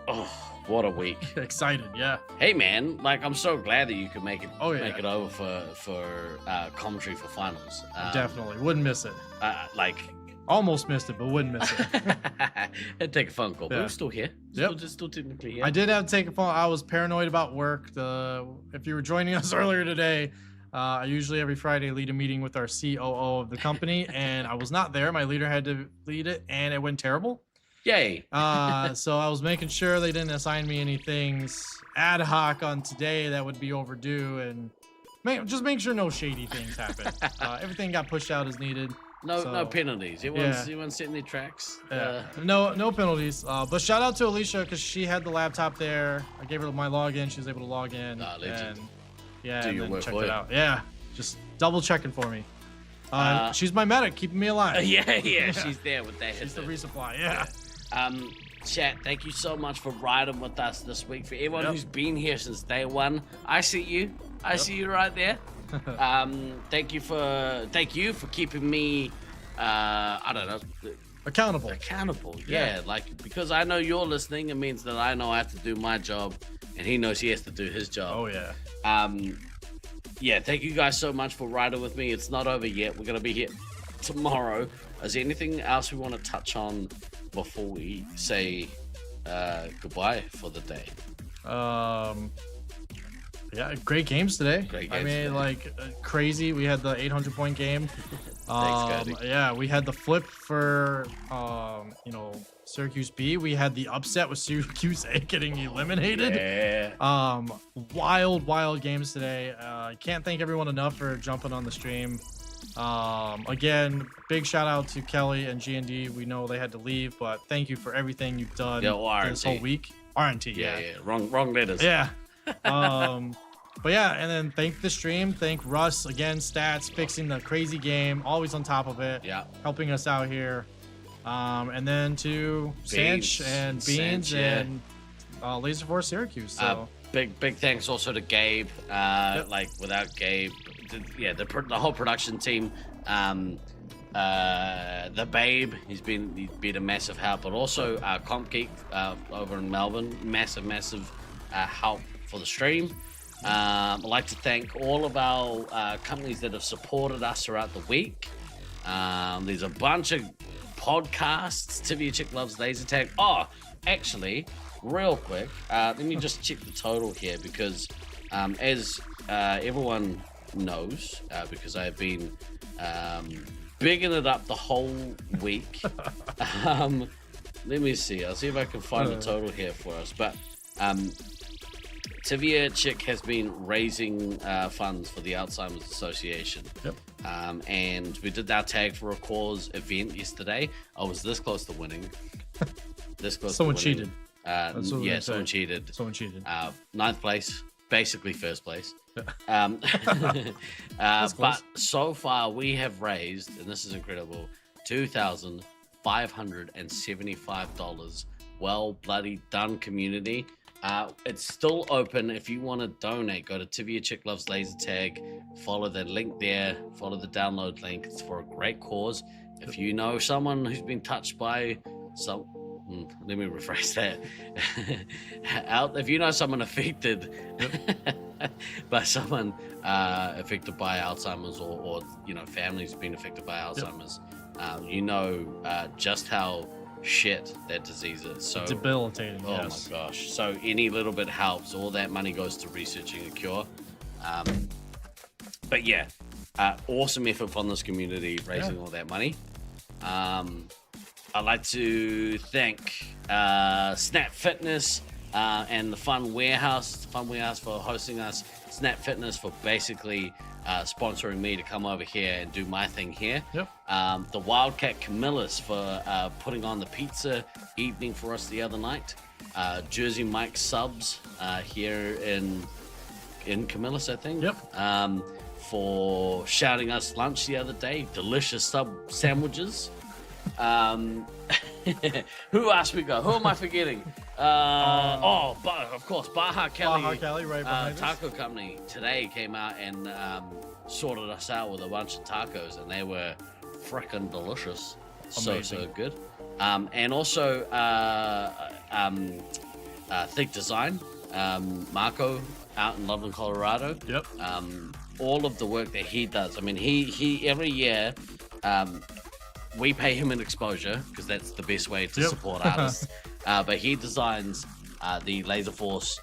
Oh, what a week.
Excited,
Hey man, like I'm so glad that you could make it make it over for commentary for finals.
Definitely. Wouldn't miss it.
Like
almost missed it, but wouldn't miss it.
It'd take a phone call, but we're still here. Still technically here.
I did have to take a phone. I was paranoid about work. If you were joining us earlier today, I usually every Friday lead a meeting with our COO of the company, and I was not there. My leader had to lead it, and it went terrible.
Yay.
So I was making sure they didn't assign me any things ad hoc on today that would be overdue, and just make sure no shady things happen. Everything got pushed out as needed.
No penalties. Everyone's setting their tracks.
No penalties. But shout out to Alicia because she had the laptop there. I gave her my login. She was able to log in.
Legend.
And
Do your work
check
for
it
you.
out. Yeah, just double checking for me. She's my medic, keeping me alive.
Yeah, she's there with that.
She's the resupply. Yeah.
Chat, thank you so much for riding with us this week. For everyone who's been here since day one, I see you. I see you right there. Thank you for keeping me I don't know, accountable. Yeah, like, because I know you're listening, it means that I know I have to do my job and he knows he has to do his job.
Oh yeah.
Yeah, thank you guys so much for riding with me. It's not over yet. We're gonna be here tomorrow. Is there anything else we want to touch on before we say goodbye for the day?
Yeah, great games today. Crazy. We had the 800-point game.
Thanks,
yeah, we had the flip for Syracuse B. We had the upset with Syracuse A getting eliminated.
Yeah.
Wild games today. I can't thank everyone enough for jumping on the stream. Again, big shout out to Kelly and G&D. We know they had to leave, but thank you for everything you've done this whole week. RNT.
Yeah. Wrong letters.
Yeah. But yeah, and then thank the stream. Thank Russ again, Stats, fixing the crazy game, always on top of it.
Yeah.
Helping us out here. And then to Sanch and Beans and Laserforce Syracuse. So
big thanks also to Gabe. Like without Gabe, the whole production team, the Babe, he's been a massive help, but also Comp Geek over in Melbourne, massive help for the stream. I'd like to thank all of our companies that have supported us throughout the week. There's a bunch of podcasts. Tibia Chick Loves Laser Tag. Oh, actually, real quick, let me just check the total here because as everyone knows, because I've been bigging it up the whole week. Let me see. I'll see if I can find the total here for us. But Tibia Chick has been raising funds for the Alzheimer's Association.
Yep.
And we did our Tag for a Cause event yesterday. I was this close to winning.
Someone cheated.
Someone cheated.
Someone cheated.
9th place, basically 1st place. But so far we have raised, and this is incredible, $2,575. Well bloody done, community. It's still open. If you want to donate, go to Tibia Chick Loves Laser Tag, follow the link there, follow the download link. It's for a great cause. If you know someone who's been touched by let me rephrase that. If you know someone affected by someone affected by Alzheimer's or families been affected by Alzheimer's, just how shit that disease is. So
debilitating.
Oh my gosh. So any little bit helps. All that money goes to researching a cure. But yeah, awesome effort from this community raising all that money. I'd like to thank Snap Fitness and the Fun Warehouse for hosting us. Snap Fitness for basically sponsoring me to come over here and do my thing here.
Yep.
The Wildcat Camillus for putting on the pizza evening for us the other night. Jersey Mike Subs here in Camillus, I think.
Yep.
For shouting us lunch the other day. Delicious sub sandwiches. Who else we got? Who am I forgetting? Of course, Baja Kelly.
Baja Kelly, right behind
Taco Company today came out and sorted us out with a bunch of tacos, and they were frickin' delicious. So good. And also Think Design, Marco out in Loveland, Colorado.
Yep.
All of the work that he does. I mean, he every year. we pay him an exposure because that's the best way to support artists. But he designs the Laserforce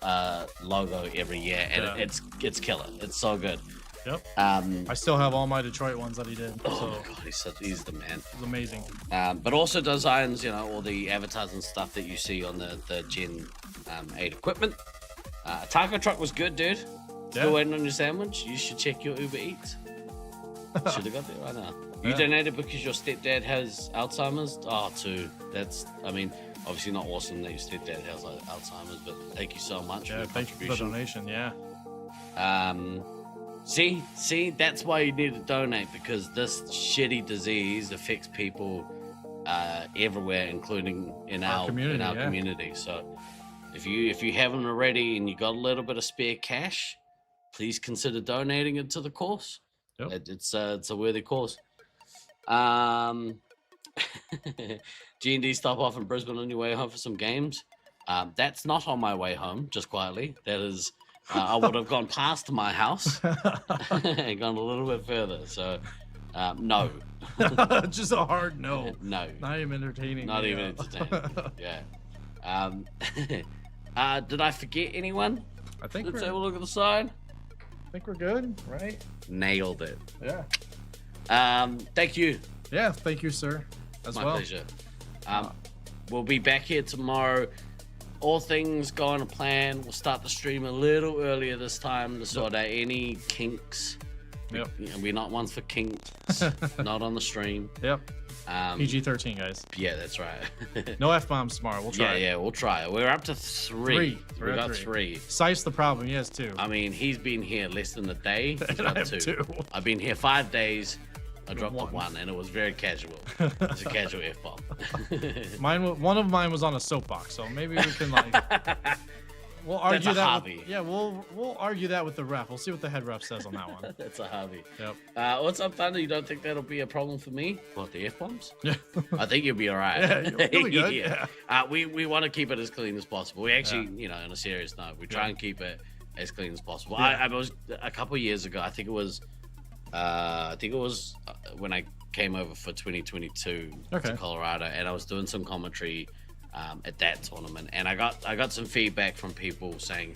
logo every year, and it's killer. It's so good.
Yep. I still have all my Detroit ones that he did.
Oh my god, he's the man.
It's amazing.
But also designs, all the avatars and stuff that you see on the Gen 8 equipment. Taco truck was good, dude. Still waiting on your sandwich. You should check your Uber Eats. Should have got there right now. You donated because your stepdad has Alzheimer's? Oh, too. That's, obviously not awesome that your stepdad has Alzheimer's, but thank you so much for your
thank you for the donation,
See, that's why you need to donate, because this shitty disease affects people everywhere, including in our community. So if you haven't already and you got a little bit of spare cash, please consider donating it to the cause. It's a worthy cause. G&D stop off in Brisbane on your way home for some games. That's not on my way home, just quietly. That is, I would have gone past my house and gone a little bit further. So, no.
Just a hard no.
No.
Not even entertaining.
Not even entertaining. Yeah. Did I forget anyone?
I think
Let's have a look at the side.
I think we're good, right?
Nailed it.
Yeah.
Thank you.
Yeah, thank you, sir. As
My
well.
pleasure. We'll be back here tomorrow. All things go on a plan. We'll start the stream a little earlier this time to sort out any kinks.
Yep.
We're not ones for kinks. Not on the stream.
Yep. PG-13, guys.
Yeah, that's right.
No F-bombs tomorrow. We'll try.
Yeah, we'll try. We're up to 3. We got 3.
Sice the problem. He has 2.
He's been here less than a day. He's
And I
got
have
2.
2.
I've been here 5 days. I dropped a 1, and it was very casual. It's a casual F-bomb.
One of mine was on a soapbox, so maybe we can we'll argue
That's a
that.
hobby.
We'll argue that with the ref. We'll see what the head ref says on that one.
That's a hobby.
Yep.
What's up, Thunder? You don't think that'll be a problem for me? What, the F-bombs?
Yeah.
I think you'll be all right.
Yeah, you'll be good. Yeah.
We want to keep it as clean as possible. We actually, on a serious note, we try and keep it as clean as possible.
Yeah.
I was a couple of years ago. I think it was when I came over for 2022 to Colorado, and I was doing some commentary at that tournament, and I got some feedback from people saying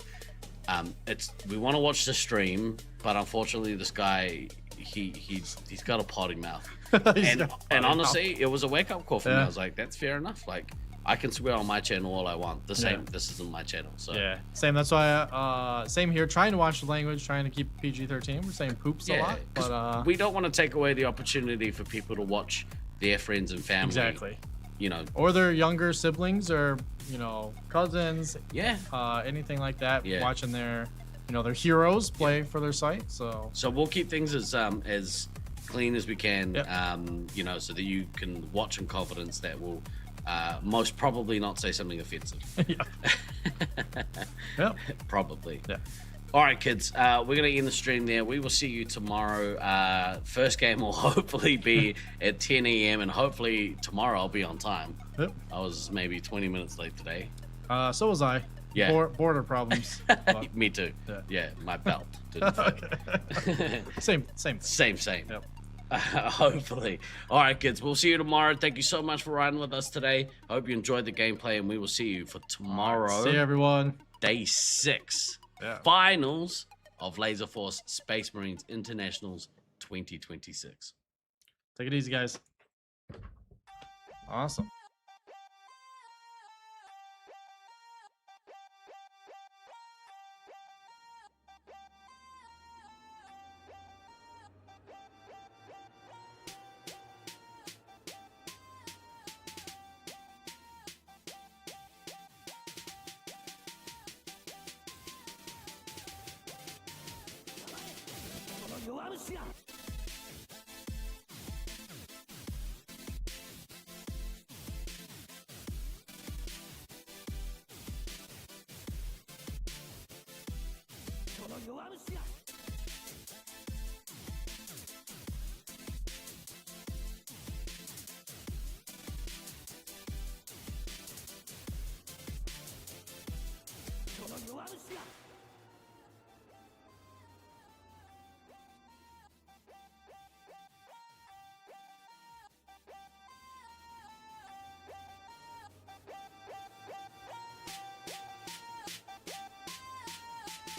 we want to watch the stream, but unfortunately this guy he's got a potty mouth. and honestly, it was a wake up call for me. I was like, that's fair enough. Like, I can swear on my channel all I want. This isn't my channel. So
yeah, same. That's why same here. Trying to watch the language, trying to keep PG-13. We're saying poops a lot, but
we don't want to take away the opportunity for people to watch their friends and family.
Exactly.
Or
their younger siblings, or cousins.
Yeah.
Anything like that.
Yeah.
Watching their their heroes play for their site. So
we'll keep things as clean as we can. So that you can watch in confidence that will. Most probably not say something offensive.
Yep.
Probably.
Yeah.
All right, kids. We're going to end the stream there. We will see you tomorrow. First game will hopefully be at 10 a.m. and hopefully tomorrow I'll be on time.
Yep.
I was maybe 20 minutes late today.
So was I.
Yeah.
Border problems.
Me too. Yeah. My belt didn't fit.
Same.
Yep. Hopefully. All right, kids. We'll see you tomorrow. Thank you so much for riding with us today. I hope you enjoyed the gameplay, and we will see you for tomorrow.
See you, everyone.
Day 6. Finals of Laserforce Space Marines Internationals 2026.
Take it easy, guys. Awesome.
Valencia!